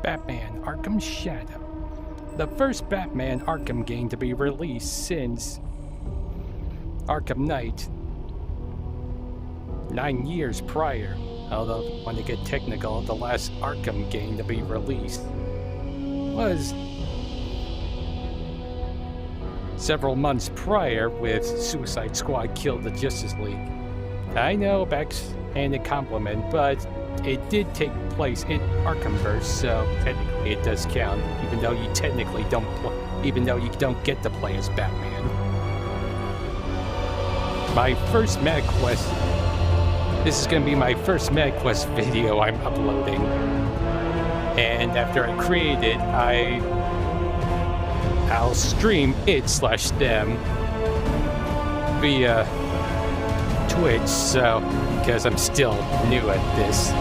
Batman Arkham Shadow, the first Batman Arkham game to be released since Arkham Knight 9 years prior. Although, if you want to get technical, the last Arkham game to be released was several months prior with Suicide Squad Killed the Justice League. I know, backhanded compliment, but it did take place in Arkhamverse, so technically it does count, even though you technically don't get to play as Batman. My first MetaQuest. This is going to be my first MetaQuest video I'm uploading, and after I create it, I'll stream it/them via Twitch, so because I'm still new at this,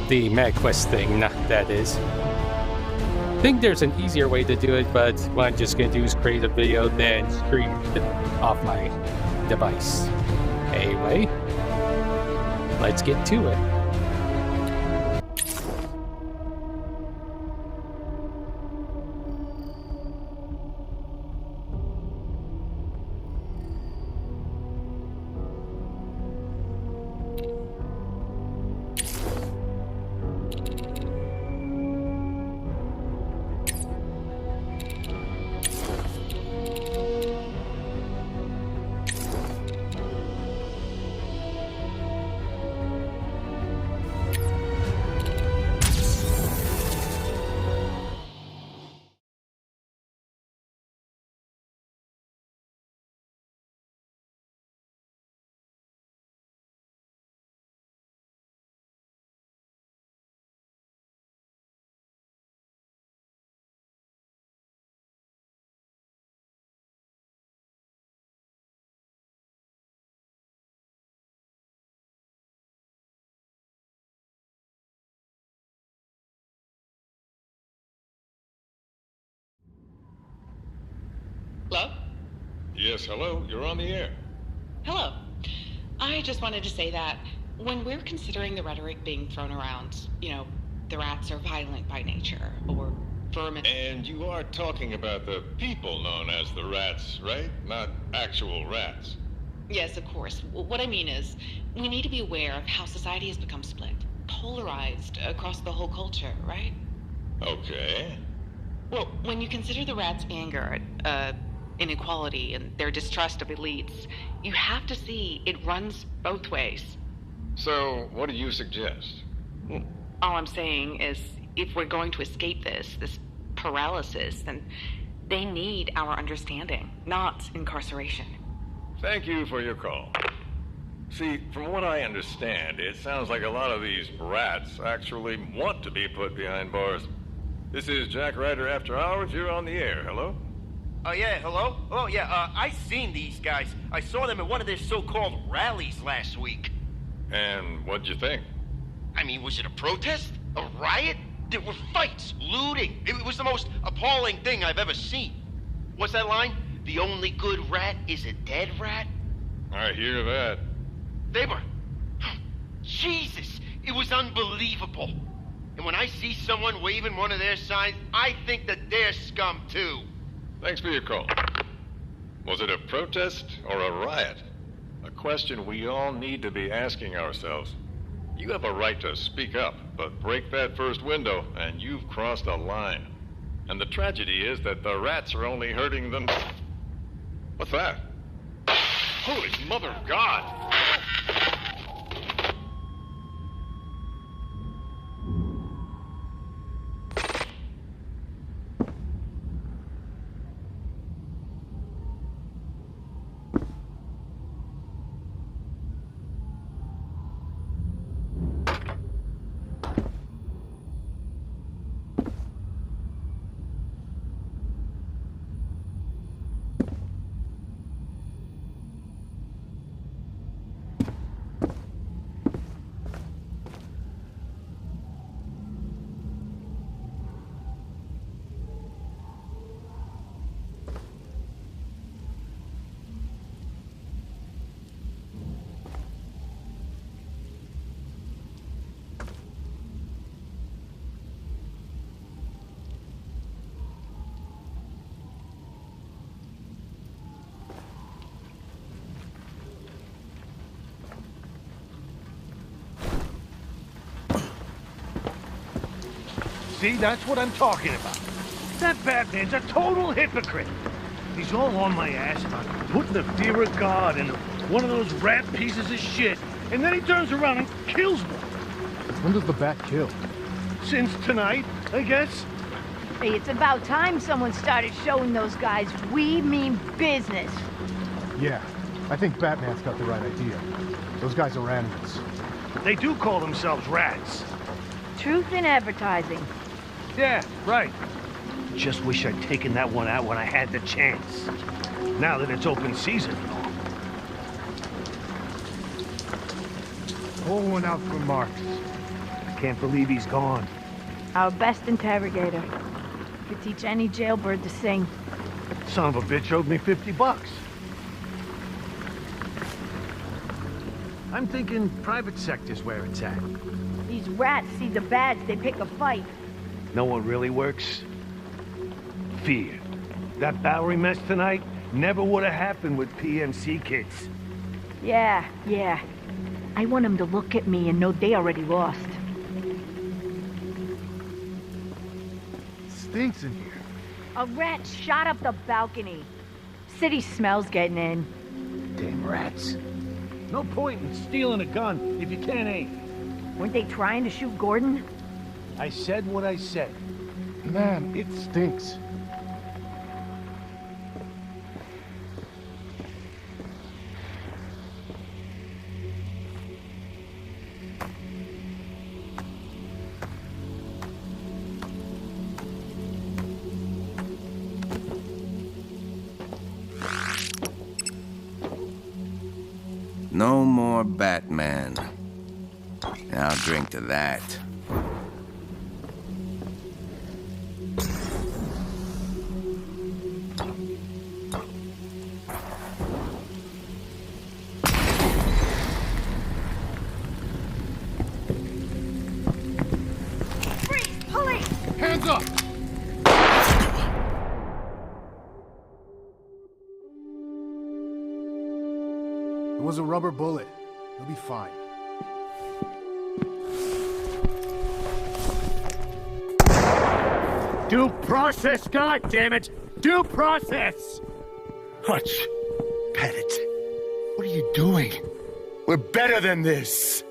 the MetaQuest thing, that is. I think there's an easier way to do it, but what I'm just going to do is create a video, then stream it off my device. Anyway, let's get to it. Hello? Yes, hello. You're on the air. Hello. I just wanted to say that when we're considering the rhetoric being thrown around, the rats are violent by nature, or vermin. And you are talking about the people known as the rats, right? Not actual rats. Yes, of course. What I mean is, we need to be aware of how society has become split, polarized across the whole culture, right? Okay. Well, when you consider the rats' anger, inequality, and their distrust of elites, you have to see it runs both ways. So, what do you suggest? All I'm saying is, if we're going to escape this paralysis, then they need our understanding, not incarceration. Thank you for your call. See, from what I understand, it sounds like a lot of these rats actually want to be put behind bars. This is Jack Ryder After Hours. You're on the air. Hello? Yeah, hello? Oh, yeah, I seen these guys. I saw them at one of their so-called rallies last week. And what'd you think? I mean, was it a protest? A riot? There were fights, looting. It was the most appalling thing I've ever seen. What's that line? The only good rat is a dead rat? I hear that. They were... Jesus! It was unbelievable. And when I see someone waving one of their signs, I think that they're scum, too. Thanks for your call. Was it a protest or a riot? A question we all need to be asking ourselves. You have a right to speak up, but break that first window and you've crossed a line. And the tragedy is that the rats are only hurting them. What's that? Holy mother of God! See, that's what I'm talking about. That Batman's a total hypocrite. He's all on my ass about putting the fear of God in one of those rat pieces of shit, and then he turns around and kills one. When does the bat kill? Since tonight, I guess. Hey, it's about time someone started showing those guys we mean business. Yeah, I think Batman's got the right idea. Those guys are animals. They do call themselves rats. Truth in advertising. Yeah, right. Just wish I'd taken that one out when I had the chance. Now that it's open season and all. Pull one out for Marks. I can't believe he's gone. Our best interrogator. Could teach any jailbird to sing. Son of a bitch owed me $50. I'm thinking private sector's where it's at. These rats see the badge, they pick a fight. Know what really works? Fear. That Bowery mess tonight never would have happened with PMC kids. Yeah. I want them to look at me and know they already lost. Stinks in here. A rat shot up the balcony. City smells getting in. Damn rats. No point in stealing a gun if you can't aim. Weren't they trying to shoot Gordon? I said what I said. Man, it stinks. No more Batman. I'll drink to that. Freeze! Police! Hands up! It was a rubber bullet. He'll be fine. Due process, goddammit! Due process! Hutch, Pettit, what are you doing? We're better than this.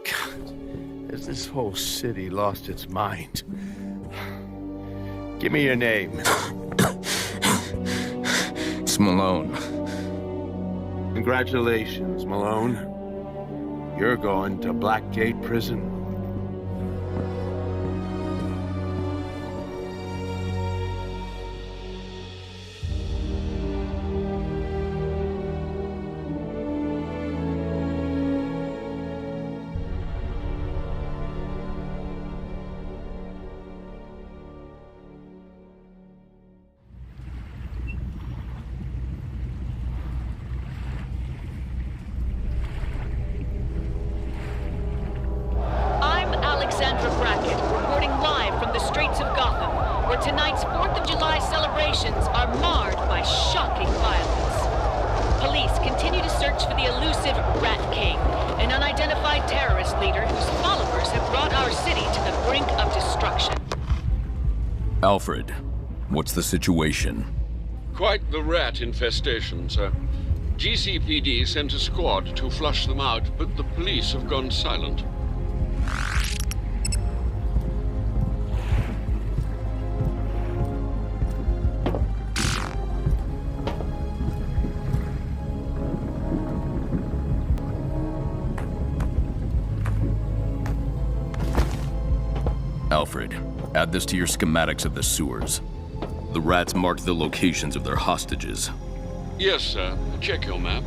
God, has this whole city lost its mind? Give me your name. It's Malone. Congratulations, Malone. You're going to Blackgate Prison. Reporting live from the streets of Gotham, where tonight's 4th of July celebrations are marred by shocking violence. Police continue to search for the elusive Rat King, an unidentified terrorist leader whose followers have brought our city to the brink of destruction. Alfred, what's the situation? Quite the rat infestation, sir. GCPD sent a squad to flush them out, but the police have gone silent. Alfred, add this to your schematics of the sewers. The rats marked the locations of their hostages. Yes, sir. Check your map.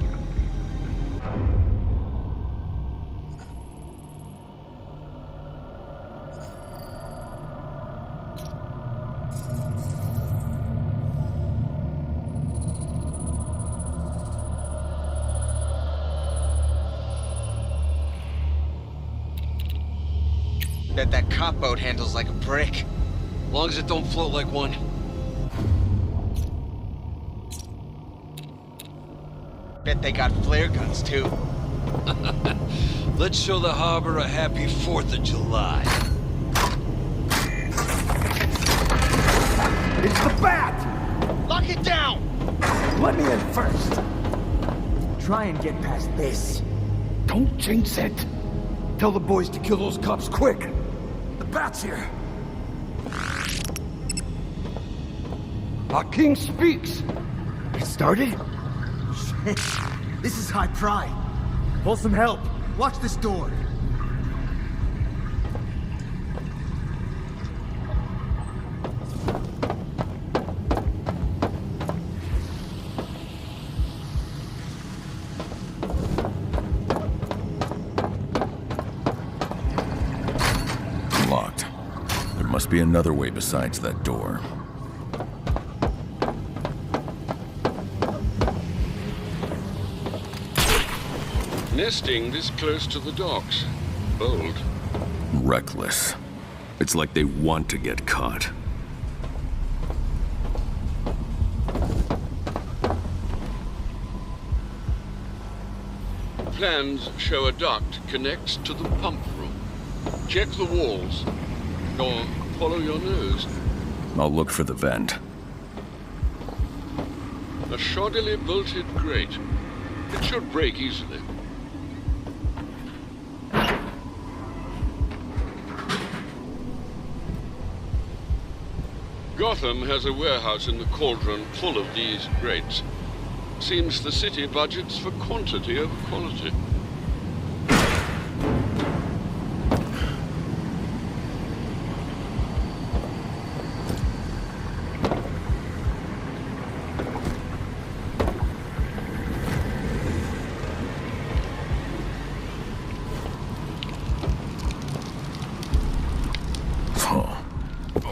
Bet that cop boat handles like a brick. Long as it don't float like one. Bet they got flare guns, too. Let's show the harbor a happy 4th of July. It's the bat! Lock it down! Let me in first. Try and get past this. Don't jinx it. Tell the boys to kill those cops quick. The bat's here. Our king speaks. It started? Shit. This is high pride. Pull some help. Watch this door. Locked. There must be another way besides that door. Nesting this close to the docks. Bold. Reckless. It's like they want to get caught. Plans show a duct connects to the pump room. Check the walls. Or follow your nose. I'll look for the vent. A shoddily bolted grate. It should break easily. Gotham has a warehouse in the Cauldron full of these grates. Seems the city budgets for quantity over quality.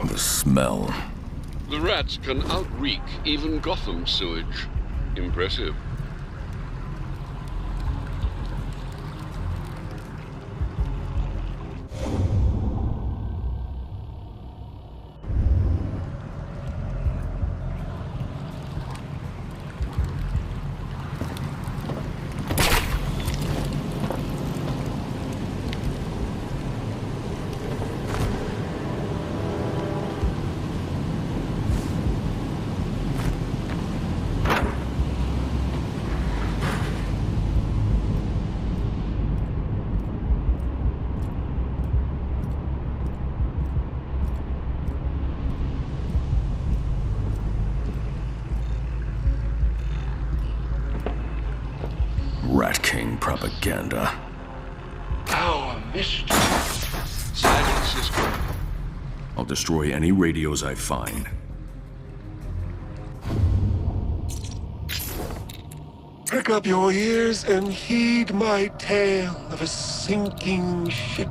The smell. The rats can outreak even Gotham sewage. Impressive. Rat King propaganda. Our mystery. Silent system. I'll destroy any radios I find. Prick up your ears and heed my tale of a sinking ship.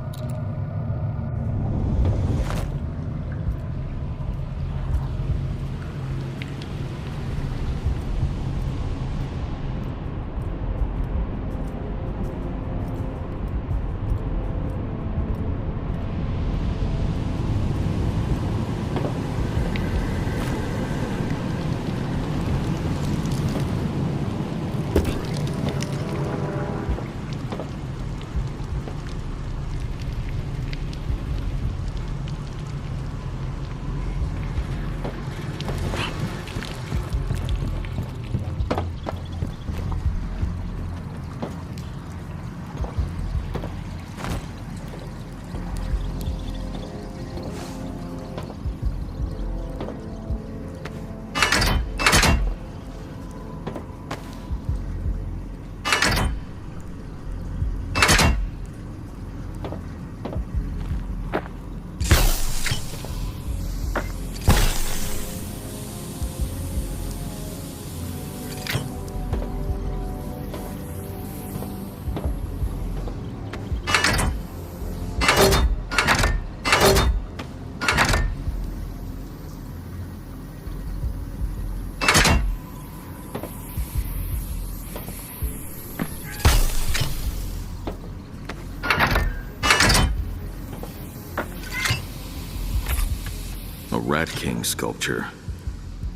Rat King sculpture.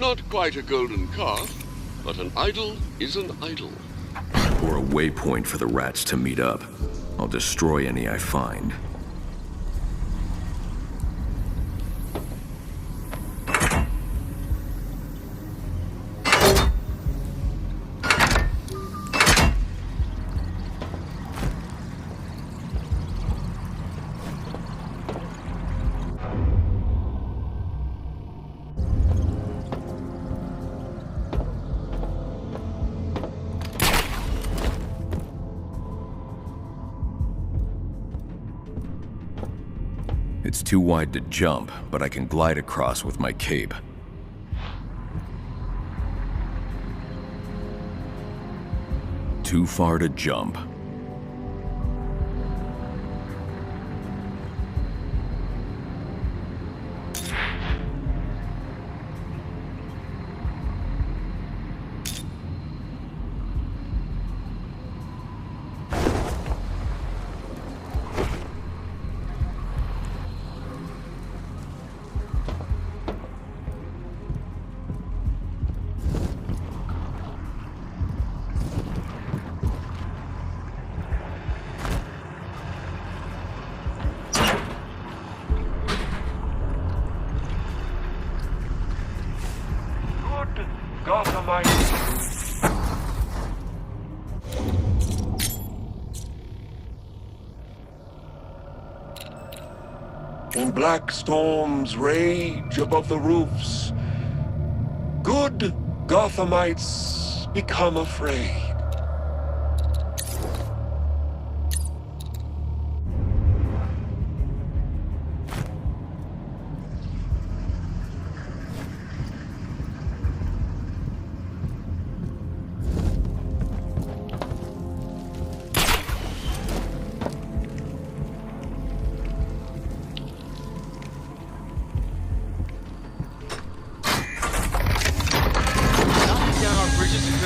Not quite a golden calf, but an idol is an idol. Or a waypoint for the rats to meet up. I'll destroy any I find. It's too wide to jump, but I can glide across with my cape. Too far to jump. When black storms rage above the roofs, good Gothamites become afraid.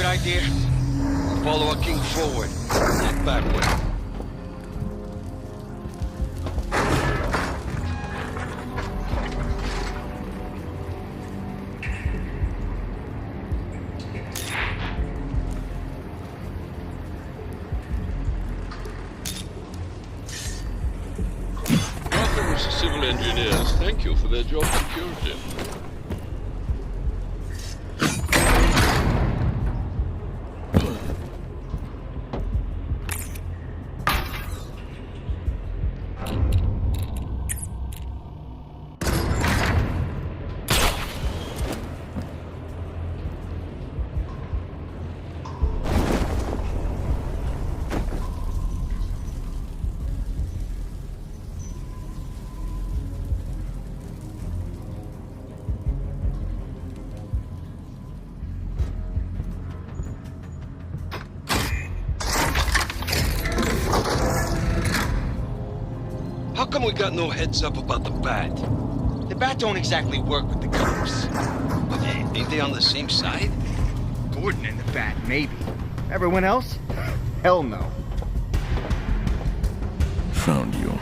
Idea. Follow our king forward, not backward. Gotham's civil engineers thank you for their job security. How come we got no heads up about the Bat? The Bat don't exactly work with the cops. Ain't they on the same side? Gordon and the Bat, maybe. Everyone else? Hell no. Found you.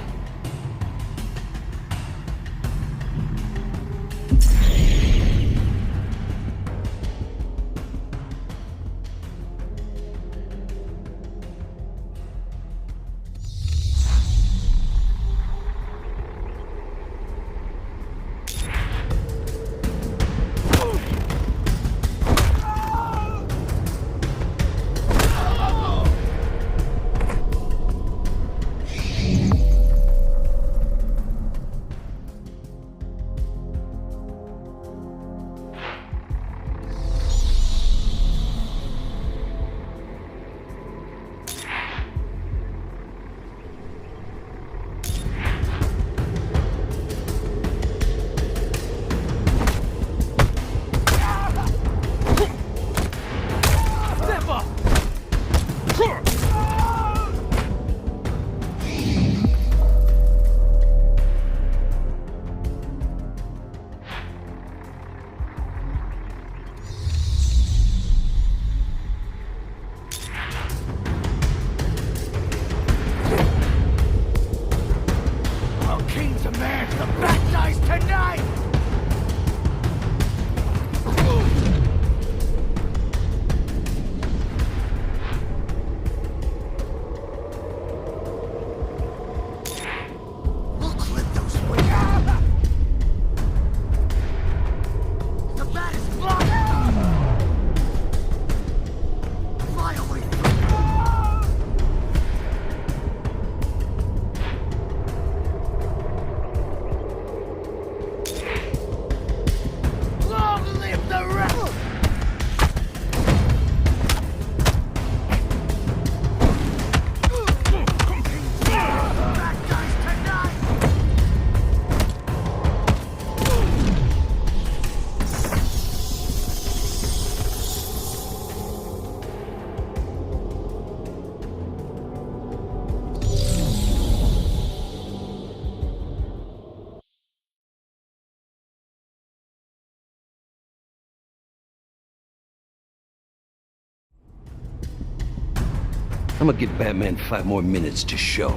I'm gonna give Batman 5 more minutes to show.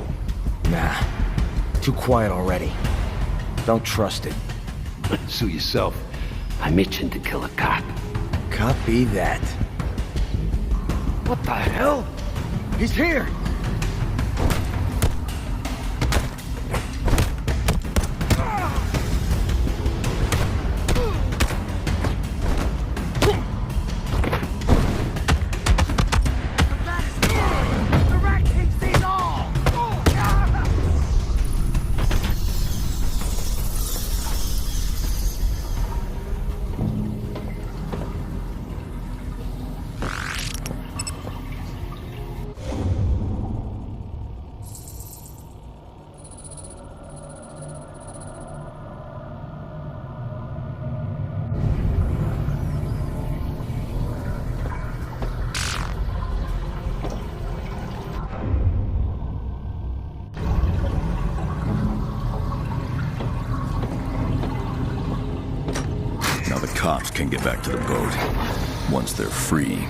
Nah. Too quiet already. Don't trust it. Sue yourself. I'm itching to kill a cop. Copy that. What the hell? He's here! Cops can get back to the boat once they're free.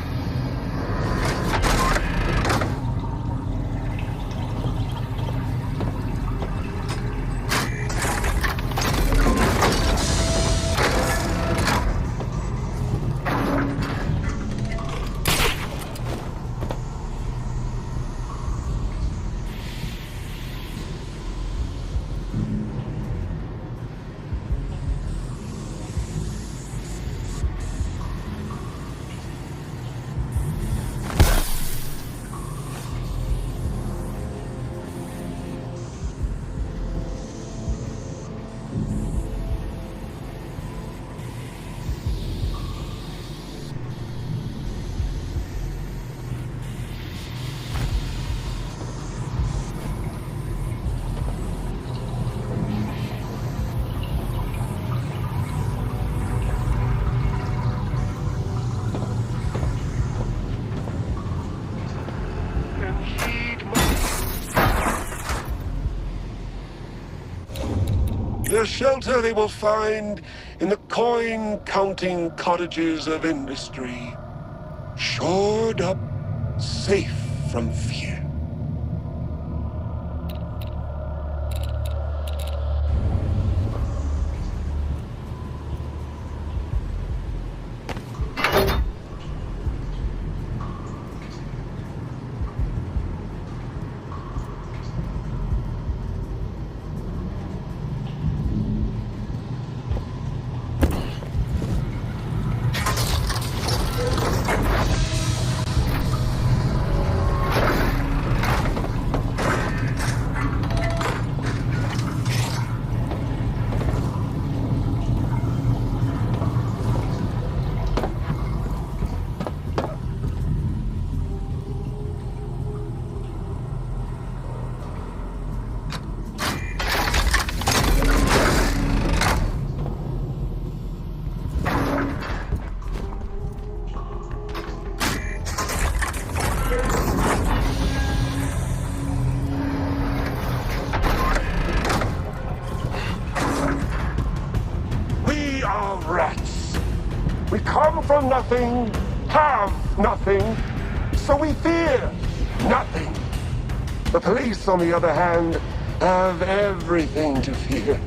The shelter they will find in the coin-counting cottages of industry. Shored up, safe from fear. We come from nothing, have nothing, so we fear nothing. The police, on the other hand, have everything to fear,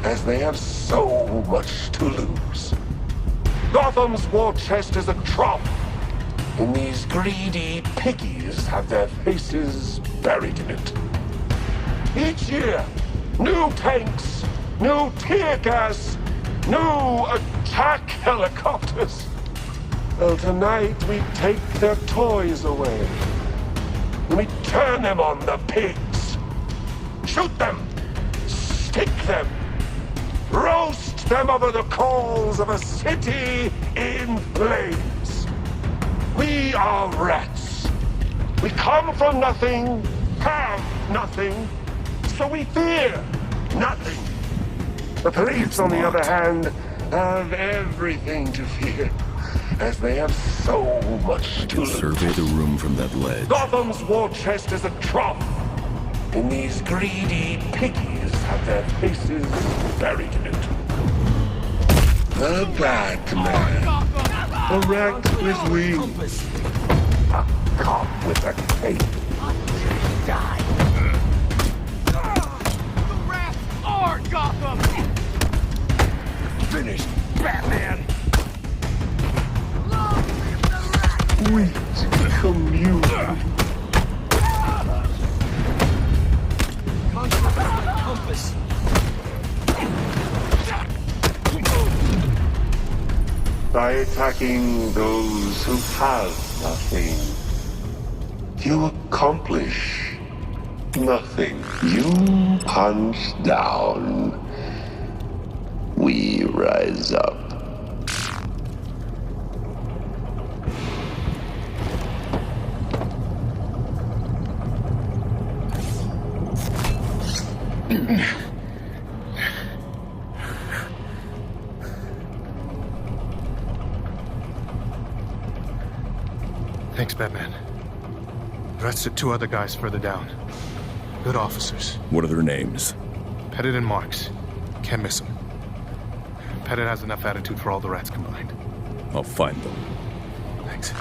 as they have so much to lose. Gotham's war chest is a trough, and these greedy piggies have their faces buried in it. Each year, new tanks, new tear gas, new attack helicopters. Well, tonight we take their toys away. We turn them on the pigs. Shoot them. Stick them. Roast them over the coals of a city in flames. We are rats. We come from nothing, have nothing, so we fear nothing. The police, on the other hand, have everything to fear, as they have so much to lose. Survey the room from that ledge. Gotham's war chest is a trough, and these greedy piggies have their faces buried in it. The Batman, a rat with wings, a cop with a cape. attacking those who have nothing, you accomplish nothing. You punch down. We rise up. Thanks, Batman. That's the two other guys further down. Good officers. What are their names? Pettit and Marks. Can't miss them. Pettit has enough attitude for all the rats combined. I'll find them. Thanks.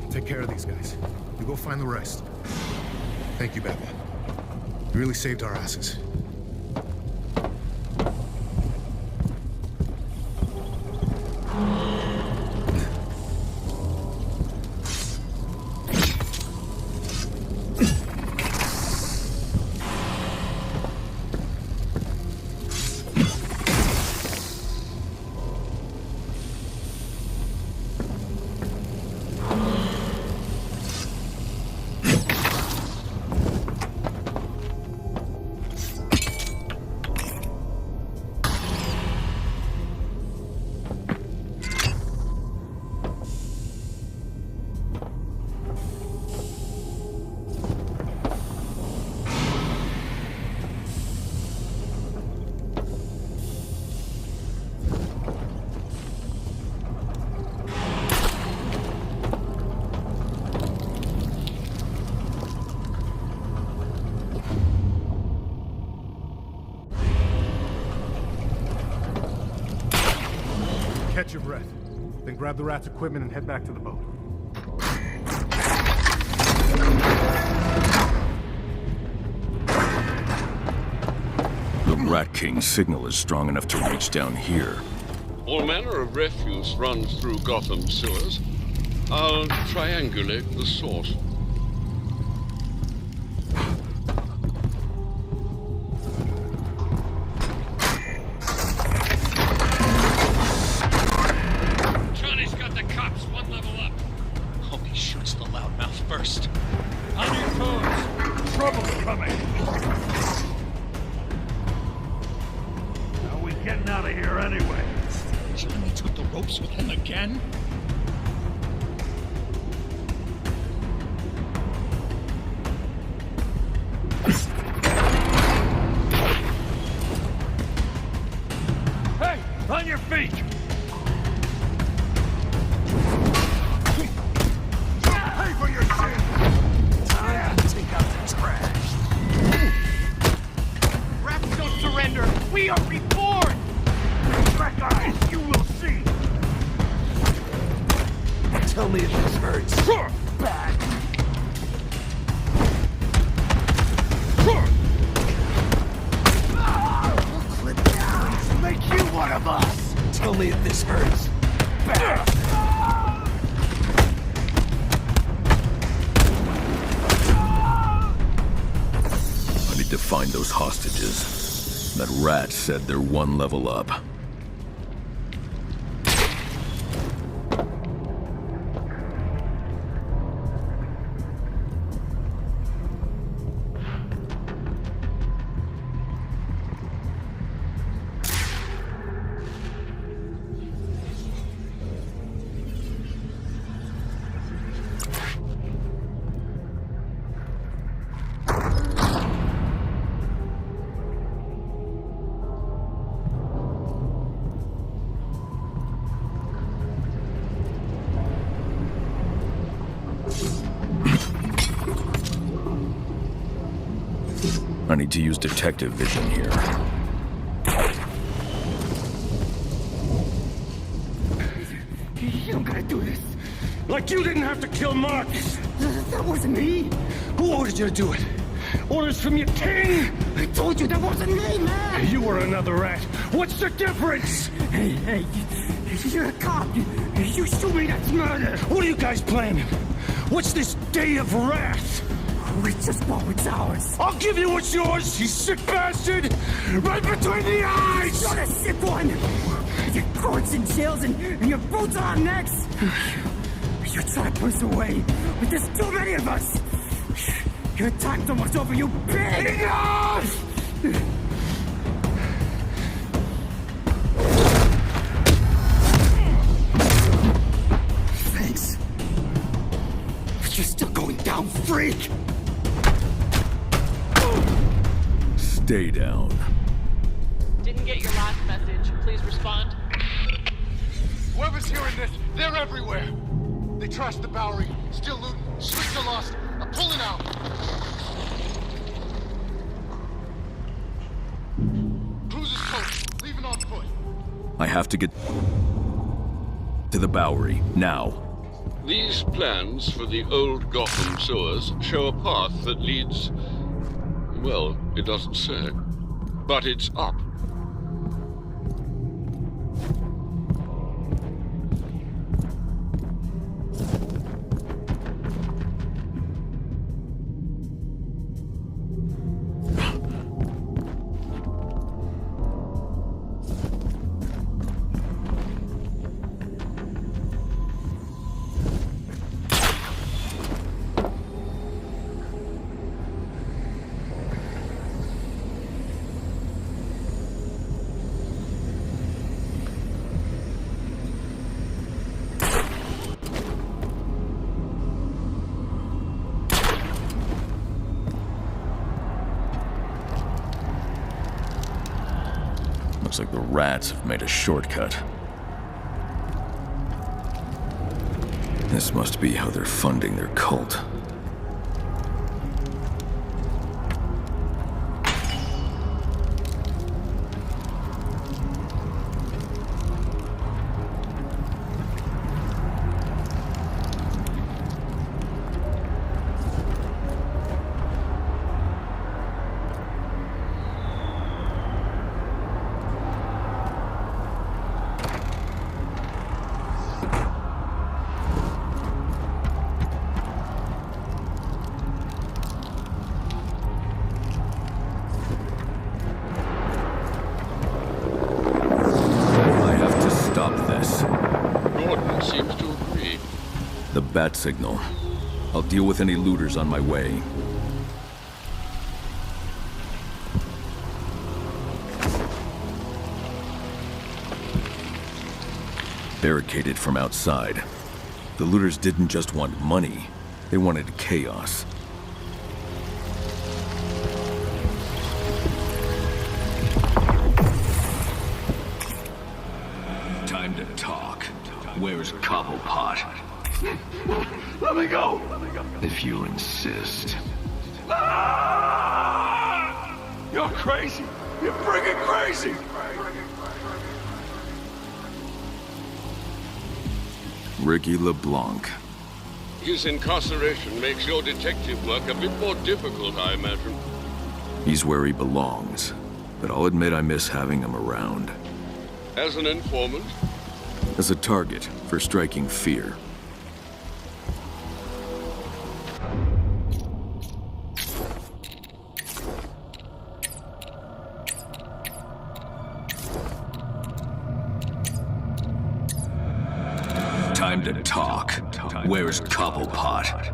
Take care of these guys. You go find the rest. Thank you, Batman. You really saved our asses. Catch your breath. Then grab the rat's equipment and head back to the boat. The Rat King's signal is strong enough to reach down here. All manner of refuse runs through Gotham sewers. I'll triangulate the source. Johnny's got the cops one level up. Hope he shoots the loudmouth first. On your toes. Trouble's coming. How are we getting out of here anyway? Johnny took the ropes with him again? Hey, on your feet! Pay for your sin! Time to take out the trash. Rats don't surrender. We are reborn. Black eyes, you will see. Tell me if this hurts. Bad. We'll clip down to make you one of us. Tell me if this hurts. Bad. I need to find those hostages. That rat said they're one level up. I need to use detective vision here. You don't gotta do this. Like you didn't have to kill Marcus. That wasn't me. Who ordered you to do it? Orders from your king? I told you that wasn't me, man. You were another rat. What's the difference? Hey, You're a cop. You shoot me, that's murder. What are you guys planning? What's this day of wrath? We just want what's ours. I'll give you what's yours, you sick bastard! Right between the eyes! You're the sick one! Your courts and jails and your boots on our necks! You try to push away, but there's too many of us! Your time's almost over, you pig! Enough! Thanks. But you're still going down, freak! Stay down. Didn't get your last message. Please respond. Whoever's hearing this, they're everywhere. They trashed the Bowery, still looting, streets are lost. I'm pulling out. Cruiser's close, leaving on foot. I have to get to the Bowery, now. These plans for the old Gotham sewers show a path that leads... well, it doesn't say. But it's up. Looks like the rats have made a shortcut. This must be how they're funding their cult. The bat signal. I'll deal with any looters on my way. Barricaded from outside. The looters didn't just want money, they wanted chaos. Time to talk. Where's Cobblepot? Let me go! If you insist. Ah! You're crazy! You're freaking crazy! Ricky LeBlanc. His incarceration makes your detective work a bit more difficult, I imagine. He's where he belongs, but I'll admit I miss having him around. As an informant? As a target for striking fear. Time to talk. Where's Cobblepot?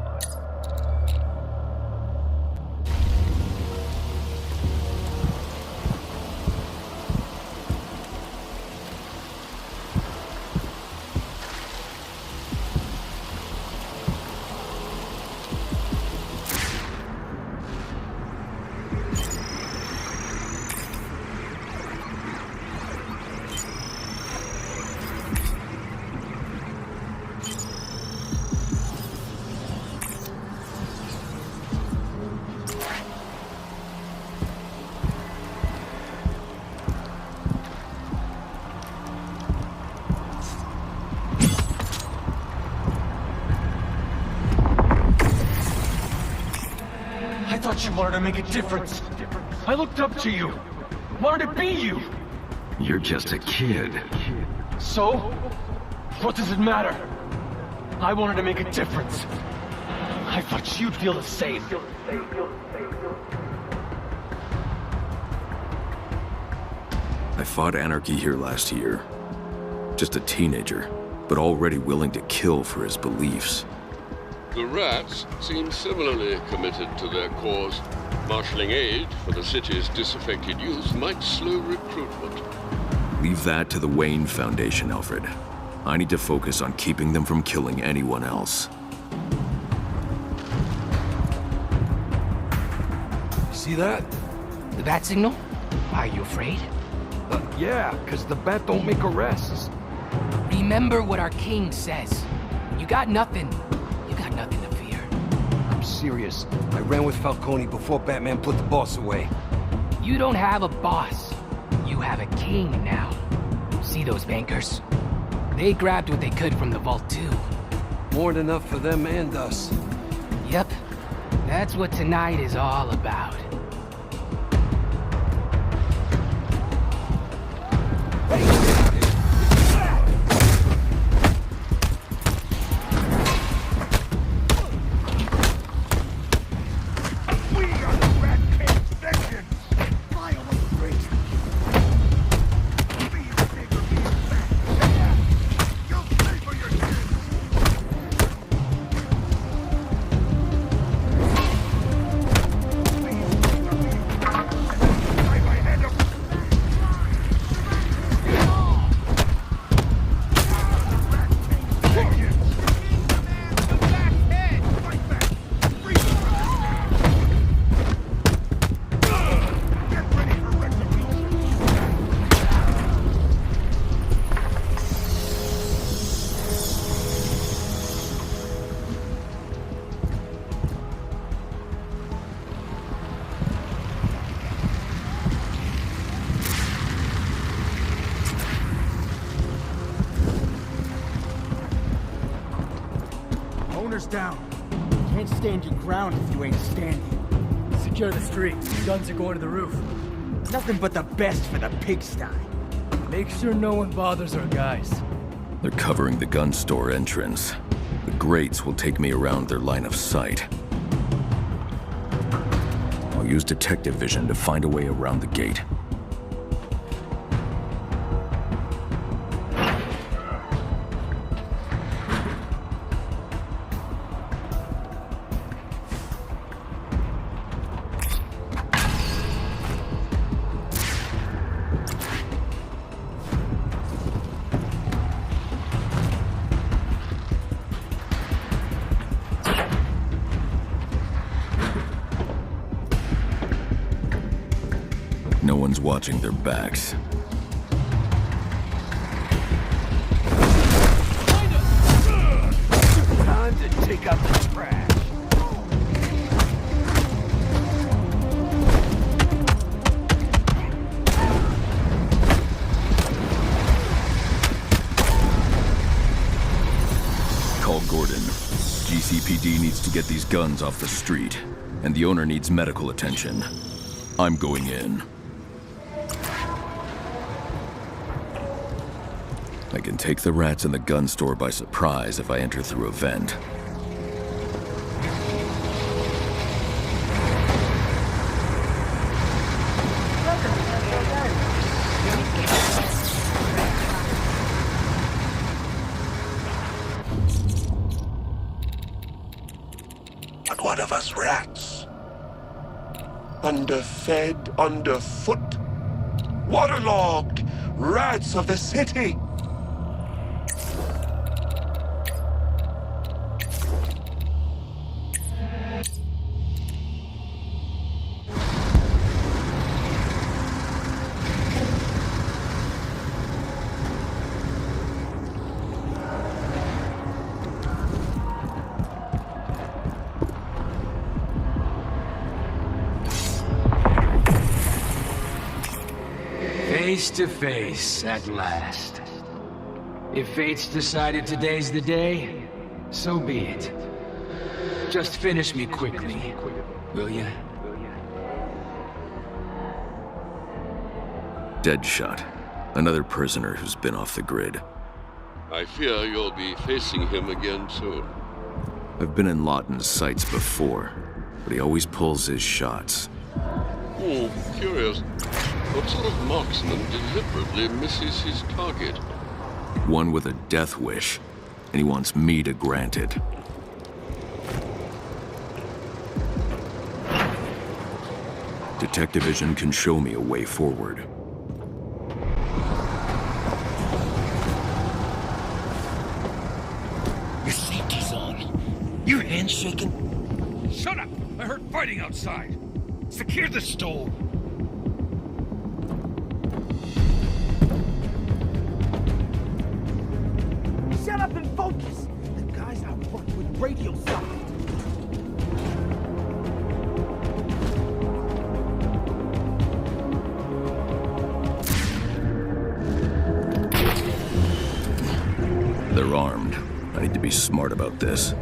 I thought you wanted to make a difference. I looked up to you. Wanted to be you. You're just a kid. So? What does it matter? I wanted to make a difference. I thought you'd feel the same. I fought anarchy here last year. Just a teenager, but already willing to kill for his beliefs. The rats seem similarly committed to their cause. Marshalling aid for the city's disaffected youth might slow recruitment. Leave that to the Wayne Foundation, Alfred. I need to focus on keeping them from killing anyone else. See that? The bat signal? Are you afraid? Yeah, because the bat don't make arrests. Remember what our king says. You got nothing. You got nothing to fear. I'm serious. I ran with Falcone before Batman put the boss away. You don't have a boss. You have a king now. See those bankers? They grabbed what they could from the vault too. More than enough for them and us. Yep. That's what tonight is all about. Down. Can't stand your ground if you ain't standing. Secure the streets. Guns are going to the roof. Nothing but the best for the pigsty. Make sure no one bothers our guys. They're covering the gun store entrance. The grates will take me around their line of sight. I'll use detective vision to find a way around the gate. No one's watching their backs. Time to take out the trash. Call Gordon. GCPD needs to get these guns off the street, and the owner needs medical attention. I'm going in. I can take the rats in the gun store by surprise if I enter through a vent. But what of us rats? Underfed, underfoot, waterlogged, rats of the city. Face to face, at last. If fate's decided today's the day, so be it. Just finish me quickly, will ya? Deadshot. Another prisoner who's been off the grid. I fear you'll be facing him again soon. I've been in Lawton's sights before, but he always pulls his shots. Curious. What sort of marksman deliberately misses his target? One with a death wish, and he wants me to grant it. Detectivision can show me a way forward. Your safety's on. Your hands shaking? Shut up! I heard fighting outside. Secure the stove. Shut up and focus! The guys out front with radio sound. They're armed. I need to be smart about this.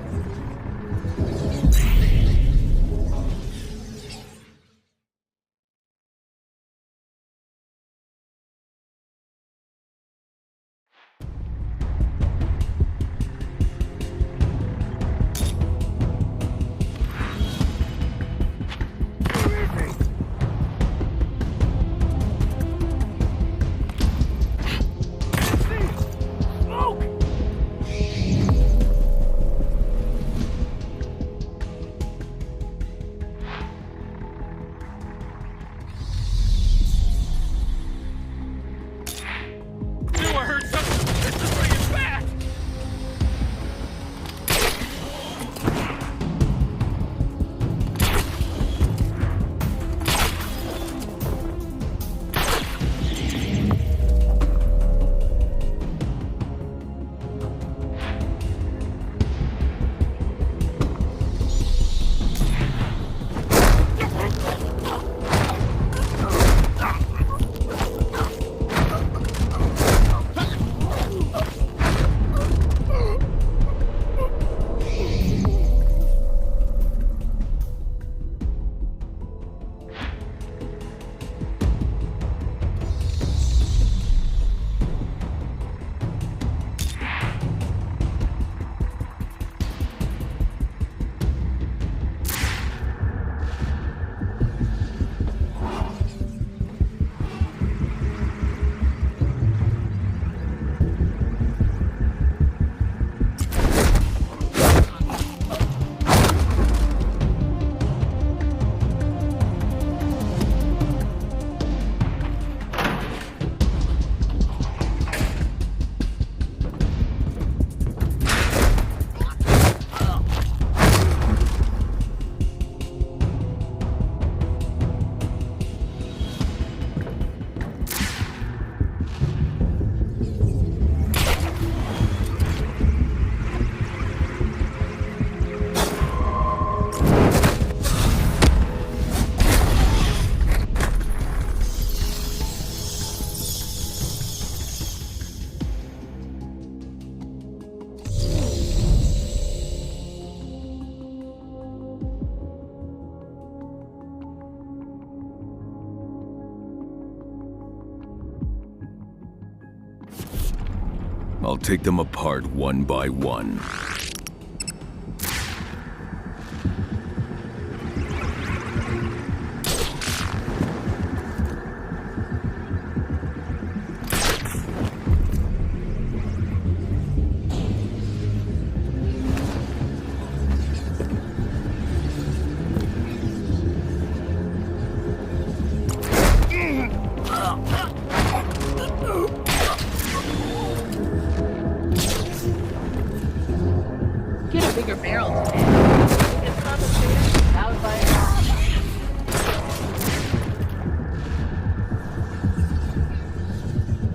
I'll take them apart one by one.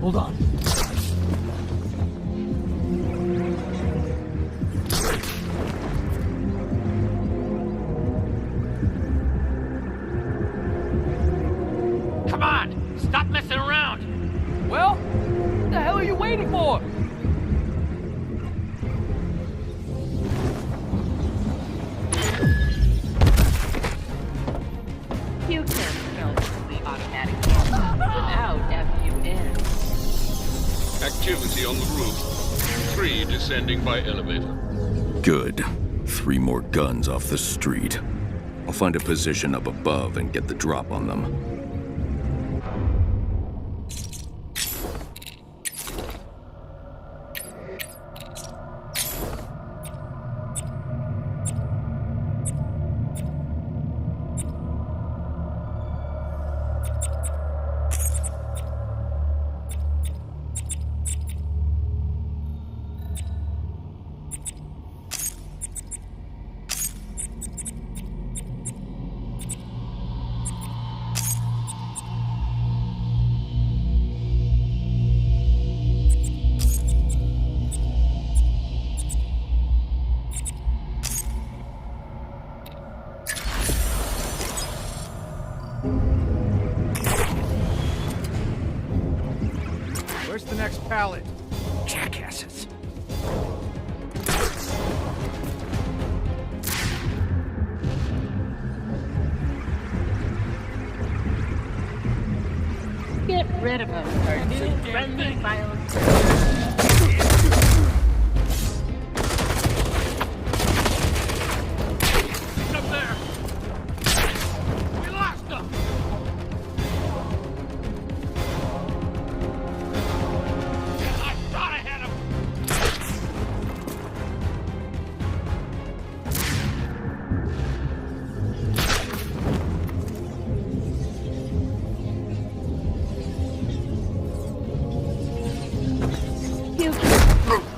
Hold on. Come on! Stop messing around! Well, what the hell are you waiting for? You can relatively automatically without FUN. Activity on the roof. 3 descending by elevator. Good. 3 more guns off the street. I'll find a position up above and get the drop on them. Where's the next pallet? Jackasses. Get rid of him. Our new friendly violence. Up there! We lost them! I thought I had him! You can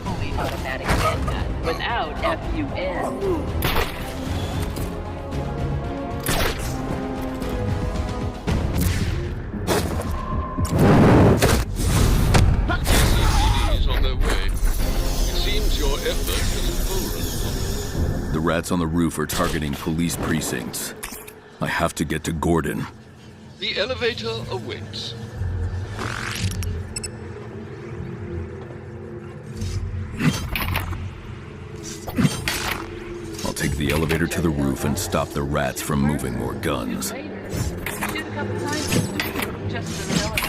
fully automatic handgun without FUN. CCPD is on their way. It seems your effort has fallen. The rats on the roof are targeting police precincts. I have to get to Gordon. The elevator awaits. I'll take the elevator to the roof and stop the rats from moving more guns. Shoot a couple times this week, just for the elevator.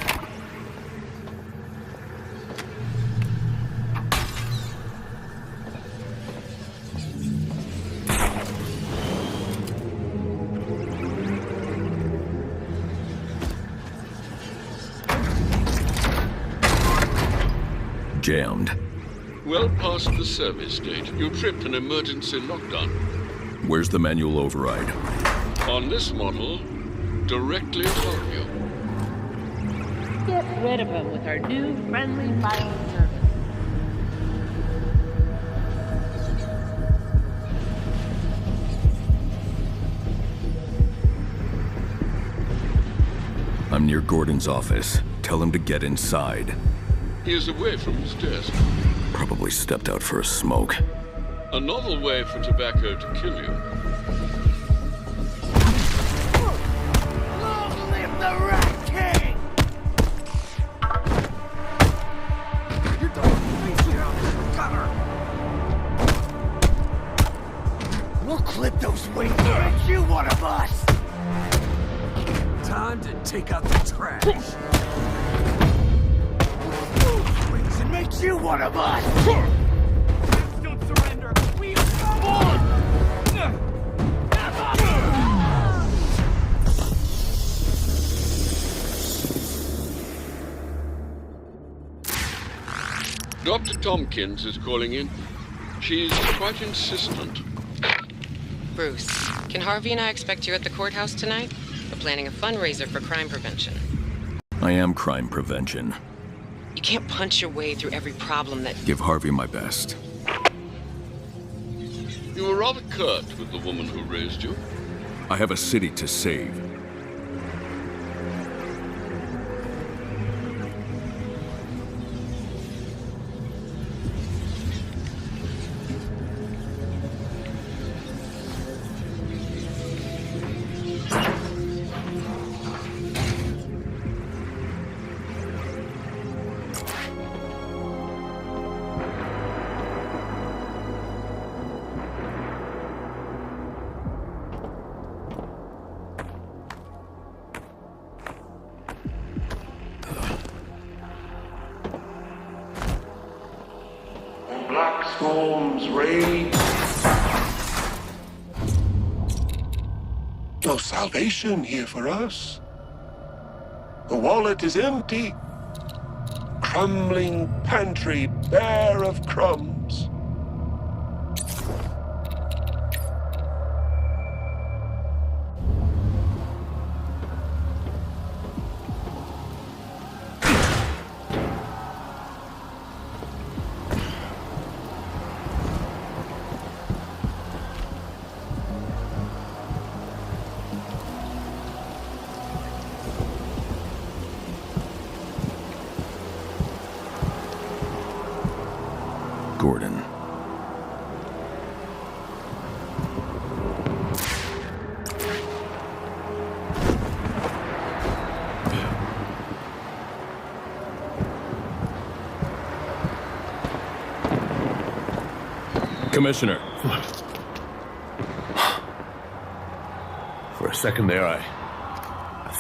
Jammed. Well past the service date, you tripped an emergency lockdown. Where's the manual override? On this model, directly above you. Get rid of him with our new friendly violence service. I'm near Gordon's office. Tell him to get inside. He is away from his desk. Probably stepped out for a smoke. A novel way for tobacco to kill you. Long live the Rat King! You're the face out of the gutter! We'll clip those wings and make you one of us! Time to take out the trash. Wings and make you one of us! Don't surrender! We are on! Dr. Tompkins is calling in. She's quite insistent. Bruce, can Harvey and I expect you at the courthouse tonight? We're planning a fundraiser for crime prevention. I am crime prevention. You can't punch your way through every problem that... Give Harvey my best. You were rather curt with the woman who raised you. I have a city to save. storms rage. No salvation here for us. The wallet is empty. Crumbling pantry bare of crumbs. Gordon. Commissioner. For a second there, I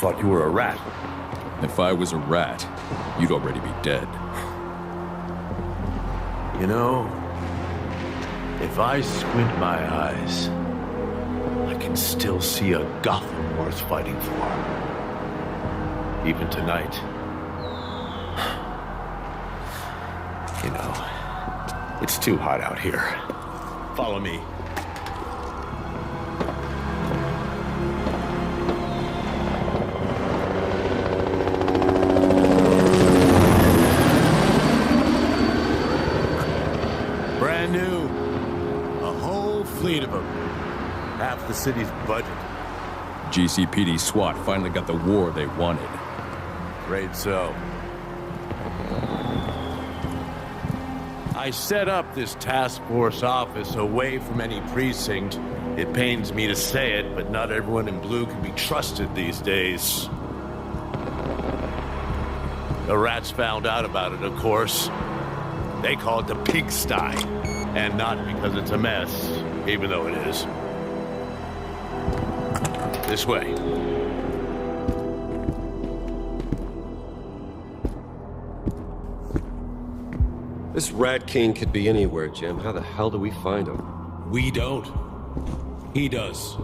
thought you were a rat. If I was a rat, you'd already be dead. You know, if I squint my eyes, I can still see a Gotham worth fighting for. Even tonight. You know, it's too hot out here. Follow me. Brand new. A whole fleet of them. Half the city's budget. GCPD SWAT finally got the war they wanted. Afraid so. I set up this task force office away from any precinct. It pains me to say it, but not everyone in blue can be trusted these days. The rats found out about it, of course. They call it the pigsty, and not because it's a mess, even though it is. This way. This Rat King could be anywhere, Jim. How the hell do we find him? We don't. He does. I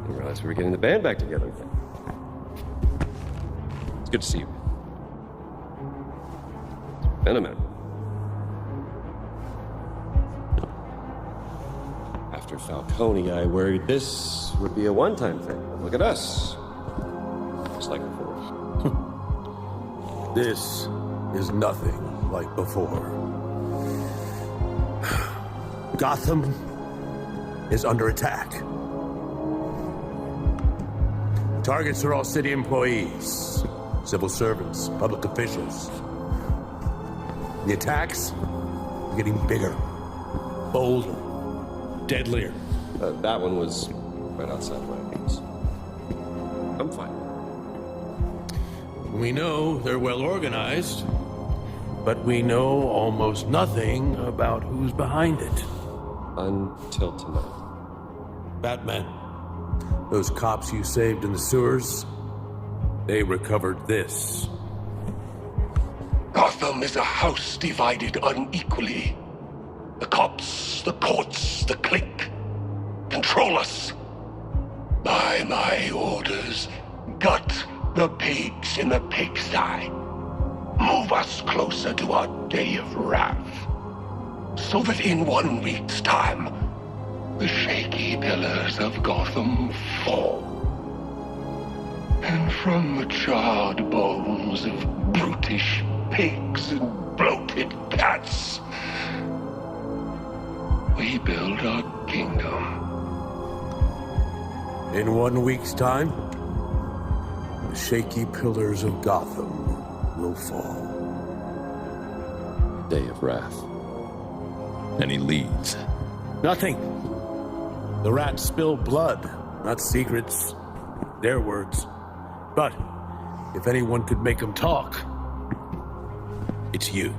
didn't realize we were getting the band back together again. It's good to see you. It's been a minute. After Falcone, I worried this would be a one-time thing. Look at us. Just like before. This is nothing like before. Gotham is under attack. Targets are all city employees, civil servants, public officials. The attacks are getting bigger, bolder, deadlier. That one was right outside my house. I'm fine. We know they're well organized, but we know almost nothing about who's behind it. Until tonight. Batman, those cops you saved in the sewers, they recovered this. Gotham is a house divided unequally. The cops, the courts, the clique control us. By my orders, gut the pigs in the pigsty. Move us closer to our day of wrath, so that in 1 week's time, the shaky pillars of Gotham fall. And from the charred bones of brutish pigs and bloated cats, we build our kingdom. In 1 week's time, the shaky pillars of Gotham will fall. Day of wrath. And he leads. Nothing. The rats spill blood, not secrets. Their words. But if anyone could make them talk, it's you.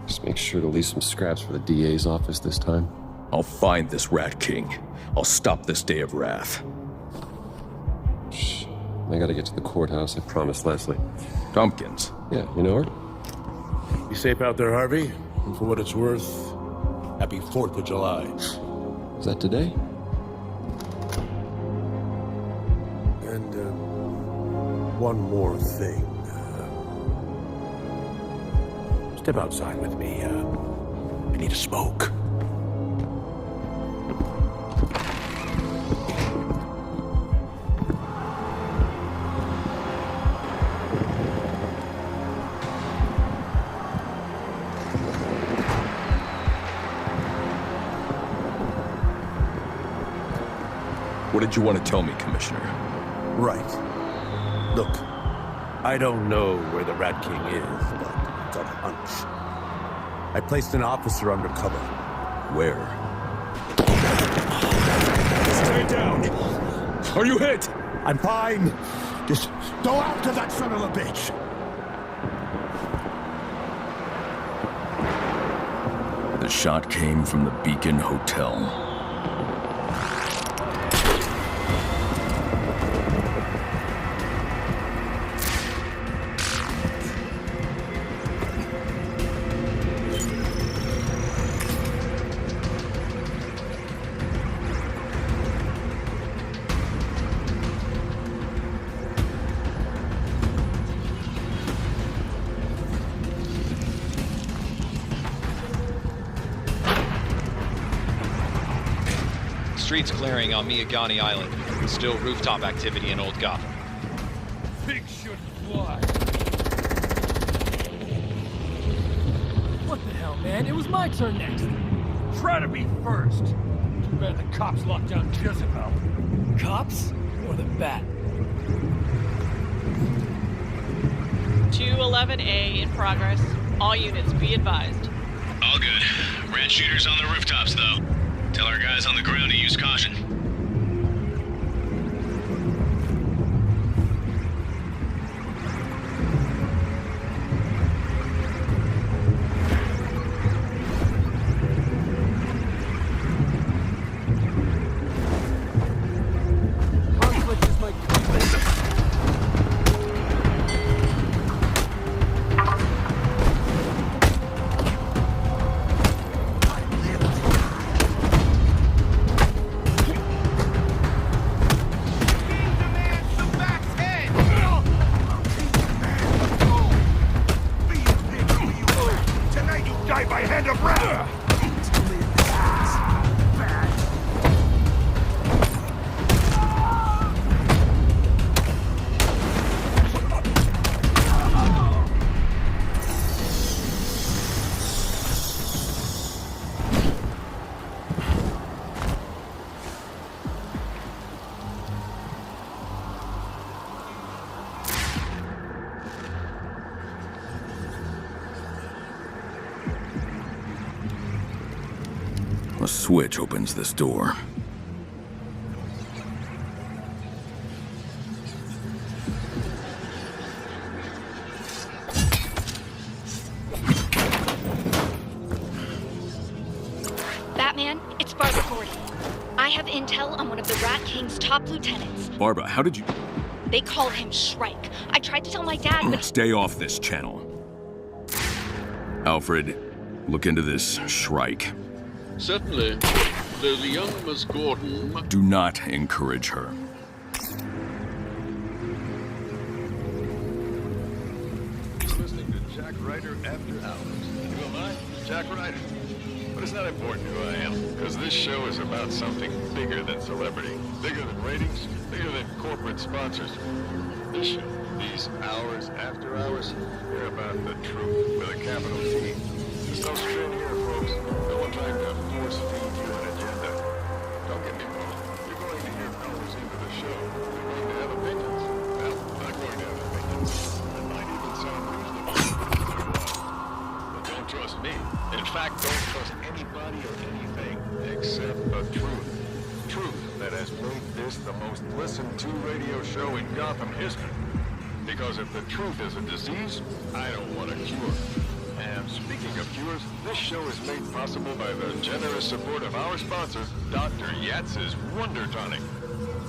Just make sure to leave some scraps for the DA's office this time. I'll find this Rat King. I'll stop this day of wrath. Shh. I gotta get to the courthouse, I promised Leslie. Tompkins. Yeah, you know her? You safe out there, Harvey? And for what it's worth, happy 4th of July. Is that today? And, one more thing. Step outside with me. I need a smoke. What did you want to tell me, Commissioner? Right. Look, I don't know where the Rat King is, but I've got a hunch. I placed an officer undercover. Where? Stay down! Are you hit? I'm fine. Just go after that son of a bitch! The shot came from the Beacon Hotel. Streets clearing on Miyagani Island. Still rooftop activity in Old Gotham. Pigs should fly. What the hell, man? It was my turn next. Try to be first. Too bad the cops locked down Jezebel. Cops? Or the bat? 211A in progress. All units be advised. All good. Rat shooters on the rooftops, though. Tell our guys on the ground to use caution. Conflict is my compass. A switch opens this door. Batman, it's Barbara Gordon. I have intel on one of the Rat King's top lieutenants. Barbara, how did you... They call him Shrike. I tried to tell my dad, but... Stay off this channel. Alfred, look into this Shrike. Certainly. Though the young Miss Gordon... Do not encourage her. Listening to Jack Ryder After Hours. Who am I? Jack Ryder. But it's not important who I am, because this show is about something bigger than celebrity. Bigger than ratings, bigger than corporate sponsors. This show, these hours after hours, they're about the truth with a capital T. There's no straight here, folks. No one trying to force feed you an agenda. Don't get me wrong. You're going to hear hours into the show. You're going to have opinions. Well, I'm going to have opinions. It might even sound reasonable. But don't trust me. In fact, don't trust anybody or anything except the truth. Truth that has made this the most listened to radio show in Gotham history. Because if the truth is a disease, I don't want a cure. And speaking of cures, this show is made possible by the generous support of our sponsor, Dr. Yatz's Wonder Tonic.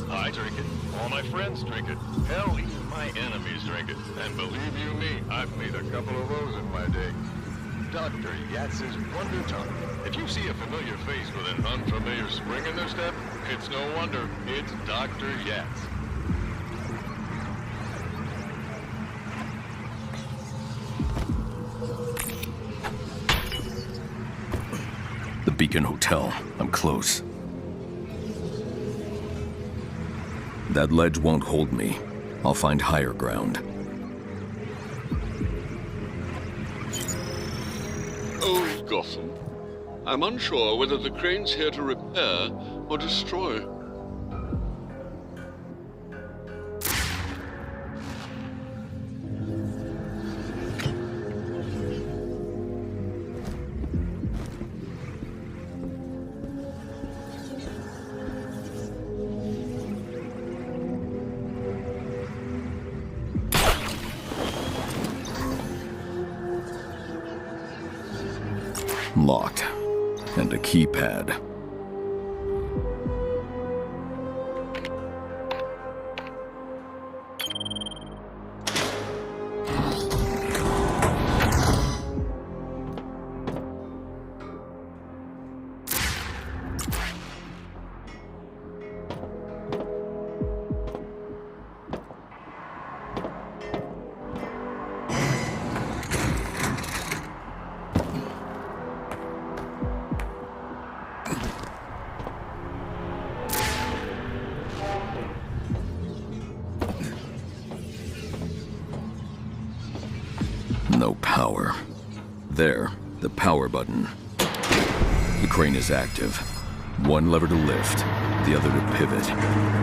I drink it. All my friends drink it. Hell, even my enemies drink it. And believe you me, I've made a couple of those in my day. Dr. Yatz's Wonder Tongue. If you see a familiar face with an unfamiliar spring in their step, it's no wonder. It's Dr. Yatz. The Beacon Hotel. I'm close. That ledge won't hold me. I'll find higher ground. Old Gotham. I'm unsure whether the crane's here to repair or destroy. Locked. And a keypad. No power. There, the power button. The crane is active. One lever to lift, the other to pivot.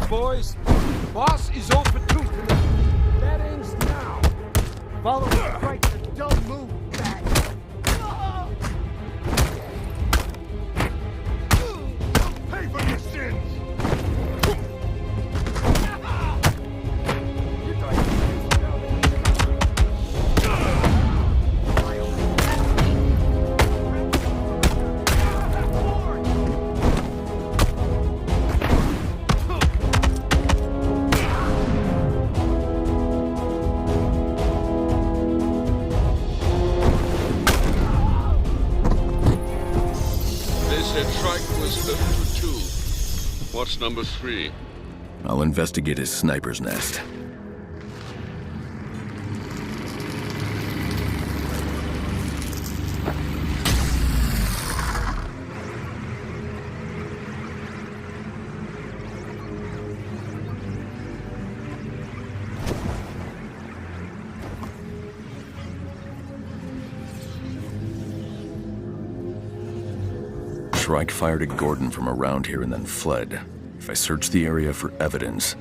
Boys, boss is over tooth tonight. That ends now. Follow the right, don't move back. Pay for your sins. What's number 3? I'll investigate his sniper's nest. Shrike fired at Gordon from around here and then fled. If I search the area for evidence,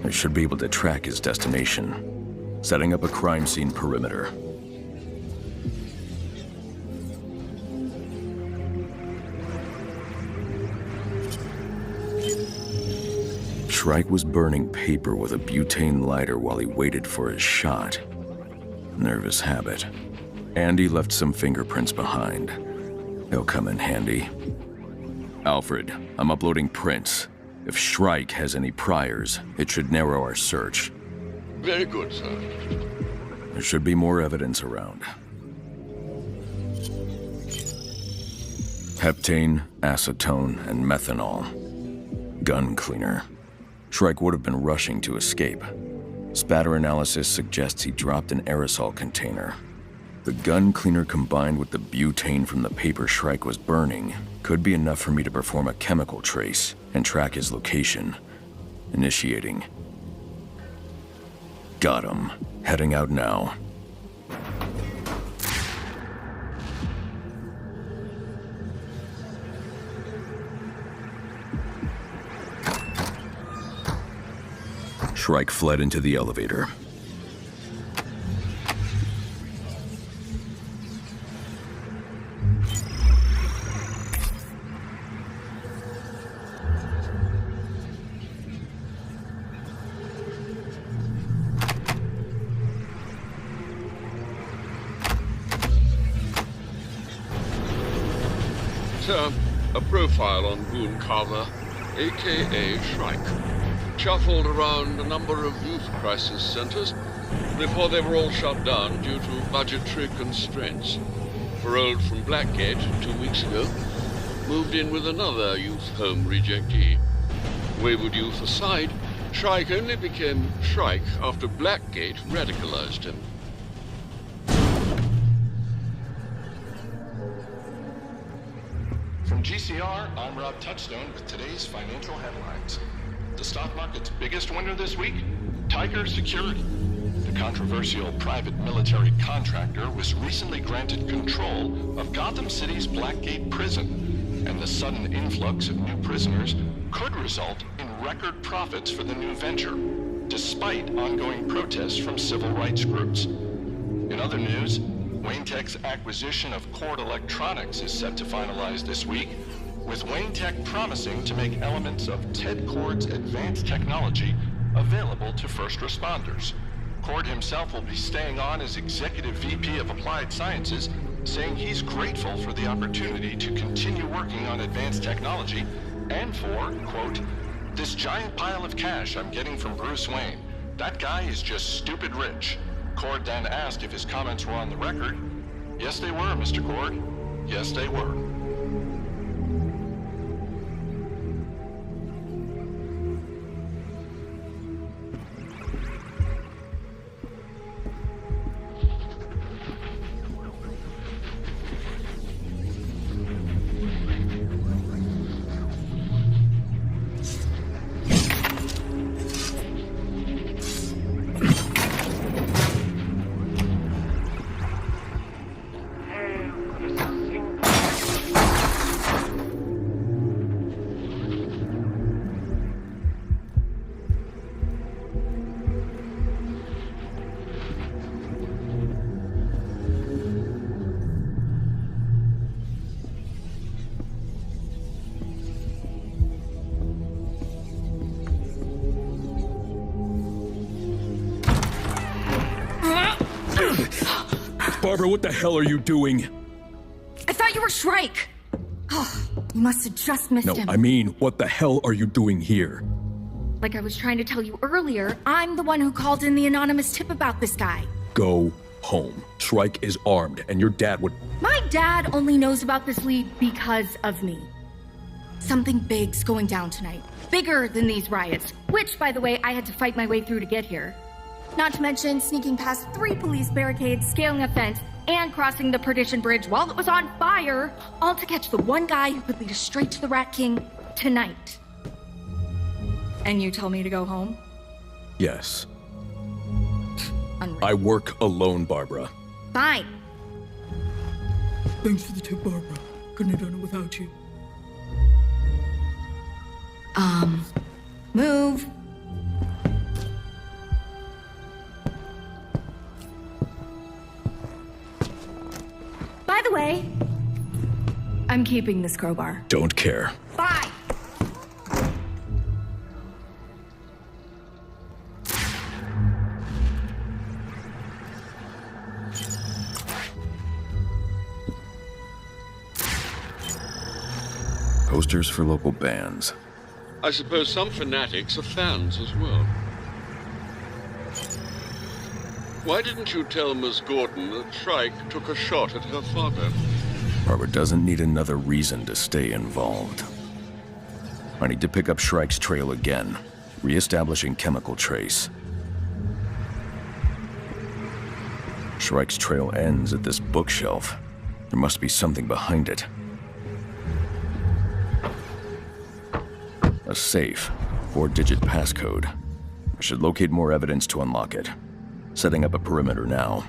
I should be able to track his destination. Setting up a crime scene perimeter. Shrike was burning paper with a butane lighter while he waited for his shot. Nervous habit. Andy left some fingerprints behind. They'll come in handy. Alfred, I'm uploading prints. If Shrike has any priors, it should narrow our search. Very good, sir. There should be more evidence around. Heptane, acetone, and methanol. Gun cleaner. Shrike would have been rushing to escape. Spatter analysis suggests he dropped an aerosol container. The gun cleaner combined with the butane from the paper Shrike was burning could be enough for me to perform a chemical trace and track his location. Initiating. Got him. Heading out now. Shrike fled into the elevator. Sir, a profile on Boone Carver, a.k.a. Shrike. Shuffled around a number of youth crisis centers before they were all shut down due to budgetary constraints. Paroled from Blackgate 2 weeks ago, moved in with another youth home rejectee. Wayward youth aside, Shrike only became Shrike after Blackgate radicalized him. From GCR, I'm Rob Touchstone with today's financial headlines. The stock market's biggest winner this week? Tiger Security. The controversial private military contractor was recently granted control of Gotham City's Blackgate prison, and the sudden influx of new prisoners could result in record profits for the new venture, despite ongoing protests from civil rights groups. In other news, Wayne Tech's acquisition of Cord Electronics is set to finalize this week, with Wayne Tech promising to make elements of Ted Cord's advanced technology available to first responders. Cord himself will be staying on as Executive VP of Applied Sciences, saying he's grateful for the opportunity to continue working on advanced technology and for, quote, this giant pile of cash I'm getting from Bruce Wayne. That guy is just stupid rich. Cord then asked if his comments were on the record. Yes, they were, Mr. Cord. Yes, they were. Barbara, what the hell are you doing? I thought you were Shrike. Oh, you must have just missed him. No, I mean, what the hell are you doing here? Like I was trying to tell you earlier, I'm the one who called in the anonymous tip about this guy. Go home. Shrike is armed, and your dad would... My dad only knows about this lead because of me. Something big's going down tonight. Bigger than these riots, which, by the way, I had to fight my way through to get here. Not to mention sneaking past 3 police barricades, scaling a fence, and crossing the Perdition Bridge while it was on fire, all to catch the one guy who could lead us straight to the Rat King tonight. And you tell me to go home? Yes. Unreal. I work alone, Barbara. Fine. Thanks for the tip, Barbara. Couldn't have done it without you. Move. By the way, I'm keeping this crowbar. Don't care. Bye! Posters for local bands. I suppose some fanatics are fans as well. Why didn't you tell Miss Gordon that Shrike took a shot at her father? Barbara doesn't need another reason to stay involved. I need to pick up Shrike's trail again, re-establishing chemical trace. Shrike's trail ends at this bookshelf. There must be something behind it. A safe, 4-digit passcode. I should locate more evidence to unlock it. Setting up a perimeter now.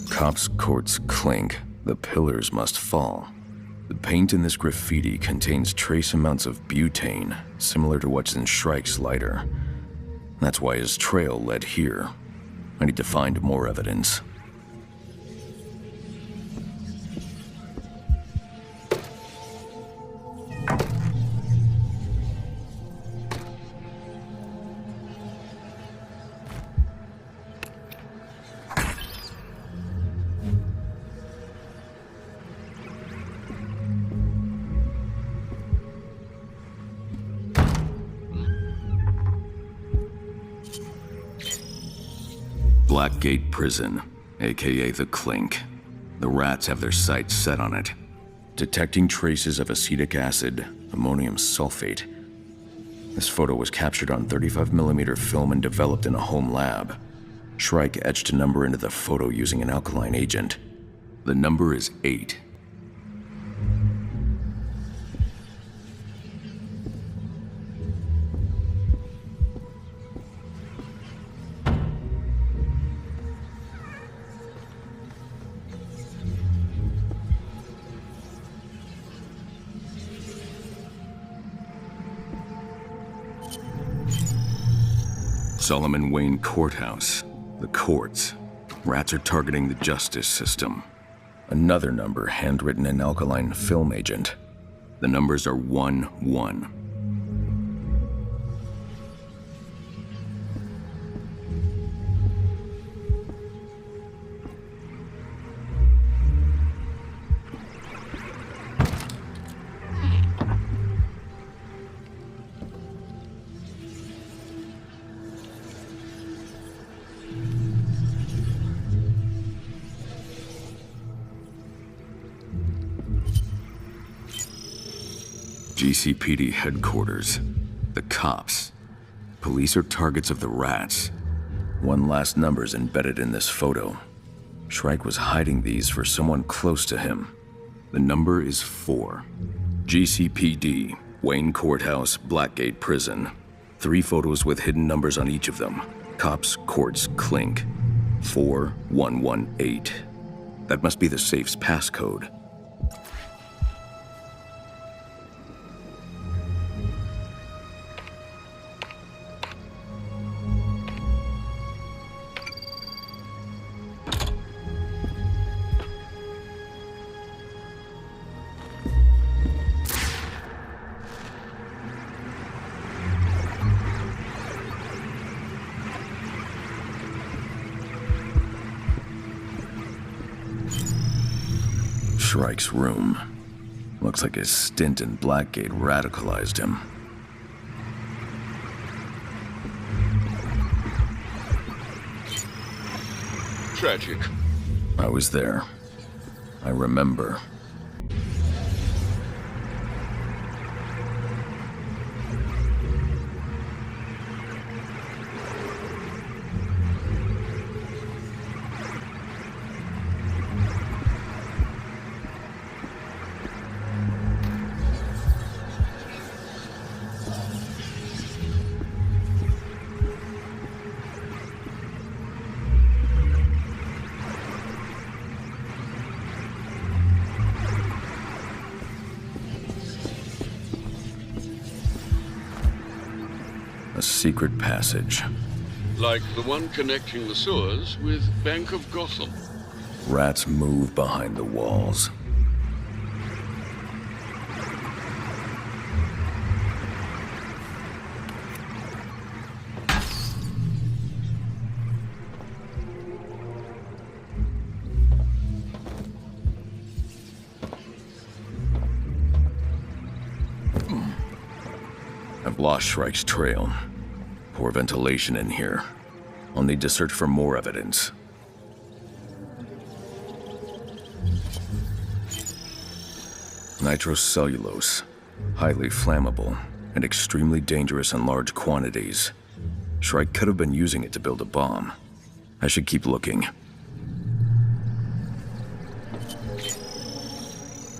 Cops' courts clink. The pillars must fall. The paint in this graffiti contains trace amounts of butane, similar to what's in Shrike's lighter. That's why his trail led here. I need to find more evidence. Blackgate Prison, aka the Clink. The rats have their sights set on it. Detecting traces of acetic acid, ammonium sulfate. This photo was captured on 35mm film and developed in a home lab. Shrike etched a number into the photo using an alkaline agent. The number is 8. Solomon Wayne Courthouse. The courts. Rats are targeting the justice system. Another number handwritten in alkaline film agent. The numbers are 1-1. GCPD headquarters. The cops. Police are targets of the rats. One last number's embedded in this photo. Shrike was hiding these for someone close to him. The number is 4. GCPD, Wayne Courthouse, Blackgate Prison. 3 photos with hidden numbers on each of them. Cops, courts, clink. 4118. That must be the safe's passcode. Shrike's room. Looks like his stint in Blackgate radicalized him. Tragic. I was there. I remember. A secret passage. Like the one connecting the sewers with Bank of Gotham. Rats move behind the walls. I've lost Shrike's trail. Poor ventilation in here. I'll need to search for more evidence. Nitrocellulose. Highly flammable and extremely dangerous in large quantities. Shrike could have been using it to build a bomb. I should keep looking.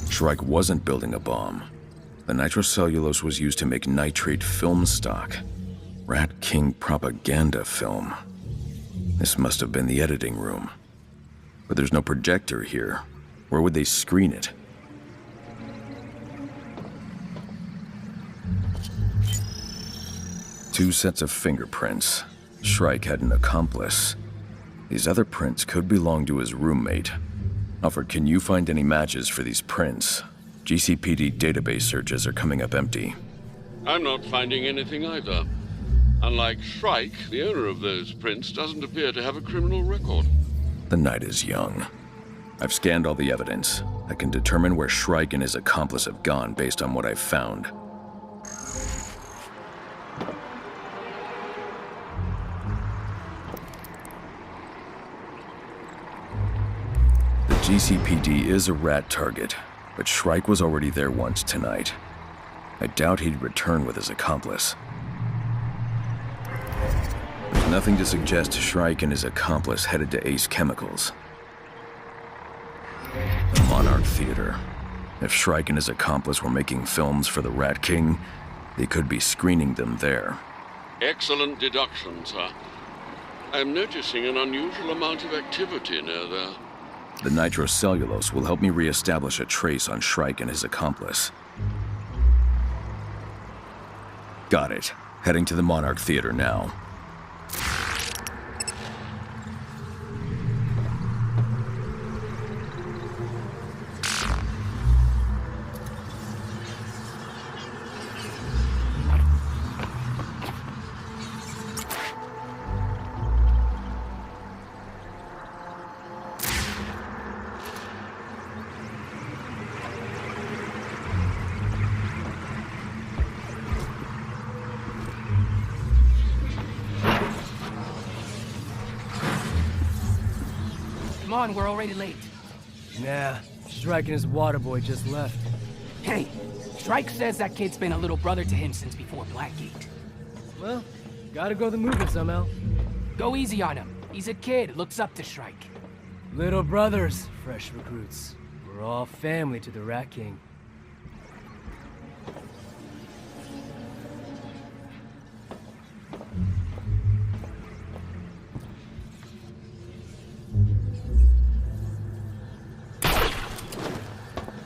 Shrike wasn't building a bomb. The nitrocellulose was used to make nitrate film stock. Rat King propaganda film. This must have been the editing room. But there's no projector here. Where would they screen it? Two sets of fingerprints. Shrike had an accomplice. These other prints could belong to his roommate. Alfred, can you find any matches for these prints? GCPD database searches are coming up empty. I'm not finding anything either. Unlike Shrike, the owner of those prints doesn't appear to have a criminal record. The night is young. I've scanned all the evidence. I can determine where Shrike and his accomplice have gone based on what I've found. The GCPD is a rat target, but Shrike was already there once tonight. I doubt he'd return with his accomplice. There's nothing to suggest Shrike and his accomplice headed to Ace Chemicals. The Monarch Theater. If Shrike and his accomplice were making films for the Rat King, they could be screening them there. Excellent deduction, sir. I'm noticing an unusual amount of activity near there. The nitrocellulose will help me re-establish a trace on Shrike and his accomplice. Got it. Heading to the Monarch Theater now. Come on, we're already late. Nah, Shrike and his water boy just left. Hey, Shrike says that kid's been a little brother to him since before Blackgate. Well, gotta go the movement somehow. Go easy on him. He's a kid, looks up to Shrike. Little brothers, fresh recruits. We're all family to the Rat King.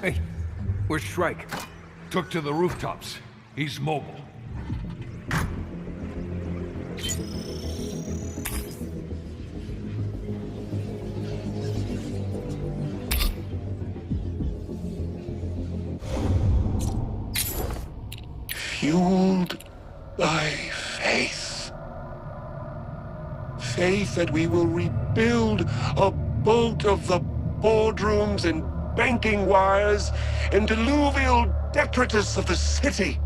Hey, where's Shrike? Took to the rooftops. He's mobile. Fueled by faith. Faith that we will rebuild a boat of the boardrooms and banking wires and diluvial detritus of the city.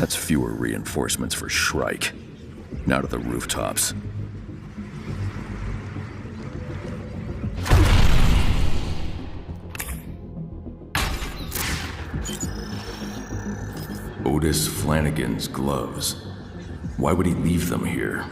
That's fewer reinforcements for Shrike. Now to the rooftops. Otis Flanagan's gloves. Why would he leave them here?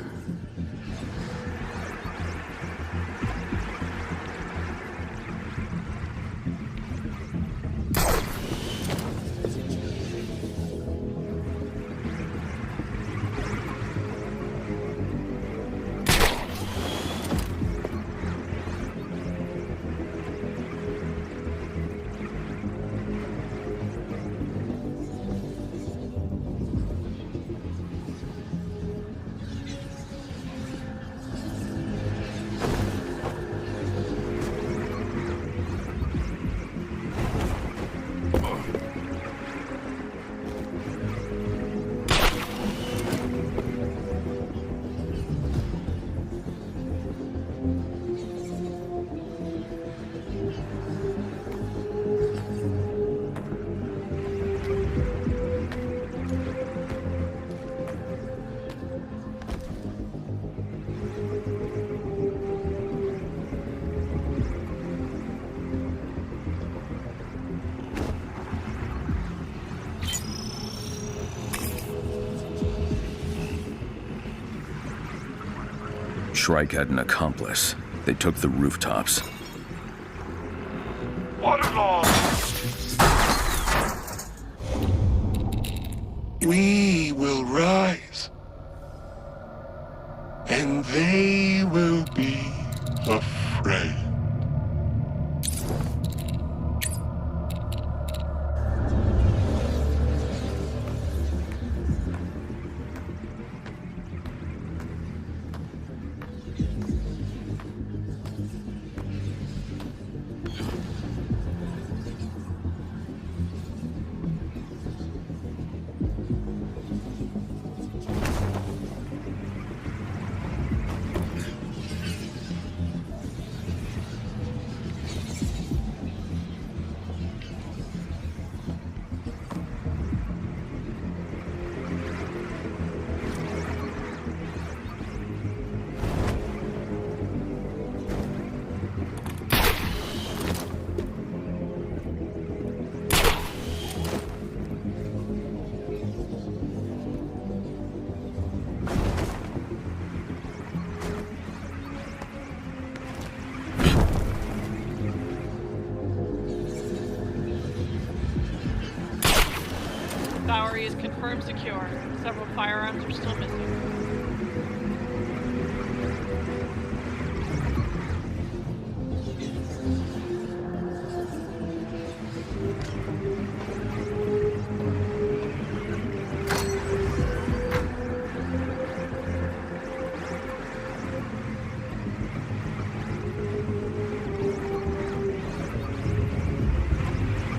Shrike had an accomplice. They took the rooftops. What a loss! We will rise, and they will be afraid. Bowery is confirmed secure. Several firearms are still missing.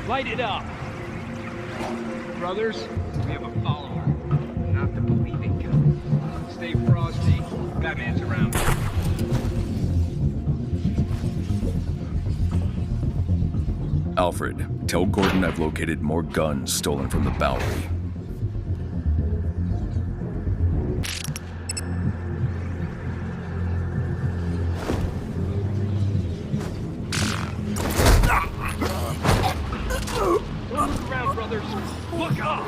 Light it up! Brothers, we have a follower. Not the believing kind. Stay frosty. Batman's around. Alfred, tell Gordon I've located more guns stolen from the Bowery. Look around, brothers! Look up!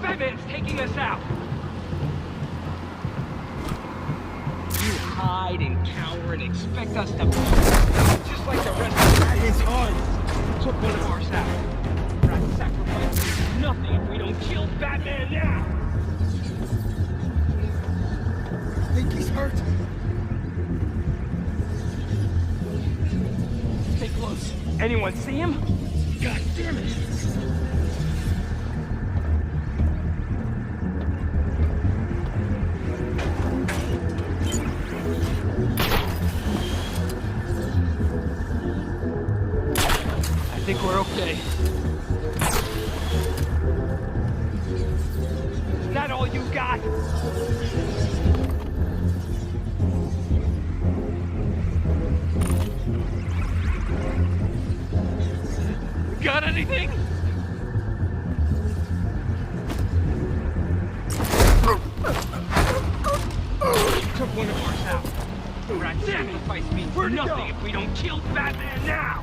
Batman's taking us out! You hide and cower and expect us to... just like the rest of the Batman's army. Took one of ours out. Rat sacrifice is nothing if we don't kill Batman now! I think he's hurt. Stay close. Anyone see him? God damn it! I think we're okay. Is that all you got? Got anything? one of ours out. The rat sacrifice means nothing if we don't kill Batman now!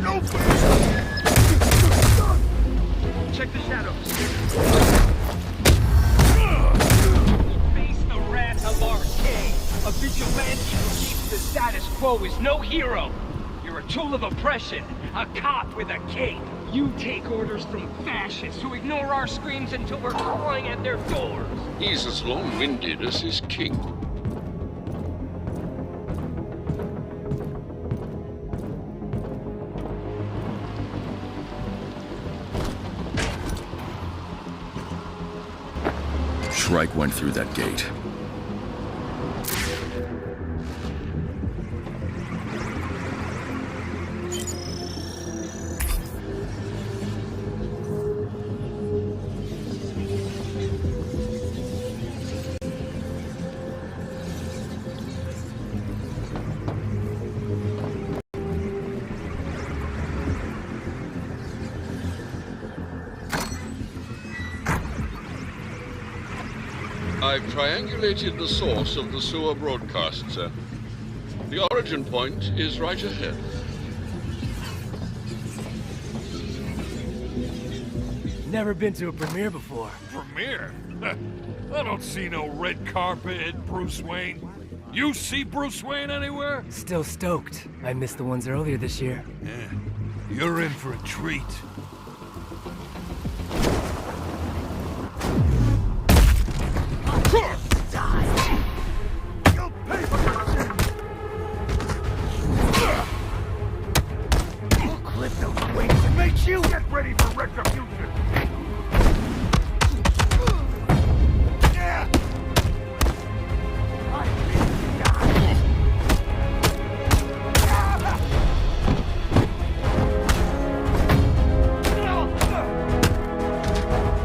No! Check the shadows. Face the wrath of our king. A vigilante who keeps the status quo is no hero. You're a tool of oppression, a cop with a cape. You take orders from fascists who ignore our screams until we're clawing at their doors. He's as long-winded as his king. Shrike went through that gate. I've triangulated the source of the sewer broadcast, sir. The origin point is right ahead. Never been to a premiere before. Premiere? I don't see no red carpet, Bruce Wayne. You see Bruce Wayne anywhere? Still stoked. I missed the ones earlier this year. Yeah, you're in for a treat. Clip those wings and make you get ready for retribution!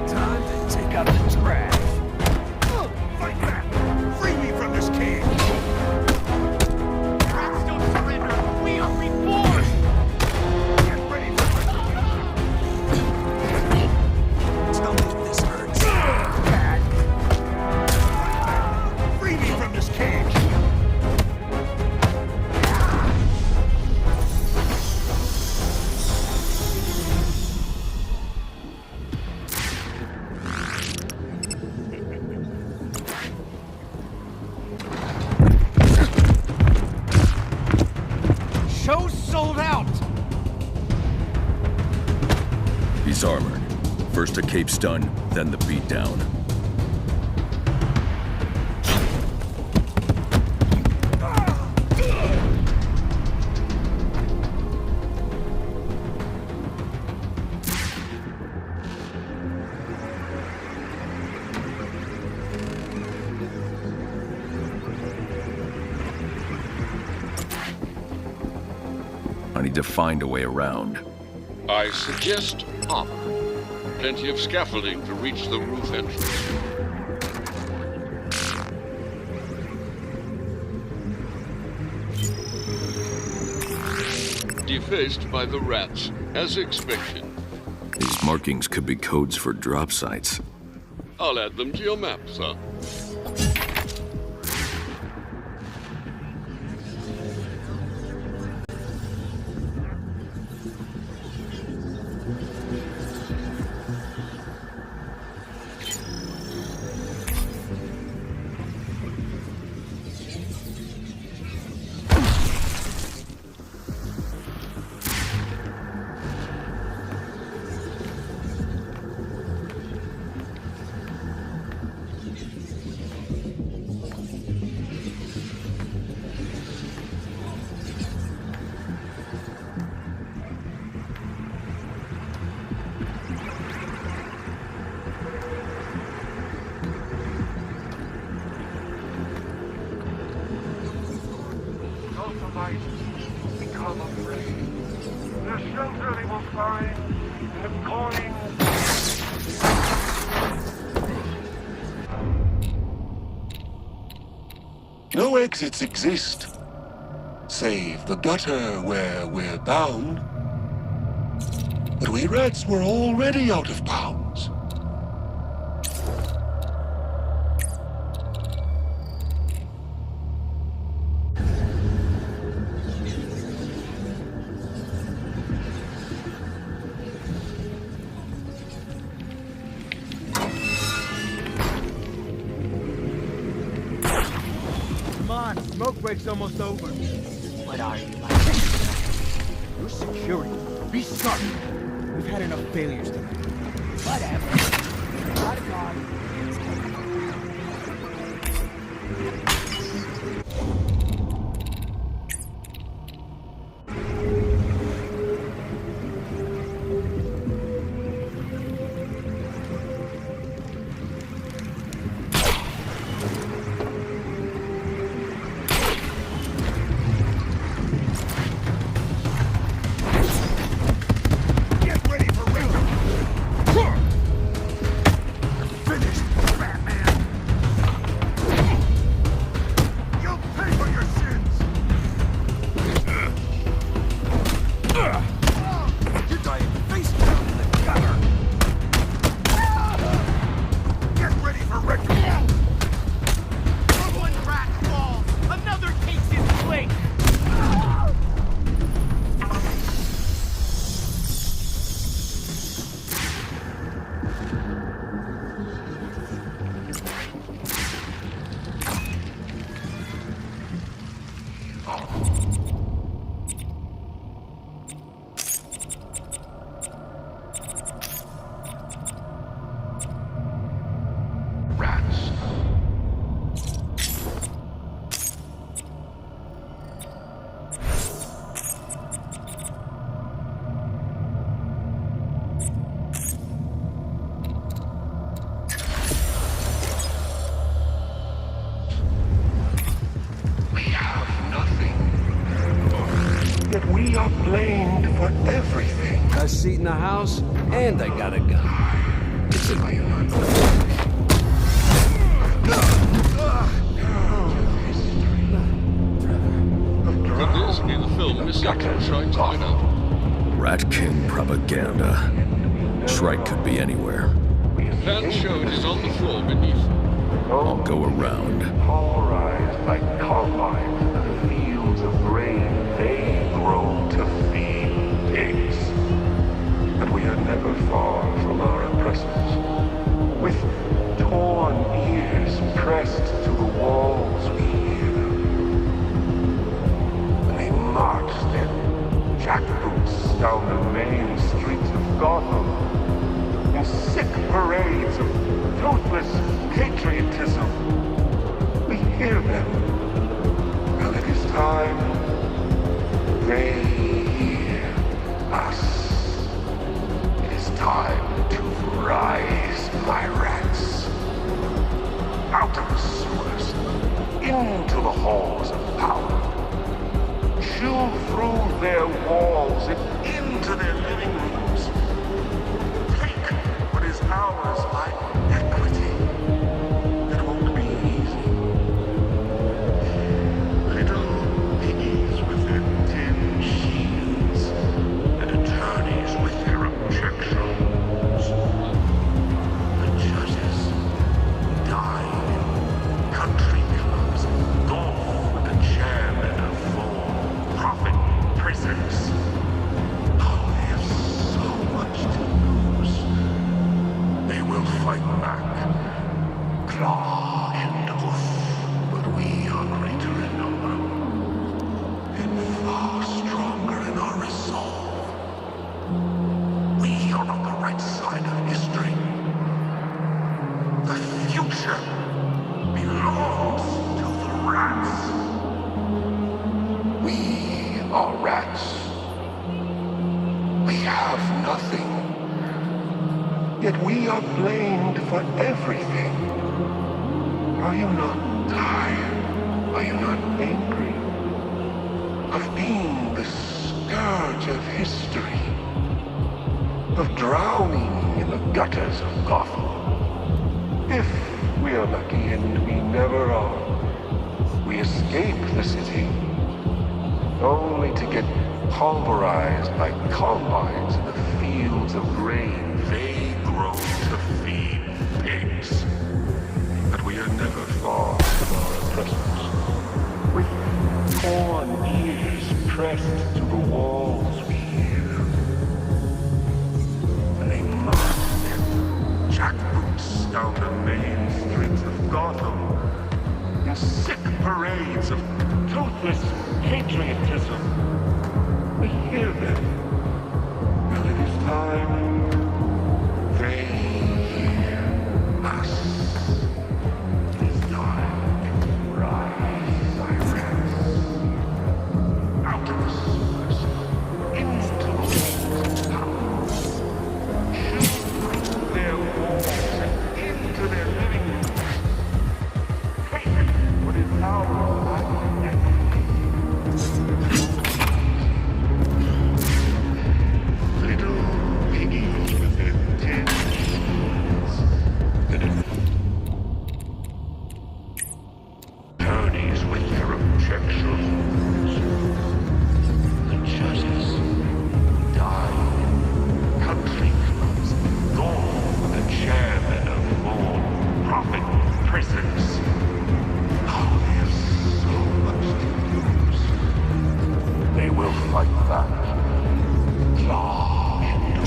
Time to take out the trash. Fight back! Free me from this cage! Rats don't surrender! We are reborn! Get ready for retribution! Tell me if this hurts. Bad! Free me from this cage! Show's sold out! He's armored. First a cape stun, then the beatdown. I need to find a way around. I suggest up. Plenty of scaffolding to reach the roof entrance. Defaced by the rats, as expected. These markings could be codes for drop sites. I'll add them to your map, sir. Might become afraid. The shelter they will find in the coins. No exits exist, save the gutter where we're bound. But we rats were already out of bounds. smoke break's almost over. What are you, like? Your security. Be sharp. We've had enough failures tonight. Whatever. Got it, guard. We are blamed for everything. A seat in the house, and I got a gun. It's a... Could this be the film Miss Shrike's hideout? Rat King propaganda. Shrike could be anywhere. Plans show it is on the floor beneath. I'll go around. Pulverized by combines in the fields of grain they grow to feed pigs. But we are never far from our oppressors. With torn ears pressed to the walls we hear them. And they march their jackboots down the main streets of Gotham in sick parades of toothless patriotism. We hear them. And it is time they hear us. It is time to rise, my rats. Out of the sewers, into the halls of power. Chew through their walls and into their living rooms. Take what is ours by equity. It won't be easy. Little piggies with their tin shields and attorneys with their objections. The judges died in country clubs, golf with a chairman of 4, profit prisons. Oh, they have so much to lose. They will fight back, claw and hoof, but we are greater in number and far stronger in our resolve. We are on the right side of history. The future belongs to the rats. We are rats. We have nothing. Yet we are blamed for everything. Are you not tired? Are you not angry? Of being the scourge of history? Of drowning in the gutters of Gotham? If we are lucky, and we never are, we escape the city, only to get pulverized by combines in the fields of grain they grow to feed pigs. But we are never far from our oppressors. With torn ears pressed to the walls we hear them. And they march their jackboots down the main streets of Gotham in sick parades of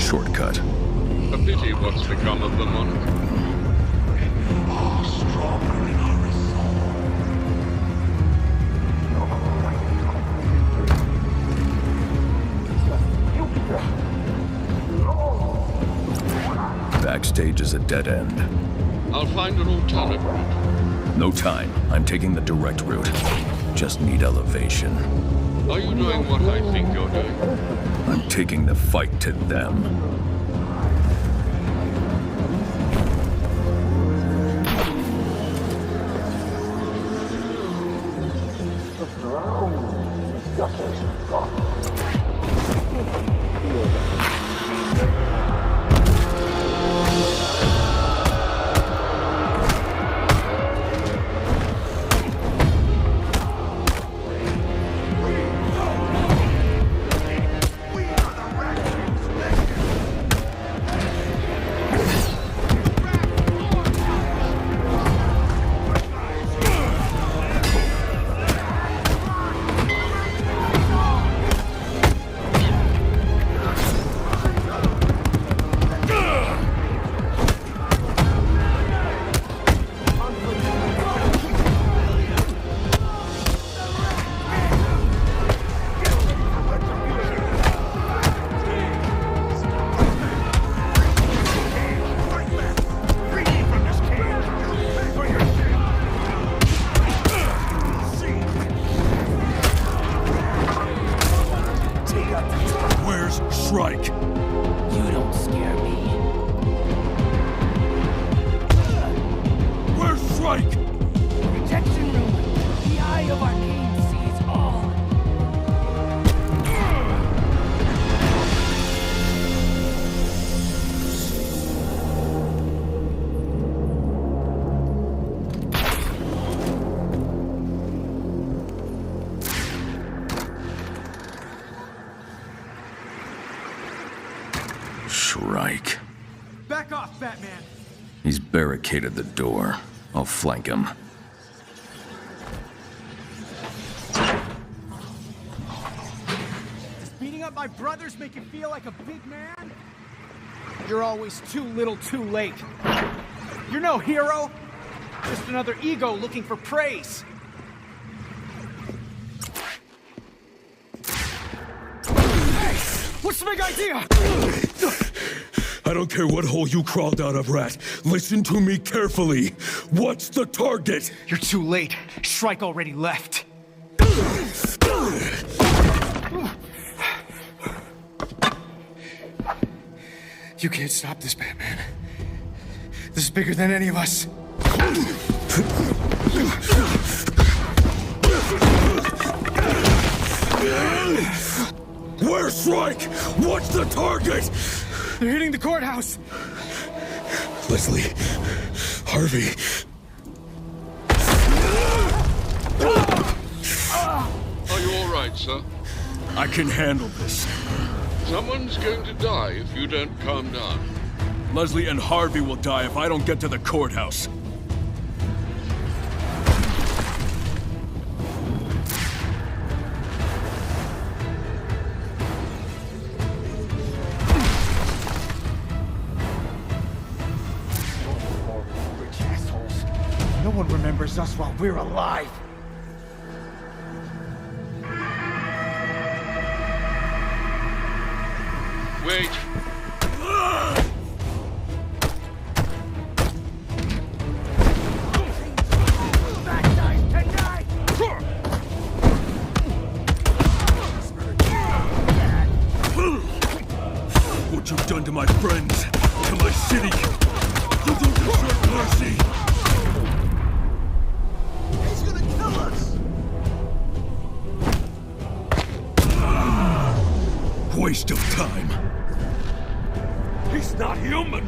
shortcut. A pity what's become of the monk. Backstage is a dead end. I'll find an alternate route. No time. I'm taking the direct route. Just need elevation. Are you doing what I think you're doing? I'm taking the fight to them. Shrike. Back off, Batman! He's barricaded the door. I'll flank him. Does beating up my brothers make you feel like a big man? You're always too little too late. You're no hero. Just another ego looking for praise. What's the big idea? I don't care what hole you crawled out of, Rat. Listen to me carefully. What's the target? You're too late. Shrike already left. You can't stop this, Batman. This is bigger than any of us. Where's Shrike? What's the target? They're hitting the courthouse. Leslie. Harvey. Are you all right, sir? I can handle this. Someone's going to die if you don't calm down. Leslie and Harvey will die if I don't get to the courthouse. Rich assholes. No one remembers us while we're alive. Wait. What you've done to my friends, to my city, you don't deserve mercy. He's gonna kill us! Waste of time. He's not human!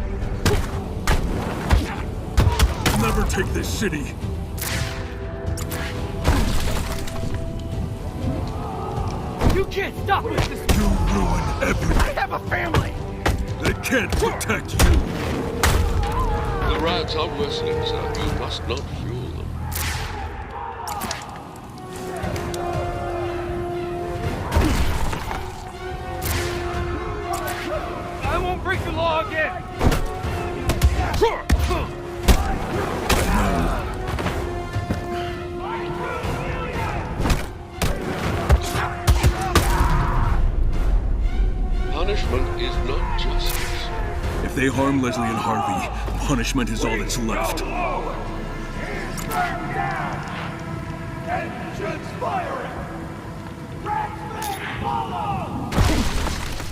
Never take this city. You can't stop us! You ruin everything. I have a family! They can't protect you. The rats are worsening, sir. You must not fuel them. I won't break the law again! Punishment is not justice. If they harm Leslie and Harvey, punishment is all that's left.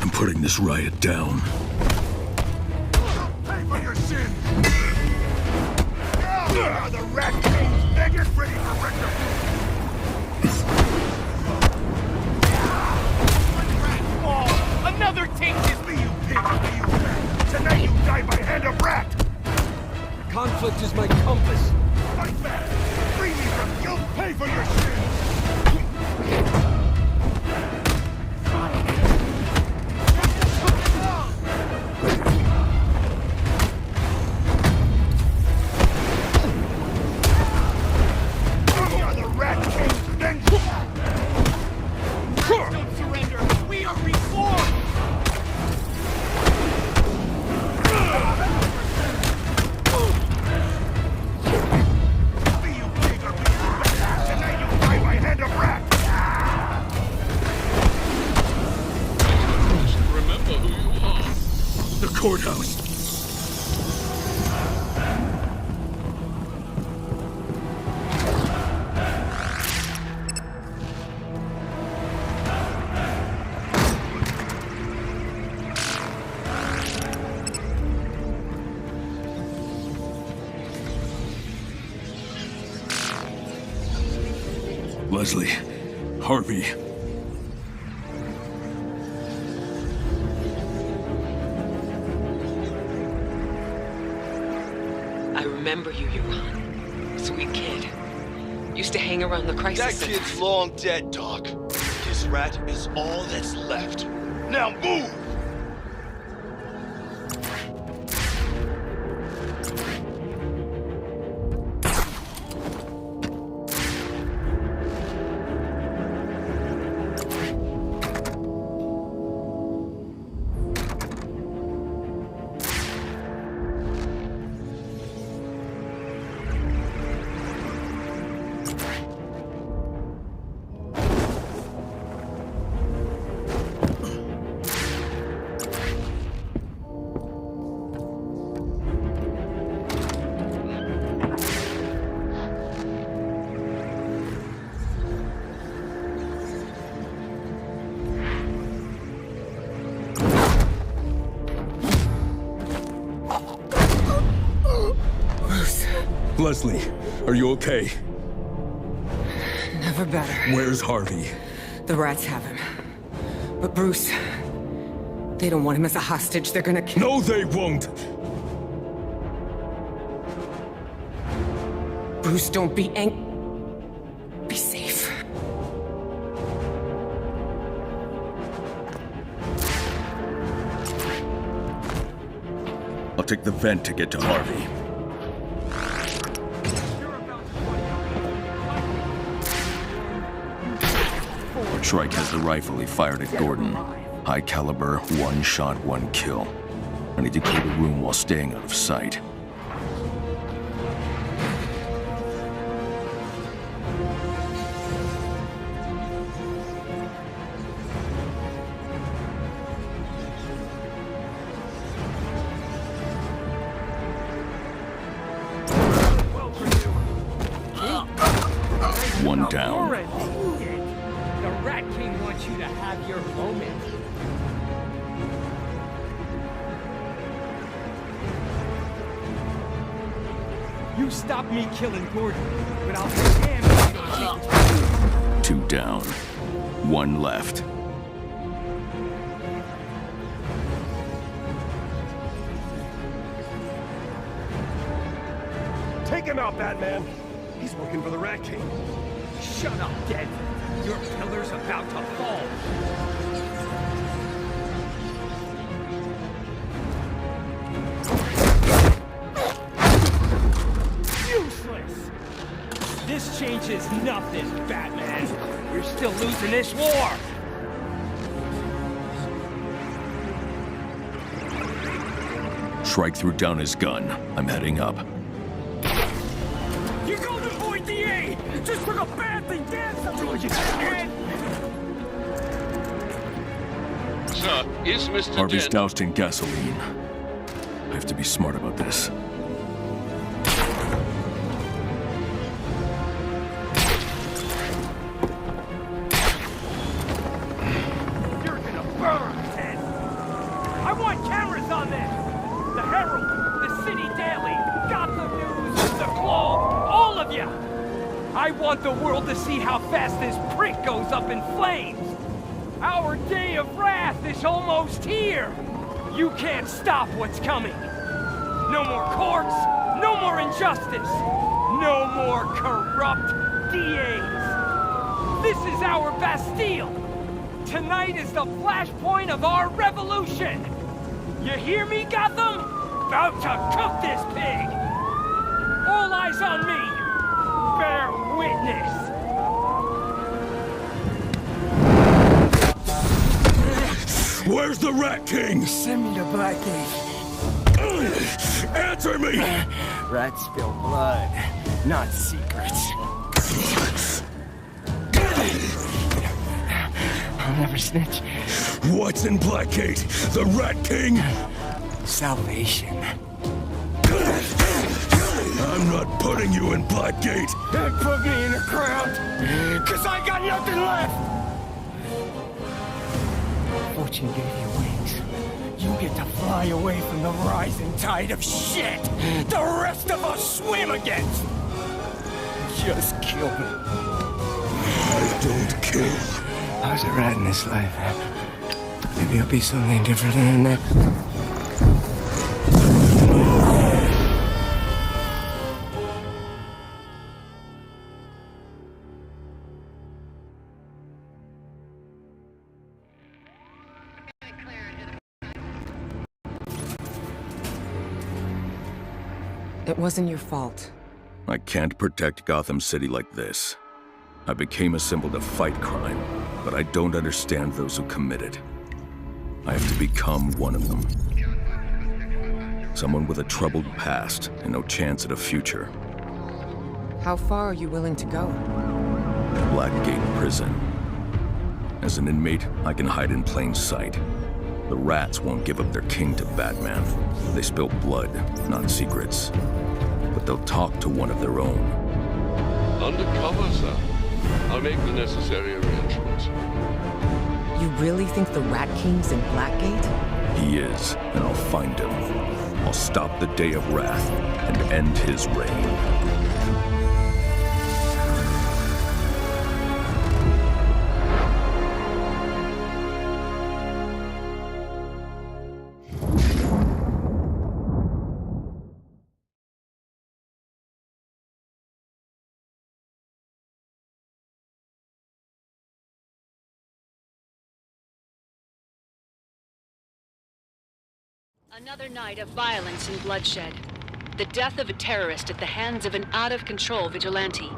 I'm putting this riot down. Pay for your sins! Now the Rat King's biggest ready for retribution! Another tainted! Be you pig, be you rat! Tonight you die by hand of rat! Conflict is my compass. Fight back! Free me from guilt! Pay for your sins! We are the Rat King's vengeance! Don't surrender! We are reformed! Be you pig or be you rat! Tonight you die by hand of rat! Remember who you are. The courthouse. Leslie, Harvey. I remember you, Johan. Sweet kid. Used to hang around the crisis That center. kid's long dead, Doc. This rat is all that's left. Now move! Leslie, are you okay? Never better. Where's Harvey? The rats have him. But Bruce... They don't want him as a hostage. They're gonna kill... No, they won't! Bruce, don't be Be safe. I'll take the vent to get to Harvey. Shrike has the rifle he fired at Gordon. High caliber, one shot, one kill. I need to clear the room while staying out of sight. One down. The Rat King wants you to have your moment. You stopped me killing Gordon, but I'll be damned if you don't take it. Two down. One left. Take him out, Batman! He's working for the Rat King. Shut up, Dead. Your pillar's about to fall. Useless! This changes nothing, Batman. You're still losing this war! Shrike threw down his gun. I'm heading up. You golden boy DA! Just took a bad thing, damn something you can! Sir, is Mr. Harvey's Dent... doused in gasoline. I have to be smart about this. You're gonna burn, Ted! I want cameras on this! The Herald, the City Daily, Gotham News, the Globe, all of you! I want the world to see how fast this prick goes up in flames! Our day of wrath is almost here! You can't stop what's coming! No more courts, no more injustice, no more corrupt DAs! This is our Bastille! Tonight is the flashpoint of our revolution! You hear me, Gotham? About to cook this pig! All eyes on me! Bear witness! Where's the Rat King? Send me to Blackgate. Answer me! Rats spill blood, not secrets. I'll never snitch. What's in Blackgate? The Rat King? Salvation. I'm not putting you in Blackgate. Don't put me in the ground, 'cause I got nothing left! Fortune gave you wings. You get to fly away from the rising tide of shit the rest of us swim against! Just kill me. I don't kill. I was a rat in this life. Maybe I'll be something different in the next. It wasn't your fault. I can't protect Gotham City like this. I became a symbol to fight crime, but I don't understand those who commit it. I have to become one of them. Someone with a troubled past and no chance at a future. How far are you willing to go? Blackgate Prison. As an inmate, I can hide in plain sight. The rats won't give up their king to Batman. They spill blood, not secrets. But they'll talk to one of their own. Undercover, sir. I'll make the necessary arrangements. You really think the Rat King's in Blackgate? He is, and I'll find him. I'll stop the Day of Wrath and end his reign. Another night of violence and bloodshed. The death of a terrorist at the hands of an out-of-control vigilante.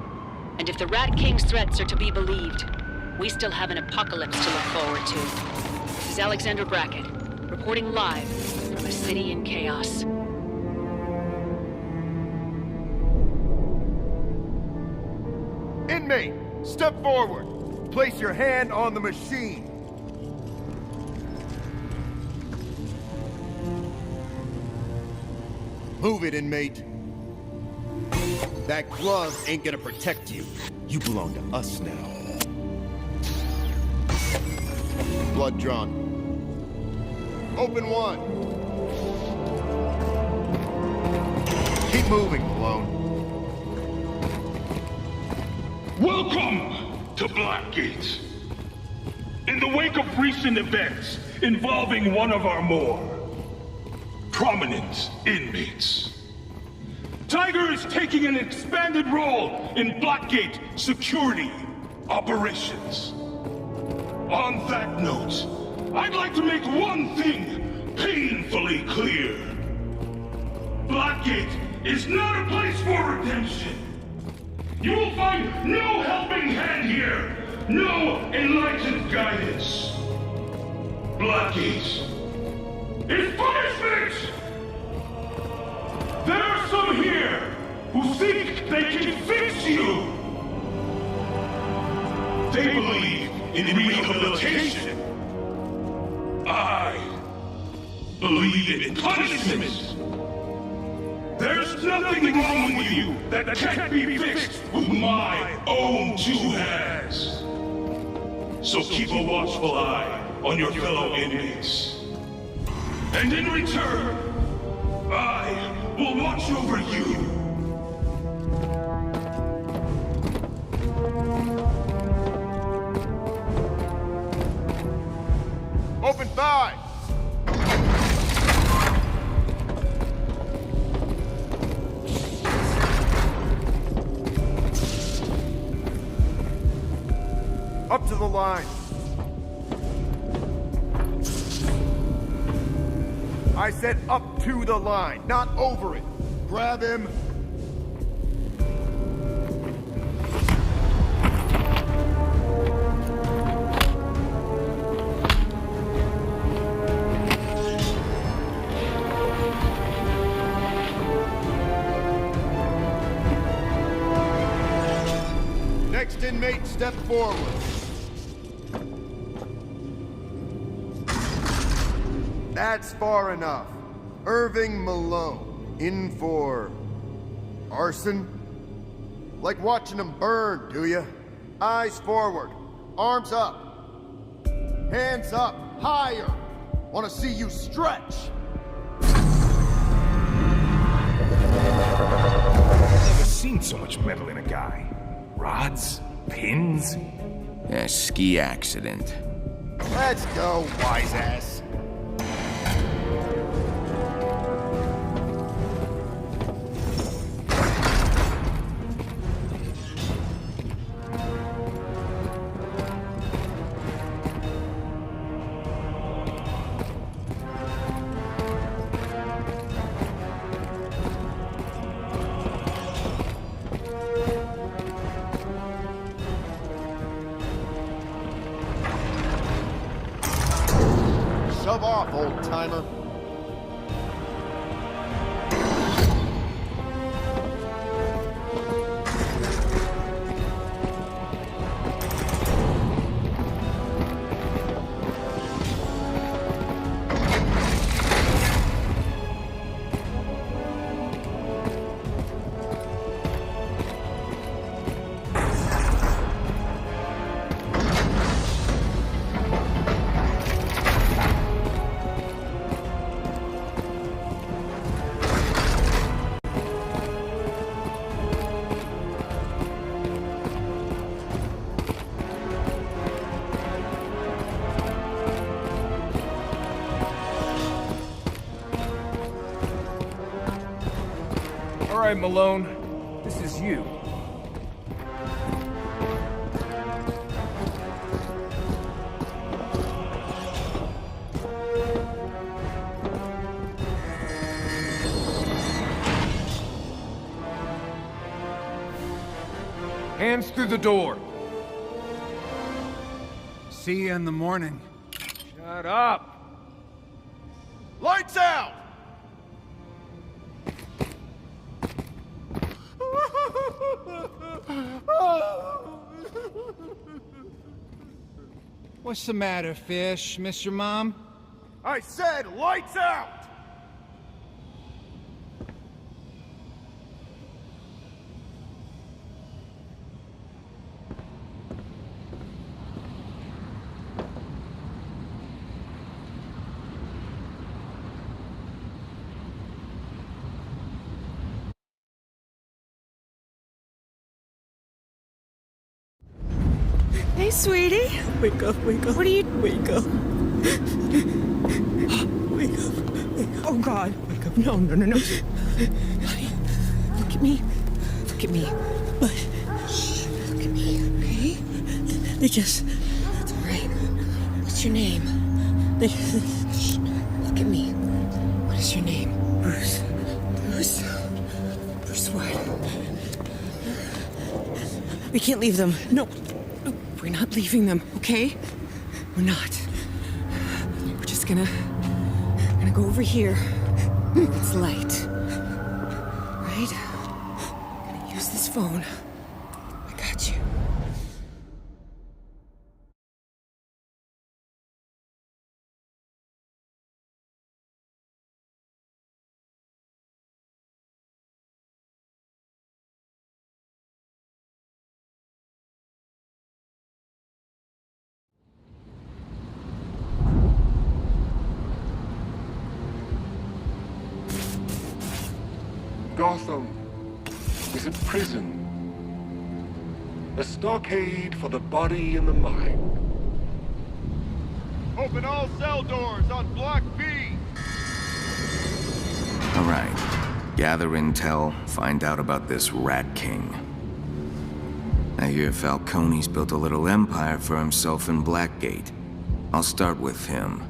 And if the Rat King's threats are to be believed, we still have an apocalypse to look forward to. This is Alexander Brackett, reporting live from a city in chaos. Inmate, step forward. Place your hand on the machine. Move it, inmate. That glove ain't gonna protect you. You belong to us now. Blood drawn. Open one. Keep moving, Malone. Welcome to Blackgate. In the wake of recent events involving one of our more prominent inmates, Tiger is taking an expanded role in Blackgate security operations. On that note, I'd like to make one thing painfully clear. Blackgate is not a place for redemption. You will find no helping hand here, no enlightened guidance. Blackgate is punishment! who think they can fix you. They believe in rehabilitation. I believe in punishment. There's nothing wrong with you that can't be fixed with my own two hands. So keep a watchful eye on your fellow inmates. And in return, I will watch over you. Open thigh! Up to the line. I said up to the line, not over it. Grab him. Next inmate, step forward. That's far enough. Irving Malone, in for arson? Like watching him burn, do ya? Eyes forward, arms up, hands up, higher. Want to see you stretch. I've never seen so much metal in a guy. Rods, pins. A ski accident. Let's go, wise ass. Shove off, old-timer. All right, Malone. This is you. Hands through the door. See you in the morning. Shut up! Lights out! What's the matter, Fish? Miss your mom? I said lights out! Hey, sweetie. Wake up, wake up. What are you... Wake up. Wake up, wake up. Oh, God. Wake up. No, no, no, no. Honey, look at me. Look at me. But... Shh. Look at me, okay? They just... It's all right. What's your name? They... Shh. Look at me. What is your name? Bruce. Bruce? Bruce what? We can't leave them. No. We're not leaving them, okay? We're not. We're just gonna go over here where it's light. Right? phone. I got you. Gotham is a prison. A stockade for the body and the mind. Open all cell doors on Block B! All right. Gather intel, find out about this Rat King. I hear Falcone's built a little empire for himself in Blackgate. I'll start with him.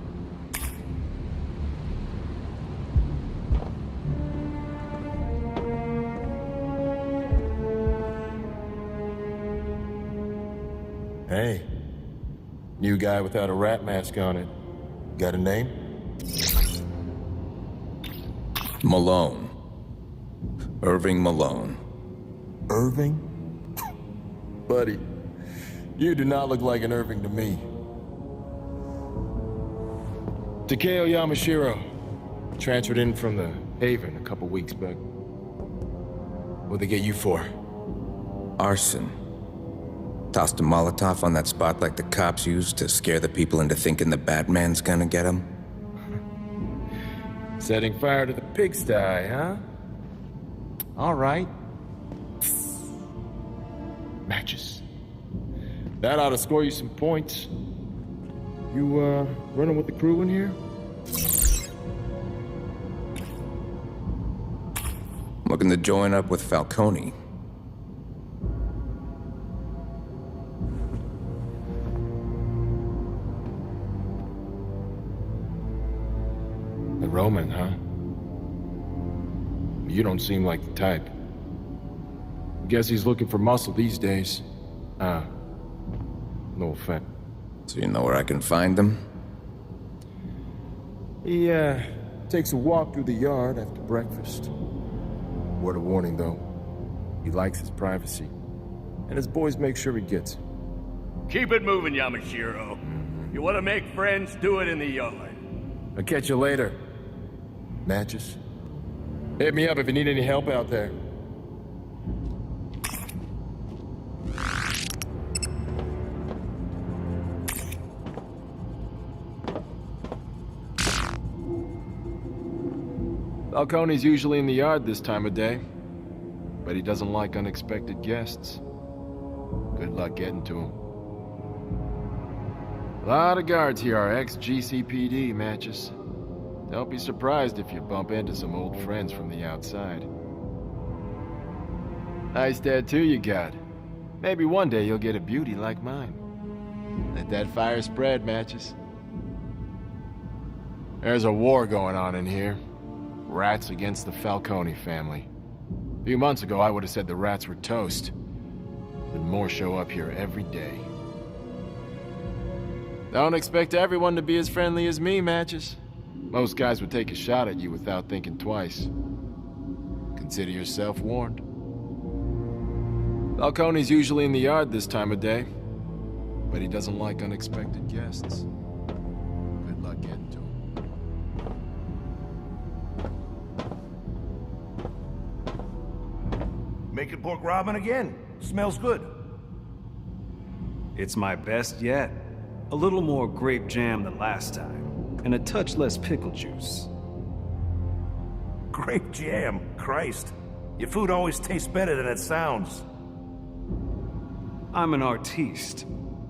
Hey, new guy without a rat mask on it. Got a name? Malone. Irving Malone. Irving? Buddy, you do not look like an Irving to me. Takeo Yamashiro. Transferred in from the Haven a couple weeks back. What'd they get you for? Arson. Tossed a Molotov on that spot like the cops used to scare the people into thinking the Batman's gonna get them. Setting fire to the pigsty, huh? All right. Matches. That ought to score you some points. You, running with the crew in here? Looking to join up with Falcone. The Roman, huh? You don't seem like the type. Guess he's looking for muscle these days. No offense. So you know where I can find them? He, takes a walk through the yard after breakfast. Word of warning, though. He likes his privacy. And his boys make sure he gets it. Keep it moving, Yamashiro. You want to make friends, do it in the yard. I'll catch you later. Matches. Hit me up if you need any help out there. Falcone's usually in the yard this time of day, but he doesn't like unexpected guests. Good luck getting to him. A lot of guards here are ex-GCPD matches. Don't be surprised if you bump into some old friends from the outside. Nice tattoo you got. Maybe one day you'll get a beauty like mine. Let that fire spread, Matches. There's a war going on in here. Rats against the Falcone family. A few months ago, I would have said the rats were toast. But more show up here every day. Don't expect everyone to be as friendly as me, Matches. Most guys would take a shot at you without thinking twice. Consider yourself warned. Falcone's usually in the yard this time of day, but he doesn't like unexpected guests. Good luck getting to him. Making pork ramen again. Smells good. It's my best yet. A little more grape jam than last time, and a touch less pickle juice. Grape jam? Christ. Your food always tastes better than it sounds. I'm an artiste.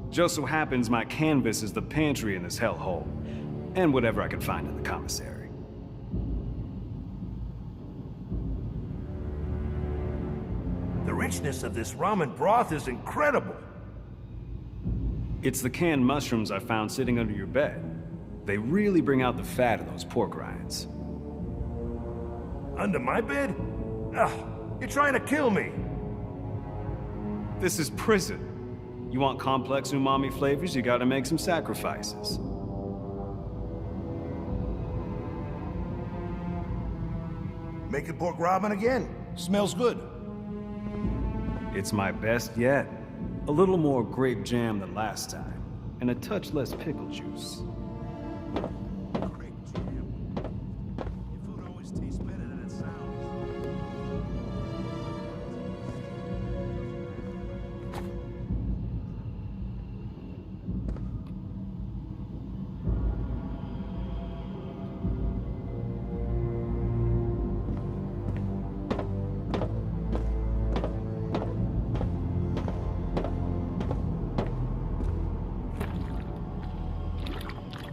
Just so happens my canvas is the pantry in this hellhole, and whatever I can find in the commissary. The richness of this ramen broth is incredible. It's the canned mushrooms I found sitting under your bed. They really bring out the fat of those pork rinds. Under my bed? Ugh, you're trying to kill me. This is prison. You want complex umami flavors, you gotta make some sacrifices. Making pork ramen again. Smells good. It's my best yet. A little more grape jam than last time, and a touch less pickle juice.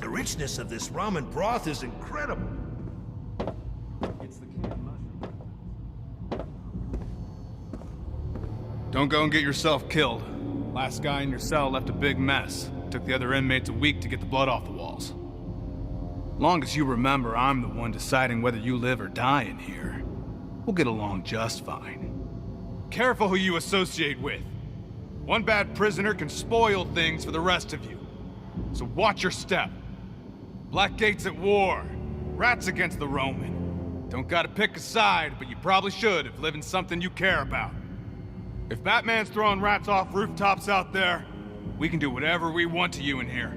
The richness of this ramen broth is incredible. Don't go and get yourself killed. Last guy in your cell left a big mess. Took the other inmates a week to get the blood off the walls. Long as you remember, I'm the one deciding whether you live or die in here. We'll get along just fine. Careful who you associate with. One bad prisoner can spoil things for the rest of you. So watch your step. Blackgate's at war. Rats against the Roman. Don't gotta pick a side, but you probably should if living's something you care about. If Batman's throwing rats off rooftops out there, we can do whatever we want to you in here.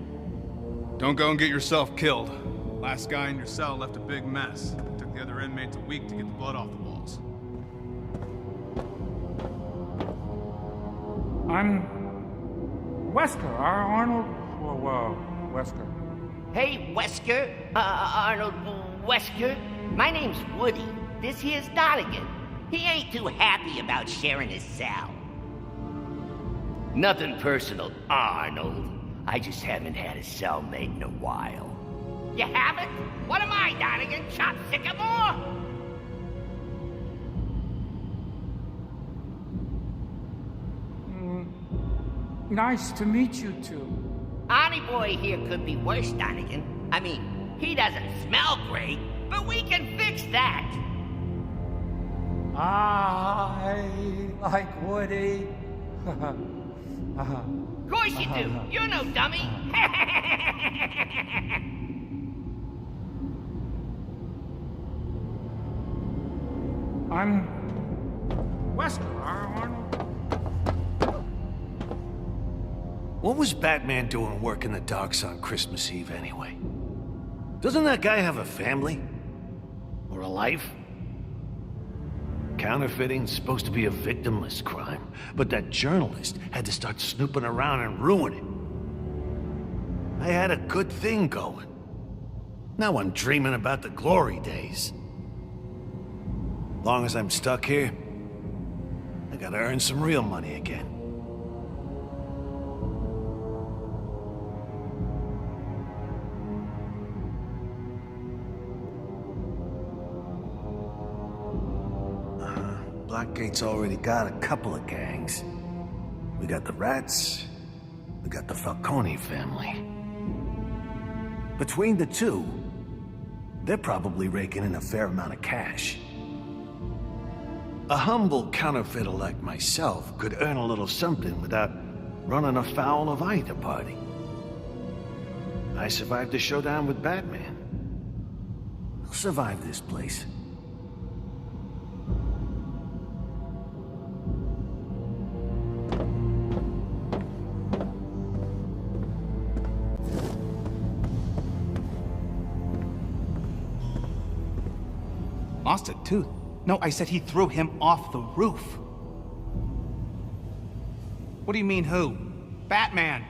Don't go and get yourself killed. Last guy in your cell left a big mess. Took the other inmates a week to get the blood off the walls. I'm Wesker, Arnold Wesker. Hey, Wesker, Arnold Wesker. My name's Woody. This here's Donegan. He ain't too happy about sharing his cell. Nothing personal, Arnold. I just haven't had a cellmate in a while. You haven't? What am I, Donegan? Chop sycamore? Nice to meet you two. Arnie boy here could be worse, Donegan. I mean, he doesn't smell great, but we can fix that. I like Woody. Of course you do. You're no dummy. I'm Wesker, Arnold. What was Batman doing working the docks on Christmas Eve anyway? Doesn't that guy have a family? Or a life? Counterfeiting's supposed to be a victimless crime, but that journalist had to start snooping around and ruin it. I had a good thing going. Now I'm dreaming about the glory days. Long as I'm stuck here, I gotta earn some real money again. Blackgate's already got a couple of gangs. We got the Rats, we got the Falcone family. Between the two, they're probably raking in a fair amount of cash. A humble counterfeiter like myself could earn a little something without running afoul of either party. I survived the showdown with Batman. I'll survive this place. Lost a tooth? No, I said he threw him off the roof. What do you mean, who? Batman.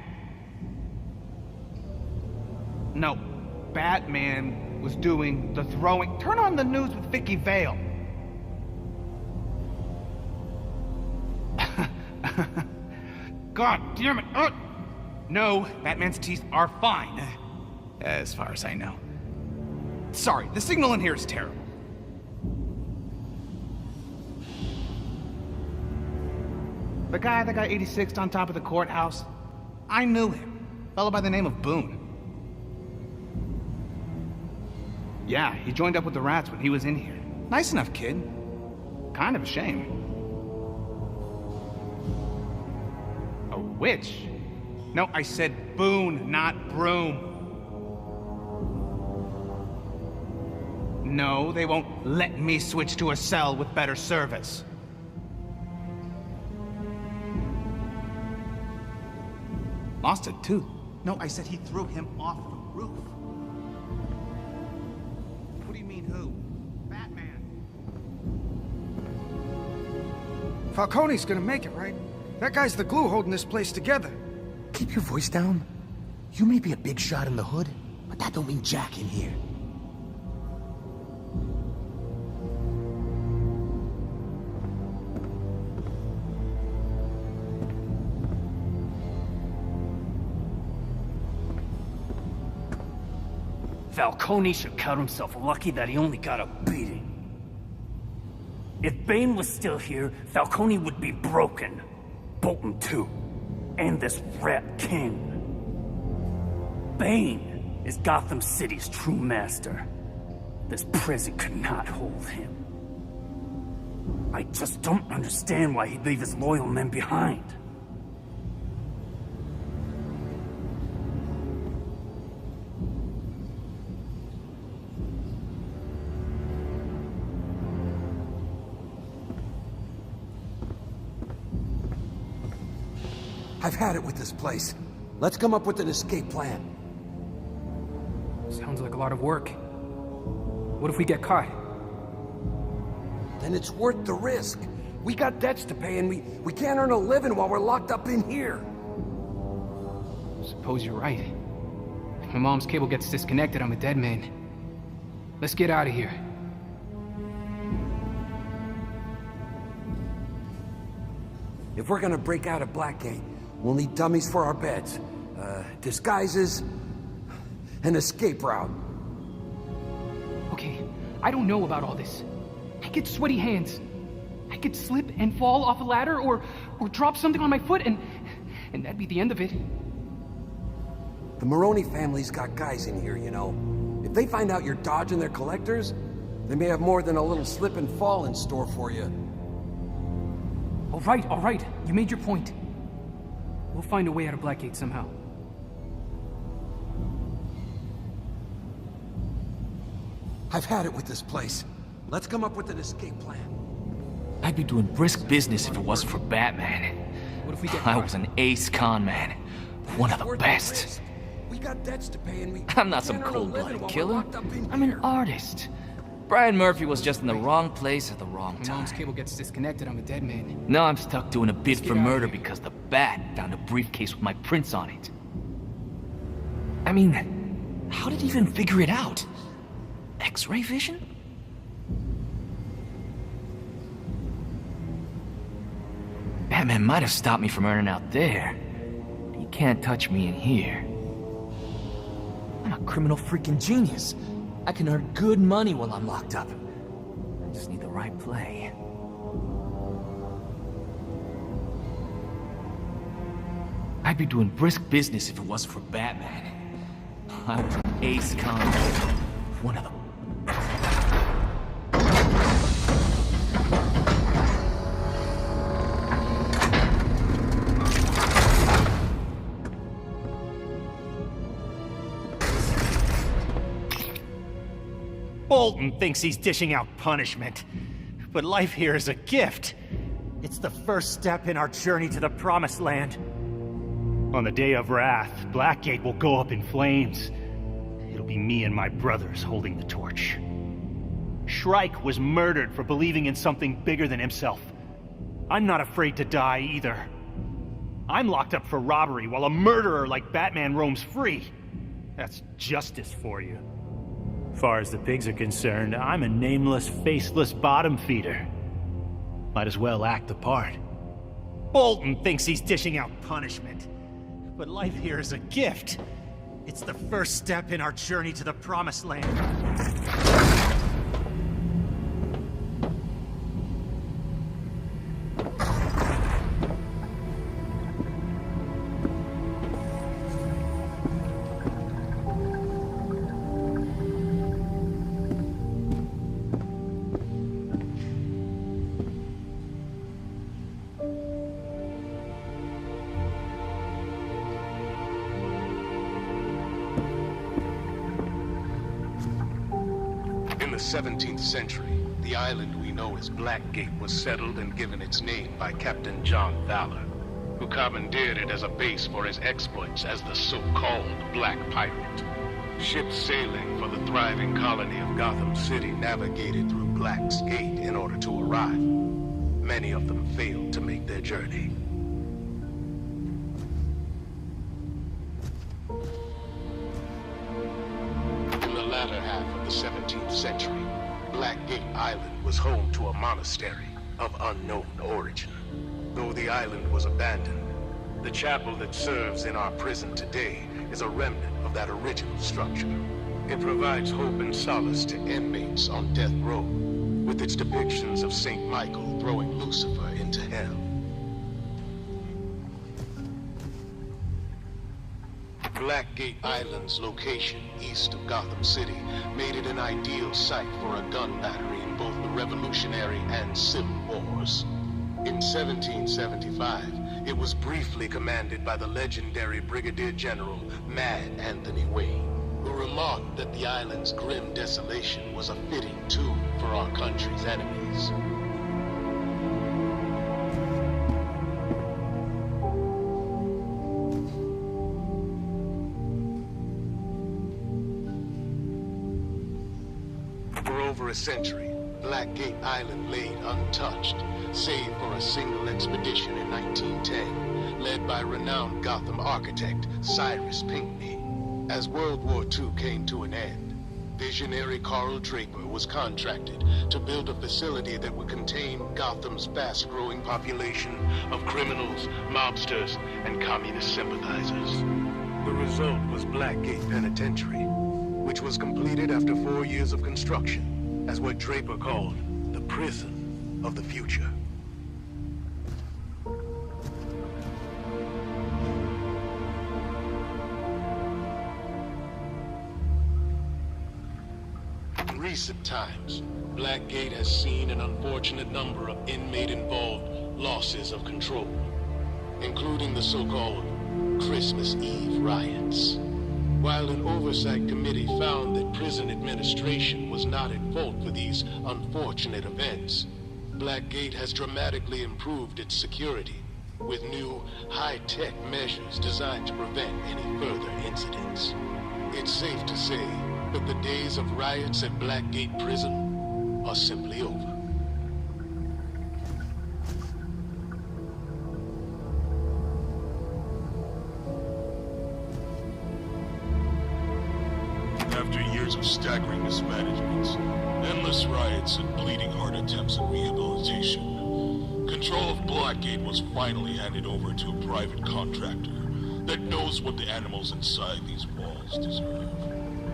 No, Batman was doing the throwing. Turn on the news with Vicky Vale. God damn it. No, Batman's teeth are fine. As far as I know. Sorry, the signal in here is terrible. The guy that got 86'd on top of the courthouse, I knew him. Fellow by the name of Boone. Yeah, he joined up with the Rats when he was in here. Nice enough kid. Kind of a shame. A witch? No, I said Boone, not Broom. No, they won't let me switch to a cell with better service. Lost a tooth? No, I said he threw him off the roof. What do you mean, who? Batman. Falcone's gonna make it, right? That guy's the glue holding this place together. Keep your voice down. You may be a big shot in the hood, but that don't mean jack in here. Falcone should count himself lucky that he only got a beating. If Bane was still here, Falcone would be broken. Bolton too. And this Rat King. Bane is Gotham City's true master. This prison could not hold him. I just don't understand why he'd leave his loyal men behind. I've had it with this place. Let's come up with an escape plan. Sounds like a lot of work. What if we get caught? Then it's worth the risk. We got debts to pay and we can't earn a living while we're locked up in here. Suppose you're right. If my mom's cable gets disconnected, I'm a dead man. Let's get out of here. If we're gonna break out of Blackgate, we'll need dummies for our beds, disguises, an escape route. Okay, I don't know about all this. I get sweaty hands. I could slip and fall off a ladder or drop something on my foot and that'd be the end of it. The Maroney family's got guys in here, you know. If they find out you're dodging their collectors, they may have more than a little slip and fall in store for you. All right. You made your point. We'll find a way out of Blackgate somehow. I've had it with this place. Let's come up with an escape plan. I'd be doing brisk business if it wasn't for Batman. What if we get I was an ace con man. One of the best. We got debts to pay and I'm not some cold-blooded killer. I'm an artist. Brian Murphy was just in the wrong place at the wrong My time. mom's cable gets disconnected, I'm a dead man. Now I'm stuck doing a bid Let's for get out of murder here. because the Bat found a briefcase with my prints on it. I mean, how did he even figure it out? X-ray vision? Batman might have stopped me from earning out there, but he can't touch me in here. I'm a criminal freaking genius. I can earn good money while I'm locked up. I just need the right play. I'd be doing brisk business if it wasn't for Batman. I was an ace con. One of them. Bolton thinks he's dishing out punishment, but life here is a gift. It's the first step in our journey to the Promised Land. On the day of wrath, Blackgate will go up in flames. It'll be me and my brothers holding the torch. Shrike was murdered for believing in something bigger than himself. I'm not afraid to die either. I'm locked up for robbery while a murderer like Batman roams free. That's justice for you. Far as the pigs are concerned, I'm a nameless, faceless bottom feeder. Might as well act the part. Bolton thinks he's dishing out punishment, but life here is a gift. It's the first step in our journey to the Promised Land. In the 17th century, the island we know as Blackgate was settled and given its name by Captain John Valor. who commandeered it as a base for his exploits as the so-called Black Pirate. Ships sailing for the thriving colony of Gotham City navigated through Black's Gate in order to arrive. Many of them failed to make their journey. In the latter half of the 17th century, Blackgate Island was home to a monastery of unknown origin. Though the island was abandoned, the chapel that serves in our prison today is a remnant of that original structure. It provides hope and solace to inmates on death row, with its depictions of Saint Michael throwing Lucifer into hell. Blackgate Island's location east of Gotham City made it an ideal site for a gun battery in both the Revolutionary and Civil Wars. In 1775, it was briefly commanded by the legendary Brigadier General Mad Anthony Wayne, who remarked that the island's grim desolation was a fitting tomb for our country's enemies. For over a century, Blackgate Island laid untouched, save for a single expedition in 1910, led by renowned Gotham architect Cyrus Pinckney. As World War II came to an end, visionary Carl Draper was contracted to build a facility that would contain Gotham's fast-growing population of criminals, mobsters, and communist sympathizers. The result was Blackgate Penitentiary, which was completed after 4 years of construction as what Draper called the prison of the future. In recent times, Blackgate has seen an unfortunate number of inmate-involved losses of control, including the so-called Christmas Eve riots. While an oversight committee found that prison administration was not at fault for these unfortunate events, Blackgate has dramatically improved its security with new, high-tech measures designed to prevent any further incidents. It's safe to say that the days of riots at Blackgate Prison are simply over. After years of staggering mismanagement, endless riots, and bleeding heart attempts at rehabilitation, control of Blackgate was finally handed over to a private contractor that knows what the animals inside these walls deserve.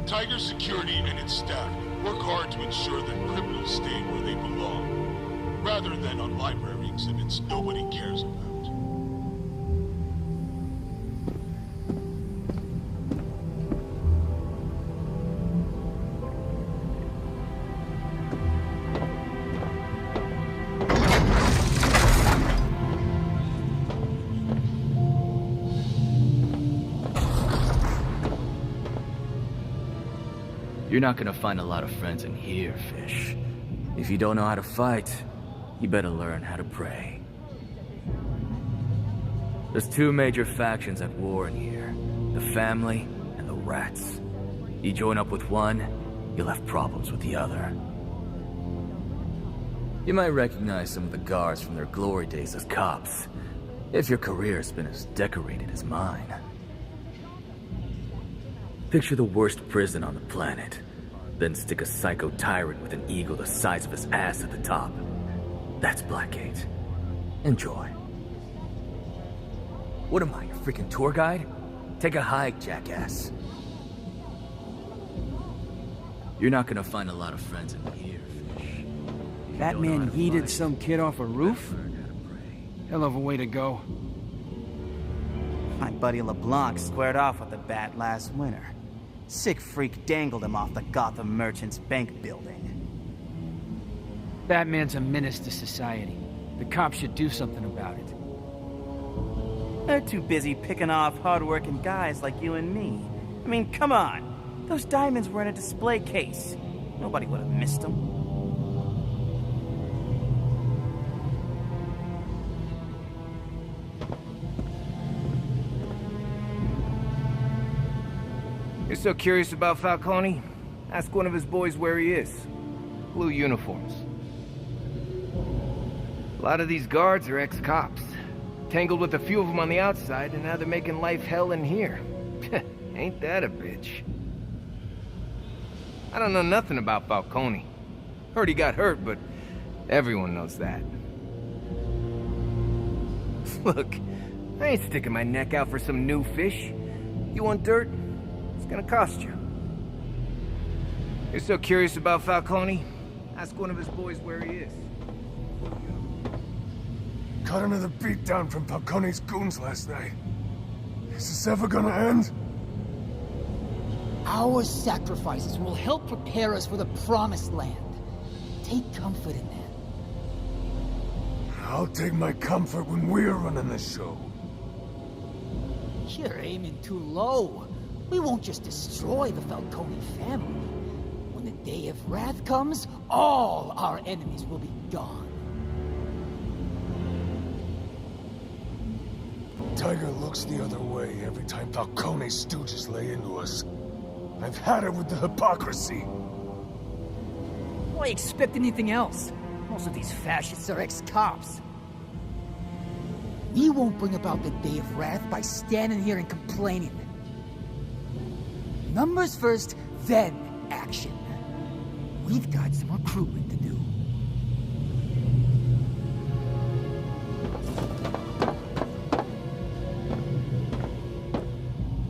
Tiger Security and its staff work hard to ensure that criminals stay where they belong, rather than on library exhibits nobody cares about. You're not gonna find a lot of friends in here, Fish. If you don't know how to fight, you better learn how to pray. There's two major factions at war in here. The family and the rats. You join up with one, you'll have problems with the other. You might recognize some of the guards from their glory days as cops, if your career's been as decorated as mine. Picture the worst prison on the planet, then stick a psycho tyrant with an ego the size of his ass at the top. That's Blackgate. Enjoy. What am I, your freaking tour guide? Take a hike, jackass. You're not gonna find a lot of friends in here, Fish. That man yeeted some kid off a roof? Hell of a way to go. My buddy LeBlanc squared off with the bat last winter. Sick freak dangled him off the Gotham Merchants Bank building. Batman's a menace to society. The cops should do something about it. They're too busy picking off hard-working guys like you and me. I mean, come on. Those diamonds were in a display case. Nobody would have missed them. You're so curious about Falcone? Ask one of his boys where he is. Blue uniforms. A lot of these guards are ex-cops. Tangled with a few of them on the outside, and now they're making life hell in here. Ain't that a bitch? I don't know nothing about Falcone. Heard he got hurt, but everyone knows that. Look, I ain't sticking my neck out for some new fish. You want dirt? It's gonna cost you. You're so curious about Falcone? Ask one of his boys where he is. Caught another beatdown from Falcone's goons last night. Is this ever gonna end? Our sacrifices will help prepare us for the Promised Land. Take comfort in that. I'll take my comfort when we're running the show. You're aiming too low. We won't just destroy the Falcone family. When the day of wrath comes, all our enemies will be gone. Tiger looks the other way every time Falcone's stooges lay into us. I've had it with the hypocrisy. Why expect anything else? Most of these fascists are ex-cops. We won't bring about the day of wrath by standing here and complaining. Numbers first, then action. We've got some recruitment to do.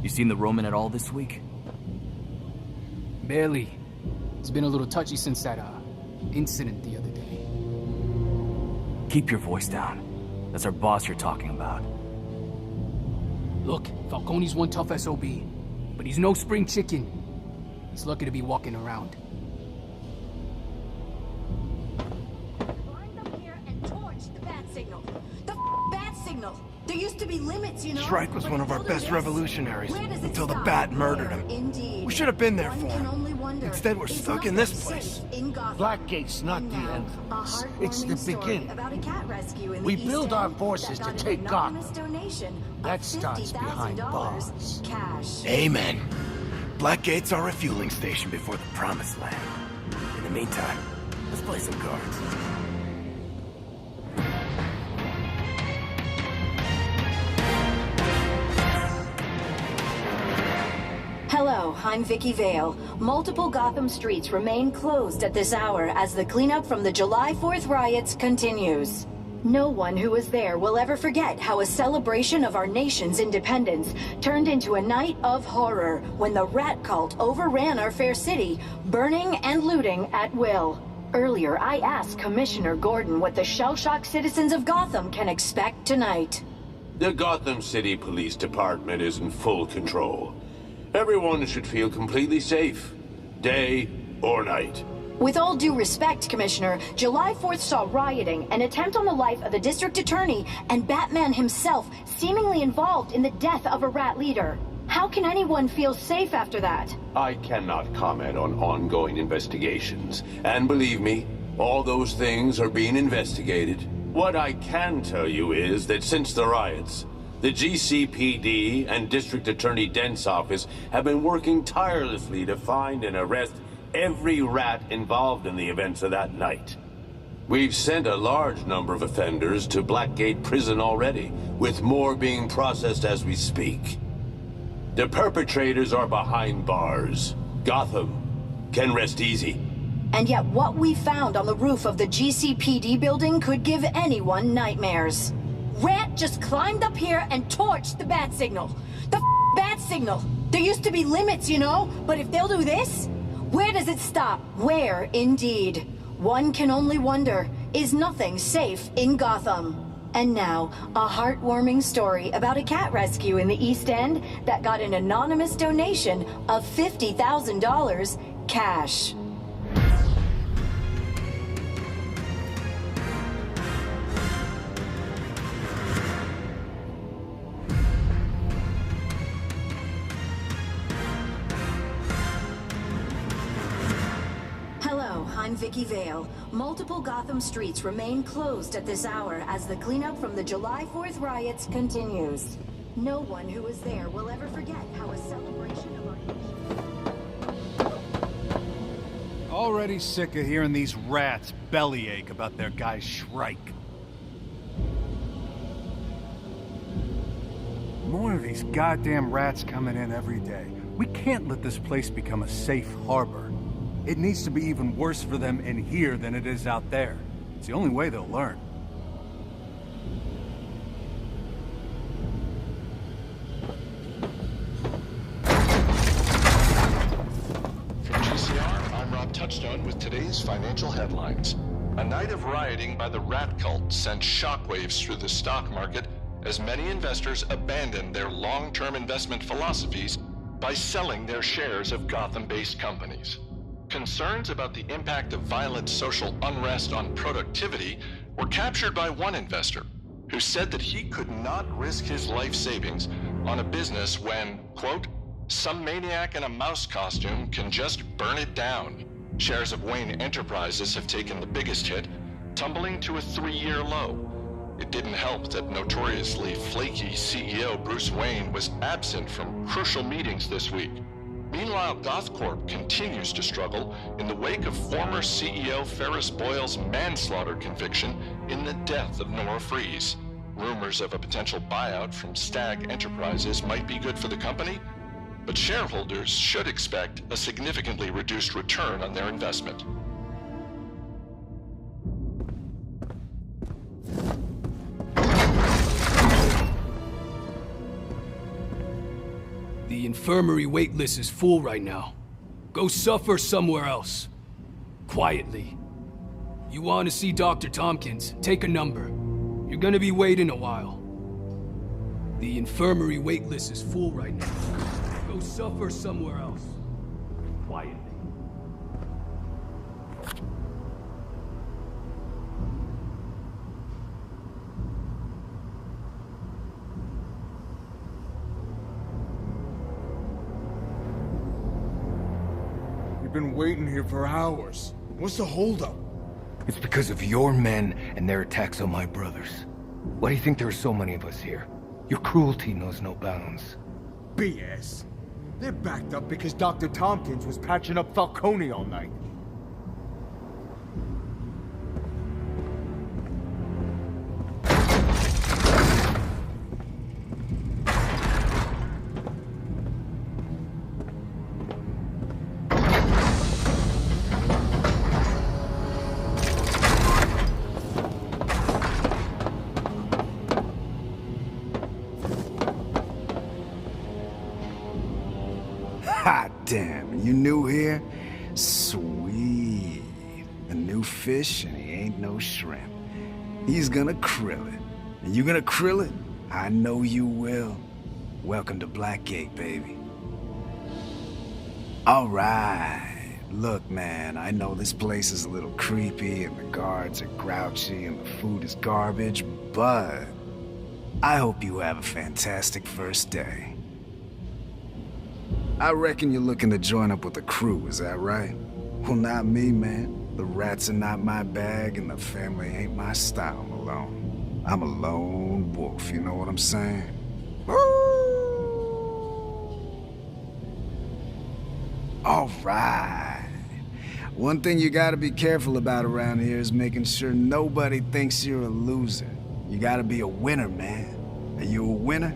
You seen the Roman at all this week? Barely. It's been a little touchy since that, incident the other day. Keep your voice down. That's our boss you're talking about. Look, Falcone's one tough SOB, but he's no spring chicken. He's lucky to be walking around. Lined up here and torched the bat signal. The bat signal. There used to be limits, you know. Shrike was one of our best revolutionaries until the bat murdered him. Indeed. We should have been there for him. Wonder, instead, we're stuck in this place. Blackgate's not the end, it's the beginning. We build our forces to take Gotham. That starts behind bars. Amen. Blackgate's our refueling station before the Promised Land. In the meantime, let's play some cards. Hello, I'm Vicky Vale. Multiple Gotham streets remain closed at this hour as the cleanup from the July 4th riots continues. No one who was there will ever forget how a celebration of our nation's independence turned into a night of horror when the rat cult overran our fair city, burning and looting at will. Earlier, I asked Commissioner Gordon what the shell-shocked citizens of Gotham can expect tonight. The Gotham City Police Department is in full control. Everyone should feel completely safe, day or night. With all due respect, Commissioner, July 4th saw rioting, an attempt on the life of the district attorney, and Batman himself seemingly involved in the death of a rat leader. How can anyone feel safe after that? I cannot comment on ongoing investigations. And believe me, all those things are being investigated. What I can tell you is that since the riots, the GCPD and District Attorney Dent's office have been working tirelessly to find and arrest every rat involved in the events of that night. We've sent a large number of offenders to Blackgate Prison already, with more being processed as we speak. The perpetrators are behind bars. Gotham can rest easy. And yet what we found on the roof of the GCPD building could give anyone nightmares. Rat just climbed up here and torched the bat signal. The bat signal. There used to be limits, you know, but if they'll do this, where does it stop? Where, indeed? One can only wonder, is nothing safe in Gotham? And now, a heartwarming story about a cat rescue in the East End that got an anonymous donation of $50,000 cash. Hello, I'm Vicky Vale. Multiple Gotham streets remain closed at this hour as the cleanup from the July 4th riots continues. No one who was there will ever forget how a celebration of our... Already sick of hearing these rats bellyache about their guy Shrike. More of these goddamn rats coming in every day. We can't let this place become a safe harbor. It needs to be even worse for them in here than it is out there. It's the only way they'll learn. From GCR, I'm Rob Touchstone with today's financial headlines. A night of rioting by the rat cult sent shockwaves through the stock market as many investors abandoned their long-term investment philosophies by selling their shares of Gotham-based companies. Concerns about the impact of violent social unrest on productivity were captured by one investor who said that he could not risk his life savings on a business when, quote, some maniac in a mouse costume can just burn it down. Shares of Wayne Enterprises have taken the biggest hit, tumbling to a 3-year low. It didn't help that notoriously flaky CEO Bruce Wayne was absent from crucial meetings this week. Meanwhile, GothCorp continues to struggle in the wake of former CEO Ferris Boyle's manslaughter conviction in the death of Nora Freeze. Rumors of a potential buyout from Stag Enterprises might be good for the company, but shareholders should expect a significantly reduced return on their investment. The infirmary wait list is full right now. Go suffer somewhere else. Quietly. You want to see Dr. Tompkins, take a number. You're gonna be waiting a while. The infirmary wait list is full right now. Go suffer somewhere else. Quietly. We've been waiting here for hours. What's the holdup? It's because of your men and their attacks on my brothers. Why do you think there are so many of us here? Your cruelty knows no bounds. BS. They're backed up because Dr. Tompkins was patching up Falcone all night. Hot damn, you new here? Sweet. A new fish and he ain't no shrimp. He's gonna krill it. And you gonna krill it? I know you will. Welcome to Blackgate, baby. Alright. Look, man, I know this place is a little creepy and the guards are grouchy and the food is garbage, but I hope you have a fantastic first day. I reckon you're looking to join up with the crew, is that right? Well, not me, man. The rats are not my bag, and the family ain't my style, Malone. I'm a lone wolf, you know what I'm saying? All right. One thing you gotta be careful about around here is making sure nobody thinks you're a loser. You gotta be a winner, man. Are you a winner?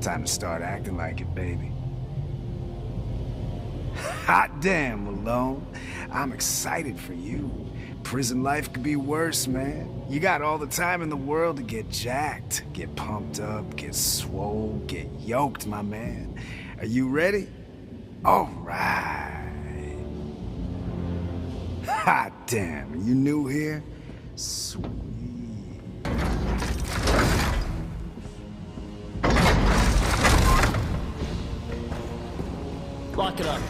Time to start acting like it, baby. Hot damn, Malone. I'm excited for you. Prison life could be worse, man. You got all the time in the world to get jacked, get pumped up, get swole, get yoked, my man. Are you ready? All right. Hot damn, you new here? Sweet. Lock it up.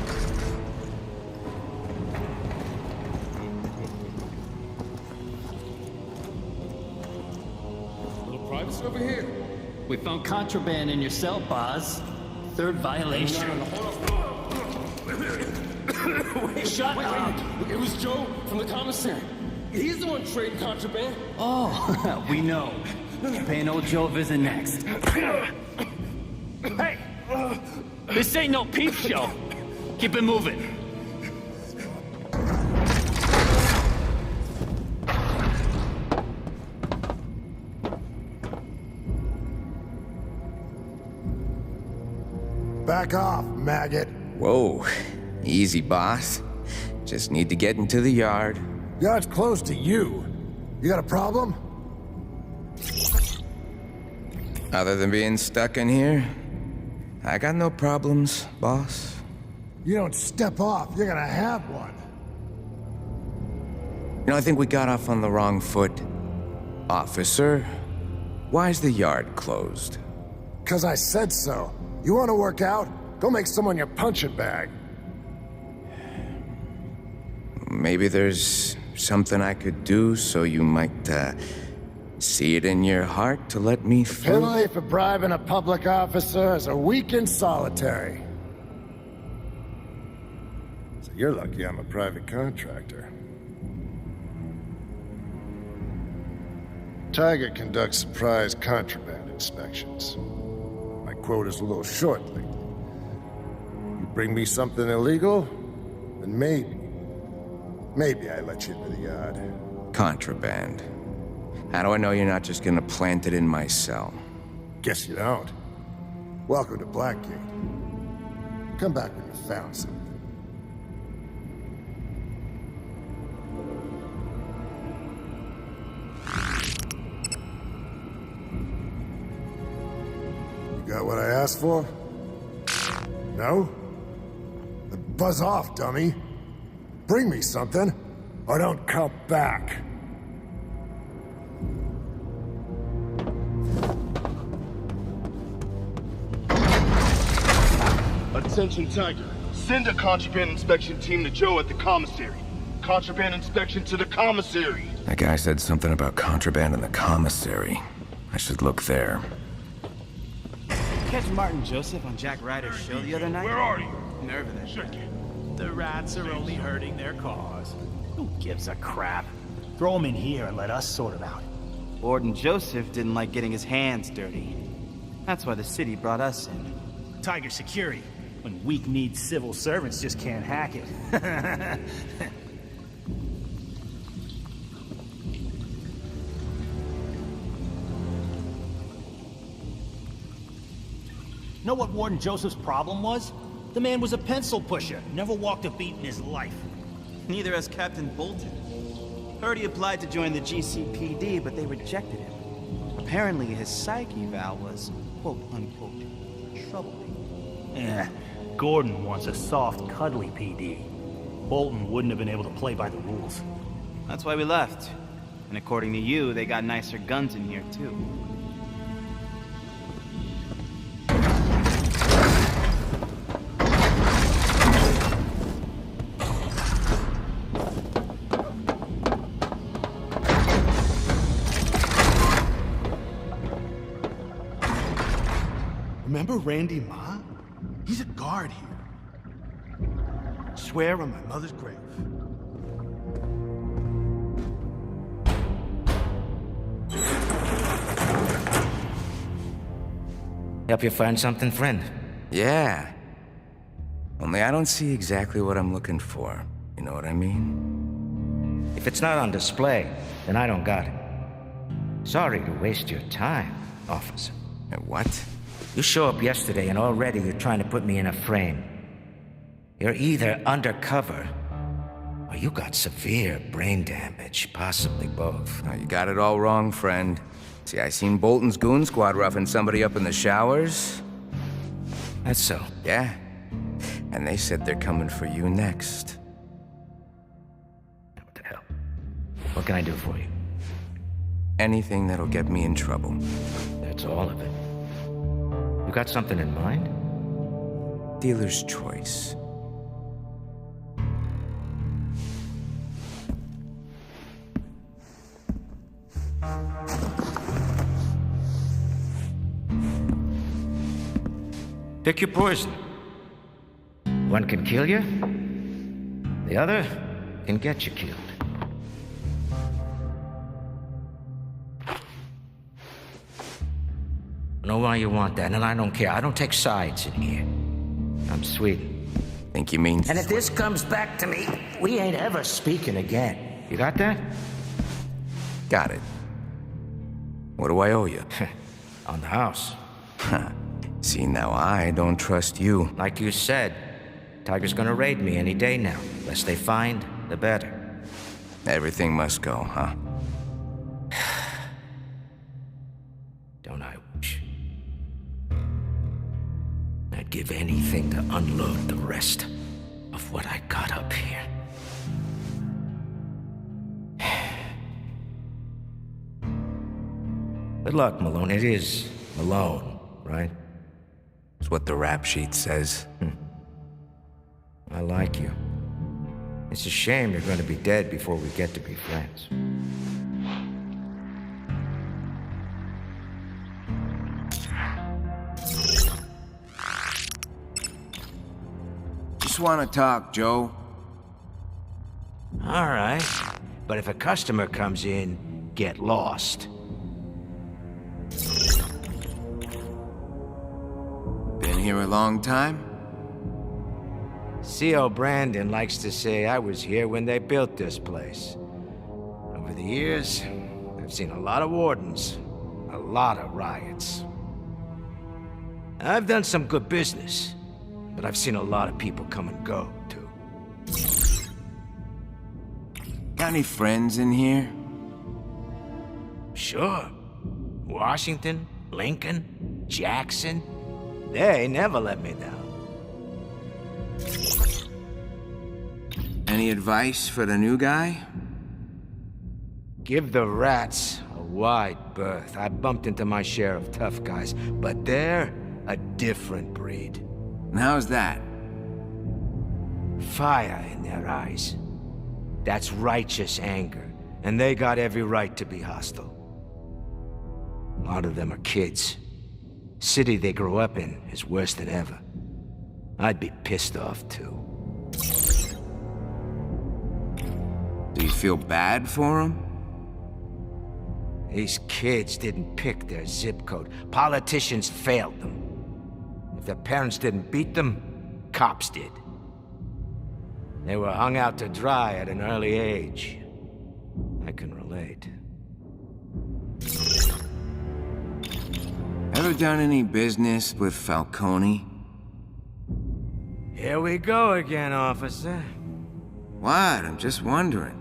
Privacy over here. We found contraband in your cell, Boz. Third violation. Shut up! It was Joe from the commissary. He's the one trading contraband. Oh, we know. Paying old Joe a visit next. Hey! This ain't no peep show. Keep it moving. Back off, maggot. Whoa. Easy, boss. Just need to get into the yard. Yard's close to you. You got a problem? Other than being stuck in here, I got no problems, boss. You don't step off, you're gonna have one. You know, I think we got off on the wrong foot. Officer, why's the yard closed? 'Cause I said so. You wanna work out? Go make someone your punching bag. Maybe there's something I could do so you might, see it in your heart to let me through? Penalty for bribing a public officer is a week in solitary. So you're lucky I'm a private contractor. Tiger conducts surprise contraband inspections. My quota's a little short lately. You bring me something illegal, then maybe I let you into the yard. Contraband. How do I know you're not just gonna plant it in my cell? Guess you don't. Welcome to Blackgate. Come back when you found something. You got what I asked for? No? Then buzz off, dummy. Bring me something, or don't come back. Attention, Tiger. Send a contraband inspection team to Joe at the commissary. Contraband inspection to the commissary. That guy said something about contraband in the commissary. I should look there. Catch Martin Joseph on Jack Ryder's show the other night? Where are you? Nerve of that guy. The rats are only hurting their cause. Who gives a crap? Throw them in here and let us sort it out. Warden Joseph didn't like getting his hands dirty. That's why the city brought us in. Tiger security. When weak-kneed civil servants just can't hack it. Know what Warden Joseph's problem was? The man was a pencil pusher. Never walked a beat in his life. Neither has Captain Bolton. Heard he applied to join the GCPD, but they rejected him. Apparently his psych eval was, quote-unquote, troubling. Yeah, Gordon wants a soft, cuddly PD. Bolton wouldn't have been able to play by the rules. That's why we left. And according to you, they got nicer guns in here, too. Remember Randy Ma? He's a guard here. Swear on my mother's grave. Help you find something, friend? Yeah. Only I don't see exactly what I'm looking for. You know what I mean? If it's not on display, then I don't got it. Sorry to waste your time, officer. What? You show up yesterday and already you're trying to put me in a frame. You're either undercover, or you got severe brain damage, possibly both. Oh, you got it all wrong, friend. See, I seen Bolton's goon squad roughing somebody up in the showers. That's so. Yeah. And they said they're coming for you next. What the hell? What can I do for you? Anything that'll get me in trouble. That's all of it. You got something in mind? Dealer's choice. Pick your poison. One can kill you, the other can get you killed. know why you want that, and I don't care. I don't take sides in here. I'm Sweden. Think you mean... And if this comes back to me, we ain't ever speaking again. You got that? Got it. What do I owe you? On the house. See, now I don't trust you. Like you said, Tiger's gonna raid me any day now. Less they find, the better. Everything must go, huh? Don't I wish? I'd give anything to unload the rest of what I got up here. Good luck, Malone. It is Malone, right? It's what the rap sheet says. I like you. It's a shame you're going to be dead before we get to be friends. Just want to talk, Joe. All right. But if a customer comes in, get lost. Been here a long time? C.O. Brandon likes to say I was here when they built this place. Over the years, I've seen a lot of wardens, a lot of riots. I've done some good business, but I've seen a lot of people come and go, too. Got any friends in here? Sure. Washington, Lincoln, Jackson. They never let me down. Any advice for the new guy? Give the rats a wide berth. I bumped into my share of tough guys, but they're a different breed. And how's that? Fire in their eyes. That's righteous anger, and they got every right to be hostile. A lot of them are kids. City they grew up in is worse than ever. I'd be pissed off, too. Do you feel bad for him? These kids didn't pick their zip code. Politicians failed them. If their parents didn't beat them, cops did. They were hung out to dry at an early age. I can relate. Ever done any business with Falcone? Here we go again, officer. What? I'm just wondering.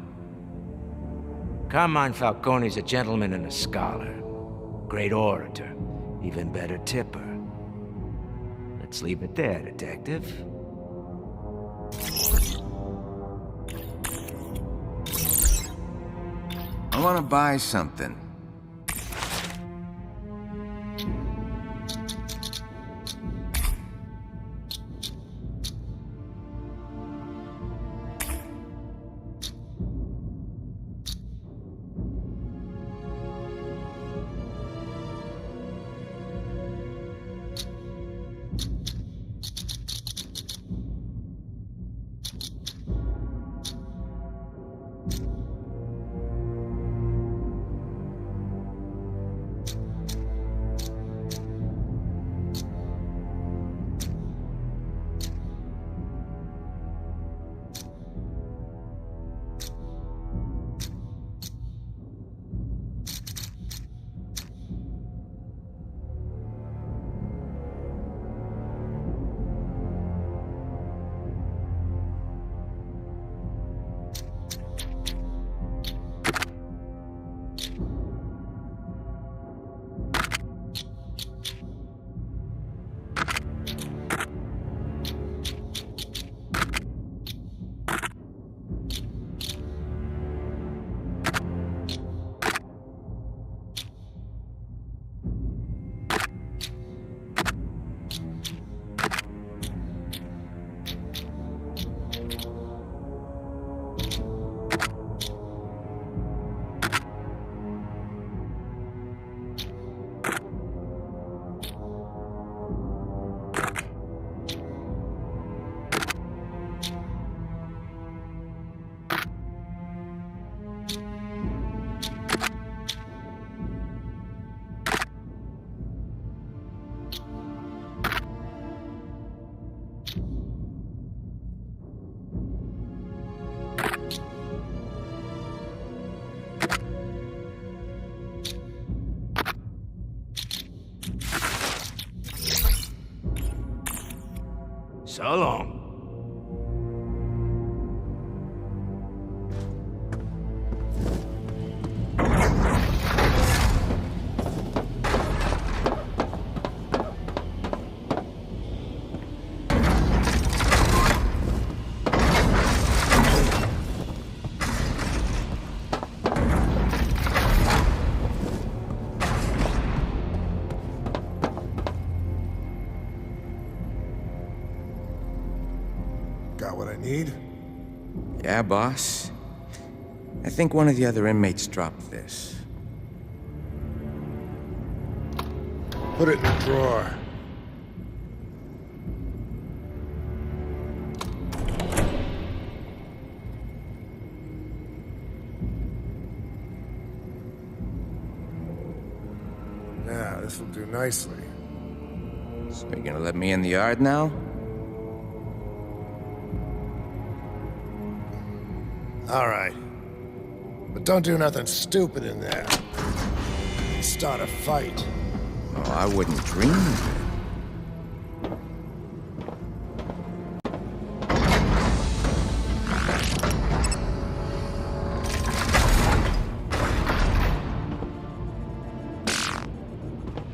Carmine Falcone's a gentleman and a scholar. Great orator. Even better tipper. Let's leave it there, detective. I want to buy something. So long. Got what I need? Yeah, boss. I think one of the other inmates dropped this. Put it in the drawer. Yeah, this'll do nicely. So you're gonna let me in the yard now? All right. But don't do nothing stupid in there. Start a fight. Oh, I wouldn't dream of it.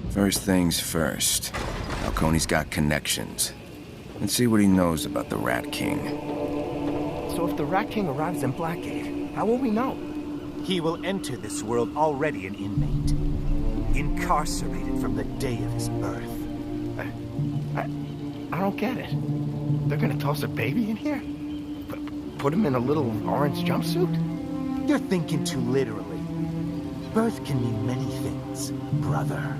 First things first. Falcone's got connections. Let's see what he knows about the Rat King. So if the Rat King arrives in Blackgate, how will we know? He will enter this world already an inmate. Incarcerated from the day of his birth. I don't get it. They're gonna toss a baby in here? Put him in a little orange jumpsuit? You're thinking too literally. Birth can mean many things, brother.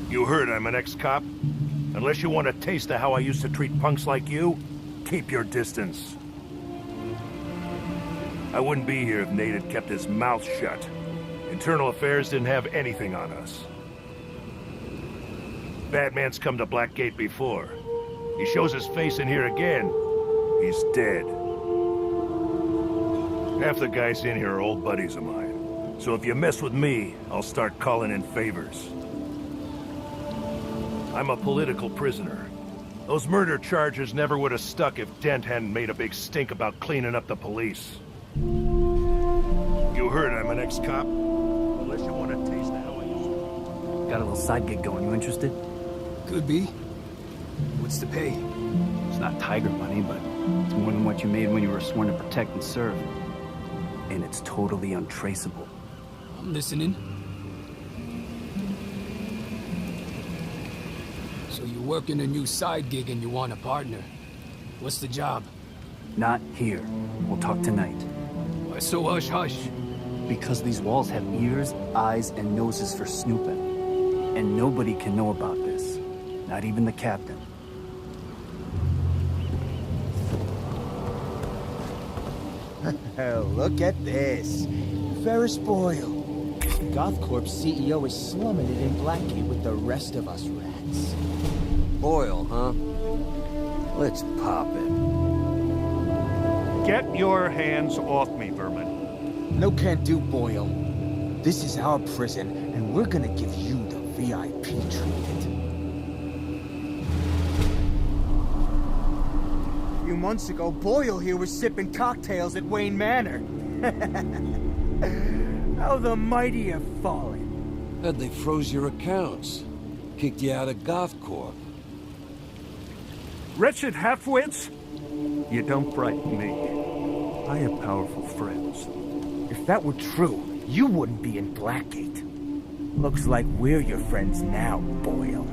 You heard I'm an ex-cop? Unless you want a taste of how I used to treat punks like you, keep your distance. I wouldn't be here if Nate had kept his mouth shut. Internal Affairs didn't have anything on us. Batman's come to Blackgate before. He shows his face in here again, he's dead. Half the guys in here are old buddies of mine. So if you mess with me, I'll start calling in favors. I'm a political prisoner. Those murder charges never would have stuck if Dent hadn't made a big stink about cleaning up the police. You heard I'm an ex-cop? Unless you want a taste of how I used to. Got a little side gig going. You interested? Could be. What's the pay? It's not tiger money, but it's more than what you made when you were sworn to protect and serve. And it's totally untraceable. I'm listening. So you're working a new side gig and you want a partner. What's the job? Not here. We'll talk tonight. Why so hush-hush? Because these walls have ears, eyes, and noses for snooping. And nobody can know about this. Not even the captain. Look at this. Ferris Boyle. GothCorp's CEO is slumming it in Blackgate with the rest of us rats. Boyle, huh? Let's pop it. Get your hands off me, Vermin. No can do, Boyle. This is our prison, and we're gonna give you the VIP treatment. A few months ago, Boyle here was sipping cocktails at Wayne Manor. How the mighty have fallen. Heard they froze your accounts. Kicked you out of GothCorp. Wretched halfwits? You don't frighten me. I have powerful friends. If that were true, you wouldn't be in Blackgate. Looks like we're your friends now, Boyle.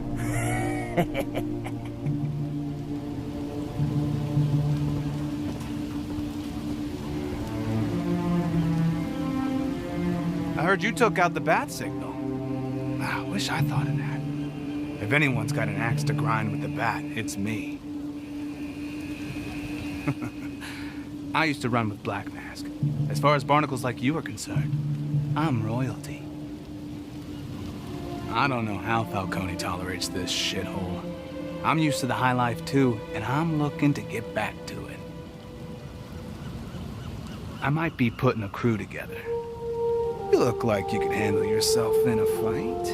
I heard you took out the bat signal. I wish I thought of that. If anyone's got an axe to grind with the bat, it's me. I used to run with Black Mask. As far as barnacles like you are concerned, I'm royalty. I don't know how Falcone tolerates this shithole. I'm used to the high life too, and I'm looking to get back to it. I might be putting a crew together. You look like you can handle yourself in a fight.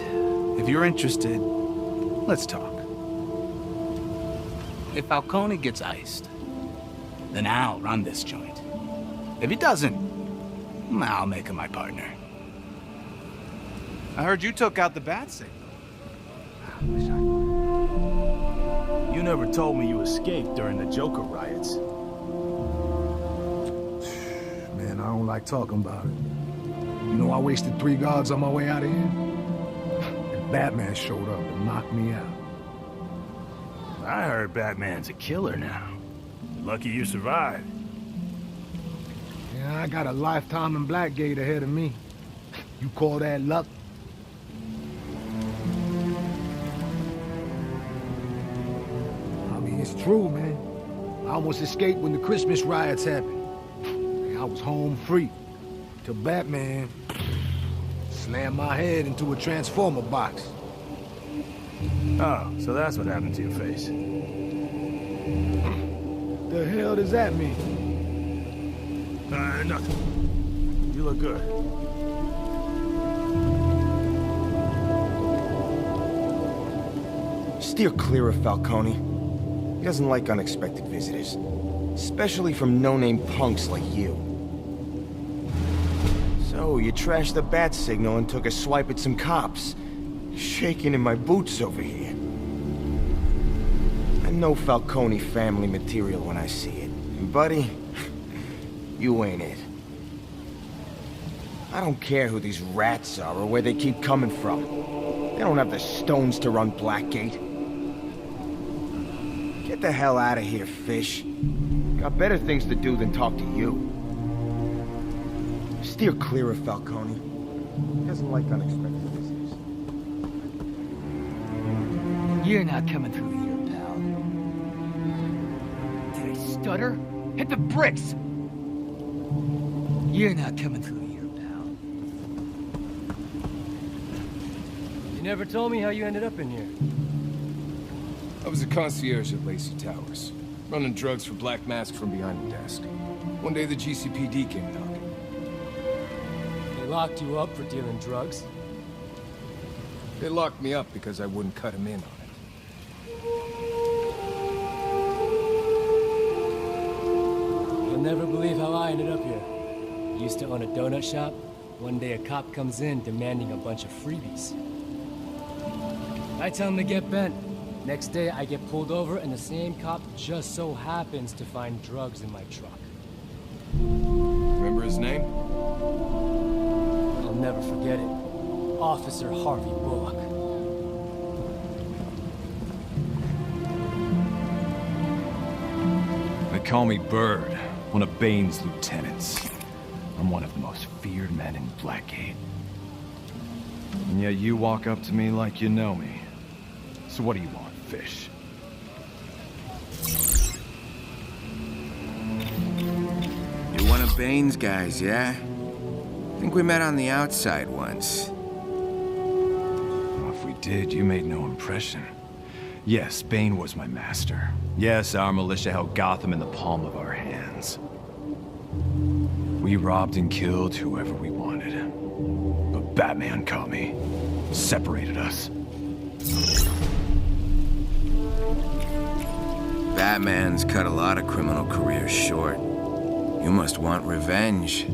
If you're interested, let's talk. If Falcone gets iced, then I'll run this joint. If he doesn't, I'll make him my partner. I heard you took out the bat signal. You never told me you escaped during the Joker riots. Man, I don't like talking about it. You know, I wasted 3 guards on my way out of here. And Batman showed up and knocked me out. I heard Batman's a killer now. Lucky you survived. Yeah, I got a lifetime in Blackgate ahead of me. You call that luck? I mean, it's true, man. I almost escaped when the Christmas riots happened. I was home free. Till Batman slammed my head into a transformer box. Oh, so that's what happened to your face. The hell does that mean? Nothing. You look good. Steer clear of Falcone. He doesn't like unexpected visitors. Especially from no-name punks like you. So, you trashed the bat signal and took a swipe at some cops. Shaking in my boots over here. I know Falcone family material when I see it. And buddy, you ain't it. I don't care who these rats are or where they keep coming from. They don't have the stones to run Blackgate. Get the hell out of here, fish. Got better things to do than talk to you. Steer clear of Falcone. He doesn't like unexpected visitors. You're not coming through here, pal. Did I stutter? Hit the bricks! You're not coming through here, pal. You never told me how you ended up in here. I was a concierge at Lacey Towers, running drugs for Black Mask from behind the desk. One day the GCPD came knocking. They locked you up for dealing drugs? They locked me up because I wouldn't cut him in on it. You'll never believe how I ended up here. Used to own a donut shop. One day a cop comes in demanding a bunch of freebies. I tell him to get bent. Next day I get pulled over and the same cop just so happens to find drugs in my truck. Remember his name? I'll never forget it. Officer Harvey Bullock. They call me Bird, one of Bane's lieutenants. I'm one of the most feared men in Blackgate. And yet you walk up to me like you know me. So what do you want, fish? You're one of Bane's guys, yeah? I think we met on the outside once. Well, if we did, you made no impression. Yes, Bane was my master. Yes, our militia held Gotham in the palm of our hands. We robbed and killed whoever we wanted. But Batman caught me, separated us. Batman's cut a lot of criminal careers short. You must want revenge.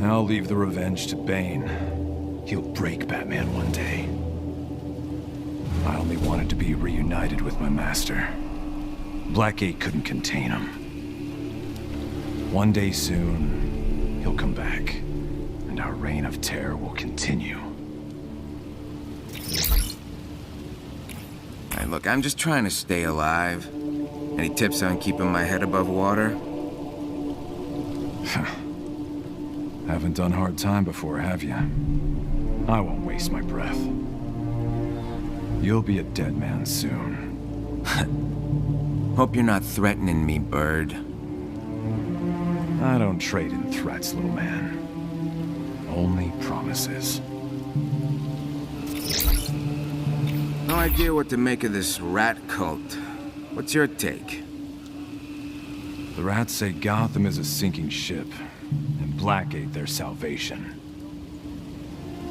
I'll leave the revenge to Bane. He'll break Batman one day. I only wanted to be reunited with my master. Blackgate couldn't contain him. One day soon, he'll come back, and our reign of terror will continue. Hey, look, I'm just trying to stay alive. Any tips on keeping my head above water? Haven't done hard time before, have you? I won't waste my breath. You'll be a dead man soon. Hope you're not threatening me, Bird. I don't trade in threats, little man. Only promises. No idea what to make of this rat cult. What's your take? The rats say Gotham is a sinking ship, and Blackgate their salvation.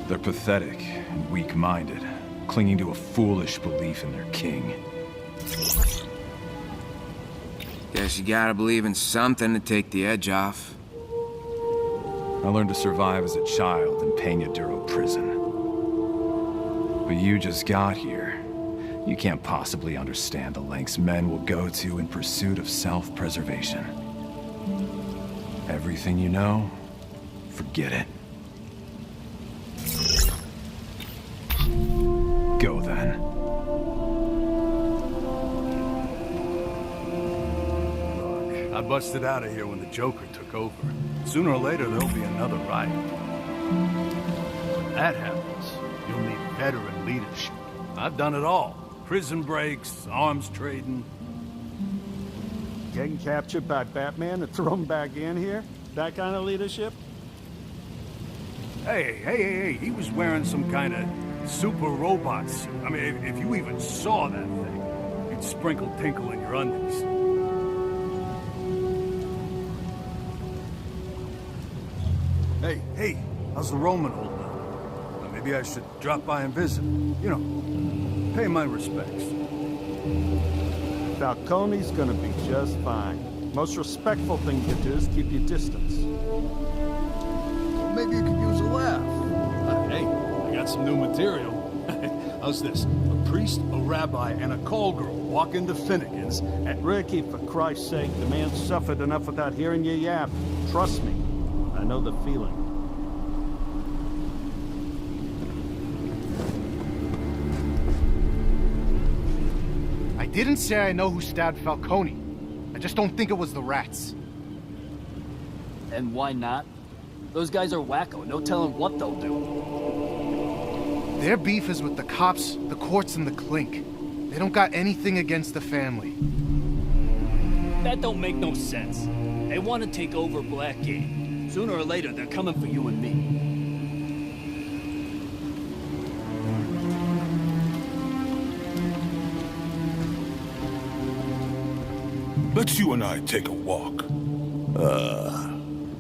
They're pathetic and weak-minded, clinging to a foolish belief in their king. Guess you gotta believe in something to take the edge off. I learned to survive as a child in Peña Duro prison. But you just got here. You can't possibly understand the lengths men will go to in pursuit of self-preservation. Everything you know, forget it. Go then. Look, I busted out of here when the Joker took over. Sooner or later, there'll be another riot. When that happens, you'll need veteran leadership. I've done it all. Prison breaks, arms trading. Getting captured by Batman and thrown back in here? That kind of leadership? Hey, he was wearing some kind of super robot suit. I mean, if you even saw that thing, you'd sprinkle tinkle in your undies. Hey, how's the Roman holding up? Well, maybe I should drop by and visit. You know, pay my respects. Falcone's gonna be just fine. Most respectful thing to do is keep your distance. Well, maybe you could use a laugh. Hey, I got some new material. How's this? A priest, a rabbi, and a call girl walk into Finnegan's and... Ricky, for Christ's sake, the man suffered enough without hearing you yap. Trust me, I know the feeling. I didn't say I know who stabbed Falcone. I just don't think it was the rats. And why not? Those guys are wacko. No telling what they'll do. Their beef is with the cops, the courts, and the clink. They don't got anything against the family. That don't make no sense. They want to take over Blackgate. Sooner or later, they're coming for you and me. Let's you and I take a walk.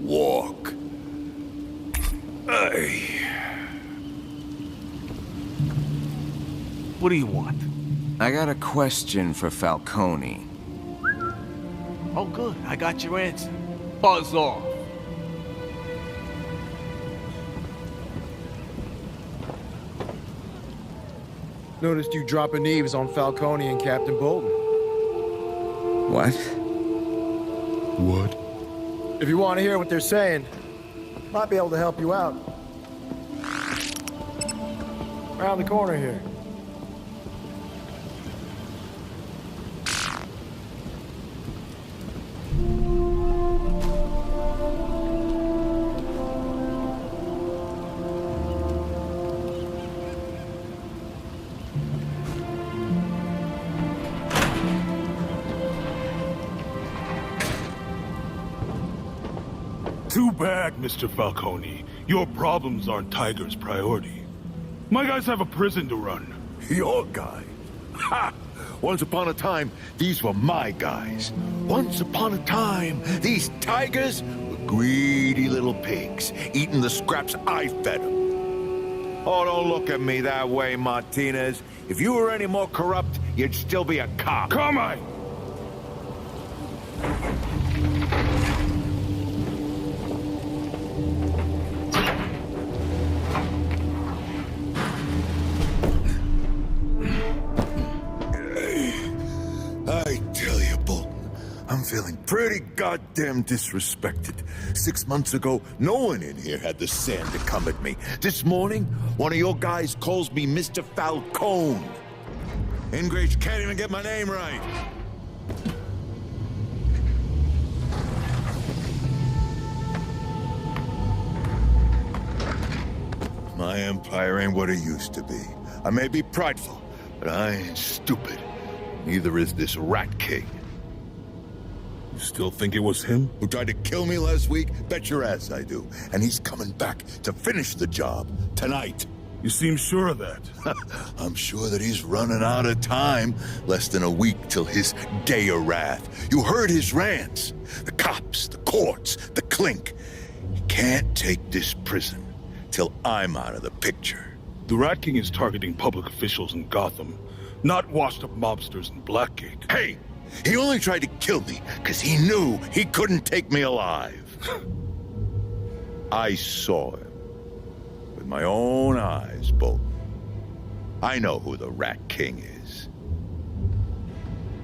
Walk. Hey. What do you want? I got a question for Falcone. Oh, good. I got your answer. Buzz off. Noticed you dropping eaves on Falcone and Captain Bolton. What? What? If you want to hear what they're saying, might be able to help you out. Around the corner here. Too bad, Mr. Falcone. Your problems aren't Tiger's priority. My guys have a prison to run. Your guy? Ha! Once upon a time, these were my guys. Once upon a time, these tigers were greedy little pigs, eating the scraps I fed them. Oh, don't look at me that way, Martinez. If you were any more corrupt, you'd still be a cop. Come on! I tell you, Bolton, I'm feeling pretty goddamn disrespected. 6 months ago, no one in here had the sand to come at me. This morning, one of your guys calls me Mr. Falcone. Ingrate can't even get my name right. My empire ain't what it used to be. I may be prideful, but I ain't stupid. Neither is this Rat King. You still think it was him? Who tried to kill me last week? Bet your ass I do. And he's coming back to finish the job tonight. You seem sure of that. I'm sure that he's running out of time. Less than a week till his day of wrath. You heard his rants. The cops, the courts, the clink. can't take this prison till I'm out of the picture. The Rat King is targeting public officials in Gotham, not washed-up mobsters in Blackgate. Hey! He only tried to kill me because he knew he couldn't take me alive. I saw him with my own eyes, Bolton. I know who the Rat King is.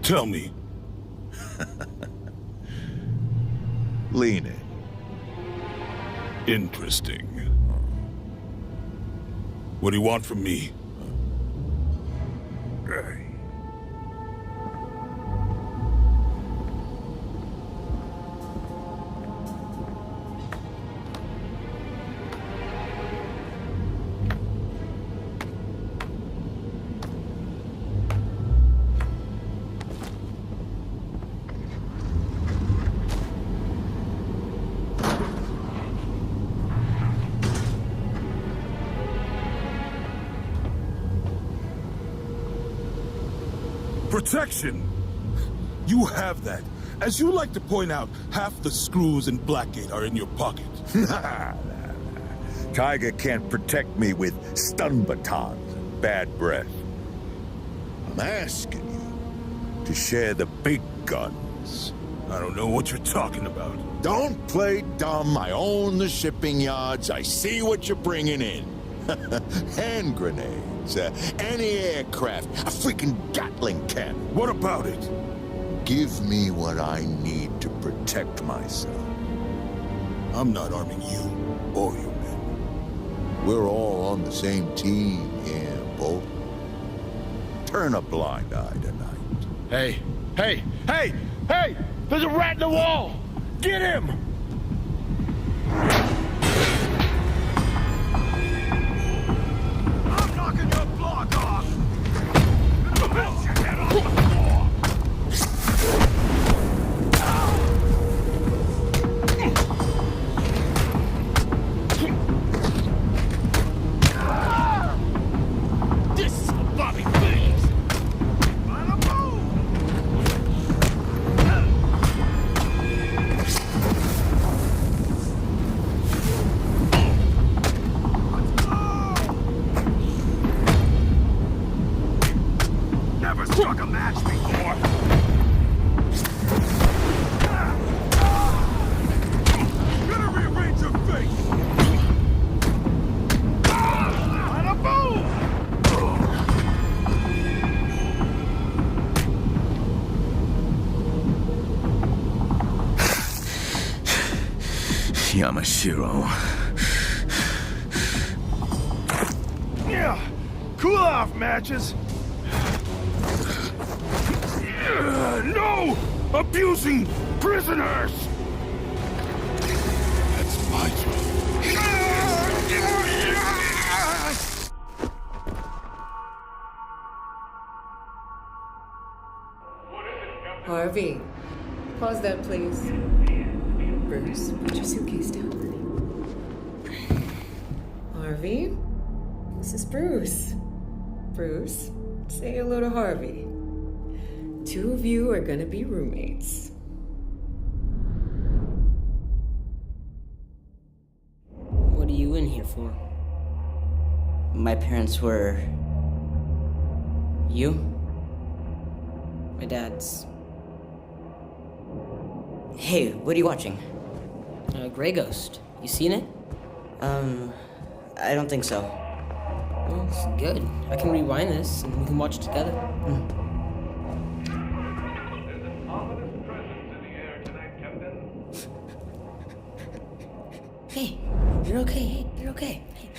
Tell me. Lean in. Interesting. What do you want from me? Protection! You have that. As you like to point out, half the screws in Blackgate are in your pocket. Tiger can't protect me with stun batons and bad breath. I'm asking you to share the big guns. I don't know what you're talking about. Don't play dumb. I own the shipping yards. I see what you're bringing in. Hand grenades, anti-aircraft, a freaking Gatling cannon. What about it? Give me what I need to protect myself. I'm not arming you or your men. We're all on the same team here, Bolton. Turn a blind eye tonight. Hey! Hey! Hey! Hey! There's a rat in the wall! Get him! I'm knocking your block off! Bounce your head off the floor! This is the Bobby Things! Never struck a match before! Gonna rearrange your face! Bada boom! Yamashiro. Yeah, cool off, matches. No! Abusing prisoners! That's my job. Harvey, pause that, please. Bruce, put your suitcase down. Harvey, this is Bruce. Bruce, say hello to Harvey. Two of you are gonna be roommates. What are you in here for? My parents were... You? My dad's... Hey, what are you watching? Grey Ghost. You seen it? I don't think so. Well, it's good. I can rewind this and we can watch it together. Hey, you're okay. Hey, you're okay. Hey.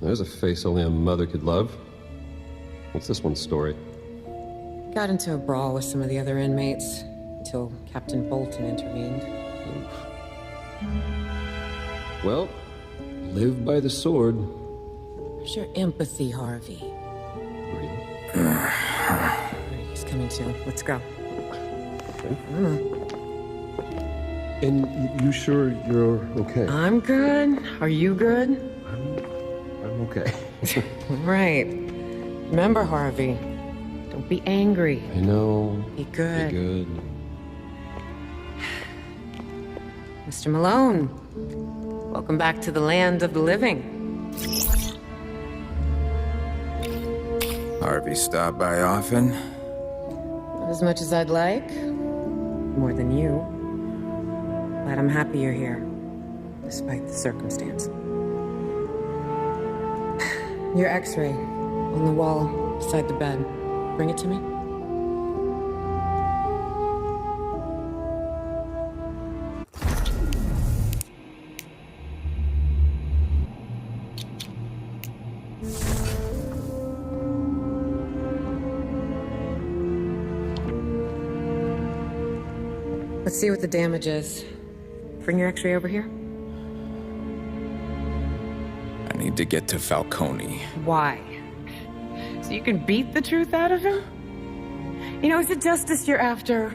There's a face only a mother could love. What's this one's story? Got into a brawl with some of the other inmates until Captain Bolton intervened. Well, live by the sword. Where's your empathy, Harvey? He's coming too. Let's go. And you sure you're okay? I'm good. Are you good? I'm okay. Right. Remember, Harvey, don't be angry. I know. Be good. Be good. Mr. Malone, welcome back to the land of the living. Harvey stopped by often? Not as much as I'd like. More than you. But I'm happy you're here, despite the circumstance. Your x-ray on the wall beside the bed. Bring it to me. Let's see what the damage is. Bring your x-ray over here. I need to get to Falcone. Why? So you can beat the truth out of him? You know, is it justice you're after?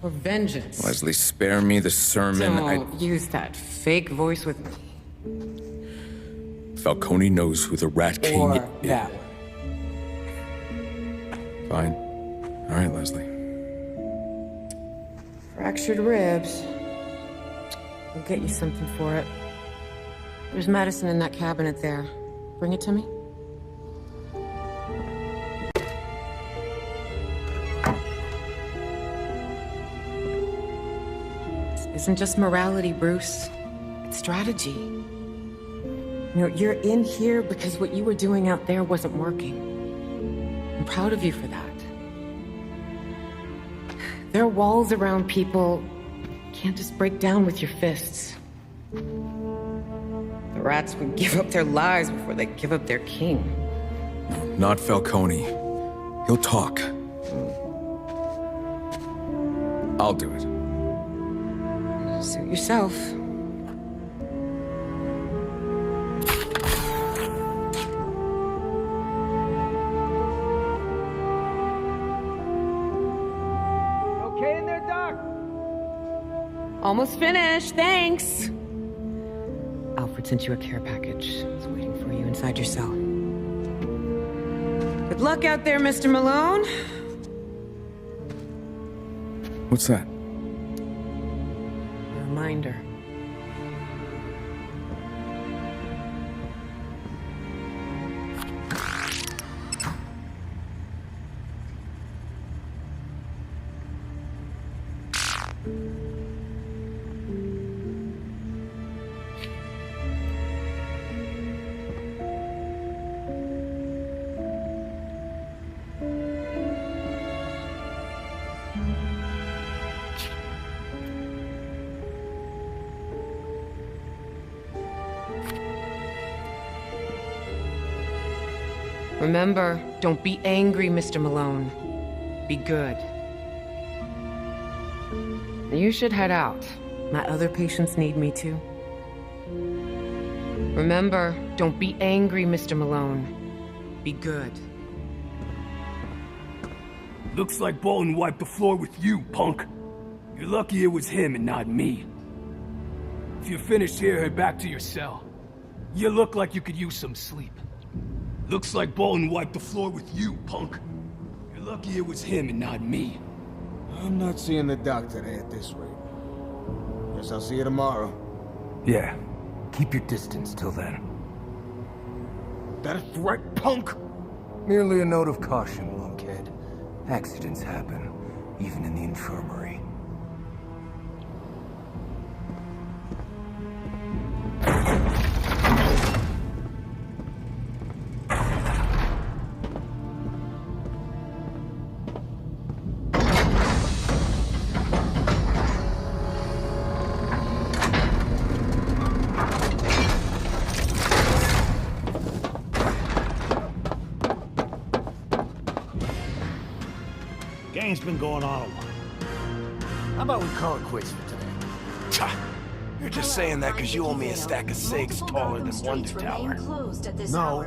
Or vengeance? Leslie, spare me the sermon. Don't use that fake voice with me. Falcone knows who the Rat King Or is. that one. Fine. All right, Leslie. Fractured ribs. I'll get you something for it. There's medicine in that cabinet there. Bring it to me. This isn't just morality, Bruce. It's strategy. You know, you're in here because what you were doing out there wasn't working. I'm proud of you for that. There are walls around people you can't just break down with your fists. The rats would give up their lives before they give up their king. Not Falcone. He'll talk. I'll do it. Suit yourself. Okay in there, Doc? Almost finished, thanks. Alfred sent you a care package. It's waiting for you inside your cell. Good luck out there, Mr. Malone. What's that? A reminder. Remember, don't be angry, Mr. Malone. Be good. You should head out. My other patients need me too. Remember, don't be angry, Mr. Malone. Be good. Looks like Bolton wiped the floor with you, punk. You're lucky it was him and not me. If you're finished here, head back to your cell. You look like you could use some sleep. Looks like Bolton wiped the floor with you, punk. You're lucky it was him and not me. I'm not seeing the doc today at this rate. Guess I'll see you tomorrow. Yeah. Keep your distance till then. That a threat, punk? Merely a note of caution, lunkhead. Accidents happen, even in the infirmary. Game's been going on a while. How about we call it quits for today? You're just saying that because you owe me a stack of cigs taller than Wonder Tower. No,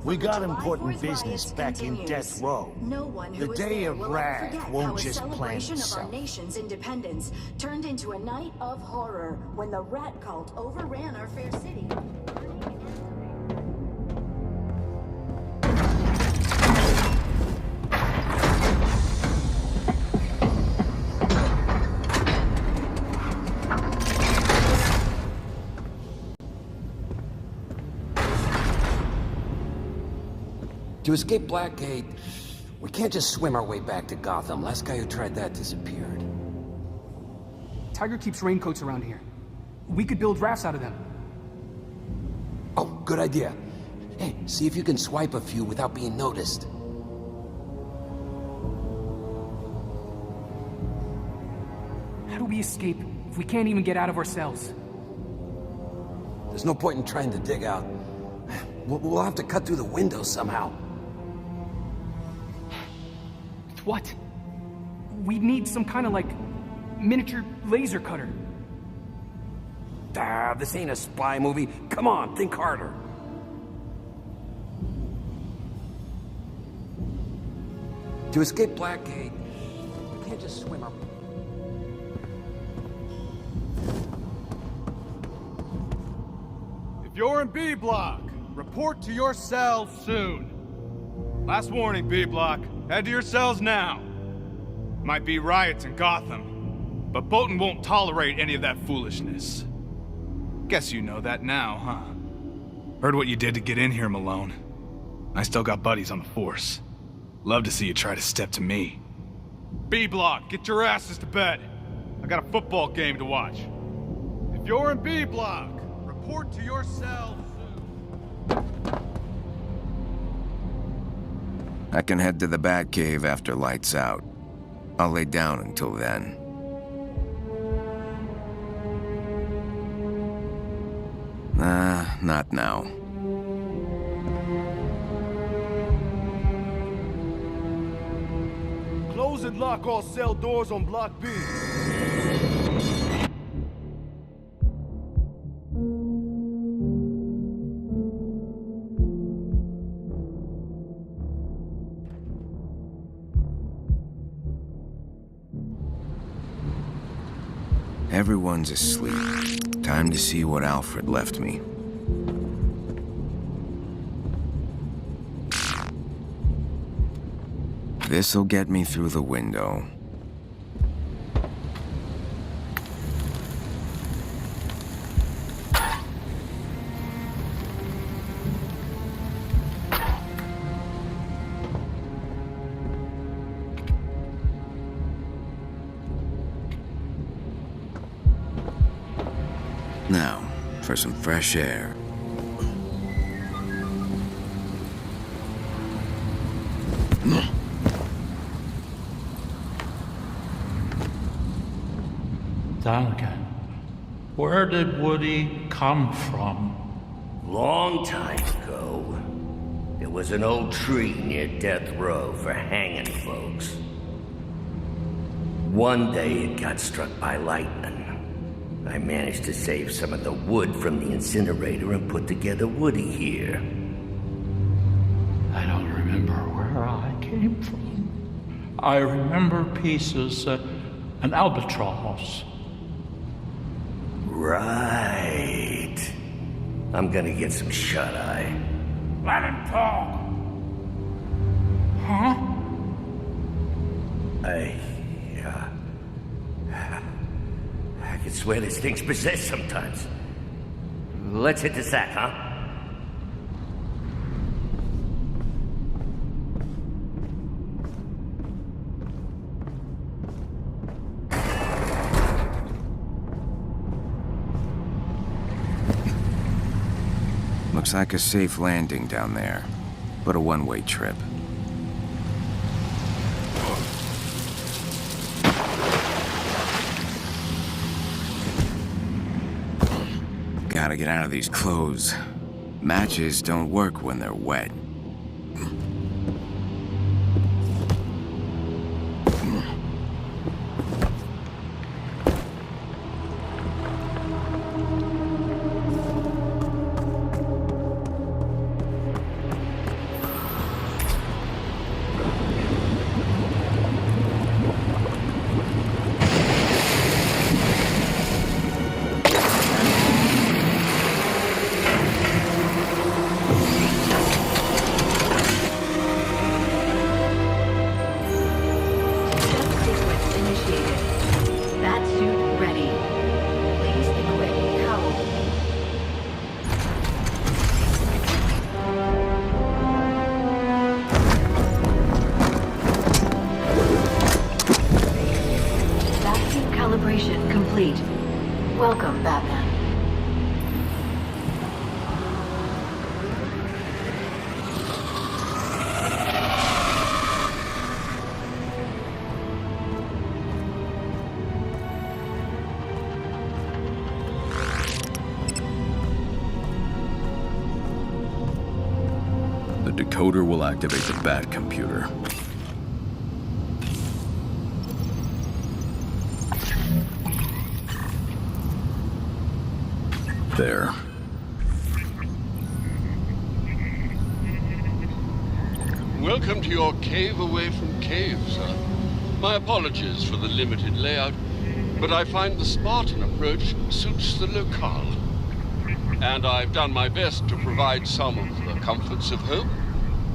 we got important business back in death row. The day of wrath won't just plan itself. Our nation's independence turned into a night of horror when the rat cult overran our fair city. To escape Blackgate, we can't just swim our way back to Gotham. Last guy who tried that disappeared. Tiger keeps raincoats around here. We could build rafts out of them. Oh, good idea. Hey, see if you can swipe a few without being noticed. How do we escape if we can't even get out of our cells? There's no point in trying to dig out. We'll have to cut through the window somehow. What? We need some kind of, like, miniature laser cutter. Ah, this ain't a spy movie. Come on, think harder. To escape Blackgate, we can't just swim our... If you're in B block, report to your cells soon. Last warning, B block. Head to your cells now. Might be riots in Gotham, but Bolton won't tolerate any of that foolishness. Guess you know that now, huh? Heard what you did to get in here, Malone. I still got buddies on the force. Love to see you try to step to me. B block, get your asses to bed. I got a football game to watch. If you're in B block, report to your cells soon. I can head to the Batcave after lights out. I'll lay down until then. Not now. Close and lock all cell doors on Block B. Everyone's asleep. Time to see what Alfred left me. This'll get me through the window. Now, for some fresh air. Duncan, where did Woody come from? Long time ago, there was an old tree near Death Row for hanging folks. One day it got struck by lightning. I managed to save some of the wood from the incinerator and put together Woody here. I don't remember where I came from. I remember pieces, an albatross. Right. I'm gonna get some shut-eye. Let him talk! Huh? I can swear this thing's possessed sometimes. Let's hit the sack, huh? Looks like a safe landing down there, but a one-way trip. Gotta get out of these clothes. Matches don't work when they're wet. Welcome, Batman. The decoder will activate the Bat computer. There. Welcome to your cave away from cave, sir. My apologies for the limited layout, but I find the Spartan approach suits the locale. And I've done my best to provide some of the comforts of home.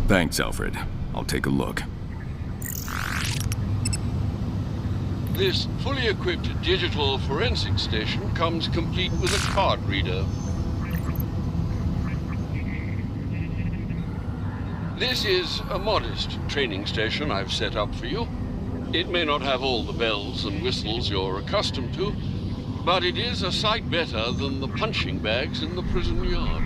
Thanks, Alfred. I'll take a look. This fully equipped digital forensic station comes complete with a card reader. This is a modest training station I've set up for you. It may not have all the bells and whistles you're accustomed to, but it is a sight better than the punching bags in the prison yard.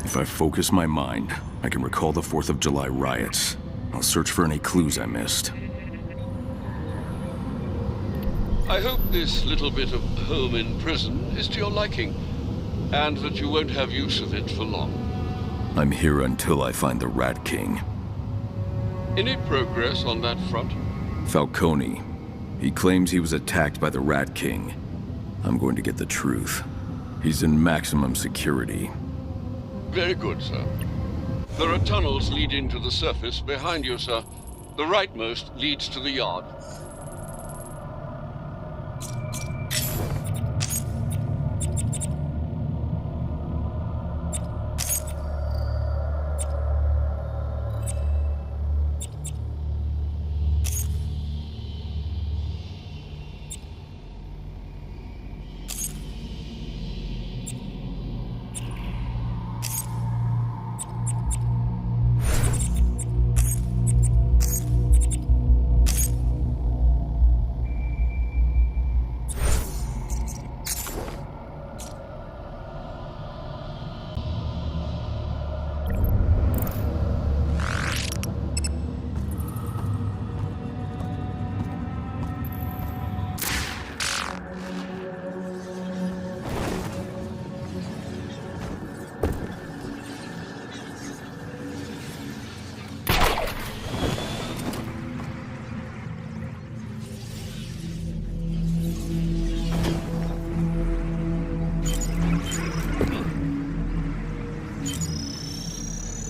If I focus my mind, I can recall the 4th of July riots. I'll search for any clues I missed. I hope this little bit of home in prison is to your liking, and that you won't have use of it for long. I'm here until I find the Rat King. Any progress on that front? Falcone. He claims he was attacked by the Rat King. I'm going to get the truth. He's in maximum security. Very good, sir. There are tunnels leading to the surface behind you, sir. The rightmost leads to the yard.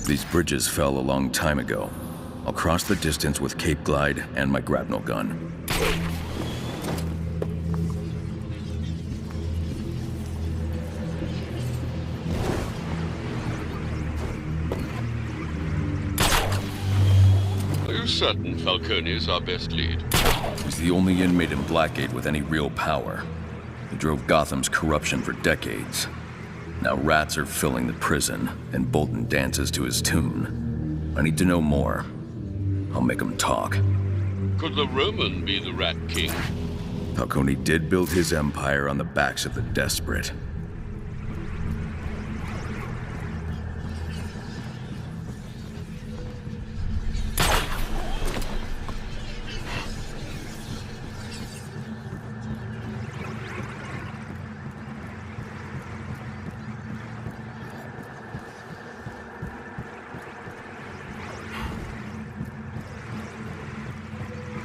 These bridges fell a long time ago. I'll cross the distance with Cape Glide and my grapnel gun. Are you certain Falcone is our best lead? He's the only inmate in Blackgate with any real power. He drove Gotham's corruption for decades. Now rats are filling the prison, and Bolton dances to his tune. I need to know more. I'll make him talk. Could the Roman be the Rat King? Falcone did build his empire on the backs of the desperate.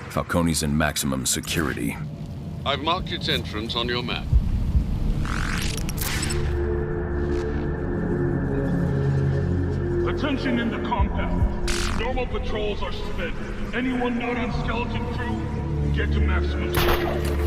Falcone's in maximum security. I've marked its entrance on your map. Attention in the compound. Normal patrols are suspended. Anyone not on skeleton crew, get to maximum security.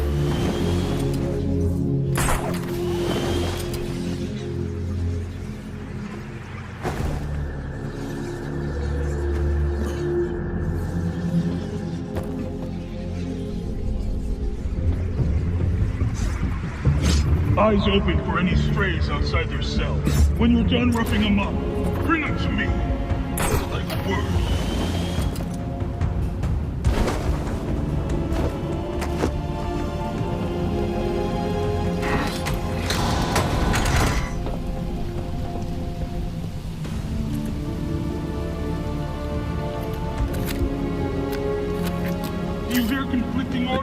Eyes open for any strays outside their cells. When you're done roughing them up, bring them to me.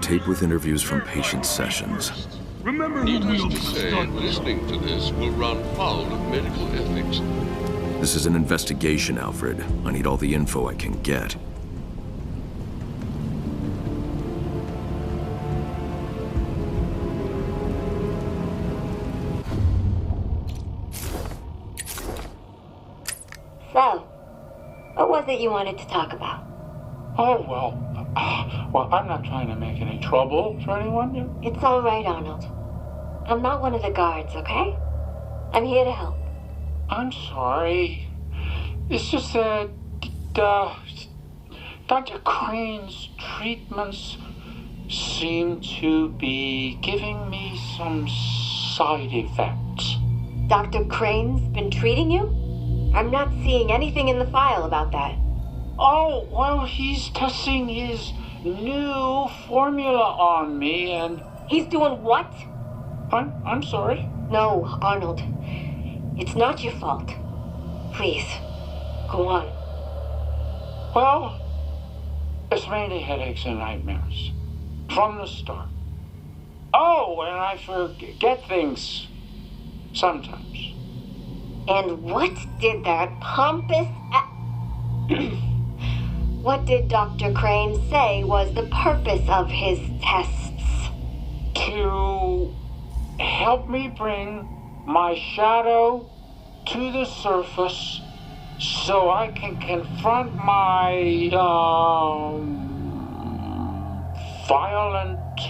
tape with interviews from patient sessions. Remember who Needless wields to the say, stunt. listening to this will run foul of medical ethics. This is an investigation, Alfred. I need all the info I can get. So, what was it you wanted to talk about? Oh, well, I'm not trying to make any trouble for anyone. It's all right, Arnold. I'm not one of the guards, okay? I'm here to help. I'm sorry. It's just that Dr. Crane's treatments seem to be giving me some side effects. Dr. Crane's been treating you? I'm not seeing anything in the file about that. Oh, well, he's testing his new formula on me and... He's doing what? I'm sorry. No, Arnold. It's not your fault. Please, go on. Well, it's mainly headaches and nightmares. From the start. Oh, and I forget things. Sometimes. And what did that pompous... What did Dr. Crane say was the purpose of his tests? To help me bring my shadow to the surface so I can confront my, violent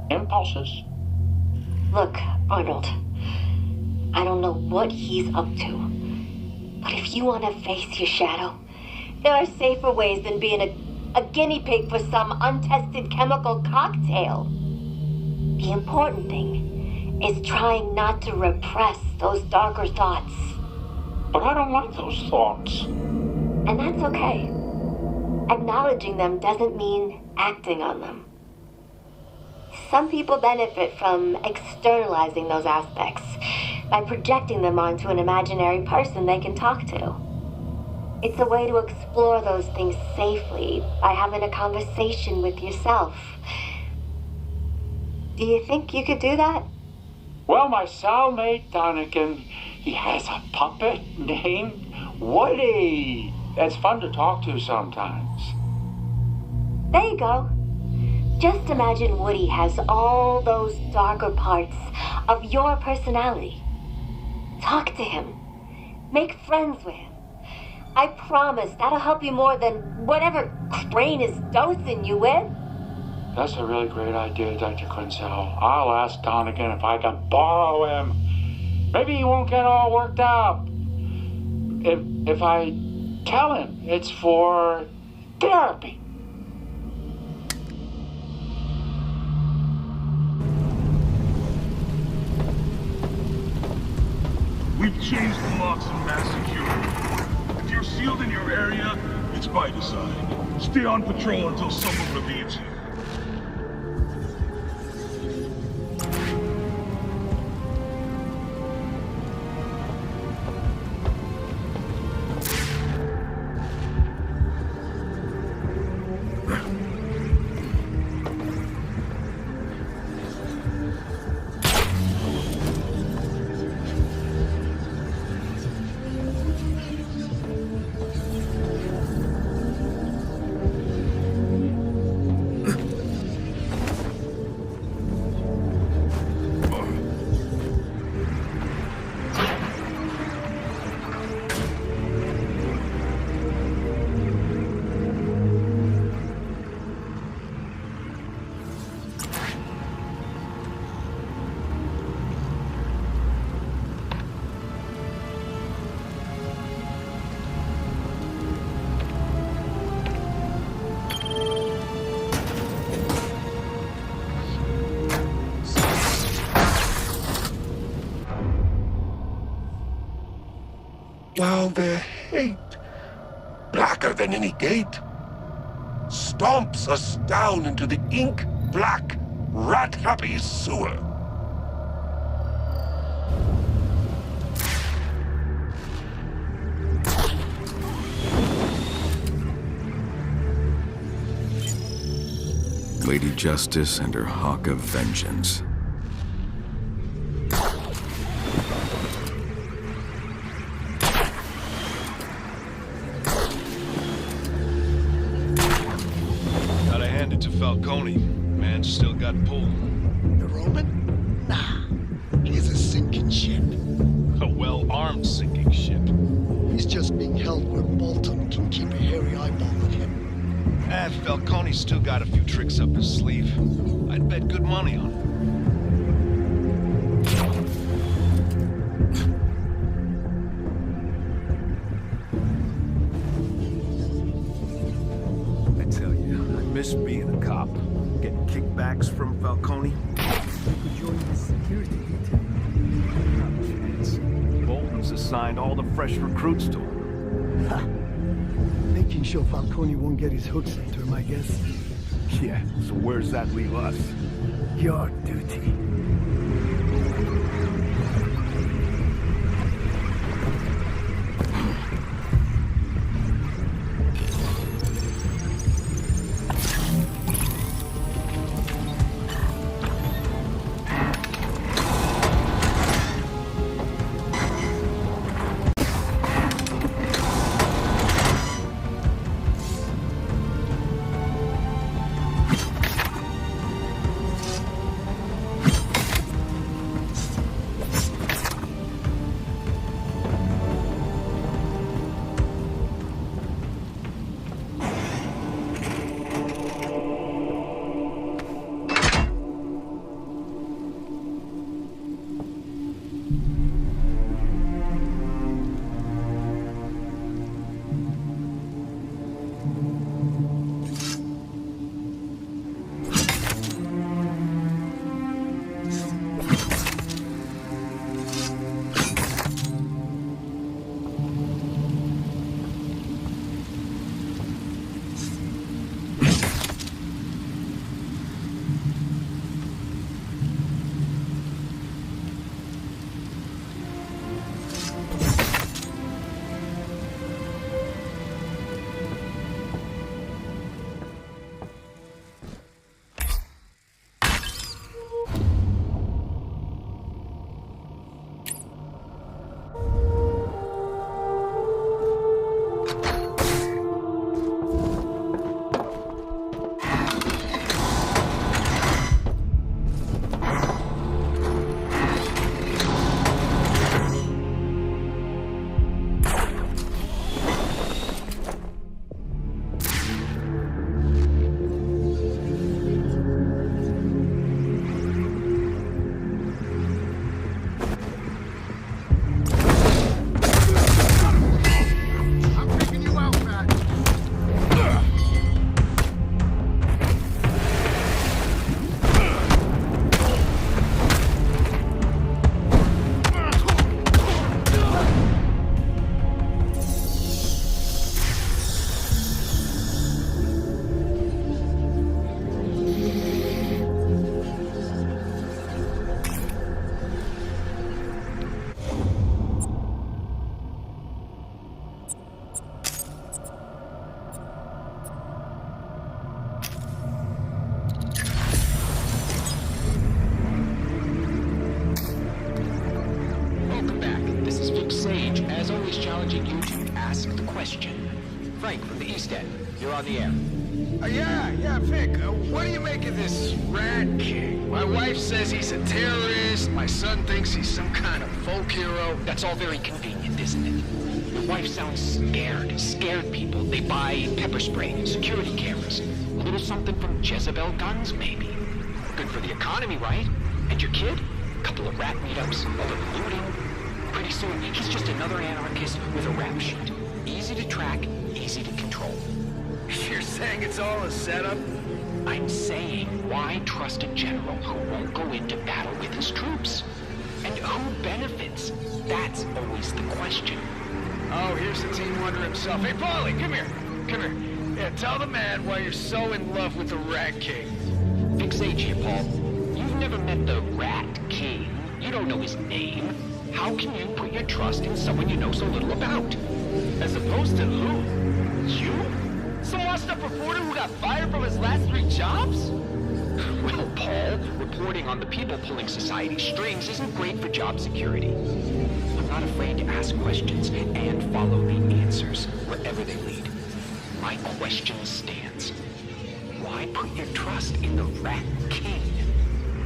impulses. Look, Arnold, I don't know what he's up to, but if you want to face your shadow, there are safer ways than being a guinea pig for some untested chemical cocktail. The important thing is trying not to repress those darker thoughts. But I don't like those thoughts. And that's okay. Acknowledging them doesn't mean acting on them. Some people benefit from externalizing those aspects by projecting them onto an imaginary person they can talk to. It's a way to explore those things safely by having a conversation with yourself. Do you think you could do that? Well, my cellmate, Donegan, he has a puppet named Woody. That's fun to talk to sometimes. There you go. Just imagine Woody has all those darker parts of your personality. Talk to him. Make friends with him. I promise that'll help you more than whatever Crane is dosing you with. That's a really great idea, Dr. Quinzel. I'll ask Donegan if I can borrow him. Maybe he won't get all worked up. If I tell him it's for therapy. We've changed the locks and mass security. If you're sealed in your area, it's by design. Stay on patrol until someone relieves you. Now their hate, blacker than any gate, stomps us down into the ink-black, rat-happy sewer. Lady Justice and her hawk of vengeance. Gotta hand it to Falcone. Man's still got pull. The Roman? Nah. He's a sinking ship. A well-armed sinking ship. He's just being held where Bolton can keep a hairy eyeball on him. And Falcone's still got a few tricks up his sleeve. I'd bet good money on it. I tell you, I miss being a cop. Getting kickbacks from Falcone. Could join the security detail. Not a chance. Bolton's assigned all the fresh recruits to him. Ha! Making sure Falcone won't get his hooks into him, I guess. Yeah, so where's that leave us? Your duty. challenging you to ask the question. Frank from the East End, you're on the air. Yeah, Vic. What do you make of this Rat King? My wife says he's a terrorist. My son thinks he's some kind of folk hero. That's all very convenient, isn't it? Your wife sounds scared. Scared people. They buy pepper spray, security cameras. A little something from Jezebel guns, maybe. Good for the economy, right? And your kid? A couple of rat meetups, a little looting. Pretty soon, he's just another anarchist with a rap sheet. Easy to track, easy to control. You're saying it's all a setup? I'm saying, why trust a general who won't go into battle with his troops? And who benefits? That's always the question. Oh, here's the Teen Wonder himself. Hey, Paulie, come here. Come here. Yeah, tell the man why you're so in love with the Rat King. Fix age here, Paul. You've never met the Rat King. You don't know his name. How can you put your trust in someone you know so little about? As opposed to who? You? Some washed-up reporter who got fired from his last 3 jobs? Well, Paul, reporting on the people pulling society's strings isn't great for job security. I'm not afraid to ask questions and follow the answers, wherever they lead. My question stands. Why put your trust in the Rat King?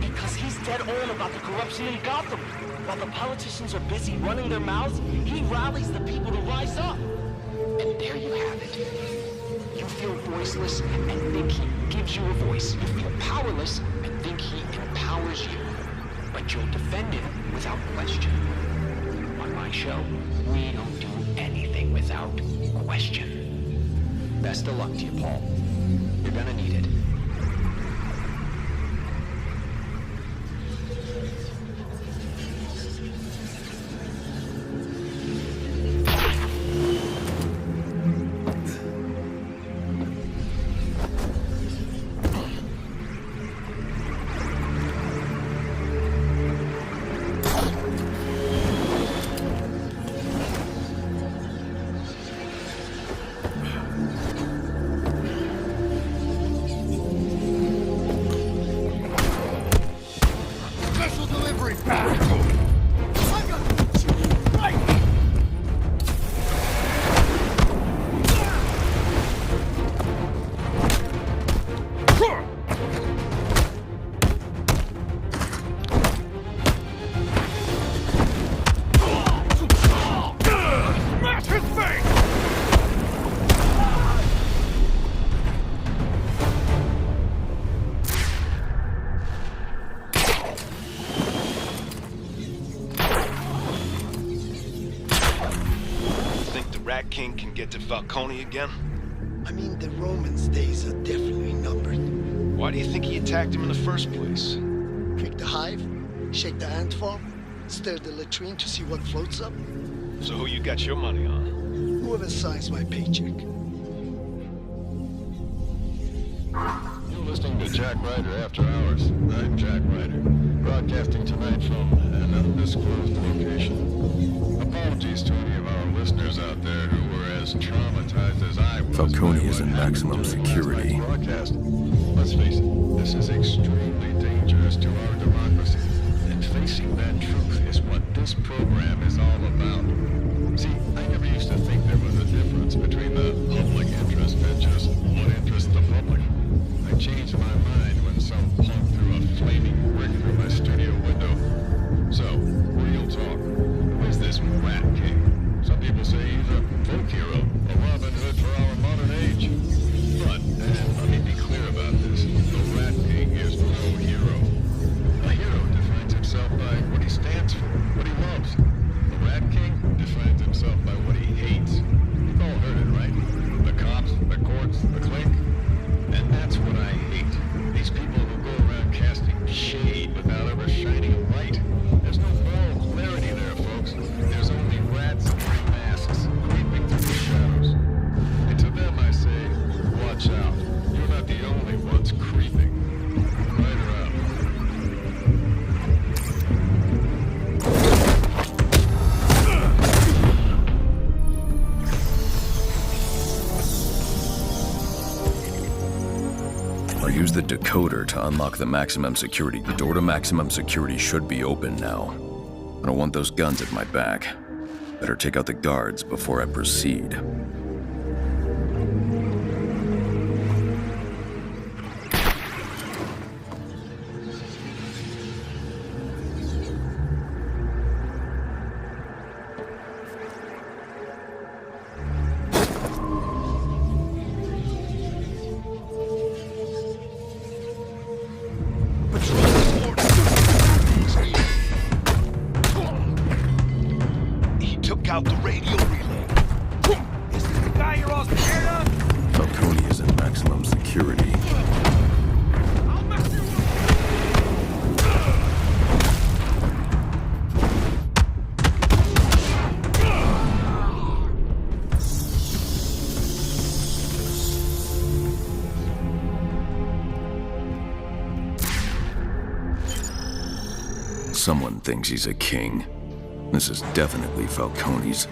Because he's dead on about the corruption in Gotham. While the politicians are busy running their mouths, he rallies the people to rise up. And there you have it. You feel voiceless and think he gives you a voice. You feel powerless and think he empowers you. But you'll defend him without question. On my show, we don't do anything without question. Best of luck to you, Paul. You're gonna need it. King can get to Falcone again? I mean, the Romans' days are definitely numbered. Why do you think he attacked him in the first place? Pick the hive, shake the ant farm, stir the latrine to see what floats up. So who you got your money on? Whoever signs my paycheck. You're listening to Jack Ryder After Hours. I'm Jack Ryder, broadcasting tonight from an undisclosed location. Apologies to any of our listeners out there who were as traumatized as I was. Falcone is in maximum security. Let's face it, this is extremely dangerous to our democracy. And facing that truth is what this program is all about. See, I never used to think there was a difference between the public interest and just what interests the public. I changed my mind when some punk threw a flaming brick through my studio window. So, real talk. Who is this Rat King? Some people say he's a folk hero, a Robin Hood for our modern age. But, let me be clear about this. The Rat King is no hero. A hero defines himself by what he stands for, what he loves. The Rat King defines himself by what he hates. You've all heard it, right? The cops, the courts, the clink. And that's what I hate. These people who go around casting shade without ever shining a light. There's no moral clarity there, folks. There's only rats in masks creeping through the shadows. And to them I say, watch out. You're not the only ones creeping. Ryder out. Or use the decoder to unlock the maximum security. The door to maximum security should be open now. I don't want those guns at my back. Better take out the guards before I proceed. Out the radio relay. Is this the guy you're all scared of? Falcone is in maximum security. I'll mess you up. Someone thinks he's a king. This is definitely Falcone's.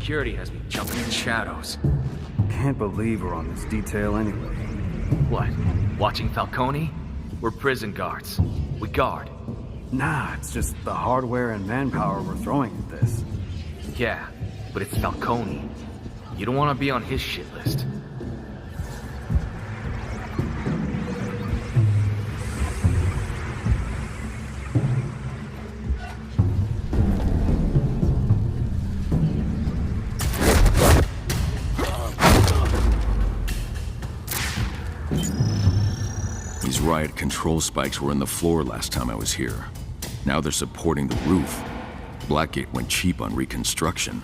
security has me jumping in shadows. Can't believe we're on this detail anyway. What? Watching Falcone? We're prison guards. We guard. Nah, it's just the hardware and manpower we're throwing at this. Yeah, but it's Falcone. You don't want to be on his shit list. These riot control spikes were in the floor last time I was here. Now they're supporting the roof. Blackgate went cheap on reconstruction.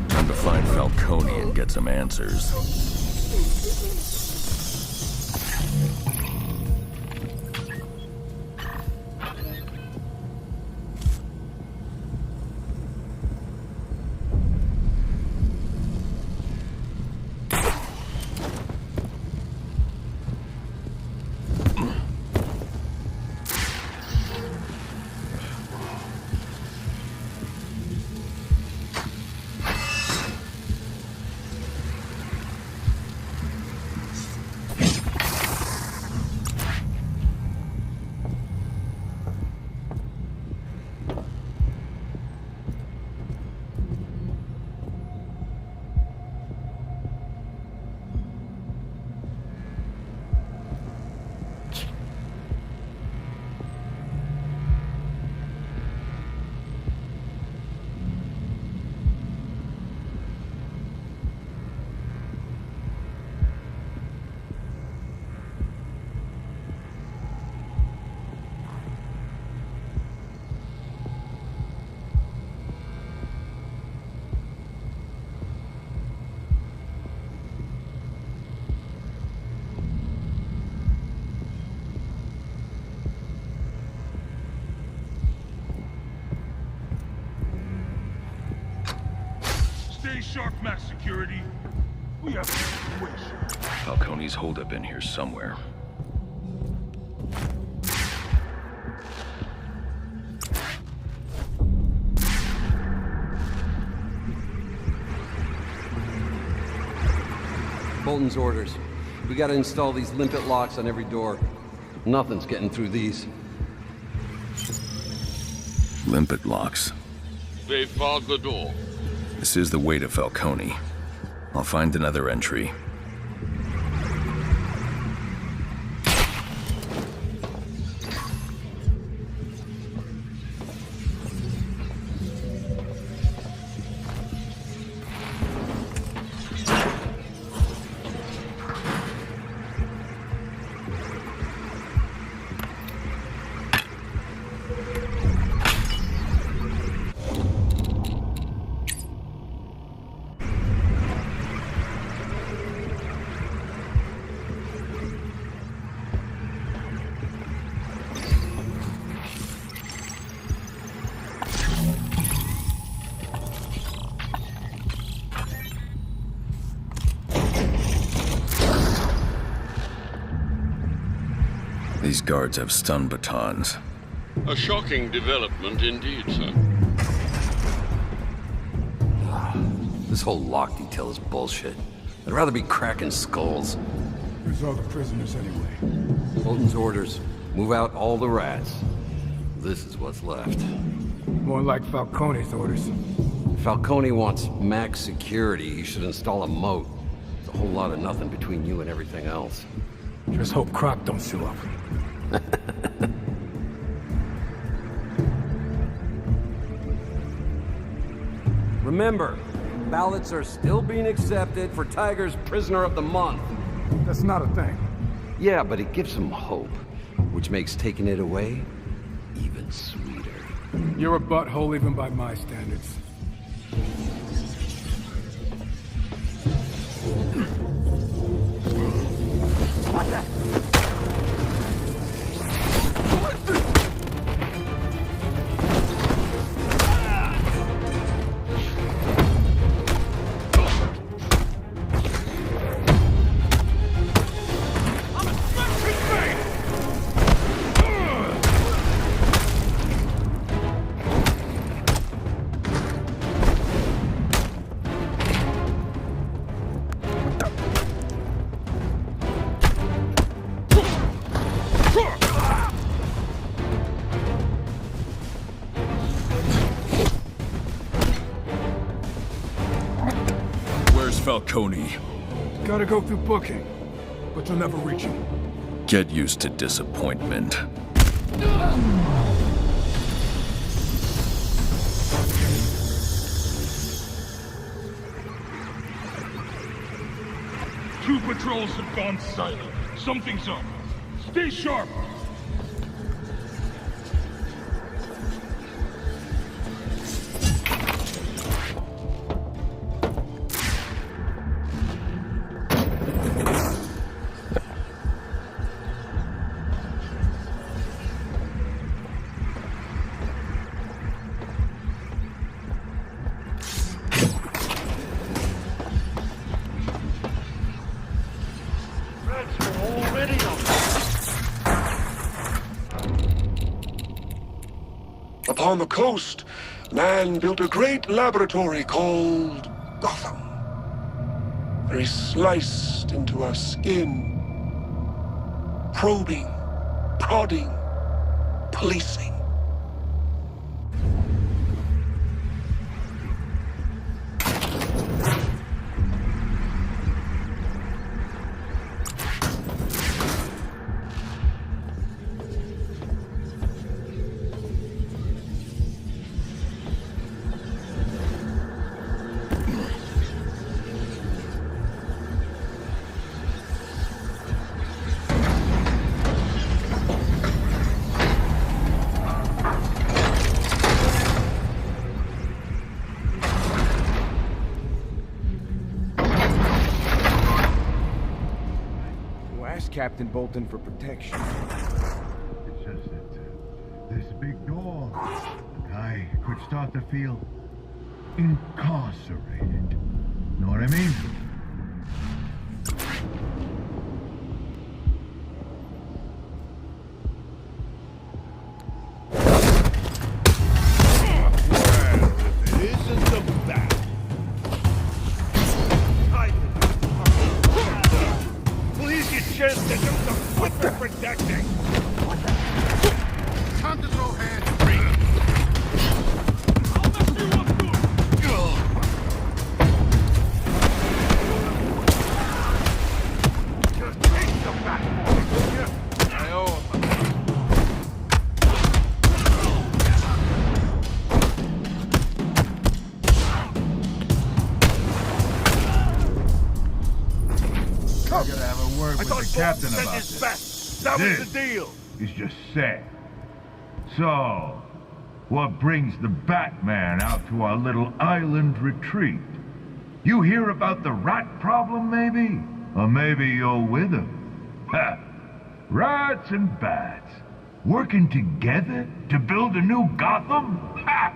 Time to find Falcone and get some answers. Stay sharp, Mass Security. We have a situation. Falcone's holdup in here somewhere. Bolton's orders. We gotta install these limpet locks on every door. Nothing's getting through these. Limpet locks. They fogged the door. This is the way to Falcone. I'll find another entry. These guards have stun batons. A shocking development indeed, sir. This whole lock detail is bullshit. I'd rather be cracking skulls. Where's all the prisoners anyway? Bolton's orders. Move out all the rats. This is what's left. More like Falcone's orders. Falcone wants max security. He should install a moat. There's a whole lot of nothing between you and everything else. Just hope Croc don't show up. Remember, ballots are still being accepted for Tiger's Prisoner of the Month. That's not a thing. Yeah, but it gives him hope, which makes taking it away even sweeter. You're a butthole even by my standards. What the? Falcone. Gotta go through booking, but you'll never reach him. Get used to disappointment. Two patrols have gone silent. Something's up. Stay sharp. Upon the coast, man built a great laboratory called Gotham. They sliced into our skin, probing, prodding, policing. Captain Bolton for protection. It's just that this big door, I could start to feel incarcerated. Know what I mean? Isn't the bat? Please get chance to do some quicker protecting. Time to throw hands free. I'll mess you up good. Just take the bat for me, will you? I owe him. I gotta have a word with the captain about his this. best. That was the deal. Is just set. So, what brings the Batman out to our little island retreat? You hear about the rat problem, maybe? Or maybe you're with him? Ha! Rats and bats. Working together to build a new Gotham? Ha!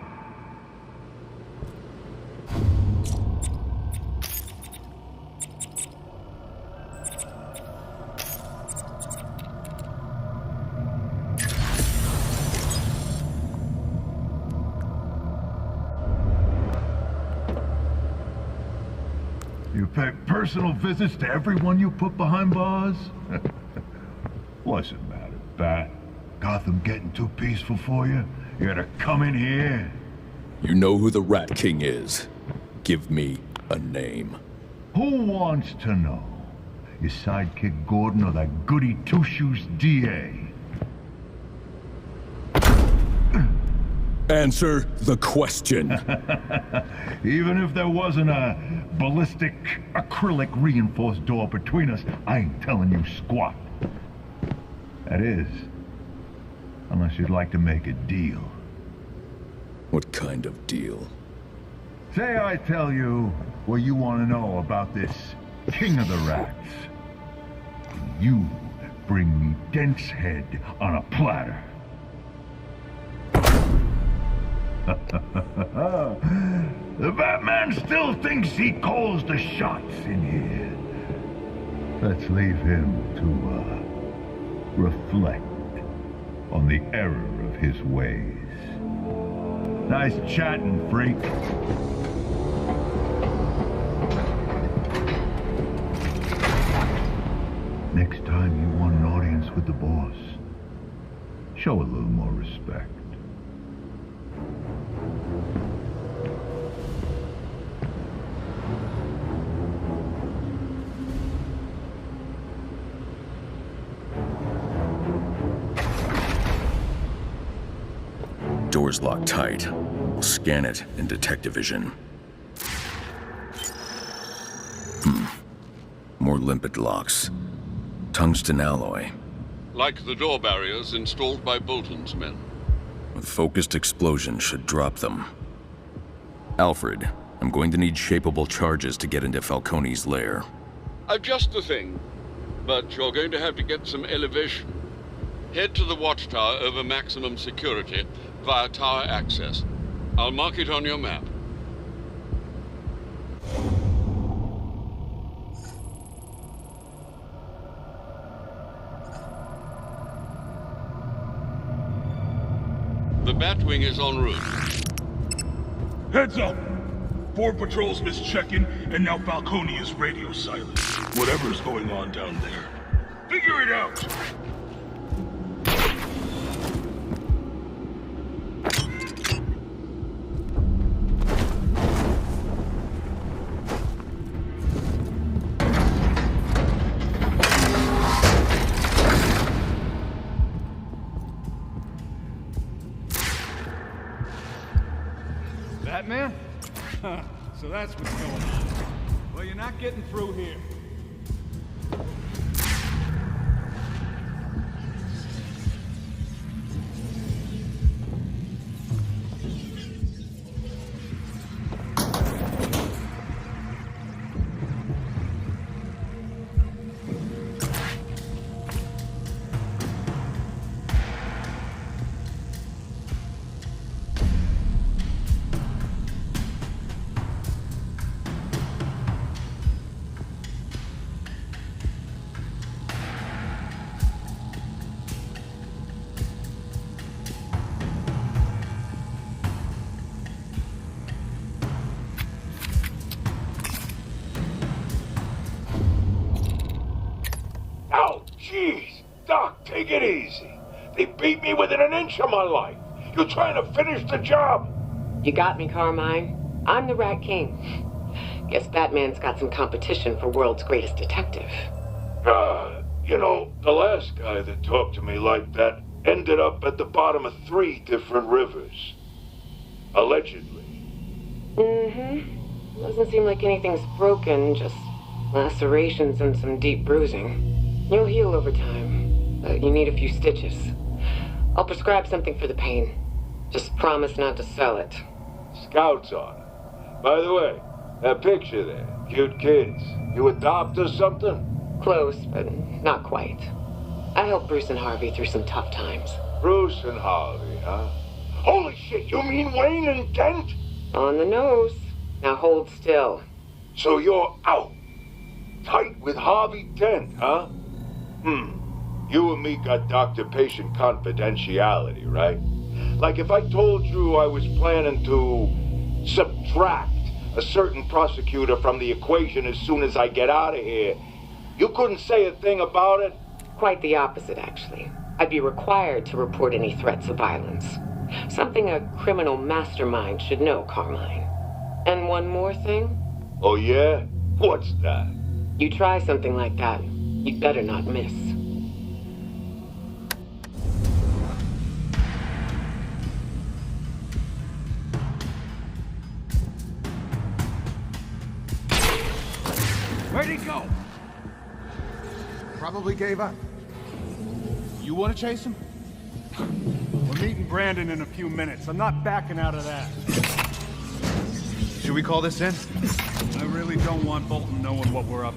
You pay personal visits to everyone you put behind bars? What's the matter, Bat? Gotham getting too peaceful for you? You gotta come in here? You know who the Rat King is. Give me a name. Who wants to know? Your sidekick Gordon or that goody two-shoes DA? Answer the question. Even if there wasn't a ballistic acrylic reinforced door between us, I ain't telling you squat. That is, unless you'd like to make a deal. What kind of deal? Say I tell you what you want to know about this King of the Rats. You bring me Dent's head on a platter. The Batman still thinks he calls the shots in here. Let's leave him to reflect on the error of his ways. Nice chatting, freak. Next time you want an audience with the boss, show a little more respect. door's locked tight. We'll scan it in detective vision. More limpet locks. Tungsten alloy. Like the door barriers installed by Bolton's men. With focused explosion should drop them. Alfred, I'm going to need shapeable charges to get into Falcone's lair. Just the thing. But you're going to have to get some elevation. Head to the watchtower over maximum security via tower access. I'll mark it on your map. The Batwing is en route. Heads up! 4 patrols missed check-in, and now Falcone is radio silent. Whatever's going on down there, figure it out! Batman? Huh, so that's what's going on. Well, you're not getting through here. Jeez, Doc, take it easy. They beat me within an inch of my life. You trying to finish the job? You got me, Carmine. I'm the Rat King. Guess Batman's got some competition for world's greatest detective. You know, the last guy that talked to me like that ended up at the bottom of 3 different rivers. Allegedly. Mm-hmm. Doesn't seem like anything's broken, just lacerations and some deep bruising. You'll heal over time, but you need a few stitches. I'll prescribe something for the pain. Just promise not to sell it. Scouts on it. By the way, that picture there, cute kids. You adopt or something? Close, but not quite. I helped Bruce and Harvey through some tough times. Bruce and Harvey, huh? Holy shit, you mean Wayne and Dent? On the nose. Now hold still. So you're out. Tight with Harvey Dent, huh? You and me got doctor-patient confidentiality, right? Like if I told you I was planning to subtract a certain prosecutor from the equation as soon as I get out of here, you couldn't say a thing about it? Quite the opposite, actually. I'd be required to report any threats of violence. Something a criminal mastermind should know, Carmine. And one more thing? Oh yeah? What's that? You try something like that, you'd better not miss. Where'd he go? Probably gave up. You want to chase him? We're meeting Brandon in a few minutes. I'm not backing out of that. Should we call this in? I really don't want Bolton knowing what we're up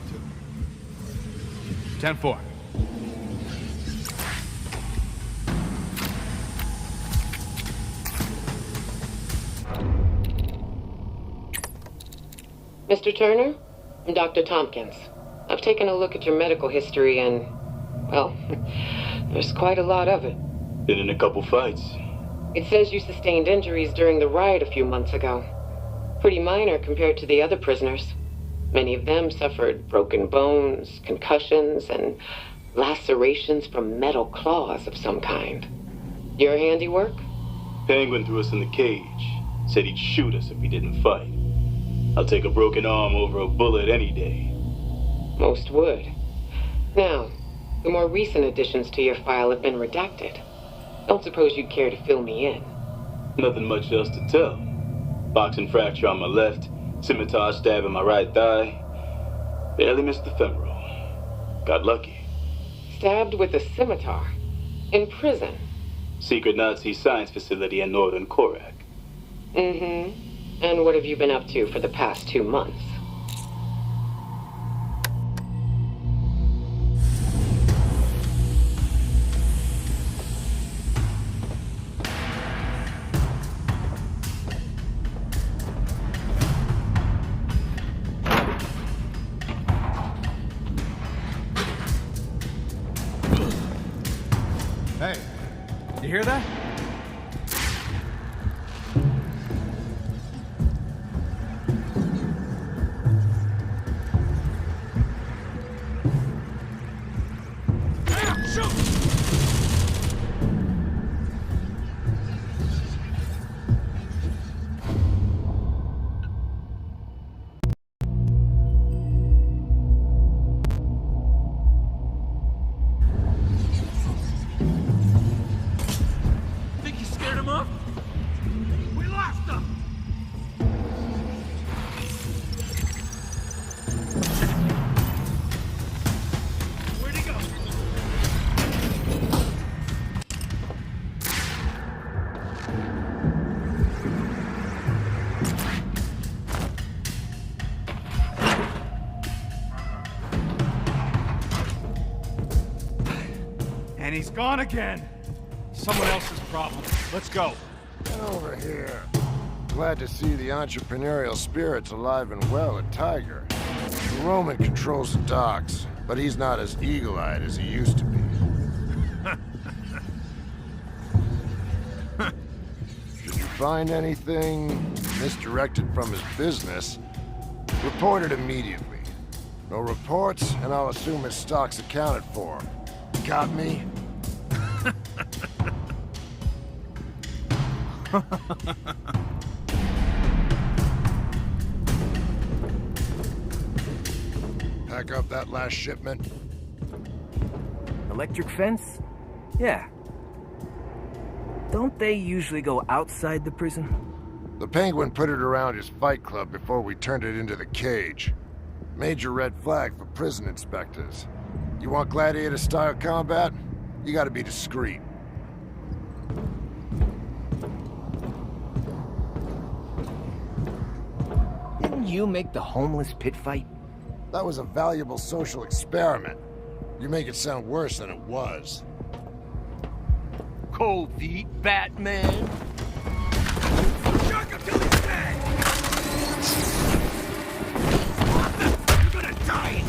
to. 10-4. Mr. Turner? I'm Dr. Tompkins. I've taken a look at your medical history and, well, there's quite a lot of it. Been in a couple fights. It says you sustained injuries during the riot a few months ago. Pretty minor compared to the other prisoners. Many of them suffered broken bones, concussions, and lacerations from metal claws of some kind. Your handiwork? Penguin threw us in the cage. Said he'd shoot us if we didn't fight. I'll take a broken arm over a bullet any day. Most would. Now, the more recent additions to your file have been redacted. Don't suppose you'd care to fill me in. Nothing much else to tell. Boxing fracture on my left, scimitar stab in my right thigh. Barely missed the femoral. Got lucky. Stabbed with a scimitar? In prison? Secret Nazi science facility in northern Korak. Mm-hmm. And what have you been up to for the past 2 months? Hey, you hear that? And he's gone again. Someone else's problem. Let's go. Get over here. Glad to see the entrepreneurial spirit's alive and well at Tiger. The Roman controls the docks, but he's not as eagle-eyed as he used to be. Should you find anything misdirected from his business, report it immediately. No reports, and I'll assume his stock's accounted for. Got me? Pack up that last shipment. Electric fence? Yeah. Don't they usually go outside the prison? The Penguin put it around his fight club before we turned it into the cage. Major red flag for prison inspectors. You want gladiator-style combat? You gotta be discreet. Didn't you make the homeless pit fight? That was a valuable social experiment. You make it sound worse than it was. Cold feet, Batman. Shock him till he's dead! You're gonna die!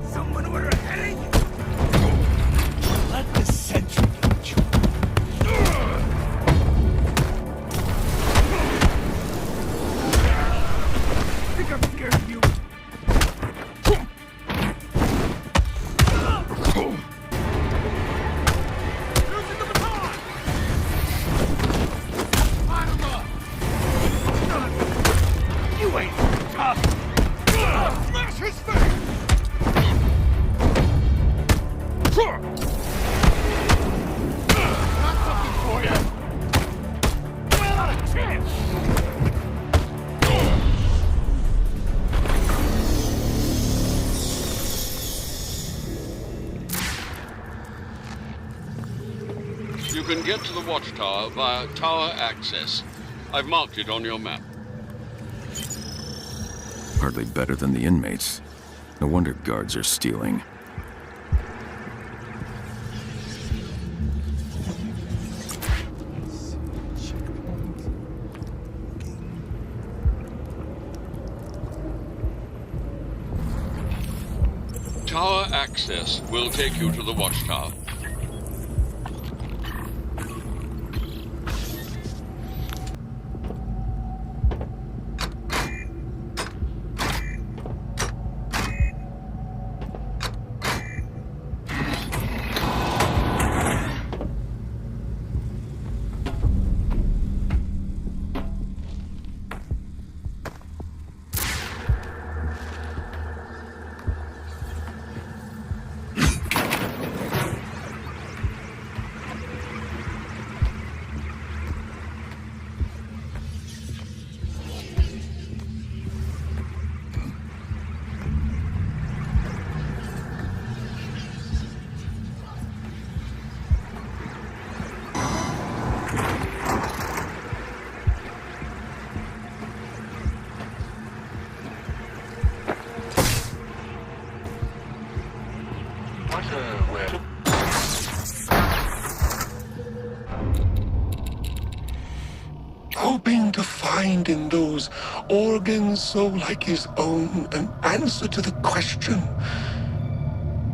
Someone order a headache? Let the sentry get you. Think I'm scared of you? You can get to the watchtower via tower access. I've marked it on your map. Hardly better than the inmates. No wonder guards are stealing. Tower access will take you to the watchtower. find in those organs so like his own an answer to the question,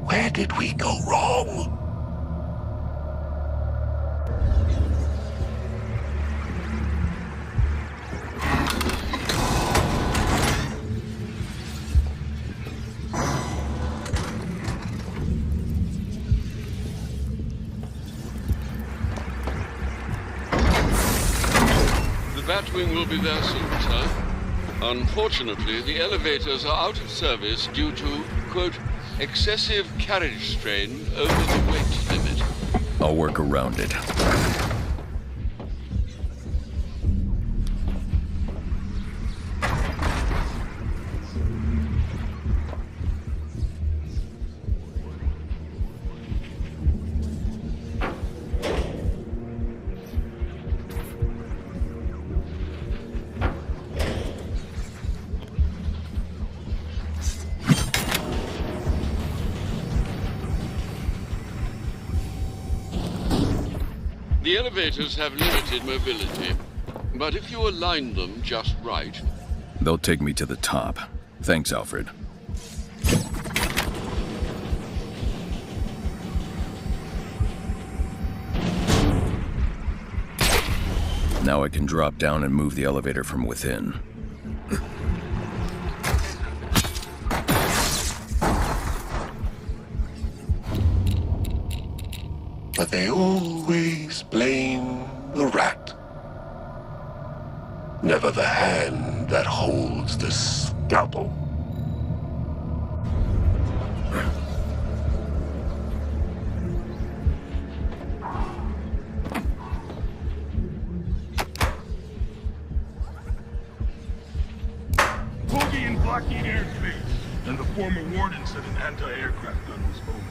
where did we go wrong? Batwing will be there soon, sir. Unfortunately, the elevators are out of service due to, quote, excessive carriage strain over the weight limit. I'll work around it. The elevators have limited mobility, but if you align them just right... They'll take me to the top. Thanks, Alfred. Now I can drop down and move the elevator from within. But they always blame the rat. Never the hand that holds the scalpel. Bogey and Blackie airspace, and the former warden said an anti-aircraft gun was over.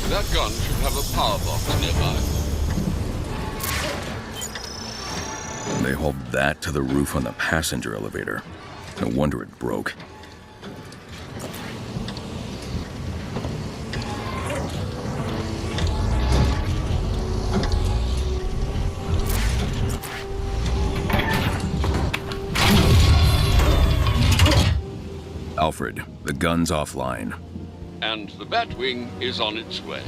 That gun should have a power box nearby. They hauled that to the roof on the passenger elevator. No wonder it broke. Alfred, the gun's offline. And the Batwing is on its way.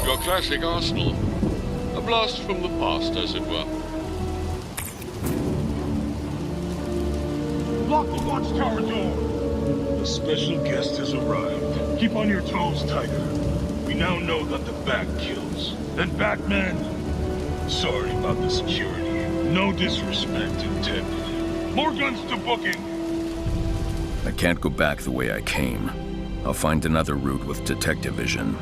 Your classic arsenal. A blast from the past, as it were. Lock the watchtower door! The special guest has arrived. Keep on your toes, Tiger. We now know that the Bat kills. And Batman... Sorry about the security. No disrespect intended. More guns to booking! I can't go back the way I came. I'll find another route with detective vision.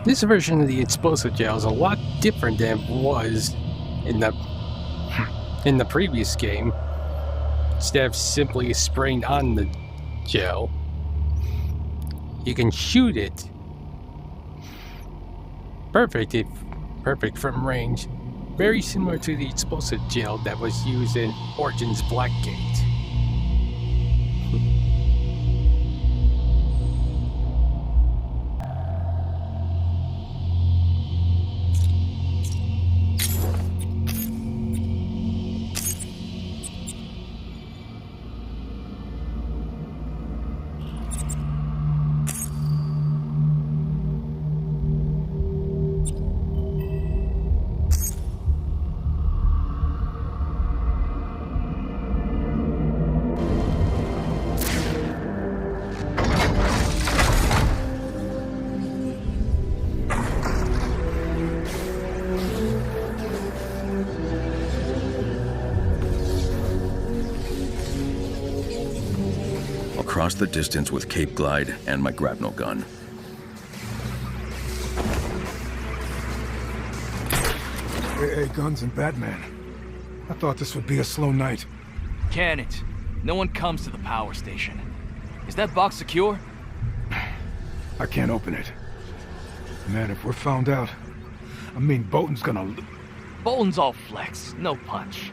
This version of the explosive gel is a lot different than it was In the previous game, instead of simply spraying on the gel, you can shoot it. Perfect from range. Very similar to the explosive gel that was used in Origins Blackgate. Cross the distance with Cape Glide and my grapnel gun. Hey, guns and Batman. I thought this would be a slow night. Can it? No one comes to the power station. Is that box secure? I can't open it. Man, if we're found out, I mean, Bolton's gonna... Bolton's all flex, no punch.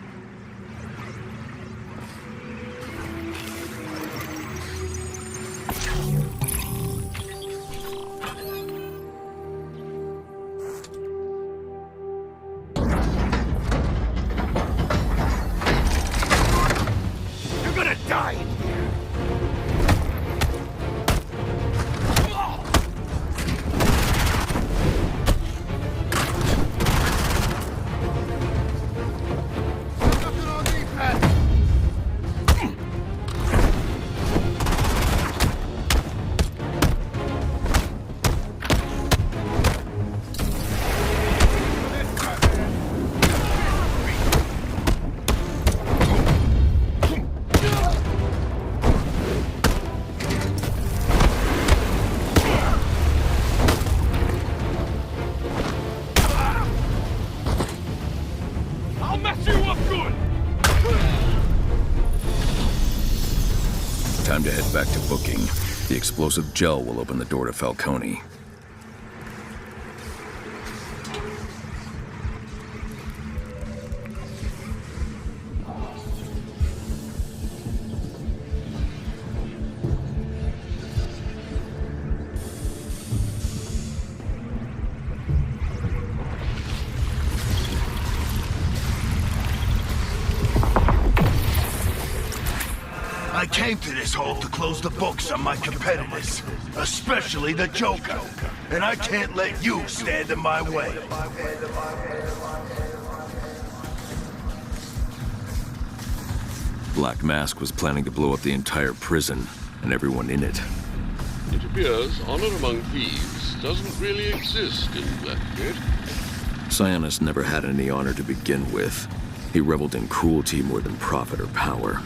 Time to head back to booking. The explosive gel will open the door to Falcone. I came to this hole to close the books on my competitors, especially the Joker, and I can't let you stand in my way. Black Mask was planning to blow up the entire prison and everyone in it. It appears honor among thieves doesn't really exist in Blackgate. Sionis never had any honor to begin with. He reveled in cruelty more than profit or power.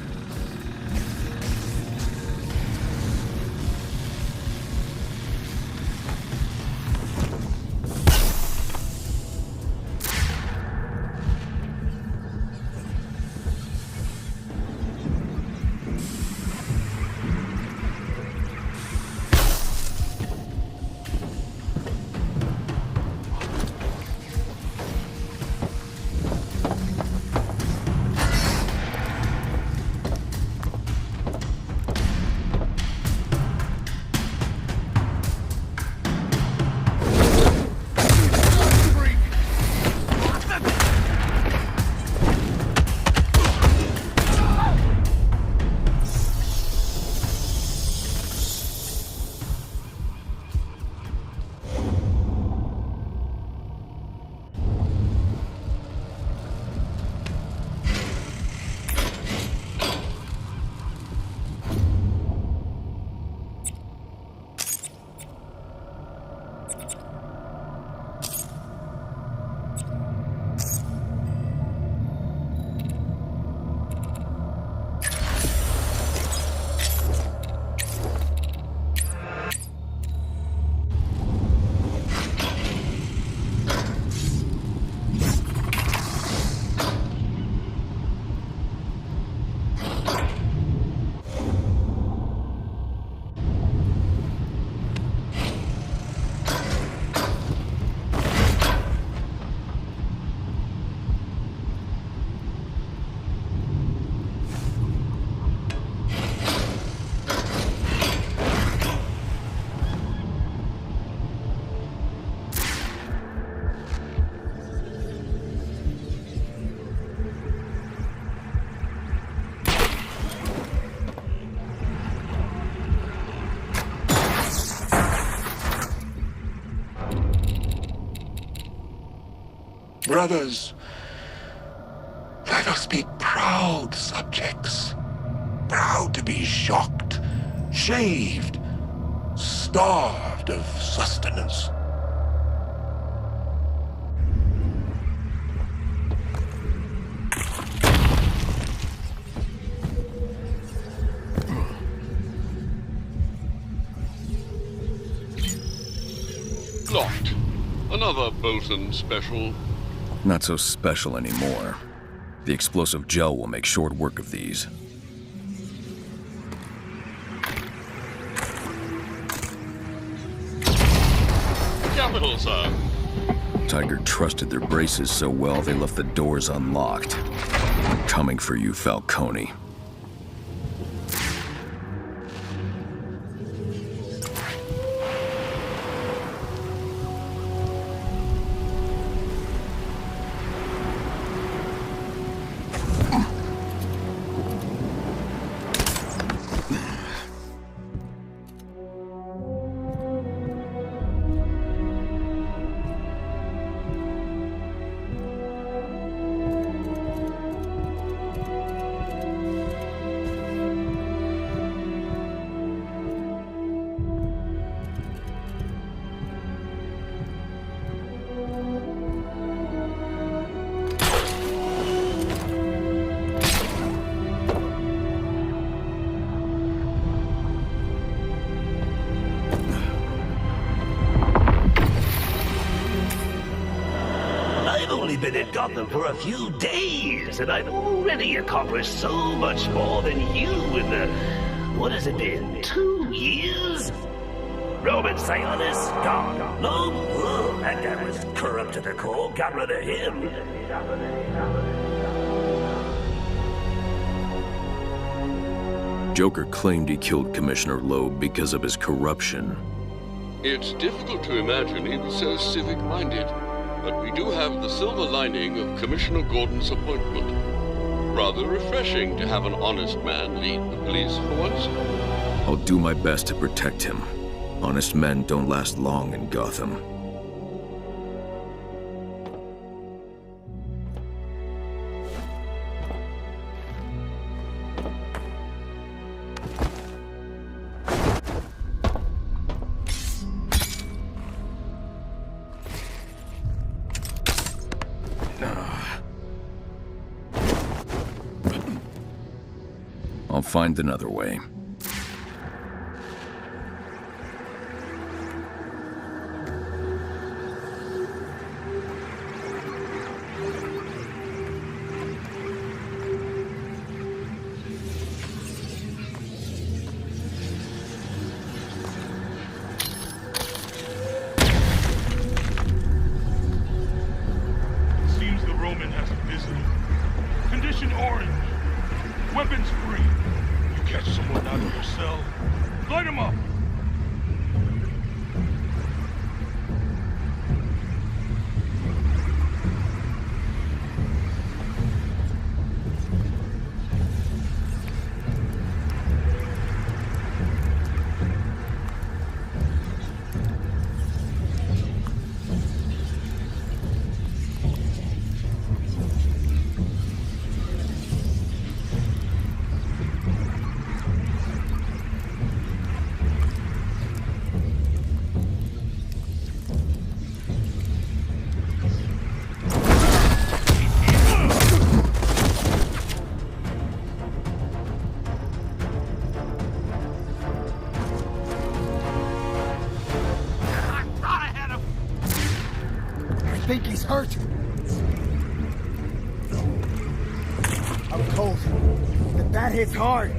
brothers. Let us be proud subjects. Proud to be shocked, shaved, starved of sustenance. Locked. Another Bolton special. Not so special anymore. The explosive gel will make short work of these. Capital, sir. Tiger trusted their braces so well they left the doors unlocked. Coming for you, Falcone. Been in Gotham for a few days, and I've already accomplished so much more than you in the... what has it been, 2 years? Roman Sionis, gone. No? Oh, that guy was corrupt to the core. Got rid of him. Joker claimed he killed Commissioner Loeb because of his corruption. It's difficult to imagine he was so civic-minded. But we do have the silver lining of Commissioner Gordon's appointment. Rather refreshing to have an honest man lead the police for once. I'll do my best to protect him. Honest men don't last long in Gotham. I'll find another way. Seems the Roman has a visitor. Condition orange. Weapons free. You catch someone out of your cell, light him up. I think he's hurt. I'm told that hits hard.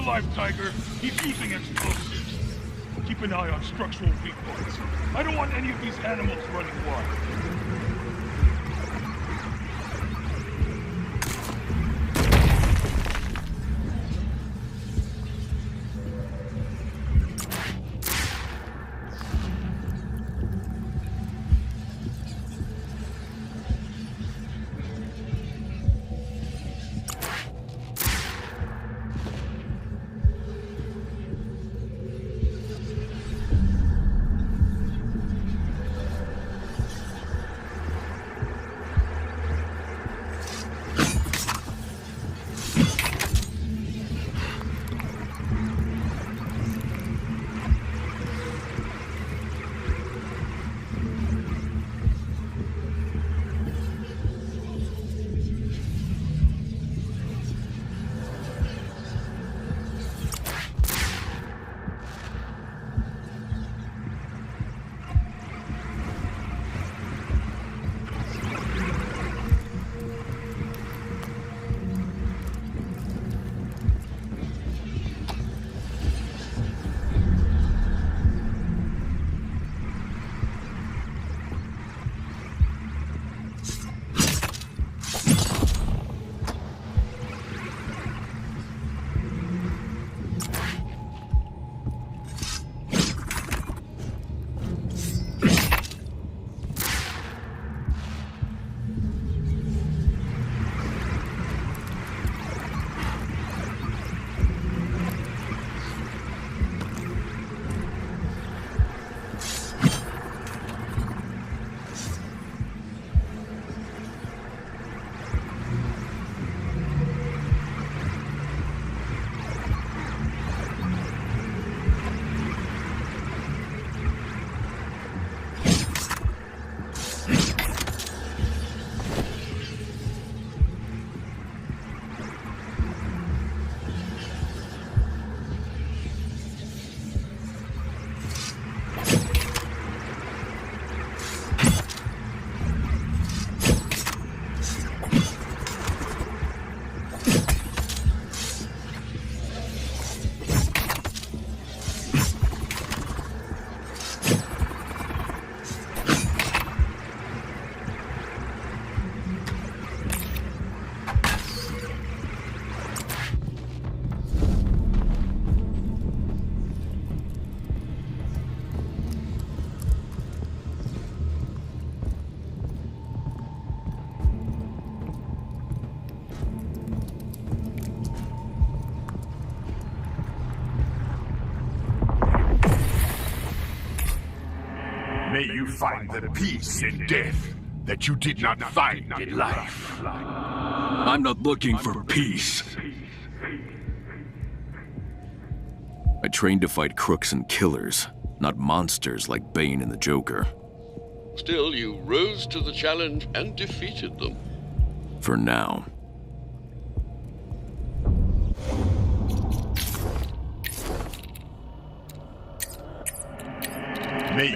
alive, Tiger. He's using explosives. Keep an eye on structural weak points. I don't want any of these animals running wild. May you find the peace in death that you did not find in life. I'm not looking for peace. I trained to fight crooks and killers, not monsters like Bane and the Joker. Still, you rose to the challenge and defeated them. For now. Me.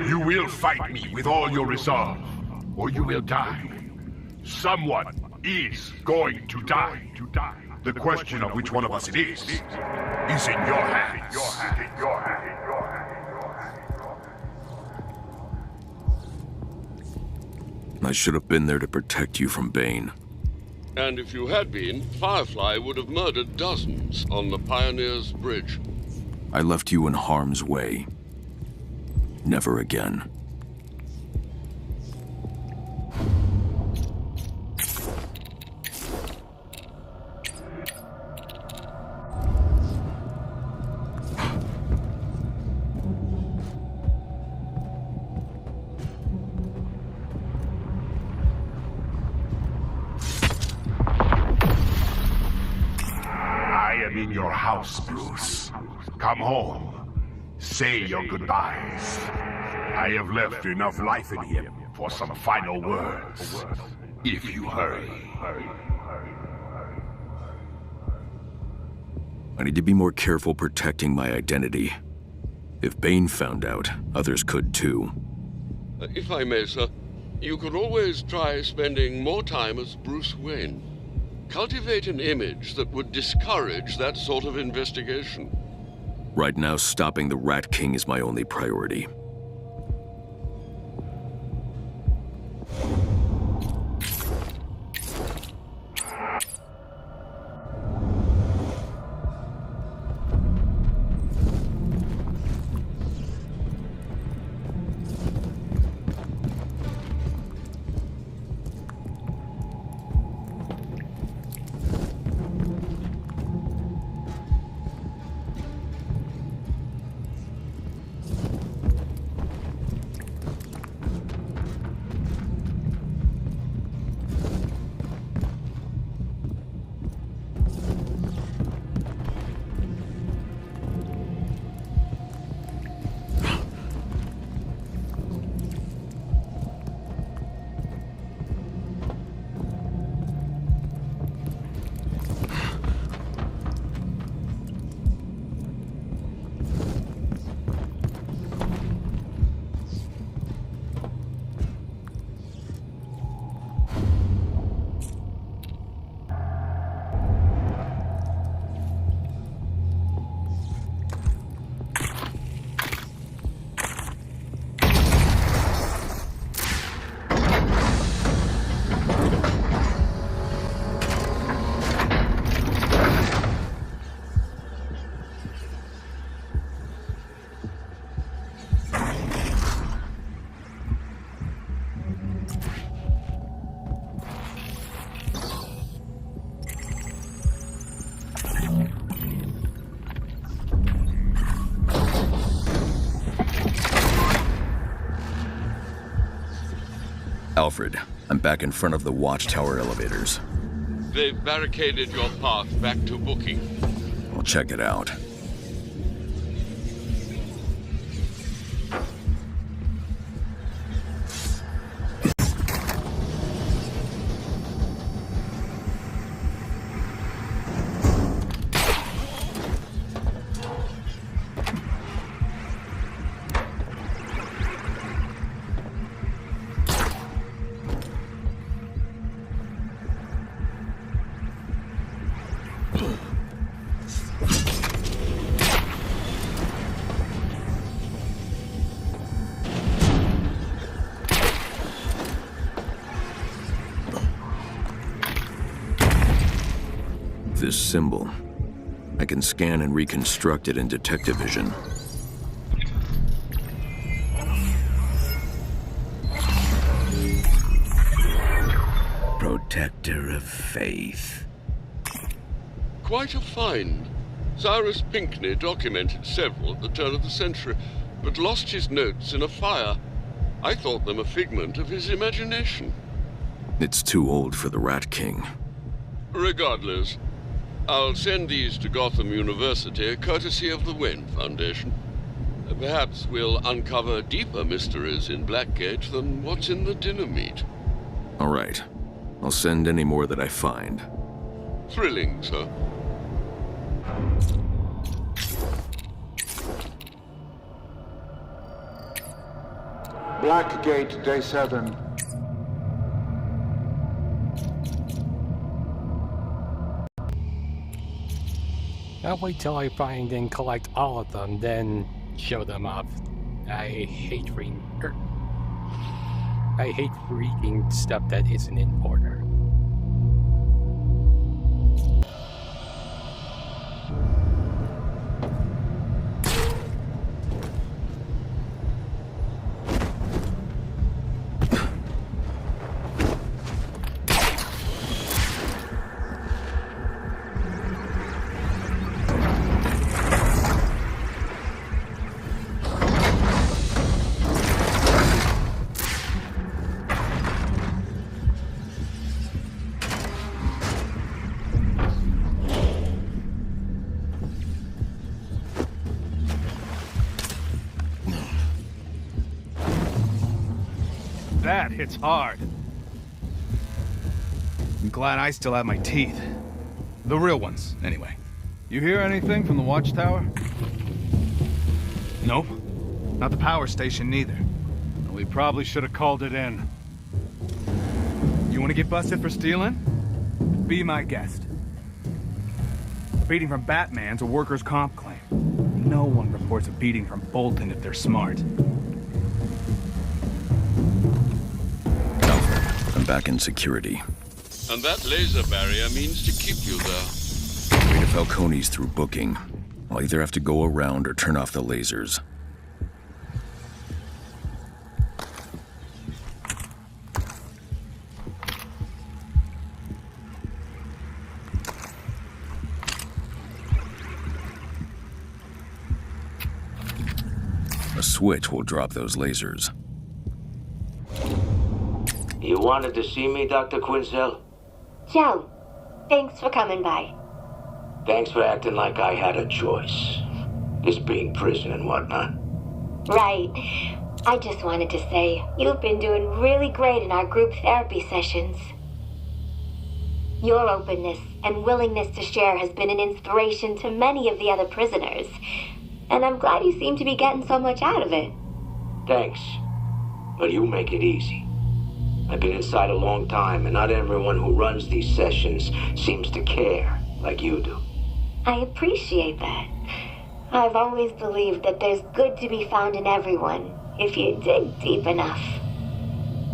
You will fight me with all your resolve, or you will die. Someone is going to die. The question of which one of us it is in your hands. I should have been there to protect you from Bane. And if you had been, Firefly would have murdered dozens on the Pioneer's Bridge. I left you in harm's way. Never again. in your house, Bruce. Come home. Say your goodbyes. I have left enough life in him for some final words. If you hurry. I need to be more careful protecting my identity. If Bane found out, others could too. If I may, sir, you could always try spending more time as Bruce Wayne. Cultivate an image that would discourage that sort of investigation. Right now, stopping the Rat King is my only priority. Alfred, I'm back in front of the Watchtower elevators. They've barricaded your path back to booking. I'll check it out. This symbol. I can scan and reconstruct it in detective vision. Protector of faith. Quite a find. Cyrus Pinckney documented several at the turn of the century, but lost his notes in a fire. I thought them a figment of his imagination. It's too old for the Rat King. Regardless, I'll send these to Gotham University, courtesy of the Wayne Foundation. Perhaps we'll uncover deeper mysteries in Blackgate than what's in the dinner meat. All right. I'll send any more that I find. Thrilling, sir. Blackgate, Day 7. I'll wait till I find and collect all of them, then show them off. I hate reading stuff that isn't in order. hits hard. I'm glad I still have my teeth. The real ones, anyway. You hear anything from the watchtower? Nope. Not the power station, neither. We probably should have called it in. You want to get busted for stealing? Be my guest. A beating from Batman's a workers' comp claim. No one reports a beating from Bolton if they're smart. Alfred, I'm back in security. And that laser barrier means to keep you there. Way to Falcone's through booking. I'll either have to go around or turn off the lasers. A switch will drop those lasers. You wanted to see me, Dr. Quinzel? Joe, thanks for coming by. Thanks for acting like I had a choice. This being prison and whatnot. Right. I just wanted to say, you've been doing really great in our group therapy sessions. Your openness and willingness to share has been an inspiration to many of the other prisoners. And I'm glad you seem to be getting so much out of it. Thanks. But you make it easy. I've been inside a long time, and not everyone who runs these sessions seems to care like you do. I appreciate that. I've always believed that there's good to be found in everyone, if you dig deep enough.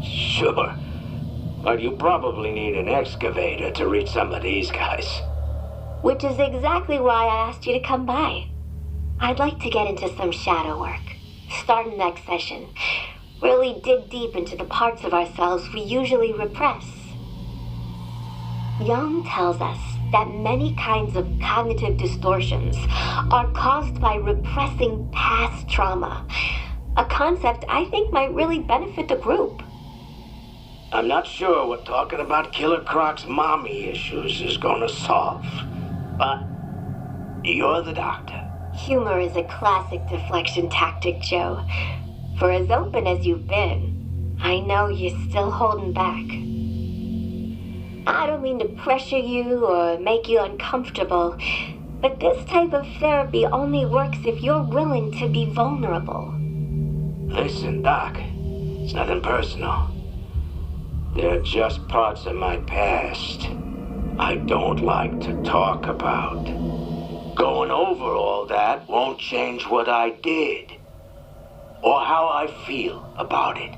Sure. But you probably need an excavator to reach some of these guys. Which is exactly why I asked you to come by. I'd like to get into some shadow work. Starting next session. Really dig deep into the parts of ourselves we usually repress. Jung tells us that many kinds of cognitive distortions are caused by repressing past trauma. A concept I think might really benefit the group. I'm not sure what talking about Killer Croc's mommy issues is gonna solve. But you're the doctor. Humor is a classic deflection tactic, Joe. For as open as you've been, I know you're still holding back. I don't mean to pressure you or make you uncomfortable, but this type of therapy only works if you're willing to be vulnerable. Listen, Doc, it's nothing personal. They're just parts of my past I don't like to talk about. Going over all that won't change what I did, or how I feel about it.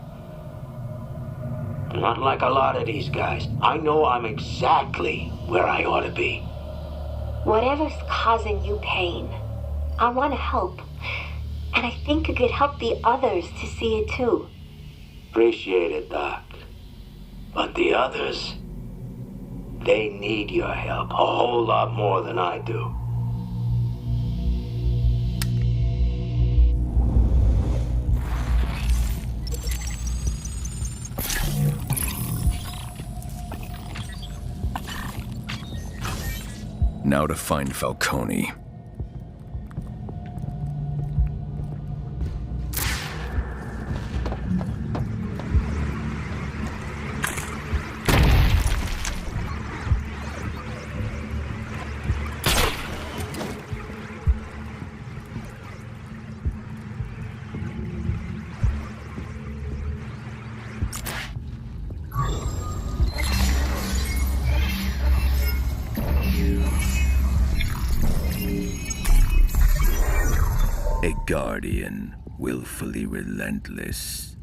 Not like a lot of these guys. I know I'm exactly where I ought to be. Whatever's causing you pain, I want to help. And I think it could help the others to see it too. Appreciate it, Doc. But the others, they need your help a whole lot more than I do. Now to find Falcone. A guardian, willfully relentless.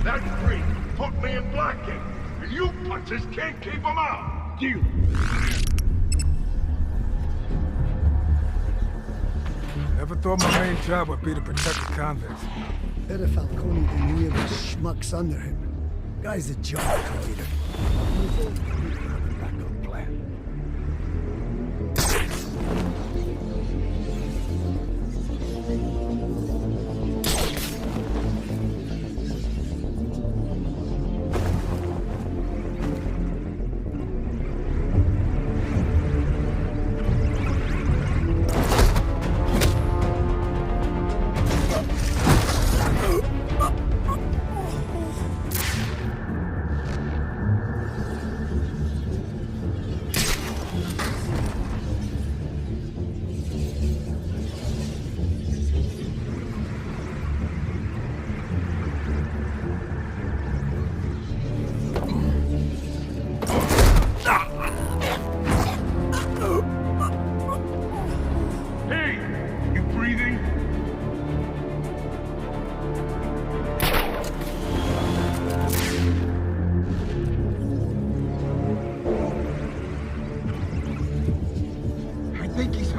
That freak put me in blackgate, and you punches can't keep him out. You. Never thought my main job would be to protect the convicts. Better Falcone than any of the schmucks under him. Guy's a job creator. Move over, we don't have a backup plan.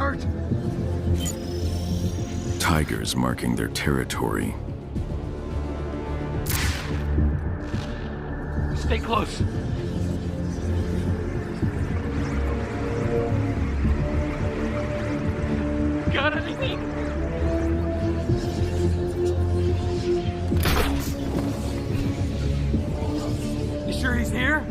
hurt? Tigers marking their territory. Stay close. Got anything? You sure he's here?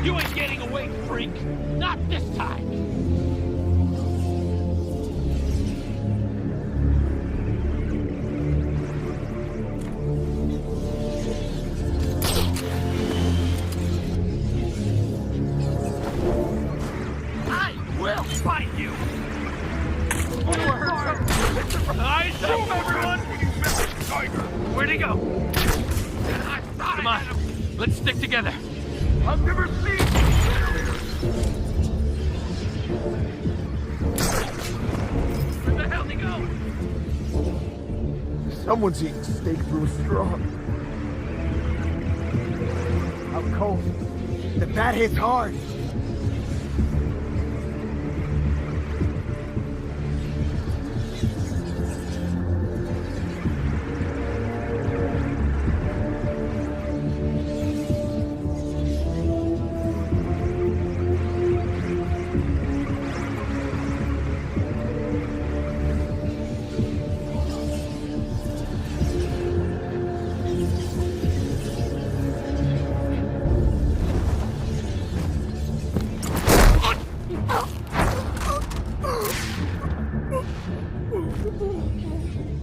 You ain't getting away, freak! Not this time! I will find you! I assume everyone! Where'd he go? Come on, let's stick together. I've never seen Where the hell'd he go? Someone's eating steak through a straw. I'm cold. The bat hits hard.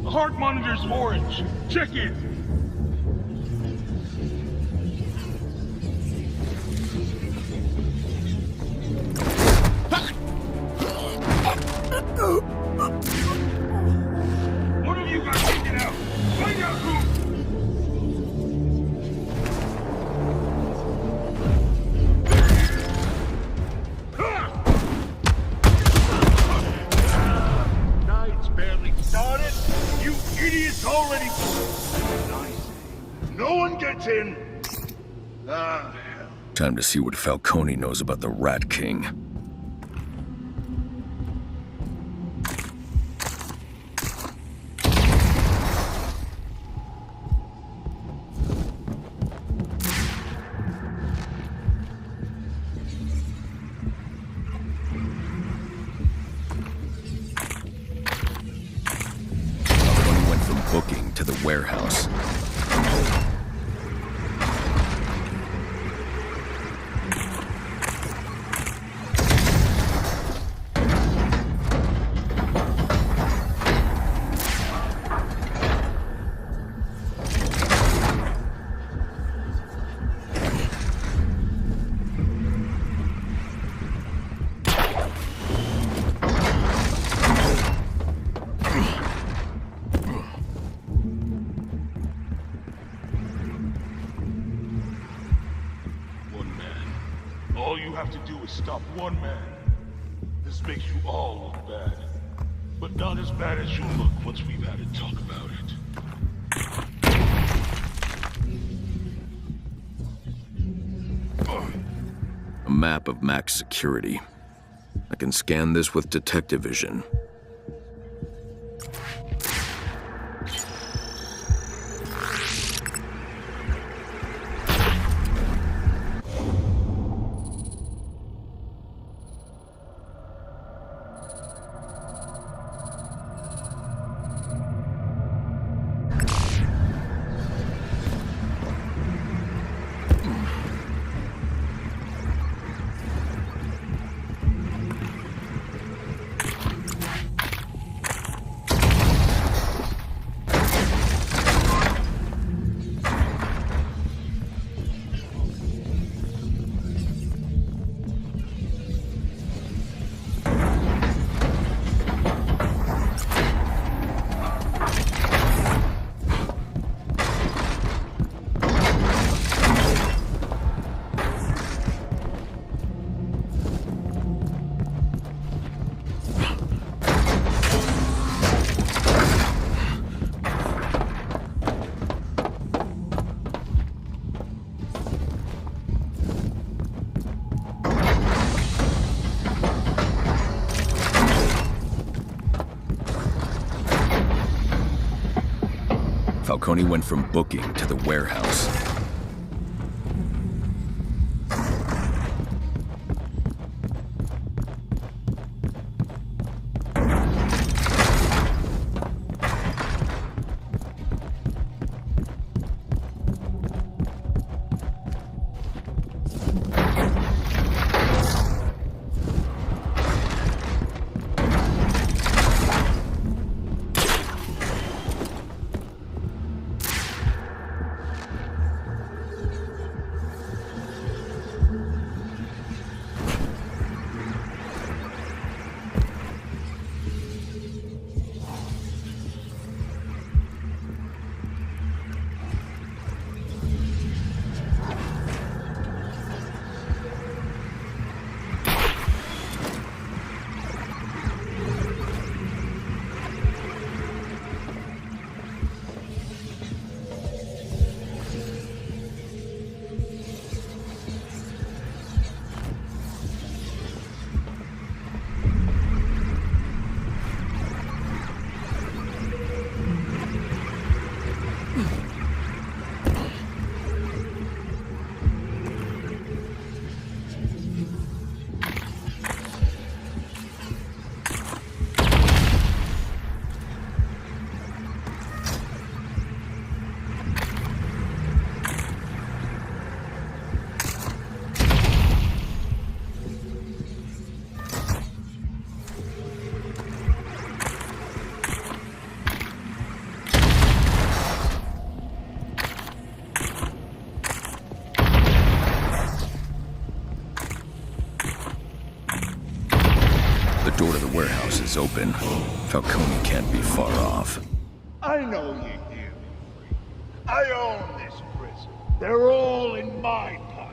The heart monitor's orange. Check it. One of you guys take it out. Find out who. Night's barely started. You idiots already. Nice. No one gets in. Ah, hell. Time to see what Falcone knows about the Rat King. Falcone went from booking to the warehouse. One man. All you have to do is stop one man. This makes you all look bad. But not as bad as you'll look once we've had a talk about it. A map of max security. I can scan this with detective vision. Falcone went from booking to the warehouse. The door to the warehouse is open. Falcone can't be far off. I know you hear me, Freak. I own this prison. They're all in my pocket.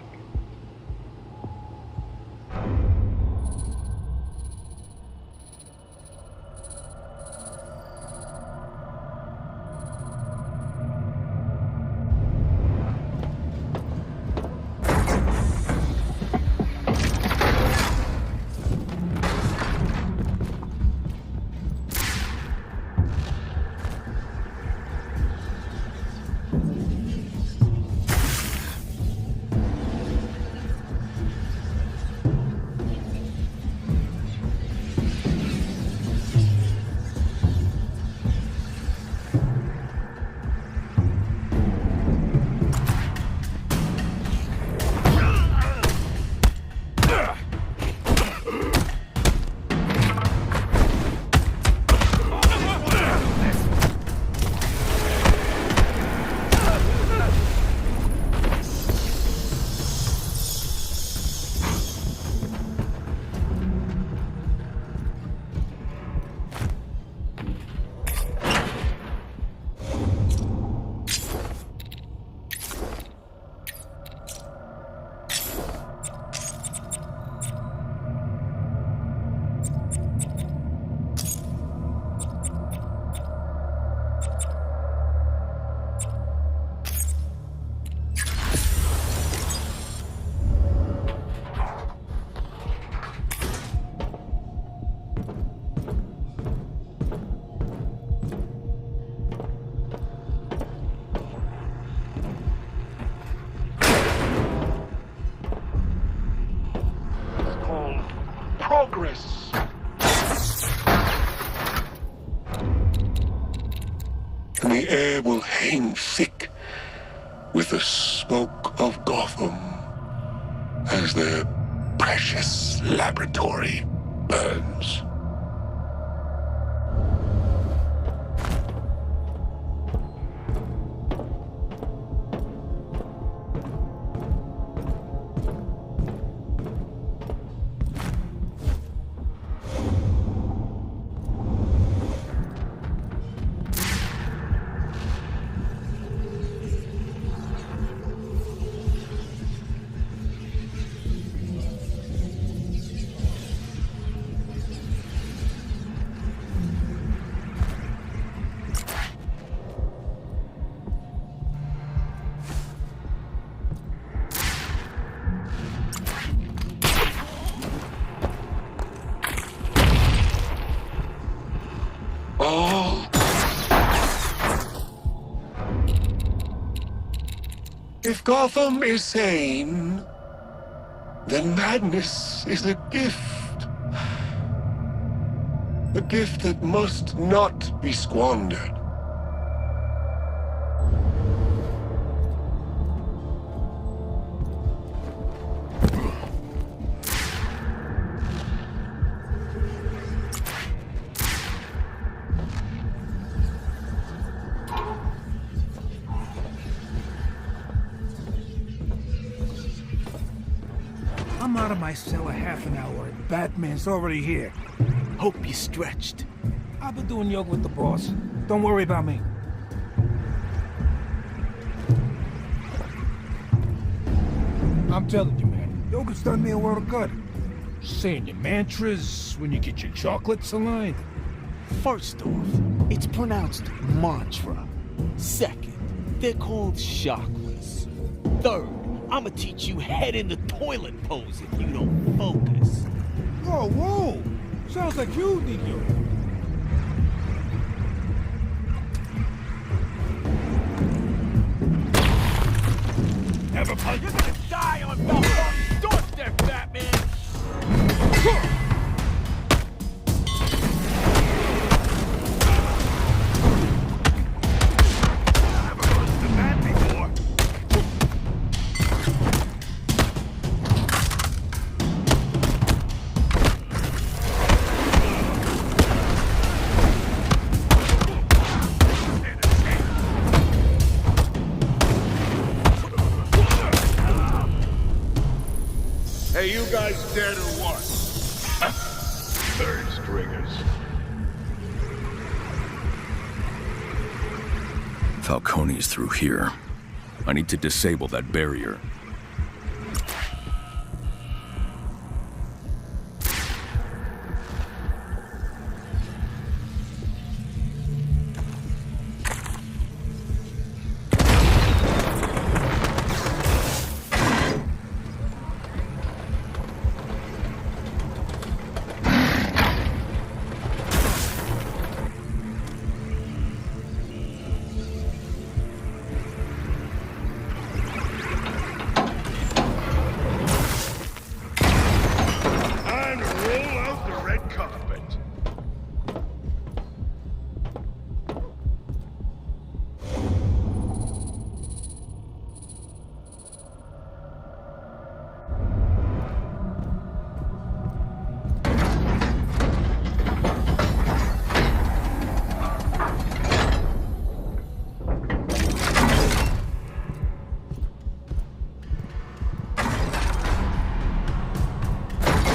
Progress. And the air will hang thick with the smoke of Gotham as their precious laboratory burns. If Gotham is sane, then madness is a gift. A gift that must not be squandered. I'm out of my cell a half an hour and Batman's already here. Hope you stretched. I've been doing yoga with the boss. Don't worry about me. I'm telling you, man, yoga's done me a world of good. Saying your mantras when you get your chocolates aligned. First off, it's pronounced mantra. Second, they're called chakras. Third, I'ma teach you head in the toilet pose if you don't focus. Whoa, whoa! Sounds like you need yoga. Everybody, you're gonna die on Falcon's doorstep, Batman! Hey, you guys dead or what? Third stringers. Falcone's through here. I need to disable that barrier.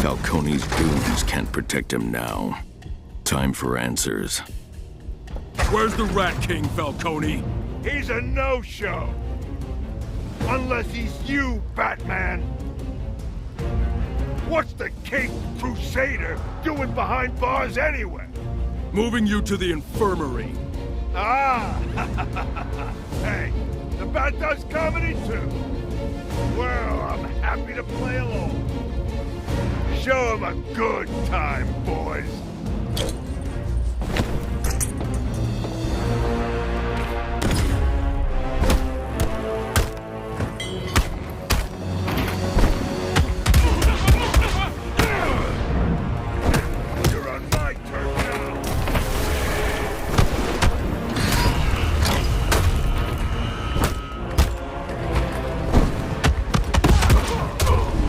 Falcone's goons can't protect him now. Time for answers. Where's the Rat King, Falcone? He's a no-show. Unless he's you, Batman. What's the Caped Crusader doing behind bars anyway? Moving you to the infirmary. Ah! Hey, the Bat does comedy too. Well, I'm happy to play along. Show him a good time, boys. You're on my turn now.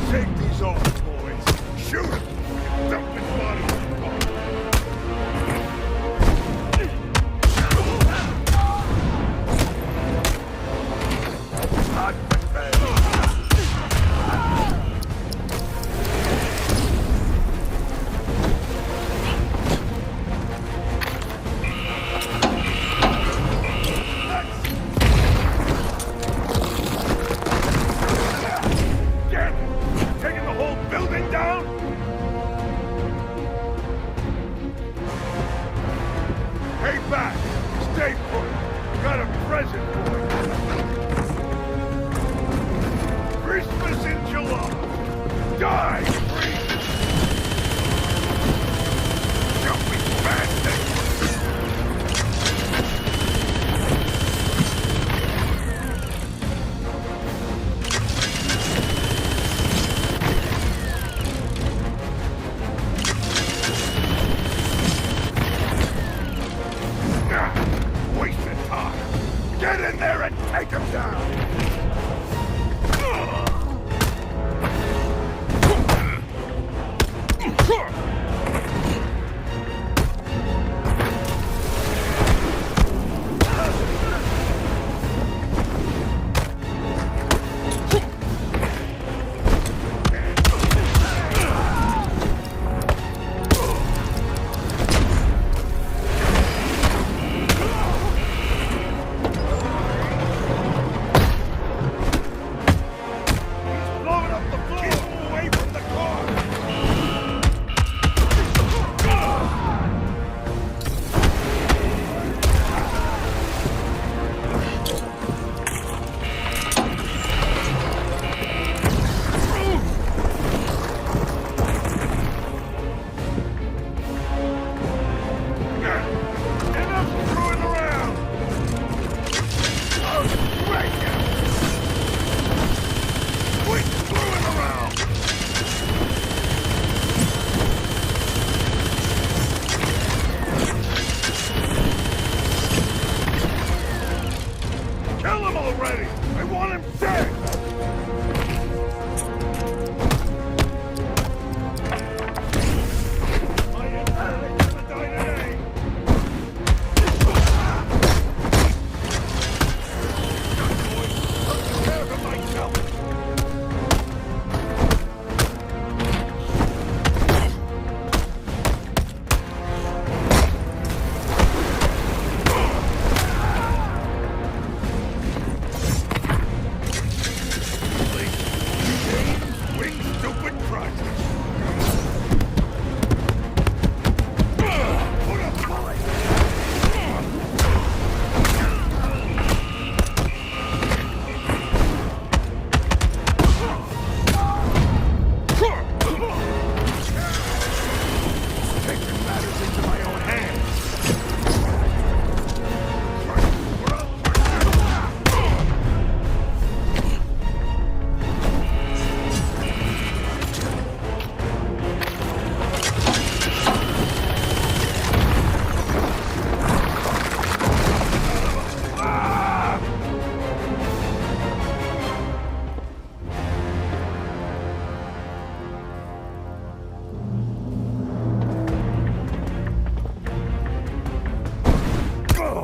Take these off, boys. Shoot him! Dump his body in the car.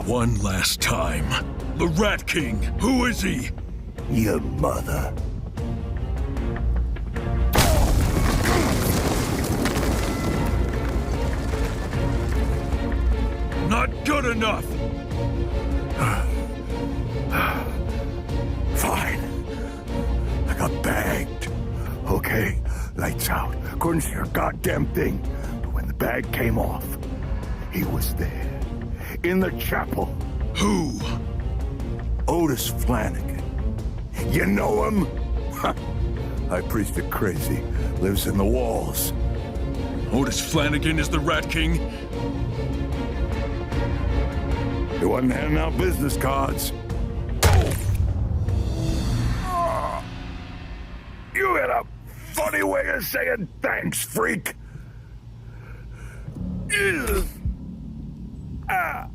one last time. The Rat King, who is he? Your mother. Not good enough! Fine. I got bagged. Okay, lights out. Couldn't see a goddamn thing. But when the bag came off, he was there. In the chapel. Who? Otis Flanagan. You know him? High priest of crazy. Lives in the walls. Otis Flanagan is the Rat King? He wasn't handing out business cards. You had a funny way of saying thanks, freak. Ugh. Ah.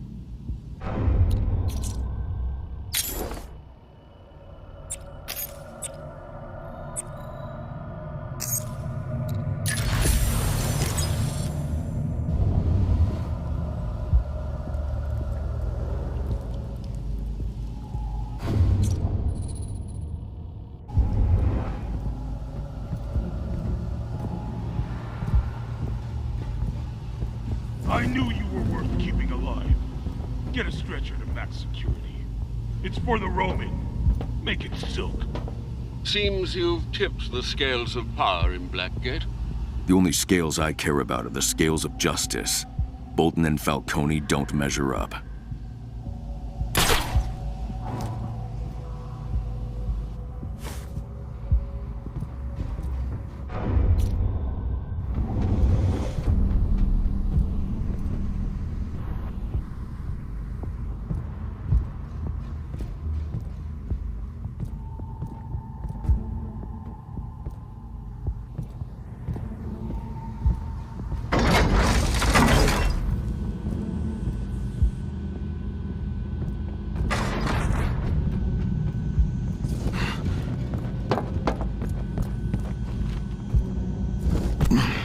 I knew you were worth keeping alive. Get a stretcher to max security. It's for the roaming. Make it silk. Seems you've tipped the scales of power in Blackgate. The only scales I care about are the scales of justice. Bolton and Falcone don't measure up.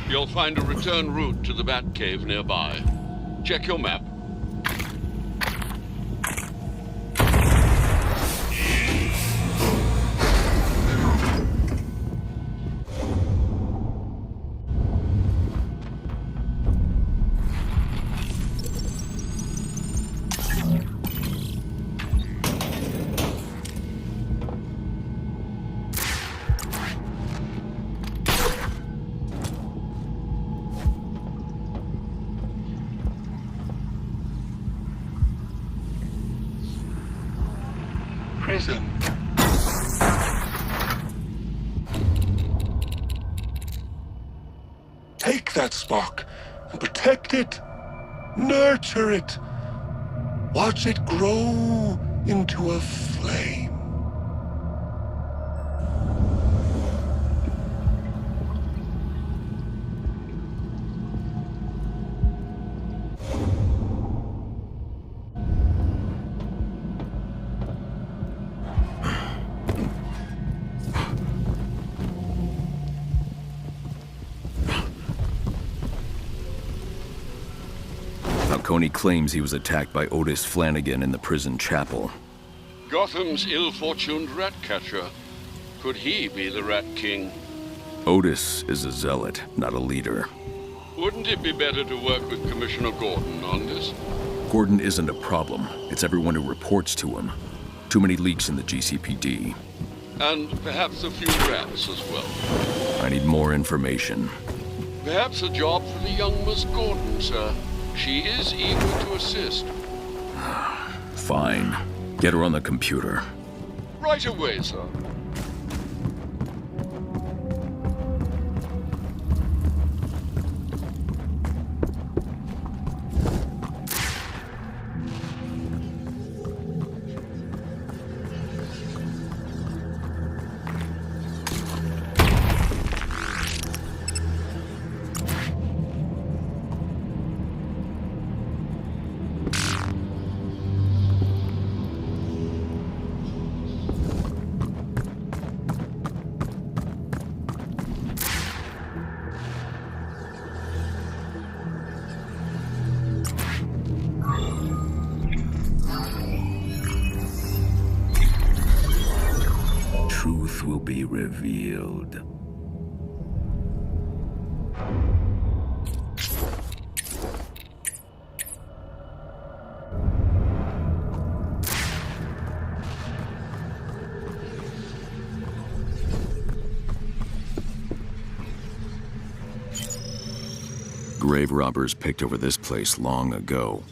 You'll find a return route to the Batcave nearby. Check your map. Prison. Take that spark and protect it. Nurture it. Watch it grow into a flame. Falcone claims he was attacked by Otis Flanagan in the prison chapel. Gotham's ill-fortuned rat catcher. Could he be the Rat King? Otis is a zealot, not a leader. Wouldn't it be better to work with Commissioner Gordon on this? Gordon isn't a problem. It's everyone who reports to him. Too many leaks in the GCPD. And perhaps a few rats as well. I need more information. Perhaps a job for the young Miss Gordon, sir. She is eager to assist. Fine. Get her on the computer. Right away, sir. truth will be revealed. Grave robbers picked over this place long ago.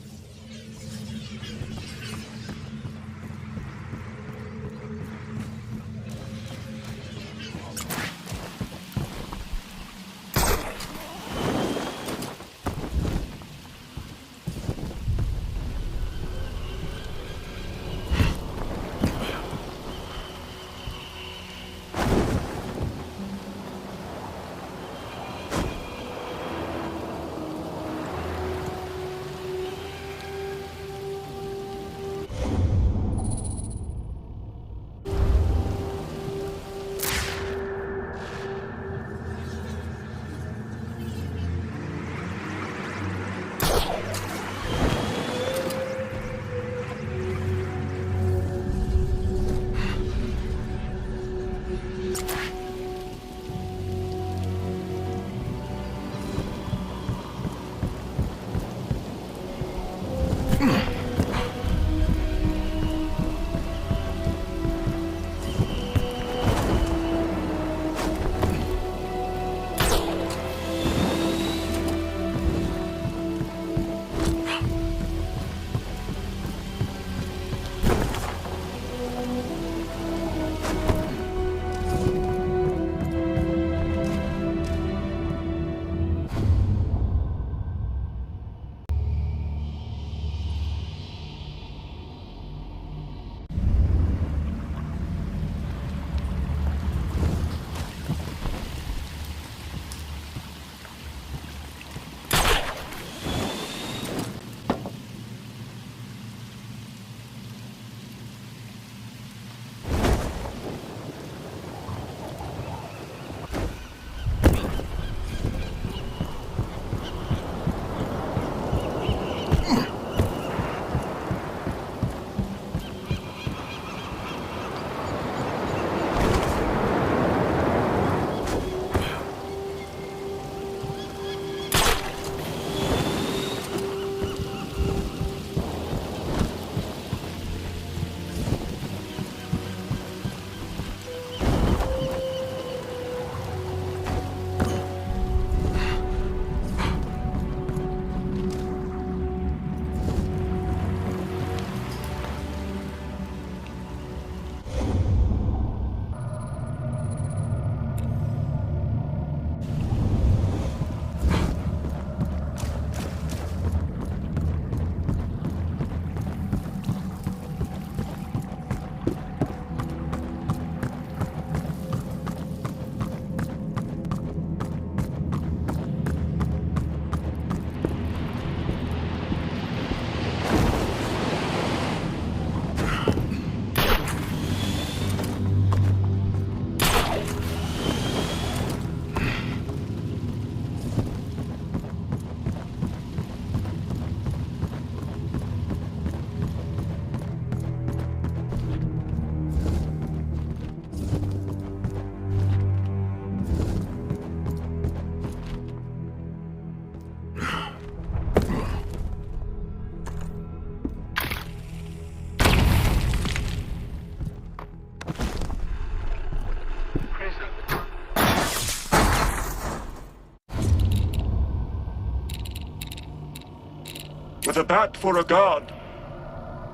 With a bat for a god,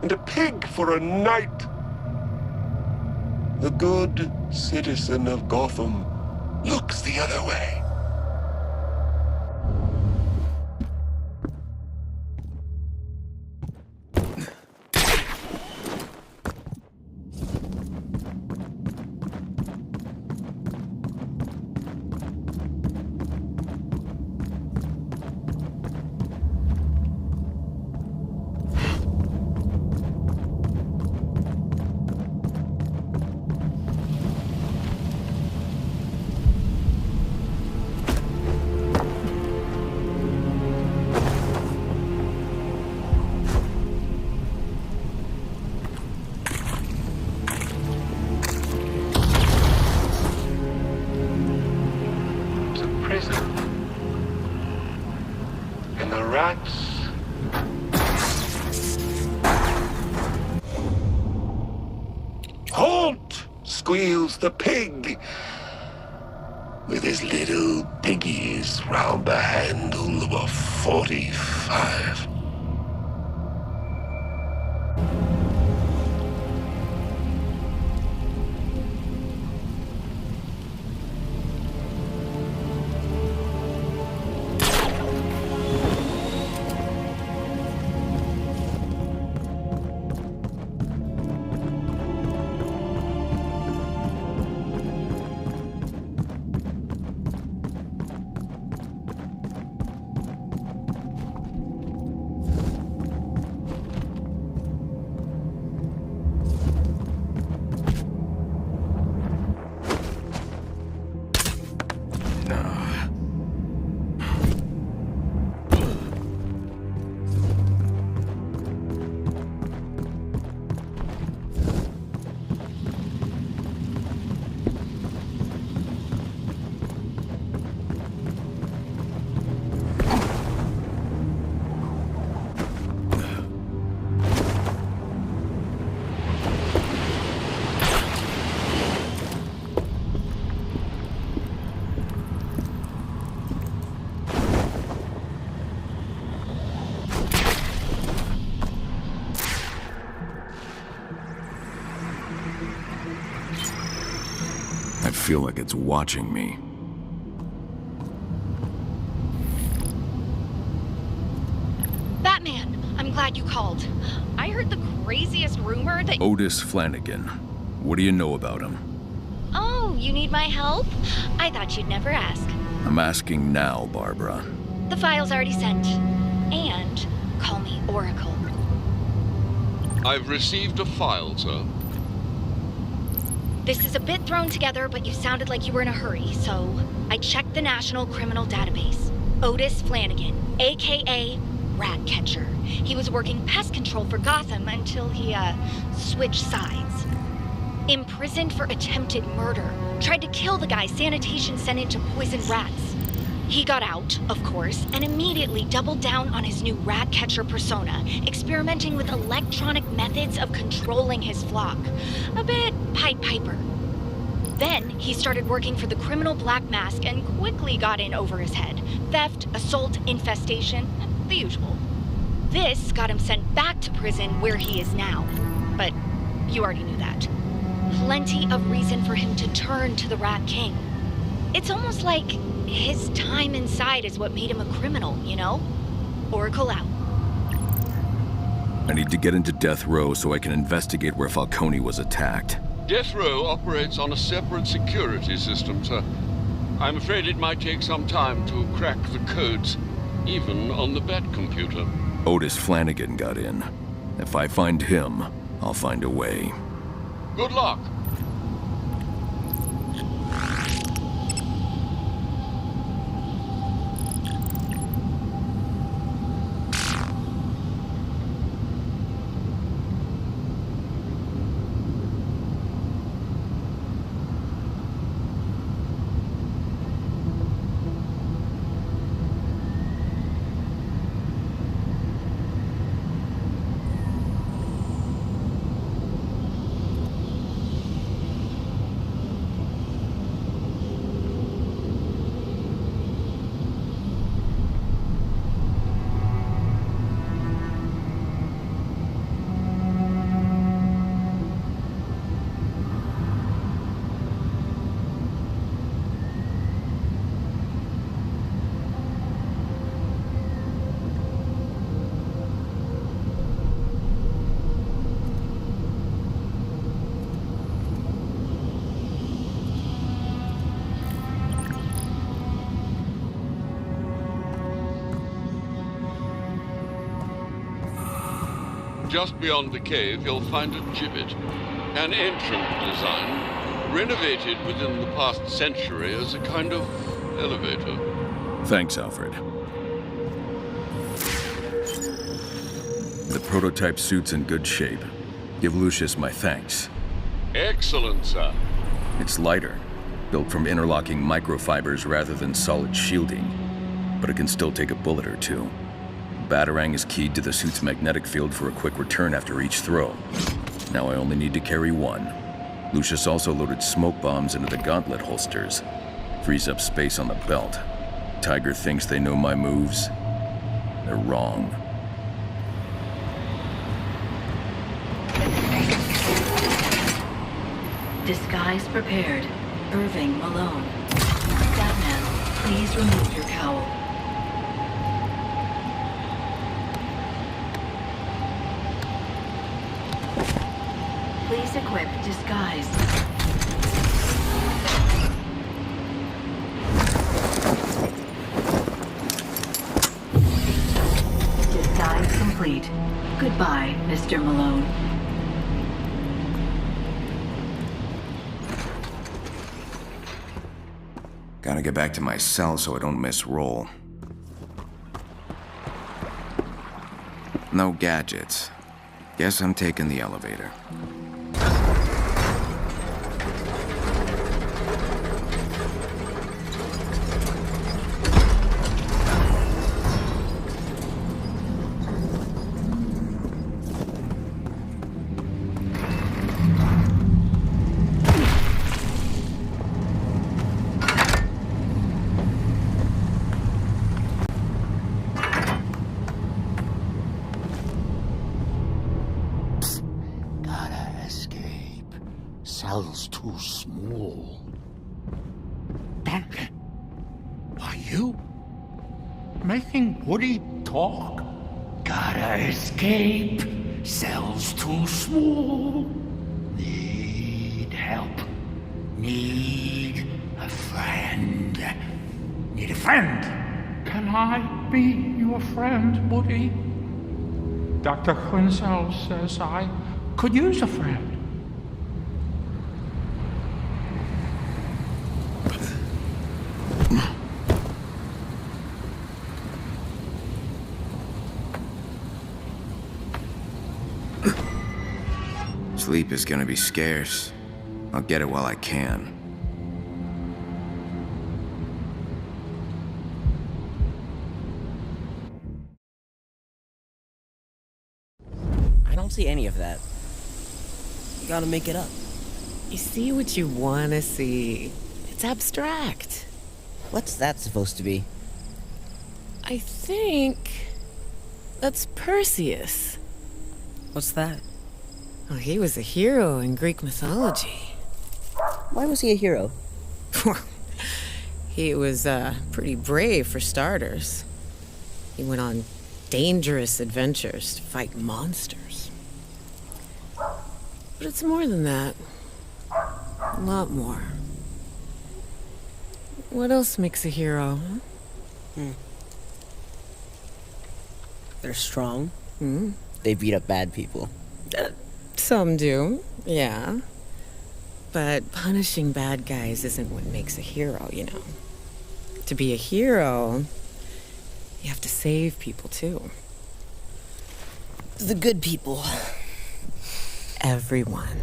and a pig for a knight. The good citizen of Gotham looks the other way. Halt! Squeals the pig, with his little piggies round the handle of a 45. I feel like it's watching me. Batman, I'm glad you called. I heard the craziest rumor that... Otis Flanagan. What do you know about him? Oh, you need my help? I thought you'd never ask. I'm asking now, Barbara. The file's already sent. And call me Oracle. I've received a file, sir. This is a bit thrown together, but you sounded like you were in a hurry, so I checked the National Criminal Database. Otis Flanagan, a.k.a. Ratcatcher. He was working pest control for Gotham until he, switched sides. Imprisoned for attempted murder. Tried to kill the guy sanitation sent in to poison rats. He got out, of course, and immediately doubled down on his new Ratcatcher persona, experimenting with electronic methods of controlling his flock. A bit Pied Piper. Then he started working for the criminal Black Mask and quickly got in over his head. Theft, assault, infestation, the usual. This got him sent back to prison where he is now. But you already knew that. Plenty of reason for him to turn to the Rat King. It's almost like his time inside is what made him a criminal, you know? Oracle out. I need to get into Death Row so I can investigate where Falcone was attacked. Death Row operates on a separate security system, sir. I'm afraid it might take some time to crack the codes, even on the Bat computer. Otis Flanagan got in. If I find him, I'll find a way. Good luck. Just beyond the cave, you'll find a gibbet. An ancient design, renovated within the past century as a kind of elevator. Thanks, Alfred. The prototype suit's in good shape. Give Lucius my thanks. Excellent, sir. It's lighter, built from interlocking microfibers rather than solid shielding, but it can still take a bullet or two. Batarang is keyed to the suit's magnetic field for a quick return after each throw. Now I only need to carry one. Lucius also loaded smoke bombs into the gauntlet holsters. Frees up space on the belt. Tiger thinks they know my moves. They're wrong. Disguise prepared. Irving Malone. Batman, please remove your cowl. Please equip disguise. Disguise complete. Goodbye, Mr. Malone. Gotta get back to my cell so I don't miss roll. No gadgets. Guess I'm taking the elevator. Cell's too small. Duncan, are you making Woody talk? Gotta escape. Cell's too small. Need help. Need a friend. Need a friend. Can I be your friend, Woody? Dr. Quinzel says I could use a friend. Sleep is gonna be scarce. I'll get it while I can. I don't see any of that. You gotta make it up. You see what you wanna see. It's abstract. What's that supposed to be? I think that's Perseus. What's that? Well, he was a hero in Greek mythology. Why was he a hero? He was pretty brave for starters. He went on dangerous adventures to fight monsters. But it's more than that. A lot more. What else makes a hero? They're strong. They beat up bad people. Some do, yeah. But punishing bad guys isn't what makes a hero, you know. To be a hero, you have to save people too. The good people. Everyone.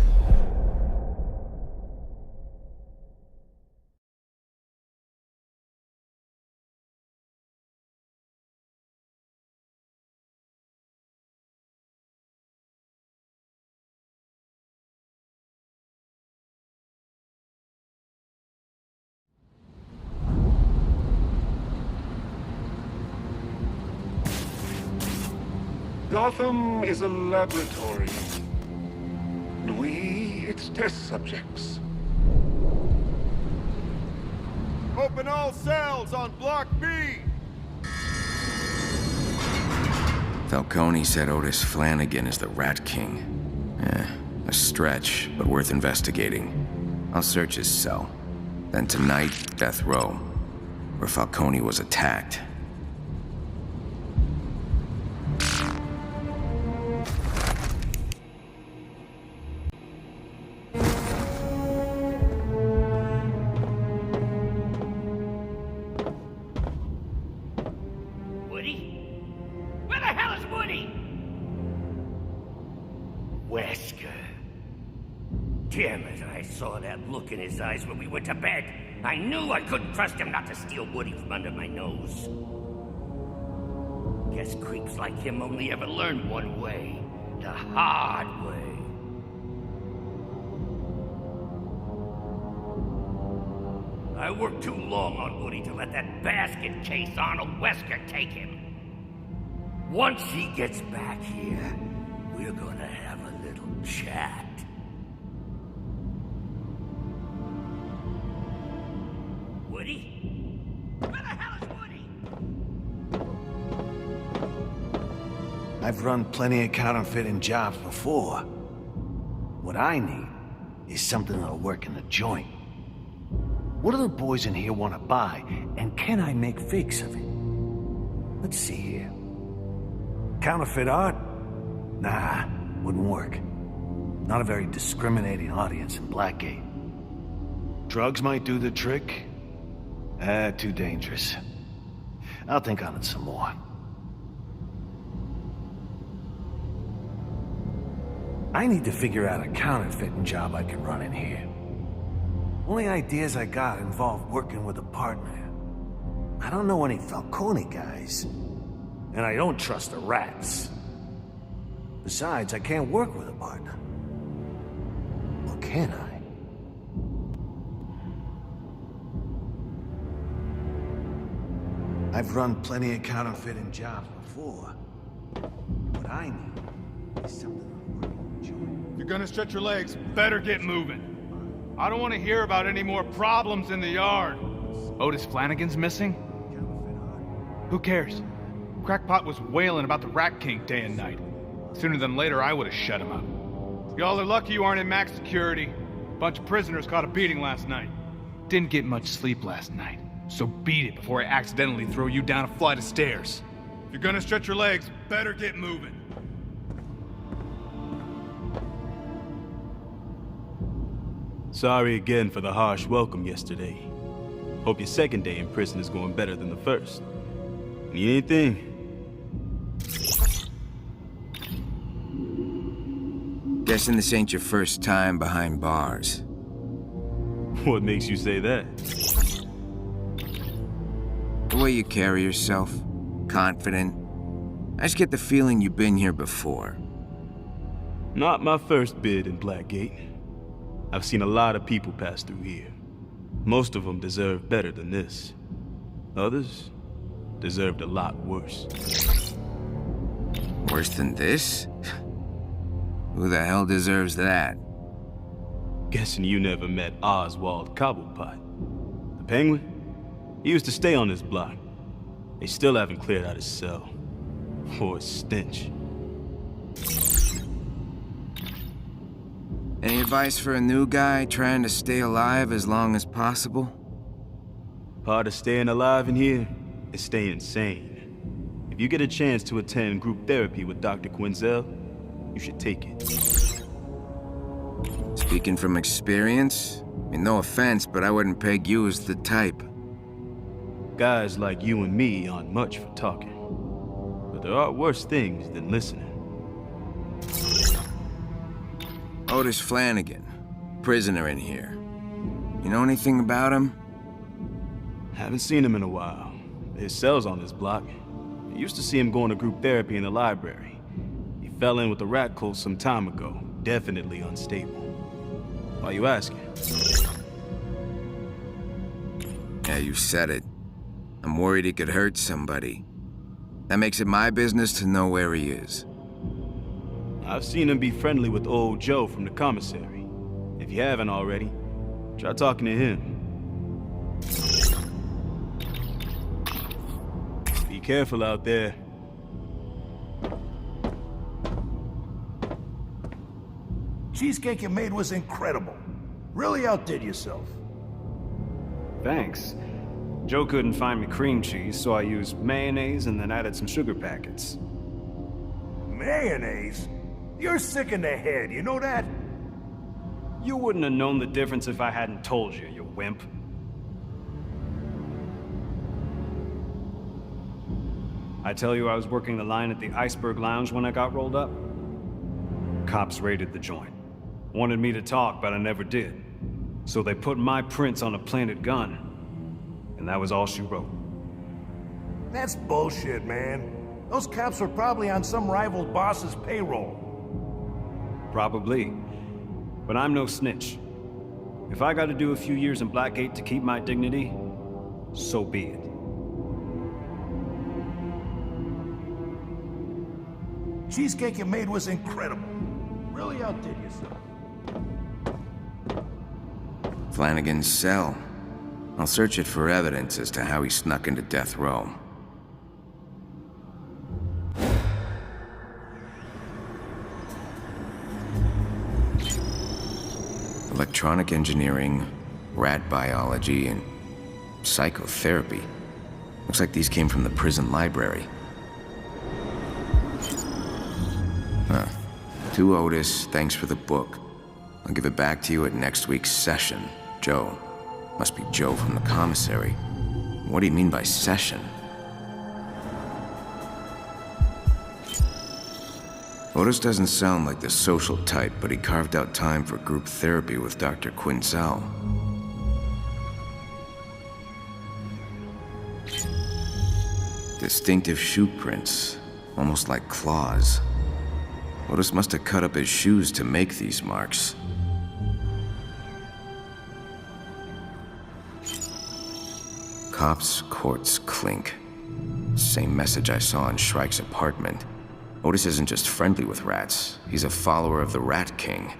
Gotham is a laboratory. We, its test subjects. Open all cells on Block B! Falcone said Otis Flanagan is the Rat King. A stretch, but worth investigating. I'll search his cell. Then tonight, Death Row, where Falcone was attacked. Damn it, I saw that look in his eyes when we went to bed. I knew I couldn't trust him not to steal Woody from under my nose. guess creeps like him only ever learn one way. The hard way. I worked too long on Woody to let that basket case Arnold Wesker take him. Once he gets back here, we're gonna have a little chat. Woody? Where the hell is Woody? I've run plenty of counterfeiting jobs before. What I need is something that'll work in the joint. What do the boys in here want to buy, and can I make fakes of it? Let's see here. Counterfeit art? Nah, wouldn't work. Not a very discriminating audience in Blackgate. Drugs might do the trick. Too dangerous. I'll think on it some more. I need to figure out a counterfeiting job I can run in here. Only ideas I got involve working with a partner. I don't know any Falcone guys, and I don't trust the rats. Besides, I can't work with a partner. Or can I? I've run plenty of counterfeiting jobs before. What I need is something I'm working with joint. If you're gonna stretch your legs, better get moving. I don't want to hear about any more problems in the yard. Otis Flanagan's missing? Who cares? Crackpot was wailing about the Rat King day and night. Sooner than later, I would have shut him up. Y'all are lucky you aren't in max security. Bunch of prisoners caught a beating last night. Didn't get much sleep last night, so beat it before I accidentally throw you down a flight of stairs. If you're gonna stretch your legs, better get moving. Sorry again for the harsh welcome yesterday. Hope your second day in prison is going better than the first. Need anything? Guessing this ain't your first time behind bars. What makes you say that? The way you carry yourself, confident. I just get the feeling you've been here before. Not my first bid in Blackgate. I've seen a lot of people pass through here. Most of them deserve better than this. Others deserved a lot worse. Worse than this? Who the hell deserves that? Guessing you never met Oswald Cobblepot. The Penguin? He used to stay on this block. They still haven't cleared out his cell. Or his stench. Any advice for a new guy trying to stay alive as long as possible? Part of staying alive in here is staying sane. If you get a chance to attend group therapy with Dr. Quinzel, you should take it. Speaking from experience, I mean, no offense, but I wouldn't peg you as the type. Guys like you and me aren't much for talking. But there are worse things than listening. Otis Flanagan, prisoner in here. You know anything about him? Haven't seen him in a while. His cell's on this block. I used to see him going to group therapy in the library. He fell in with the rat cult some time ago. Definitely unstable. Why you asking? Yeah, you said it. I'm worried he could hurt somebody. That makes it my business to know where he is. I've seen him be friendly with old Joe from the commissary. If you haven't already, try talking to him. Be careful out there. Cheesecake you made was incredible. Really outdid yourself. Thanks. Joe couldn't find me cream cheese, so I used mayonnaise and then added some sugar packets. Mayonnaise? You're sick in the head, you know that? You wouldn't have known the difference if I hadn't told you, you wimp. I tell you I was working the line at the Iceberg Lounge when I got rolled up? Cops raided the joint. Wanted me to talk, but I never did. So they put my prints on a planted gun. And that was all she wrote. That's bullshit, man. Those cops were probably on some rival boss's payroll. Probably. But I'm no snitch. If I gotta do a few years in Blackgate to keep my dignity, so be it. Cheesecake you made was incredible. Really outdid yourself. Flanagan's cell. I'll search it for evidence as to how he snuck into death row. Electronic engineering, rat biology, and psychotherapy. Looks like these came from the prison library. Huh. To Otis, thanks for the book. I'll give it back to you at next week's session. Joe. Must be Joe from the commissary. What do you mean by session? Otis doesn't sound like the social type, but he carved out time for group therapy with Dr. Quinzel. Distinctive shoe prints, almost like claws. Otis must have cut up his shoes to make these marks. Cops, courts, clink. Same message I saw in Shrike's apartment. Otis isn't just friendly with rats, he's a follower of the Rat King.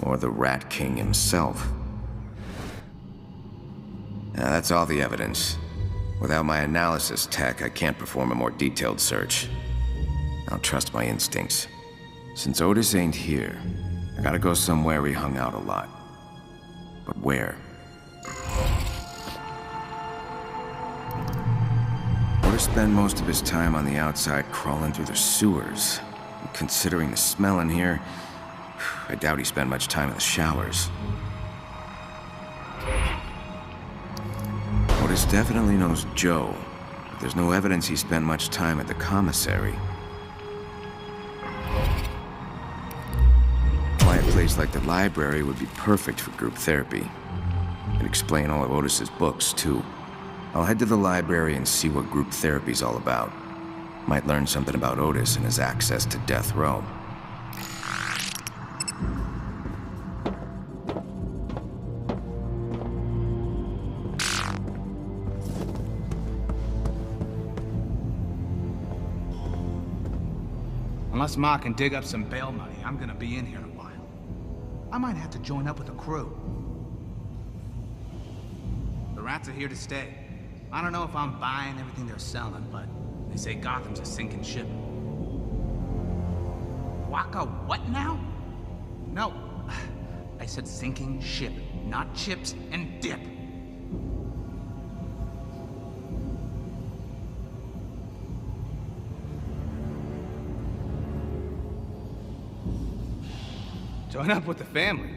Or the Rat King himself. Now, that's all the evidence. Without my analysis tech, I can't perform a more detailed search. I'll trust my instincts. Since Otis ain't here, I gotta go somewhere he hung out a lot. But where? Otis spent most of his time on the outside crawling through the sewers. And considering the smell in here, I doubt he spent much time in the showers. Otis definitely knows Joe, but there's no evidence he spent much time at the commissary. A quiet place like the library would be perfect for group therapy. It'd explain all of Otis's books, too. I'll head to the library and see what group therapy's all about. Might learn something about Otis and his access to death row. Unless Ma can dig up some bail money, I'm gonna be in here in a while. I might have to join up with the crew. The rats are here to stay. I don't know if I'm buying everything they're selling, but they say Gotham's a sinking ship. Waka what now? No, I said sinking ship, not chips and dip. Join up with the family?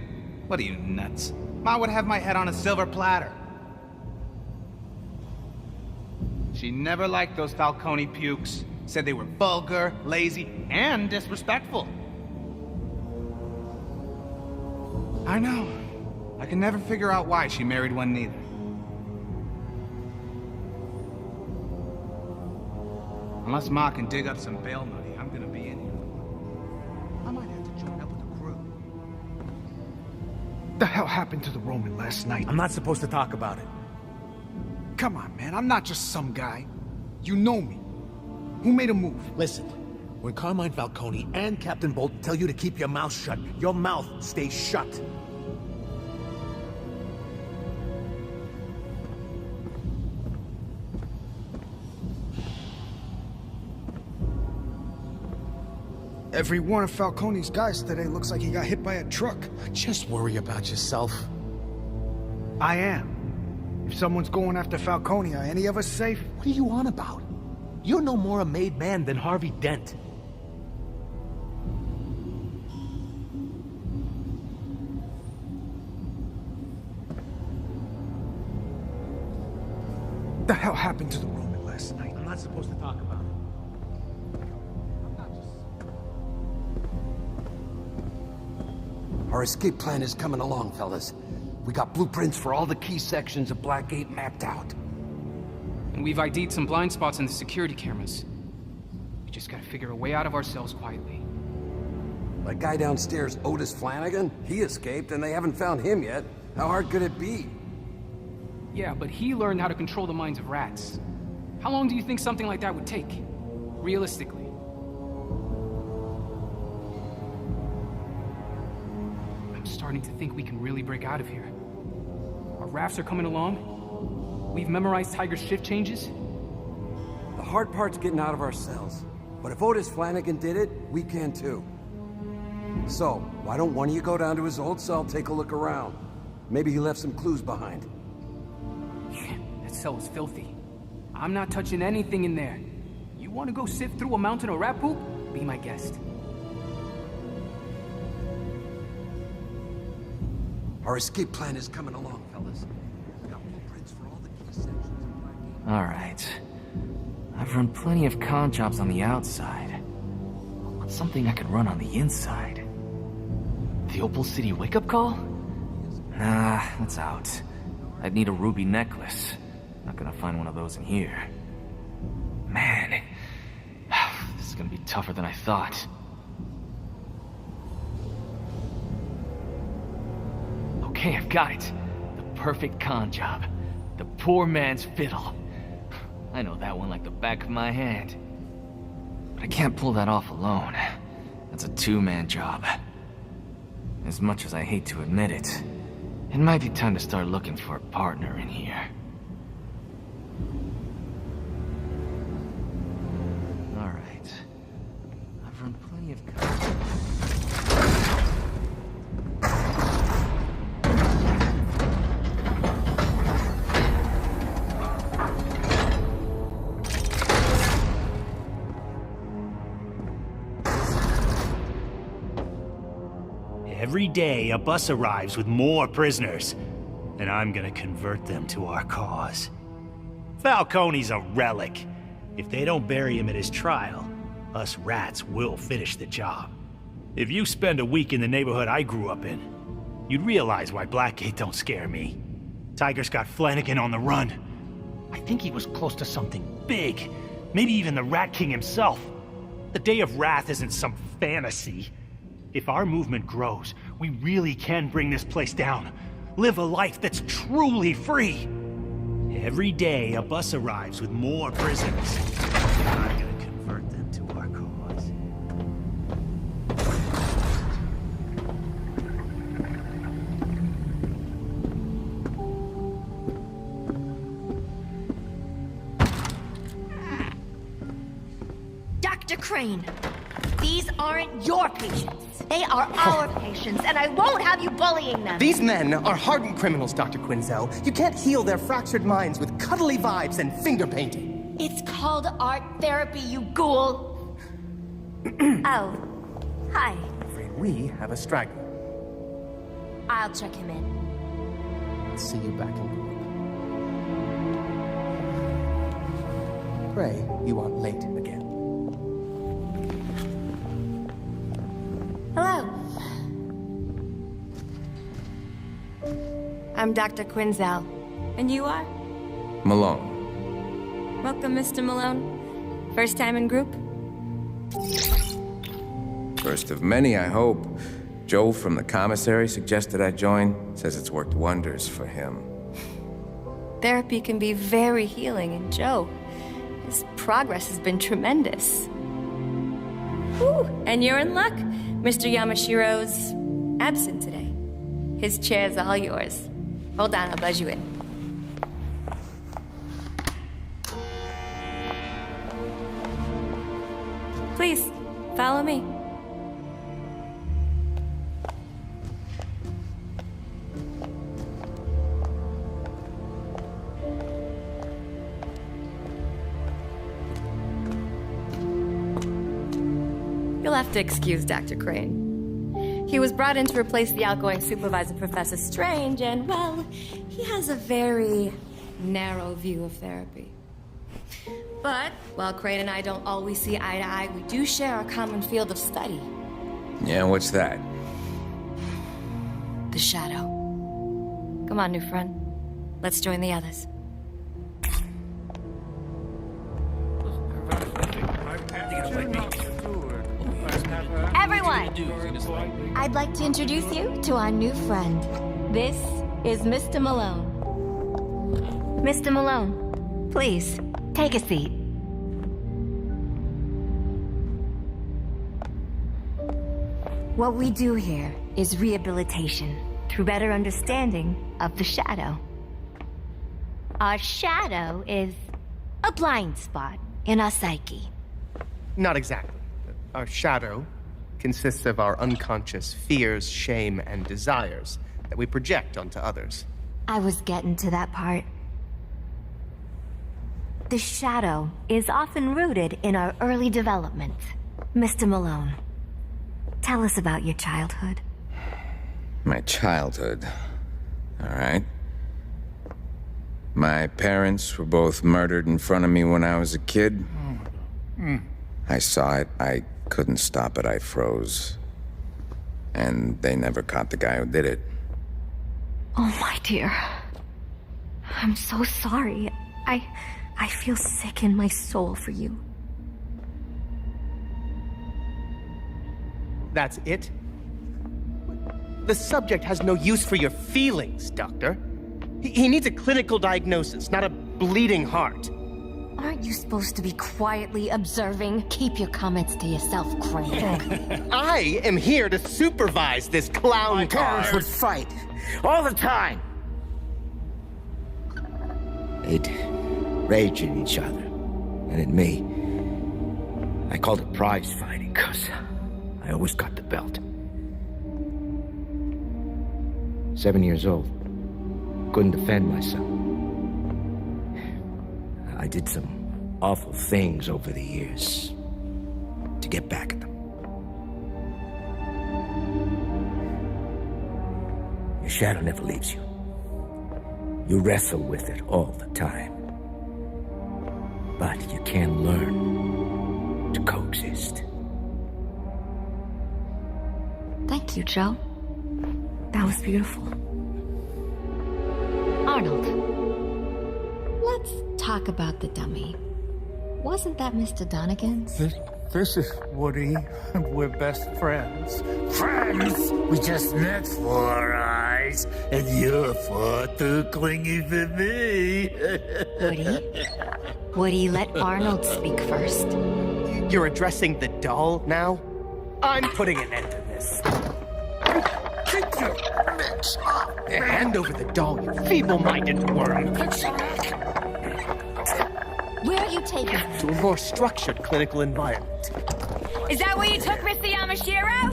What are you, nuts? Ma would have my head on a silver platter. She never liked those Falcone pukes. Said they were vulgar, lazy, and disrespectful. I know. I can never figure out why she married one neither. Unless Ma can dig up some bail money, I'm gonna be in here. I might have to join up with the crew. What the hell happened to the Roman last night? I'm not supposed to talk about it. Come on, man. I'm not just some guy. You know me. Who made a move? Listen, when Carmine Falcone and Captain Bolt tell you to keep your mouth shut, your mouth stays shut. Every one of Falcone's guys today looks like he got hit by a truck. Just worry about yourself. I am. If someone's going after Falcone, are any of us safe? What are you on about? You're no more a made man than Harvey Dent. What the hell happened to the Roman last night? I'm not supposed to talk about it. Our escape plan is coming along, fellas. We got blueprints for all the key sections of Blackgate mapped out. And we've ID'd some blind spots in the security cameras. Just gotta figure a way out of ourselves quietly. That guy downstairs, Otis Flanagan, he escaped and they haven't found him yet. How hard could it be? Yeah, but he learned how to control the minds of rats. How long do you think something like that would take? Realistically. I'm starting to think we can really break out of here. Our rafts are coming along. We've memorized Tiger's shift changes. The hard part's getting out of ourselves. But if Otis Flanagan did it, we can too. So, why don't one of you go down to his old cell, take a look around? Maybe he left some clues behind. That cell is filthy. I'm not touching anything in there. You want to go sift through a mountain of rat poop? Be my guest. Our escape plan is coming along, fellas. Got blueprints for all the key sections of Blackgate. Alright. I've run plenty of con jobs on the outside. What's something I could run on the inside? The Opal City wake-up call? Nah, that's out. I'd need a ruby necklace. Not gonna find one of those in here. Man, this is gonna be tougher than I thought. Okay, I've got it. The perfect con job. The poor man's fiddle. I know that one like the back of my hand. But I can't pull that off alone. That's a two-man job. As much as I hate to admit it, it might be time to start looking for a partner in here. Alright. I've run plenty of Every day, a bus arrives with more prisoners, and I'm gonna convert them to our cause. Falcone's a relic. If they don't bury him at his trial, us rats will finish the job. If you spend a week in the neighborhood I grew up in, you'd realize why Blackgate don't scare me. Tiger's got Flanagan on the run. I think he was close to something big. Maybe even the Rat King himself. The Day of Wrath isn't some fantasy. If our movement grows, we really can bring this place down. Live a life that's truly free. Every day, a bus arrives with more prisoners. I'm gonna convert them to our cause. Dr. Crane, these aren't your patients. They are our patients, and I won't have you bullying them. These men are hardened criminals, Dr. Quinzel. You can't heal their fractured minds with cuddly vibes and finger painting. It's called art therapy, you ghoul. Oh, hi. Afraid we have a straggler. I'll check him in. I'll see you back in group. Pray you aren't late again. Hello. I'm Dr. Quinzel. And you are? Malone. Welcome, Mr. Malone. First time in group? First of many, I hope. Joe from the commissary suggested I join. Says it's worked wonders for him. Therapy can be very healing, and Joe, his progress has been tremendous. Whew, and you're in luck. Mr. Yamashiro's absent today. His chair's all yours. Hold on, I'll buzz you in. Please, follow me. You'll have to excuse Dr. Crane. He was brought in to replace the outgoing supervisor, Professor Strange, and, well, he has a very narrow view of therapy. But, while Crane and I don't always see eye to eye, we do share a common field of study. Yeah, what's that? The Shadow. Come on, new friend. Let's join the others. Hi. I'd like to introduce you to our new friend. This is Mr. Malone. Mr. Malone, please, take a seat. What we do here is rehabilitation through better understanding of the shadow. Our shadow is a blind spot in our psyche. Not exactly. Our shadow consists of our unconscious fears, shame, and desires that we project onto others. I was getting to that part. The shadow is often rooted in our early development. Mr. Malone, tell us about your childhood. My childhood. All right. My parents were both murdered in front of me when I was a kid. I saw it. I couldn't stop it. I froze. And they never caught the guy who did it. Oh, my dear. I'm so sorry. I feel sick in my soul for you. That's it? The subject has no use for your feelings, Doctor. He needs a clinical diagnosis, not a bleeding heart. Aren't you supposed to be quietly observing? Keep your comments to yourself, Crane. I am here to supervise this clown My car. parents would fight all the time. They'd rage at each other and at me. I called it prize fighting because I always got the belt. 7 years old. Couldn't defend myself. I did some awful things over the years to get back at them. Your shadow never leaves you. You wrestle with it all the time. But you can learn to coexist. Thank you, Joe. That was beautiful. Arnold, let's talk about the dummy. Wasn't that Mr. Donegan's? This is Woody. We're best friends. Friends? We just met 4 eyes, and you're far too clingy for me. Woody, let Arnold speak first. You're addressing the doll now? I'm putting an end to this. Take your mitts off. Hand over the doll, you feeble-minded worm. Where are you taking him? To a more structured clinical environment. Is that where you took Mr. Yamashiro?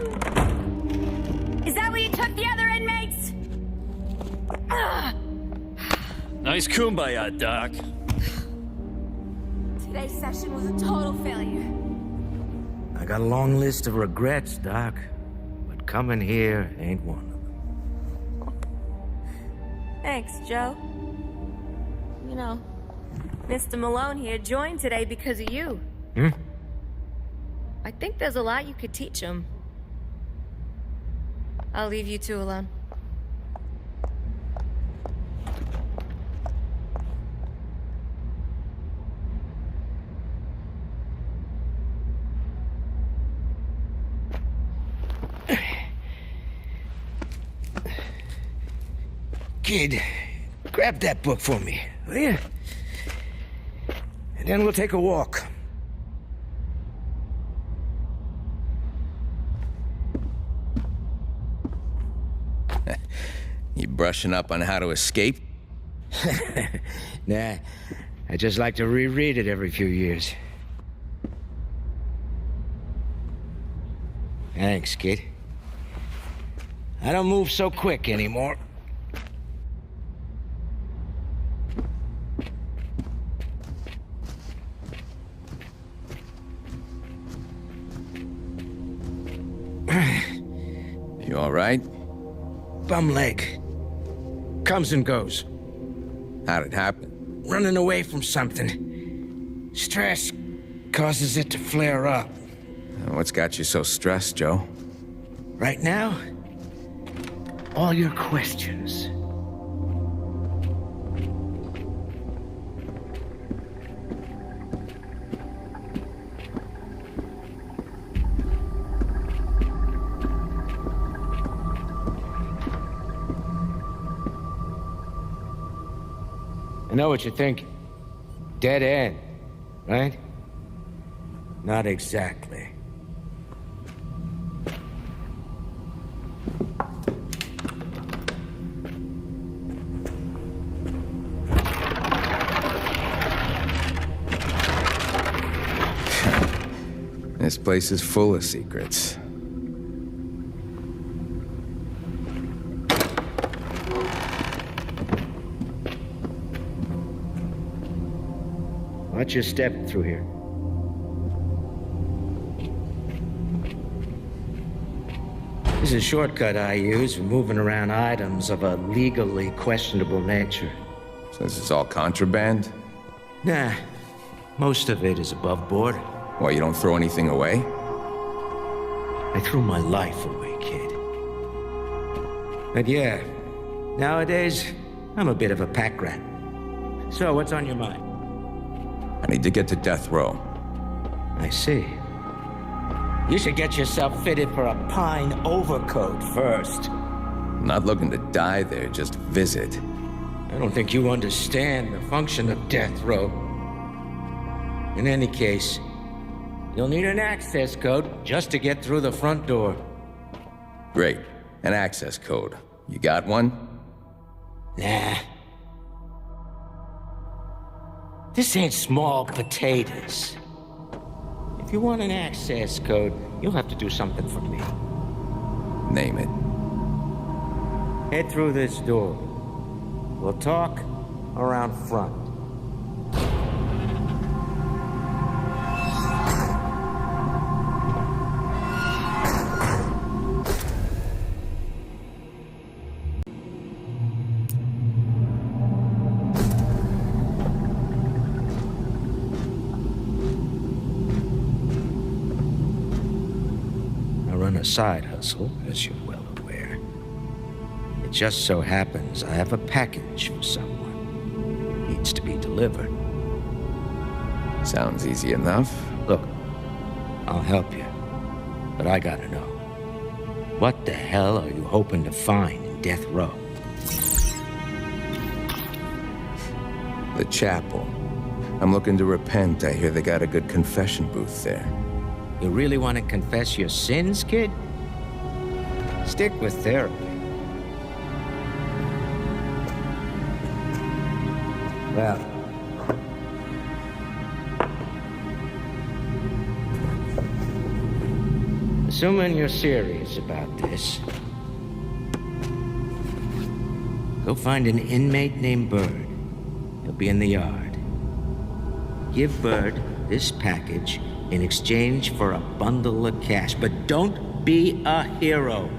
Is that where you took the other inmates? Nice kumbaya, Doc. Today's session was a total failure. I got a long list of regrets, Doc. But coming here ain't one of them. Thanks, Joe. You know, Mr. Malone here joined today because of you. I think there's a lot you could teach him. I'll leave you two alone. Kid, grab that book for me, will you? And then we'll take a walk. You brushing up on how to escape? Nah, I just like to reread it every few years. Thanks, kid. I don't move so quick anymore. You all right? Bum leg. Comes and goes. How'd it happen? Running away from something. Stress causes it to flare up. What's got you so stressed, Joe? Right now, all your questions. I know what you're thinking. Dead end, right? Not exactly. This place is full of secrets. Watch your step through here. This is a shortcut I use for moving around items of a legally questionable nature. So this is all contraband? Nah, most of it is above board. Why, you don't throw anything away? I threw my life away, kid. But yeah, nowadays, I'm a bit of a pack rat. So, what's on your mind? I need to get to death row. I see. You should get yourself fitted for a pine overcoat first. I'm not looking to die there, just visit. I don't think you understand the function of death row. In any case, you'll need an access code just to get through the front door. Great. An access code. You got one? Nah. This ain't small potatoes. If you want an access code, you'll have to do something for me. Name it. Head through this door. We'll talk around front. A side hustle, as you're well aware. It just so happens I have a package for someone. It needs to be delivered. Sounds easy enough. Look, I'll help you, but I gotta know. What the hell are you hoping to find in Death Row? The chapel. I'm looking to repent. I hear they got a good confession booth there. You really want to confess your sins, kid? Stick with therapy. Well, assuming you're serious about this, go find an inmate named Bird. He'll be in the yard. Give Bird this package in exchange for a bundle of cash. But don't be a hero.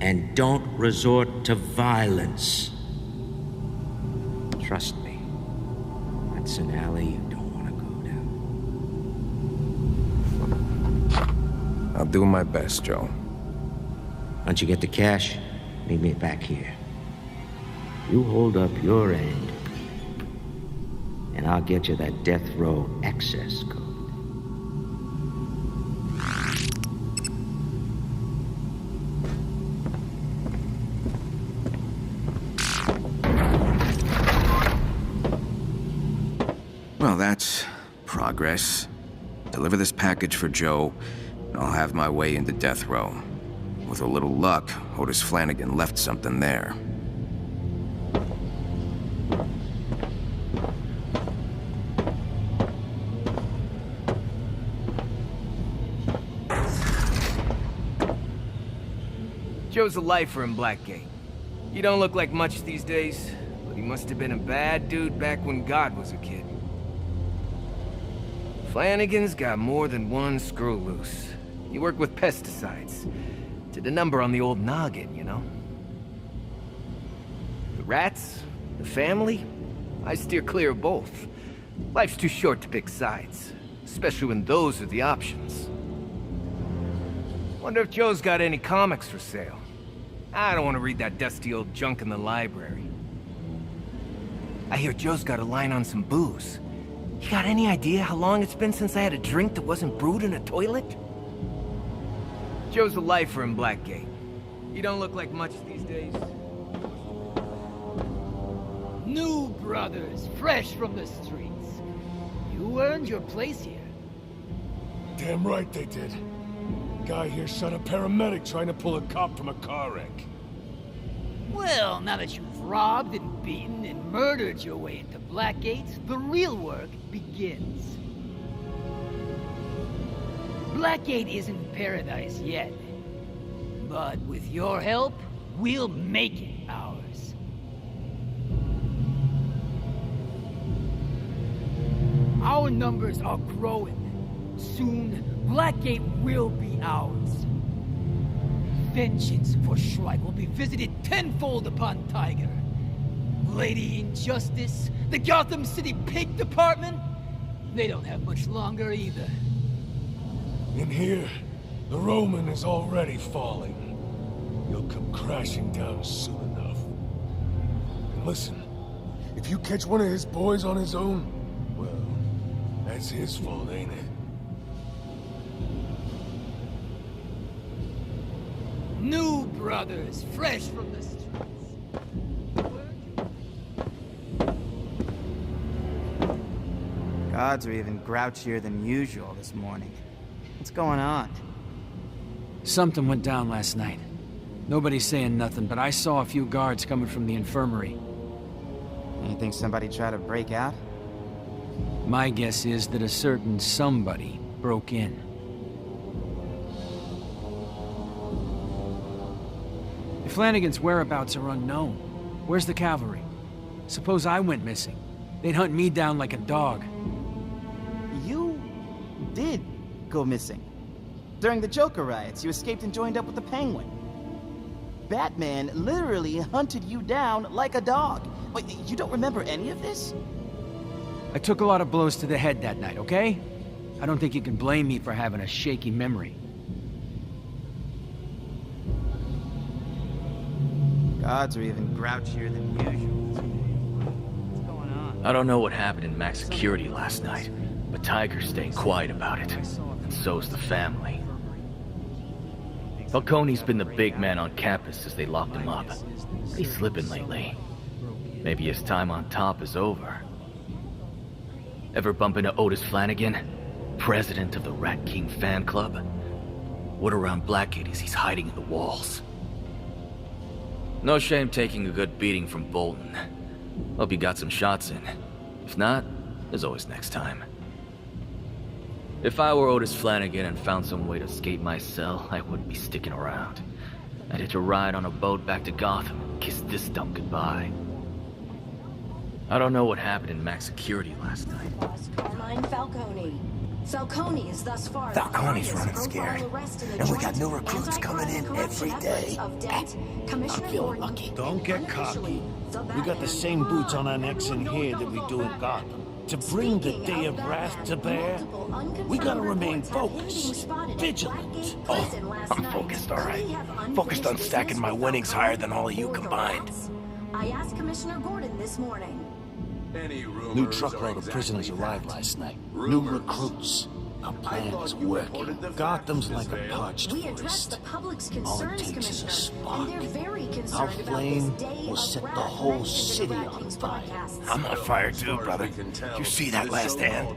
And don't resort to violence. Trust me, that's an alley you don't want to go down. I'll do my best, Joe. Once you get the cash, meet me back here. You hold up your end, and I'll get you that death row access code. Well, that's progress. Deliver this package for Joe, and I'll have my way into death row. With a little luck, Otis Flanagan left something there. Joe's a lifer in Blackgate. He don't look like much these days, but he must have been a bad dude back when God was a kid. Flanagan's got more than one screw loose. He worked with pesticides. Did a number on the old noggin, you know? The rats, the family, I steer clear of both. Life's too short to pick sides, especially when those are the options. Wonder if Joe's got any comics for sale. I don't want to read that dusty old junk in the library. I hear Joe's got a line on some booze. You got any idea how long it's been since I had a drink that wasn't brewed in a toilet? Joe's a lifer in Blackgate. He don't look like much these days. New brothers, fresh from the streets. You earned your place here. Damn right they did. Guy here shot a paramedic trying to pull a cop from a car wreck. Well, now that you've robbed and beaten and murdered your way into Blackgate, the real work begins. Blackgate isn't paradise yet. But with your help, we'll make it ours. Our numbers are growing. Soon, Blackgate will be ours. Vengeance for Shrike will be visited tenfold upon Tiger. Lady Injustice, the Gotham City Pig Department, they don't have much longer either. In here, the Roman is already falling. He'll come crashing down soon enough. And listen, if you catch one of his boys on his own, well, that's his fault, ain't it? New brothers, fresh from the streets. Gods are even grouchier than usual this morning. What's going on? Something went down last night. Nobody's saying nothing, but I saw a few guards coming from the infirmary. You think somebody tried to break out? My guess is that a certain somebody broke in. If Flanagan's whereabouts are unknown, where's the cavalry? Suppose I went missing. They'd hunt me down like a dog. You did go missing. During the Joker riots, you escaped and joined up with the Penguin. Batman literally hunted you down like a dog. Wait, you don't remember any of this? I took a lot of blows to the head that night, okay? I don't think you can blame me for having a shaky memory. Gods are even grouchier than usual. What's going on? I don't know what happened in Max Security last night, but Tiger's staying quiet about it. And so's the family. Falcone's been the big man on campus since they locked him up. He's slipping lately. Maybe his time on top is over. Ever bump into Otis Flanagan? President of the Rat King fan club? Word around Blackgate is he's hiding in the walls. No shame taking a good beating from Bolton. Hope you got some shots in. If not, there's always next time. If I were Otis Flanagan and found some way to escape my cell, I wouldn't be sticking around. I'd hitch a ride on a boat back to Gotham and kiss this dump goodbye. I don't know what happened in Max Security last night. Boss Carmine Falcone. Falcone is thus far Falcone's running scared, and we got new recruits coming in every day. I'm feeling lucky. Don't get cocky. We got the same boots on our necks in here that we do in Gotham. To bring the day of wrath to bear, we gotta remain focused, vigilant. Oh, I'm focused, all right. Focused on stacking my winnings higher than all of you combined. I asked Commissioner Gordon this morning. New truckload of prisoners arrived last night. New recruits. Our plan is working. Gotham's like a parched We addressed the forest. public's All it concerns, takes is a Commissioner, spark. and they're very Our concerned about this flame day will of set the wrath whole mentioned in city the Rat on King's fire. broadcasts. I'm on fire too, brother. You see that last hand?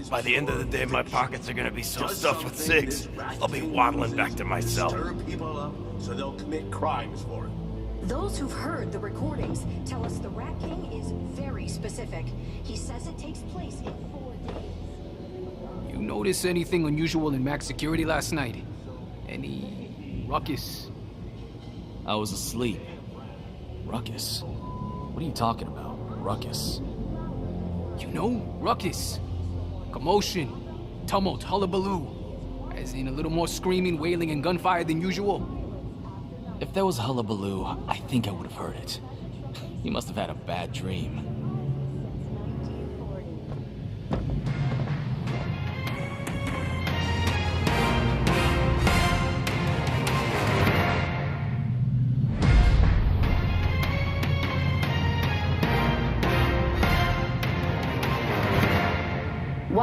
By the end of the day, my pockets are gonna be so stuffed with cigs, I'll be waddling back to my cell. Stir people up so they'll commit crimes for it. Those who've heard the recordings tell us the Rat King is very specific. He says it takes place in 4 days. You notice anything unusual in Max Security last night? Any ruckus? I was asleep. Ruckus? What are you talking about? Ruckus? You know, ruckus. Commotion, tumult, hullabaloo. As in a little more screaming, wailing, and gunfire than usual. If there was hullabaloo, I think I would have heard it. You must have had a bad dream.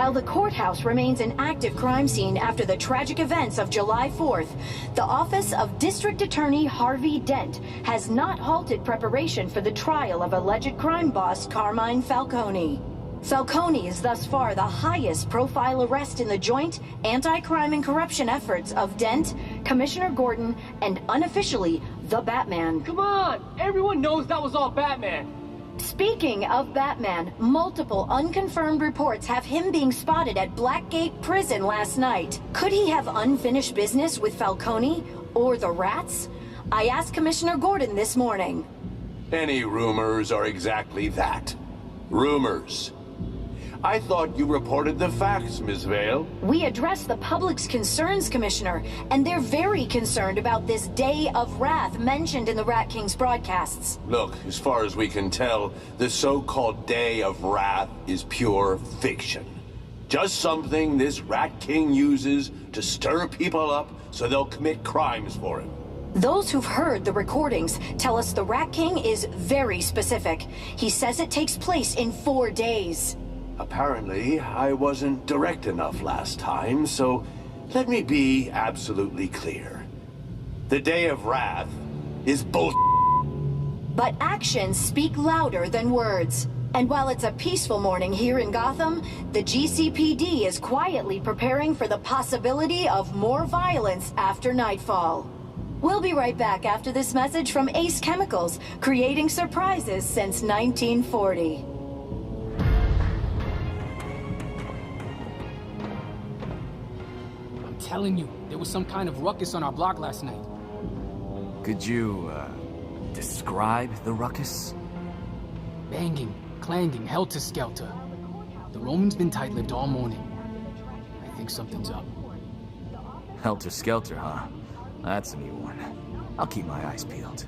While the courthouse remains an active crime scene after the tragic events of July 4th, the office of District Attorney Harvey Dent has not halted preparation for the trial of alleged crime boss Carmine Falcone. Falcone is thus far the highest profile arrest in the joint anti-crime and corruption efforts of Dent, Commissioner Gordon, and unofficially, the Batman. Come on! Everyone knows that was all Batman! Speaking of Batman, multiple unconfirmed reports have him being spotted at Blackgate Prison last night. Could he have unfinished business with Falcone or the Rats? I asked Commissioner Gordon this morning. Any rumors are exactly that. Rumors. I thought you reported the facts, Ms. Vale. We addressed the public's concerns, Commissioner, and they're very concerned about this Day of Wrath mentioned in the Rat King's broadcasts. Look, as far as we can tell, the so-called Day of Wrath is pure fiction. Just something this Rat King uses to stir people up so they'll commit crimes for him. Those who've heard the recordings tell us the Rat King is very specific. He says it takes place in 4 days. Apparently, I wasn't direct enough last time, so let me be absolutely clear. The Day of Wrath is bull. But actions speak louder than words. And while it's a peaceful morning here in Gotham, the GCPD is quietly preparing for the possibility of more violence after nightfall. We'll be right back after this message from Ace Chemicals, creating surprises since 1940. Telling you, there was some kind of ruckus on our block last night. Could you, describe the ruckus? Banging, clanging, helter-skelter. The Roman's been tight-lipped all morning. I think something's up. Helter-skelter, huh? That's a new one. I'll keep my eyes peeled.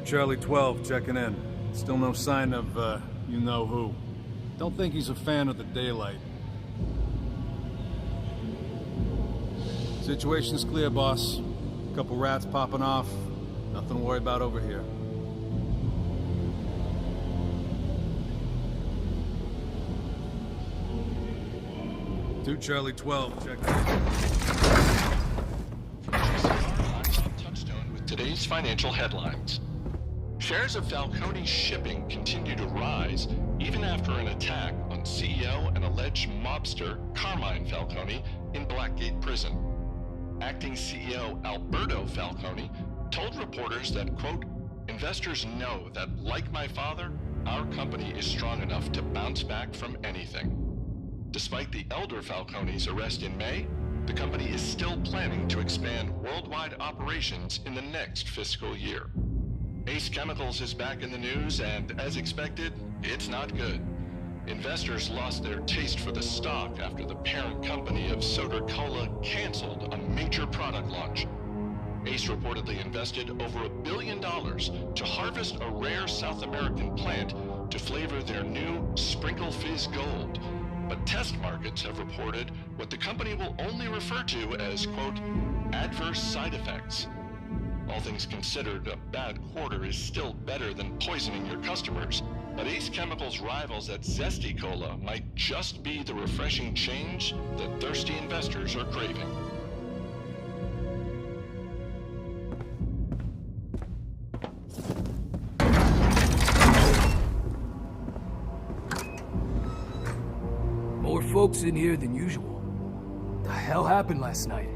Charlie 12 checking in. Still no sign of, you-know-who. Don't think he's a fan of the daylight. Situation's clear, boss. Couple rats popping off. Nothing to worry about over here. Charlie 12 check in. Touchstone with today's financial headlines. Shares of Falcone Shipping continue to rise, even after an attack on CEO and alleged mobster Carmine Falcone in Blackgate Prison. Acting CEO Alberto Falcone told reporters that, quote, investors know that, like my father, our company is strong enough to bounce back from anything. Despite the elder Falcone's arrest in May, the company is still planning to expand worldwide operations in the next fiscal year. Ace Chemicals is back in the news, and as expected, it's not good. Investors lost their taste for the stock after the parent company of Soda Cola canceled a major product launch. Ace reportedly invested over $1 billion to harvest a rare South American plant to flavor their new Sprinkle Fizz Gold. But test markets have reported what the company will only refer to as, quote, adverse side effects. All things considered, a bad quarter is still better than poisoning your customers, but Ace Chemicals' rivals at Zesty Cola might just be the refreshing change that thirsty investors are craving. More folks in here than usual. The hell happened last night?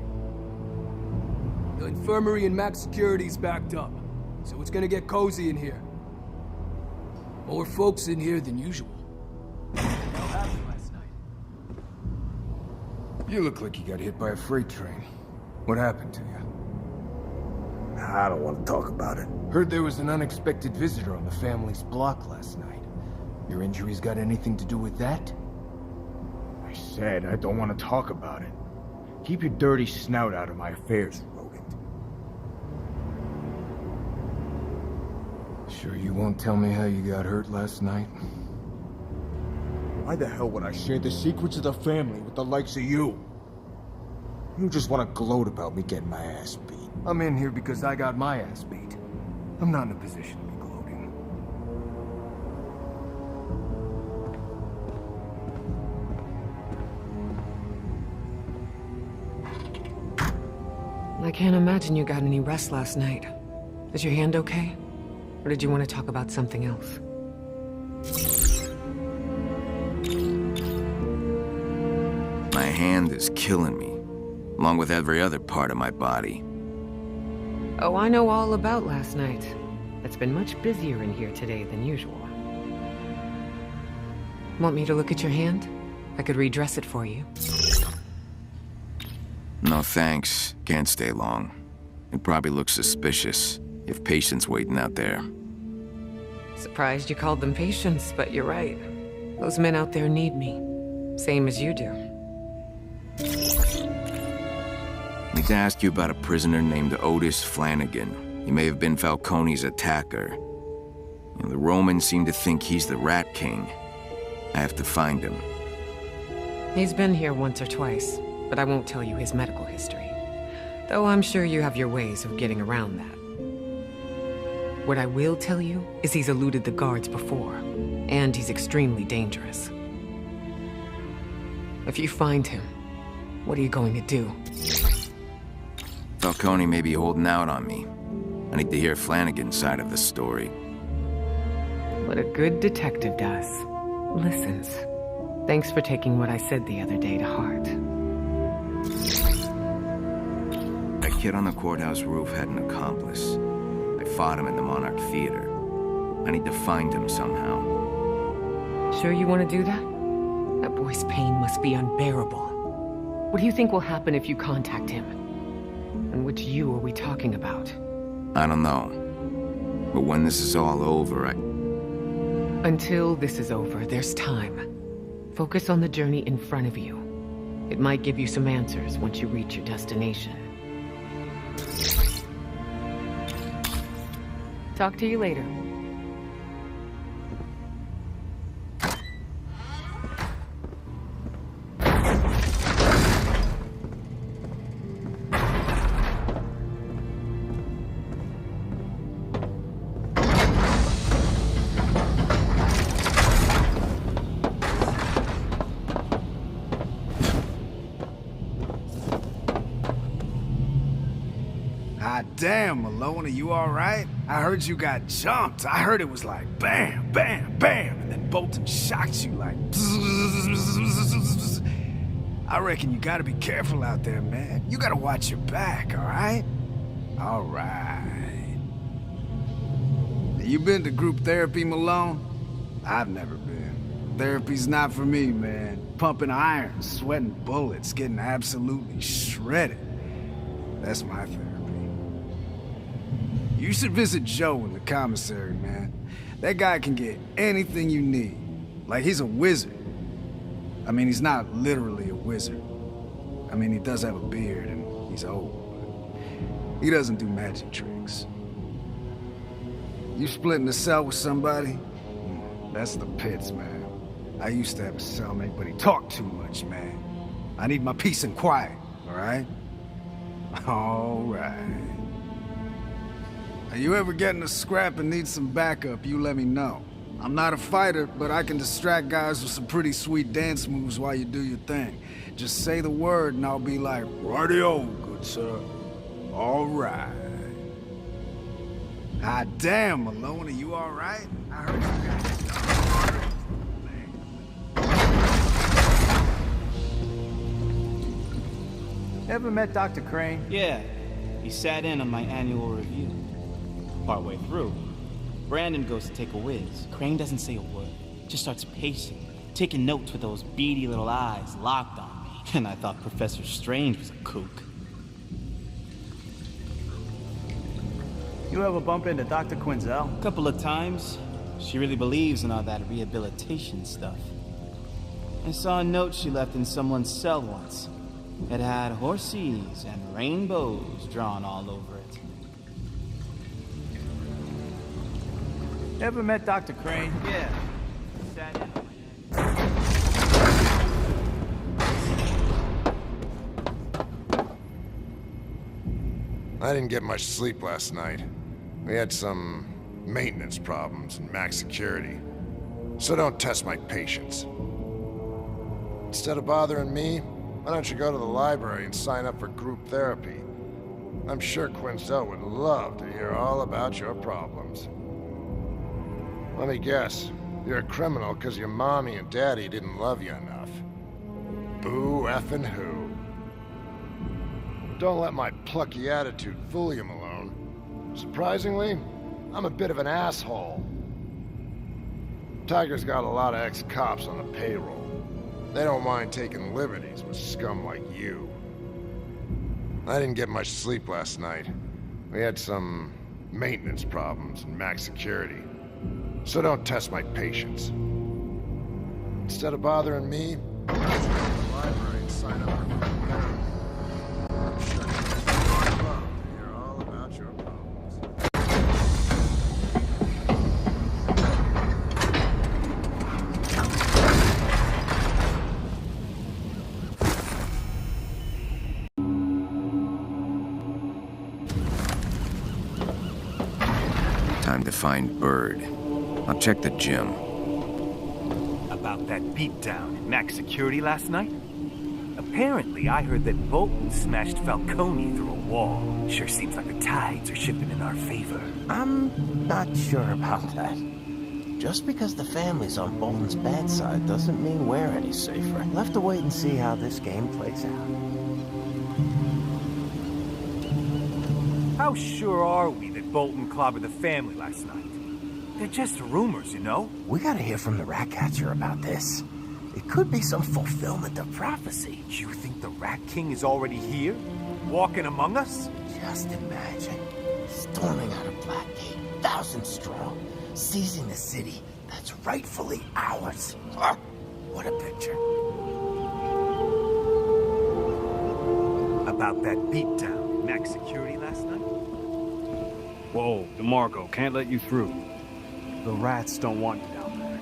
The infirmary and max security's backed up, so it's gonna get cozy in here. More folks in here than usual. The hell happened last night? You look like you got hit by a freight train. What happened to you? I don't want to talk about it. Heard there was an unexpected visitor on the family's block last night. Your injuries got anything to do with that? I said I don't want to talk about it. Keep your dirty snout out of my affairs, rodent. Sure you won't tell me how you got hurt last night? Why the hell would I share the secrets of the family with the likes of you? You just want to gloat about me getting my ass beat. I'm in here because I got my ass beat. I'm not in a position to be gloating. I can't imagine you got any rest last night. Is your hand okay? Or did you want to talk about something else? My hand is killing me, along with every other part of my body. Oh, I know all about last night. It's been much busier in here today than usual. Want me to look at your hand? I could redress it for you. No thanks. Can't stay long. It probably looks suspicious. You have patients waiting out there. Surprised you called them patients, but you're right. Those men out there need me. Same as you do. I need to ask you about a prisoner named Otis Flanagan. He may have been Falcone's attacker. And the Romans seem to think he's the Rat King. I have to find him. He's been here once or twice, but I won't tell you his medical history. Though I'm sure you have your ways of getting around that. What I will tell you is he's eluded the guards before, and he's extremely dangerous. If you find him, what are you going to do? Falcone may be holding out on me. I need to hear Flanagan's side of the story. What a good detective does. Listens. Thanks for taking what I said the other day to heart. That kid on the courthouse roof had an accomplice. I fought him in the Monarch Theater. I need to find him somehow. Sure you want to do that? That boy's pain must be unbearable. What do you think will happen if you contact him? And which you are we talking about? I don't know. But when this is all over, Until this is over, there's time. Focus on the journey in front of you. It might give you some answers once you reach your destination. Talk to you later. Damn, Malone, are you alright? I heard you got jumped. I heard it was like bam, bam, bam, and then Bolton shocked you like I reckon you gotta be careful out there, man. You gotta watch your back, alright? Alright. You been to group therapy, Malone? I've never been. Therapy's not for me, man. Pumping iron, sweating bullets, getting absolutely shredded. That's my therapy. You should visit Joe in the commissary, man. That guy can get anything you need. Like, he's a wizard. I mean, he's not literally a wizard. I mean, he does have a beard and he's old, but he doesn't do magic tricks. You splitting a cell with somebody? That's the pits, man. I used to have a cellmate, but he talked too much, man. I need my peace and quiet, all right? All right. Now, you ever get in a scrap and need some backup, you let me know. I'm not a fighter, but I can distract guys with some pretty sweet dance moves while you do your thing. Just say the word and I'll be like, "Radio, good sir." All right. Ah, damn, Malone, are you all right? I heard you Ever met Dr. Crane? Yeah, he sat in on my annual review. Partway through, Brandon goes to take a whiz. Crane doesn't say a word, just starts pacing, taking notes with those beady little eyes locked on me. And I thought Professor Strange was a kook. You ever bump into Dr. Quinzel? A couple of times. She really believes in all that rehabilitation stuff. I saw a note she left in someone's cell once. It had horses and rainbows drawn all over it. Ever met Dr. Crane? Yeah. Sat in. I didn't get much sleep last night. We had some maintenance problems in max security. So don't test my patience. Instead of bothering me, why don't you go to the library and sign up for group therapy? I'm sure Quinzel would love to hear all about your problems. Let me guess. You're a criminal because your mommy and daddy didn't love you enough. Boo effing who. Don't let my plucky attitude fool you, Malone. Surprisingly, I'm a bit of an asshole. Tiger's got a lot of ex-cops on the payroll. They don't mind taking liberties with scum like you. I didn't get much sleep last night. We had some maintenance problems in max security. So don't test my patience. Instead of bothering me, go to the library and sign up for free. I'm sure you'd love to hear all about your problems. Time to find Bird. I'll check the gym. About that beatdown in max security last night? Apparently, I heard that Bolton smashed Falcone through a wall. Sure seems like the tides are shifting in our favor. I'm not sure about that. Just because the family's on Bolton's bad side doesn't mean we're any safer. We'll have to wait and see how this game plays out. How sure are we that Bolton clobbered the family last night? They're just rumors, you know? We gotta hear from the Ratcatcher about this. It could be some fulfillment of prophecy. You think the Rat King is already here? Walking among us? Just imagine. Storming out of Blackgate, thousands strong, seizing the city that's rightfully ours. What a picture. About that beatdown in max security last night? Whoa, DeMarco, can't let you through. The rats don't want you down there.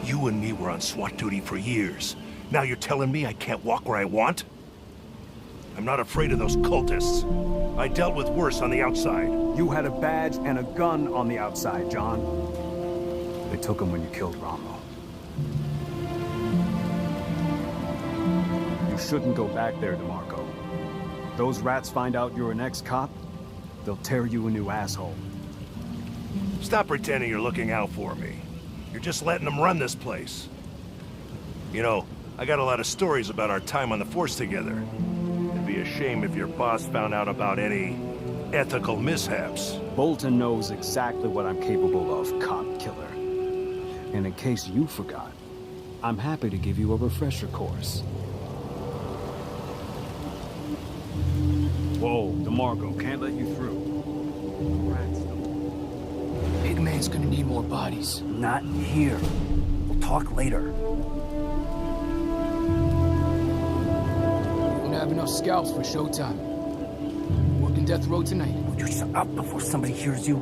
You and me were on SWAT duty for years. Now you're telling me I can't walk where I want? I'm not afraid of those cultists. I dealt with worse on the outside. You had a badge and a gun on the outside, John. They took him when you killed Ramo. You shouldn't go back there, DeMarco. Those rats find out you're an ex-cop, they'll tear you a new asshole. Stop pretending you're looking out for me. You're just letting them run this place. You know, I got a lot of stories about our time on the force together. It'd be a shame if your boss found out about any ethical mishaps. Bolton knows exactly what I'm capable of, cop killer. And in case you forgot, I'm happy to give you a refresher course. Whoa, DeMarco, can't let you through. Big man's gonna need more bodies. Not here. We'll talk later. We don't have enough scalps for showtime. Working death row tonight. Would you shut up before somebody hears you?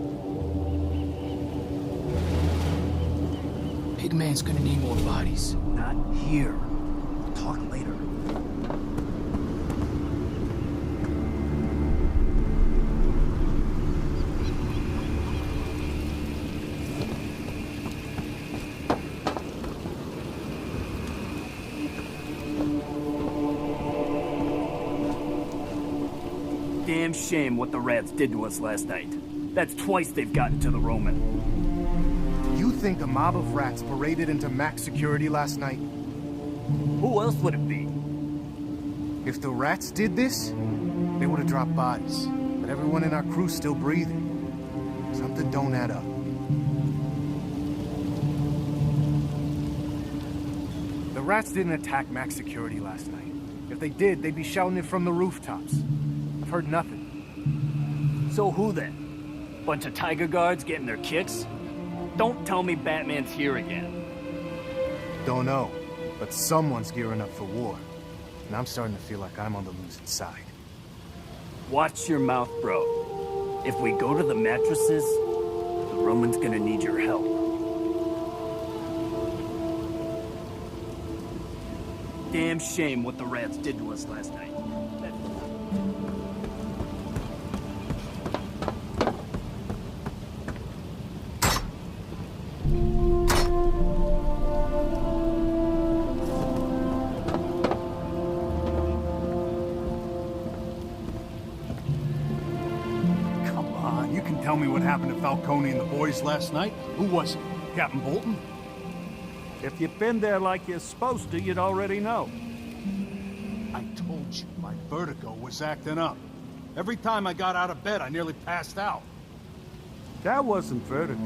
Big man's gonna need more bodies. Not here. We'll talk later. Damn shame what the rats did to us last night. That's twice they've gotten to the Roman. You think a mob of rats paraded into max security last night? Who else would it be? If the rats did this, they would have dropped bodies. But everyone in our crew's still breathing. Something don't add up. The rats didn't attack max security last night. If they did, they'd be shouting it from the rooftops. I've heard nothing. So who then? Bunch of Tiger Guards getting their kicks? Don't tell me Batman's here again. Don't know, but someone's gearing up for war. And I'm starting to feel like I'm on the losing side. Watch your mouth, bro. If we go to the mattresses, the Roman's gonna need your help. Damn shame what the rats did to us last night. Falcone and the boys last night? Who was it? Captain Bolton? If you've been there like you're supposed to, you'd already know. I told you my vertigo was acting up. Every time I got out of bed, I nearly passed out. That wasn't vertigo.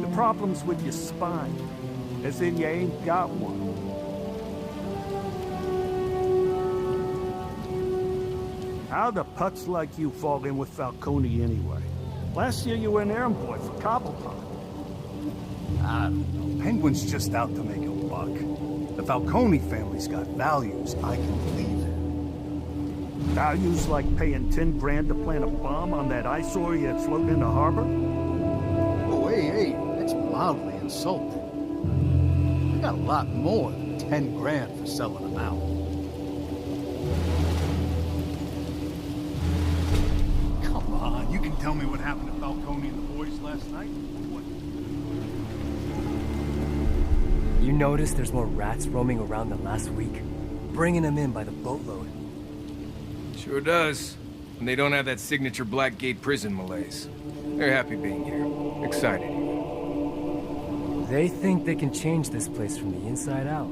The problem's with your spine. As in you ain't got one. How the putz like you fall in with Falcone anyway? Last year you were an errand boy for Cobblepot. I don't know. Penguin's just out to make a buck. The Falcone family's got values, I can believe it. Values like paying 10 grand to plant a bomb on that eyesore you had floating in the harbor? Oh, hey, that's mildly insulting. I got a lot more than 10 grand for selling them out. Come on, you can tell me what happened to Falcone and the boys last night? You notice there's more rats roaming around than last week? Bringing them in by the boatload. Sure does. And they don't have that signature Blackgate prison malaise. They're happy being here. Excited. They think they can change this place from the inside out.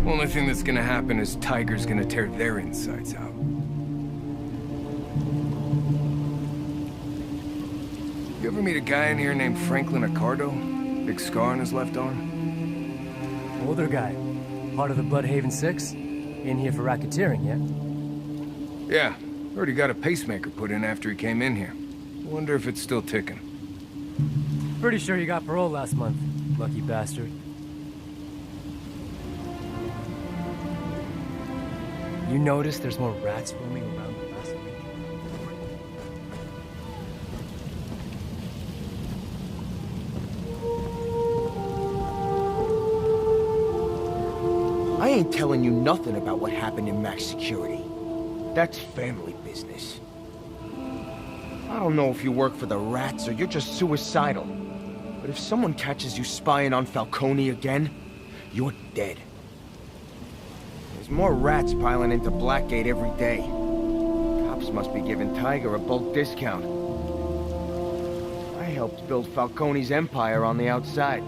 Only thing that's gonna happen is Tiger's gonna tear their insides out. You ever meet a guy in here named Franklin Accardo? Big scar on his left arm? Older guy. Part of the Bloodhaven Six? In here for racketeering, yeah? Yeah. Heard he got a pacemaker put in after he came in here. Wonder if it's still ticking. Pretty sure he got parole last month. Lucky bastard. You notice there's more rats roaming around than last week? I ain't telling you nothing about what happened in Max Security. That's family business. I don't know if you work for the rats or you're just suicidal. But if someone catches you spying on Falcone again, you're dead. There's more rats piling into Blackgate every day. Cops must be giving Tiger a bulk discount. I helped build Falcone's empire on the outside.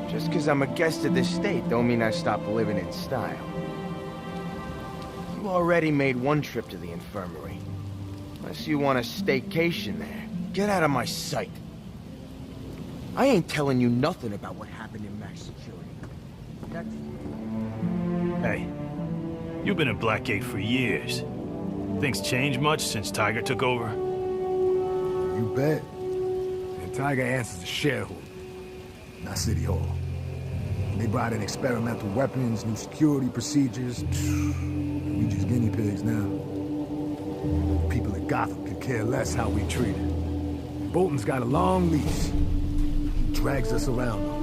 Just because I'm a guest of this state don't mean I stop living in style. You already made one trip to the infirmary. Unless you want a staycation there, get out of my sight. I ain't telling you nothing about what happened in Max Security. Hey, you've been in Blackgate for years. Things changed much since Tiger took over? You bet. And Tiger answers the shareholder, not City Hall. They brought in experimental weapons, new security procedures. We just guinea pigs now. People at Gotham could care less how we treat it. Bolton's got a long leash. He drags us around on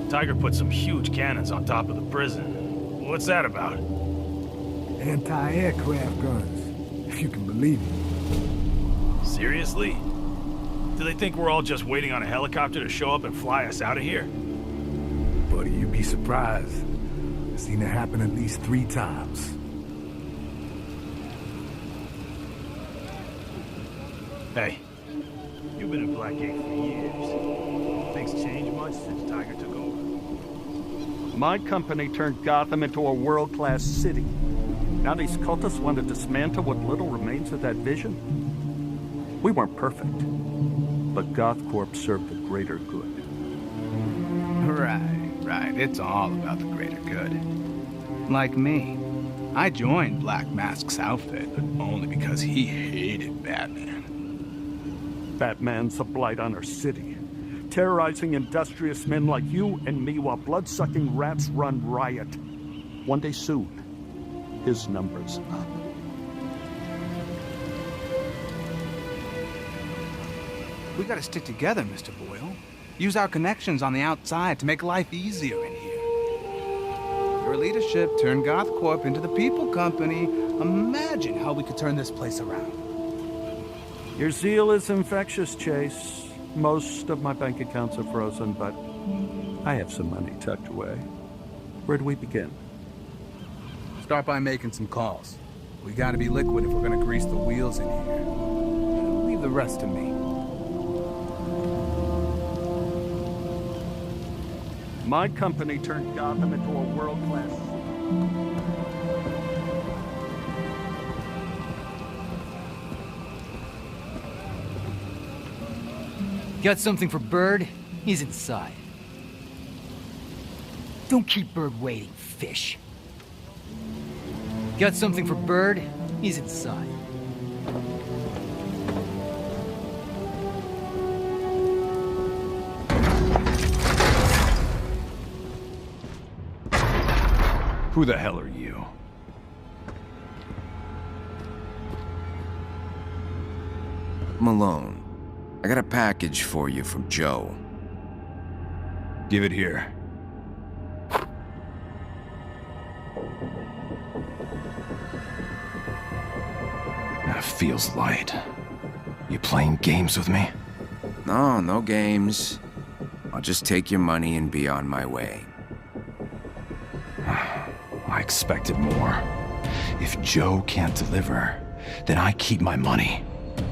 it. Tiger put some huge cannons on top of the prison. What's that about? Anti-aircraft guns, if you can believe it. Seriously? Do they think we're all just waiting on a helicopter to show up and fly us out of here? Buddy, you'd be surprised. I've seen it happen at least 3 times. Hey, you've been in Blackgate for years. Things changed much since Tiger took over? My company turned Gotham into a world-class city. Now these cultists want to dismantle what little remains of that vision? We weren't perfect, but GothCorp served the greater good. Right. It's all about the greater good. Like me. I joined Black Mask's outfit, but only because he hated Batman. Batman's a blight on our city, terrorizing industrious men like you and me while blood-sucking rats run riot. One day soon, his number's up. We gotta stick together, Mr. Boyle. Use our connections on the outside to make life easier in here. Your leadership turned GothCorp into the People Company. Imagine how we could turn this place around. Your zeal is infectious, Chase. Most of my bank accounts are frozen, but I have some money tucked away. Where do we begin? start by making some calls. We gotta be liquid if we're gonna grease the wheels in here. Leave the rest to me. My company turned Gotham into a world-class city. Got something for Bird? He's inside. Don't keep Bird waiting, fish. Got something for Bird? He's inside. Who the hell are you? Malone, I got a package for you from Joe. Give it here. That feels light. You playing games with me? No, no games. I'll just take your money and be on my way. I expected more. If Joe can't deliver, then I keep my money.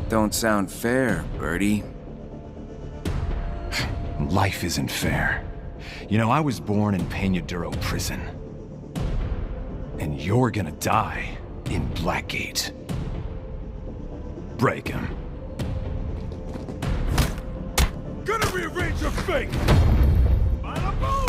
Don't sound fair, Birdie. Life isn't fair. You know, I was born in Peña prison. And you're gonna die in Blackgate. Break him. Gonna rearrange your fate! Bada boom!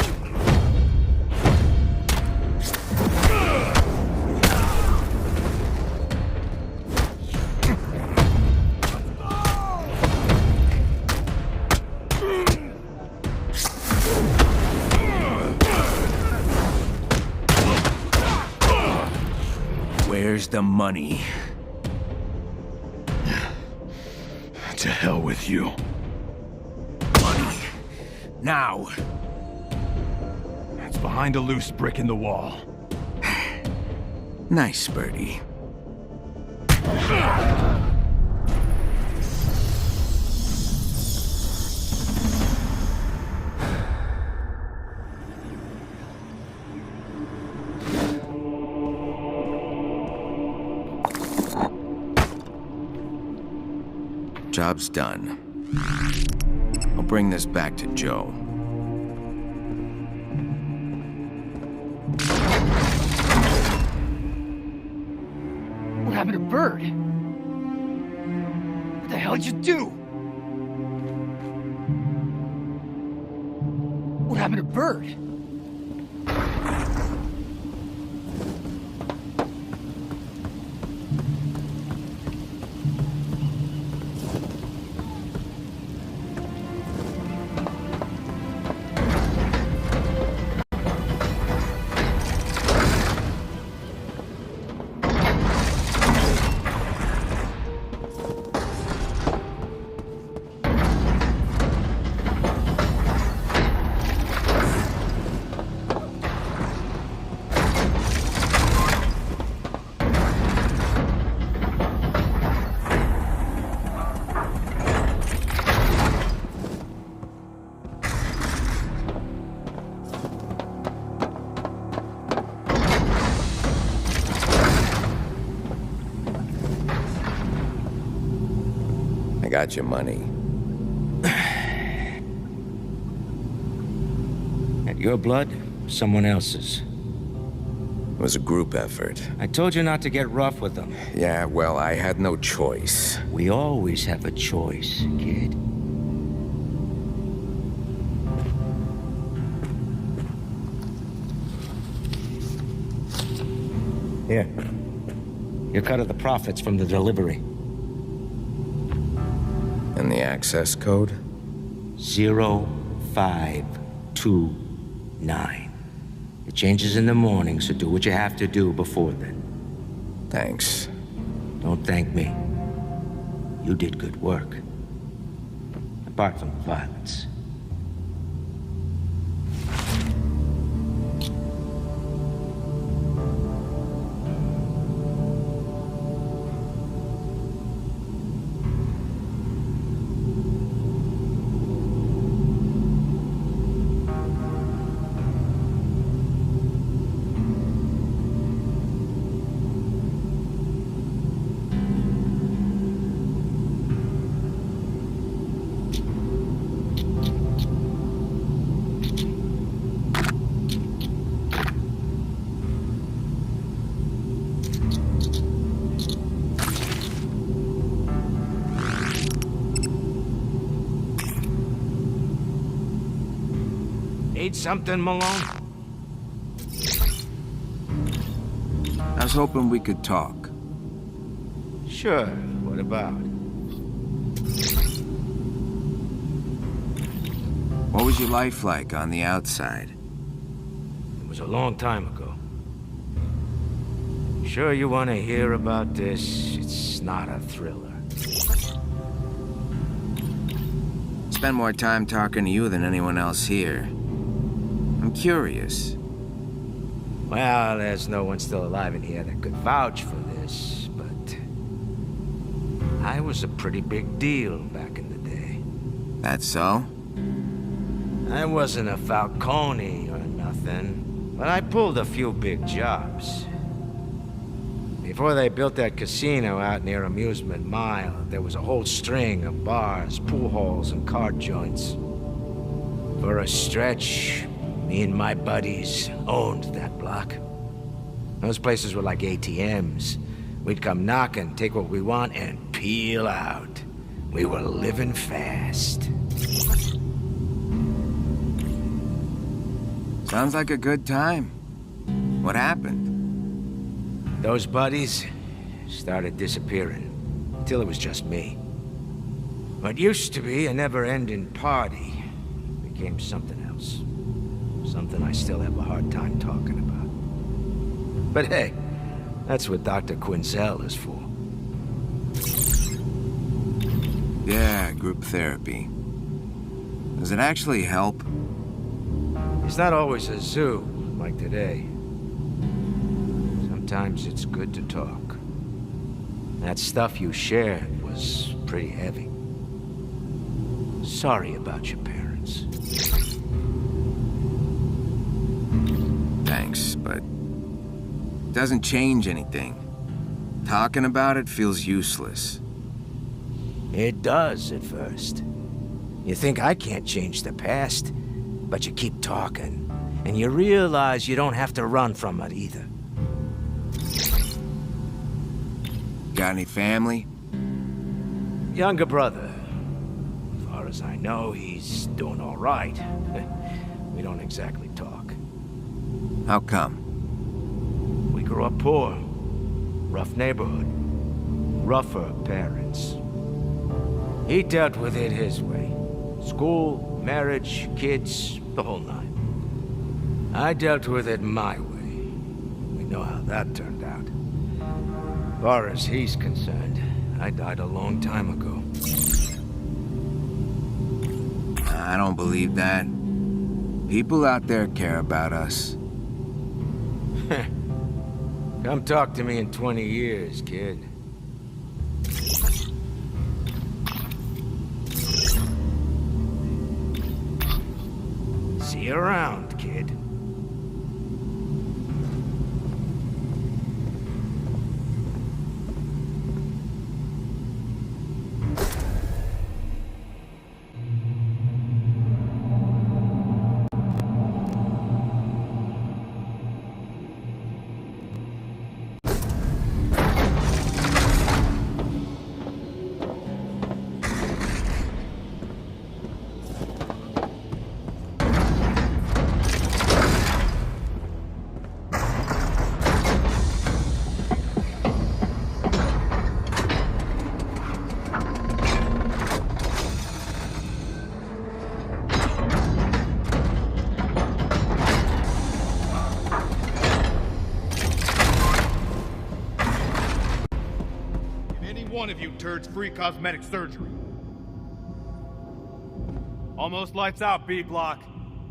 Where's the money? To hell with you. Money. Now. It's behind a loose brick in the wall. Nice, Birdie. Job's done. I'll bring this back to Joe. What happened to Bird? What the hell did you do? What happened to Bird? Got your money. At your blood, someone else's. It was a group effort. I told you not to get rough with them. Yeah, well, I had no choice. We always have a choice, kid. Here. Your cut of the profits from the delivery. And the access code? 0529. It changes in the morning, so do what you have to do before then. Thanks. Don't thank me. You did good work. Apart from the violence. Need something, Malone? I was hoping we could talk. Sure, what about? What was your life like on the outside? It was a long time ago. Sure you want to hear about this? It's not a thriller. Spend more time talking to you than anyone else here. I'm curious. Well, there's no one still alive in here that could vouch for this, but I was a pretty big deal back in the day. That's so? I wasn't a Falcone or nothing, but I pulled a few big jobs. Before they built that casino out near Amusement Mile, there was a whole string of bars, pool halls, and card joints. For a stretch, me and my buddies owned that block. Those places were like ATMs. We'd come knocking, take what we want, and peel out. We were living fast. Sounds like a good time. What happened? Those buddies started disappearing, until it was just me. What used to be a never-ending party became something else. Something I still have a hard time talking about. But hey, that's what Dr. Quinzel is for. Yeah, group therapy. Does it actually help? It's not always a zoo, like today. Sometimes it's good to talk. That stuff you shared was pretty heavy. Sorry about your parents. Thanks, but it doesn't change anything. Talking about it feels useless. It does at first. You think I can't change the past, but you keep talking, and you realize you don't have to run from it either. Got any family? Younger brother. As far as I know, he's doing all right. We don't exactly talk. How come? We grew up poor. Rough neighborhood. Rougher parents. He dealt with it his way. School, marriage, kids, the whole nine. I dealt with it my way. We know how that turned out. As far as he's concerned, I died a long time ago. I don't believe that. People out there care about us. Come talk to me in 20 years, kid. See you around, kid. One of you turds free cosmetic surgery. Almost lights out, B-Block.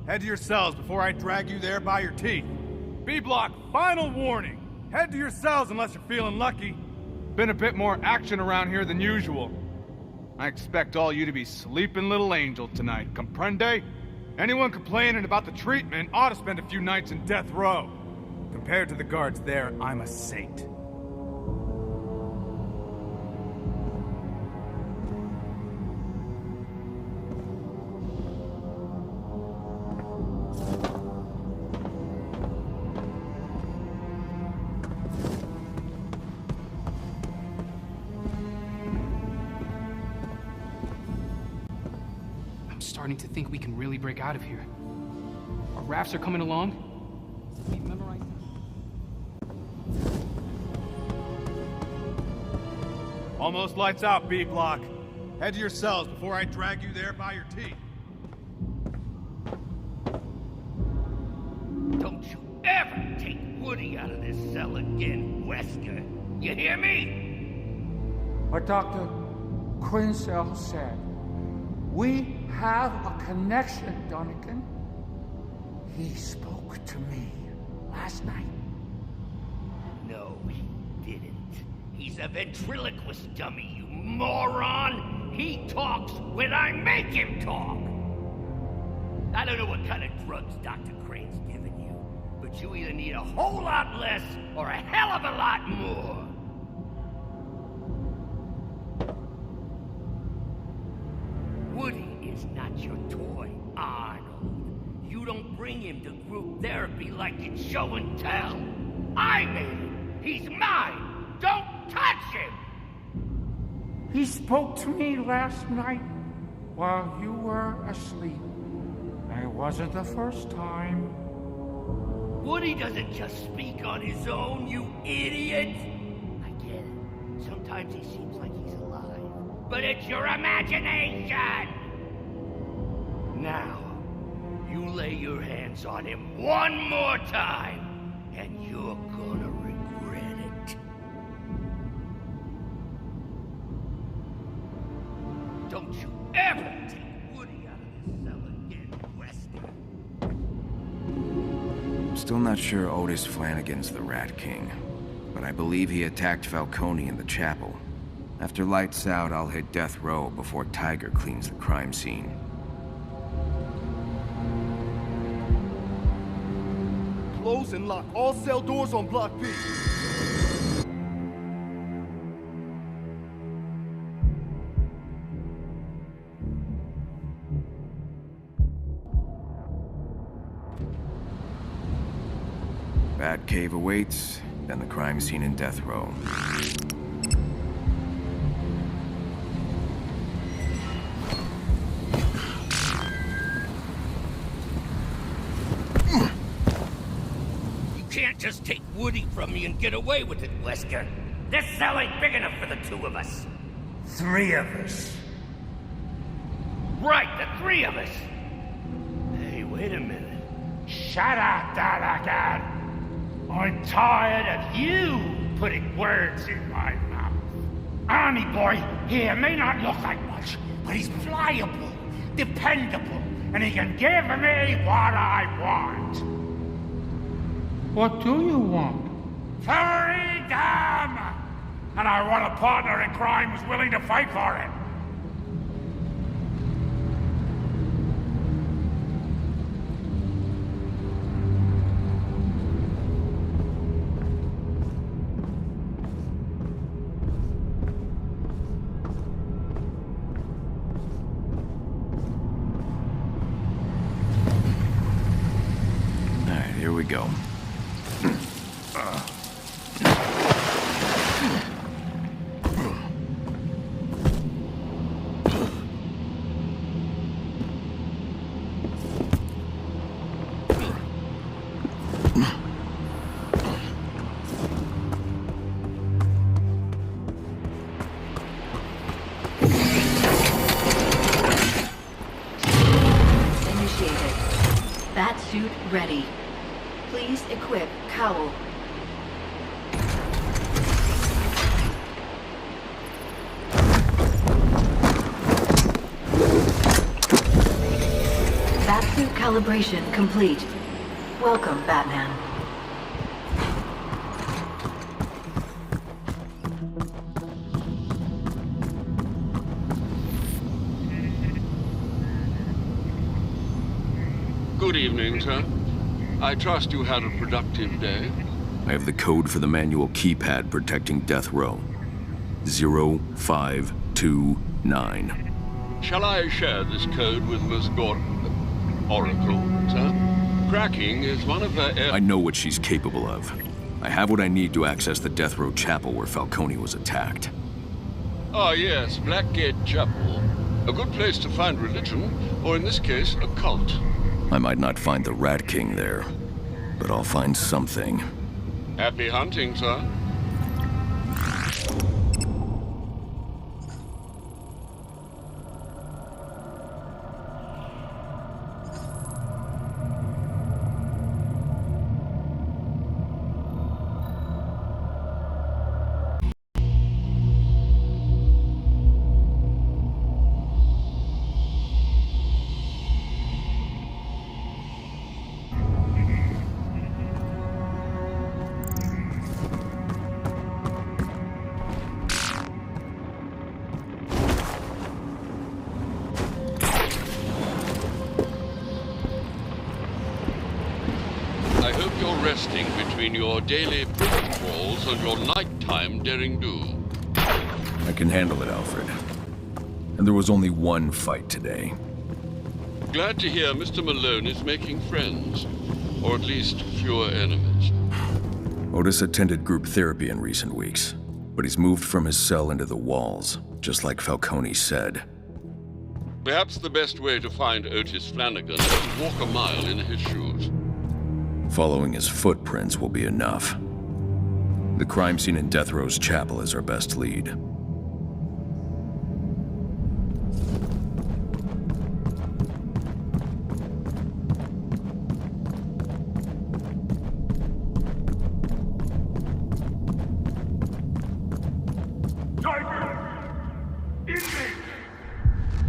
Head to your cells before I drag you there by your teeth. B-Block, final warning. Head to your cells unless you're feeling lucky. Been a bit more action around here than usual. I expect all you to be sleeping little angels tonight, comprende? Anyone complaining about the treatment ought to spend a few nights in death row. Compared to the guards there, I'm a saint. Starting to think we can really break out of here. Rafts are coming along? We memorize Almost lights out, B-Block. Head to your cells before I drag you there by your teeth. Don't you ever take Woody out of this cell again, Wesker. You hear me? What Dr. Quincell said. We have a connection, Dunnigan. He spoke to me last night. No, he didn't. He's a ventriloquist dummy, you moron! He talks when I make him talk! I don't know what kind of drugs Dr. Crane's giving you, but you either need a whole lot less or a hell of a lot more. Woody is not your toy, Arnold. You don't bring him to group therapy like it's show and tell. I made him. He's mine. Don't touch him! He spoke to me last night while you were asleep. And it wasn't the first time. Woody doesn't just speak on his own, you idiot! I get it. Sometimes he seems like he's alive. But it's your imagination! Now, you lay your hands on him one more time, and you're gonna regret it. Don't you ever take Woody out of this cell again, Wesker. I'm still not sure Otis Flanagan's the Rat King, but I believe he attacked Falcone in the chapel. After lights out, I'll hit death row before Tiger cleans the crime scene. Close and lock all cell doors on Block B. Batcave awaits, then the crime scene in death row. You can't just take Woody from me and get away with it, Wesker. This cell ain't big enough for the two of us. 3 of us. Right, the 3 of us. Hey, wait a minute. Shut up, Dunnigan. I'm tired of you putting words in my mouth. Army boy here may not look like much, but he's pliable, dependable, and he can give me what I want. What do you want? Freedom! And I want a partner in crime who's willing to fight for it. Here we go. Initiated. Batsuit ready. Please equip cowl. Batsuit calibration complete. Welcome, Batman. Good evening, sir. I trust you had a productive day. I have the code for the manual keypad protecting death row. 0529. Shall I share this code with Miss Oracle, sir? Cracking is one of her I know what she's capable of. I have what I need to access the death row chapel where Falcone was attacked. Ah, yes, Blackgate Chapel. A good place to find religion, or in this case, a cult. I might not find the Rat King there, but I'll find something. Happy hunting, sir. I hope you're resting between your daily prison calls and your nighttime daring do. I can handle it, Alfred. And there was only one fight today. Glad to hear Mr. Malone is making friends. Or at least fewer enemies. Otis attended group therapy in recent weeks, but he's moved from his cell into the walls, just like Falcone said. Perhaps the best way to find Otis Flanagan is to walk a mile in his shoes. Following his footprints will be enough. The crime scene in Death Row's chapel is our best lead.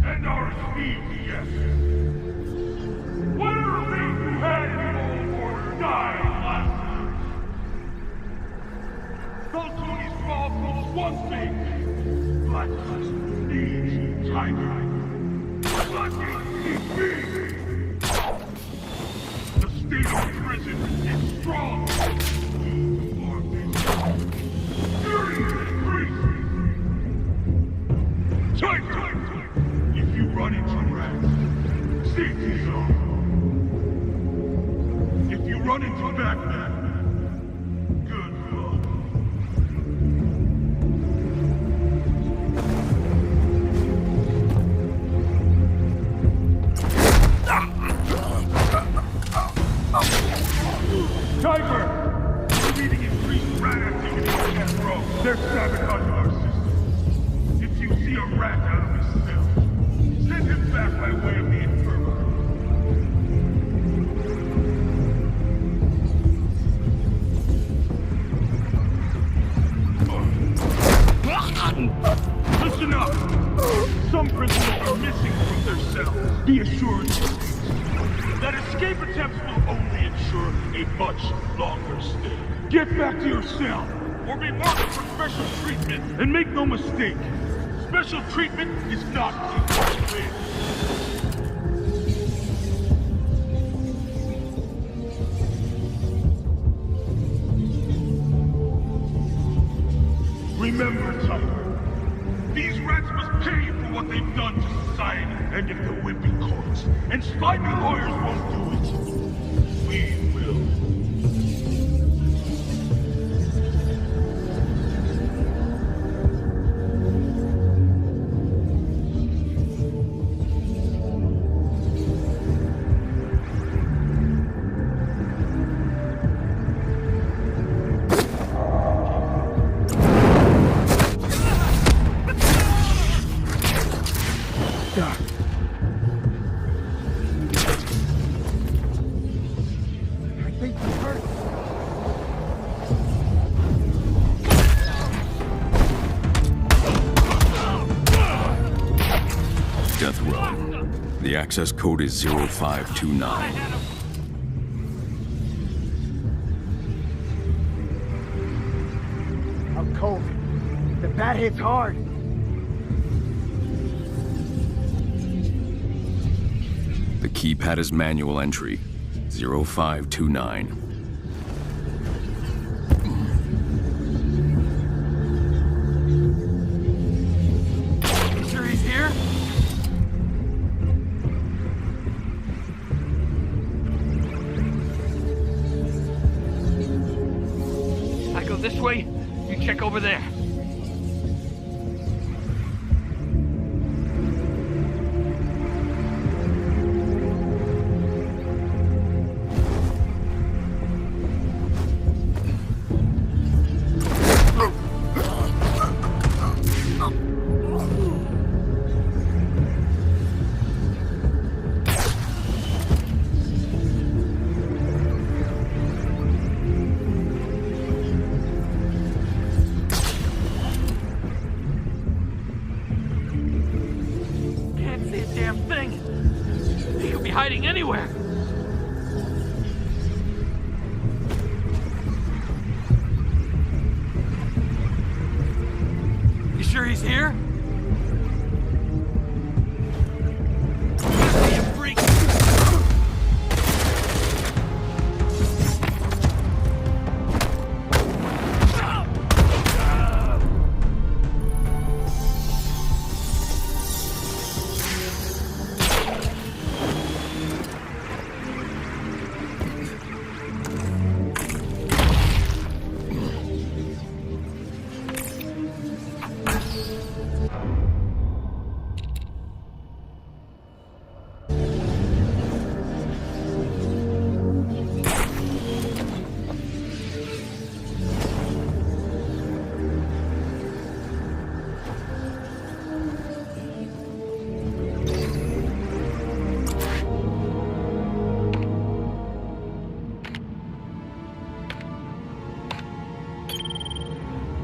And our CPS. Whatever things you had in the old order died last night. Falcone's fault was one thing. Blacklist needs Tiger. Blacking CP. The state of prison is strong. Security is increasing. Tiger! If you run into rats, safety zone. If you run into Batman, good luck. Tiger! We're meeting increased rat activity in Death Row. They're sabotaging our system. If you see a rat out of his cell, send him back by way of the infirmary. Listen up! Some prisoners are missing from their cells. Be assured that escape attempts will only ensure a much longer stay. Get back to your cell, or be marked for special treatment, and make no mistake, special treatment is not equal to win. Remember, Tiger, these rats must pay for what they've done to society. And if the whipping courts and slimy lawyers won't do it, we will. Death Row. The access code is 0529. I'm cold. The bat hits hard. The keypad is manual entry. 0529. You sure he's here? I go this way, you check over there. hiding anywhere. You sure he's here?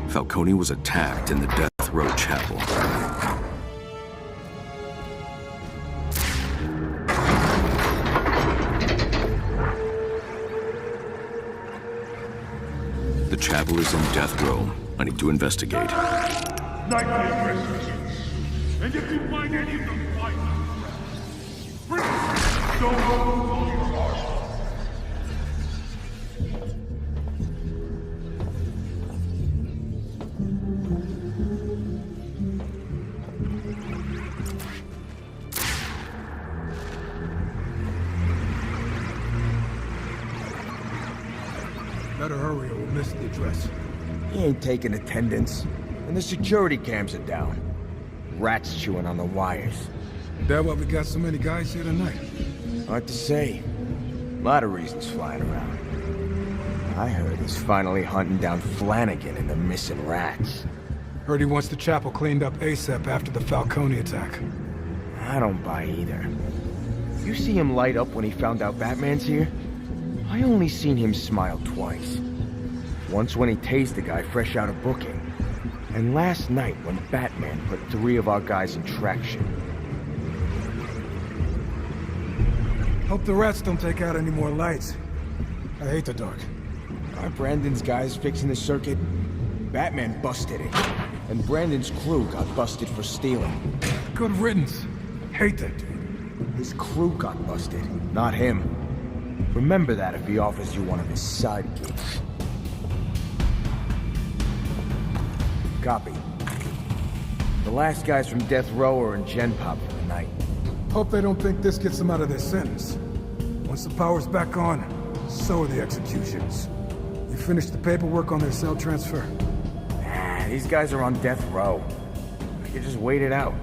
Falcone was attacked in the Death Row Chapel. The chapel is in Death Row. I need to investigate. Nightly aggressors. And if you find any of them fighting, bring them. Don't hold all your heart. Better hurry or we'll miss the address. He ain't taking attendance. And the security cams are down. Rats chewing on the wires. That why we got so many guys here tonight? Hard to say. A lot of reasons flying around. I heard he's finally hunting down Flanagan and the missing rats. Heard he wants the chapel cleaned up ASAP after the Falcone attack. I don't buy either. You see him light up when he found out Batman's here? I only seen him smile twice. Once when he tased the guy fresh out of booking. And last night when Batman put 3 of our guys in traction. Hope the rats don't take out any more lights. I hate the dark. Are Brandon's guys fixing the circuit? Batman busted it. And Brandon's crew got busted for stealing. Good riddance. Hate that dude. His crew got busted, not him. Remember that if he offers you one of his sidekicks. Copy. The last guys from Death Row are in Gen Pop for the night. Hope they don't think this gets them out of their sentence. Once the power's back on, so are the executions. You finished the paperwork on their cell transfer? Nah, these guys are on Death Row. I could just wait it out.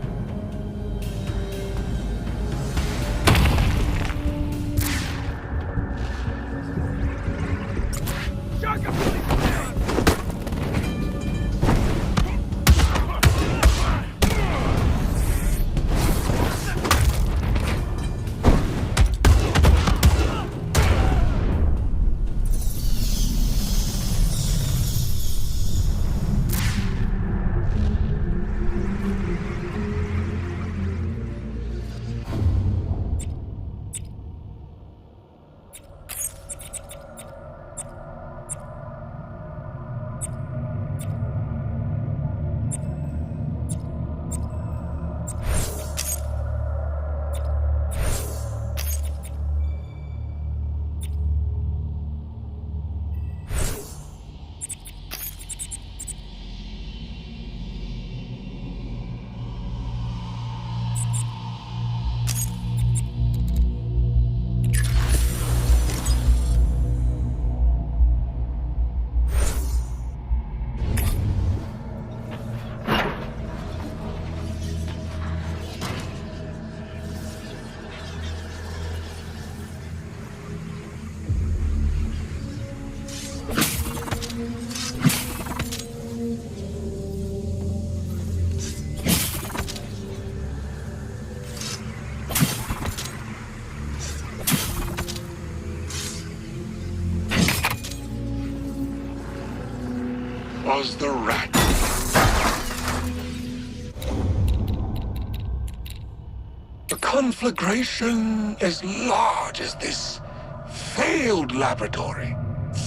Was the rat. The conflagration as large as this failed laboratory,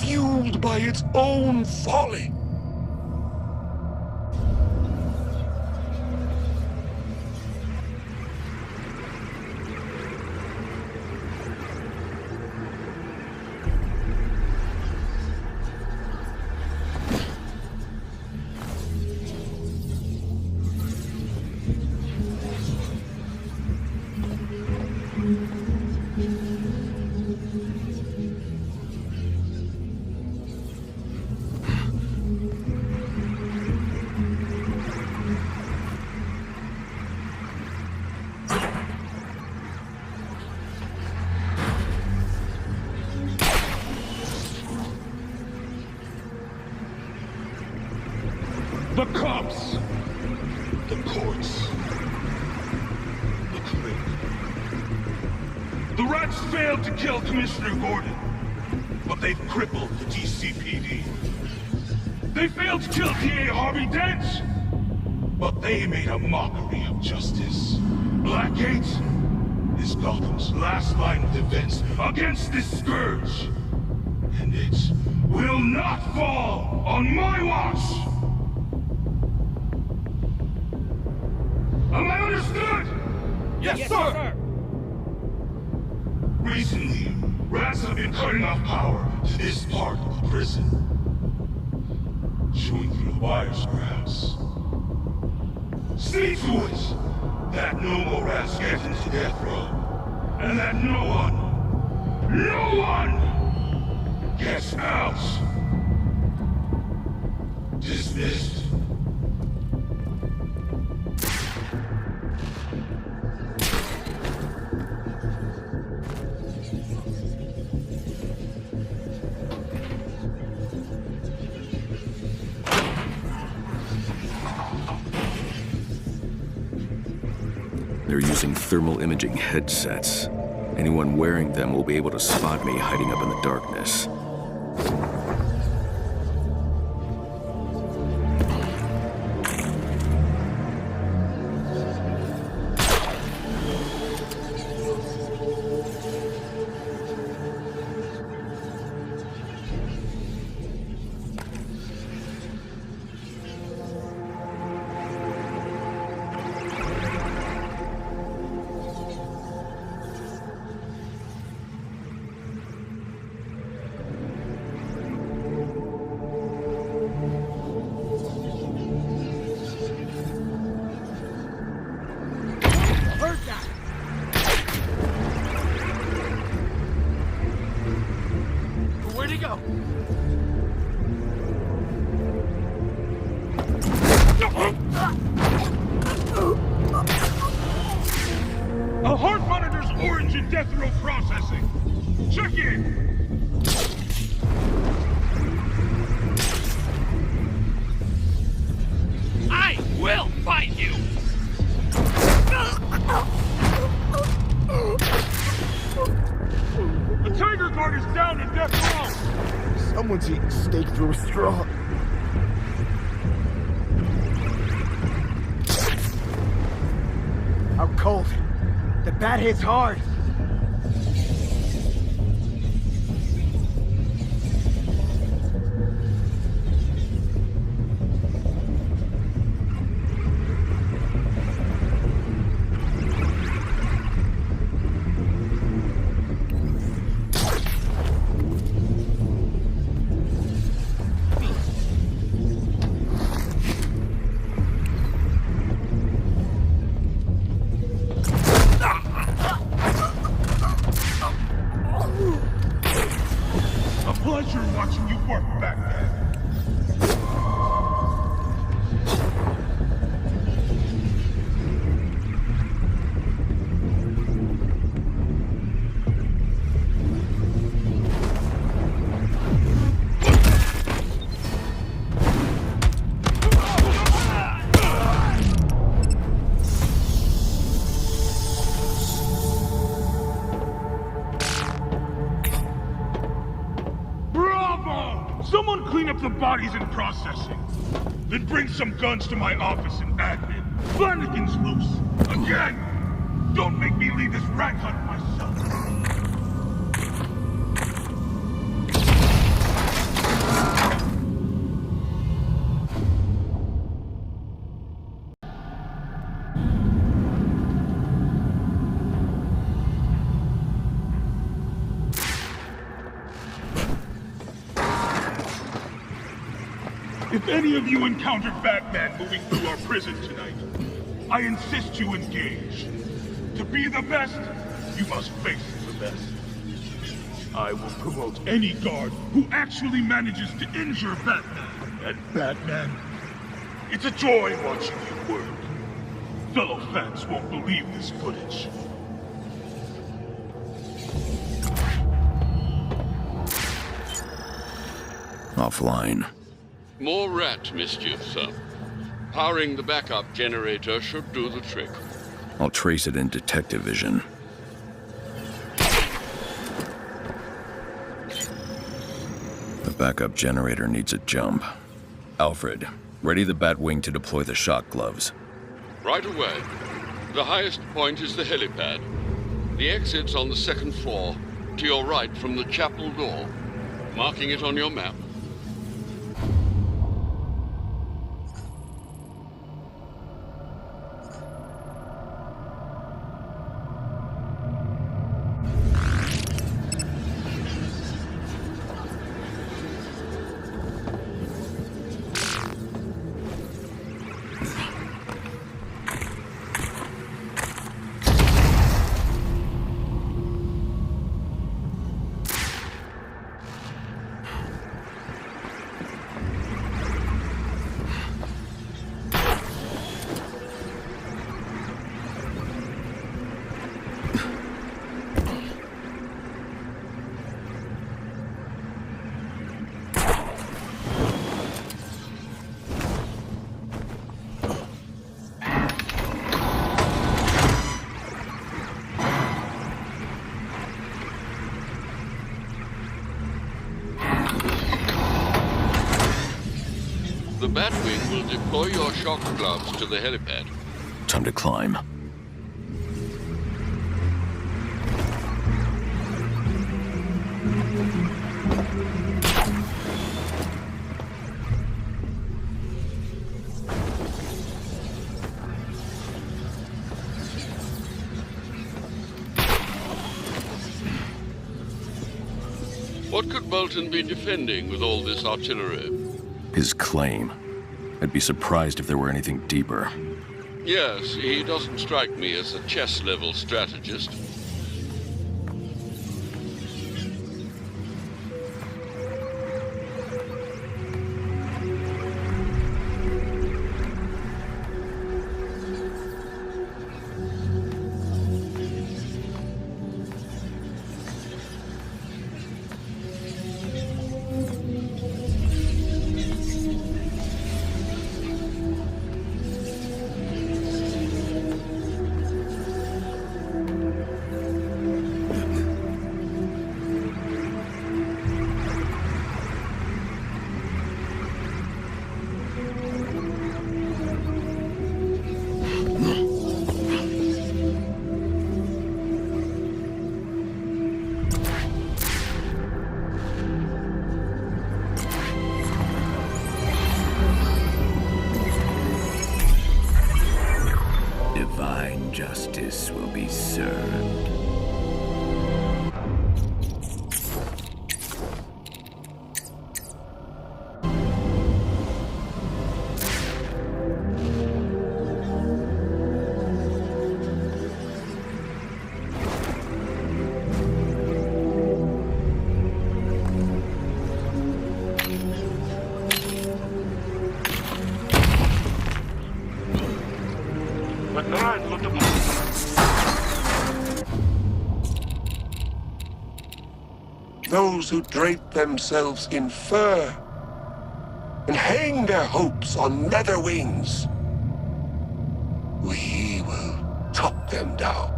fueled by its own folly. The cops, the courts, the clique. The rats failed to kill Commissioner Gordon, but they've crippled the GCPD. They failed to kill DA Harvey Dent, but they made a mockery of justice. Blackgate is Gotham's last line of defense against this scourge. And it will not fall on my watch! Am I understood? Yes, sir! Recently, rats have been cutting off power to this part of the prison. Chewing through the wires, perhaps. See to it that no more rats get into death row. And that no one gets out. Dismissed. They're using thermal imaging headsets. Anyone wearing them will be able to spot me hiding up in the darkness. Where'd he go? A heart monitor's orange in death row processing. Check in. I will find you! The Tiger Guard is down in death row. Someone's eating steak through a straw. Out cold. The bat hits hard. Pleasure watching you work back there. Someone clean up the bodies in processing. Then bring some guns to my office in admin. Flanagan's loose. Again! Don't make me lead this rat hunt myself. If any of you encounter Batman moving through our prison tonight, I insist you engage. To be the best, you must face the best. I will promote any guard who actually manages to injure Batman. And Batman, it's a joy watching you work. Fellow fans won't believe this footage. Offline. More rat mischief, sir. Powering the backup generator should do the trick. I'll trace it in detective vision. The backup generator needs a jump. Alfred, ready the Batwing to deploy the shock gloves. Right away. The highest point is the helipad. The exit's on the second floor, to your right from the chapel door. Marking it on your map. The Batwing will deploy your shock gloves to the helipad. Time to climb. What could Bolton be defending with all this artillery? His claim. I'd be surprised if there were anything deeper. Yes, he doesn't strike me as a chess-level strategist. Divine justice will be served. Those who drape themselves in fur and hang their hopes on leather wings, we will chop them down.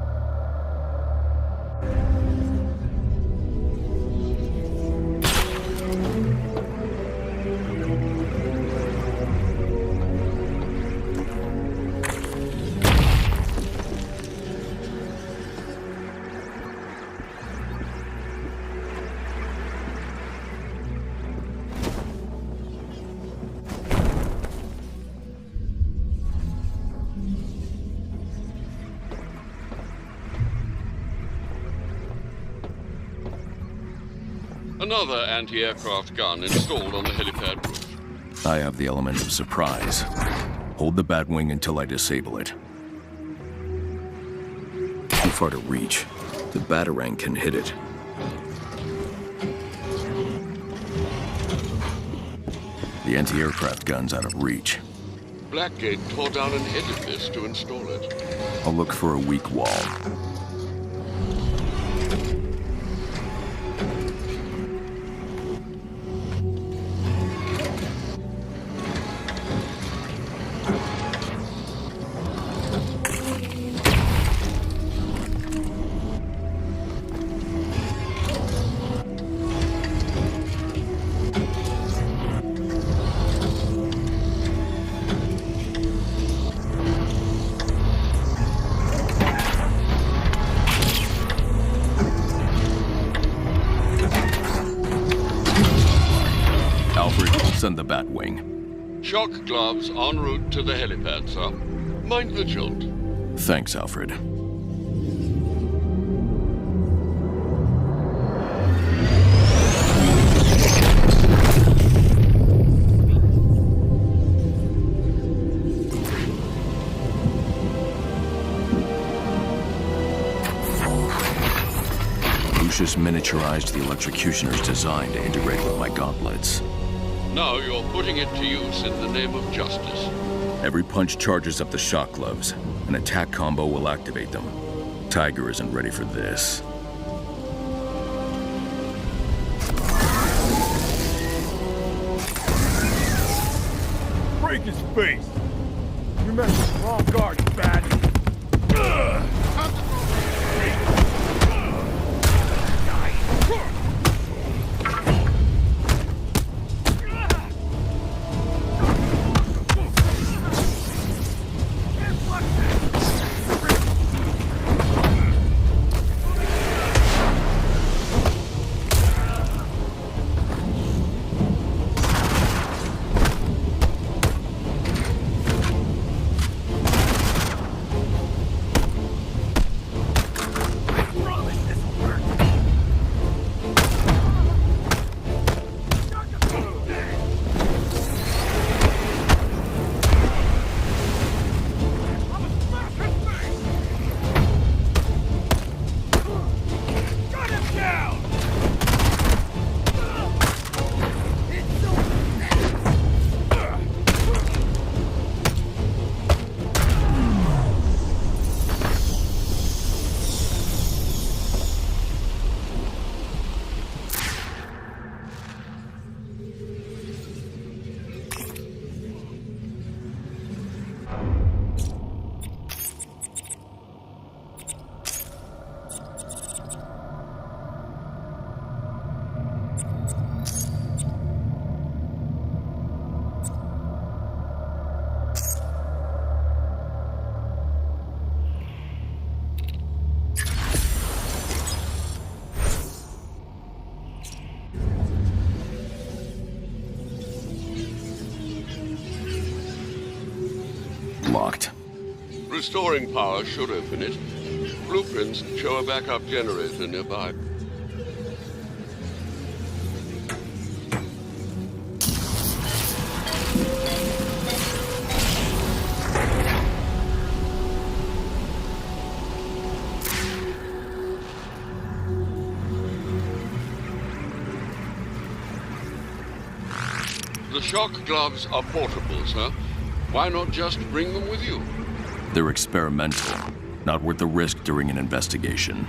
Another anti-aircraft gun installed on the helipad roof. I have the element of surprise. Hold the Batwing until I disable it. Too far to reach. The Batarang can hit it. The anti-aircraft gun's out of reach. Blackgate tore down an edifice to install it. I'll look for a weak wall. Send the Batwing. Shock gloves en route to the helipad, sir. Mind the jolt. Thanks, Alfred. Lucius miniaturized the electrocutioner's design to integrate with my gauntlets. Now you're putting it to use in the name of justice. Every punch charges up the shock gloves. An attack combo will activate them. Tiger isn't ready for this. Break his face! You messed with the wrong guard, you bad. Locked. Restoring power should open it. Blueprints show a backup generator nearby. The shock gloves are portable, sir. Why not just bring them with you? They're experimental, not worth the risk during an investigation.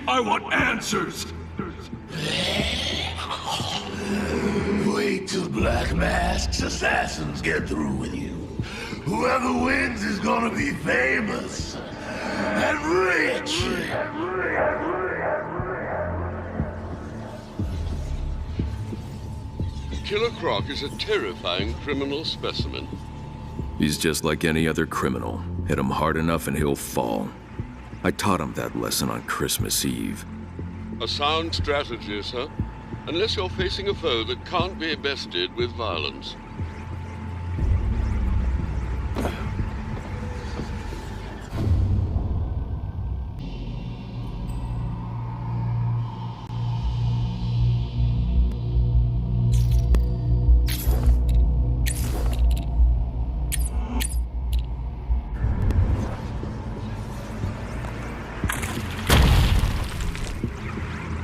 I want answers! Wait till Black Mask's assassins get through with you. Whoever wins is gonna be famous and rich. Killer Croc is a terrifying criminal specimen. He's just like any other criminal. Hit him hard enough and he'll fall. I taught him that lesson on Christmas Eve. A sound strategy, sir. Unless you're facing a foe that can't be bested with violence.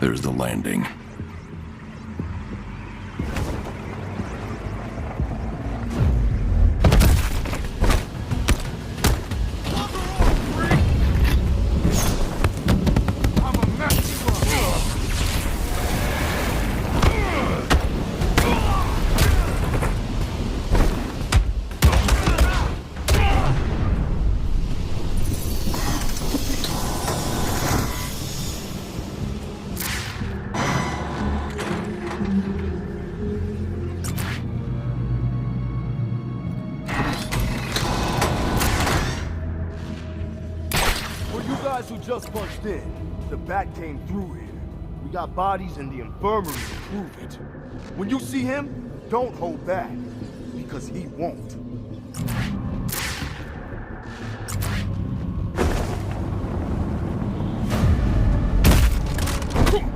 There's the landing. Who just punched in. The bat came through here. We got bodies in the infirmary to prove it. When you see him, don't hold back, because he won't.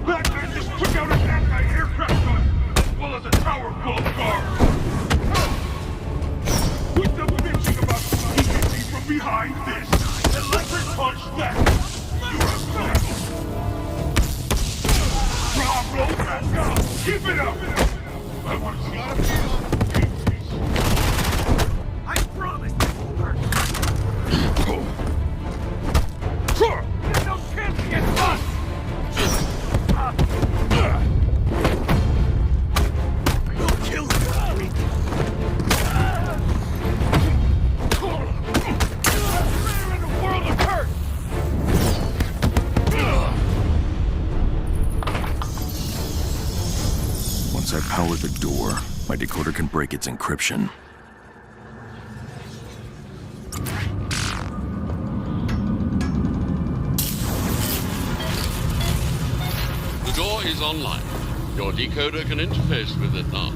Batman just took out an anti-aircraft gun, as well as a tower full of guards. Quit the bitching about he hit me from behind this. Electric punch that! You're a cynical! Bravo, Batman! Keep it up! I want to see I promise it will work! There's no chance against us! We'll kill you! Once I power the door, my decoder can break its encryption. The door is online. Your decoder can interface with it now.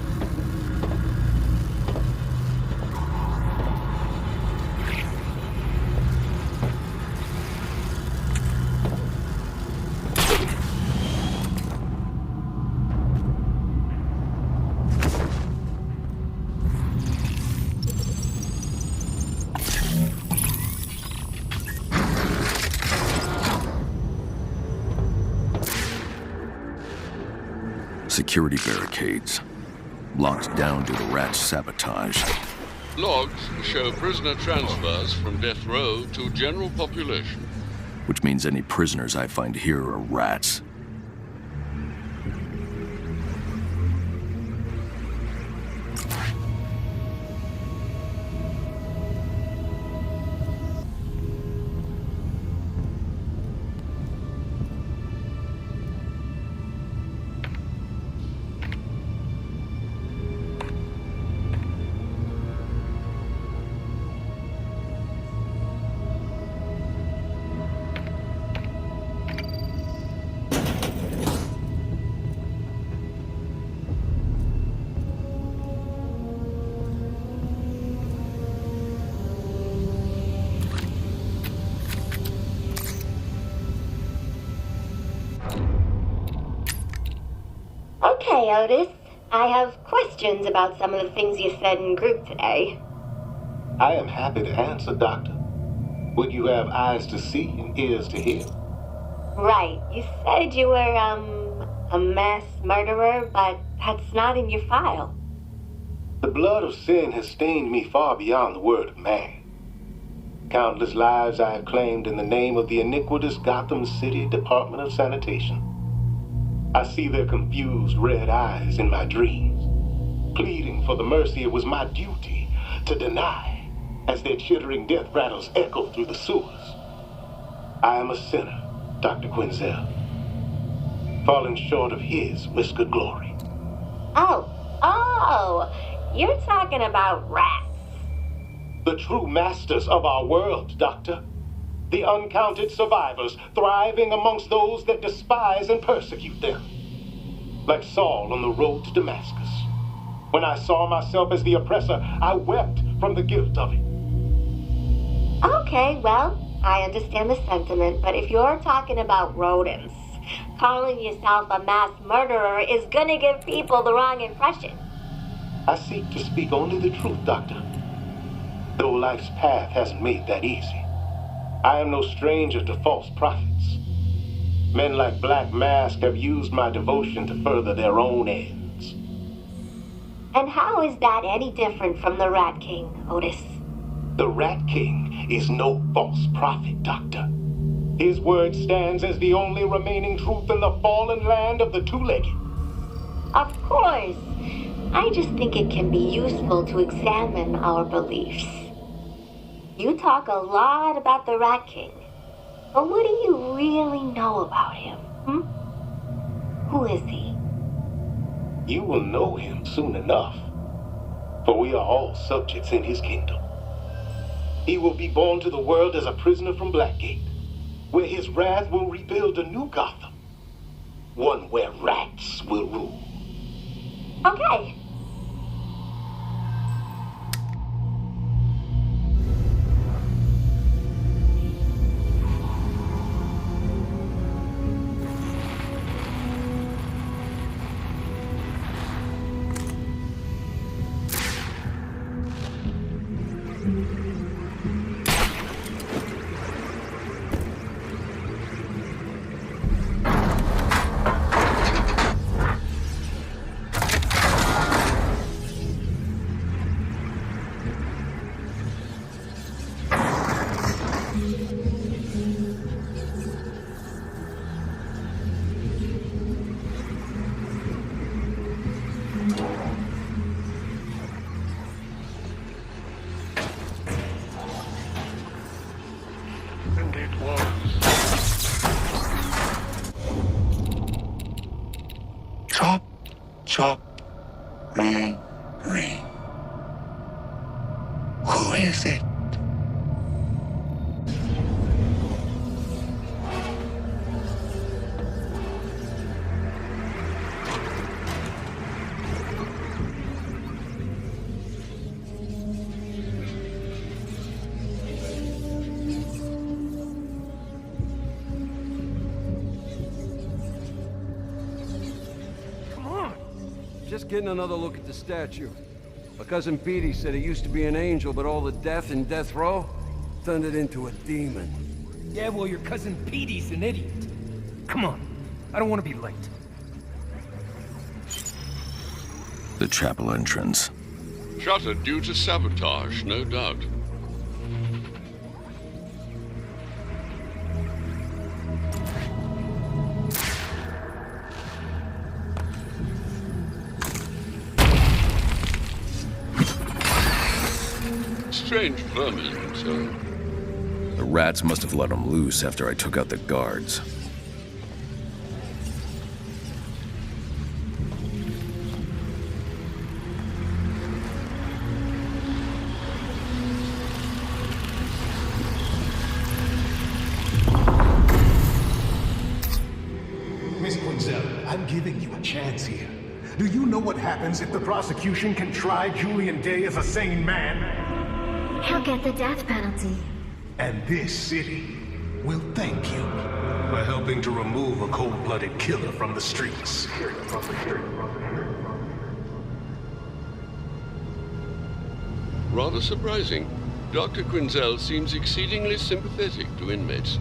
Security barricades. Locked down due to Rat's sabotage. Logs show prisoner transfers from death row to general population. Which means any prisoners I find here are Rats. Okay, Otis. I have questions about some of the things you said in group today. I am happy to answer, Doctor. Would you have eyes to see and ears to hear? Right. You said you were, a mass murderer, but that's not in your file. The blood of sin has stained me far beyond the word of man. Countless lives I have claimed in the name of the iniquitous Gotham City Department of Sanitation. I see their confused red eyes in my dreams. pleading for the mercy it was my duty to deny as their chittering death rattles echo through the sewers. I am a sinner, Dr. Quinzel, falling short of his whiskered glory. Oh, you're talking about rats. The true masters of our world, Doctor. The uncounted survivors thriving amongst those that despise and persecute them. Like Saul on the road to Damascus. When I saw myself as the oppressor, I wept from the guilt of it. Okay, well, I understand the sentiment, but if you're talking about rodents, calling yourself a mass murderer is gonna give people the wrong impression. I seek to speak only the truth, Doctor. Though life's path hasn't made that easy. I am no stranger to false prophets. Men like Black Mask have used my devotion to further their own ends. And how is that any different from the Rat King, Otis? The Rat King is no false prophet, Doctor. His word stands as the only remaining truth in the fallen land of the two-legged. Of course. I just think it can be useful to examine our beliefs. You talk a lot about the Rat King, but what do you really know about him? Who is he? You will know him soon enough, for we are all subjects in his kingdom. He will be born to the world as a prisoner from Blackgate, where his wrath will rebuild a new Gotham. One where rats will rule. Okay. Chop, ring. Who is it? Just getting another look at the statue. My cousin Petey said it used to be an angel, but all the death in death row turned it into a demon. Yeah, well, your cousin Petey's an idiot. Come on, I don't want to be late. The chapel entrance. Shuttered due to sabotage, no doubt. Strange vermin, sir. The rats must have let them loose after I took out the guards. Miss Quinzel, I'm giving you a chance here. Do you know what happens if the prosecution can try Julian Day as a sane man? He'll get the death penalty. And this city will thank you for helping to remove a cold-blooded killer from the streets. Rather surprising. Dr. Quinzel seems exceedingly sympathetic to inmates.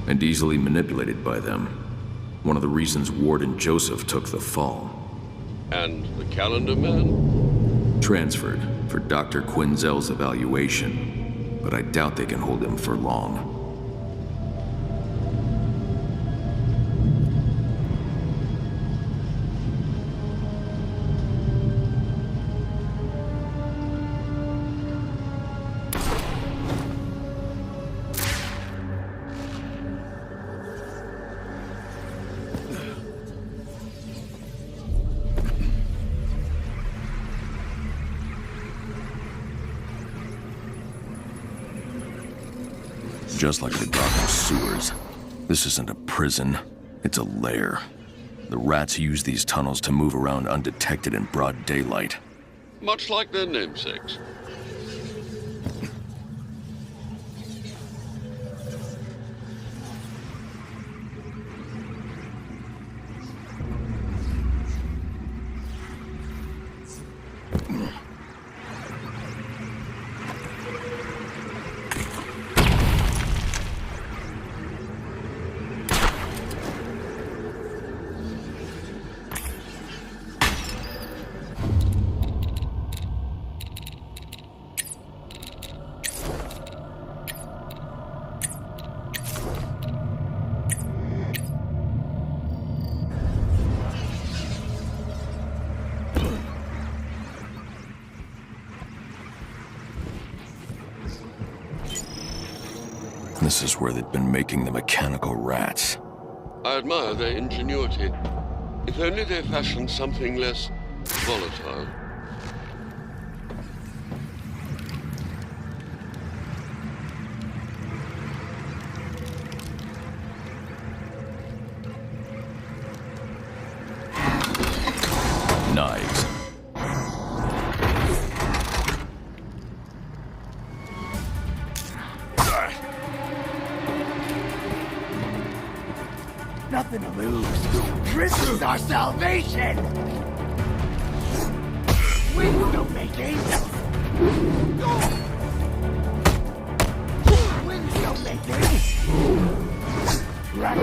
And easily manipulated by them. One of the reasons Warden Joseph took the fall. And the calendar man? Transferred for Dr. Quinzel's evaluation, but I doubt they can hold him for long. Just like the Gotham sewers, this isn't a prison, it's a lair. The rats use these tunnels to move around undetected in broad daylight. Much like their namesakes. This is where they've been making the mechanical rats. I admire their ingenuity. If only they fashioned something less volatile. Knives. Nothing to lose. This is our salvation! We will make angels! We will make angels! Right.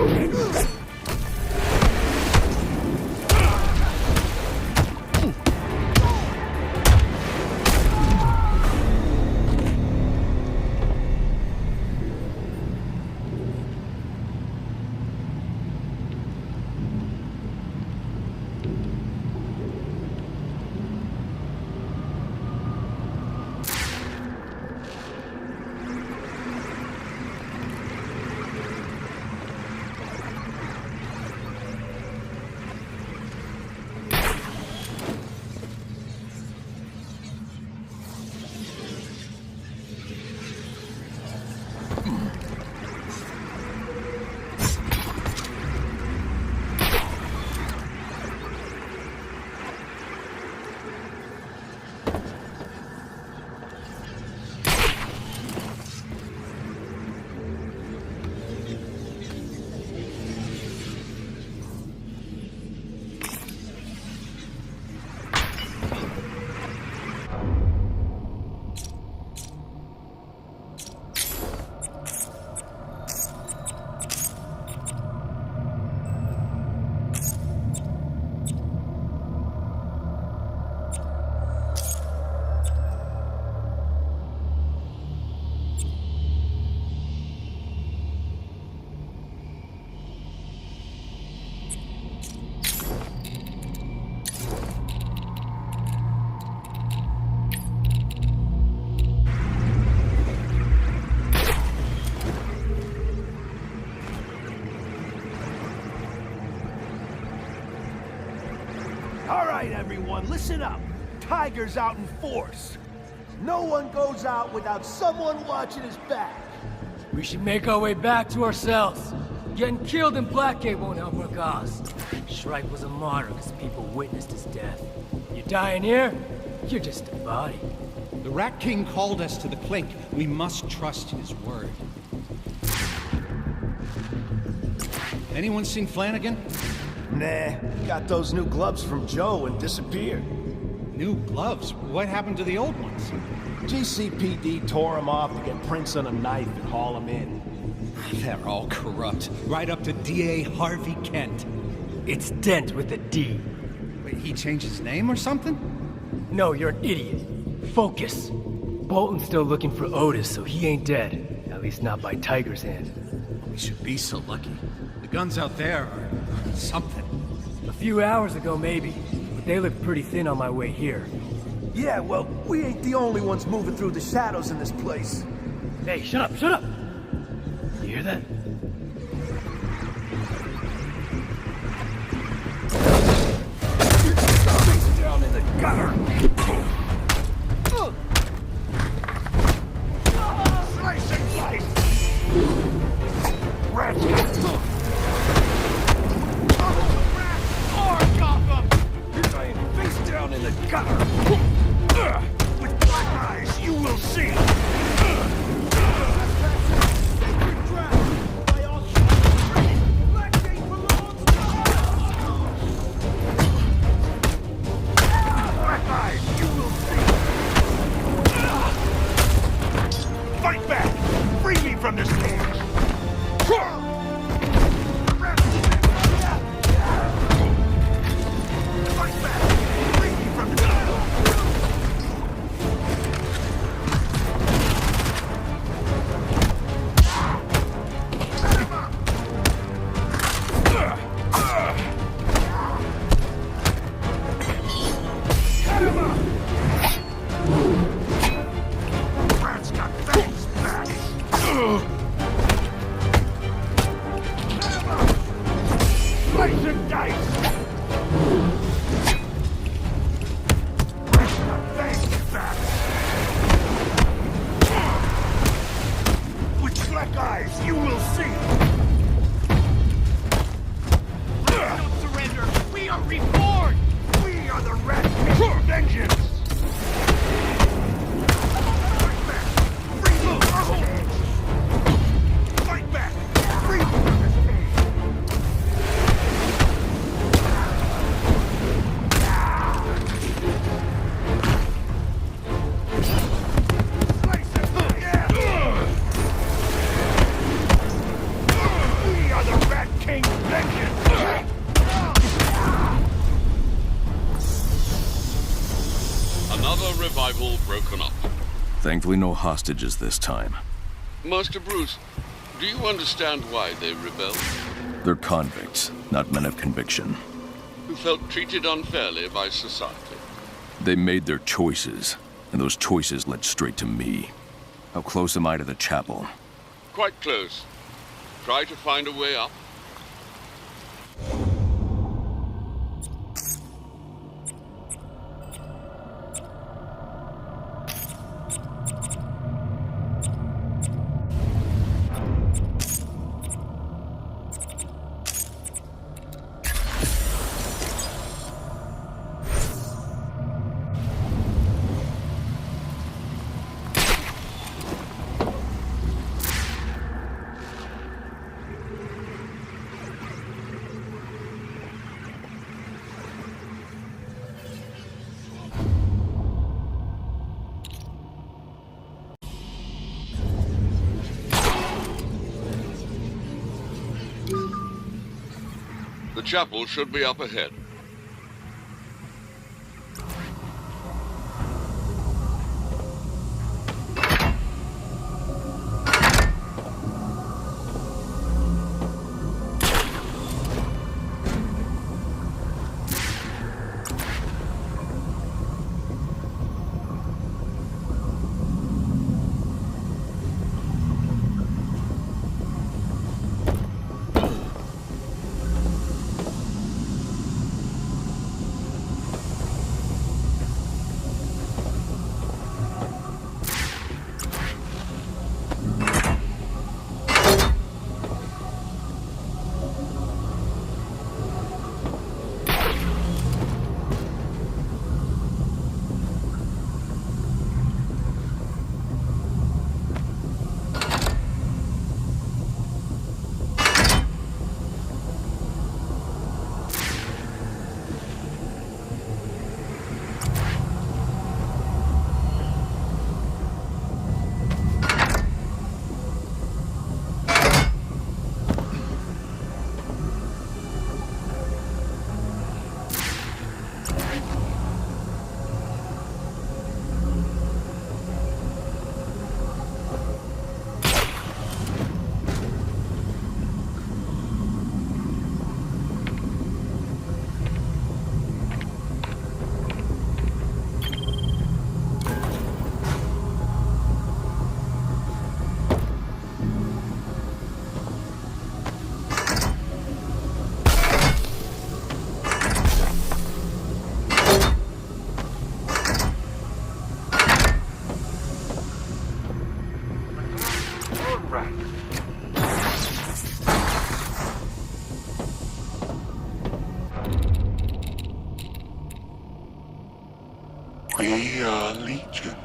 All right, everyone, listen up. Tiger's out in force. No one goes out without someone watching his back. We should make our way back to our cells. Getting killed in Blackgate won't help our cause. Shrike was a martyr because people witnessed his death. You dying here? You're just a body. The Rat King called us to the Clink. We must trust his word. Anyone seen Flanagan? Nah, got those new gloves from Joe and disappeared. New gloves? What happened to the old ones? GCPD tore them off to get prints on a knife and haul them in. They're all corrupt. Right up to DA Harvey Kent. It's Dent with a D. Wait, he changed his name or something? No, you're an idiot. Focus. Bolton's still looking for Otis, so he ain't dead. At least not by Tiger's hand. We should be so lucky. The guns out there are something. A few hours ago, maybe. But they looked pretty thin on my way here. Yeah, well, we ain't the only ones moving through the shadows in this place. Hey, shut up, shut up! You hear that? Down in the gutter! Slice and slice! With black eyes, you will see! Black eyes, you will see! Fight back! Free me from this cage! Revival broken up. Thankfully no hostages this time. Master Bruce, do you understand why they rebelled? They're convicts, not men of conviction. Who felt treated unfairly by society. They made their choices, and those choices led straight to me. How close am I to the chapel? Quite close. Try to find a way up. The chapel should be up ahead. We are Legion.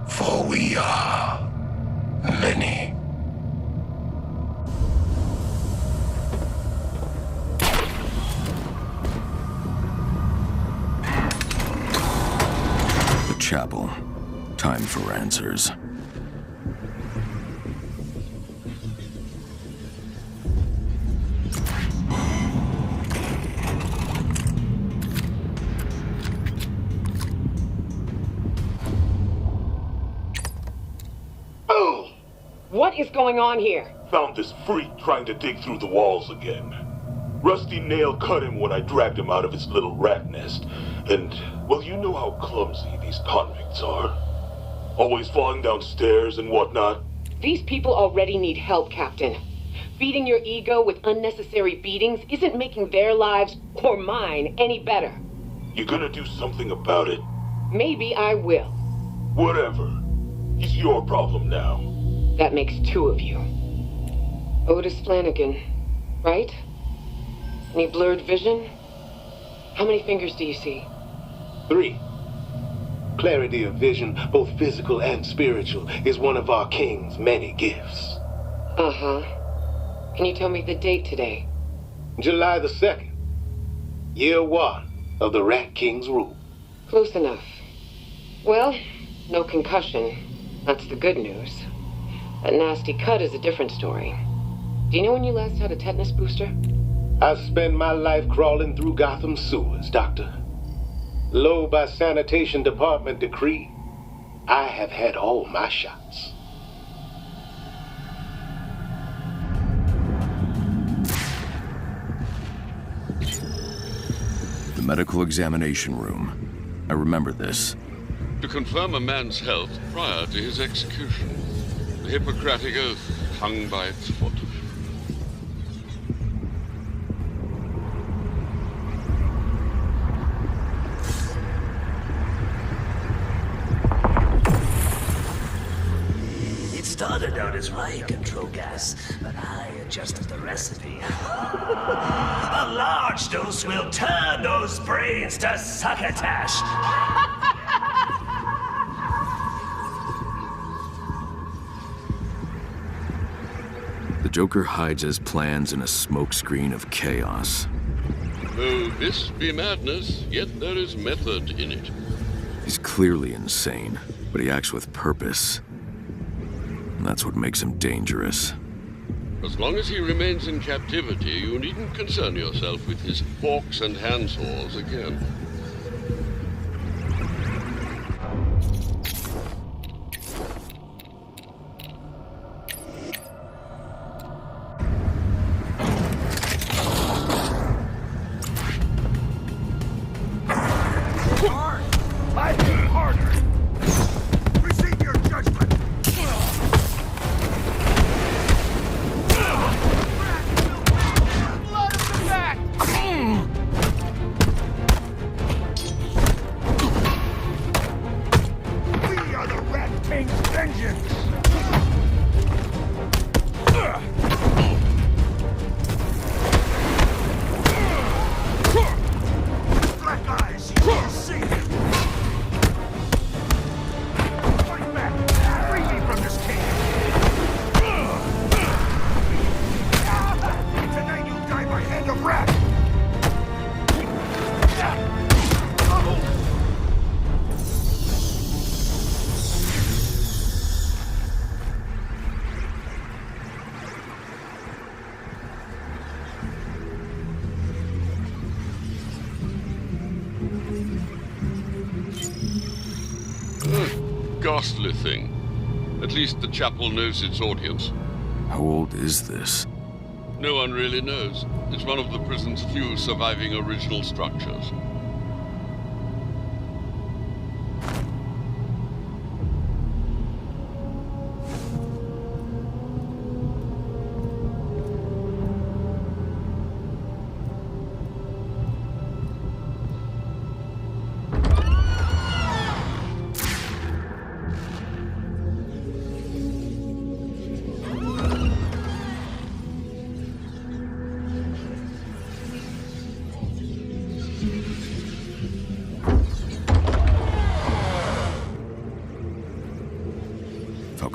For we are many. The chapel. Time for answers. What is going on here? Found this freak trying to dig through the walls again. Rusty Nail cut him when I dragged him out of his little rat nest. And, well, you know how clumsy these convicts are. Always falling down stairs and whatnot. These people already need help, Captain. Feeding your ego with unnecessary beatings isn't making their lives, or mine, any better. You gonna do something about it? Maybe I will. Whatever. It's your problem now. That makes two of you. Otis Flanagan, right? Any blurred vision? How many fingers do you see? 3. Clarity of vision, both physical and spiritual, is one of our king's many gifts. Uh-huh. Can you tell me the date today? July the 2nd. Year 1 of the Rat King's rule. Close enough. Well, no concussion. That's the good news. That nasty cut is a different story. Do you know when you last had a tetanus booster? I've spent my life crawling through Gotham's sewers, Doctor. Lo, by sanitation department decree, I have had all my shots. The medical examination room. I remember this. To confirm a man's health prior to his execution. The Hippocratic Oath hung by its foot. It started out as riot control gas, but I adjusted the recipe. A large dose will turn those brains to succotash. The Joker hides his plans in a smokescreen of chaos. Though this be madness, yet there is method in it. He's clearly insane, but he acts with purpose. And that's what makes him dangerous. As long as he remains in captivity, you needn't concern yourself with his forks and handsaws again. Ghastly thing. At least the chapel knows its audience. How old is this? No one really knows. It's one of the prison's few surviving original structures.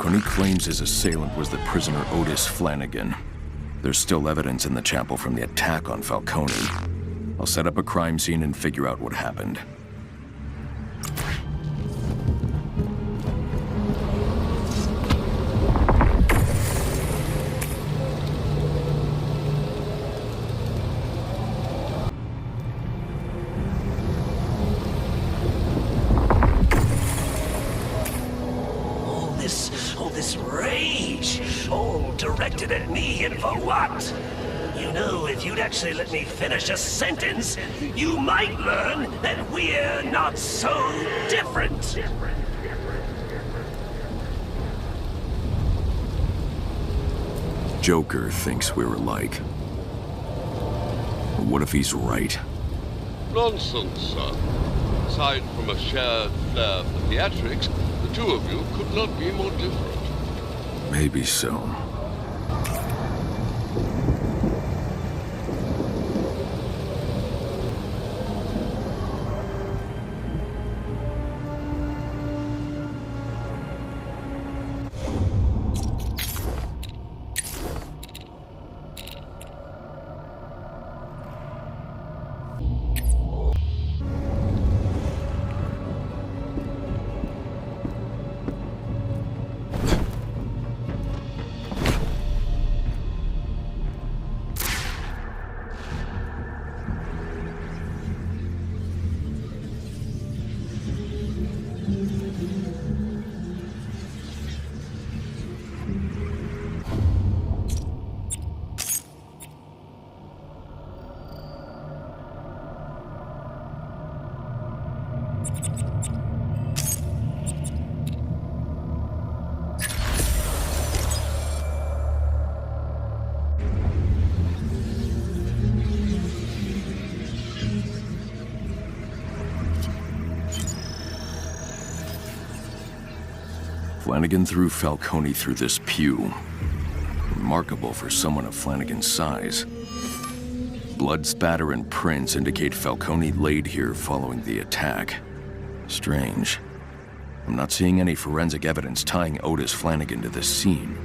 Falcone claims his assailant was the prisoner Otis Flanagan. There's still evidence in the chapel from the attack on Falcone. I'll set up a crime scene and figure out what happened. All this rage, all directed at me, and for what? You know, if you'd actually let me finish a sentence, you might learn that we're not so different. Joker thinks we're alike. What if he's right? Nonsense, sir. Aside from a shared flair for theatrics, the two of you could not be more different. Maybe so. Flanagan threw Falcone through this pew. Remarkable for someone of Flanagan's size. Blood spatter and prints indicate Falcone laid here following the attack. Strange. I'm not seeing any forensic evidence tying Otis Flanagan to this scene.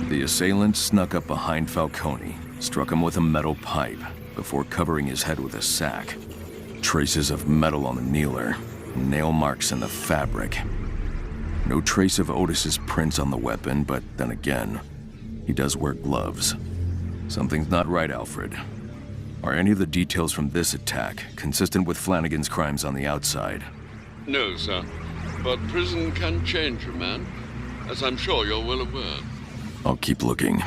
The assailant snuck up behind Falcone, struck him with a metal pipe, before covering his head with a sack. Traces of metal on the kneeler, nail marks in the fabric. No trace of Otis's prints on the weapon, but then again, he does wear gloves. Something's not right, Alfred. Are any of the details from this attack consistent with Flanagan's crimes on the outside? No, sir. But prison can change a man, as I'm sure you're well aware. I'll keep looking.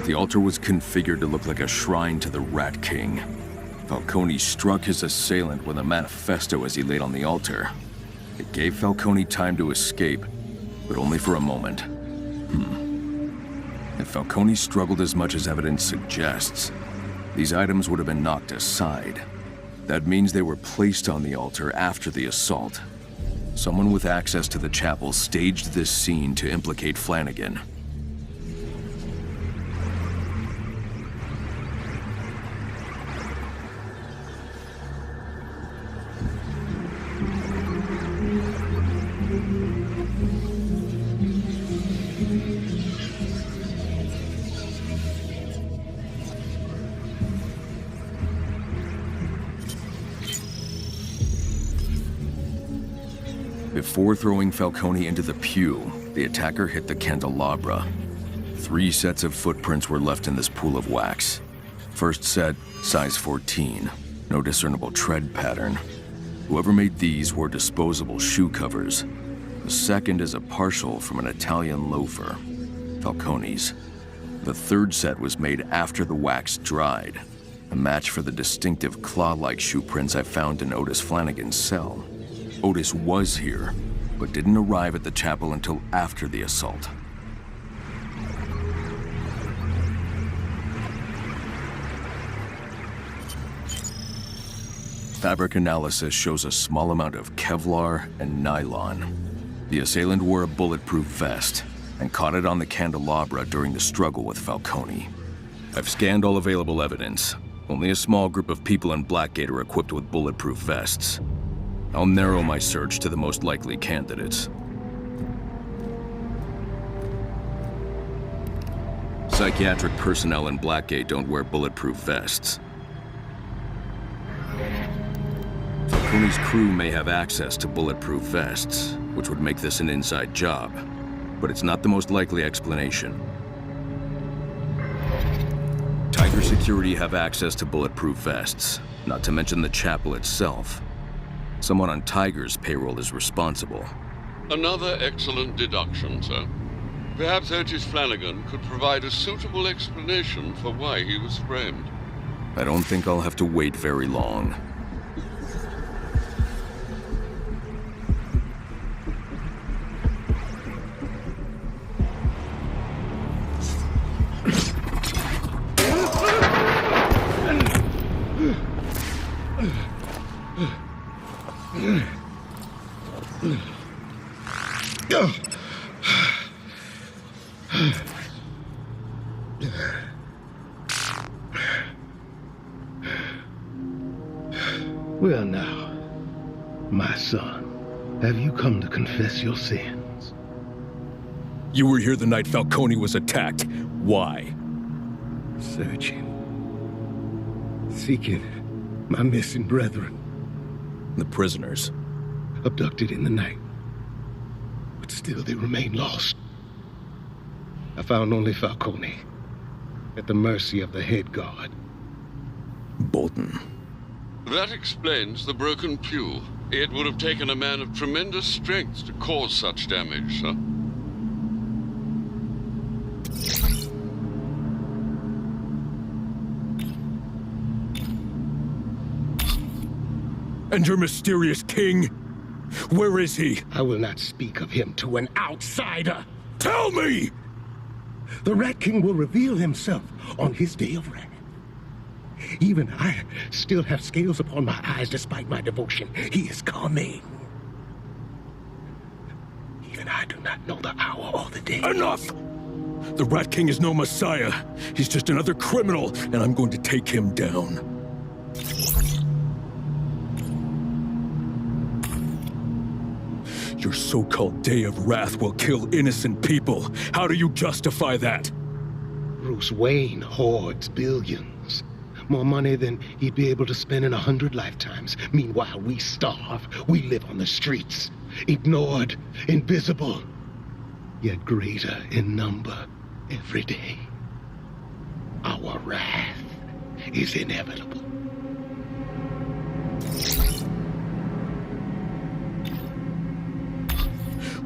The altar was configured to look like a shrine to the Rat King. Falcone struck his assailant with a manifesto as he laid on the altar. It gave Falcone time to escape, but only for a moment. If Falcone struggled as much as evidence suggests, these items would have been knocked aside. That means they were placed on the altar after the assault. Someone with access to the chapel staged this scene to implicate Flanagan. Before throwing Falcone into the pew, the attacker hit the candelabra. 3 sets of footprints were left in this pool of wax. First set, size 14, no discernible tread pattern. Whoever made these wore disposable shoe covers. The second is a partial from an Italian loafer, Falcone's. The third set was made after the wax dried, a match for the distinctive claw-like shoe prints I found in Otis Flanagan's cell. Otis was here, but didn't arrive at the chapel until after the assault. Fabric analysis shows a small amount of Kevlar and nylon. The assailant wore a bulletproof vest and caught it on the candelabra during the struggle with Falcone. I've scanned all available evidence. Only a small group of people in Blackgate are equipped with bulletproof vests. I'll narrow my search to the most likely candidates. Psychiatric personnel in Blackgate don't wear bulletproof vests. Falcone's crew may have access to bulletproof vests, which would make this an inside job, but it's not the most likely explanation. Tiger Security have access to bulletproof vests, not to mention the chapel itself. Someone on Tiger's payroll is responsible. Another excellent deduction, sir. Perhaps Otis Flanagan could provide a suitable explanation for why he was framed. I don't think I'll have to wait very long. Well now, my son, have you come to confess your sins? You were here the night Falcone was attacked. Why? Searching. Seeking my missing brethren. The prisoners. Abducted in the night. But still they remain lost. I found only Falcone. At the mercy of the head guard. Bolton. That explains the broken pew. It would have taken a man of tremendous strength to cause such damage, sir. And your mysterious king? Where is he? I will not speak of him to an outsider. Tell me! The Rat King will reveal himself on his day of wrath. Even I still have scales upon my eyes despite my devotion. He is coming. Even I do not know the hour or the day. Enough! The Rat King is no messiah. He's just another criminal, and I'm going to take him down. Your so-called Day of Wrath will kill innocent people. How do you justify that? Bruce Wayne hoards billions. More money than he'd be able to spend in 100 lifetimes. Meanwhile, we starve. We live on the streets. Ignored, invisible. Yet greater in number every day. Our wrath is inevitable.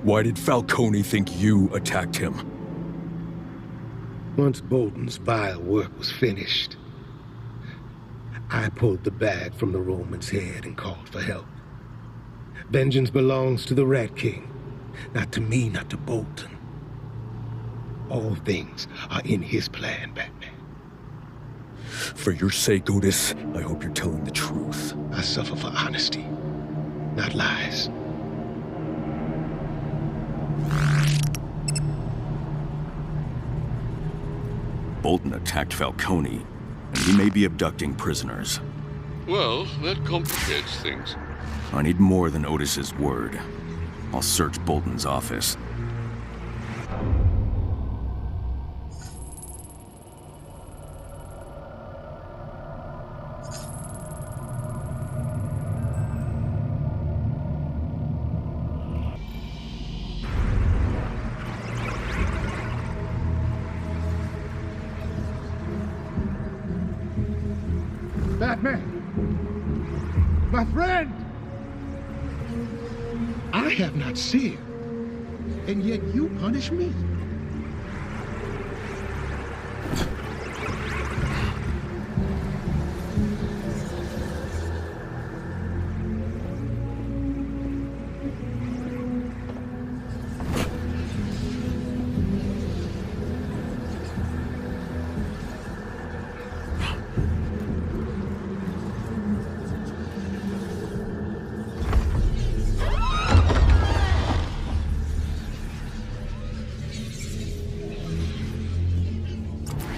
Why did Falcone think you attacked him? Once Bolton's vile work was finished, I pulled the bag from the Roman's head and called for help. Vengeance belongs to the Rat King. Not to me, not to Bolton. All things are in his plan, Batman. For your sake, Otis, I hope you're telling the truth. I suffer for honesty, not lies. Bolton attacked Falcone, and he may be abducting prisoners. Well, that complicates things. I need more than Otis's word. I'll search Bolton's office. Batman! My friend! I have not sinned, and yet you punish me.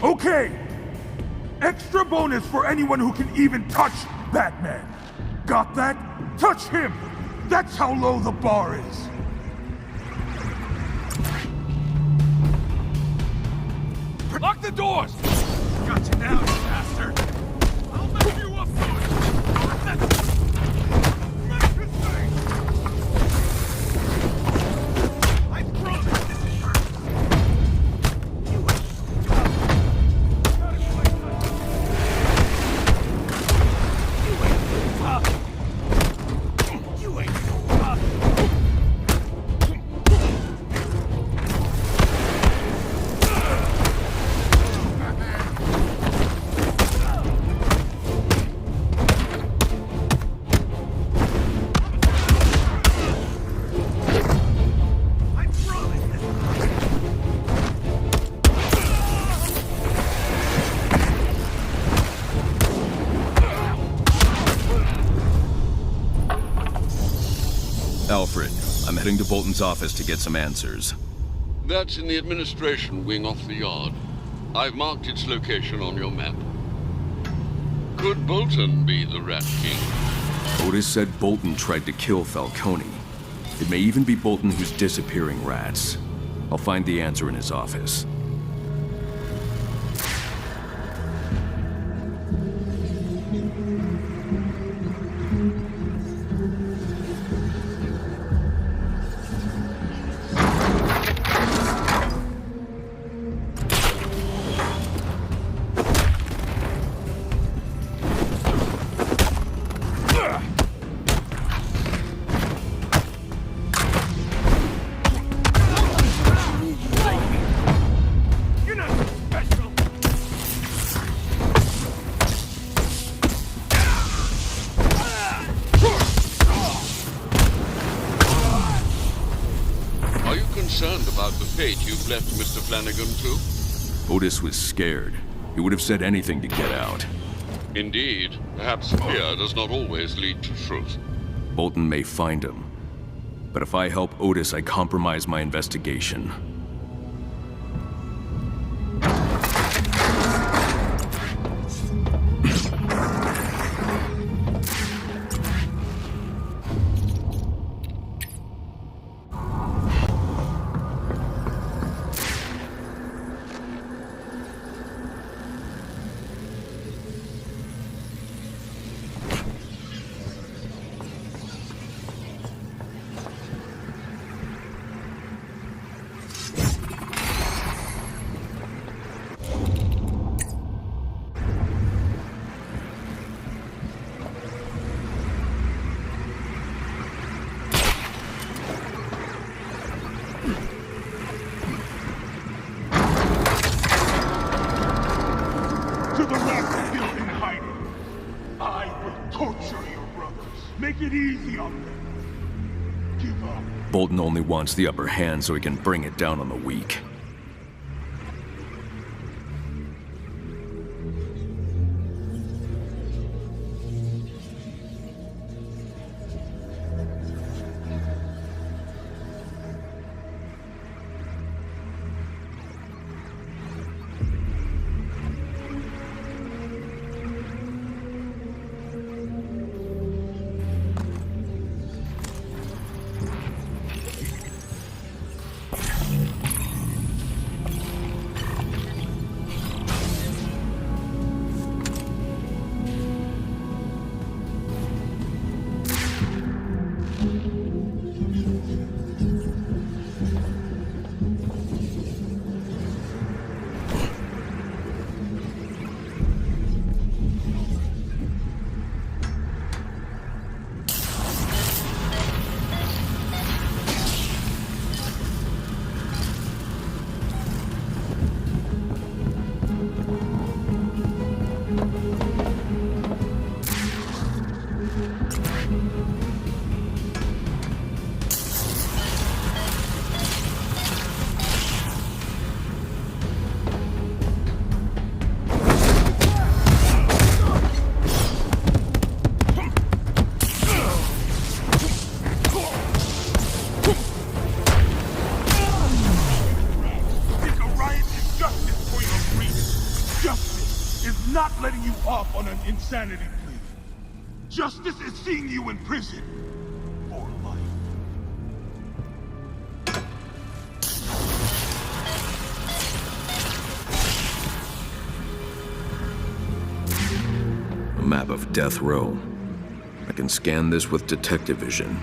Okay! Extra bonus for anyone who can even touch Batman. Got that? Touch him! That's how low the bar is. Lock the doors! Got you now, you bastard! I'll mess you up soon! I promise! Alfred, I'm heading to Bolton's office to get some answers. That's in the administration wing off the yard. I've marked its location on your map. Could Bolton be the Rat King? Otis said Bolton tried to kill Falcone. It may even be Bolton who's disappearing rats. I'll find the answer in his office. About the fate you've left Mr. Flanagan to? Otis was scared. He would have said anything to get out. Indeed. Perhaps fear does not always lead to truth. Bolton may find him. But if I help Otis, I compromise my investigation. Bolton only wants the upper hand so he can bring it down on the weak. not letting you off on an insanity plea. Justice is seeing you in prison for life. A map of Death Row. I can scan this with detective vision.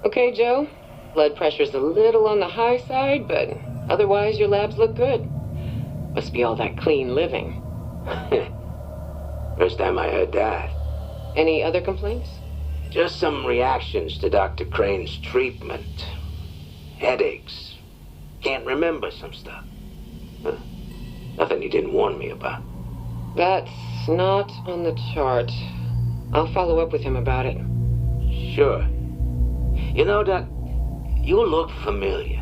Okay, Joe. Blood pressure's a little on the high side, but otherwise your labs look good. Must be all that clean living. First time I heard that. Any other complaints? Just some reactions to Dr. Crane's treatment. Headaches. Can't remember some stuff. Huh. Nothing he didn't warn me about. That's not on the chart. I'll follow up with him about it. Sure. You know, Doc, you look familiar.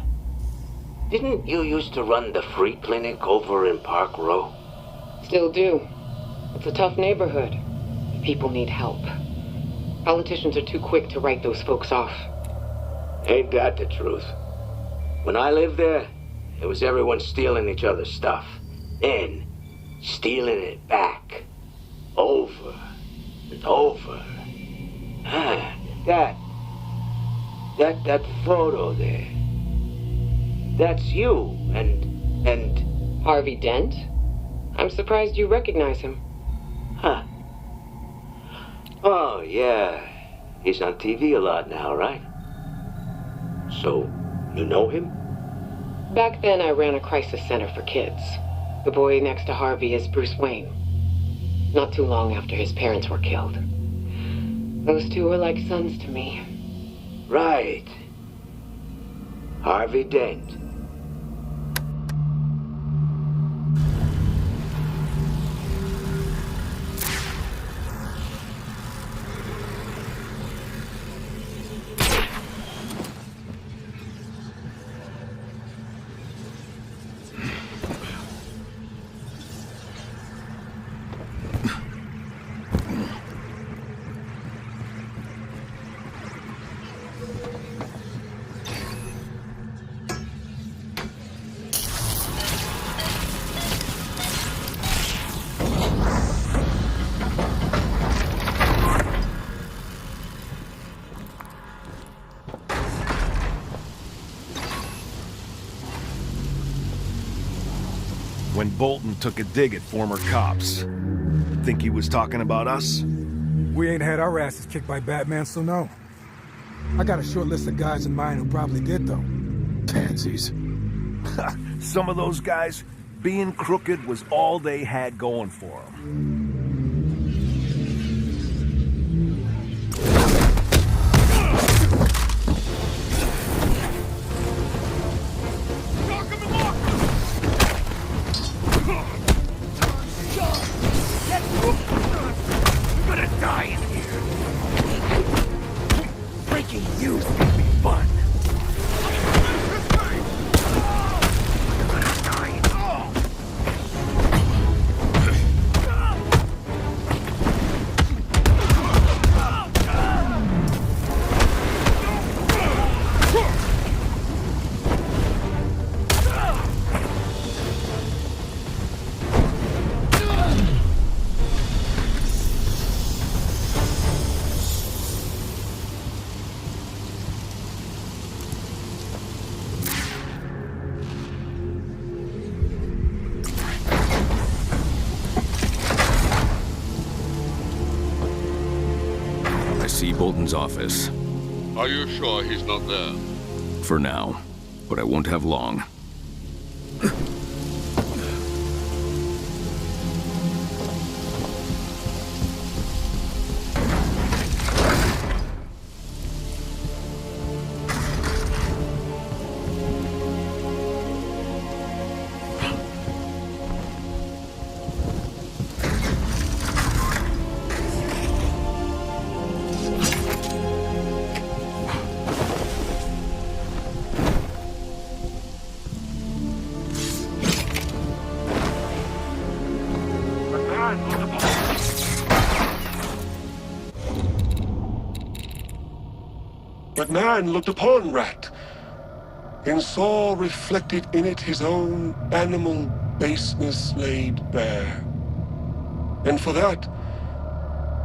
Didn't you used to run the free clinic over in Park Row? Still do. It's a tough neighborhood. People need help. Politicians are too quick to write those folks off. Ain't that the truth? When I lived there, it was everyone stealing each other's stuff. Then, stealing it back. Over and over. That photo there. That's you and... Harvey Dent? I'm surprised you recognize him. Huh. Oh, yeah. He's on TV a lot now, right? So, you know him? Back then, I ran a crisis center for kids. The boy next to Harvey is Bruce Wayne. Not too long after his parents were killed. Those two were like sons to me. Right. Harvey Dent. When Bolton took a dig at former cops. Think he was talking about us? We ain't had our asses kicked by Batman, so no. I got a short list of guys in mind who probably did, though. Pansies. Some of those guys, being crooked was all they had going for them. Bolton's office. Are you sure he's not there? For now, but I won't have long. But man looked upon Rat, and saw reflected in it his own animal baseness laid bare. And for that,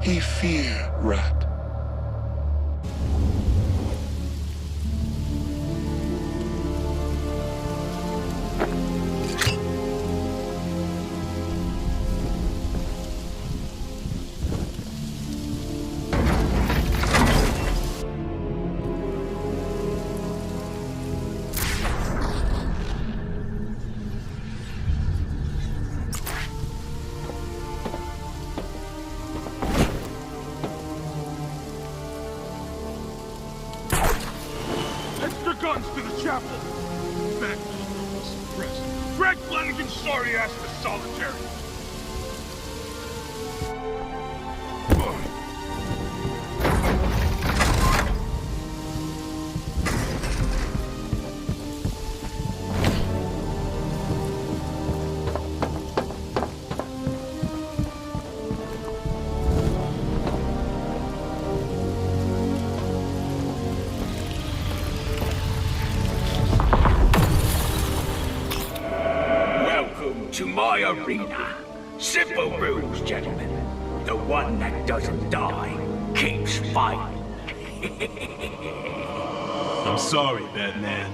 he feared Rat. guns to the chapel! Back to the room suppressed. Drag Flanagan's sorry ass to solitary. To my arena. Simple rules, gentlemen. The one that doesn't die keeps fighting. I'm sorry, Batman,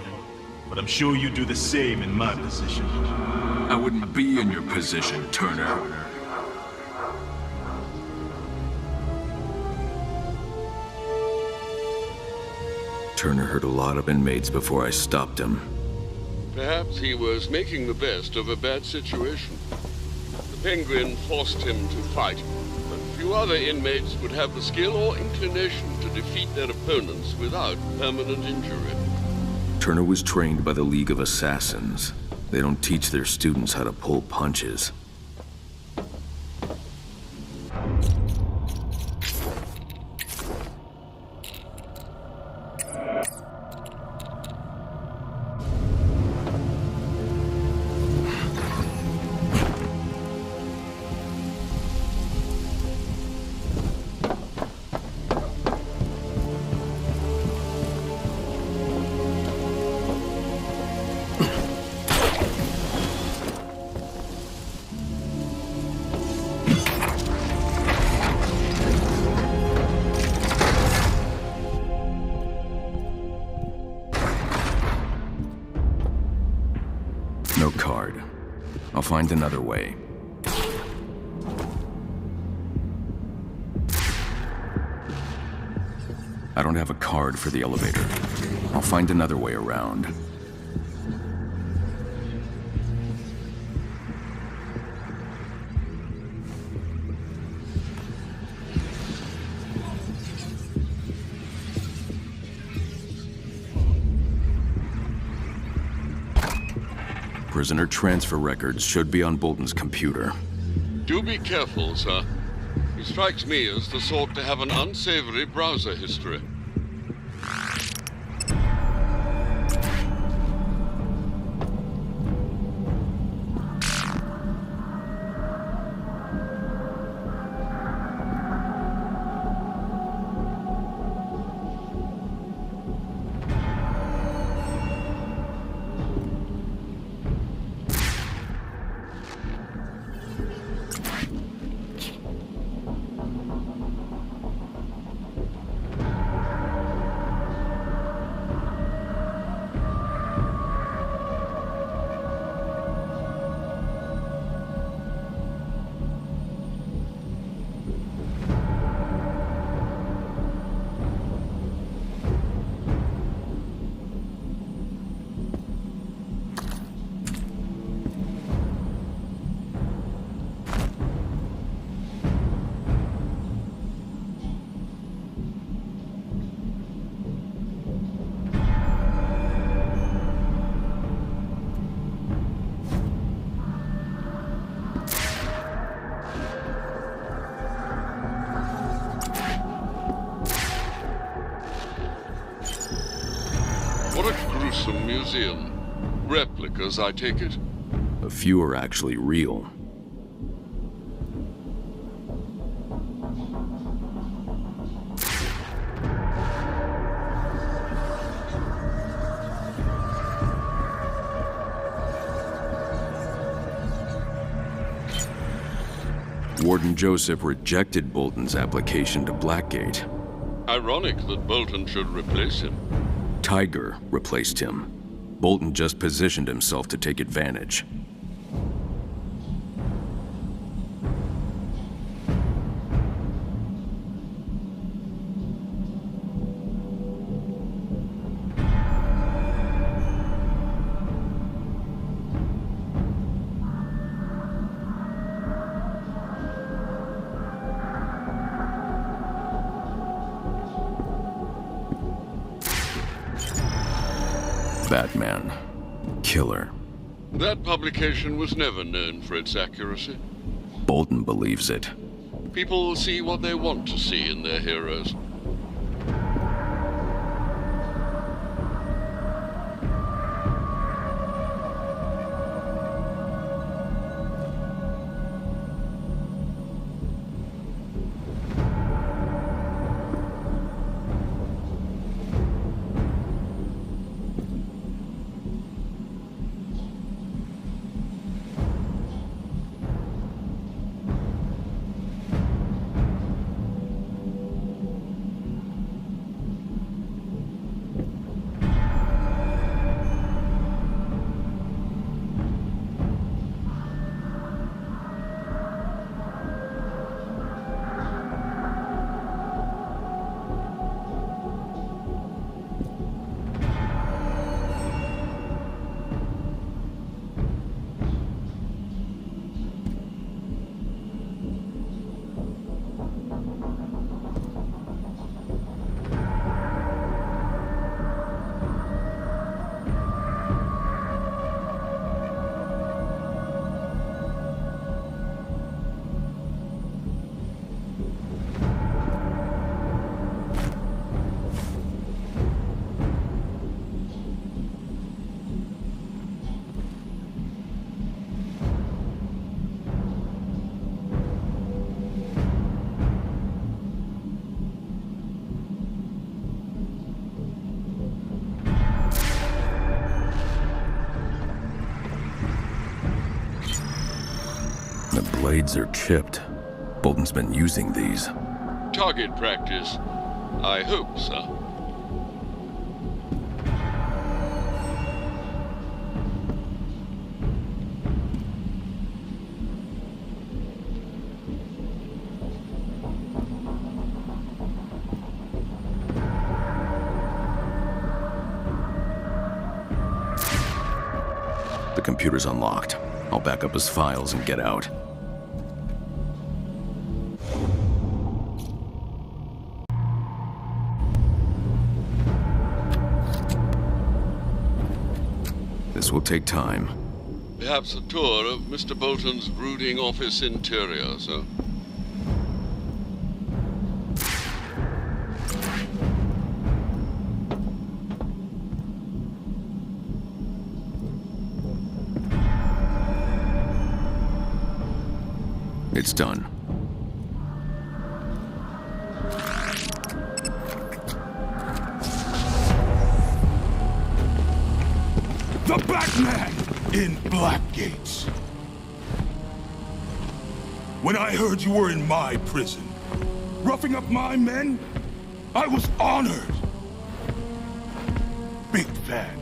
but I'm sure you do the same in my position. I wouldn't be in your position, Turner. Turner hurt a lot of inmates before I stopped him. Perhaps he was making the best of a bad situation. The Penguin forced him to fight, but few other inmates would have the skill or inclination to defeat their opponents without permanent injury. Turner was trained by the League of Assassins. They don't teach their students how to pull punches. No card. I'll find another way. I don't have a card for the elevator. I'll find another way around. Prisoner transfer records should be on Bolton's computer. Do be careful, sir. He strikes me as the sort to have an unsavory browser history. What a gruesome museum. Replicas, I take it? A few are actually real. Warden Joseph rejected Bolton's application to Blackgate. Ironic that Bolton should replace him. Tiger replaced him. Bolton just positioned himself to take advantage. Batman. Killer. That publication was never known for its accuracy. Bolton believes it. People see what they want to see in their heroes. The blades are chipped. Bolton's been using these. Target practice. I hope so. The computer's unlocked. I'll back up his files and get out. This will take time. Perhaps a tour of Mr. Bolton's brooding office interior, sir. It's done. The Batman in Blackgate. When I heard you were in my prison, roughing up my men, I was honored. Big fan.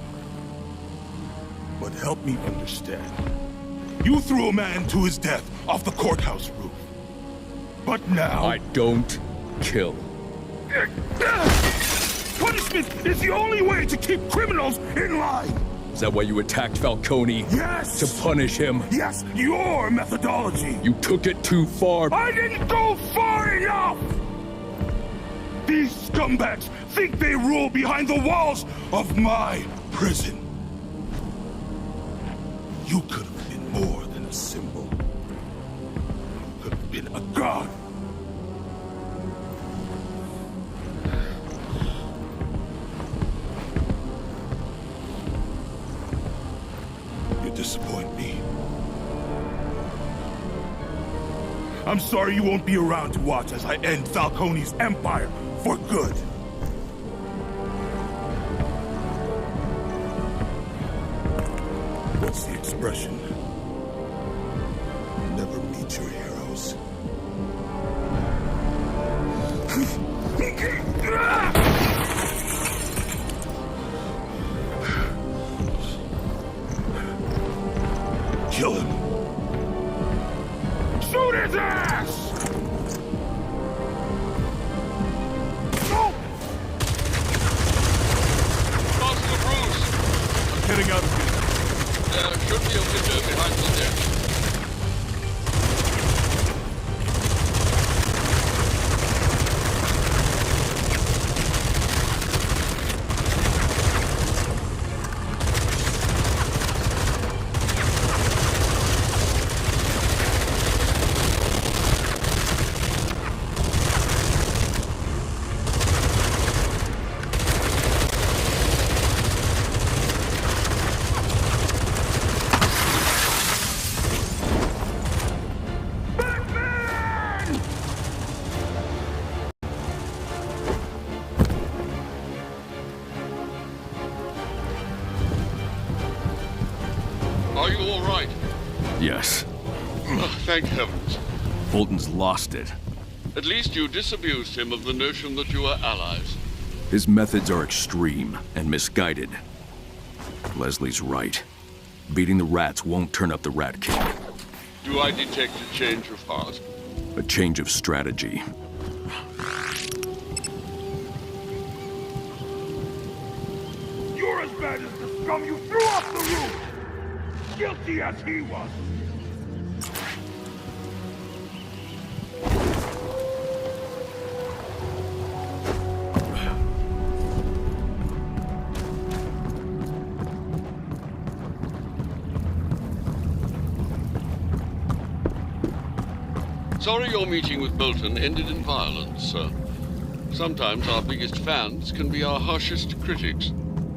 But help me understand. You threw a man to his death off the courthouse roof. But now... I don't kill. Punishment is the only way to keep criminals in line! Is that why you attacked Falcone? Yes! To punish him? Yes, your methodology! You took it too far. I didn't go far enough! These scumbags think they rule behind the walls of my prison. You could have been more than a symbol. You could have been a god. You disappoint me. I'm sorry you won't be around to watch as I end Falcone's empire for good. What's the expression? Never meet your heroes. Kill him. Shoot his ass! No! Constable Bruce! I'm getting out of here. There should be a window behind the desk. Are you all right? Yes. Oh, thank heavens. Bolton's lost it. At least you disabused him of the notion that you are allies. His methods are extreme and misguided. Leslie's right. Beating the rats won't turn up the Rat King. Do I detect a change of heart? A change of strategy. You're as bad as the scum you threw off the roof! Guilty as he was! Sorry your meeting with Bolton ended in violence, sir. Sometimes our biggest fans can be our harshest critics.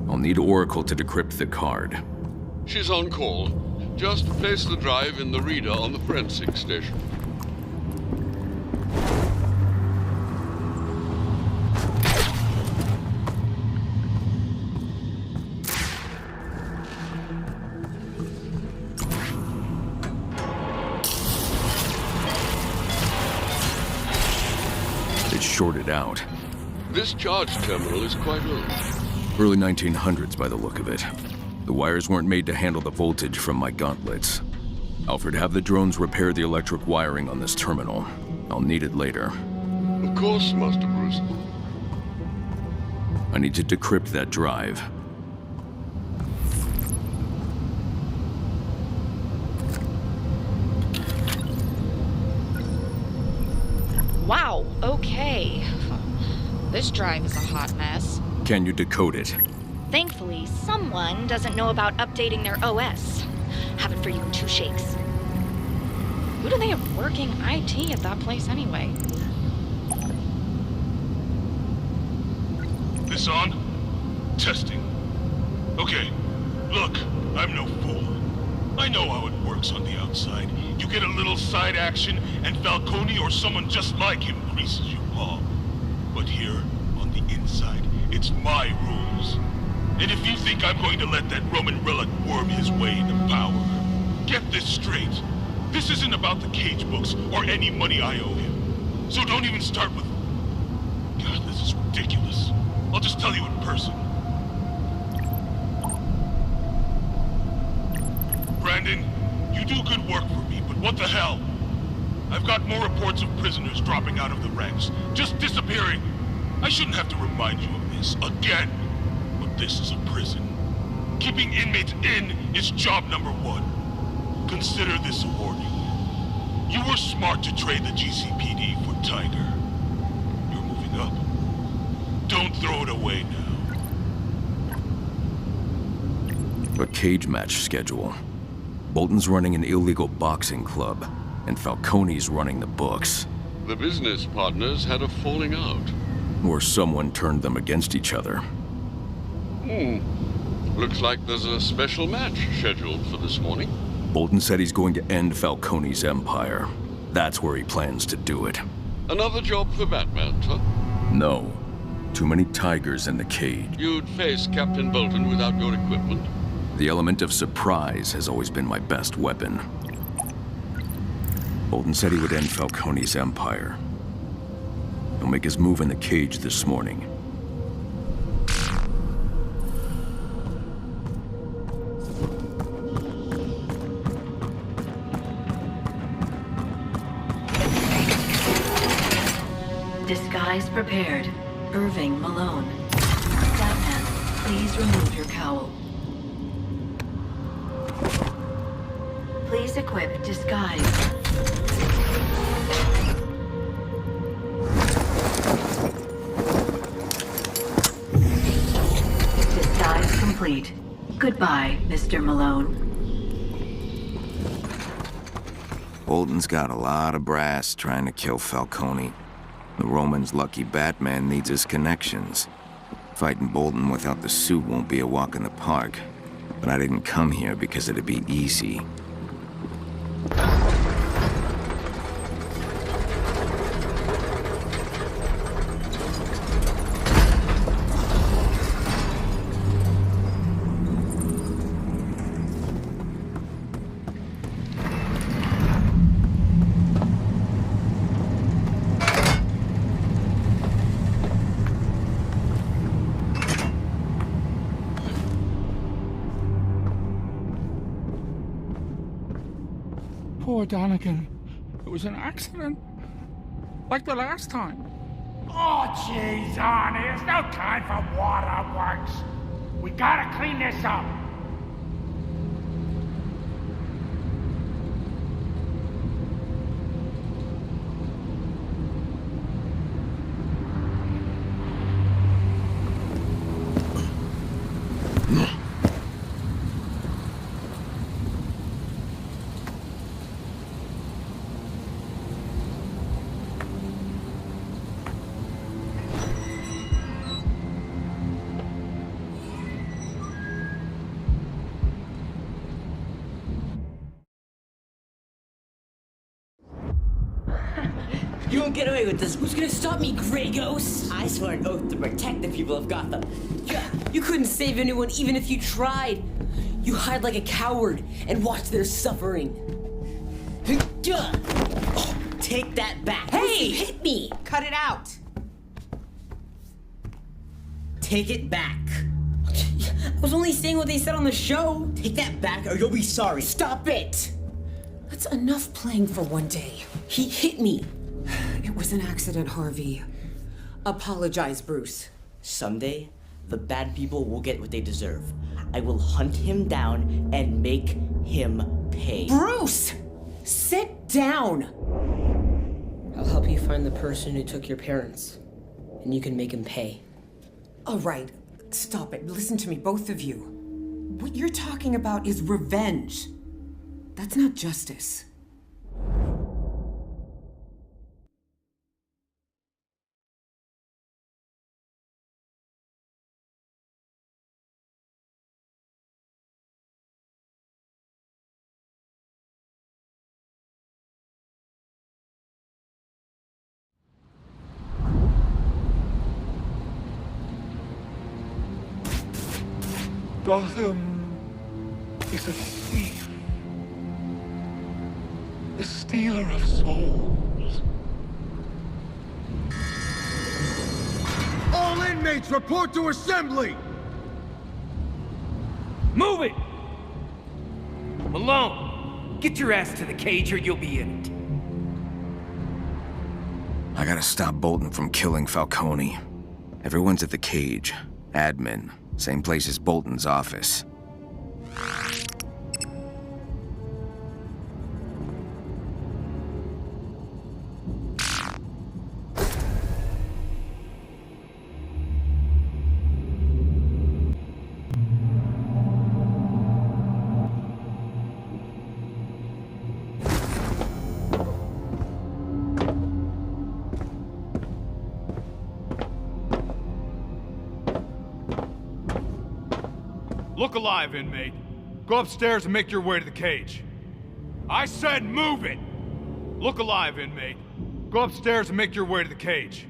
I'll need Oracle to decrypt the card. She's on call. Just place the drive in the reader on the forensic station. Shorted out. This charge terminal is quite old. Early 1900s by the look of it. The wires weren't made to handle the voltage from my gauntlets. Alfred, have the drones repair the electric wiring on this terminal. I'll need it later. Of course, Master Bruce. I need to decrypt that drive. Wow, okay. This drive is a hot mess. Can you decode it? Thankfully, someone doesn't know about updating their OS. Have it for you in 2 shakes. Who do they have working IT at that place anyway? This on? Testing. Okay, look, I'm no fool. I know how it works on the outside. You get a little side action, and Falcone or someone just like him greases you off. But here, on the inside, it's my rules. And if you think I'm going to let that Roman relic worm his way into power, get this straight. This isn't about the cage books or any money I owe him. So don't even start with... God, this is ridiculous. I'll just tell you in person. Brandon, you do good work for me, but what the hell? I've got more reports of prisoners dropping out of the ranks, just disappearing. I shouldn't have to remind you of this again, but this is a prison. Keeping inmates in is job number 1. Consider this a warning. You were smart to trade the GCPD for Tiger. You're moving up. Don't throw it away now. A cage match schedule. Bolton's running an illegal boxing club, and Falcone's running the books. The business partners had a falling out. Or someone turned them against each other. Looks like there's a special match scheduled for this morning. Bolton said he's going to end Falcone's empire. That's where he plans to do it. Another job for Batman, huh? No. Too many tigers in the cage. You'd face Captain Bolton without your equipment? The element of surprise has always been my best weapon. Bolton said he would end Falcone's empire. He'll make his move in the cage this morning. Disguise prepared. Irving Malone. Batman, please remove your cowl. Please equip disguise. Disguise complete. Goodbye, Mr. Malone. Bolton's got a lot of brass trying to kill Falcone. The Roman's lucky Batman needs his connections. Fighting Bolton without the suit won't be a walk in the park. But I didn't come here because it'd be easy. Poor Donegan. It was an accident. Like the last time. Oh, jeez, Arnie, there's no time for waterworks. We gotta clean this up. You won't get away with this. Who's gonna stop me, Grey Ghost? I swear an oath to protect the people of Gotham. You couldn't save anyone even if you tried. You hide like a coward and watch their suffering. Take that back. Hey! You hit me! Cut it out! Take it back. I was only saying what they said on the show. Take that back or you'll be sorry. Stop it! That's enough playing for one day. He hit me. It was an accident, Harvey. Apologize, Bruce. Someday, the bad people will get what they deserve. I will hunt him down and make him pay. Bruce! Sit down! I'll help you find the person who took your parents, and you can make him pay. All right, stop it. Listen to me, both of you. What you're talking about is revenge. That's not justice. Gotham is a thief. A stealer of souls. All inmates report to assembly! Move it! Malone, get your ass to the cage or you'll be in it. I gotta stop Bolton from killing Falcone. Everyone's at the cage. Admin. Same place as Bolton's office. Look alive, inmate. Go upstairs and make your way to the cage. I said move it! Look alive, inmate. Go upstairs and make your way to the cage.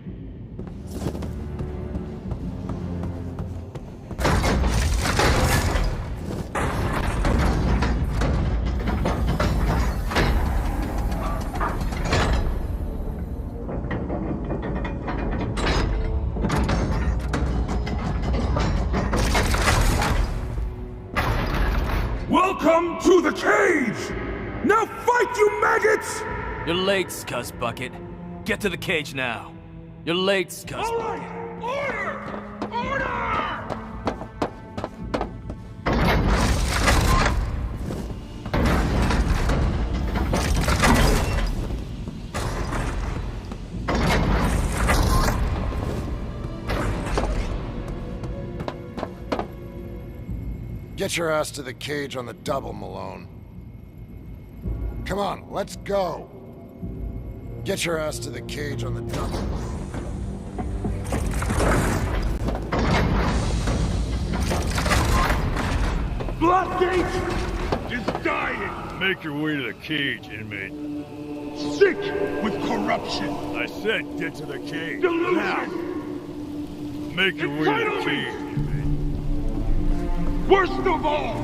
Welcome to the cage! Now fight, you maggots! You're late, Scuzz Bucket. Get to the cage now. You're late, Scuzz All Bucket. right! Order! Order! Get your ass to the cage on the double, Malone. Come on, let's go. Get your ass to the cage on the double. Blackgate is dying! Make your way to the cage, inmate. Sick with corruption! I said get to the cage. Delusion! Now. Make your way to the cage, inmate. Worst of all,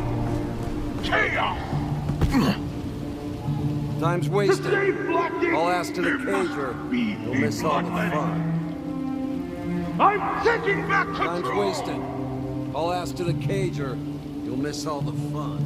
chaos! Time's wasted. All ass to the cage or you'll miss all the fun. I'm taking back control! Time's wasted. All ass to the cage or you'll miss all the fun.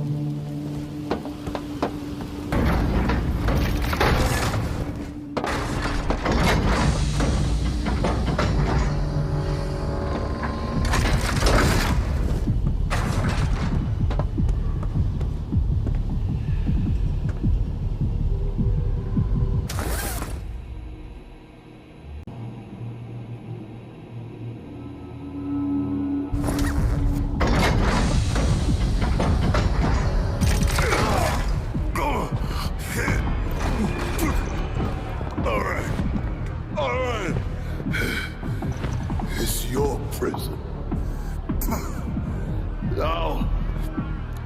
No.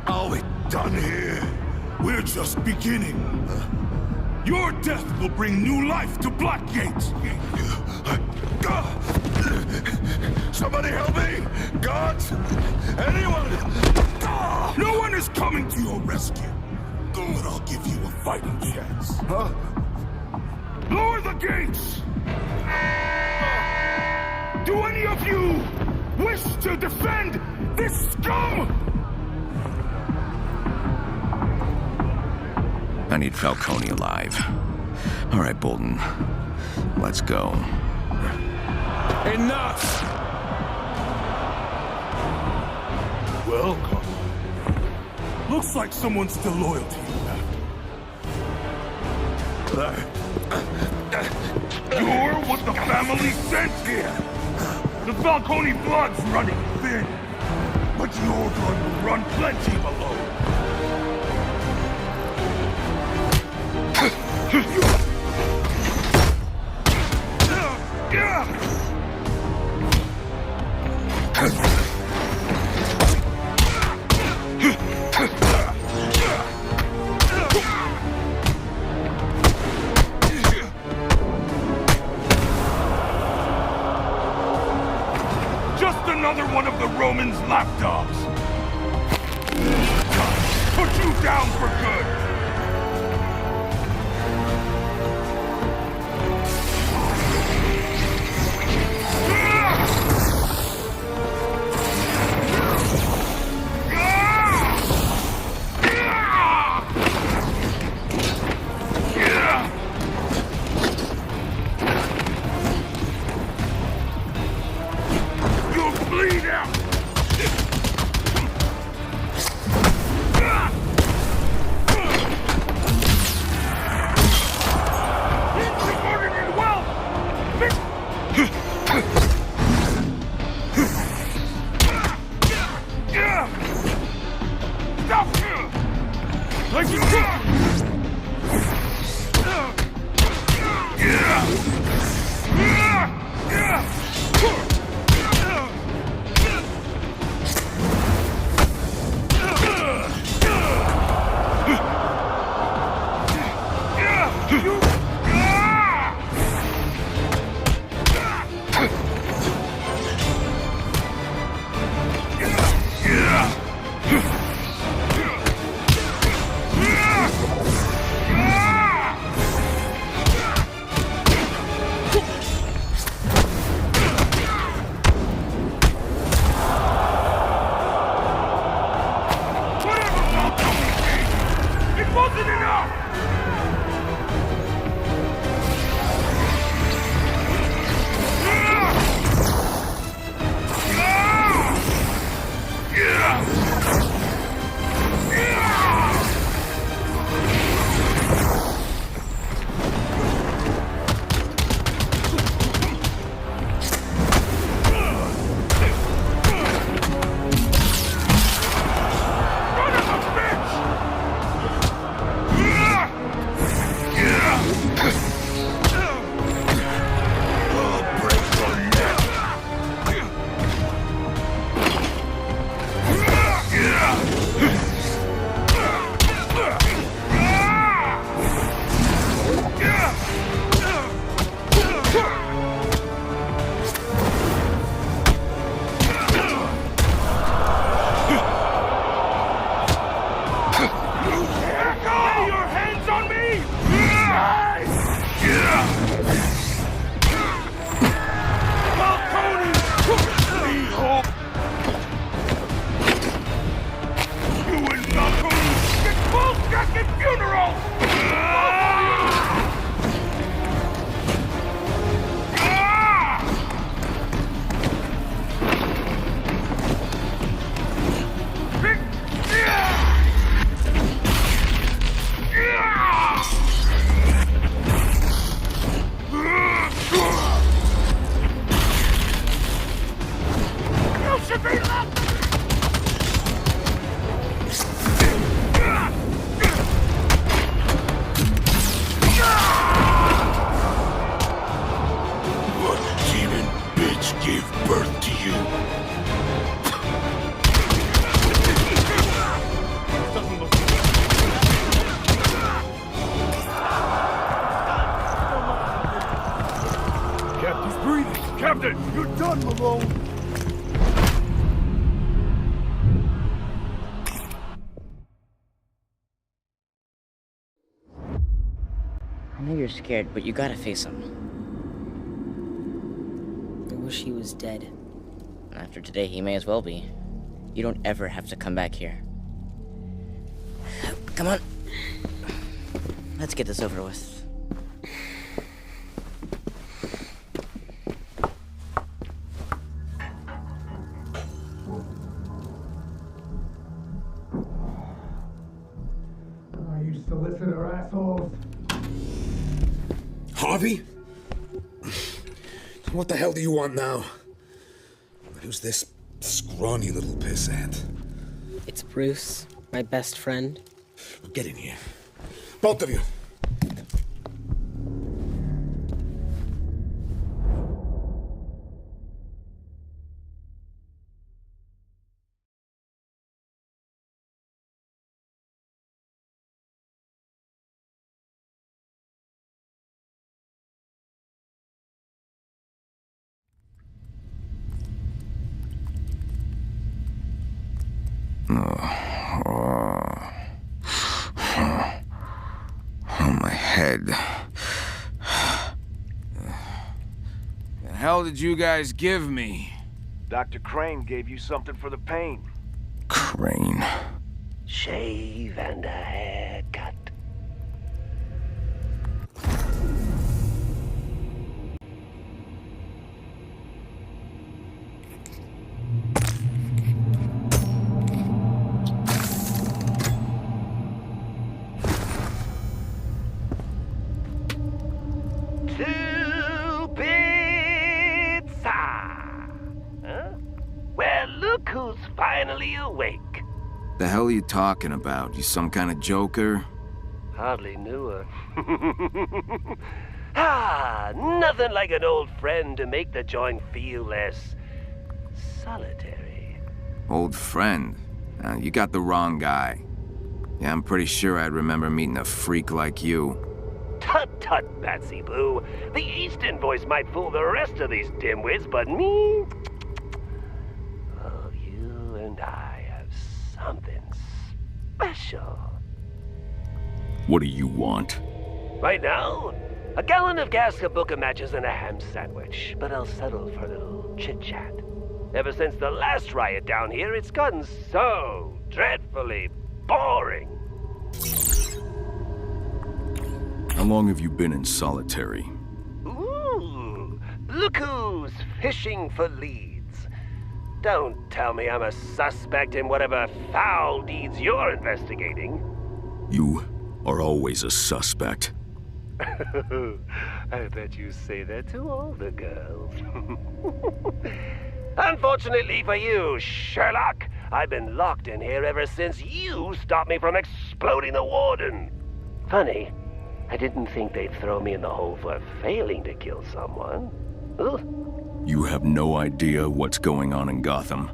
Are we done here? We're just beginning. Your death will bring new life to Blackgate. Somebody help me! Guards! Anyone! No one is coming to your rescue. But I'll give you a fighting chance. Huh? Lower the gates! Do any of you wish to defend this scum? I need Falcone alive. All right, Bolton. Let's go. Enough! Welcome. Looks like someone's still loyal to you, You're what the family sent here! The Falcone blood's running thin, but your blood will run plenty below. Just another one of the Romans' lapdogs. Put you down for good. know you're scared, but you gotta face him. I wish he was dead. After today, he may as well be. You don't ever have to come back here. Come on. Let's get this over with. You solicitor assholes. Harvey? What the hell do you want now? Who's this scrawny little pissant? It's Bruce, my best friend. Get in here. Both of you. My head. The hell did you guys give me? Dr. Crane gave you something for the pain. Crane. Shave and a haircut. Look who's finally awake. The hell are you talking about? You some kind of joker? Hardly knew her. Nothing like an old friend to make the joint feel less solitary. Old friend? You got the wrong guy. Yeah, I'm pretty sure I'd remember meeting a freak like you. Tut-tut, Patsy Blue. The Eastern voice might fool the rest of these dimwits, but me... Oh, you and I have something special. What do you want? Right now, a gallon of gas, a book of matches, and a ham sandwich. But I'll settle for a little chit-chat. Ever since the last riot down here, it's gotten so dreadfully boring. How long have you been in solitary? Ooh, look who's fishing for leads. Don't tell me I'm a suspect in whatever foul deeds you're investigating. You are always a suspect. I bet you say that to all the girls. Unfortunately for you, Sherlock, I've been locked in here ever since you stopped me from exploding the warden. Funny, I didn't think they'd throw me in the hole for failing to kill someone. Ugh. You have no idea what's going on in Gotham.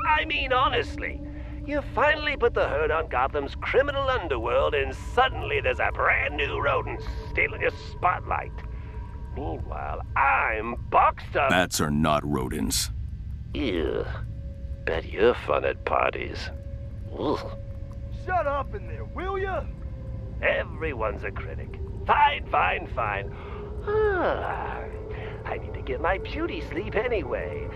I mean, honestly, you finally put the hurt on Gotham's criminal underworld, and suddenly there's a brand new rodent stealing your spotlight. Meanwhile, I'm boxed up. Bats are not rodents. Ew. Bet you're fun at parties. Ugh. Shut up in there, will ya? Everyone's a critic. Fine, fine, fine. I need to get my beauty sleep anyway.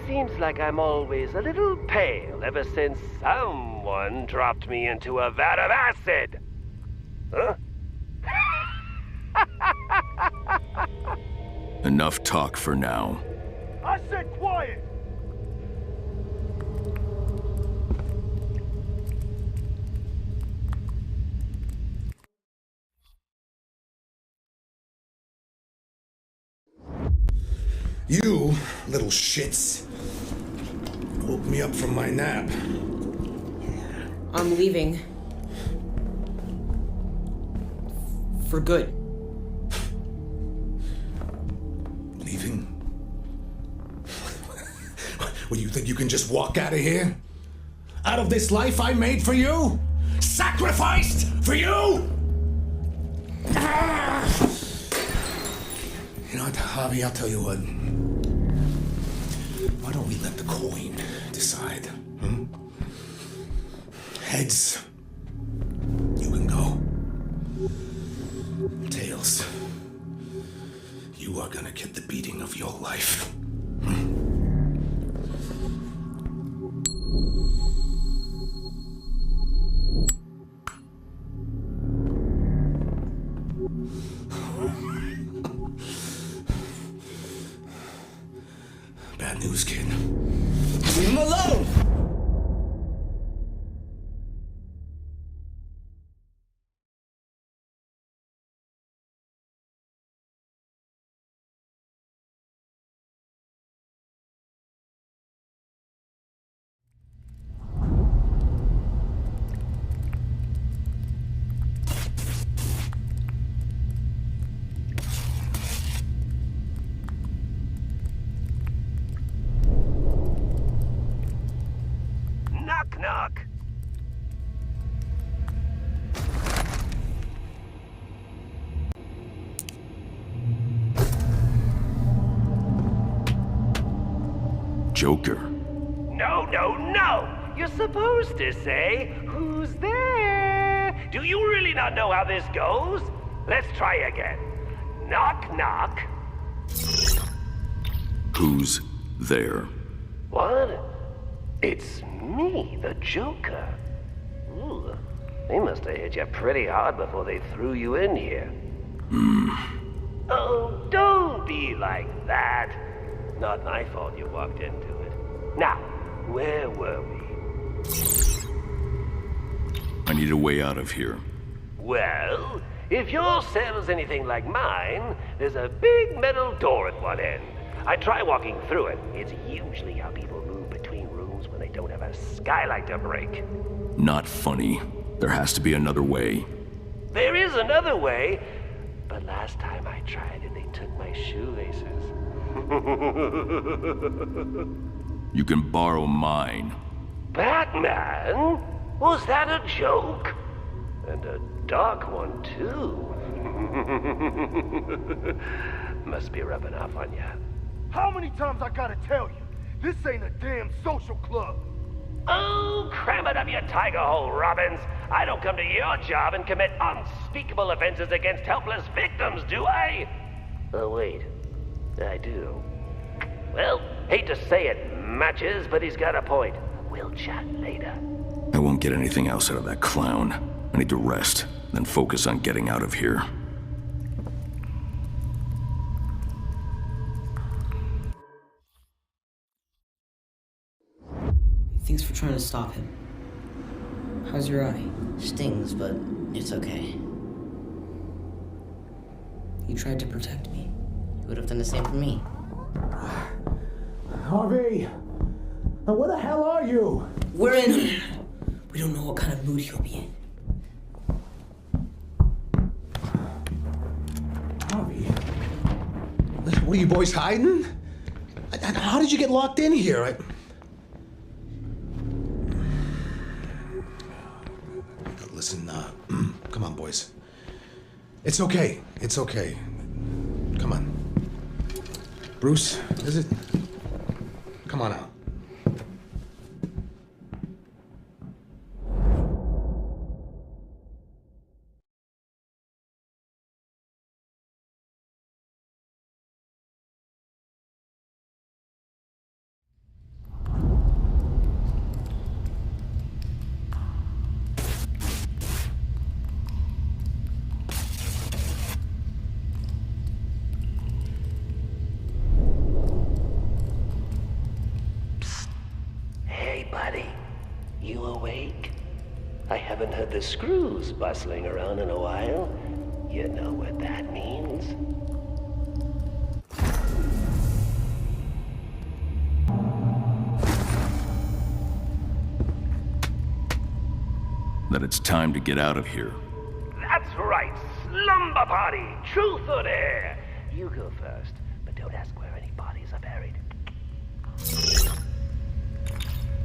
Seems like I'm always a little pale ever since someone dropped me into a vat of acid. Huh? Enough talk for now. I said quiet! You little shits woke me up from my nap. I'm leaving. For good. Leaving? What, you think you can just walk out of here? Out of this life I made for you? Sacrificed for you? You know what, Javi, I'll tell you what. Why don't we let the coin decide? Heads, you can go. Tails, gonna get the beating of your life. Bad news, kid. Leave him alone! Knock, knock. Joker. No, no, no! You're supposed to say, "Who's there?" Do you really not know how this goes? Let's try again. Knock, knock. Who's there? What? It's me, the Joker. Ooh, they must have hit you pretty hard before they threw you in here. Oh, don't be like that. Not my fault you walked into it. Now, where were we? I need a way out of here. Well, if your cell's anything like mine, there's a big metal door at one end. I try walking through it. It's usually how people move between rooms when they don't have a skylight to break. Not funny. There has to be another way. There is another way, but last time I tried it, they took my shoelaces. You can borrow mine. Batman? Was that a joke? And a dark one, too. Must be rubbing off on ya. How many times I gotta tell you? This ain't a damn social club. Oh, cram it up your tiger hole, Robbins. I don't come to your job and commit unspeakable offenses against helpless victims, do I? Oh, wait. I do. Well, hate to say it, Matches, but he's got a point. We'll chat later. I won't get anything else out of that clown. I need to rest, then focus on getting out of here. Thanks for trying to stop him. How's your eye? Stings, but it's okay. You tried to protect me. You would have done the same for me. Harvey! Now where the hell are you? We're in... We don't know what kind of mood he'll be in. Harvey? What are you boys hiding? How did you get locked in here? Listen, come on, boys. It's okay. It's okay. Come on. Bruce, is it? Come on out. You awake? I haven't heard the screws bustling around in a while. You know what that means? That it's time to get out of here. That's right, slumber party, truth or dare. You go first, but don't ask where any bodies are buried.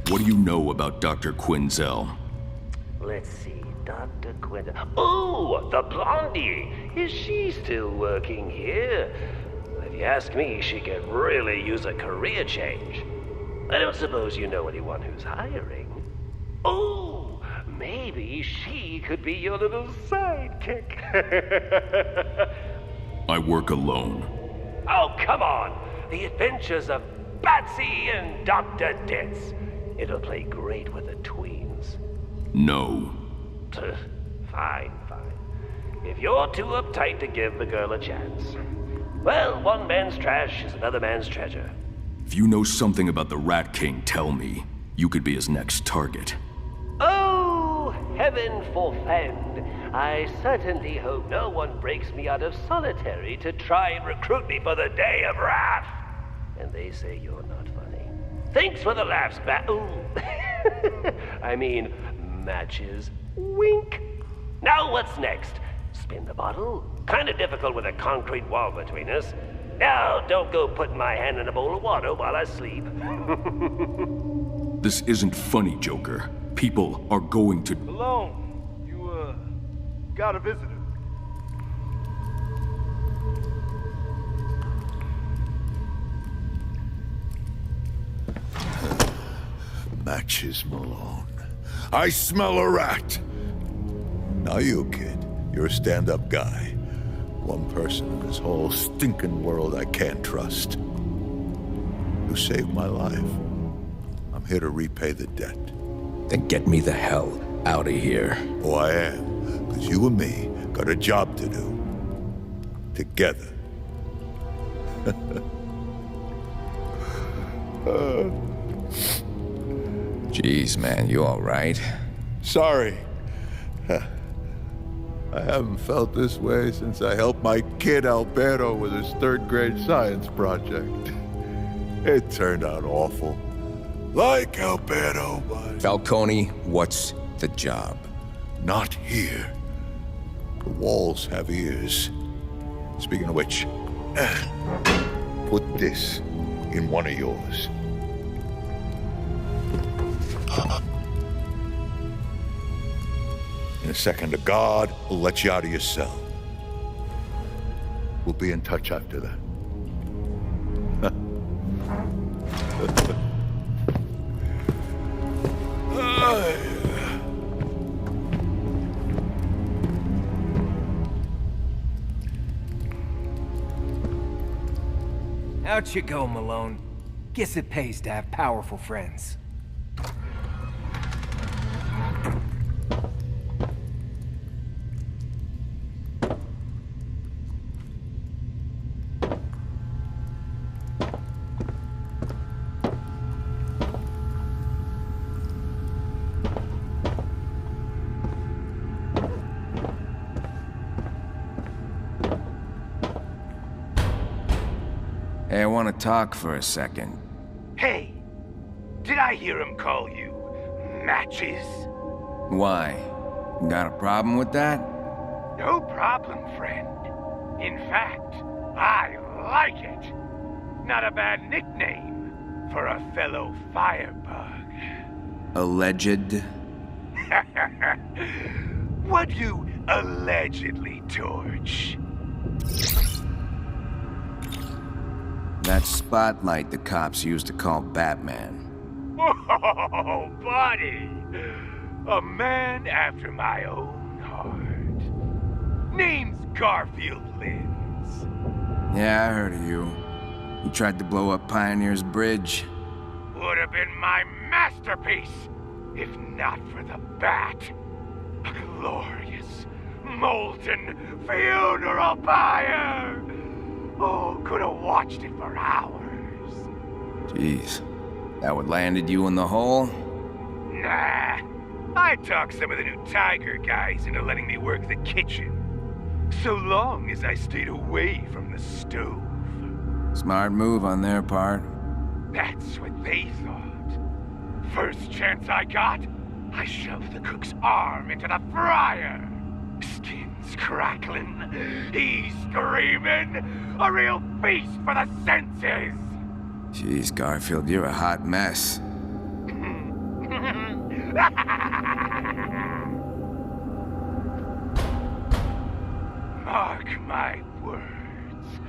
What do you know about Dr. Quinzel? Let's see, Dr. Quinzel. Oh, the blondie! Is she still working here? If you ask me, she could really use a career change. I don't suppose you know anyone who's hiring. Oh, maybe she could be your little sidekick. I work alone. Oh, come on! The Adventures of Batsy and Dr. Ditz. It'll play great with the tweens. No. Fine. If you're too uptight to give the girl a chance. Well, one man's trash is another man's treasure. If you know something about the Rat King, tell me. You could be his next target. Oh, heaven forfend. I certainly hope no one breaks me out of solitary to try and recruit me for the day of wrath. And they say you're not funny. Thanks for the laughs, I mean, matches. Wink. Now what's next? Spin the bottle? Kinda difficult with a concrete wall between us. Now, don't go putting my hand in a bowl of water while I sleep. This isn't funny, Joker. People are going to... Malone, you, got a visitor. Matches, Malone. I smell a rat! Now you, kid. You're a stand-up guy. One person in this whole stinking world I can't trust. You saved my life. I'm here to repay the debt. Then get me the hell out of here. Oh, I am. Because you and me got a job to do. Together. Jeez, man, you all right? Sorry. I haven't felt this way since I helped my kid Alberto with his third-grade science project. It turned out awful. Like Alberto, but... Falcone, what's the job? Not here. The walls have ears. Speaking of which, put this in one of yours. In a second, a guard will let you out of your cell. We'll be in touch after that. Out you go, Malone. Guess it pays to have powerful friends. Hey, I want to talk for a second. Hey, did I hear him call you Matches? Why? Got a problem with that? No problem, friend. In fact, I like it. Not a bad nickname for a fellow firebug. Alleged? What'd you allegedly torch? That spotlight the cops used to call Batman. Oh, buddy! A man after my own heart. Name's Garfield Lynns. Yeah, I heard of you. You tried to blow up Pioneer's Bridge. Would have been my masterpiece, if not for the bat. A glorious, molten funeral pyre! Oh, could have watched it for hours. Jeez, that would landed you in the hole? Nah, I talked some of the new Tiger guys into letting me work the kitchen. So long as I stayed away from the stove. Smart move on their part. That's what they thought. First chance I got, I shoved the cook's arm into the fryer. Skin's crackling, he's screaming. A real feast for the senses! Jeez, Garfield, you're a hot mess. Mark my words.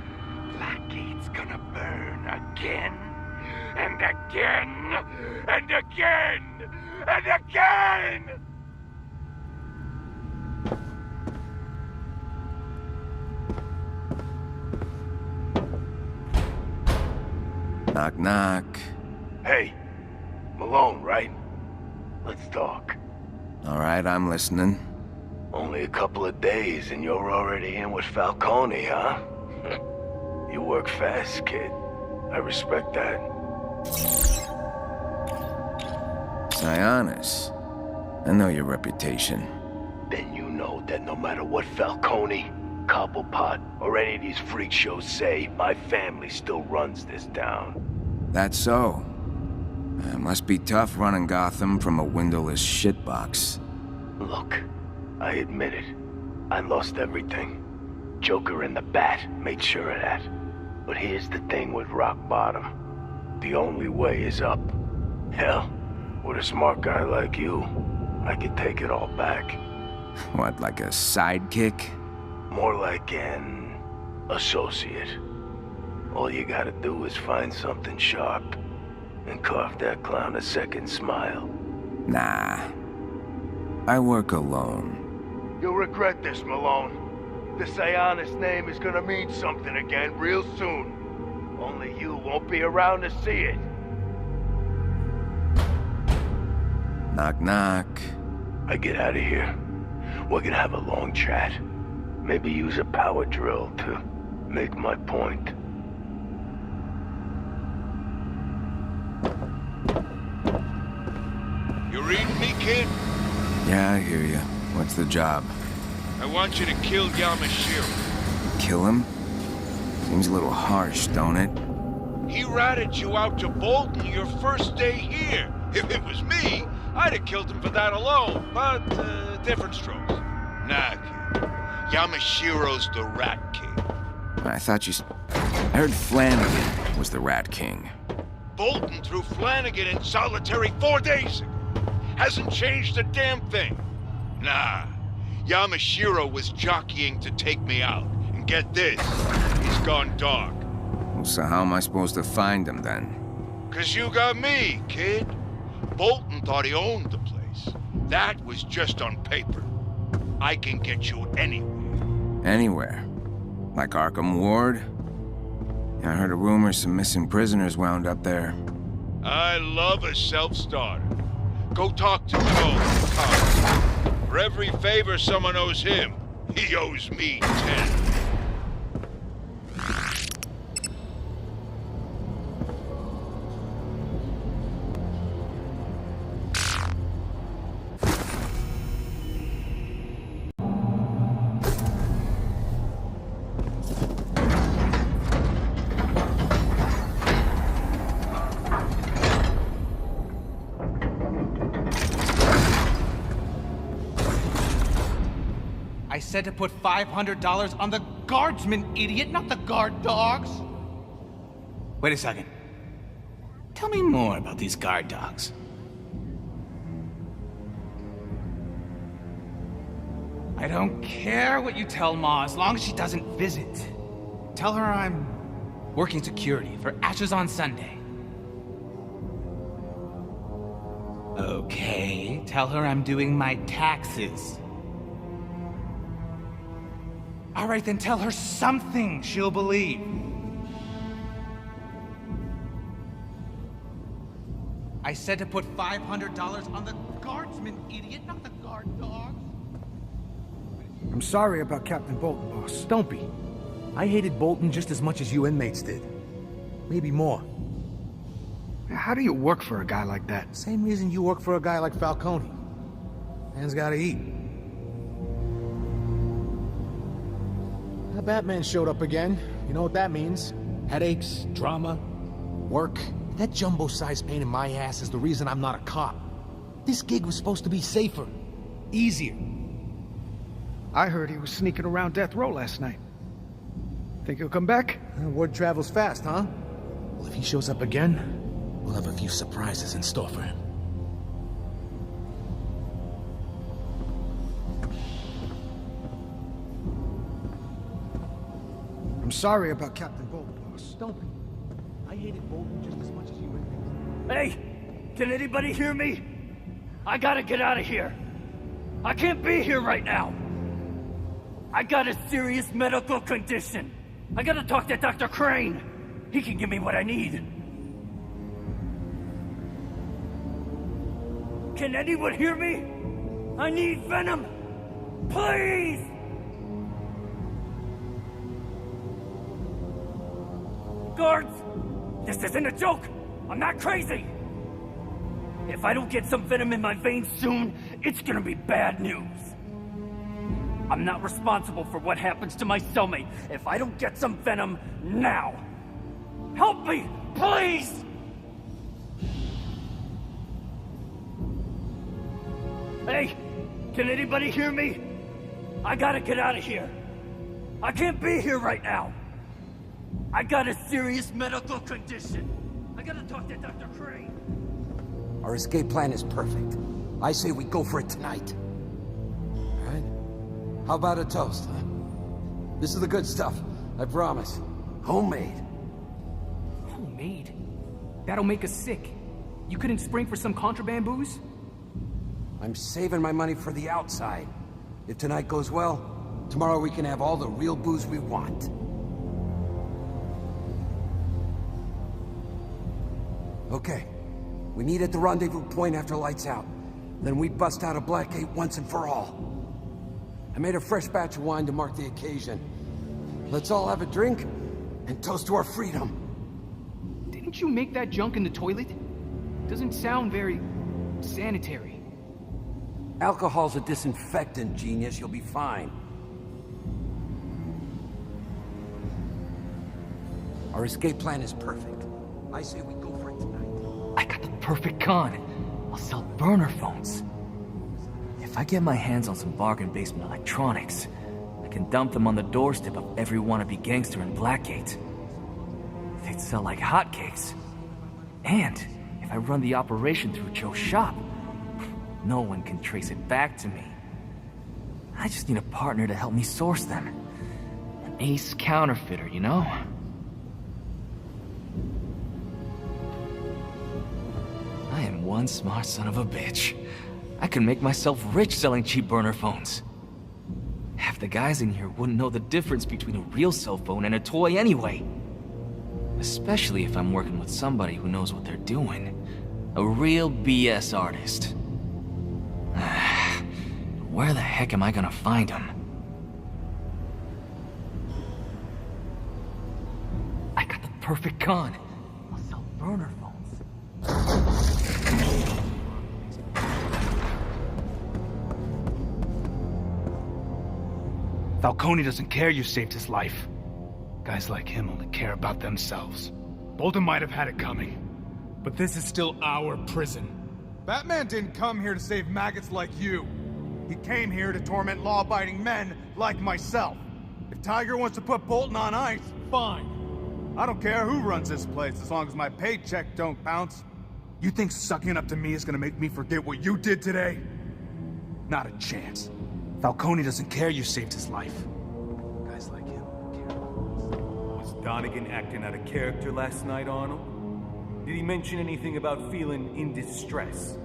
Blackgate's gonna burn again, and again, and again, and again! Knock, knock. Hey, Malone, right? Let's talk. All right, I'm listening. Only a couple of days and you're already in with Falcone, huh? You work fast, kid. I respect that. Sionis. I know your reputation. Then you know that no matter what Falcone, Cobblepot, or any of these freak shows say, my family still runs this town. That's so. It must be tough running Gotham from a windowless shitbox. Look, I admit it. I lost everything. Joker and the Bat made sure of that. But here's the thing with rock bottom. The only way is up. Hell, with a smart guy like you, I could take it all back. What, like a sidekick? More like an associate. All you gotta do is find something sharp and carve that clown a second smile. Nah. I work alone. You'll regret this, Malone. The Sionis name is gonna mean something again real soon. Only you won't be around to see it. Knock, knock. I get out of here. We're gonna have a long chat. Maybe use a power drill to make my point. You reading me, kid? Yeah, I hear you. What's the job? I want you to kill Yamashiro. Kill him? Seems a little harsh, don't it? He ratted you out to Bolton your first day here. If it was me, I'd have killed him for that alone, but different strokes. Nah, kid. Yamashiro's the Rat King. I thought you... I heard Flanagan was the Rat King. Bolton threw Flanagan in solitary 4 days ago. Hasn't changed a damn thing. Nah, Yamashiro was jockeying to take me out. And get this, he's gone dark. So how am I supposed to find him then? 'Cause you got me, kid. Bolton thought he owned the place. That was just on paper. I can get you anywhere. Anywhere? Like Arkham Ward? Yeah, I heard a rumor some missing prisoners wound up there. I love a self-starter. Go talk to Joe. For every favor someone owes him, he owes me 10. I said to put $500 on the guardsmen, idiot, not the guard dogs. Wait a second. Tell me more about these guard dogs. I don't care what you tell Ma, as long as she doesn't visit. Tell her I'm working security for Ashes on Sunday. Okay, tell her I'm doing my taxes. All right, then tell her something she'll believe. I said to put $500 on the guardsmen, idiot, not the guard dogs. I'm sorry about Captain Bolton, boss. Don't be. I hated Bolton just as much as you inmates did. Maybe more. How do you work for a guy like that? Same reason you work for a guy like Falcone. Man's gotta eat. Batman showed up again. You know what that means. Headaches, drama, work. That jumbo-sized pain in my ass is the reason I'm not a cop. This gig was supposed to be safer. Easier. I heard he was sneaking around death row last night. Think he'll come back? Word travels fast, huh? Well, if he shows up again, we'll have a few surprises in store for him. I'm sorry about Captain Bolton, boss. Don't be. I hated Bolton just as much as you did. Hey! Can anybody hear me? I gotta get out of here. I can't be here right now. I got a serious medical condition. I gotta talk to Dr. Crane. He can give me what I need. Can anyone hear me? I need venom! Please! Guards! This isn't a joke! I'm not crazy! If I don't get some venom in my veins soon, it's gonna be bad news. I'm not responsible for what happens to my cellmate if I don't get some venom now. Help me, please! Hey, can anybody hear me? I gotta get out of here. I can't be here right now. I got a serious medical condition. I gotta talk to Dr. Crane. Our escape plan is perfect. I say we go for it tonight. All right? How about a toast, huh? This is the good stuff, I promise. Homemade. Homemade? That'll make us sick. You couldn't spring for some contraband booze? I'm saving my money for the outside. If tonight goes well, tomorrow we can have all the real booze we want. Okay. We meet at the rendezvous point after lights out. Then we bust out a Blackgate once and for all. I made a fresh batch of wine to mark the occasion. Let's all have a drink and toast to our freedom. Didn't you make that junk in the toilet? Doesn't sound very sanitary. Alcohol's a disinfectant, genius. You'll be fine. Our escape plan is perfect. I say we go for it tonight. I got the perfect con. I'll sell burner phones. If I get my hands on some bargain basement electronics, I can dump them on the doorstep of every wannabe gangster in Blackgate. They'd sell like hotcakes. And if I run the operation through Joe's shop, no one can trace it back to me. I just need a partner to help me source them. An ace counterfeiter, you know? I am one smart son of a bitch. I can make myself rich selling cheap burner phones. Half the guys in here wouldn't know the difference between a real cell phone and a toy anyway. Especially if I'm working with somebody who knows what they're doing. A real BS artist. Where the heck am I gonna find him? I got the perfect con. I'll sell burner phones. Falcone doesn't care you saved his life. Guys like him only care about themselves. Bolton might have had it coming. But this is still our prison. Batman didn't come here to save maggots like you. He came here to torment law-abiding men like myself. If Tiger wants to put Bolton on ice, fine. I don't care who runs this place as long as my paycheck don't bounce. You think sucking up to me is gonna make me forget what you did today? Not a chance. Falcone doesn't care you saved his life. Guys like him care. Was Donegan acting out of character last night, Arnold? Did he mention anything about feeling in distress?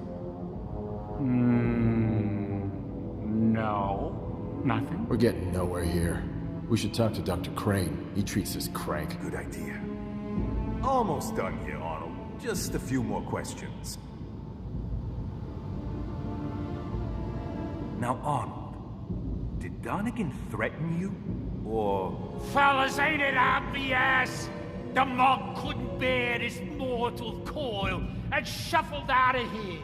No. Nothing? We're getting nowhere here. We should talk to Dr. Crane. He treats this crank. Good idea. Almost done here, Arnold. Just a few more questions. Now, Arnold, did Donegan threaten you? Or... Fellas, ain't it obvious? The mob couldn't bear this mortal coil and shuffled out of here.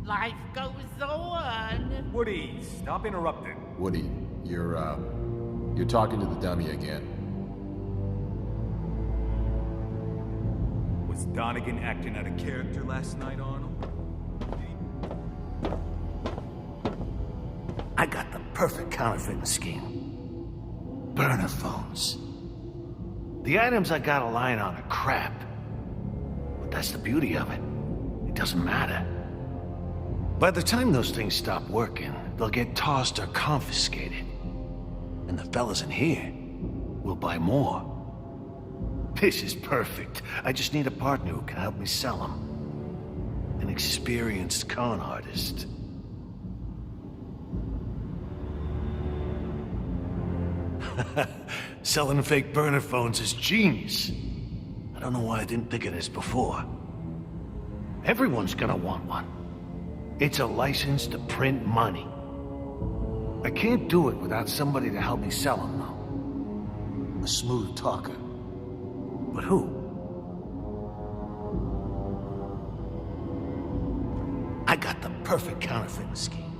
Life goes on. Woody, stop interrupting. Woody, you're talking to the dummy again. Was Donegan acting out of character last night, Arnold? I got the perfect counterfeiting scheme. Burner phones. The items I got a line on are crap. But that's the beauty of it. It doesn't matter. By the time those things stop working, they'll get tossed or confiscated. And the fellas in here will buy more. This is perfect. I just need a partner who can help me sell them. An experienced con artist. Selling fake burner phones is genius. I don't know why I didn't think of this before. Everyone's gonna want one. It's a license to print money. I can't do it without somebody to help me sell them, though. A smooth talker. But who? I got the perfect counterfeiting scheme.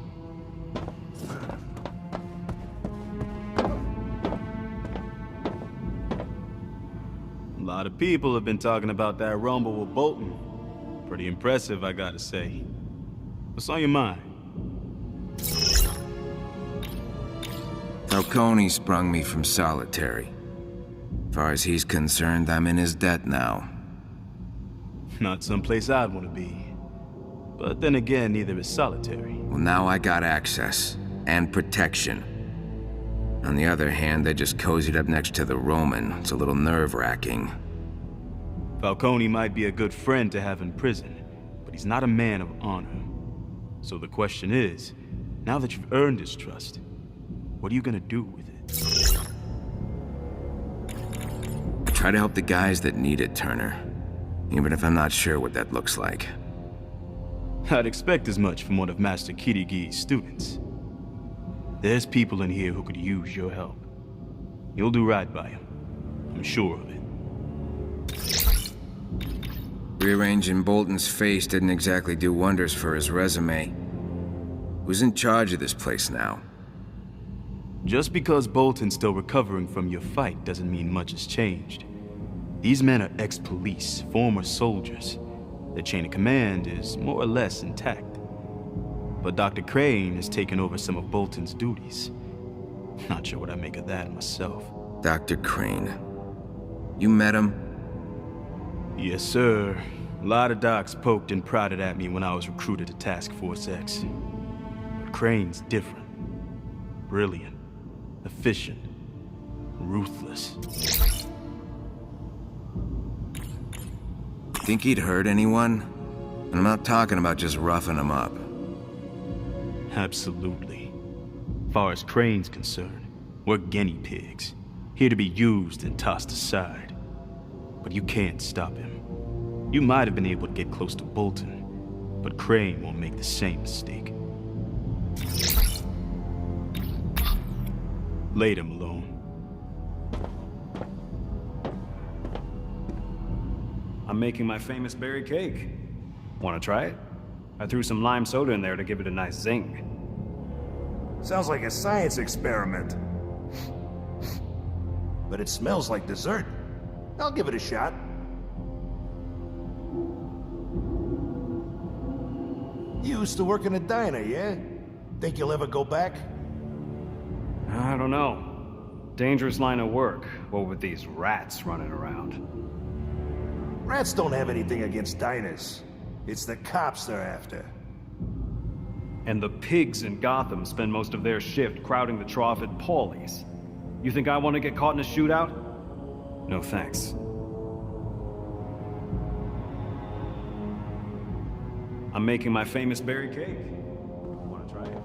A lot of people have been talking about that rumble with Bolton. Pretty impressive, I gotta say. What's on your mind? Falcone sprung me from solitary. Far as he's concerned, I'm in his debt now. Not someplace I'd want to be. But then again, neither is solitary. Well, now I got access. And protection. On the other hand, they just cozied up next to the Roman. It's a little nerve-wracking. Falcone might be a good friend to have in prison, but he's not a man of honor. So the question is, now that you've earned his trust, what are you gonna do with it? Try to help the guys that need it, Turner. Even if I'm not sure what that looks like. I'd expect as much from one of Master Kirigi's students. There's people in here who could use your help. You'll do right by him. I'm sure of it. Rearranging Bolton's face didn't exactly do wonders for his resume. Who's in charge of this place now? Just because Bolton's still recovering from your fight doesn't mean much has changed. These men are ex-police, former soldiers. Their chain of command is more or less intact. But Dr. Crane has taken over some of Bolton's duties. Not sure what I make of that myself. Dr. Crane. You met him? Yes, sir. A lot of docs poked and prodded at me when I was recruited to Task Force X. But Crane's different. Brilliant. Efficient. Ruthless. Think he'd hurt anyone? And I'm not talking about just roughing them up. Absolutely. Far as Crane's concerned, we're guinea pigs. Here to be used and tossed aside. But you can't stop him. You might have been able to get close to Bolton, but Crane won't make the same mistake. Later, Malone. I'm making my famous berry cake. Want to try it? I threw some lime soda in there to give it a nice zing. Sounds like a science experiment. But it smells like dessert. I'll give it a shot. You used to work in a diner, yeah? Think you'll ever go back? I don't know. Dangerous line of work, what with these rats running around. Rats don't have anything against diners. It's the cops they're after. And the pigs in Gotham spend most of their shift crowding the trough at Paulie's. You think I want to get caught in a shootout? No thanks. I'm making my famous berry cake. Want to try it?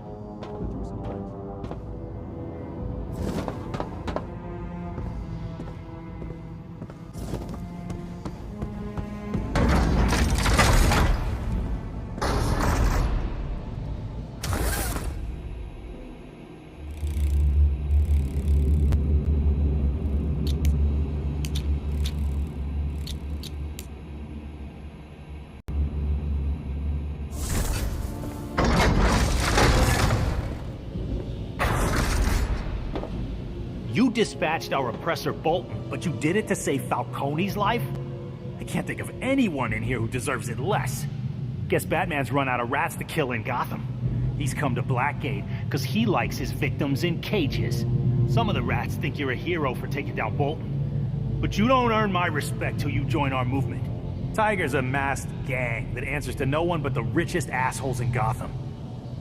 You dispatched our oppressor Bolton, but you did it to save Falcone's life? I can't think of anyone in here who deserves it less. Guess Batman's run out of rats to kill in Gotham. He's come to Blackgate because he likes his victims in cages. Some of the rats think you're a hero for taking down Bolton. But you don't earn my respect till you join our movement. Tiger's a masked gang that answers to no one but the richest assholes in Gotham.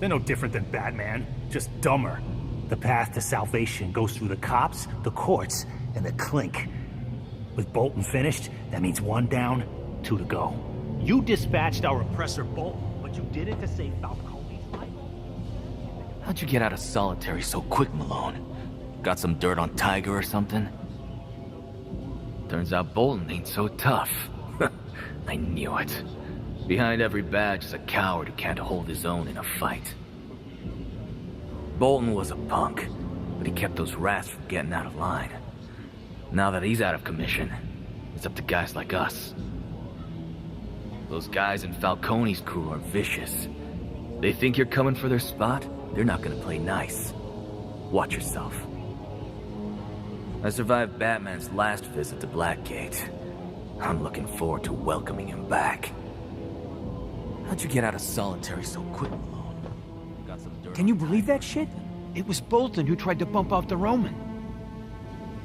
They're no different than Batman, just dumber. The path to salvation goes through the cops, the courts, and the clink. With Bolton finished, that means 1 down, 2 to go. You dispatched our oppressor Bolton, but you did it to save Falcone's life? How'd you get out of solitary so quick, Malone? Got some dirt on Tiger or something? Turns out Bolton ain't so tough. I knew it. Behind every badge is a coward who can't hold his own in a fight. Bolton was a punk, but he kept those rats from getting out of line. Now that he's out of commission, it's up to guys like us. Those guys in Falcone's crew are vicious. They think you're coming for their spot, they're not gonna play nice. Watch yourself. I survived Batman's last visit to Blackgate. I'm looking forward to welcoming him back. How'd you get out of solitary so quick, Malone? Got some dirt. Can you believe that shit? It was Bolton who tried to bump off the Roman.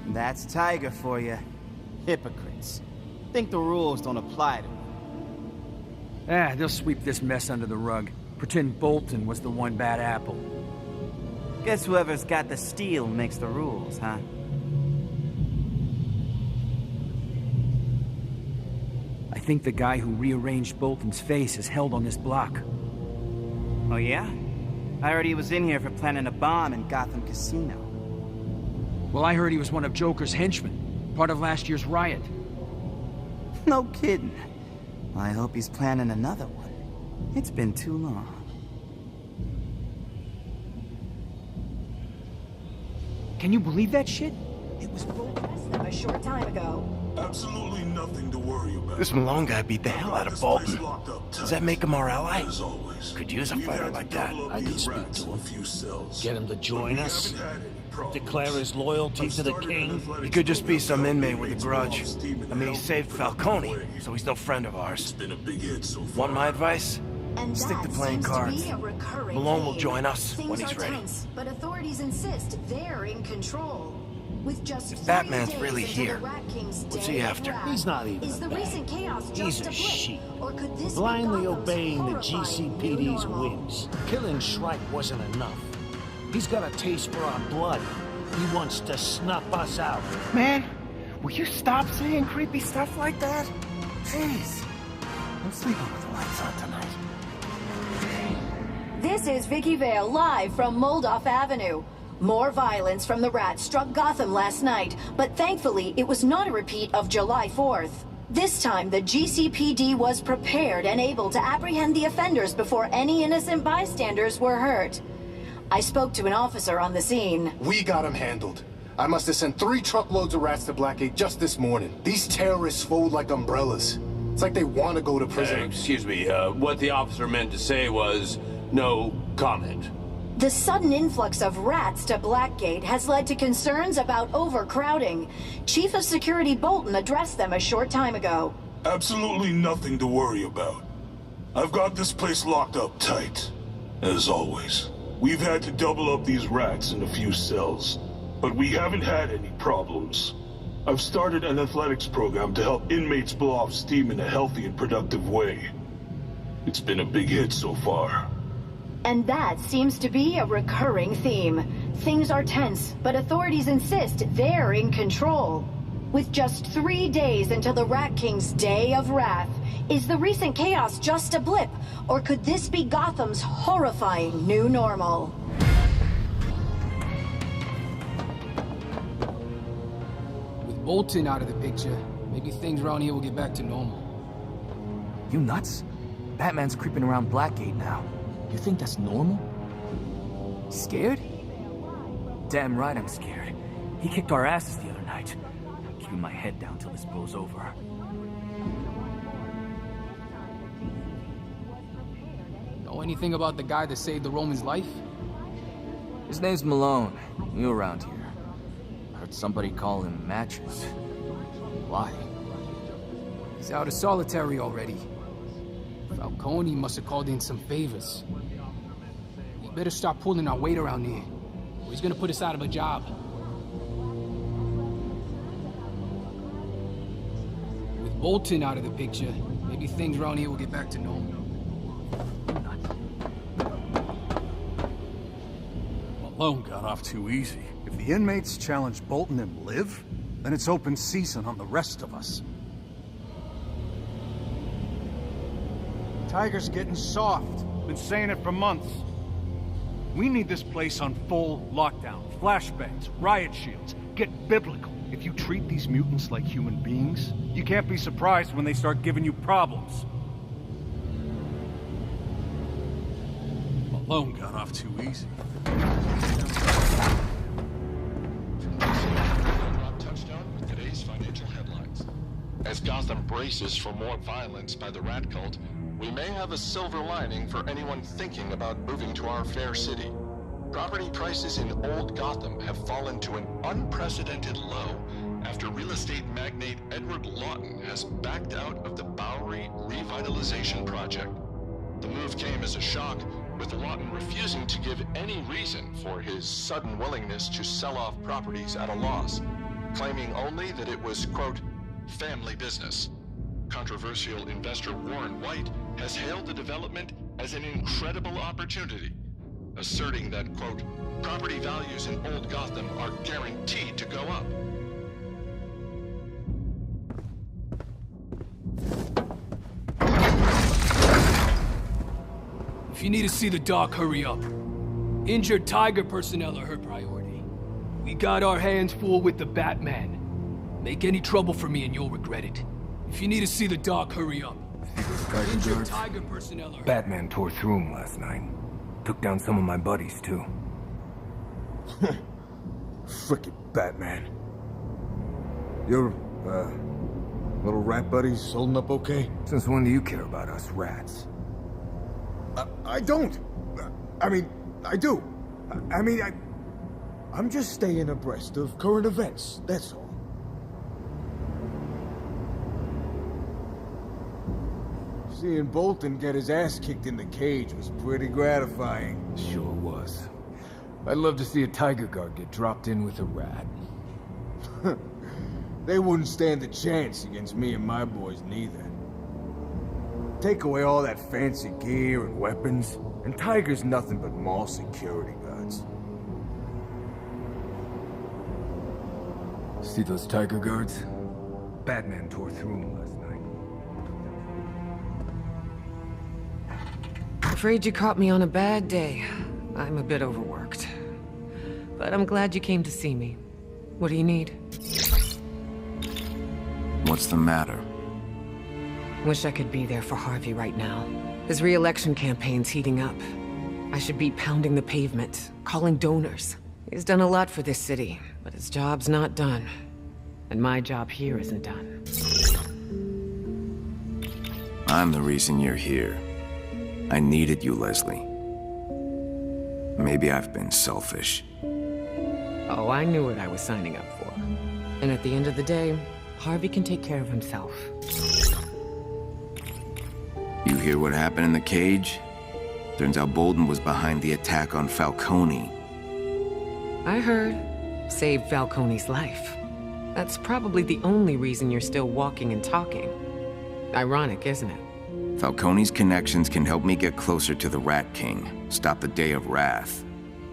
That's Tiger for you. Hypocrites. Think the rules don't apply to them. They'll sweep this mess under the rug. Pretend Bolton was the one bad apple. Guess whoever's got the steel makes the rules, huh? I think the guy who rearranged Bolton's face is held on this block. Oh yeah? I heard he was in here for planning a bomb in Gotham Casino. Well, I heard he was one of Joker's henchmen, part of last year's riot. No kidding. I hope he's planning another one. It's been too long. Can you believe that shit? It was Bolton a short time ago. Absolutely nothing to worry about. This Malone guy beat the hell out of Bolton. Does that make him our ally? Could use a fighter like that. I could speak to him. Get him to join us. Declare his loyalty to the king. He could just be some inmate with a grudge. I mean, he saved Falcone, so he's no friend of ours. Want my advice? Stick to playing cards. Malone will join us when he's ready. Tense, but authorities insist they're in control. With just if Batman's really here, what's he after? He's not even Is the recent chaos just a sheep. Or could this blindly obeying the GCPD's whims. Killing Shrike wasn't enough. He's got a taste for our blood. He wants to snuff us out. Man, will you stop saying creepy stuff like that? Jeez. I'm sleeping with the lights on tonight. This is Vicky Vale live from Moldoff Avenue. More violence from the rats struck Gotham last night, but thankfully it was not a repeat of July 4th. This time, the GCPD was prepared and able to apprehend the offenders before any innocent bystanders were hurt. I spoke to an officer on the scene. We got him handled. I must have sent 3 truckloads of rats to Blackgate just this morning. These terrorists fold like umbrellas. It's like they want to go to prison. Excuse me, what the officer meant to say was, no comment. The sudden influx of rats to Blackgate has led to concerns about overcrowding. Chief of Security Bolton addressed them a short time ago. Absolutely nothing to worry about. I've got this place locked up tight. As always, we've had to double up these rats in a few cells, but we haven't had any problems. I've started an athletics program to help inmates blow off steam in a healthy and productive way. It's been a big hit so far. And that seems to be a recurring theme. Things are tense, but authorities insist they're in control. With just 3 days until the Rat King's Day of Wrath, is the recent chaos just a blip, or could this be Gotham's horrifying new normal? With Bolton out of the picture, maybe things around here will get back to normal. You nuts? Batman's creeping around Blackgate now. You think that's normal? Scared? Damn right I'm scared. He kicked our asses the other night. I'm keeping my head down till this blows over. Know anything about the guy that saved the Roman's life? His name's Malone. New around here. Heard somebody call him Matches. Why? He's out of solitary already. Falcone must have called in some favors. We better stop pulling our weight around here, or he's gonna put us out of a job. With Bolton out of the picture, maybe things around here will get back to normal. Malone got off too easy. If the inmates challenge Bolton and live, then it's open season on the rest of us. Tiger's getting soft. Been saying it for months. We need this place on full lockdown. Flashbangs, riot shields. Get biblical. If you treat these mutants like human beings, you can't be surprised when they start giving you problems. Malone got off too easy. Touchdown with today's financial headlines. As Gotham braces for more violence by the Rat Cult, we may have a silver lining for anyone thinking about moving to our fair city. Property prices in Old Gotham have fallen to an unprecedented low after real estate magnate Edward Lawton has backed out of the Bowery Revitalization Project. The move came as a shock, with Lawton refusing to give any reason for his sudden willingness to sell off properties at a loss, claiming only that it was, quote, family business. Controversial investor Warren White has hailed the development as an incredible opportunity, asserting that, quote, property values in Old Gotham are guaranteed to go up. If you need to see the doc, hurry up. Injured Tiger personnel are her priority. We got our hands full with the Batman. Make any trouble for me and you'll regret it. If you need to see the doc, hurry up. Injured Tiger personnel are... Batman tore through him last night. Took down some of my buddies, too. Frickin' Batman. Your, little rat buddies holding up okay? Since when do you care about us rats? I don't. I mean, I do. I'm just staying abreast of current events, that's all. Seeing Bolton get his ass kicked in the cage was pretty gratifying. Sure was. I'd love to see a Tiger Guard get dropped in with a rat. They wouldn't stand a chance against me and my boys neither. Take away all that fancy gear and weapons, and Tiger's nothing but mall security guards. See those Tiger Guards? Batman tore through them last night. Afraid you caught me on a bad day. I'm a bit overworked. But I'm glad you came to see me. What do you need? What's the matter? Wish I could be there for Harvey right now. His re-election campaign's heating up. I should be pounding the pavement, calling donors. He's done a lot for this city, but his job's not done. And my job here isn't done. I'm the reason you're here. I needed you, Leslie. Maybe I've been selfish. Oh, I knew what I was signing up for. And at the end of the day, Harvey can take care of himself. You hear what happened in the cage? Turns out Bolton was behind the attack on Falcone. I heard. Saved Falcone's life. That's probably the only reason you're still walking and talking. Ironic, isn't it? Falcone's connections can help me get closer to the Rat King, stop the Day of Wrath.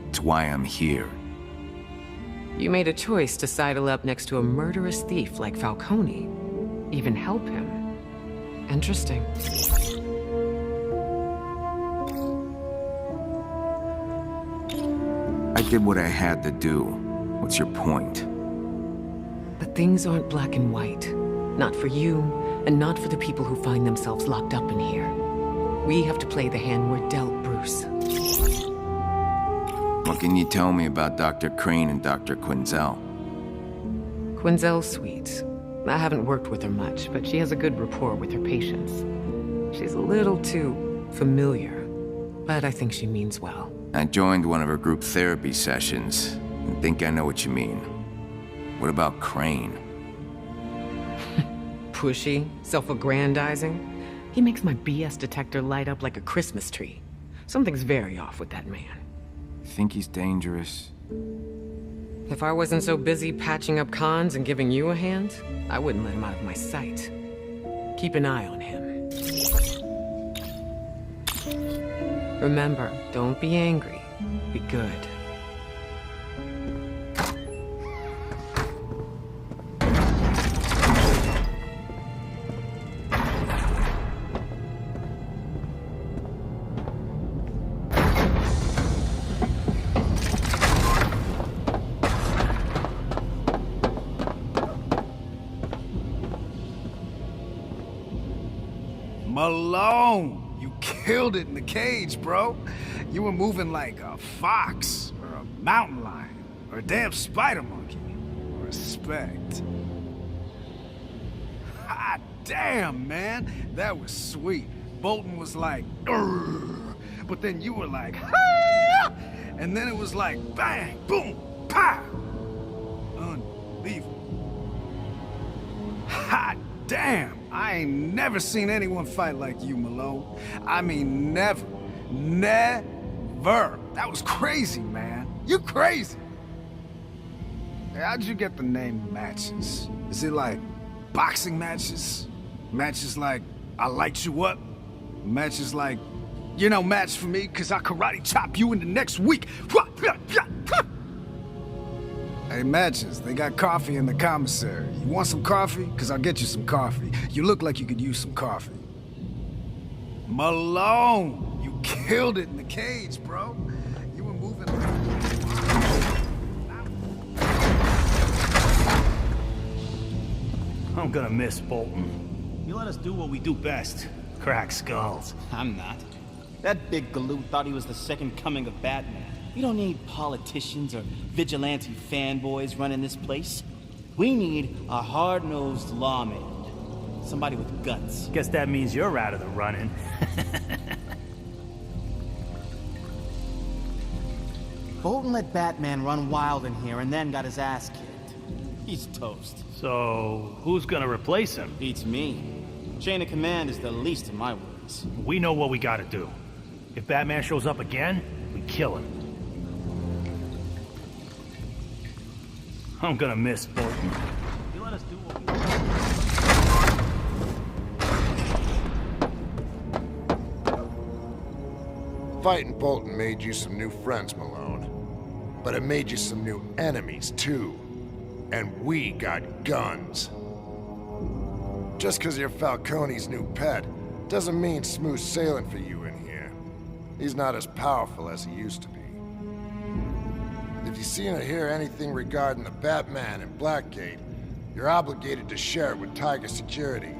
It's why I'm here. You made a choice to sidle up next to a murderous thief like Falcone. Even help him. Interesting. I did what I had to do. What's your point? But things aren't black and white. Not for you, and not for the people who find themselves locked up in here. We have to play the hand we're dealt, Bruce. What can you tell me about Dr. Crane and Dr. Quinzel? Quinzel's sweet. I haven't worked with her much, but she has a good rapport with her patients. She's a little too familiar, but I think she means well. I joined one of her group therapy sessions, and think I know what you mean. What about Crane? Pushy, self-aggrandizing. He makes my BS detector light up like a Christmas tree. Something's very off with that man. Think he's dangerous? If I wasn't so busy patching up cons and giving you a hand, I wouldn't let him out of my sight. Keep an eye on him. Remember, don't be angry. Be good. Malone! You killed it in the cage, bro. You were moving like a fox, or a mountain lion, or a damn spider monkey. Respect. Hot damn, man. That was sweet. Bolton was like, "Urgh," but then you were like, "Ah!" And then it was like, bang, boom, pow. Unbelievable. Hot damn. I ain't never seen anyone fight like you, Malone. I mean, never. Never. That was crazy, man. You crazy. Hey, how'd you get the name Matches? Is it like boxing matches? Matches like, I light you up? Matches like, you're no match for me, cause I karate chop you in the next week. Hey, Matches, they got coffee in the commissary. You want some coffee? Cause I'll get you some coffee. You look like you could use some coffee. Malone, you killed it in the cage, bro. You were moving I'm gonna miss Bolton. You let us do what we do best. Crack skulls. I'm not. That big galoot thought he was the second coming of Batman. We don't need politicians or vigilante fanboys running this place. We need a hard-nosed lawman. Somebody with guts. Guess that means you're out of the running. Bolton let Batman run wild in here and then got his ass kicked. He's toast. So, who's gonna replace him? Beats me. Chain of command is the least of my worries. We know what we gotta do. If Batman shows up again, we kill him. I'm gonna miss Bolton. You let us do what we... Fighting Bolton made you some new friends, Malone. But it made you some new enemies, too. And we got guns. Just because you're Falcone's new pet doesn't mean smooth sailing for you in here. He's not as powerful as he used to be. If you see or hear anything regarding the Batman and Blackgate, you're obligated to share it with Tiger Security.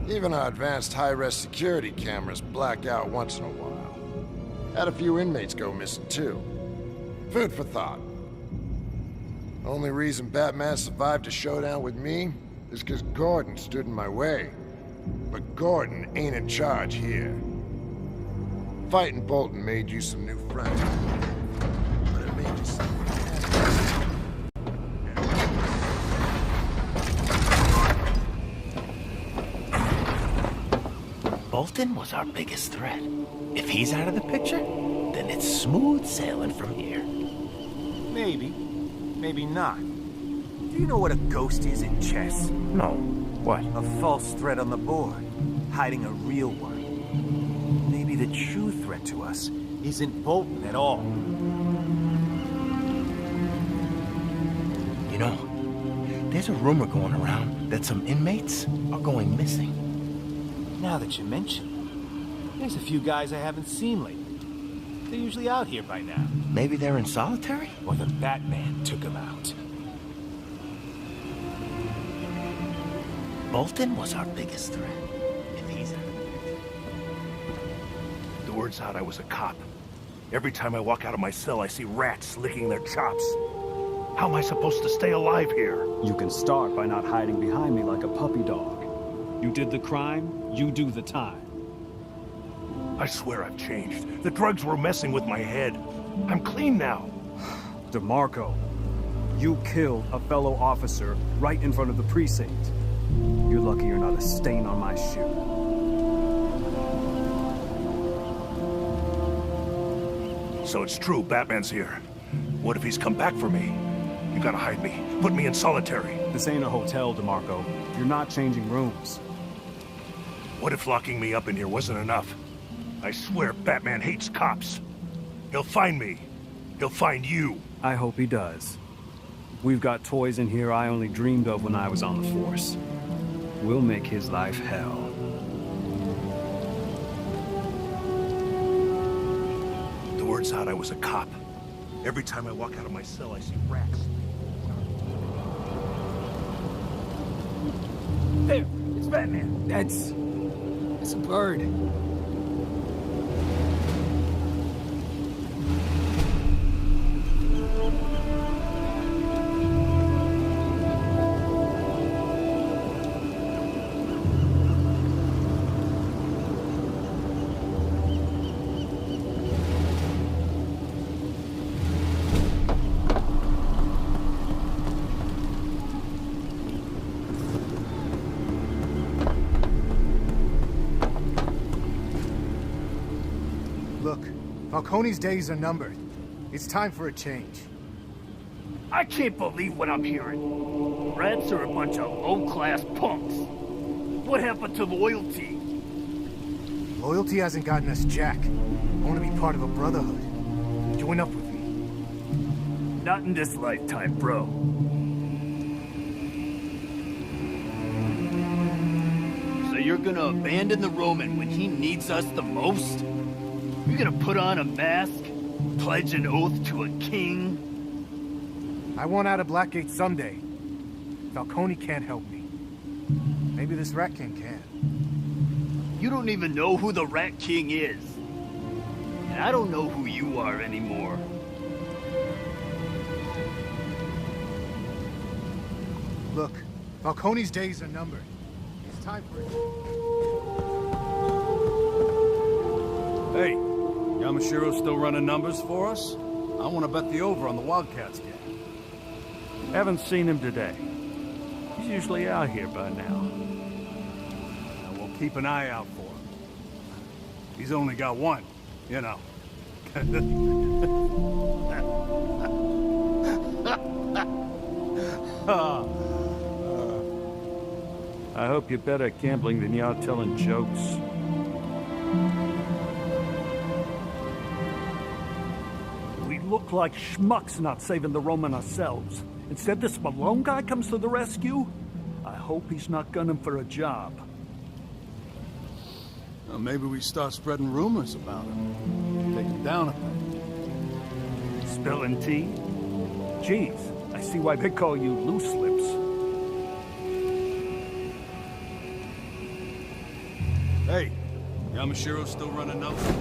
Even our advanced high-res security cameras black out once in a while. Had a few inmates go missing too. Food for thought. Only reason Batman survived a showdown with me is because Gordon stood in my way. But Gordon ain't in charge here. Fighting Bolton made you some new friends. But it made you some... Bolton was our biggest threat. If he's out of the picture, then it's smooth sailing from here. Maybe. Maybe not. Do you know what a ghost is in chess? No. What? A false threat on the board, hiding a real one. Maybe the true threat to us isn't Bolton at all. You know, there's a rumor going around that some inmates are going missing. Now that you mention it, there's a few guys I haven't seen lately. They're usually out here by now. Maybe they're in solitary? Or the Batman took them out. Bolton was our biggest threat. If he's out. The word's out I was a cop. Every time I walk out of my cell, I see rats licking their chops. How am I supposed to stay alive here? You can start by not hiding behind me like a puppy dog. You did the crime, you do the time. I swear I've changed. The drugs were messing with my head. I'm clean now. DeMarco, you killed a fellow officer right in front of the precinct. You're lucky you're not a stain on my shoe. So it's true, Batman's here. What if he's come back for me? You gotta hide me. Put me in solitary. This ain't a hotel, DeMarco. You're not changing rooms. What if locking me up in here wasn't enough? I swear Batman hates cops. He'll find me. He'll find you. I hope he does. We've got toys in here I only dreamed of when I was on the force. We'll make his life hell. The word's out I was a cop. Every time I walk out of my cell, I see rats. There! It's Batman! That's a bird. Falcone's days are numbered. It's time for a change. I can't believe what I'm hearing. Rats are a bunch of low-class punks. What happened to loyalty? Loyalty hasn't gotten us jack. I want to be part of a brotherhood. Join up with me. Not in this lifetime, bro. So you're gonna abandon the Roman when he needs us the most? You're gonna put on a mask, pledge an oath to a king? I want out of Blackgate someday. Falcone can't help me. Maybe this Rat King can. You don't even know who the Rat King is. And I don't know who you are anymore. Look, Falcone's days are numbered. It's time for it. Hey, Yamashiro's still running numbers for us? I want to bet the over on the Wildcats game. Haven't seen him today. He's usually out here by now. Now we'll keep an eye out for him. He's only got one, you know. I hope you're better at gambling than you are telling jokes. We look like schmucks not saving the Roman ourselves. Instead, this Malone guy comes to the rescue? I hope he's not gunning for a job. Well, maybe we start spreading rumors about him. Take him down a bit. Spilling tea? Jeez, I see why they call you loose lips. Hey, Yamashiro's still running numbers for us.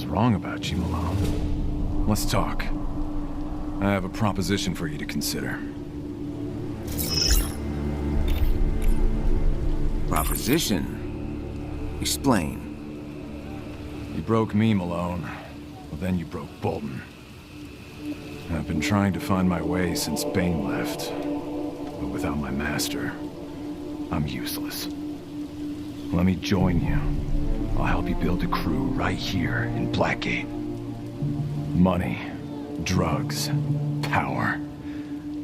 Wrong about you, Malone. Let's talk. I have a proposition for you to consider. Proposition? Explain. You broke me, Malone. Well, then you broke Bolton. I've been trying to find my way since Bane left. But without my master, I'm useless. Let me join you. I'll help you build a crew right here in Blackgate. Money, drugs, power.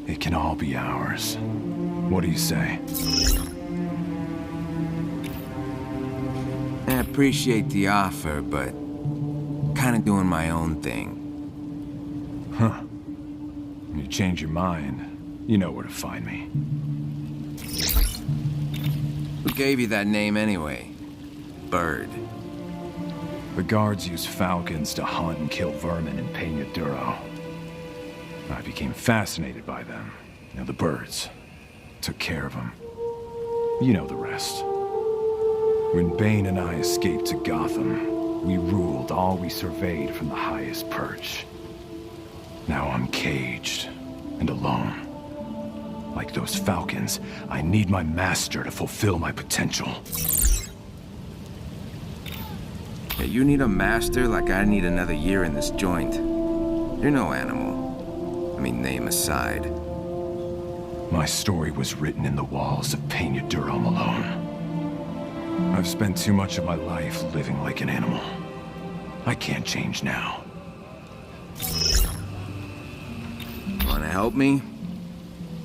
It can all be ours. What do you say? I appreciate the offer, but kinda doing my own thing. Huh. When you change your mind, you know where to find me. Who gave you that name anyway? Bird. The guards use falcons to hunt and kill vermin in Peña Duro. I became fascinated by them. You know, the birds. Took care of them. You know the rest. When Bane and I escaped to Gotham, we ruled all we surveyed from the highest perch. Now I'm caged and alone. Like those falcons, I need my master to fulfill my potential. Yeah, you need a master like I need another year in this joint. You're no animal. I mean, name aside. My story was written in the walls of Peña Duro, Malone. I've spent too much of my life living like an animal. I can't change now. Wanna help me?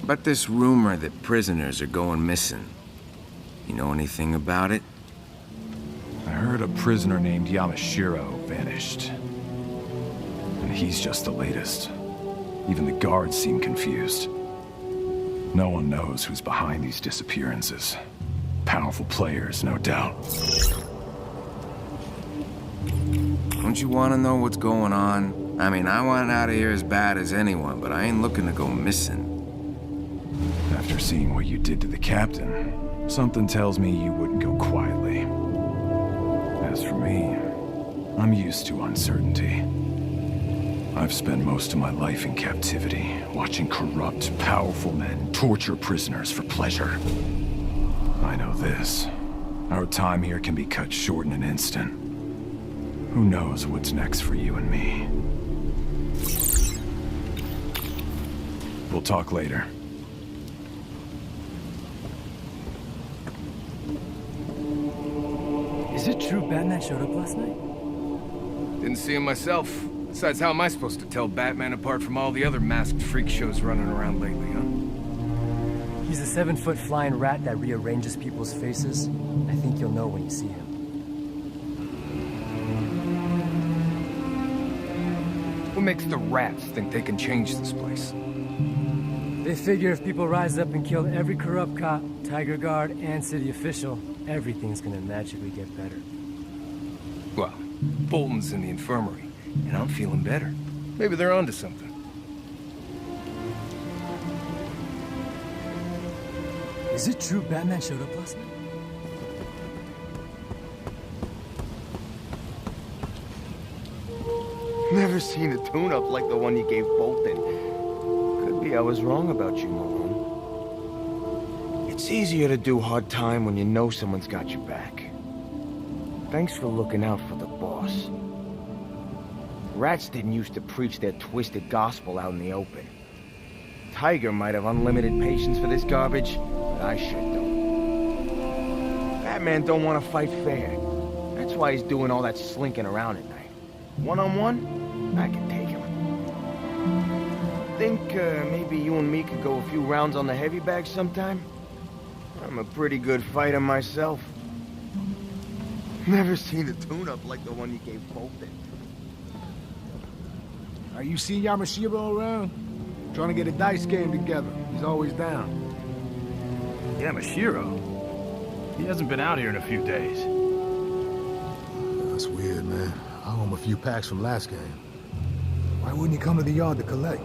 About this rumor that prisoners are going missing. You know anything about it? I heard a prisoner named Yamashiro vanished. And he's just the latest. Even the guards seem confused. No one knows who's behind these disappearances. Powerful players, no doubt. Don't you want to know what's going on? I mean, I want out of here as bad as anyone, but I ain't looking to go missing. After seeing what you did to the captain, something tells me you wouldn't go quietly. As for me, I'm used to uncertainty. I've spent most of my life in captivity, watching corrupt, powerful men torture prisoners for pleasure. I know this. Our time here can be cut short in an instant. Who knows what's next for you and me? We'll talk later. Is it true Batman showed up last night? Didn't see him myself. Besides, how am I supposed to tell Batman apart from all the other masked freak shows running around lately, huh? He's a 7-foot flying rat that rearranges people's faces. I think you'll know when you see him. What makes the rats think they can change this place? They figure if people rise up and kill every corrupt cop, Tiger Guard, and city official, everything's gonna magically get better. Well, Bolton's in the infirmary, and I'm feeling better. Maybe they're onto something. Is it true Batman showed up last night? Never seen a tune-up like the one you gave Bolton. Could be I was wrong about you, Malone. It's easier to do hard time when you know someone's got your back. Thanks for looking out for the boss. Rats didn't used to preach their twisted gospel out in the open. Tiger might have unlimited patience for this garbage, but I sure don't. Batman don't want to fight fair. That's why he's doing all that slinking around at night. One-on-one, I can take him. Think maybe you and me could go a few rounds on the heavy bag sometime? I'm a pretty good fighter myself. Never seen a tune-up like the one you gave Bolton. Are you seeing Yamashiro around? Trying to get a dice game together. He's always down. Yamashiro? He hasn't been out here in a few days. That's weird, man. I owe him a few packs from last game. Why wouldn't he come to the yard to collect?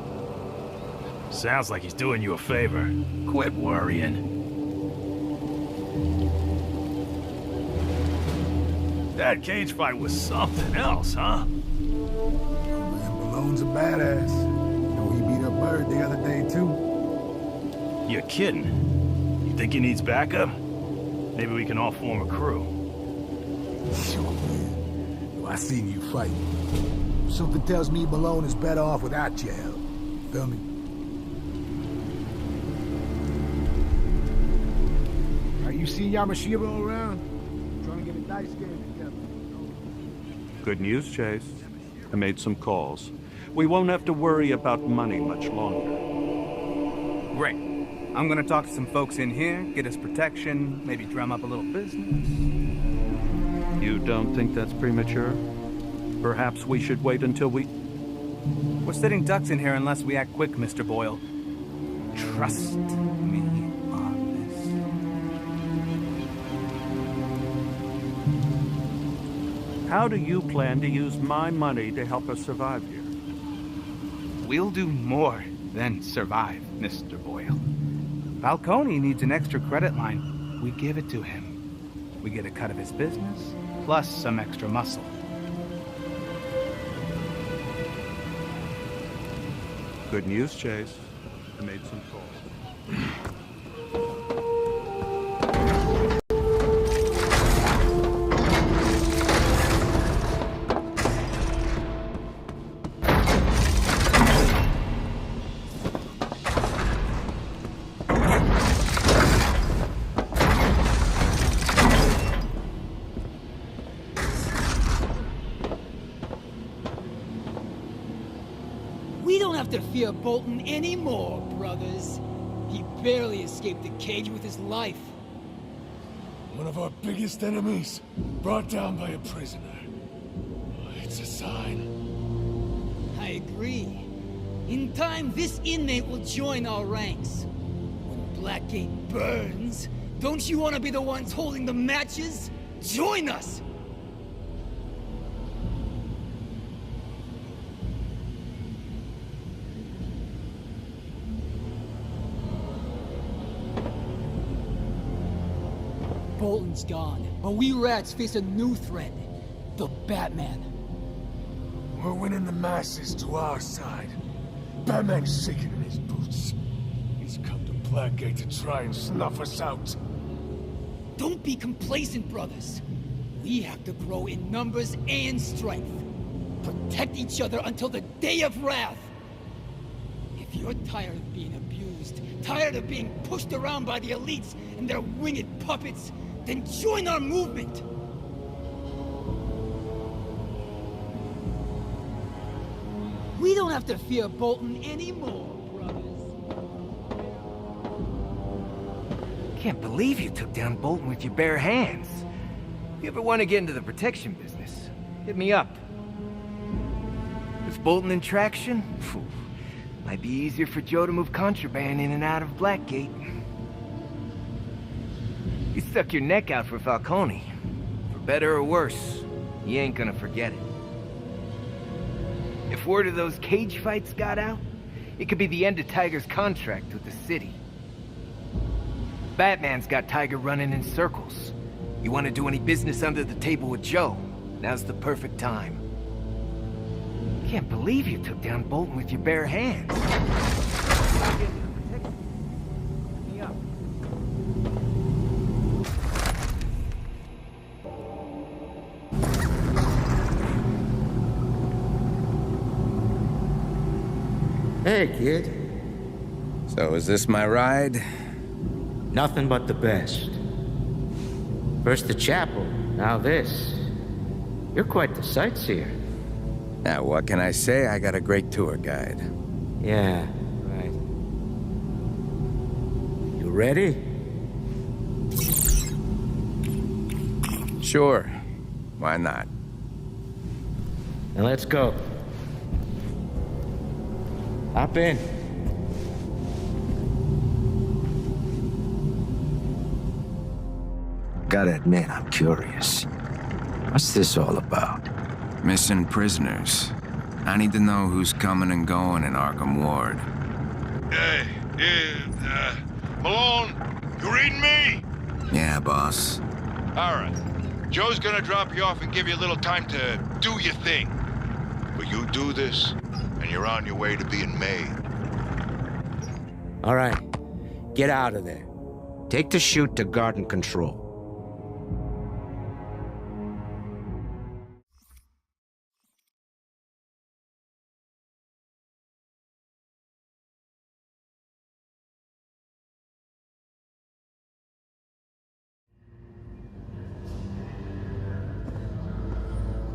Sounds like he's doing you a favor. Quit worrying. That cage fight was something else, huh? Man, Malone's a badass. You know, he beat up Bird the other day, too. You're kidding. You think he needs backup? Maybe we can all form a crew. Sure, man. Yo, I seen you fight. Something tells me Malone is better off without your help. Feel me? Are you seeing Yamashiro around? Trying to get a dice game together. Good news, Chase. I made some calls. We won't have to worry about money much longer. Great. I'm gonna talk to some folks in here, get us protection, maybe drum up a little business. You don't think that's premature? Perhaps we should wait until we... We're sitting ducks in here unless we act quick, Mr. Boyle. Trust me on this. How do you plan to use my money to help us survive here? We'll do more than survive, Mr. Boyle. Falcone needs an extra credit line. We give it to him. We get a cut of his business, plus some extra muscle. Good news, Chase. I made some calls. We don't have to fear Bolton anymore, brothers. He barely escaped the cage with his life. One of our biggest enemies, brought down by a prisoner. It's a sign. I agree. In time, this inmate will join our ranks. When Blackgate burns, don't you want to be the ones holding the matches? Join us! Bolton's gone, but we rats face a new threat. The Batman. We're winning the masses to our side. Batman's shaking in his boots. He's come to Blackgate to try and snuff us out. Don't be complacent, brothers. We have to grow in numbers and strength. Protect each other until the day of wrath. If you're tired of being abused, tired of being pushed around by the elites and their winged puppets, then join our movement. We don't have to fear Bolton anymore, brothers. Can't believe you took down Bolton with your bare hands. If you ever want to get into the protection business, hit me up. With Bolton in traction, phew, might be easier for Joe to move contraband in and out of Blackgate. You stuck your neck out for Falcone. For better or worse, you ain't gonna forget it. If word of those cage fights got out, it could be the end of Tiger's contract with the city. Batman's got Tiger running in circles. You want to do any business under the table with Joe, now's the perfect time. Can't believe you took down Bolton with your bare hands. Hey, kid. So is this my ride? Nothing but the best. First the chapel, now this. You're quite the sightseer. Now, what can I say? I got a great tour guide. Yeah, right. You ready? Sure. Why not? Now let's go. Hop in. Gotta admit, I'm curious. What's this all about? Missing prisoners. I need to know who's coming and going in Arkham Ward. Malone, you reading me? Yeah, boss. All right. Joe's gonna drop you off and give you a little time to do your thing. But you do this, and you're on your way to being made. All right, get out of there. Take the chute to Garden Control.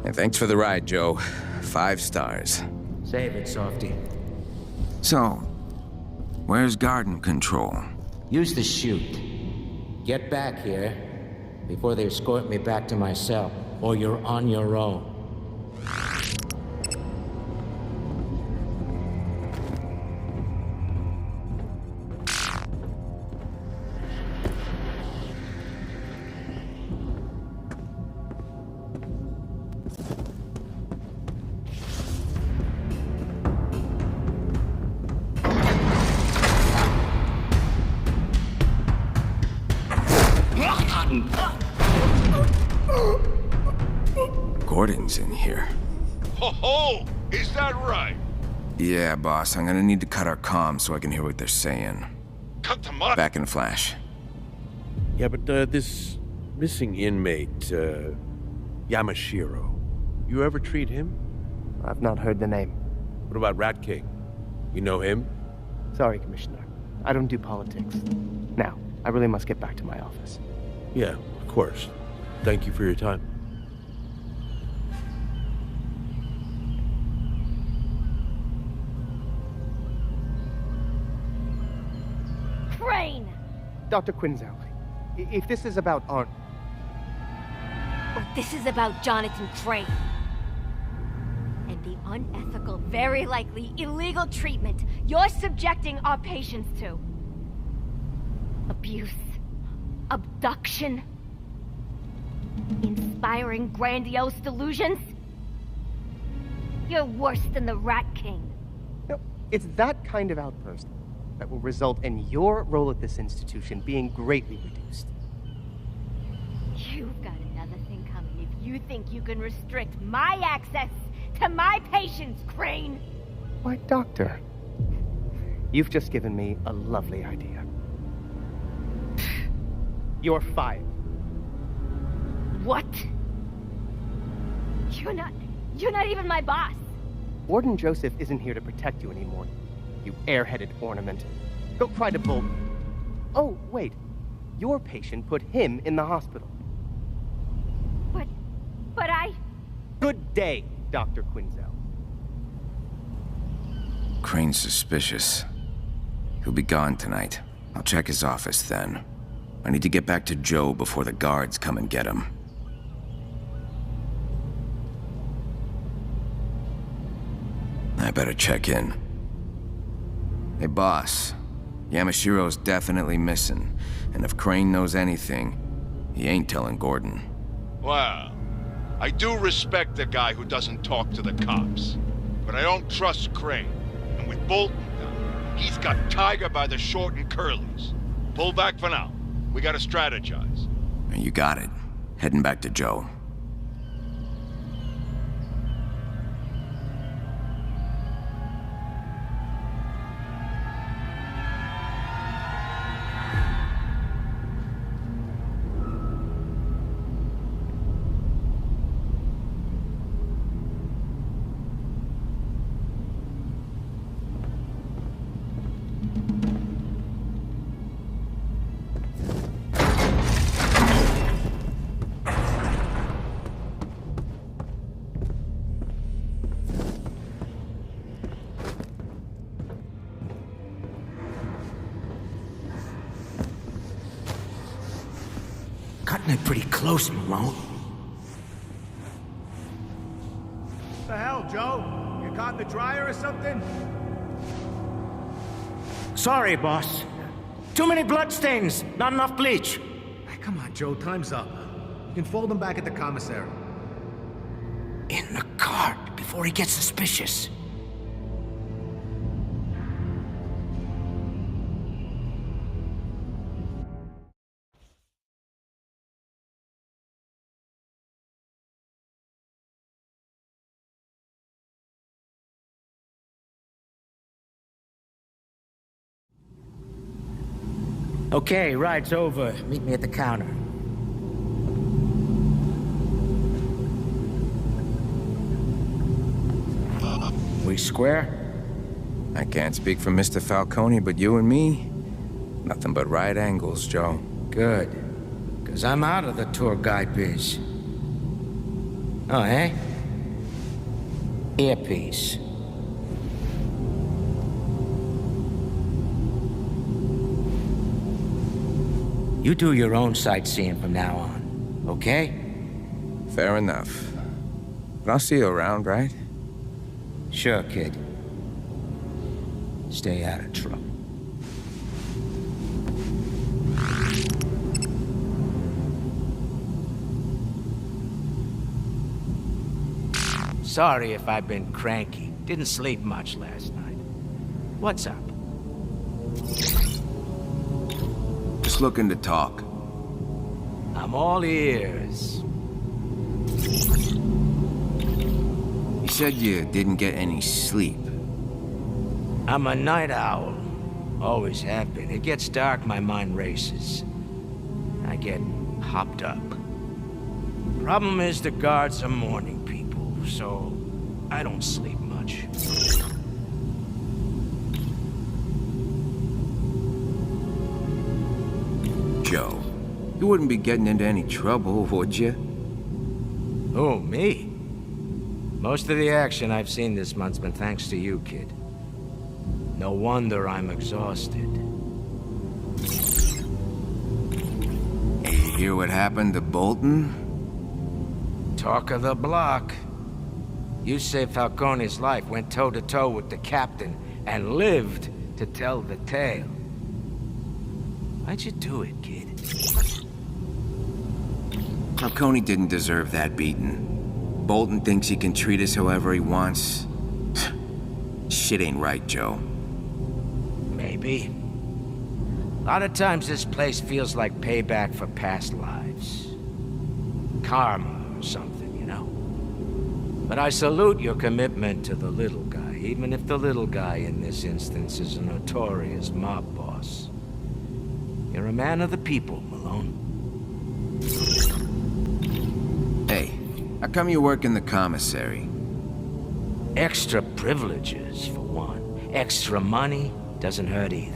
And thanks for the ride, Joe. 5 stars. Save it, Softy. So, where's Garden Control? Use the chute. Get back here before they escort me back to my cell, or you're on your own. Gordon's in here. Ho ho! Is that right? Yeah, boss. I'm gonna need to cut our comms so I can hear what they're saying. Cut them up! Back in a flash. Yeah, but this missing inmate, Yamashiro, you ever treat him? I've not heard the name. What about Rat King? You know him? Sorry, Commissioner. I don't do politics. Now, I really must get back to my office. Yeah, of course. Thank you for your time. Crane! Dr. Quinzel, if this is about Arn... Oh, this is about Jonathan Crane. And the unethical, very likely illegal treatment you're subjecting our patients to. Abuse. Abduction. Inspiring grandiose delusions. You're worse than the Rat King. No, it's that kind of outburst that will result in your role at this institution being greatly reduced. You've got another thing coming if you think you can restrict my access to my patients, Crane! Why, Doctor, you've just given me a lovely idea. You're fired. What? You're not even my boss. Warden Joseph isn't here to protect you anymore, you airheaded ornament. Go cry to Bolton. Oh, wait. Your patient put him in the hospital. But I... Good day, Dr. Quinzel. Crane's suspicious. He'll be gone tonight. I'll check his office then. I need to get back to Joe before the guards come and get him. I better check in. Hey, boss. Yamashiro's definitely missing, and if Crane knows anything, he ain't telling Gordon. Well, I do respect the guy who doesn't talk to the cops, but I don't trust Crane. And with Bolton now, he's got Tiger by the short and curlies. Pull back for now. We gotta strategize. You got it. Heading back to Joe. Cutting it pretty close, Malone. What the hell, Joe? You caught in the dryer or something? Sorry, boss. Too many bloodstains, not enough bleach. Hey, come on, Joe, time's up. You can fold them back at the commissary. In the cart, before he gets suspicious. Okay, ride's over. Meet me at the counter. We square? I can't speak for Mr. Falcone, but you and me, nothing but right angles, Joe. Good. Because I'm out of the tour guide biz. Oh, eh? Earpiece. You do your own sightseeing from now on, okay? Fair enough. But I'll see you around, right? Sure, kid. Stay out of trouble. Sorry if I've been cranky. Didn't sleep much last night. What's up? Just looking to talk. I'm all ears. You said you didn't get any sleep. I'm a night owl. Always have been. It gets dark, my mind races. I get hopped up. Problem is the guards are morning people, so I don't sleep much. Joe, you wouldn't be getting into any trouble, would you? Oh, me? Most of the action I've seen this month's been thanks to you, kid. No wonder I'm exhausted. Hey, you hear what happened to Bolton? Talk of the block. You saved Falcone's life, went toe-to-toe with the captain, and lived to tell the tale. Why'd you do it, kid? Falcone didn't deserve that beating. Bolton thinks he can treat us however he wants. Shit ain't right, Joe. Maybe. A lot of times this place feels like payback for past lives. Karma or something, you know? But I salute your commitment to the little guy, even if the little guy in this instance is a notorious mob boss. You're a man of the people, Malone. Hey, how come you work in the commissary? Extra privileges, for one. Extra money doesn't hurt either.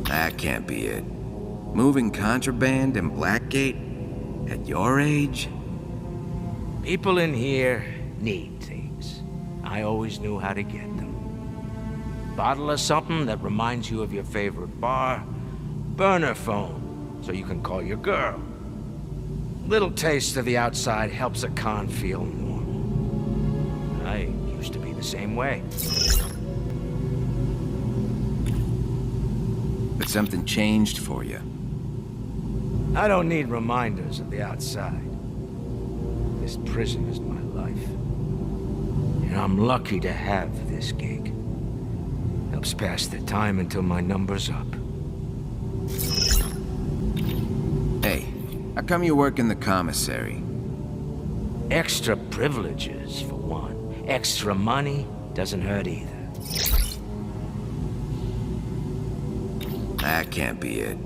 That can't be it. Moving contraband in Blackgate? At your age? People in here need things. I always knew how to get them. Bottle of something that reminds you of your favorite bar. Burner phone, so you can call your girl. Little taste of the outside helps a con feel normal. I used to be the same way. But something changed for you. I don't need reminders of the outside. This prison is my life. And I'm lucky to have this gig. Helps pass the time until my number's up. Hey, how come you work in the commissary? Extra privileges, for one. Extra money doesn't hurt either. That can't be it.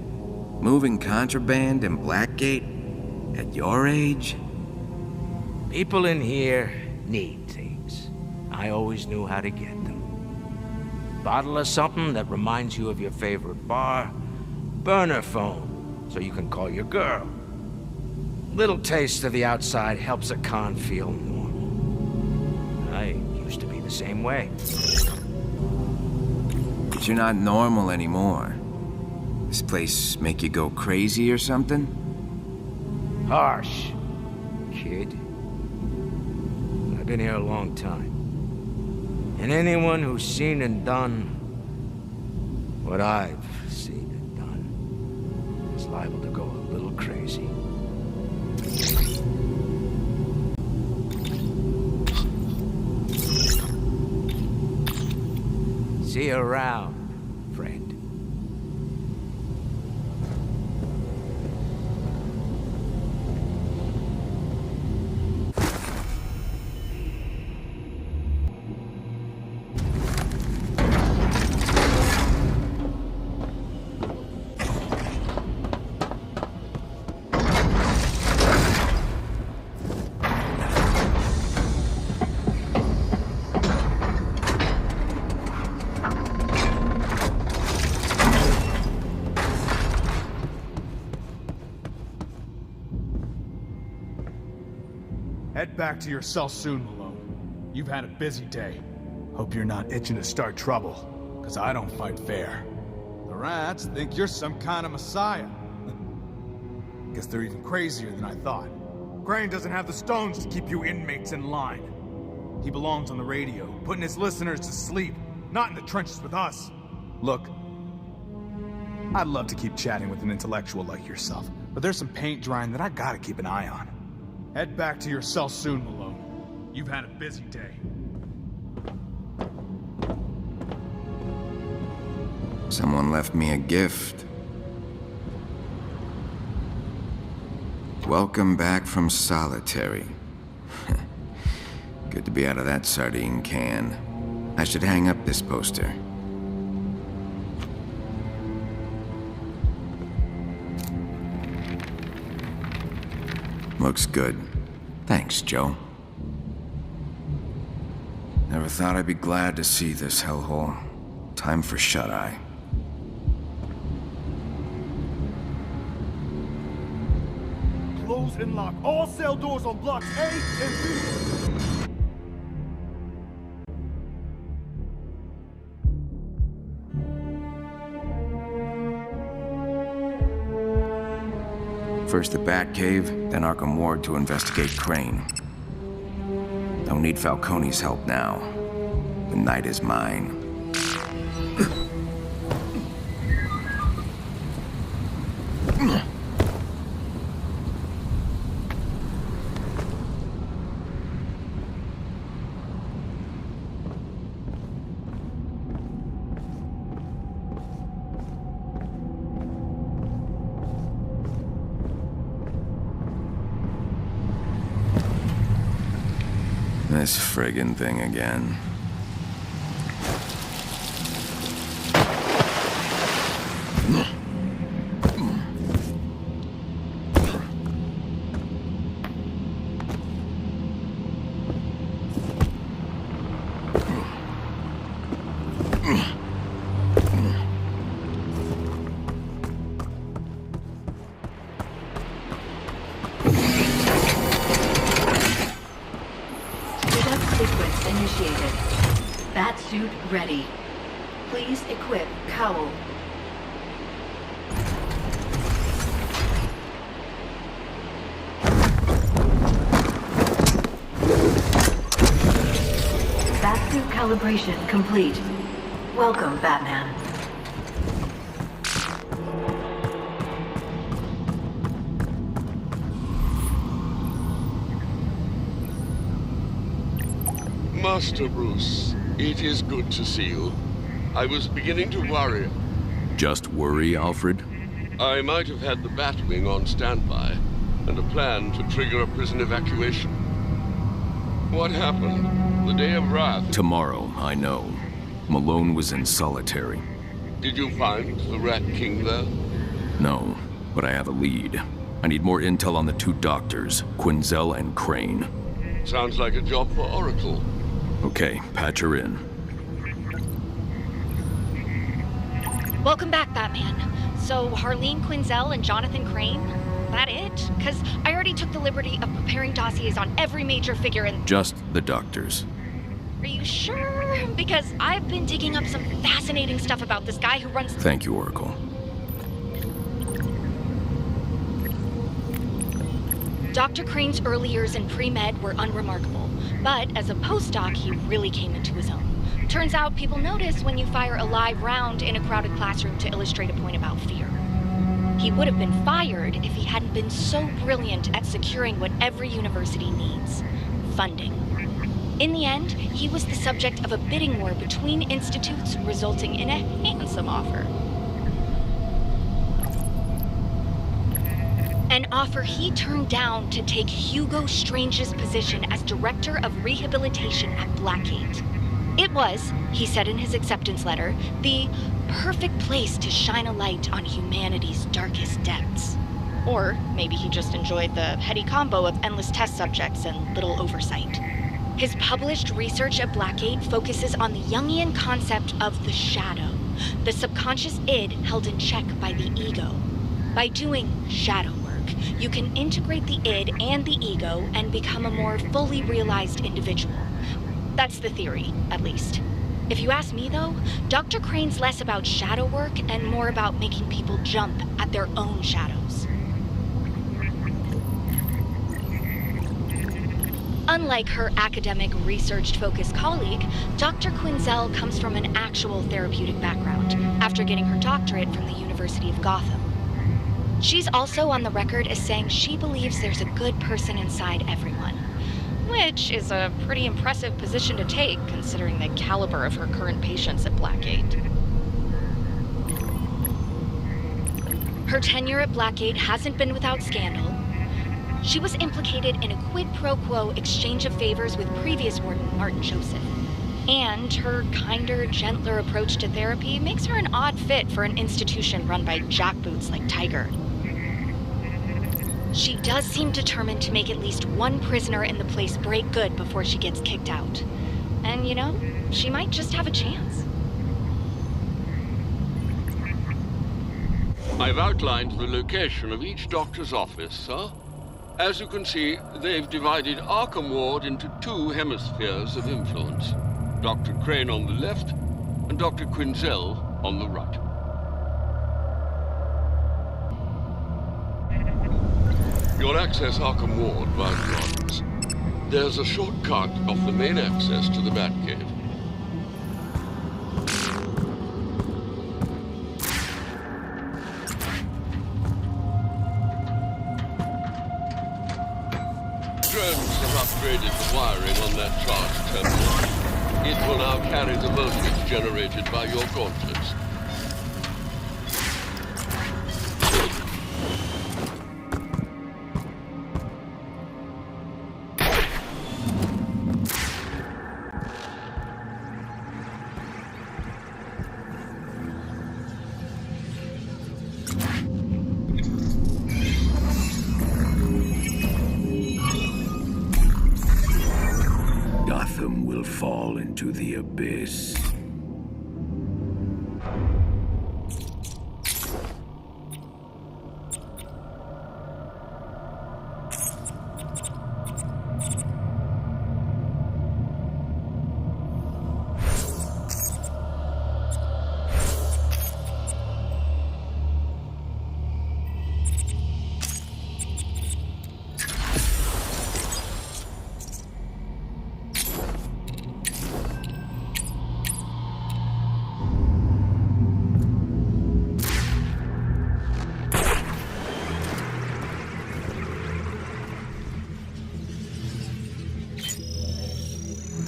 Moving contraband in Blackgate? At your age? People in here need things. I always knew how to get them. Bottle of something that reminds you of your favorite bar. Burner phone, so you can call your girl. Little taste of the outside helps a con feel normal. I used to be the same way. But you're not normal anymore. This place make you go crazy or something? Harsh, kid. I've been here a long time. And anyone who's seen and done what I've seen and done is liable to go a little crazy. See you around, friend. Head back to your cell soon, Malone. You've had a busy day. Hope you're not itching to start trouble, because I don't fight fair. The rats think you're some kind of messiah. Guess they're even crazier than I thought. Crane doesn't have the stones to keep you inmates in line. He belongs on the radio, putting his listeners to sleep, not in the trenches with us. Look, I'd love to keep chatting with an intellectual like yourself, but there's some paint drying that I gotta keep an eye on. Head back to your cell soon, Malone. You've had a busy day. Someone left me a gift. Welcome back from solitary. Good to be out of that sardine can. I should hang up this poster. Looks good. Thanks, Joe. Never thought I'd be glad to see this hellhole. Time for shut-eye. Close and lock all cell doors on blocks A and B. First the Batcave, then Arkham Ward to investigate Crane. Don't need Falcone's help now. The night is mine. This friggin' thing again. Sequence initiated. Batsuit ready. Please equip cowl. Batsuit calibration complete. Welcome, Batman. Master Bruce, it is good to see you. I was beginning to worry. Just worry, Alfred? I might have had the Batwing on standby, and a plan to trigger a prison evacuation. What happened? The day of wrath? Tomorrow, I know. Malone was in solitary. Did you find the Rat King there? No, but I have a lead. I need more intel on the two doctors, Quinzel and Crane. Sounds like a job for Oracle. Okay, patch her in. Welcome back, Batman. So, Harleen Quinzel and Jonathan Crane? That it? Because I already took the liberty of preparing dossiers on every major figure in... Just the doctors. Are you sure? Because I've been digging up some fascinating stuff about this guy who runs... Thank you, Oracle. Dr. Crane's early years in pre-med were unremarkable, but as a postdoc, he really came into his own. Turns out people notice when you fire a live round in a crowded classroom to illustrate a point about fear. He would have been fired if he hadn't been so brilliant at securing what every university needs: funding. In the end, he was the subject of a bidding war between institutes, resulting in a handsome offer. An offer he turned down to take Hugo Strange's position as Director of Rehabilitation at Blackgate. It was, he said in his acceptance letter, the perfect place to shine a light on humanity's darkest depths. Or maybe he just enjoyed the heady combo of endless test subjects and little oversight. His published research at Blackgate focuses on the Jungian concept of the shadow, the subconscious id held in check by the ego. By doing shadow work, you can integrate the id and the ego and become a more fully realized individual. That's the theory, at least. If you ask me, though, Dr. Crane's less about shadow work and more about making people jump at their own shadows. Unlike her academic, research-focused colleague, Dr. Quinzel comes from an actual therapeutic background after getting her doctorate from the University of Gotham. She's also on the record as saying she believes there's a good person inside everyone, which is a pretty impressive position to take considering the caliber of her current patients at Blackgate. Her tenure at Blackgate hasn't been without scandal. She was implicated in a quid pro quo exchange of favors with previous warden Martin Joseph. And her kinder, gentler approach to therapy makes her an odd fit for an institution run by jackboots like Tiger. She does seem determined to make at least one prisoner in the place break good before she gets kicked out. And you know, she might just have a chance. I've outlined the location of each doctor's office, sir. As you can see, they've divided Arkham Ward into two hemispheres of influence. Dr. Crane on the left, and Dr. Quinzel on the right. You'll access Arkham Ward via the gardens. There's a shortcut off the main access to the Batcave. Drones have upgraded the wiring on that charge terminal. It will now carry the voltage generated by your gauntlets. fall into the abyss.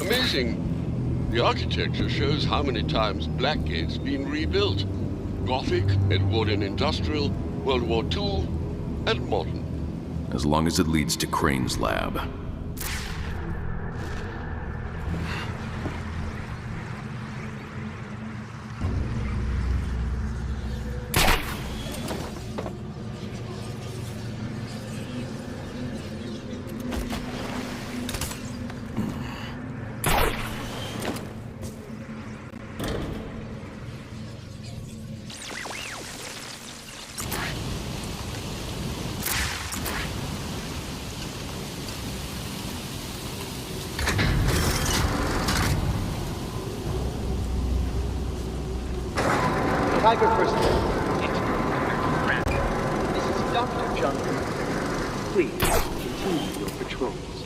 Amazing. The architecture shows how many times Blackgate's been rebuilt. Gothic, Edwardian Industrial, World War II, and modern. As long as it leads to Crane's lab. Tiger first. This is Dr. Johnson. Please, continue your patrols.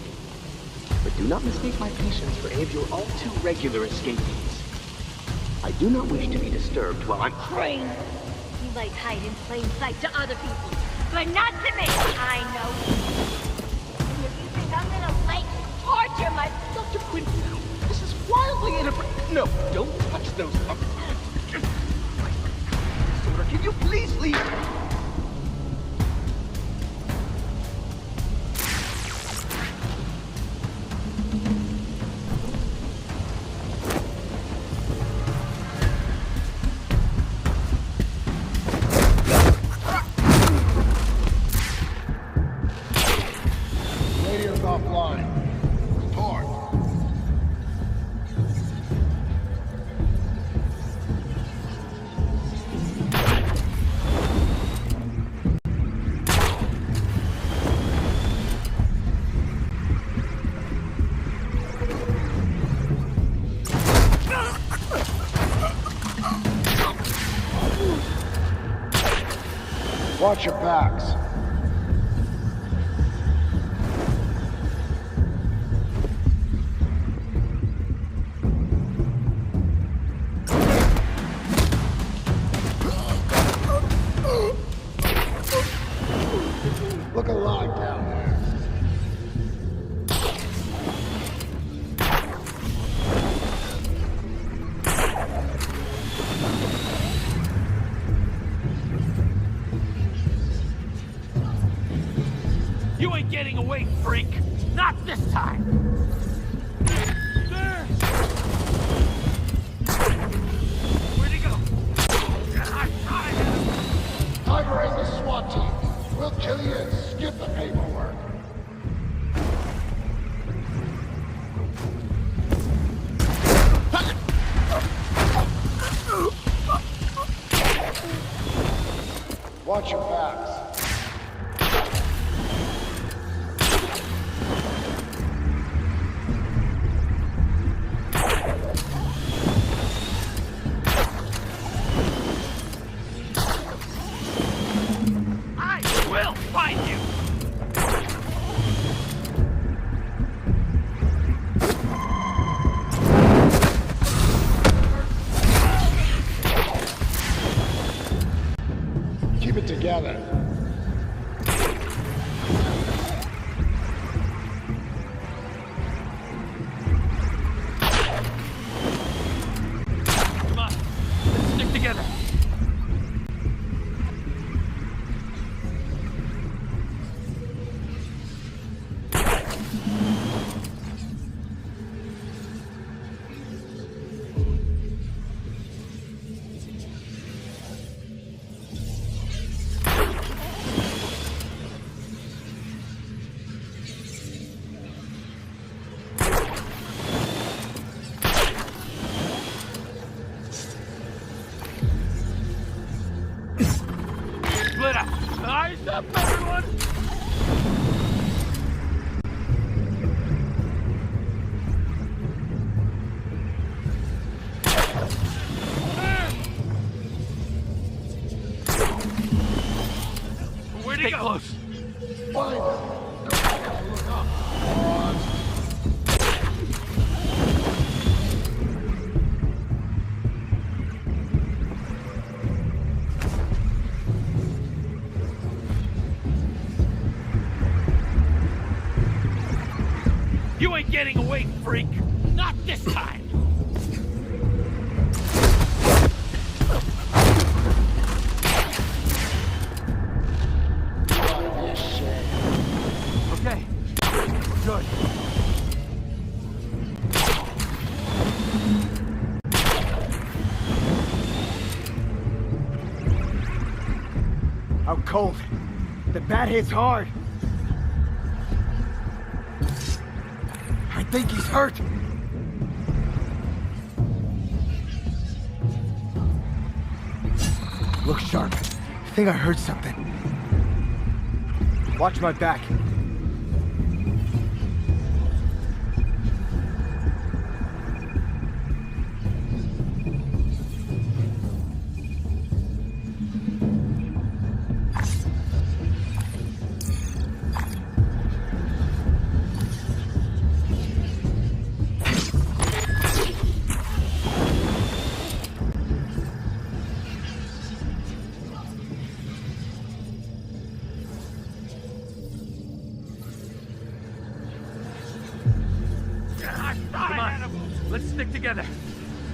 But do not mistake my patients for any of your all-too-regular escapees. I do not wish to be disturbed while I'm... Crane! You might hide in plain sight to other people, but not to me! I know. And if you think I'm gonna let you torture my... Dr. Quinn, this is wildly inappropriate. No, don't touch those... Can you please leave? Radio's offline. Report. Watch your backs. Look alive down there. You ain't getting away, freak! Not this time! Where'd he go? Tiger ain't the SWAT team. We'll kill you and skip the paperwork. Watch your backs. Together. Come on, let's stick together. Eyes up, everyone! Where'd he go? Close. You ain't getting away, freak! Not this time! Okay. Good. Out cold. The bat hits hard. I think he's hurt. Look sharp. I think I heard something. Watch my back. Come on, let's stick together.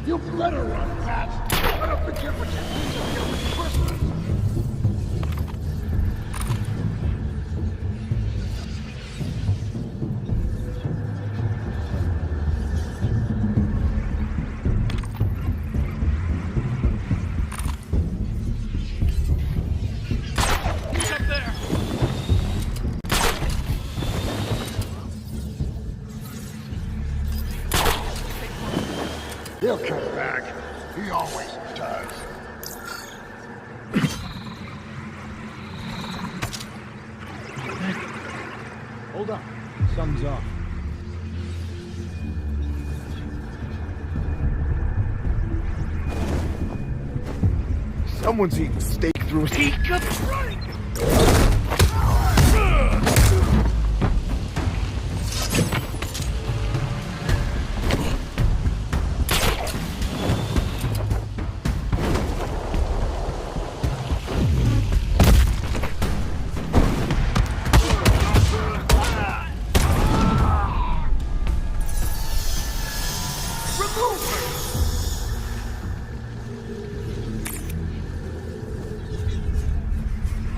You better run, Pat. I don't forget what you did to with Christmas. He's up there. He'll come back. He always does. Hold up. Something's off. Someone's eating steak through his... He comes running!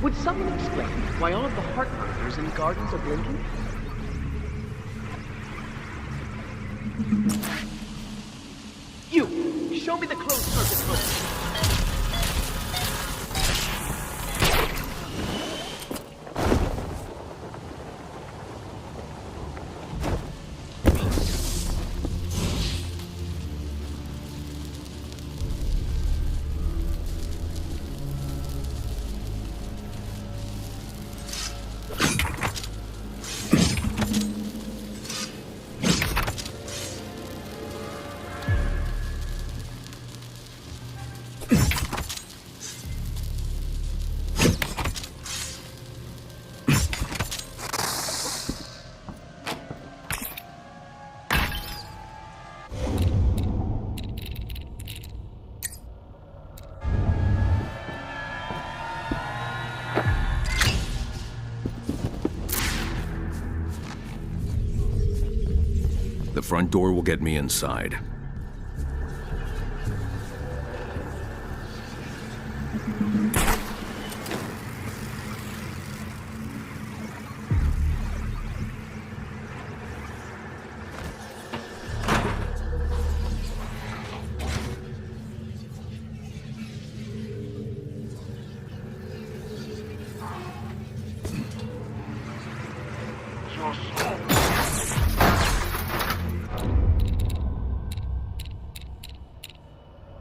Would someone explain why all of the heart moniitors in the gardens are blinking? You! Show me the closed circuit code. The front door will get me inside.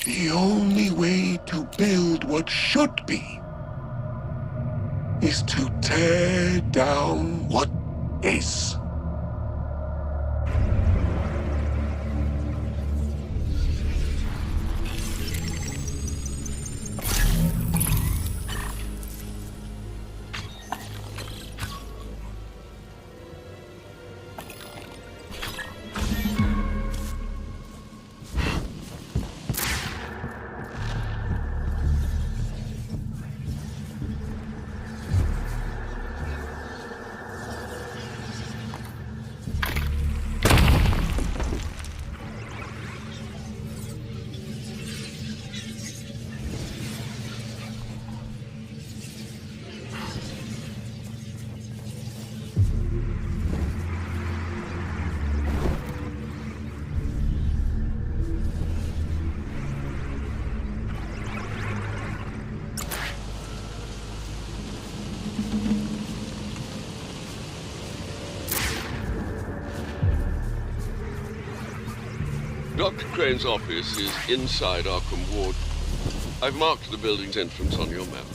The only way to build what should be is to tear down what is. Dr. Crane's office is inside Arkham Ward. I've marked the building's entrance on your map.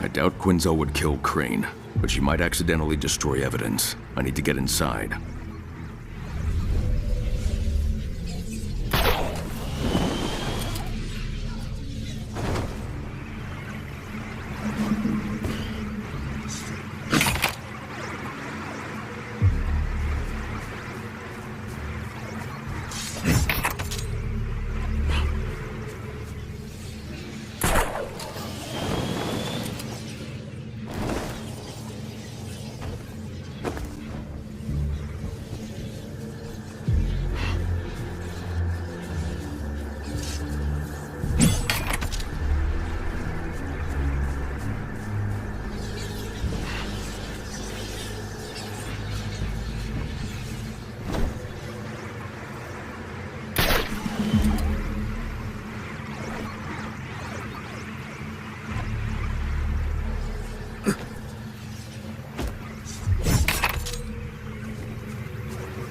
I doubt Quinzel would kill Crane, but she might accidentally destroy evidence. I need to get inside.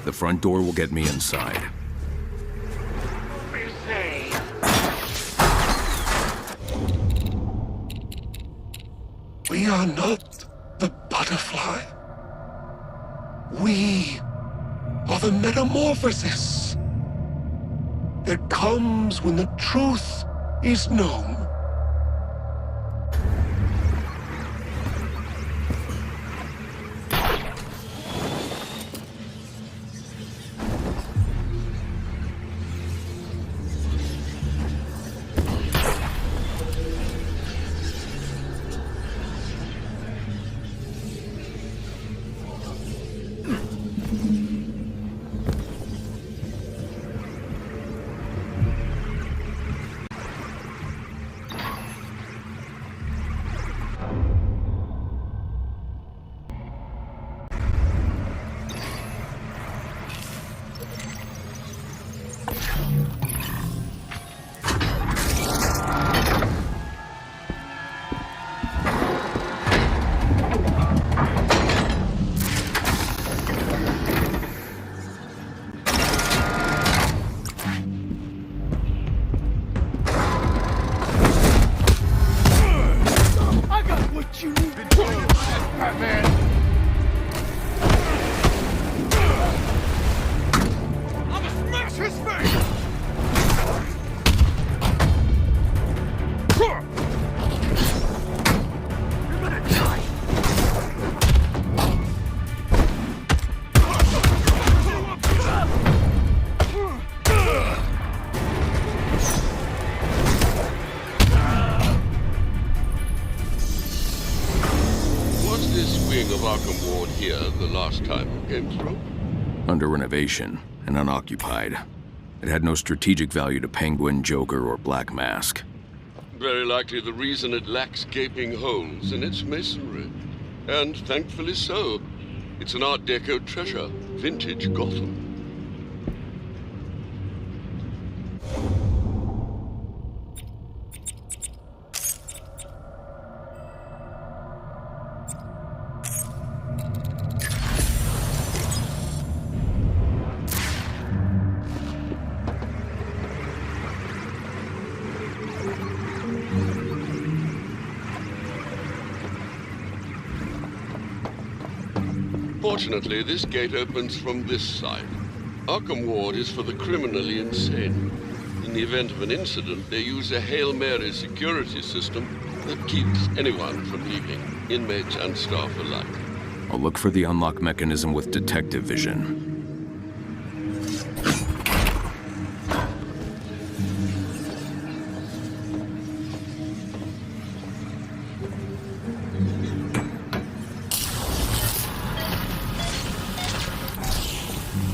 The front door will get me inside. We are not the butterfly. We are the metamorphosis that comes when the truth is known. Batman! I'ma smash his face! You're gonna die! Was this wing of Arkham Ward here the last time you came through? Under renovation and unoccupied. It had no strategic value to Penguin, Joker, or Black Mask. Very likely the reason it lacks gaping holes in its masonry. And thankfully so. It's an Art Deco treasure, vintage Gotham. Fortunately, this gate opens from this side. Arkham Ward is for the criminally insane. In the event of an incident, they use a Hail Mary security system that keeps anyone from leaving, inmates and staff alike. I'll look for the unlock mechanism with detective vision.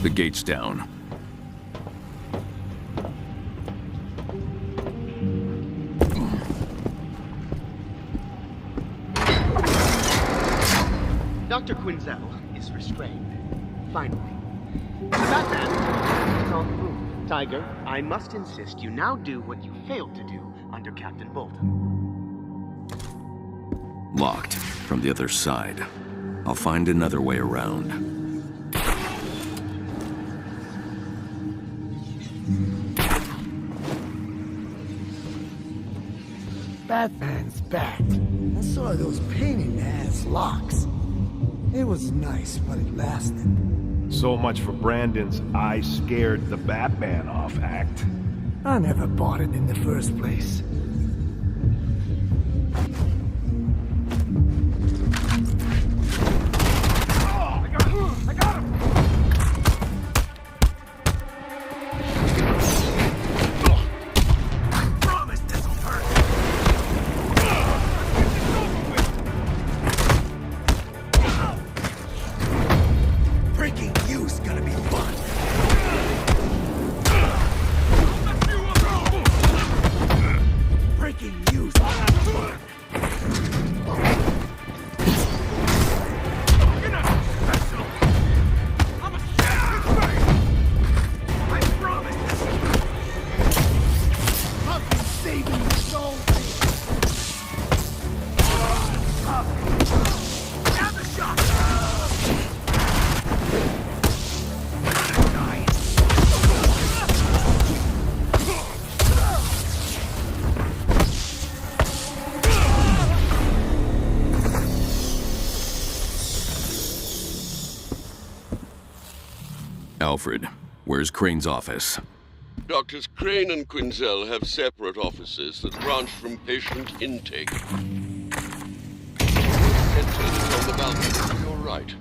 The gate's down. Dr. Quinzel is restrained. Finally. Batman is on the move. Tiger, I must insist you now do what you failed to do under Captain Bolton. Locked from the other side. I'll find another way around. Batman's back. I saw those pain-in-the-ass locks. It was nice, but it lasted. So much for Brandon's I scared the Batman off act. I never bought it in the first place. I got him! Promise this'll hurt! Breaking you's gonna be fun! Breaking you's fun! You're not special! I'm a shit! I promise this! I'll be saving your soul! Have the shot! Alfred, where's Crane's office? Doctors Crane and Quinzel have separate offices that branch from patient intake. Enter is on the balcony to your right.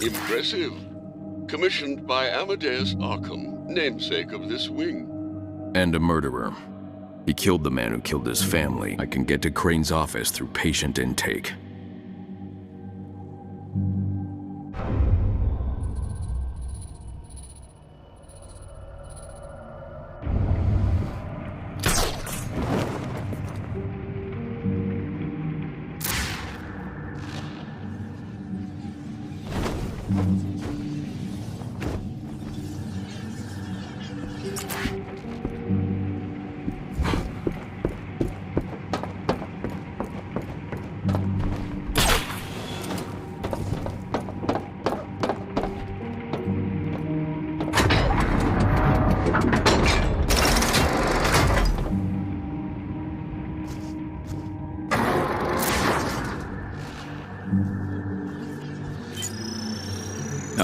Impressive. Commissioned by Amadeus Arkham, namesake of this wing. And a murderer. He killed the man who killed his family. I can get to Crane's office through patient intake.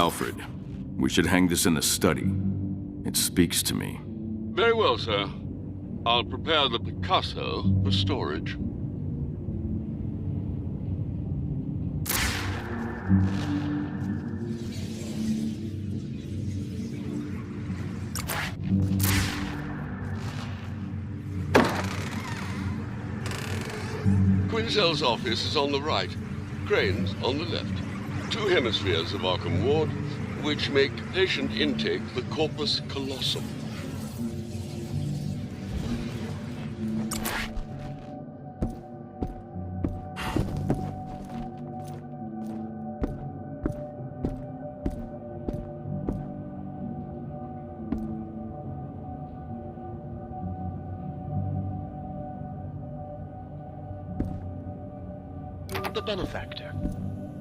Alfred, we should hang this in the study. It speaks to me. Very well, sir. I'll prepare the Picasso for storage. Quinzel's office is on the right, Crane's on the left. 2 hemispheres of Arkham Ward, which make patient intake the corpus callosum. The benefactor.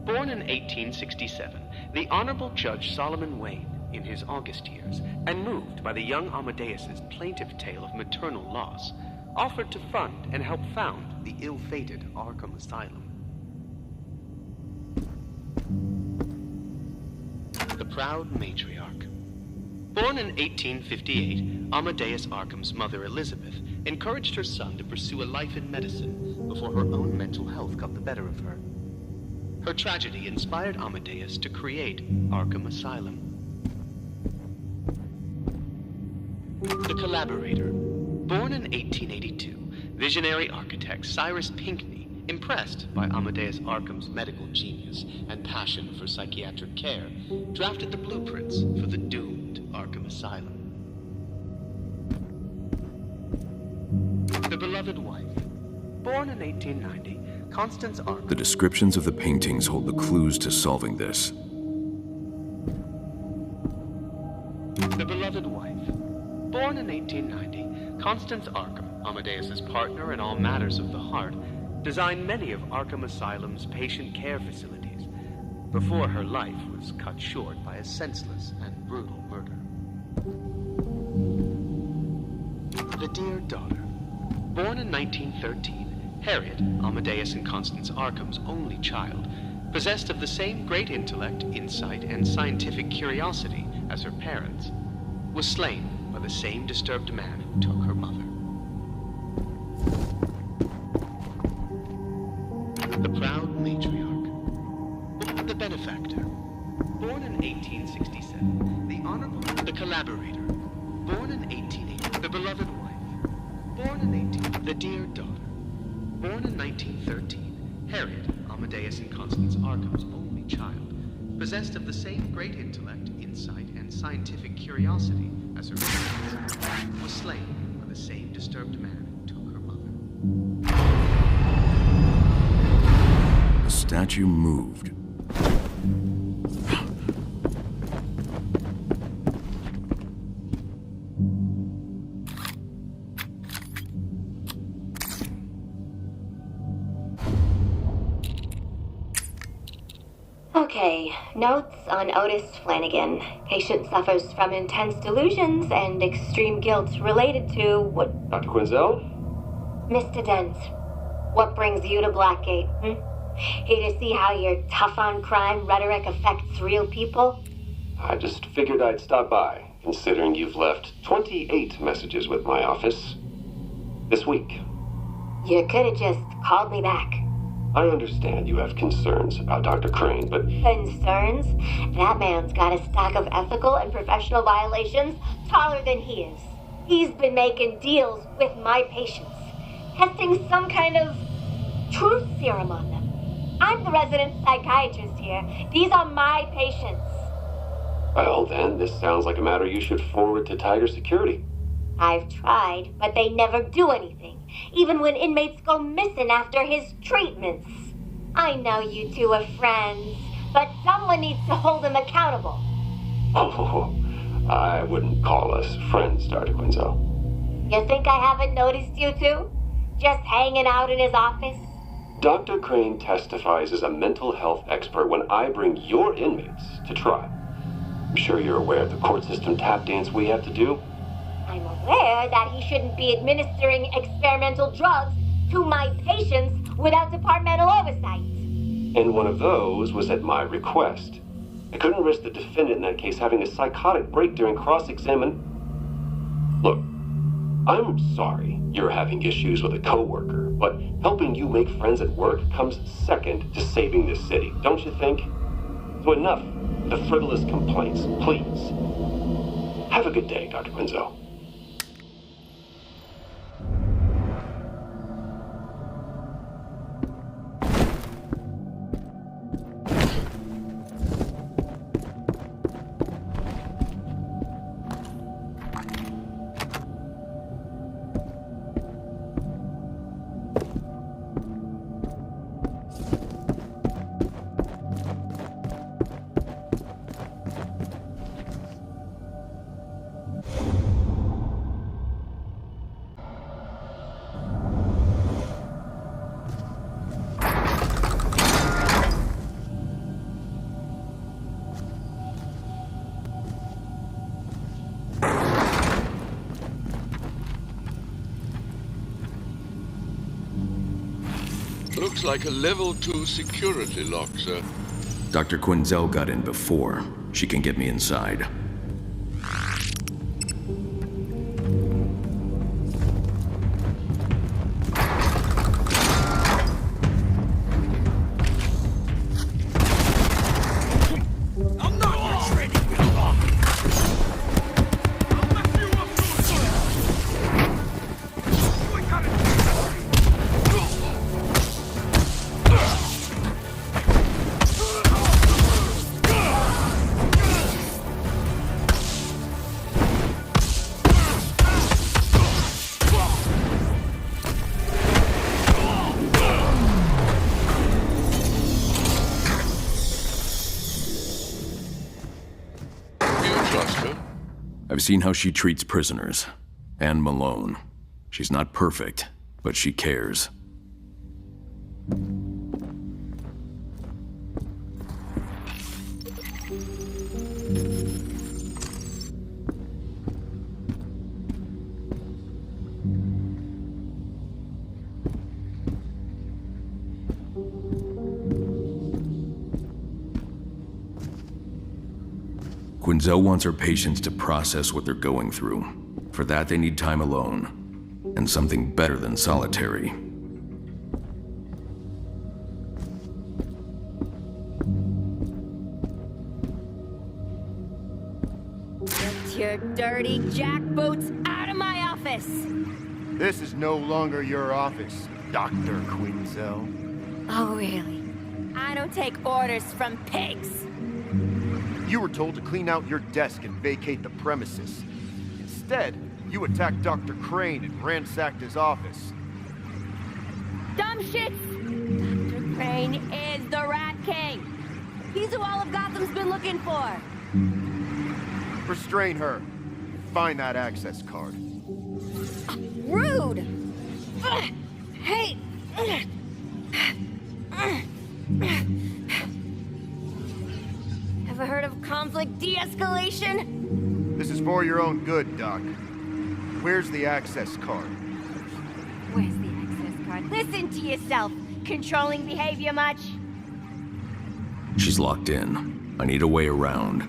Born in 1867, the Honorable Judge Solomon Wayne, in his August years, and moved by the young Amadeus's plaintive tale of maternal loss, offered to fund and help found the ill-fated Arkham Asylum. The proud matriarch. Born in 1858, Amadeus Arkham's mother Elizabeth encouraged her son to pursue a life in medicine before her own mental health got the better of her. Her tragedy inspired Amadeus to create Arkham Asylum. The Collaborator. Born in 1882, visionary architect Cyrus Pinckney, impressed by Amadeus Arkham's medical genius and passion for psychiatric care, drafted the blueprints for the doomed Arkham Asylum. The Beloved Wife. Born in 1890, Constance Arkham... The descriptions of the paintings hold the clues to solving this. The Beloved Wife. Born in 1890, Constance Arkham, Amadeus's partner in all matters of the heart, designed many of Arkham Asylum's patient care facilities before her life was cut short by a senseless and brutal murder. The Dear Daughter. Born in 1913, Harriet, Amadeus and Constance Arkham's only child, possessed of the same great intellect, insight, and scientific curiosity as her parents, was slain by the same disturbed man who took her mother. The Proud Matriarch. The Benefactor. Born in 1867, the Honorable... The Collaborator. Born in 1880, the Beloved Wife. Born in 18... The Dear Daughter. Born in 1913, Harriet, Amadeus and Constance Arkham's only child, possessed of the same great intellect, insight, and scientific curiosity as her parents, was slain by the same disturbed man who took her mother. The statue moved. Okay, notes on Otis Flanagan. Patient suffers from intense delusions and extreme guilt related to what... Dr. Quinzel? Mr. Dent, what brings you to Blackgate, Here to see how your tough-on-crime rhetoric affects real people? I just figured I'd stop by, considering you've left 28 messages with my office this week. You could have just called me back. I understand you have concerns about Dr. Crane, but... Concerns? That man's got a stack of ethical and professional violations taller than he is. He's been making deals with my patients, testing some kind of truth serum on them. I'm the resident psychiatrist here. These are my patients. Well, then, this sounds like a matter you should forward to Tiger Security. I've tried, but they never do anything, even when inmates go missing after his treatments. I know you two are friends, but someone needs to hold him accountable. Oh, I wouldn't call us friends, Dr. Quinzel. You think I haven't noticed you two? Just hanging out in his office? Dr. Crane testifies as a mental health expert when I bring your inmates to trial. I'm sure you're aware of the court system tap dance we have to do. I'm aware that he shouldn't be administering experimental drugs to my patients without departmental oversight. And one of those was at my request. I couldn't risk the defendant in that case having a psychotic break during cross-examination. Look, I'm sorry you're having issues with a coworker, but helping you make friends at work comes second to saving this city, don't you think? So enough with the frivolous complaints, please. Have a good day, Dr. Quinzel. Looks like a level 2 security lock, sir. Dr. Quinzel got in before. She can get me inside. I've seen how she treats prisoners. And Malone. She's not perfect, but she cares. Quinzel wants her patients to process what they're going through. For that, they need time alone, and something better than solitary. Get your dirty jackboots out of my office! This is no longer your office, Dr. Quinzel. Oh, really? I don't take orders from pigs! You were told to clean out your desk and vacate the premises. Instead, you attacked Dr. Crane and ransacked his office. Dumb shits! Dr. Crane is the Rat King! He's who all of Gotham's been looking for! Restrain her. Find that access card. Rude! Hey! Ever heard of conflict de-escalation? This is for your own good, Doc. Where's the access card? Where's the access card? Listen to yourself! Controlling behavior much? She's locked in. I need a way around.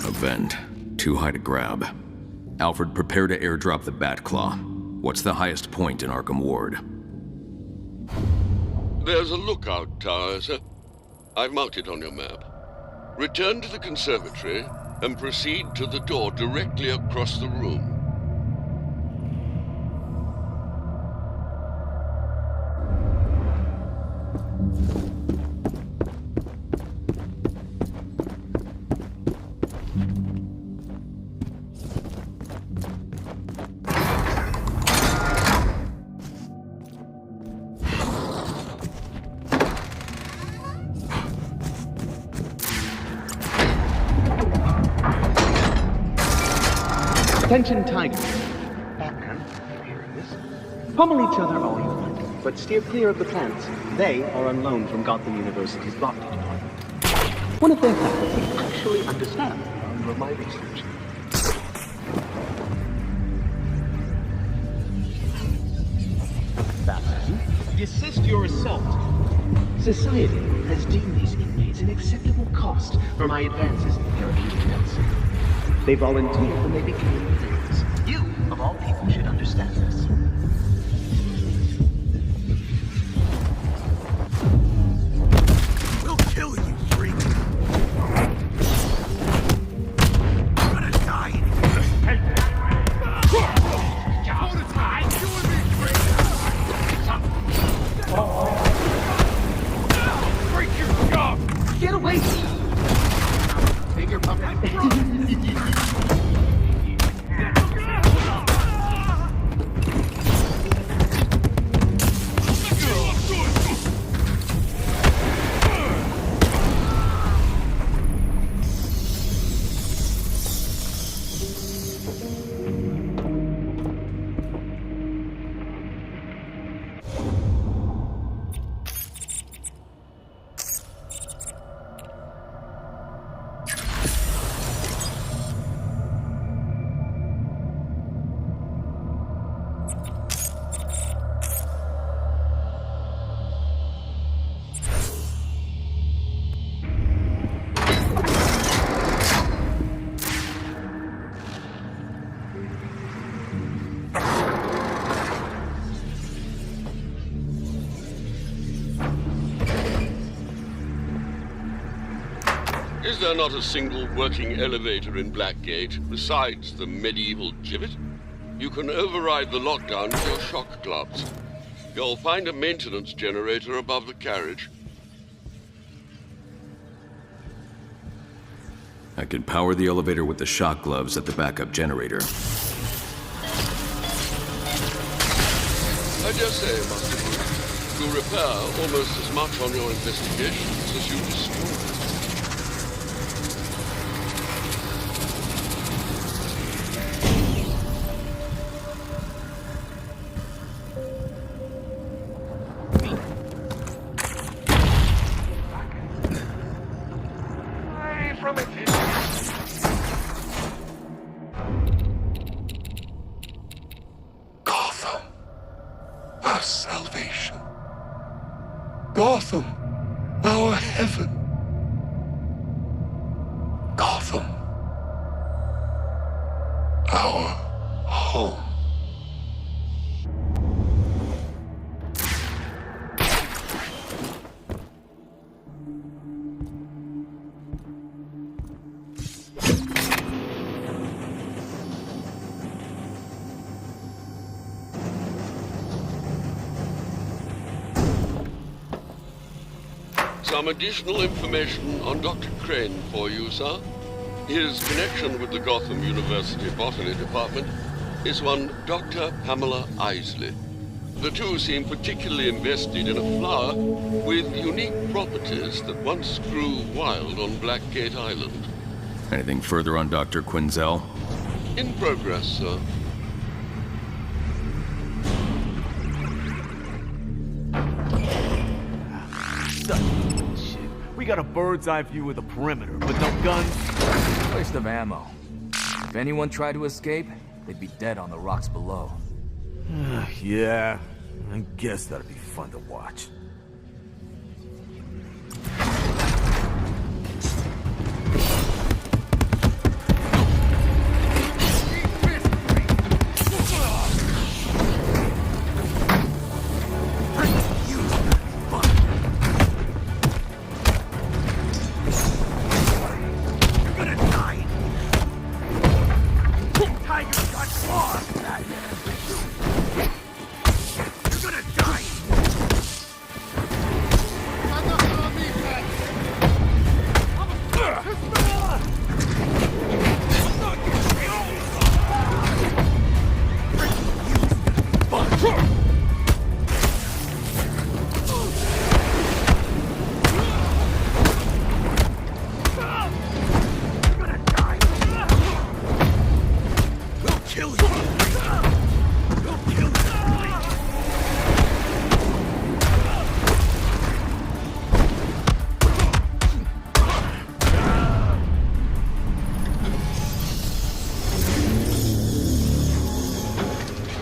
A vent. Too high to grab. Alfred, prepare to airdrop the Batclaw. What's the highest point in Arkham Ward? There's a lookout tower, sir. I've marked it on your map. Return to the conservatory and proceed to the door directly across the room. Attention, Tiger. Batman, you hearing this? Pummel each other all you want, but steer clear of the planets. They are on loan from Gotham University's botany department. One of their faculty actually understand the value of my research. Batman, desist your assault. Society has deemed these inmates an acceptable cost for my advances in therapeutic medicine. They volunteered when they became prisoners. You, of all people, should understand this. We'll kill you, freak! You're gonna die! Hold it tight! You and me, freak! Break your jaw! Get away! Finger puppet. Is there not a single working elevator in Blackgate besides the medieval gibbet? You can override the lockdown with your shock gloves. You'll find a maintenance generator above the carriage. I can power the elevator with the shock gloves at the backup generator. I dare say, Master Bruce, you repair almost as much on your investigations as you destroy. Gotham, our salvation. Gotham, our heaven. Gotham, our home. Some additional information on Dr. Crane for you, sir. His connection with the Gotham University Botany Department is one Dr. Pamela Isley. The two seem particularly invested in a flower with unique properties that once grew wild on Blackgate Island. Anything further on Dr. Quinzel? In progress, sir. We got a bird's eye view of the perimeter, but no guns. Waste of ammo. If anyone tried to escape, they'd be dead on the rocks below. Yeah, I guess that'd be fun to watch.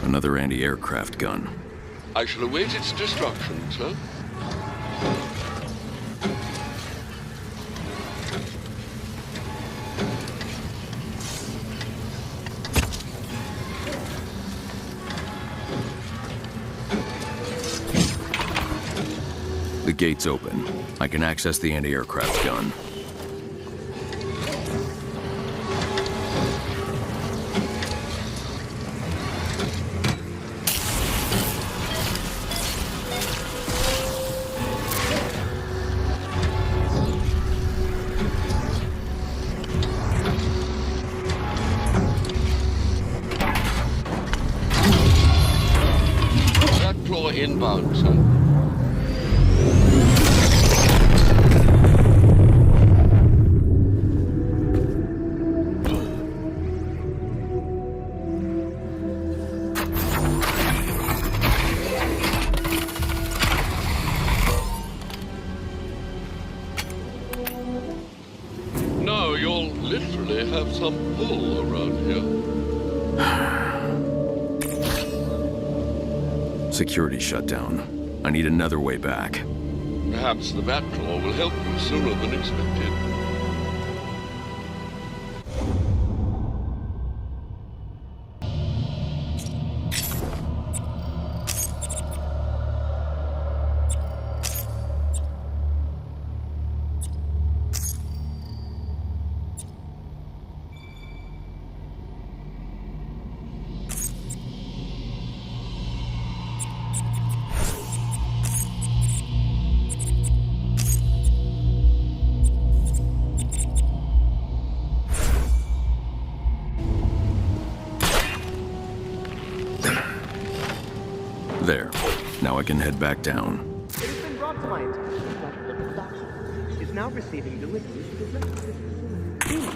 Another anti-aircraft gun. I shall await its destruction, sir. The gate's open. I can access the anti-aircraft gun. That claw inbound, sir. Now you'll literally have some pull around here. Security shut down. I need another way back. Perhaps the Batclaw will help you sooner than expected. There. Now I can head back down. It has been brought to my attention that the little doctor is now receiving deliveries to the rest of his facility.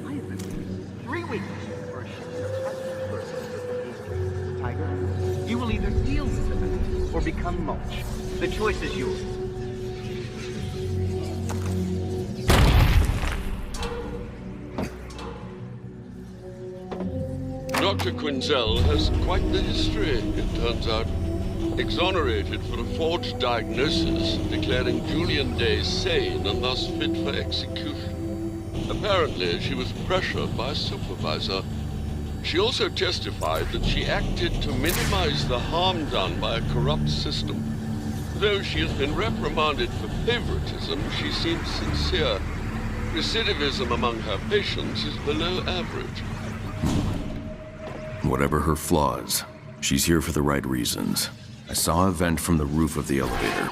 I have been waiting 3 weeks for a shipment. Tiger, you will either deal with the bat or become mulch. The choice is yours. Dr. Quinzel has quite the history, it turns out. Exonerated for a forged diagnosis, declaring Julian Day sane and thus fit for execution. Apparently, she was pressured by a supervisor. She also testified that she acted to minimize the harm done by a corrupt system. Though she has been reprimanded for favoritism, she seems sincere. Recidivism among her patients is below average. Whatever her flaws, she's here for the right reasons. I saw a vent from the roof of the elevator.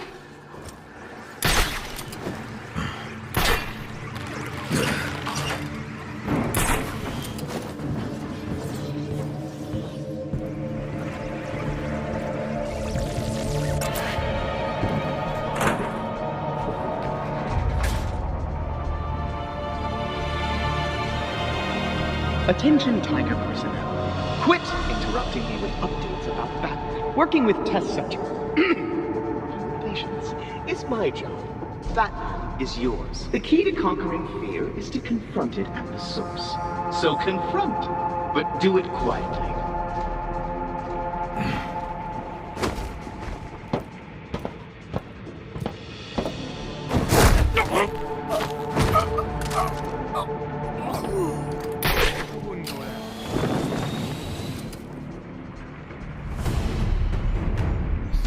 Attention Tiger personnel. Quit interrupting me with updates about Batman. Working with test subjects. Patience is my job. Batman is yours. The key to conquering fear is to confront it at the source. So confront, but do it quietly.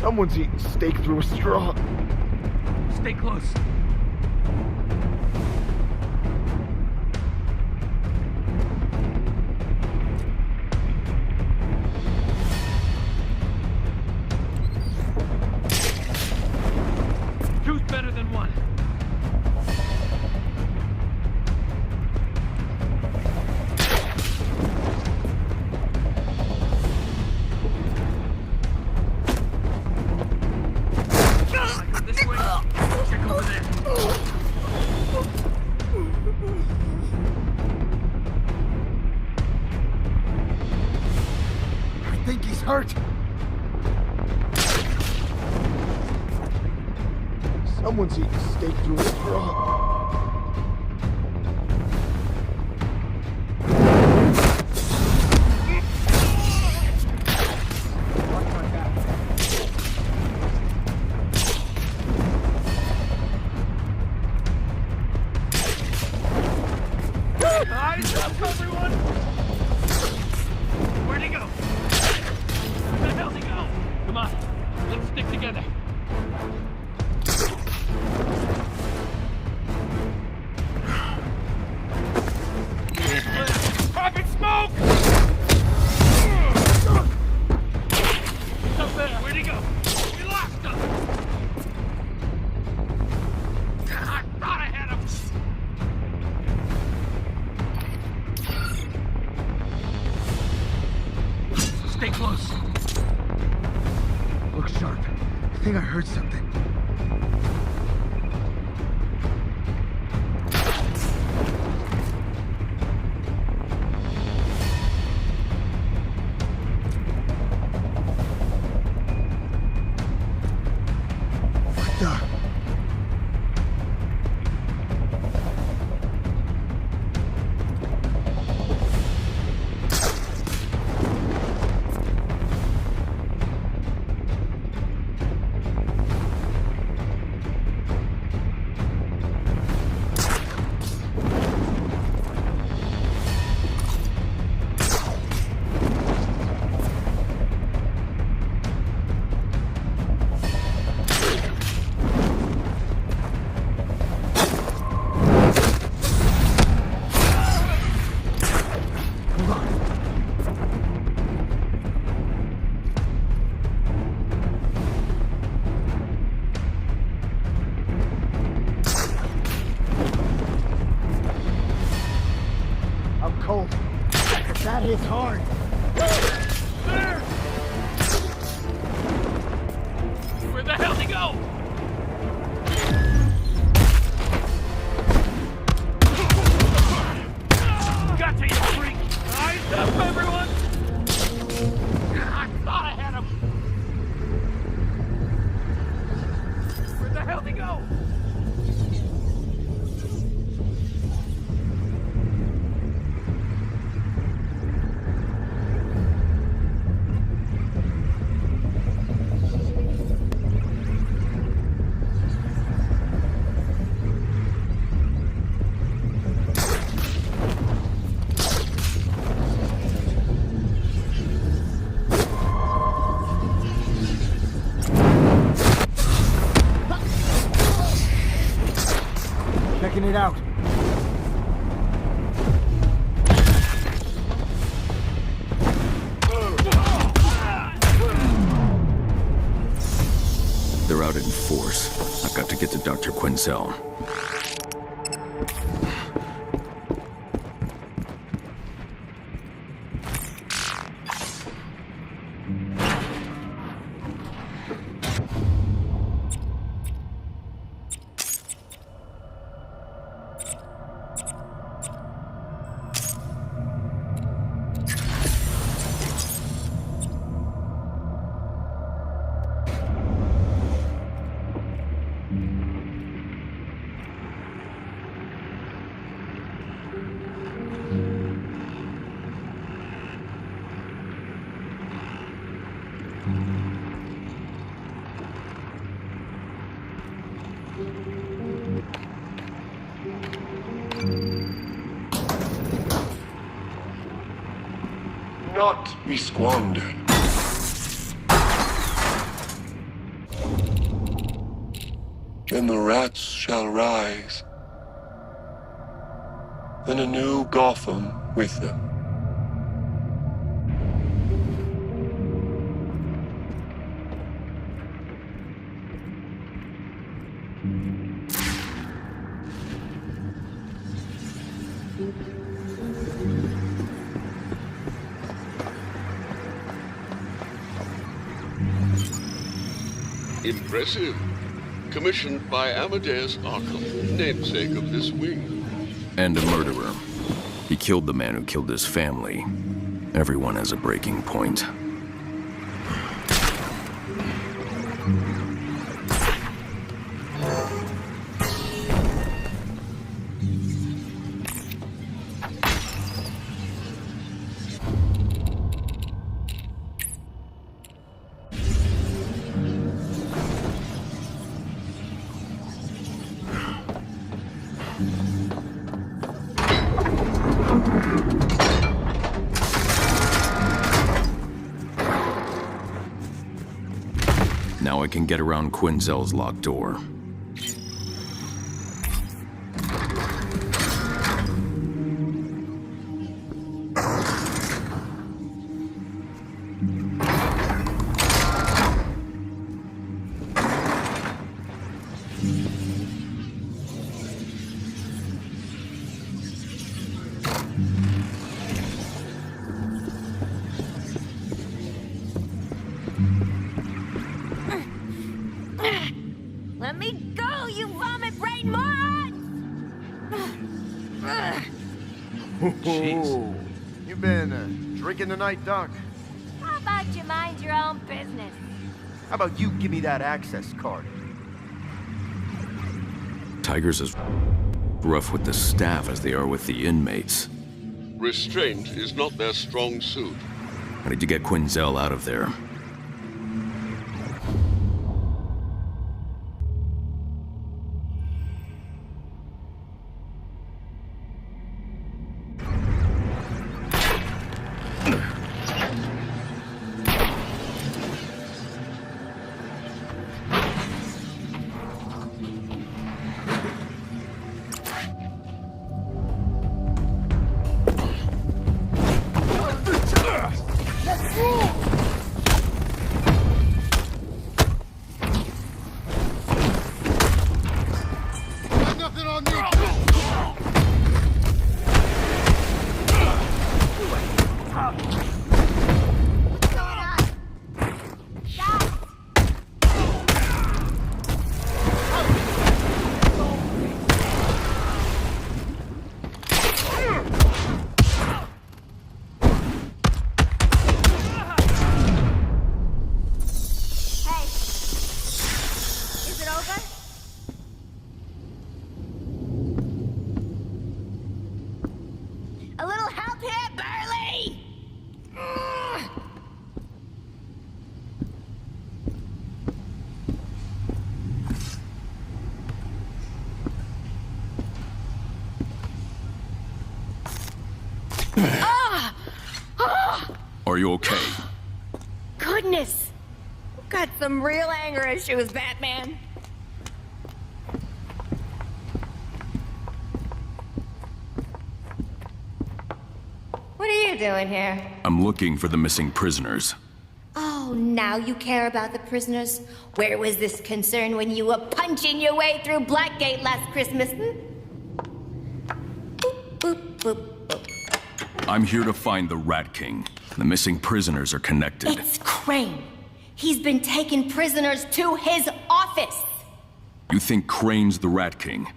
Someone's eating steak through a straw. Stay close. Two's better than one. I think he's hurt. Someone's eating steak through a straw. think I heard something. What the? Cold. That hits hard. There! Where the hell did he go? Gotcha, you freak! Eyes up, everyone! I thought I had him! Where the hell did he go? Checking it out. They're out in force. I've got to get to Dr. Quinzel. Not be squandered. Then the rats shall rise, then a new Gotham with them. Impressive. Commissioned by Amadeus Arkham, namesake of this wing. And a murderer. He killed the man who killed his family. Everyone has a breaking point. Now I can get around Quinzel's locked door. Jeez. You been drinking tonight, Doc? How about you mind your own business? How about you give me that access card? Tigers as rough with the staff as they are with the inmates. Restraint is not their strong suit. I need to get Quinzel out of there. A little help here, Burley! Are you okay? Goodness! You've got some real anger issues, Batman. What are you doing here? I'm looking for the missing prisoners. Oh, now you care about the prisoners? Where was this concern when you were punching your way through Blackgate last Christmas? Boop, boop, boop, boop. I'm here to find the Rat King. The missing prisoners are connected. It's Crane. He's been taking prisoners to his office. You think Crane's the Rat King?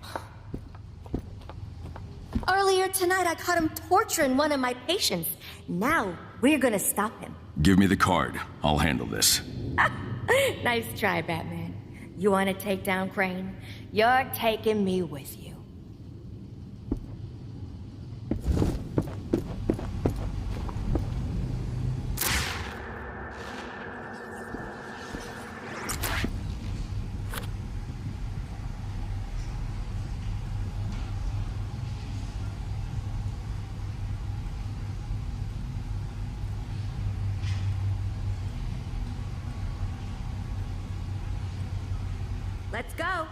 Earlier tonight, I caught him torturing one of my patients. Now, we're gonna stop him. Give me the card. I'll handle this. Nice try, Batman. You wanna take down Crane? You're taking me with you. Let's go.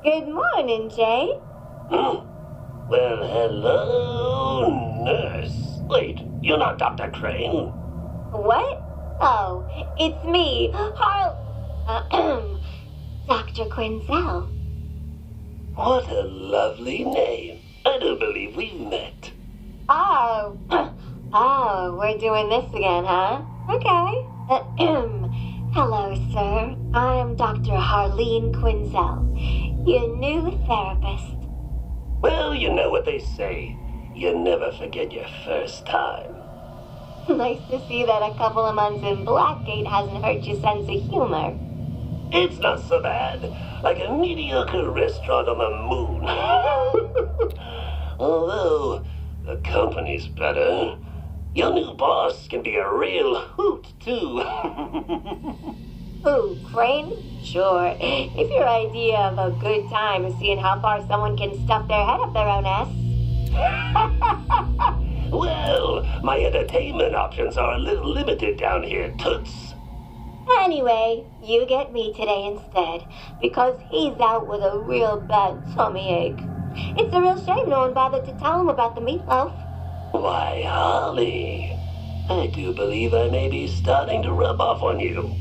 Good morning, Jay. Well, hello, nurse. Wait, you're not Dr. Crane. What? Oh, it's me, Dr. Quinzel. What a lovely name. I do believe we've met. Oh, we're doing this again, huh? Okay. Hello, sir. I'm Dr. Harleen Quinzel, your new therapist. Well, you know what they say. You never forget your first time. Nice to see that a couple of months in Blackgate hasn't hurt your sense of humor. It's not so bad. Like a mediocre restaurant on the moon. Although, the company's better. Your new boss can be a real hoot, too. Who, Crane? Sure. If your idea of a good time is seeing how far someone can stuff their head up their own ass. Well, my entertainment options are a little limited down here, Toots. Anyway, you get me today instead, because he's out with a real bad tummy ache. It's a real shame no one bothered to tell him about the meatloaf. Why, Holly, I do believe I may be starting to rub off on you.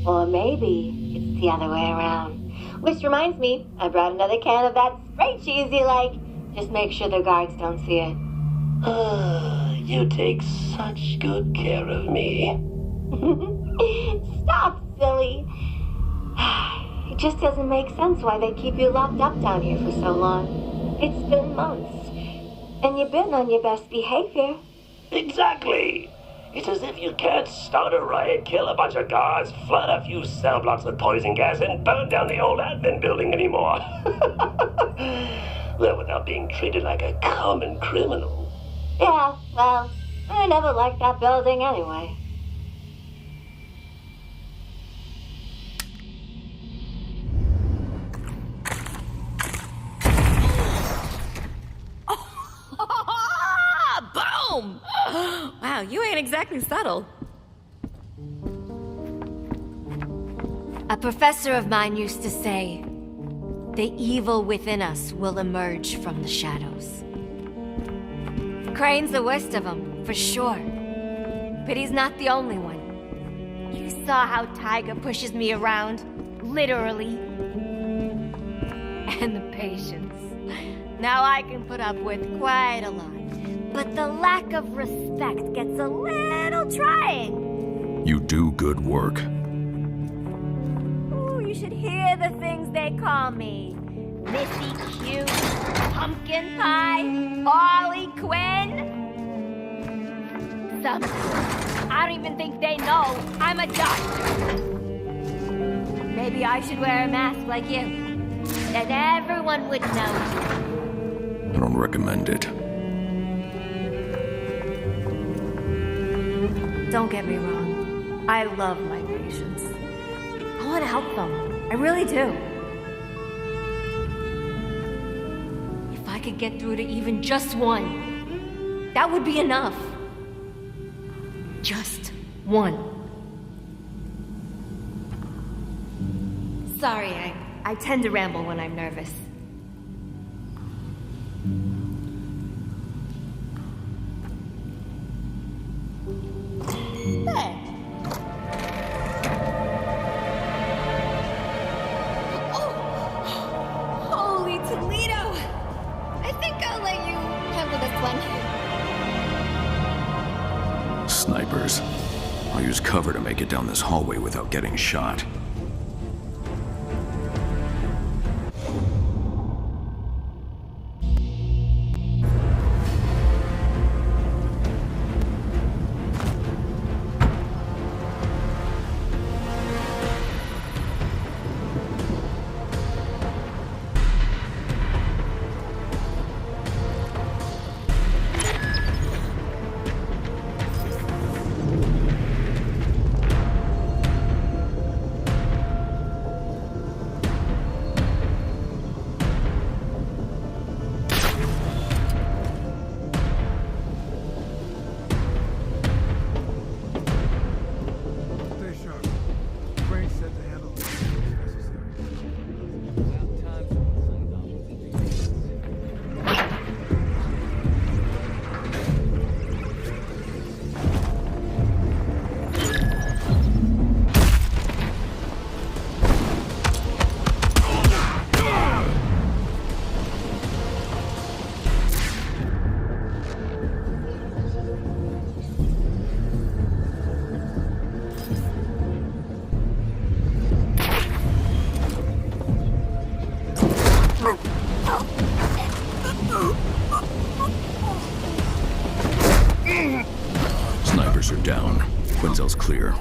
Or maybe it's the other way around. Which reminds me, I brought another can of that spray cheese you like. Just make sure the guards don't see it. You take such good care of me. Stop, silly. It just doesn't make sense why they keep you locked up down here for so long. It's been months. And you've been on your best behavior. Exactly. It's as if you can't start a riot, kill a bunch of guards, flood a few cell blocks with poison gas, and burn down the old admin building anymore. Well, without being treated like a common criminal. Yeah, well, I never liked that building anyway. Boom! Wow, you ain't exactly subtle. A professor of mine used to say, the evil within us will emerge from the shadows. Crane's the worst of them, for sure. But he's not the only one. You saw how Tiger pushes me around, literally. And the patience. Now I can put up with quite a lot. But the lack of respect gets a little trying. You do good work. Ooh, you should hear the things they call me. Missy Q, Pumpkin Pie, Harley Quinn. Sometimes I don't even think they know I'm a doctor. Maybe I should wear a mask like you. Then everyone would know. I don't recommend it. Don't get me wrong. I love my patients. I want to help them. I really do. If I could get through to even just one, that would be enough. Just one. Sorry, I tend to ramble when I'm nervous. Holy Toledo! I think I'll let you handle this one. Snipers. I'll use cover to make it down this hallway without getting shot. Snipers are down. Quinzel's clear.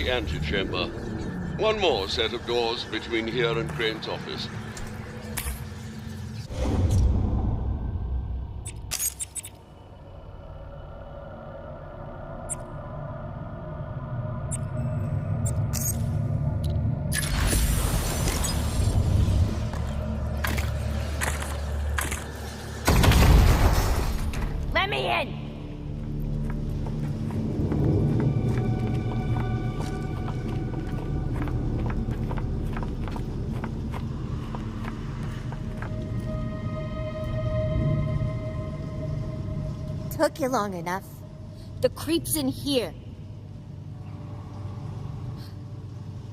the antechamber. One more set of doors between here and Crane's office. Let me in! Took you long enough. The creep's in here.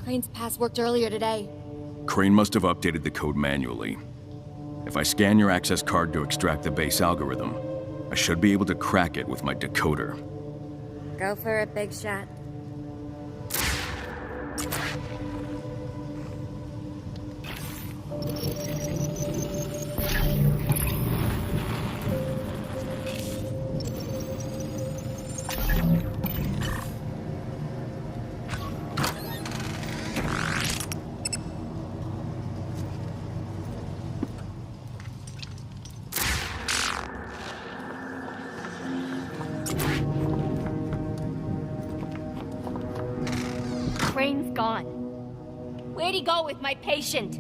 Crane's pass worked earlier today. Crane must have updated the code manually. If I scan your access card to extract the base algorithm, I should be able to crack it with my decoder. Go for it, big shot. Crane's gone. Where'd he go with my patient?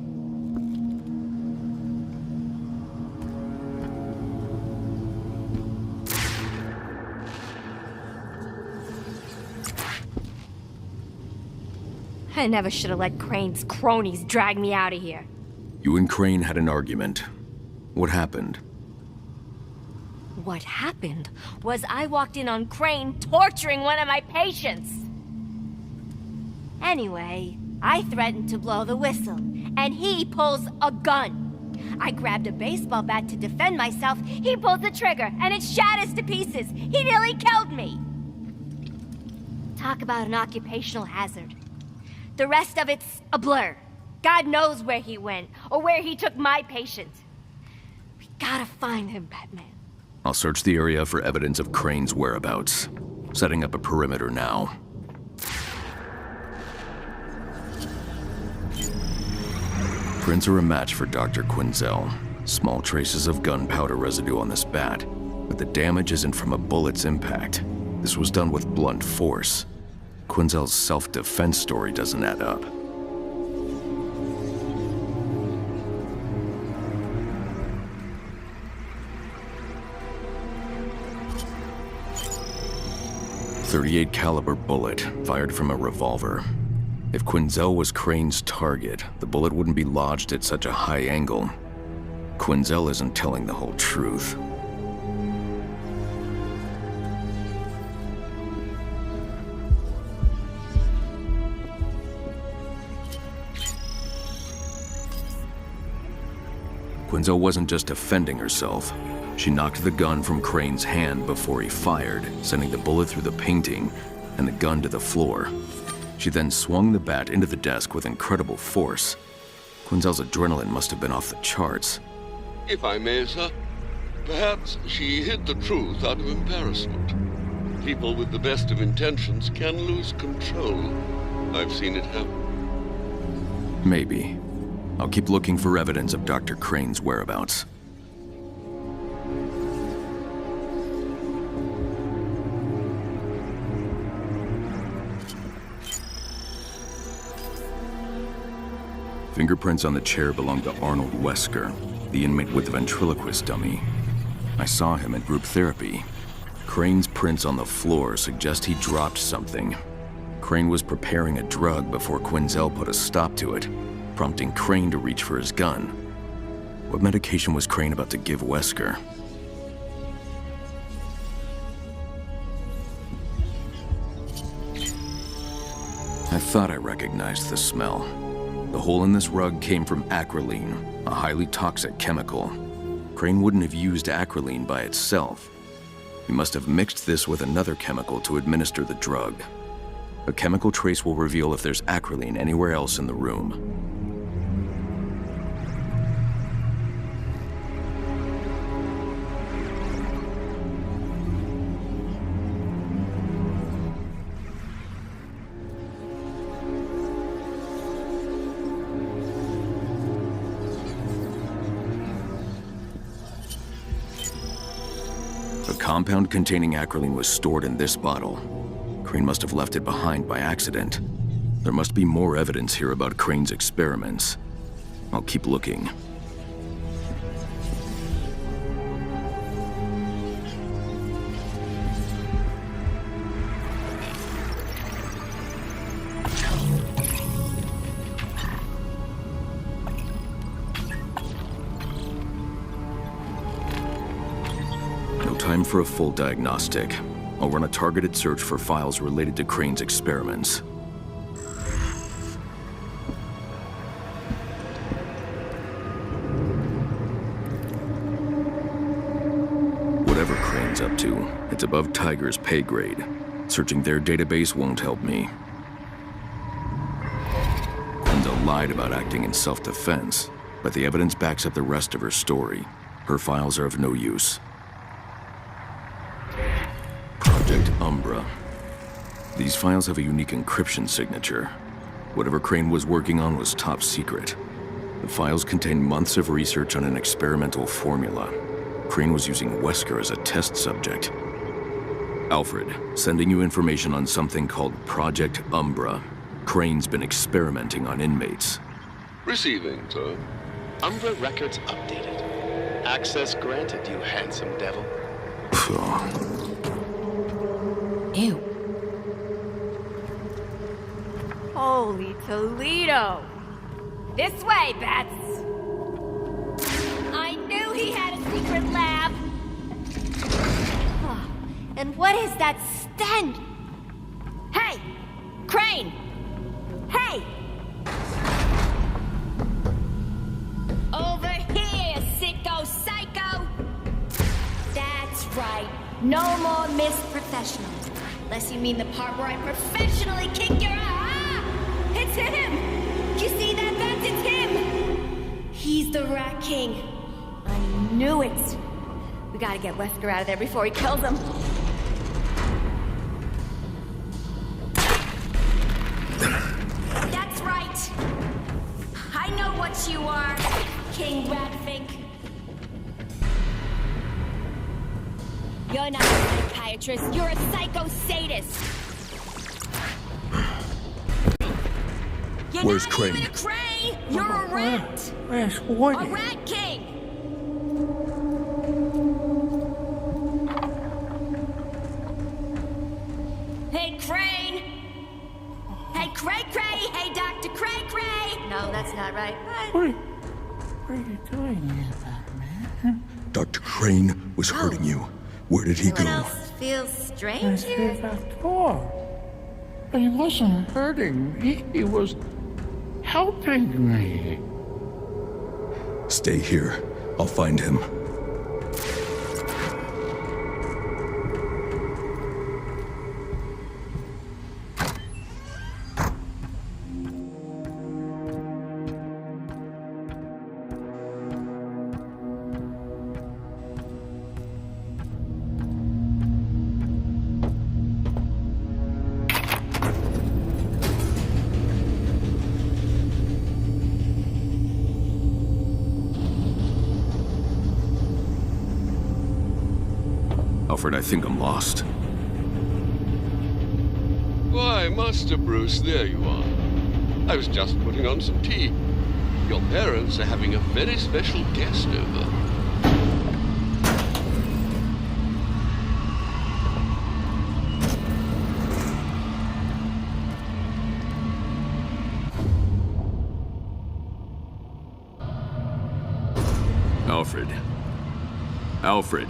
I never should have let Crane's cronies drag me out of here. You and Crane had an argument. What happened? What happened was I walked in on Crane torturing one of my patients. Anyway, I threatened to blow the whistle, and he pulls a gun. I grabbed a baseball bat to defend myself. He pulls the trigger, and it shatters to pieces. He nearly killed me. Talk about an occupational hazard. The rest of it's a blur. God knows where he went, or where he took my patient. We gotta find him, Batman. I'll search the area for evidence of Crane's whereabouts. Setting up a perimeter now. Prints are a match for Dr. Quinzel. Small traces of gunpowder residue on this bat, but the damage isn't from a bullet's impact. This was done with blunt force. Quinzel's self-defense story doesn't add up. .38 caliber bullet, fired from a revolver. If Quinzel was Crane's target, the bullet wouldn't be lodged at such a high angle. Quinzel isn't telling the whole truth. Quinzel wasn't just defending herself. She knocked the gun from Crane's hand before he fired, sending the bullet through the painting and the gun to the floor. She then swung the bat into the desk with incredible force. Quinzel's adrenaline must have been off the charts. If I may, sir, perhaps she hid the truth out of embarrassment. People with the best of intentions can lose control. I've seen it happen. Maybe. I'll keep looking for evidence of Dr. Crane's whereabouts. Fingerprints on the chair belong to Arnold Wesker, the inmate with the ventriloquist dummy. I saw him at group therapy. Crane's prints on the floor suggest he dropped something. Crane was preparing a drug before Quinzel put a stop to it, prompting Crane to reach for his gun. What medication was Crane about to give Wesker? I thought I recognized the smell. The hole in this rug came from acrolein, a highly toxic chemical. Crane wouldn't have used acrolein by itself. He must have mixed this with another chemical to administer the drug. A chemical trace will reveal if there's acrolein anywhere else in the room. a compound containing acrolein was stored in this bottle, Crane must have left it behind by accident. There must be more evidence here about Crane's experiments. I'll keep looking. No time for a full diagnostic. I'll run a targeted search for files related to Crane's experiments. Whatever Crane's up to, it's above Tiger's pay grade. Searching their database won't help me. Quinza lied about acting in self-defense, but the evidence backs up the rest of her story. Her files are of no use. Project Umbra. These files have a unique encryption signature. Whatever Crane was working on was top secret. The files contain months of research on an experimental formula. Crane was using Wesker as a test subject. Alfred, sending you information on something called Project Umbra. Crane's been experimenting on inmates. Receiving, sir. Umbra records updated. Access granted, you handsome devil. Ew. Holy Toledo! This way, Bats! I knew he had a secret lab! Oh, and what is that stench? Hey! Crane! Hey! Over here, sicko psycho! That's right. No more Miss Professional. Unless you mean the part where I professionally kick your ass. Ah! It's him! You see that, Bats? It's him! He's the Rat King. I knew it. We gotta get Wesker out of there before he kills him. That's right. I know what you are, King Ratfink. You're not a psychiatrist, you're a psycho sadist. You're Where's not Crane? even a Crane, you're a rat. Where's Woody? A Rat King. Hey, Crane. Hey, Cray Cray. Hey, Dr. Cray Cray. No, that's not right. What are you doing here, Batman? Dr. Crane was hurting you. Where did he Anyone go? else feel strange here? That door. But he wasn't hurting me. He was helping me. Stay here. I'll find him. Alfred, I think I'm lost. Why, Master Bruce, there you are. I was just putting on some tea. Your parents are having a very special guest over. Alfred. Alfred.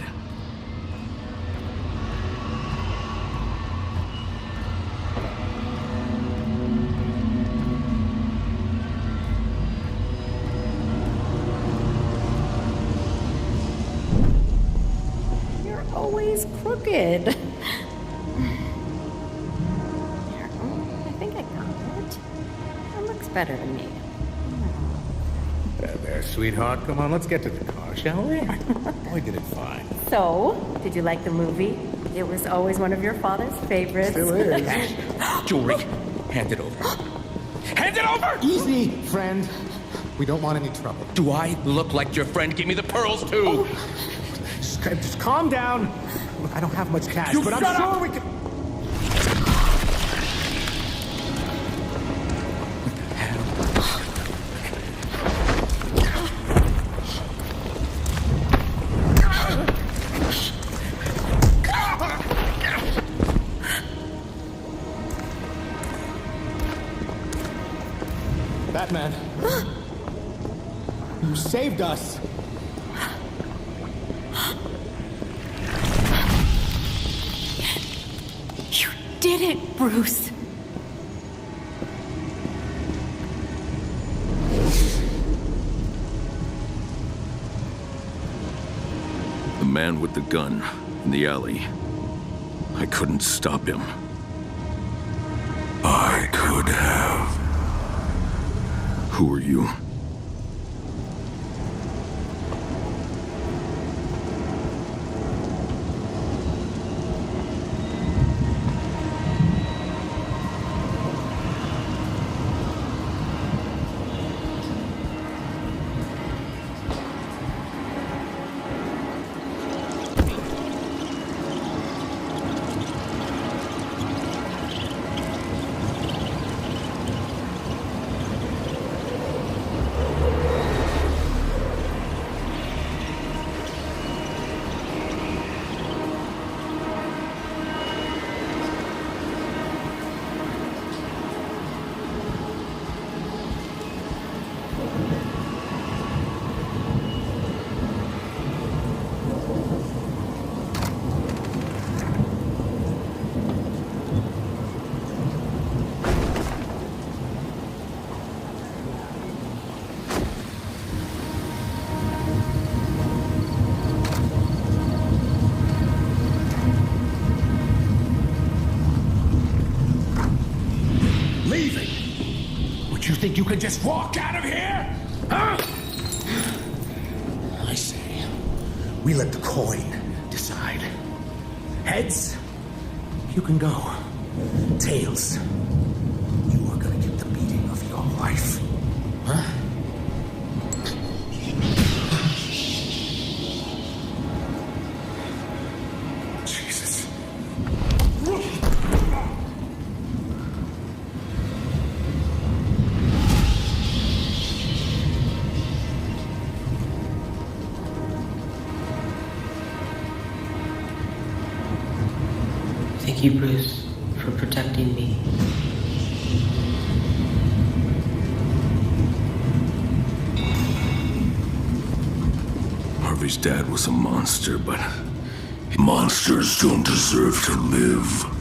Always crooked. Here, I think I got it. That looks better to me. There, sweetheart. Come on, let's get to the car, shall we? We did it fine. So, did you like the movie? It was always one of your father's favorites. Still is. Jewelry. Hand it over. Hand it over! Easy, friend. We don't want any trouble. Do I look like your friend? Give me the pearls, too! Just calm down. Look, I don't have much cash, You but I'm shut sure up! we can... Batman. You saved us. You did it, Bruce. The man with the gun in the alley. I couldn't stop him. I could have. Who are you? You think you can just walk out of here? Huh? I say, we let the coin decide. Heads, you can go. Tails, you are gonna get the beating of your life. Huh? Jesus. Thank you, Bruce, for protecting me. Harvey's dad was a monster, but monsters don't deserve to live.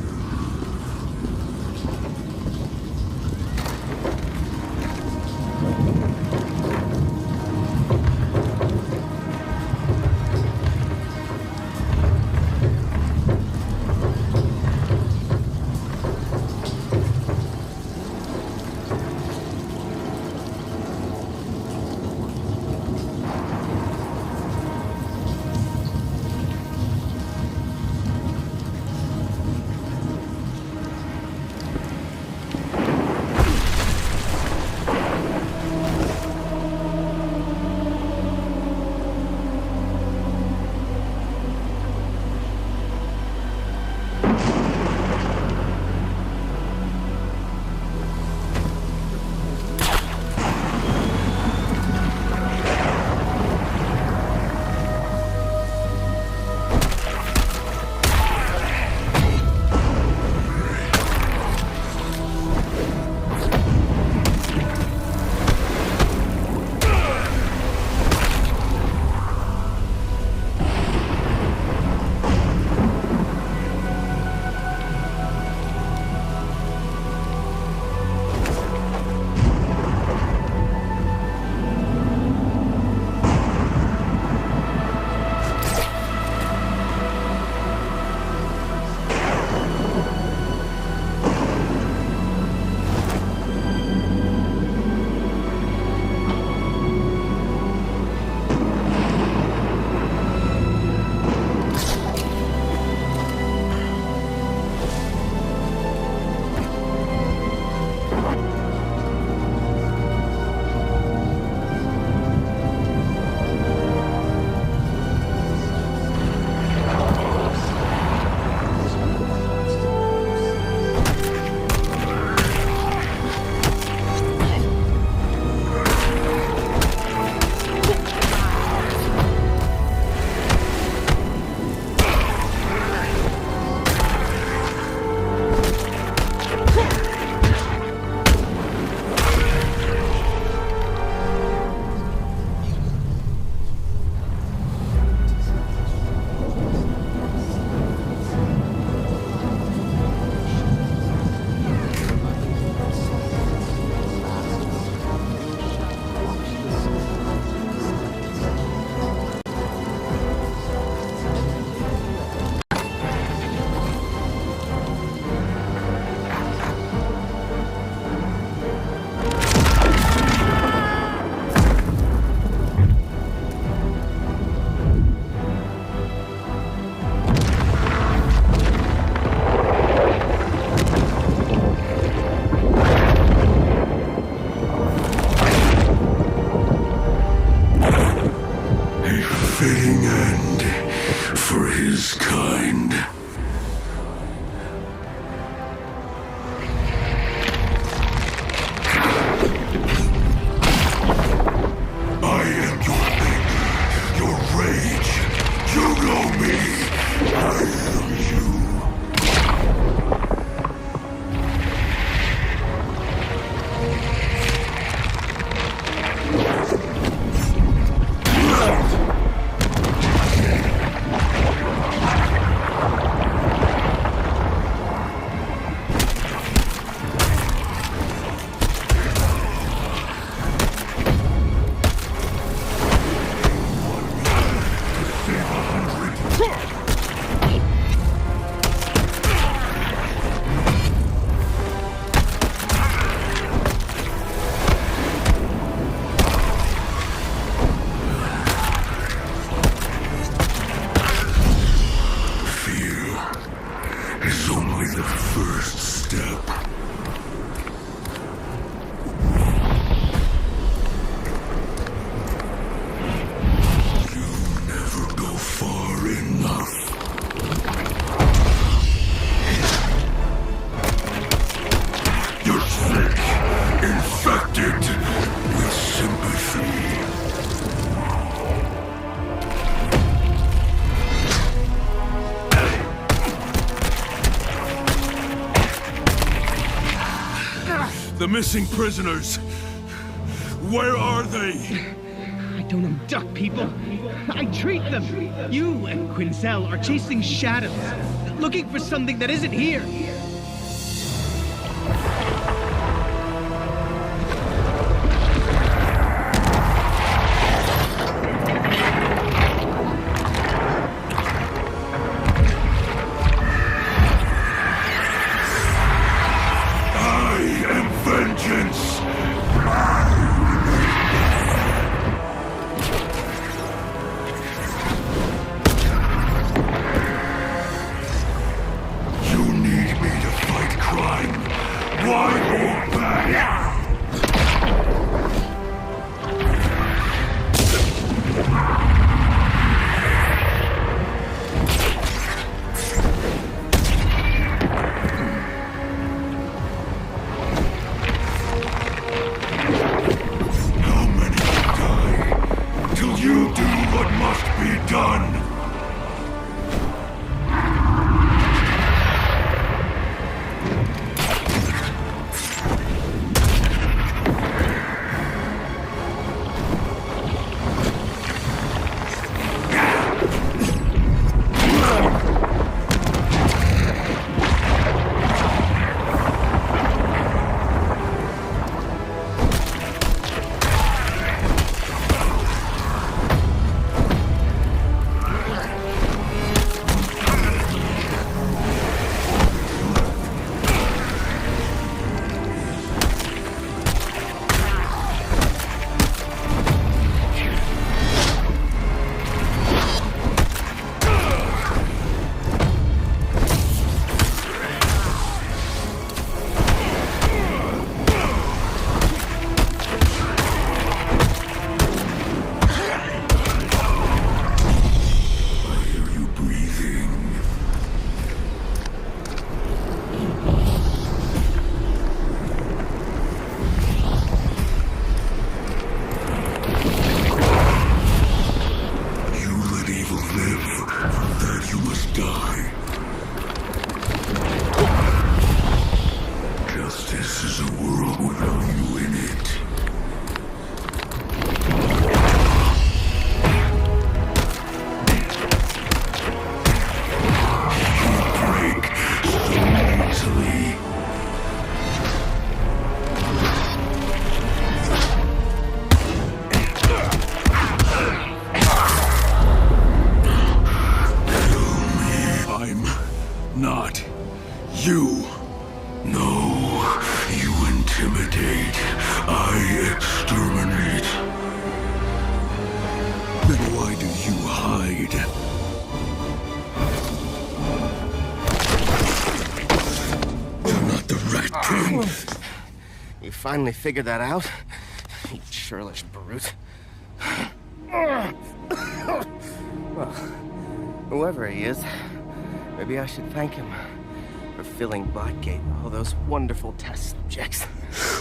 it with sympathy. The missing prisoners. Where are they? I don't abduct people. I treat them. You and Quinzel are chasing shadows, looking for something that isn't here. You finally figured that out? You churlish brute. Well, whoever he is, maybe I should thank him for filling Blackgate with all those wonderful test subjects.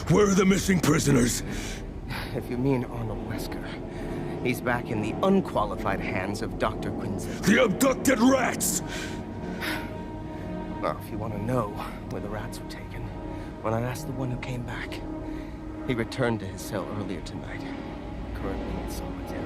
Where are the missing prisoners? If you mean Arnold Wesker, he's back in the unqualified hands of Dr. Quinzel. The abducted rats! Well, if you want to know where the rats were taken, when I asked the one who came back, he returned to his cell earlier tonight, currently in solitary.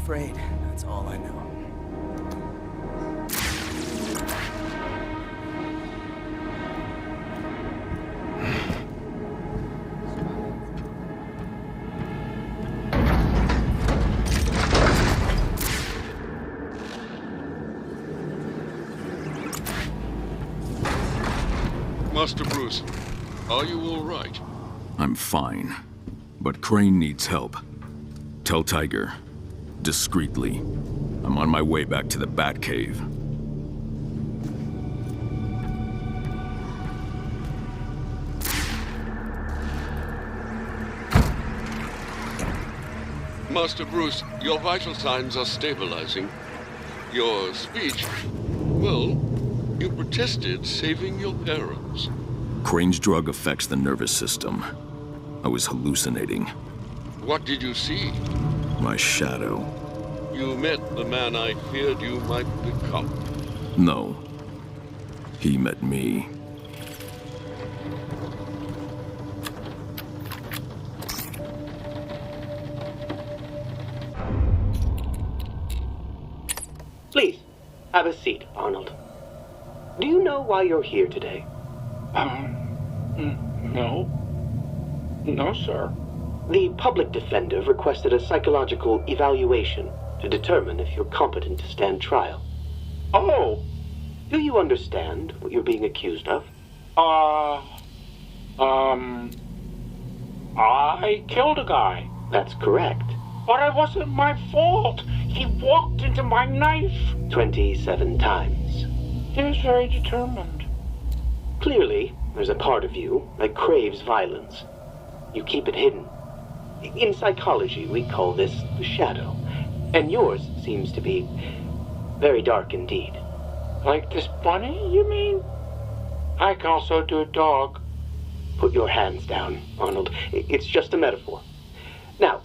Afraid that's all I know. Master Bruce, are you all right? I'm fine, but Crane needs help. Tell Tiger, discreetly, I'm on my way back to the Batcave. Master Bruce, your vital signs are stabilizing. Your speech, well, you protested saving your parents. Crane's drug affects the nervous system. I was hallucinating. What did you see? My shadow. You met the man I feared you might become. No. He met me. Please, have a seat, Arnold. Do you know why you're here today? No. No, sir. The public defender requested a psychological evaluation to determine if you're competent to stand trial. Oh! Do you understand what you're being accused of? I killed a guy. That's correct. But it wasn't my fault. He walked into my knife. 27 times. He was very determined. Clearly, there's a part of you that craves violence. You keep it hidden. In psychology, we call this the shadow. And yours seems to be very dark indeed. Like this bunny, you mean? I can also do a dog. Put your hands down, Arnold. It's just a metaphor. Now,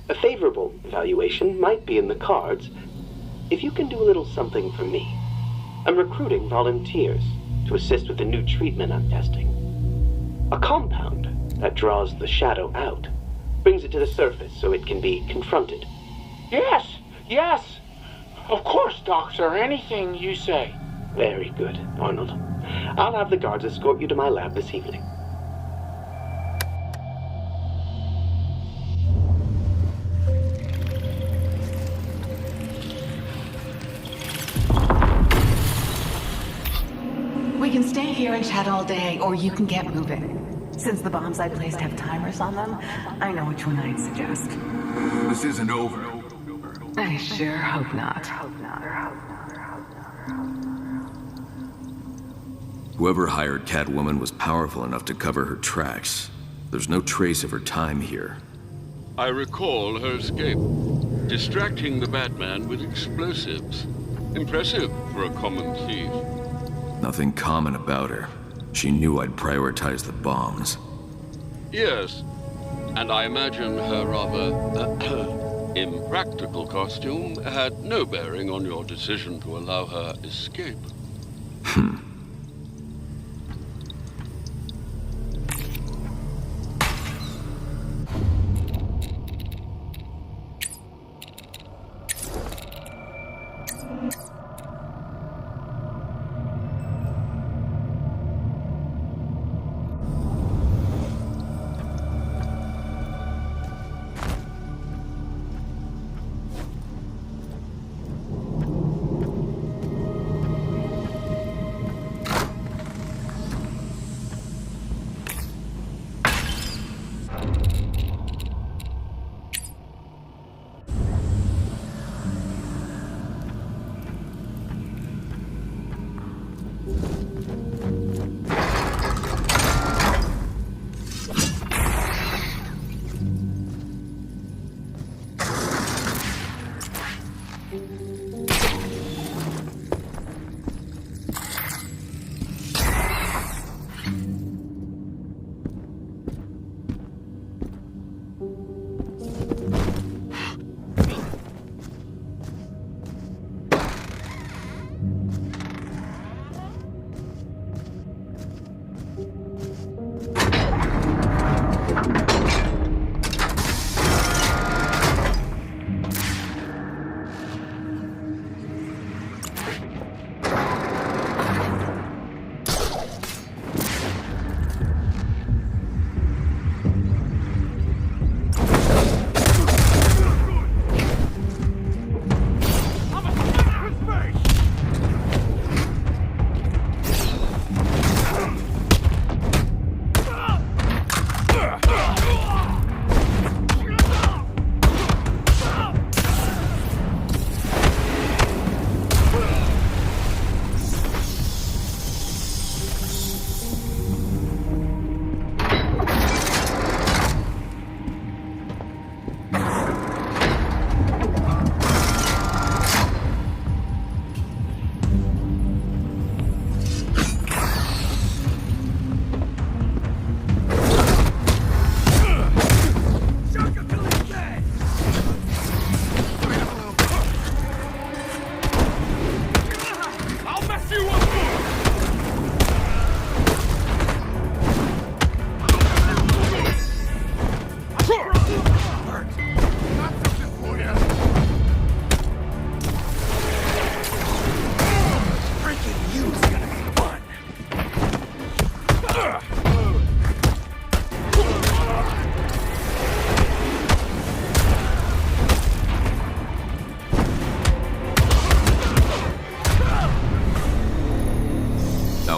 a favorable evaluation might be in the cards if you can do a little something for me. I'm recruiting volunteers to assist with the new treatment I'm testing. A compound that draws the shadow out, brings it to the surface so it can be confronted. Yes. Of course, Doctor. Anything you say. Very good, Arnold. I'll have the guards escort you to my lab this evening. We can stay here and chat all day, or you can get moving. Since the bombs I placed have timers on them, I know which one I'd suggest. This isn't over. I sure hope not. Whoever hired Catwoman was powerful enough to cover her tracks. There's no trace of her time here. I recall her escape, distracting the Batman with explosives. Impressive for a common thief. Nothing common about her. She knew I'd prioritize the bombs. Yes, and I imagine her rather impractical costume had no bearing on your decision to allow her escape.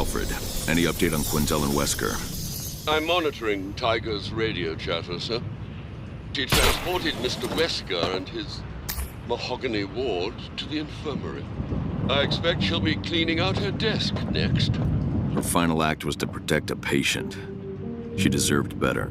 Alfred. Any update on Quinzel and Wesker? I'm monitoring Tiger's radio chatter, sir. She transported Mr. Wesker and his mahogany ward to the infirmary. I expect she'll be cleaning out her desk next. Her final act was to protect a patient. She deserved better.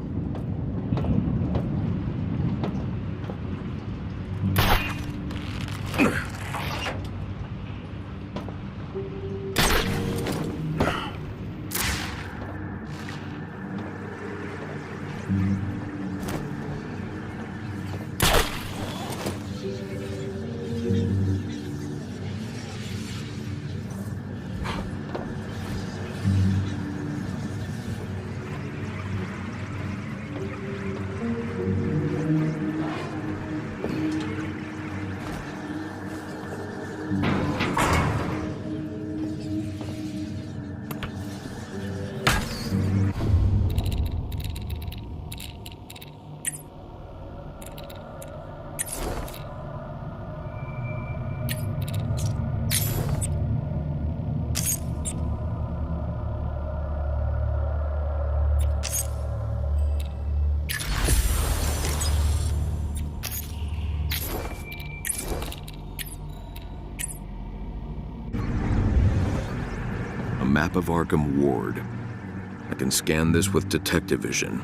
Map of Arkham Ward. I can scan this with detective vision.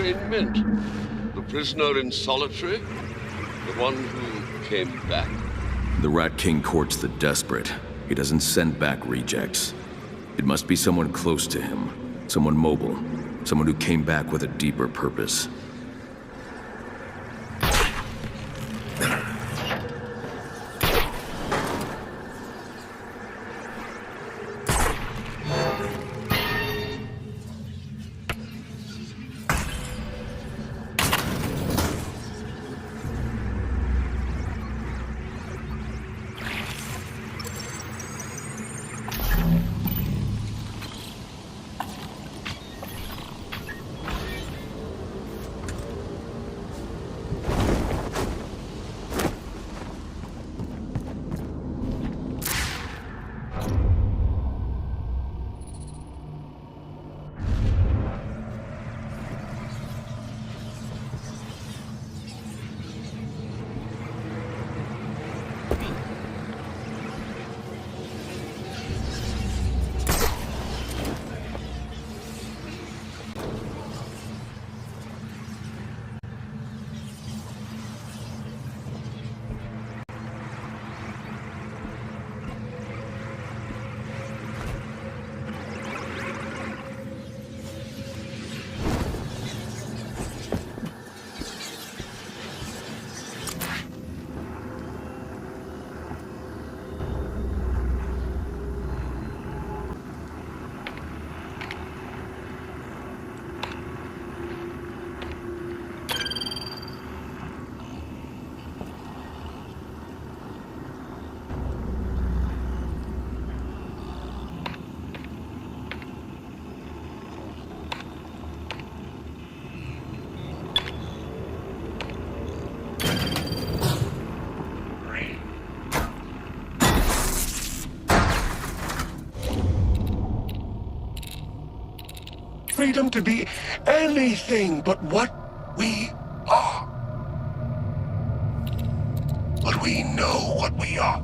Crane meant. The prisoner in solitary? The one who came back? The Rat King courts the desperate. He doesn't send back rejects. It must be someone close to him. Someone mobile. Someone who came back with a deeper purpose. Freedom to be anything but what we are. But we know what we are.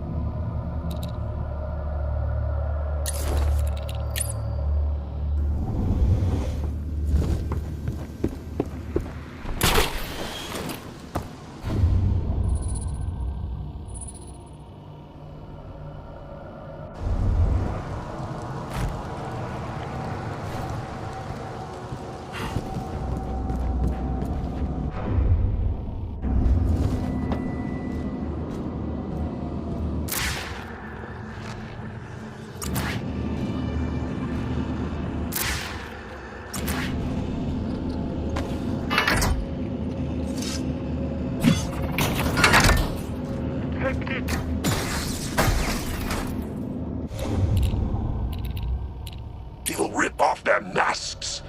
They'll rip off their masks,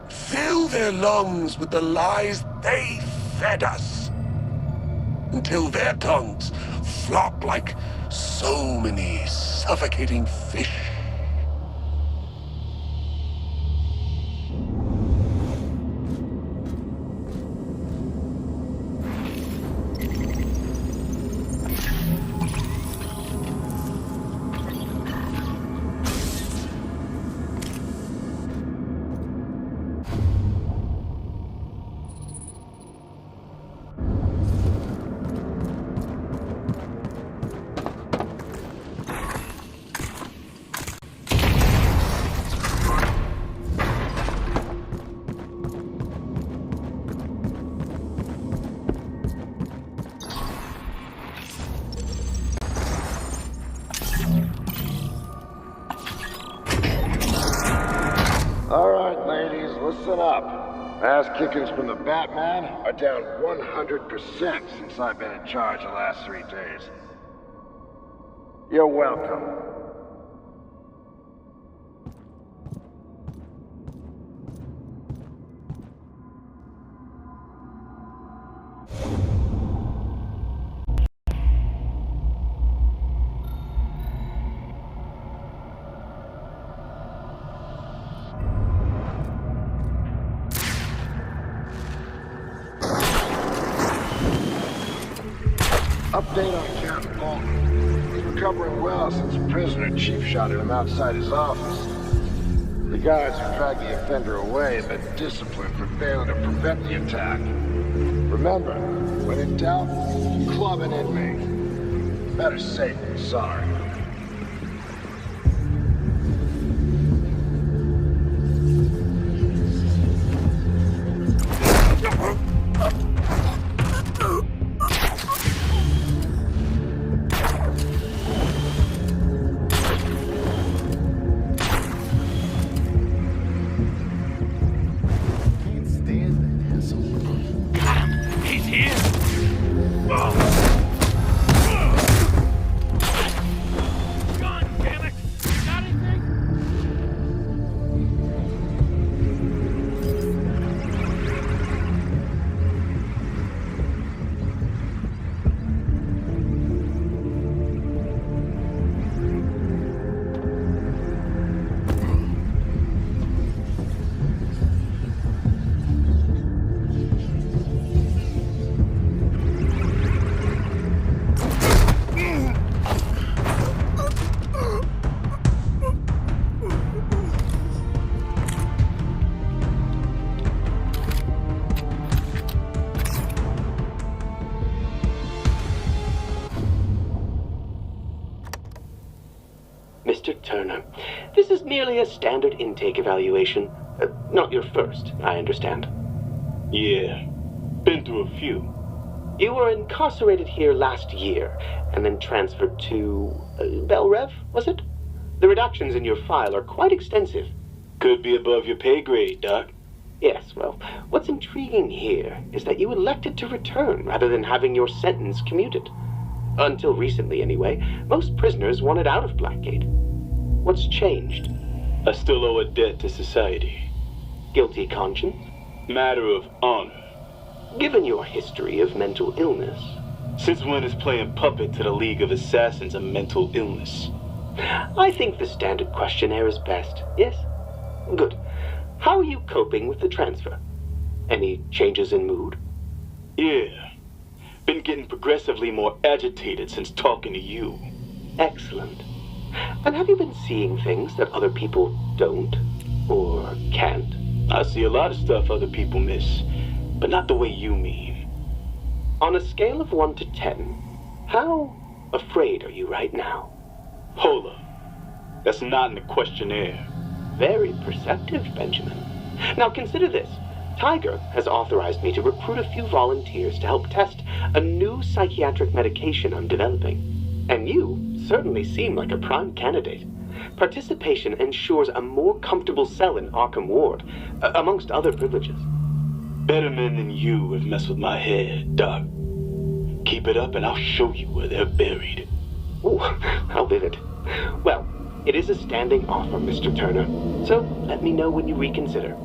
fill their lungs with the lies they fed us, until their tongues flop like so many suffocating fish. All right, ladies, listen up. Ass kickings from the Batman are down 100% since I've been in charge the last 3 days. You're welcome. Update on Captain Bolton. He's recovering well since a prisoner chief shot at him outside his office. The guards have dragged the offender away and been disciplined for failing to prevent the attack. Remember, when in doubt, club an inmate. Better safe than sorry. Mr. Turner, this is merely a standard intake evaluation. Not your first, I understand. Yeah, been through a few. You were incarcerated here last year, and then transferred to... Bel Rev, was it? The reductions in your file are quite extensive. Could be above your pay grade, Doc. Yes, well, what's intriguing here is that you elected to return rather than having your sentence commuted. Until recently, anyway, most prisoners wanted out of Blackgate. What's changed? I still owe a debt to society. Guilty conscience? Matter of honor. Given your history of mental illness. Since when is playing puppet to the League of Assassins a mental illness? I think the standard questionnaire is best, yes? Good. How are you coping with the transfer? Any changes in mood? Yeah. Been getting progressively more agitated since talking to you. Excellent. And have you been seeing things that other people don't? Or can't? I see a lot of stuff other people miss, but not the way you mean. On a scale of 1 to 10, how afraid are you right now? Hold up. That's not in the questionnaire. Very perceptive, Benjamin. Now consider this. Tiger has authorized me to recruit a few volunteers to help test a new psychiatric medication I'm developing. And you certainly seem like a prime candidate. Participation ensures a more comfortable cell in Arkham Ward, amongst other privileges. Better men than you have messed with my head, Doc. Keep it up and I'll show you where they're buried. Ooh, how vivid. Well, it is a standing offer, Mr. Turner, so let me know when you reconsider.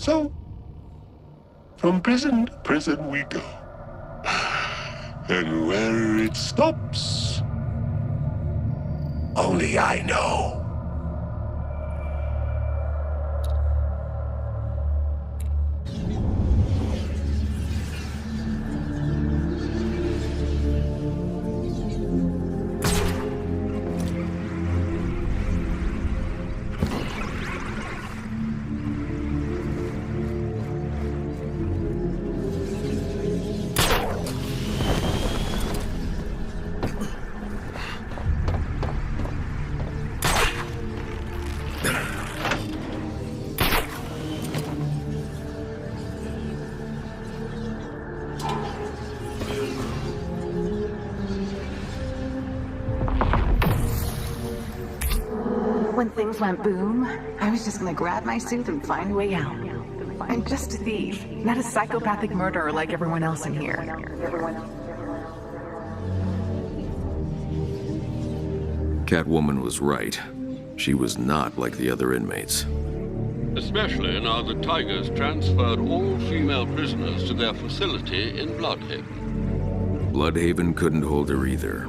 So, from prison to prison we go. And where it stops, only I know. When things went boom, I was just gonna grab my suit and find a way out. I'm just a thief, not a psychopathic murderer like everyone else in here. Catwoman was right. She was not like the other inmates. Especially now the Tigers transferred all female prisoners to their facility in Bloodhaven. Bloodhaven couldn't hold her either.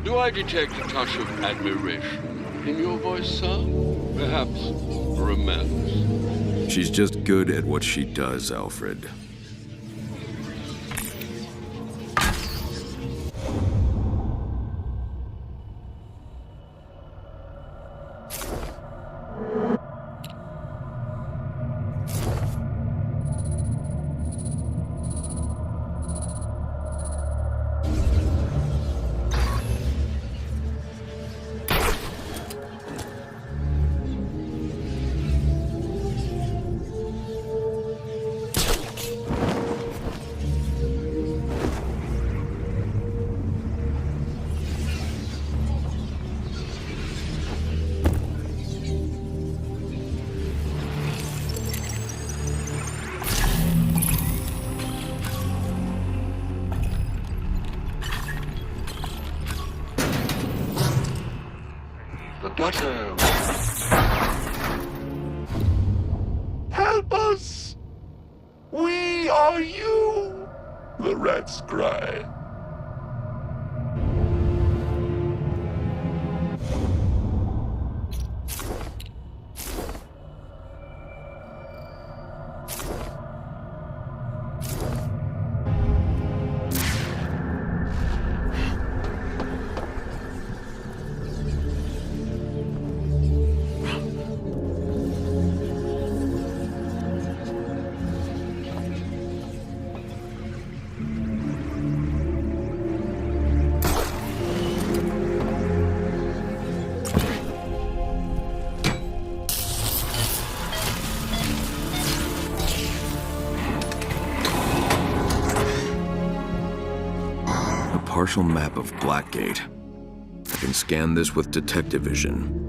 Do I detect a touch of admiration in your voice, sir? Perhaps romance? She's just good at what she does, Alfred. Help us! We are you! The rats cry. Partial map of Blackgate. I can scan this with detective vision.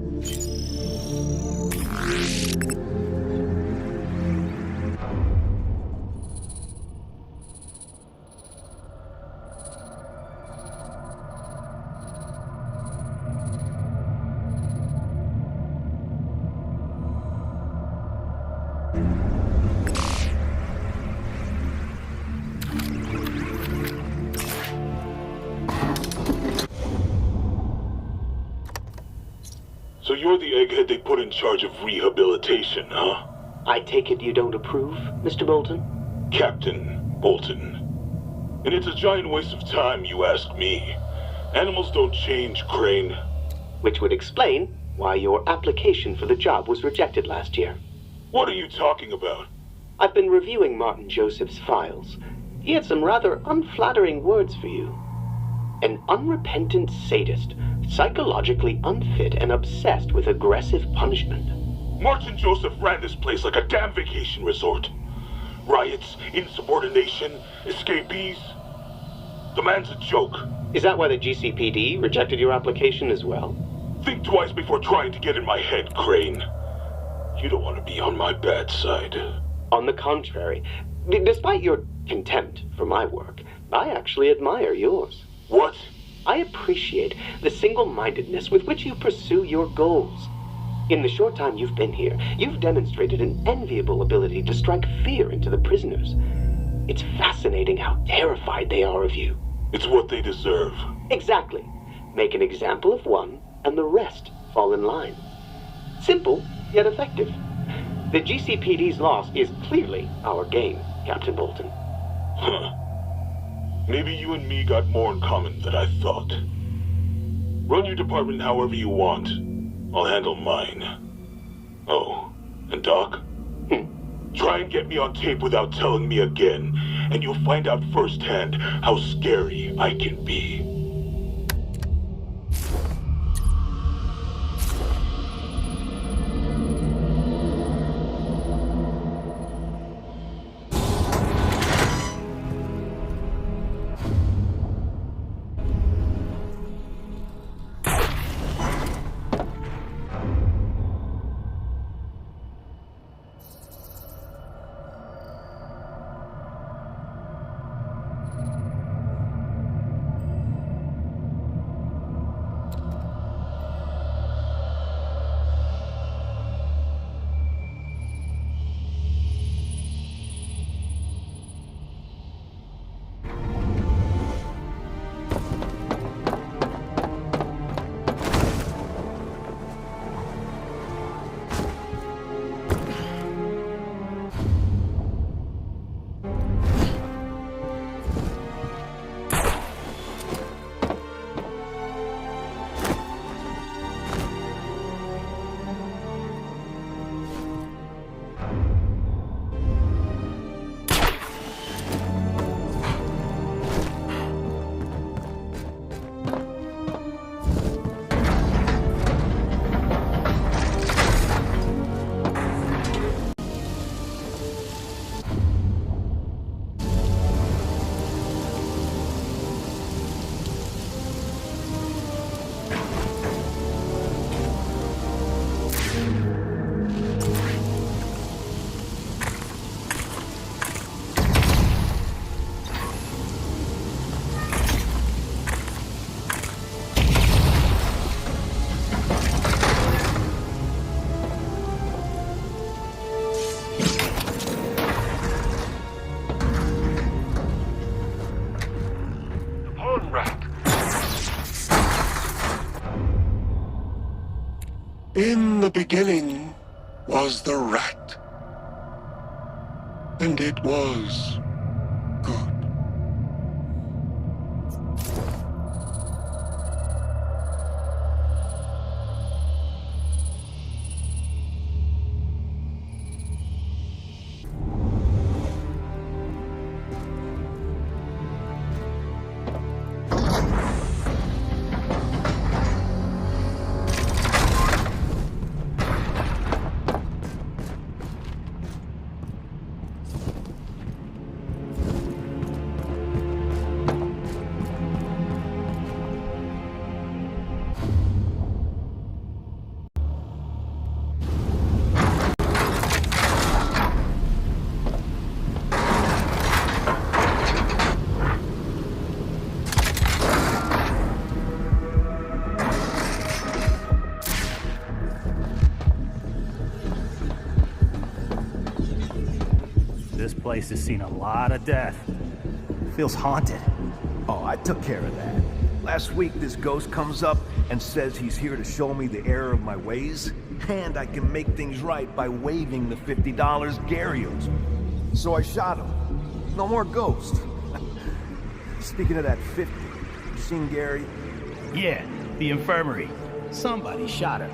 So you're the egghead they put in charge of rehabilitation, huh? I take it you don't approve, Mr. Bolton? Captain Bolton. And it's a giant waste of time, you ask me. Animals don't change, Crane. Which would explain why your application for the job was rejected last year. What are you talking about? I've been reviewing Martin Joseph's files. He had some rather unflattering words for you. An unrepentant sadist, psychologically unfit and obsessed with aggressive punishment. Martin Joseph ran this place like a damn vacation resort. Riots, insubordination, escapees. The man's a joke. Is that why the GCPD rejected your application as well? Think twice before trying to get in my head, Crane. You don't want to be on my bad side. On the contrary, despite your contempt for my work, I actually admire yours. What? I appreciate the single-mindedness with which you pursue your goals. In the short time you've been here, you've demonstrated an enviable ability to strike fear into the prisoners. It's fascinating how terrified they are of you. It's what they deserve. Exactly. Make an example of one, and the rest fall in line. Simple, yet effective. The GCPD's loss is clearly our gain, Captain Bolton. Huh. Maybe you and me got more in common than I thought. Run your department however you want. I'll handle mine. Oh, and Doc? Try and get me on tape without telling me again, and you'll find out firsthand how scary I can be. In the beginning was the rat, and it was good. This place has seen a lot of death. Feels haunted. Oh, I took care of that. Last week, this ghost comes up and says he's here to show me the error of my ways, and I can make things right by waiving the $50 Gary owes me. So I shot him. No more ghost. Speaking of that 50, you seen Gary? Yeah, the infirmary. Somebody shot her.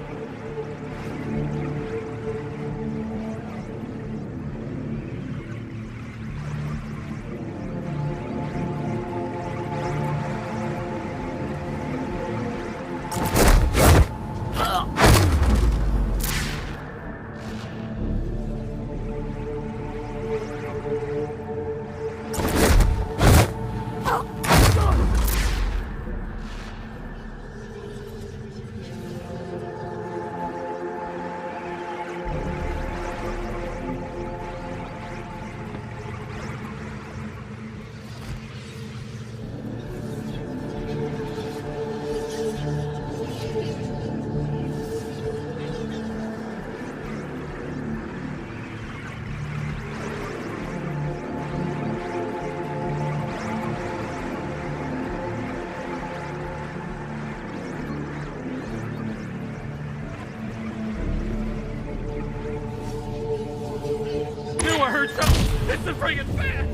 isn't friggin' fair!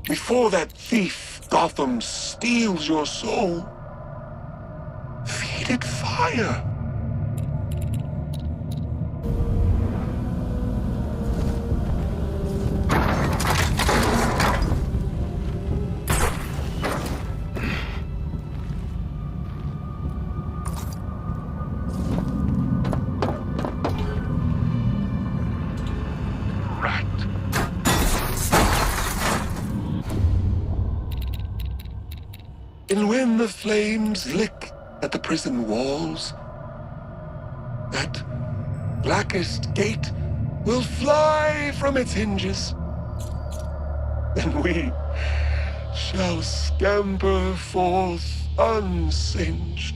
Before that thief, Gotham, steals your soul, feed it fire. And when the flames lick at the prison walls, that blackest gate will fly from its hinges, and we shall scamper forth unsinged.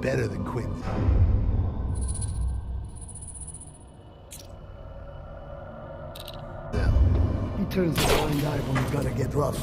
Better than Quinn. He turns a blind eye when we gotta get rough.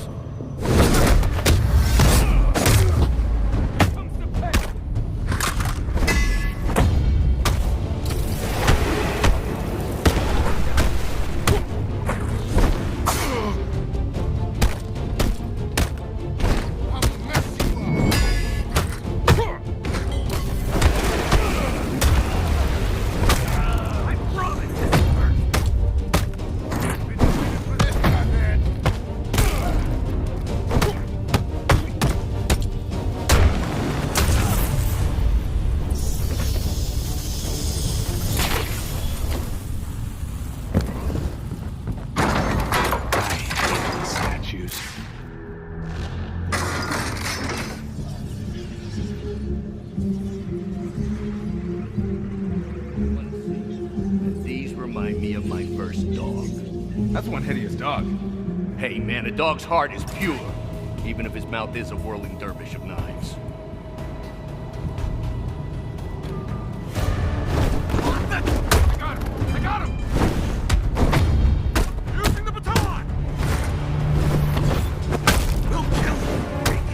me of my first dog. That's one hideous dog. Hey, man, a dog's heart is pure, even if his mouth is a whirling dervish of knives. I got him! Using the baton! We'll kill him, freak!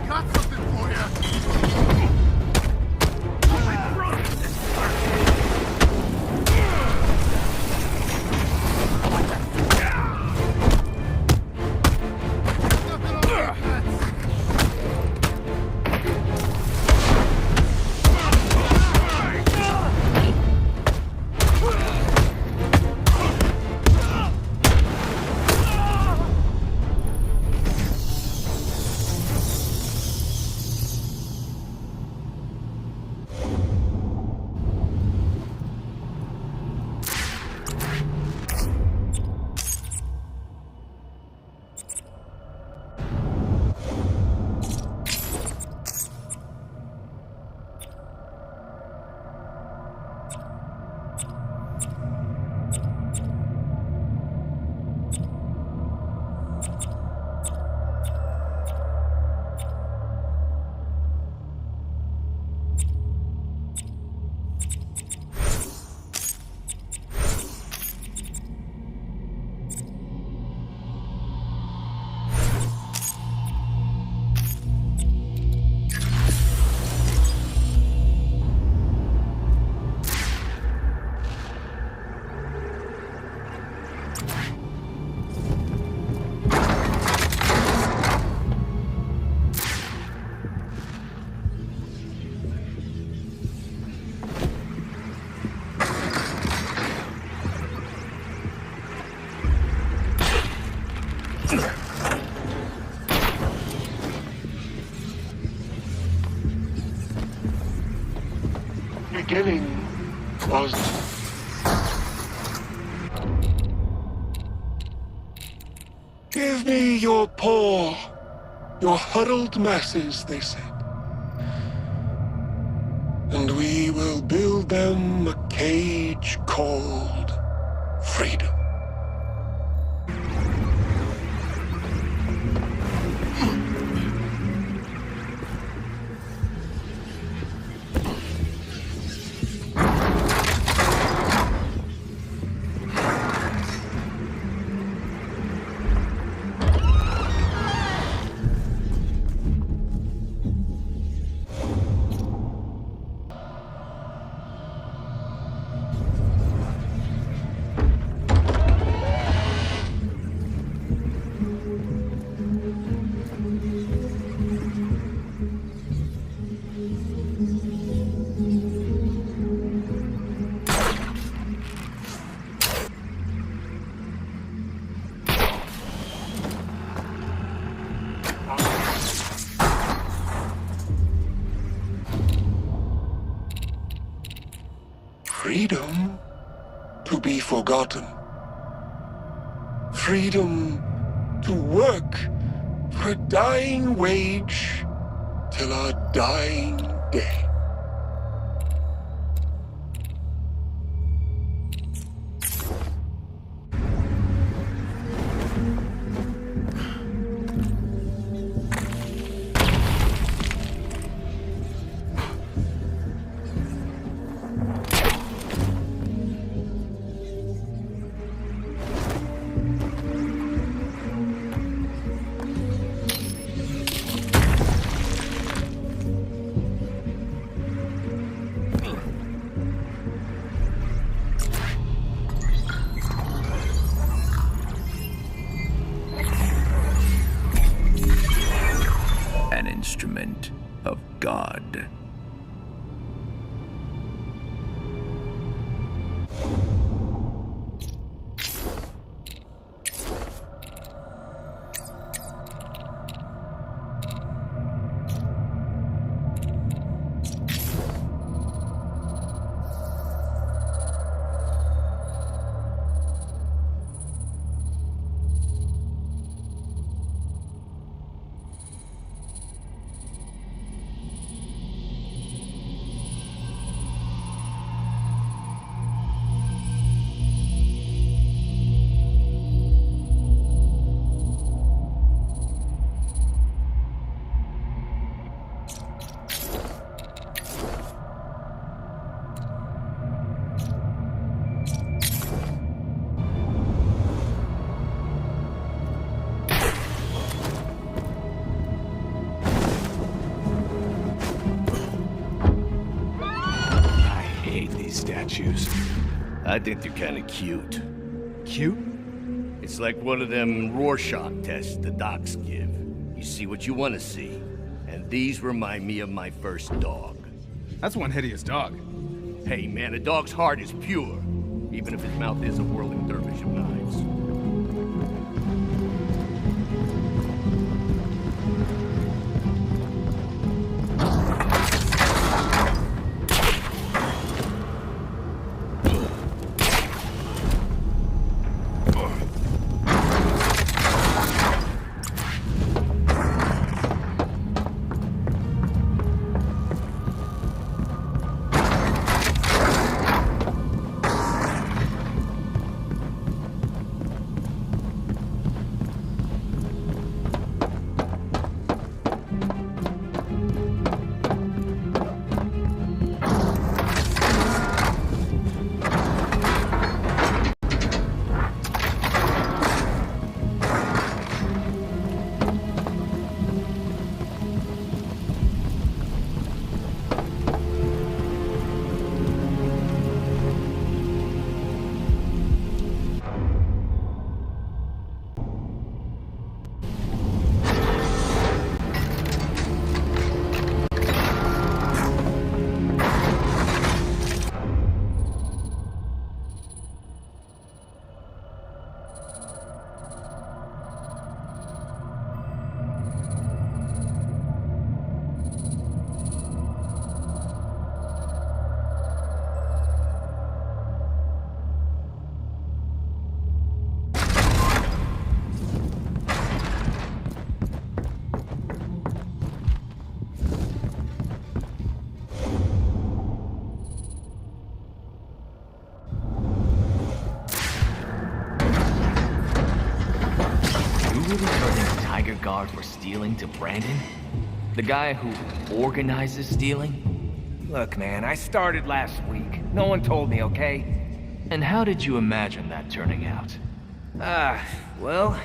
Got something for you! Beginning was... Give me your poor, your huddled masses, they said. And we will build them a cage called freedom. Freedom to be forgotten. Freedom to work for a dying wage till our dying day. An instrument of God. I think they're kinda cute. Cute? It's like one of them Rorschach tests the docs give. You see what you want to see. And these remind me of my first dog. That's one hideous dog. Hey man, a dog's heart is pure, even if his mouth is a whirling dervish of knives. For stealing to Brandon? The guy who organizes stealing? Look, man, I started last week. No one told me, okay? And how did you imagine that turning out? Well,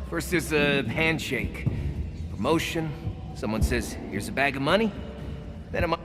first there's a handshake. Promotion. Someone says, here's a bag of money. Then I'm...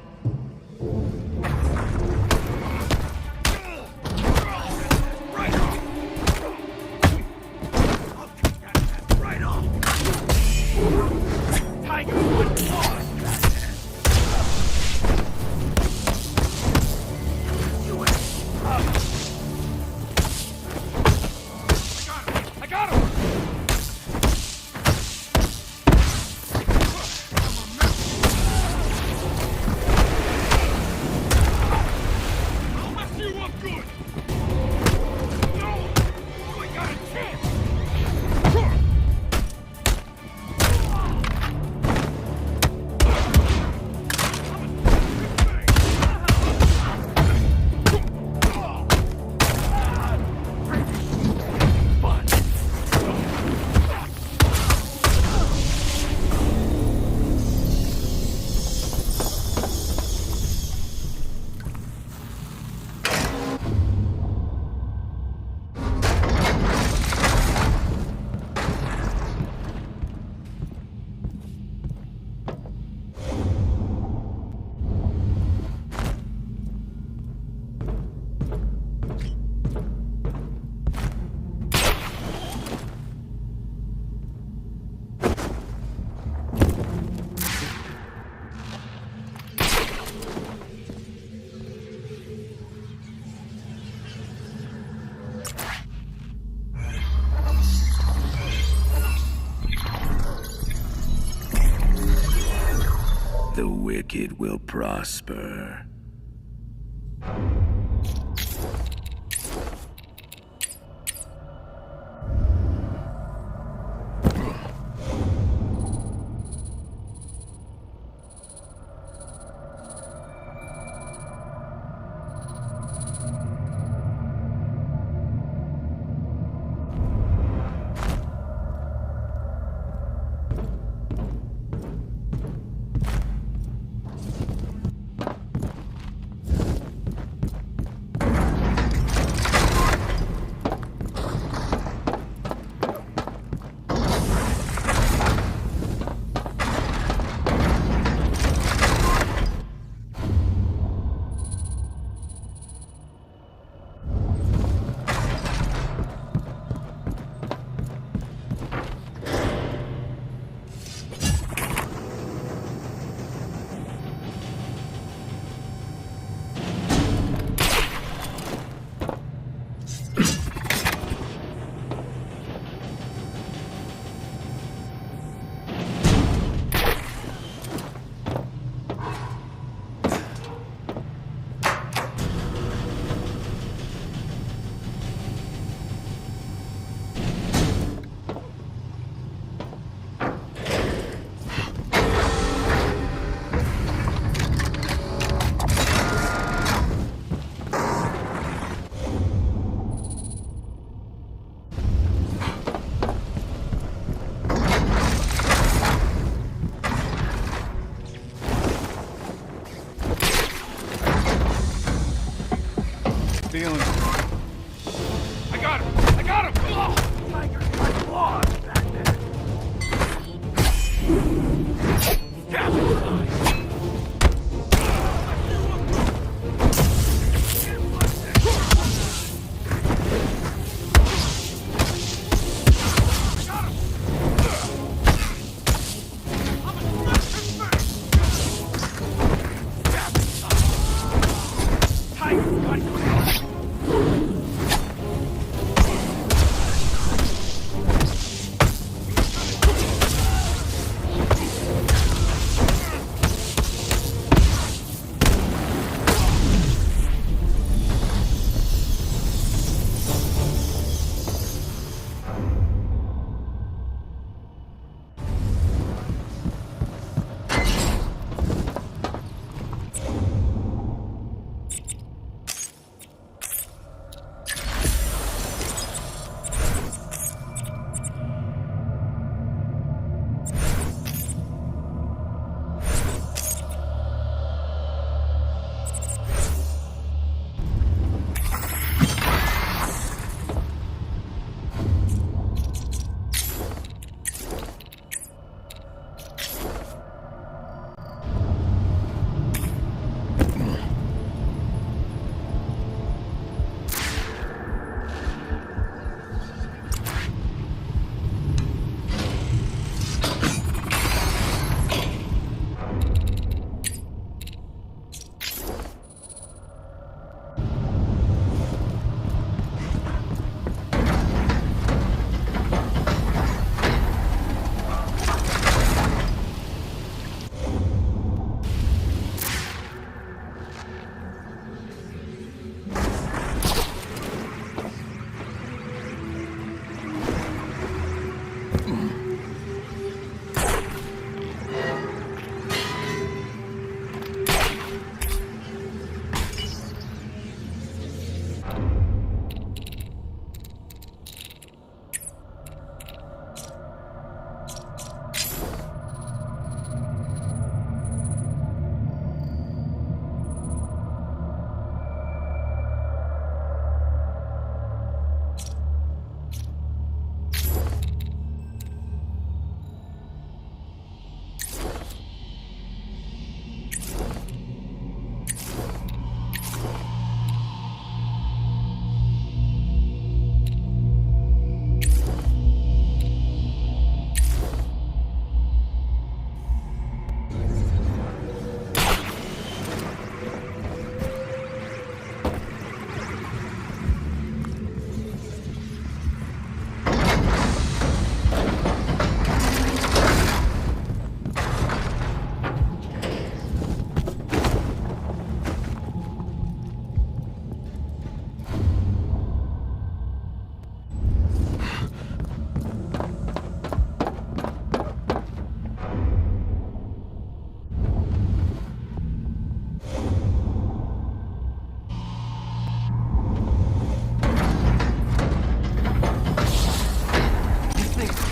The wicked will prosper.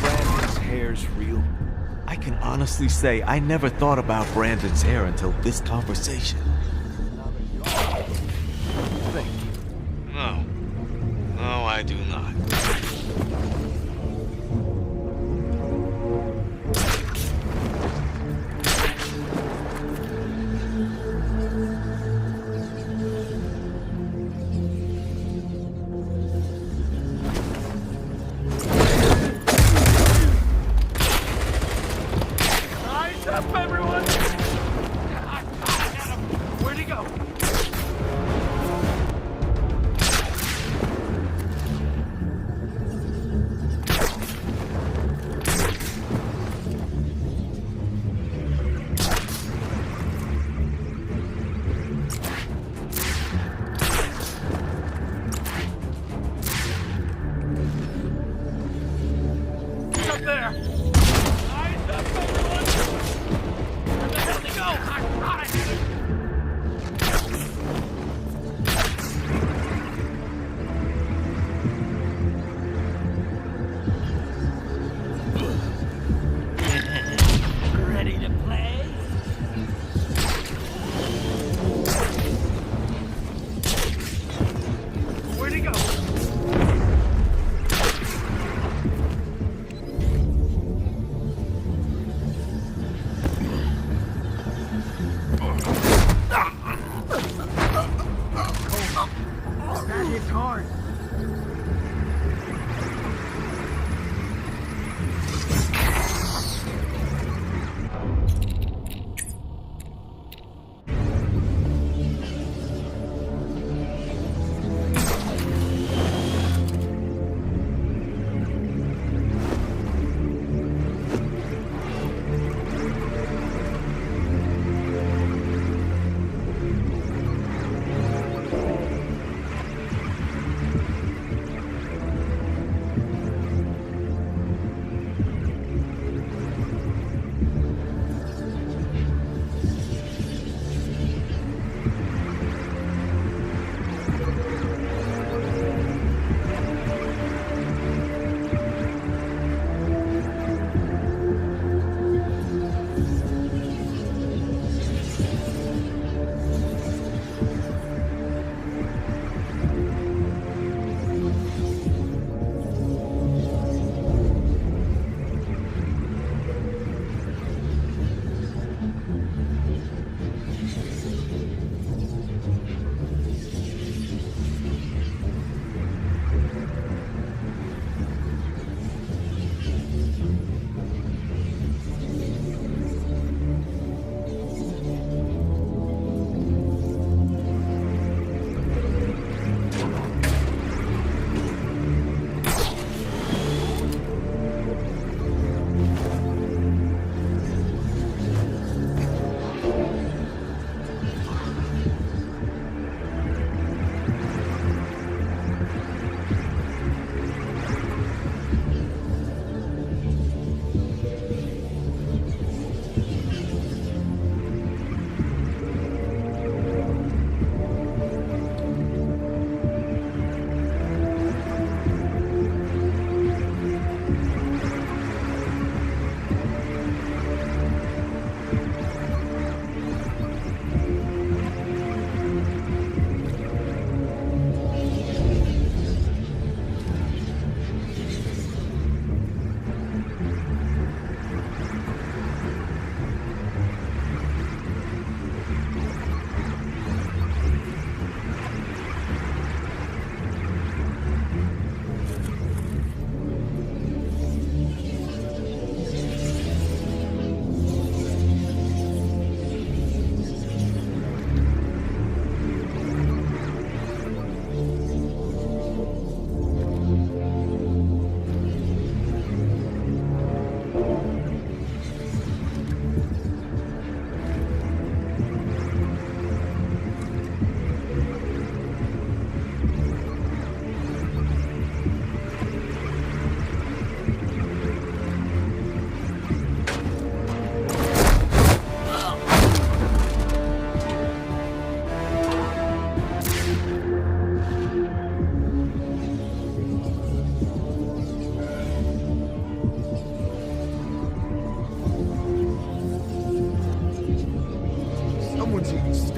Brandon's hair's real? I can honestly say I never thought about Brandon's hair until this conversation. No. No, I do not.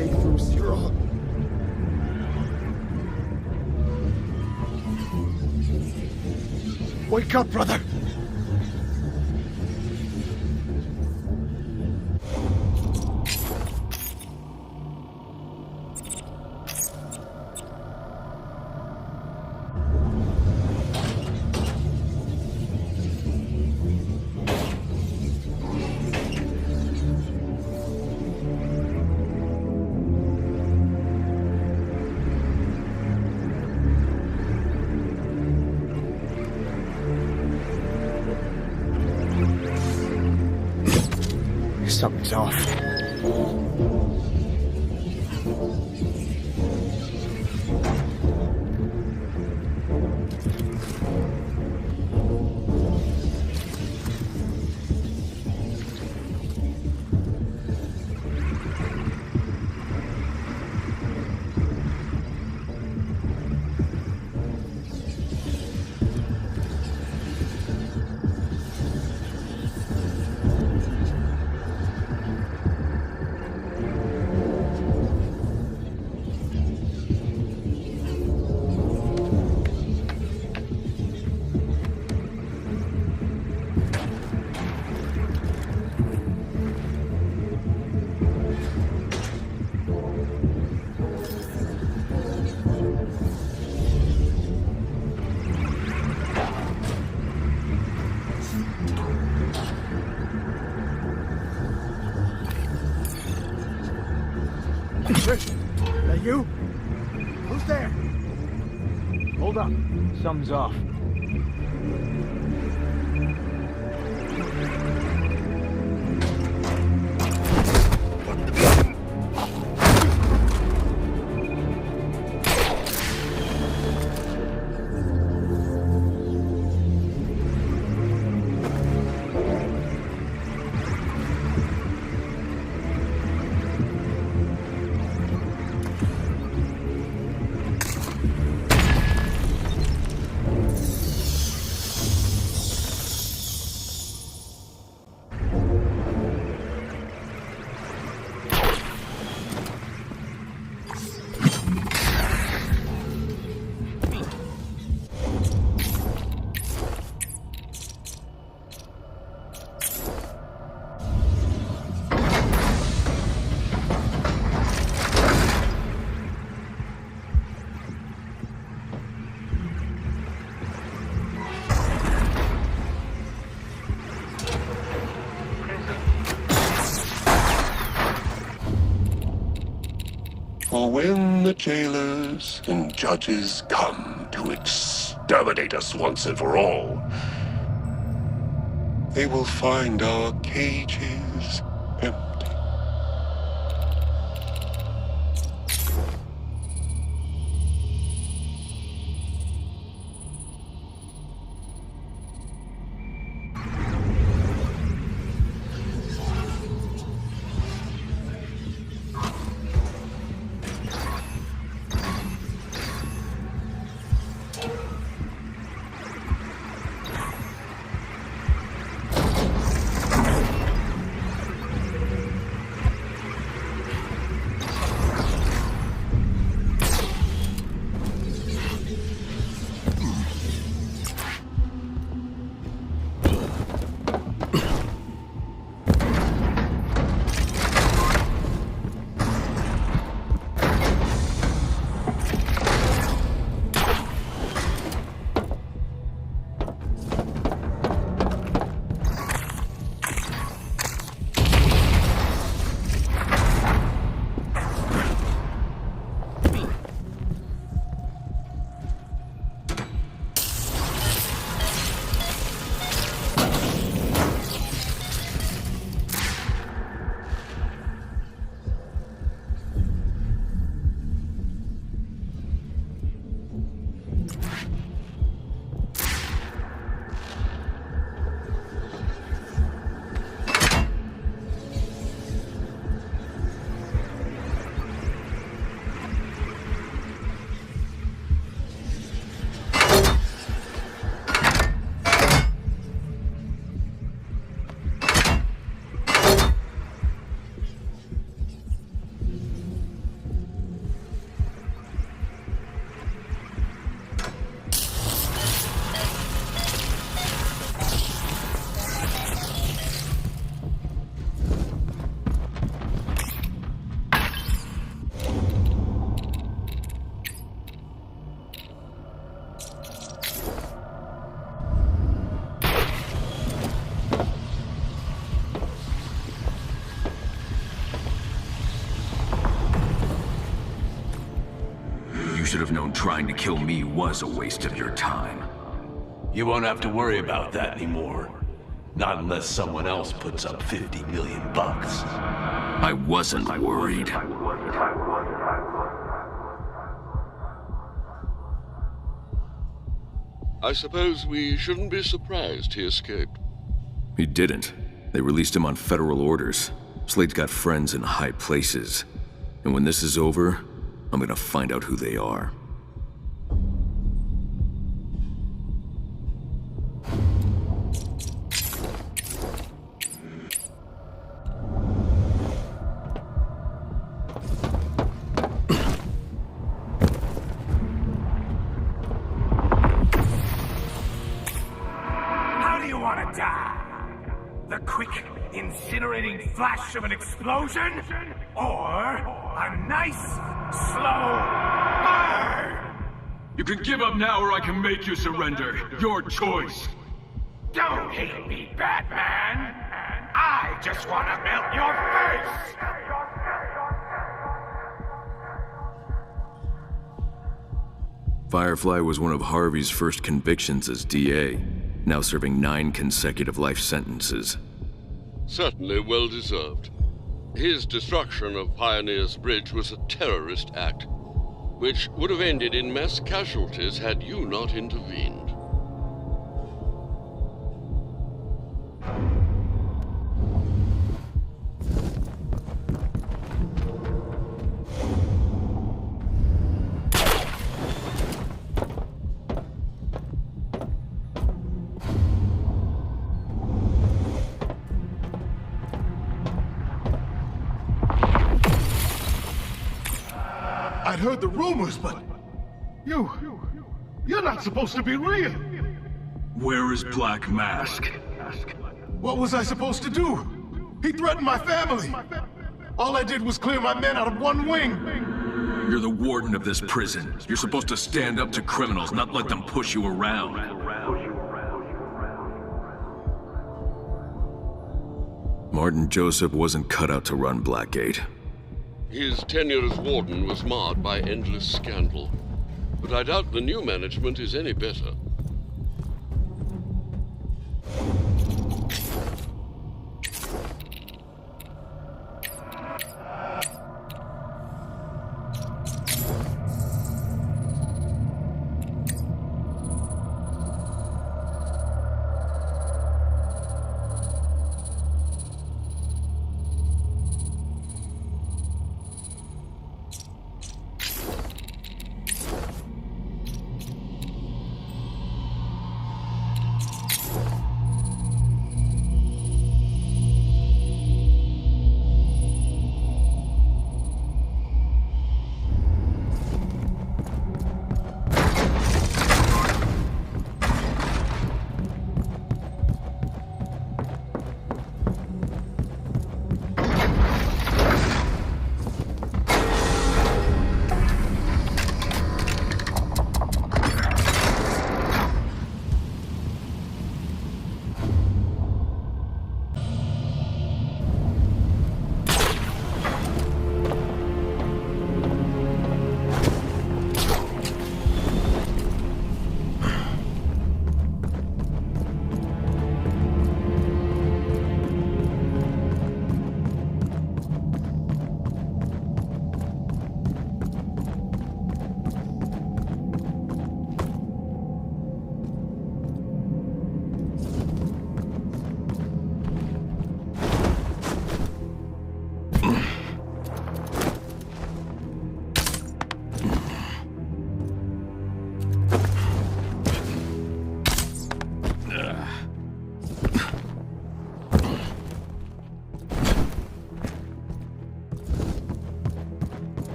mistake, Bruce. You're all... Wake up, brother! Something's off. That you? Who's there? Hold up. Something's off. For when the jailers and judges come to exterminate us once and for all, they will find our cages empty. alone, trying to kill me was a waste of your time. You won't have to worry about that anymore. Not unless someone else puts up 50 million bucks. I wasn't worried. I suppose we shouldn't be surprised he escaped. He didn't. They released him on federal orders. Slade's got friends in high places. And when this is over, I'm gonna find out who they are. How do you want to die? The quick, incinerating flash of an explosion? Or a nice, slow burn? You can give up now or I can make you surrender. Your choice. Don't hate me, Batman. I just want to melt your face. Firefly was one of Harvey's first convictions as DA, now serving 9 consecutive life sentences. Certainly well deserved. His destruction of Pioneer's Bridge was a terrorist act, which would have ended in mass casualties had you not intervened. I'd heard the rumors, but you're not supposed to be real. Where is Black Mask? What was I supposed to do? He threatened my family. All I did was clear my men out of one wing. You're the warden of this prison. You're supposed to stand up to criminals, not let them push you around. Martin Joseph wasn't cut out to run Blackgate. His tenure as warden was marred by endless scandal, but I doubt the new management is any better.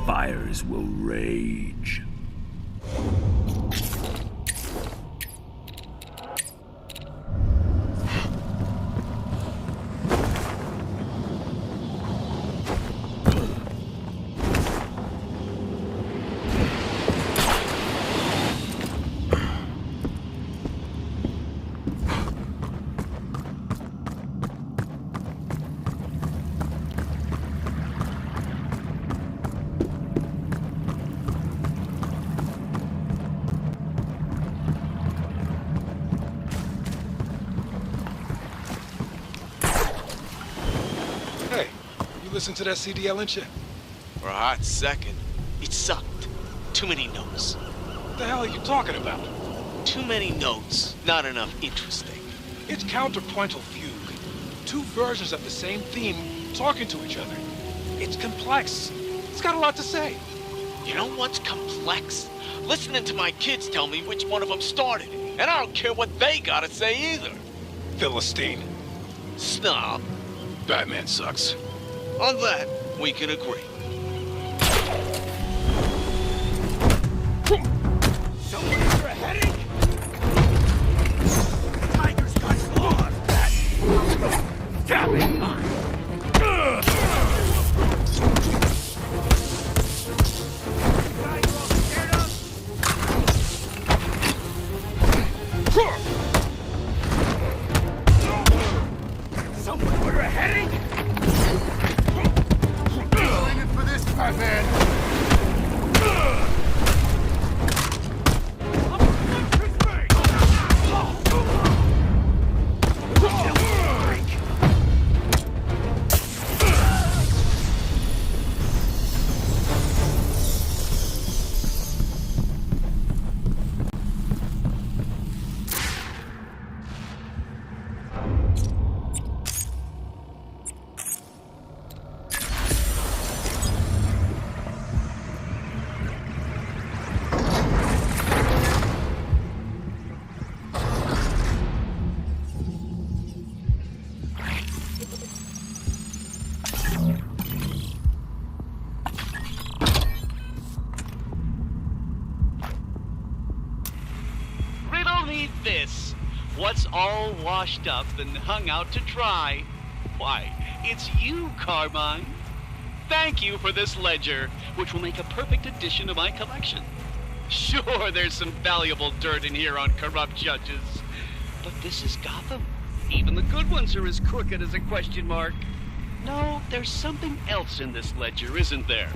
Fires will rage. listen to that CDL and shit? For a hot second, it sucked. Too many notes. What the hell are you talking about? Too many notes, not enough interesting. It's counterpointal fugue. Two versions of the same theme talking to each other. It's complex. It's got a lot to say. You know what's complex? Listening to my kids tell me which one of them started it. And I don't care what they gotta say either. Philistine. Snob. Batman sucks. On that, we can agree. Someone for a headache? Tiger's got claws, Bat! Damn it! Someone order a headache? Aiming for this, Batman! This. What's all washed up and hung out to dry? Why, it's you, Carmine. Thank you for this ledger, which will make a perfect addition to my collection. Sure, there's some valuable dirt in here on corrupt judges, but this is Gotham. Even the good ones are as crooked as a question mark. No, there's something else in this ledger, isn't there?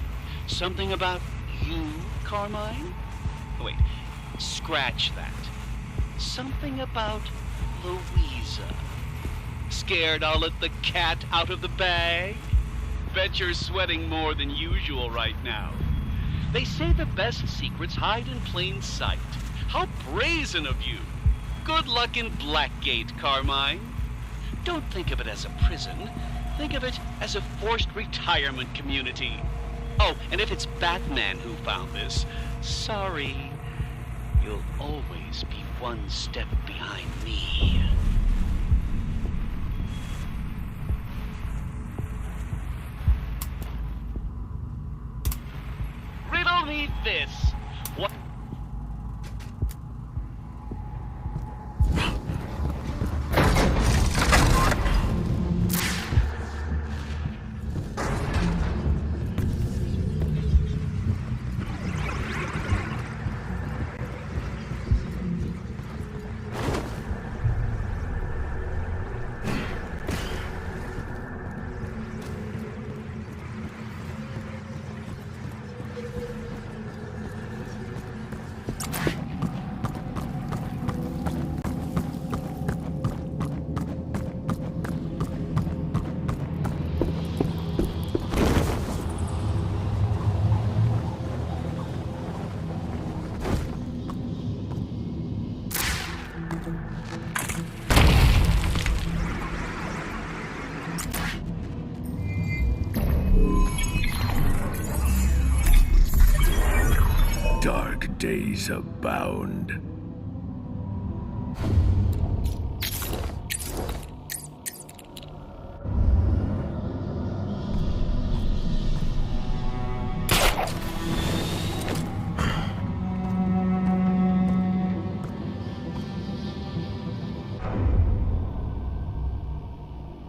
Something about you, Carmine? Wait, scratch that. Something about Louisa. Scared I'll let the cat out of the bag? Bet you're sweating more than usual right now. They say the best secrets hide in plain sight. How brazen of you. Good luck in Blackgate, Carmine. Don't think of it as a prison. Think of it as a forced retirement community. Oh, and if it's Batman who found this, sorry. You'll always be one step behind me. Riddle me this. What? Dark days abound.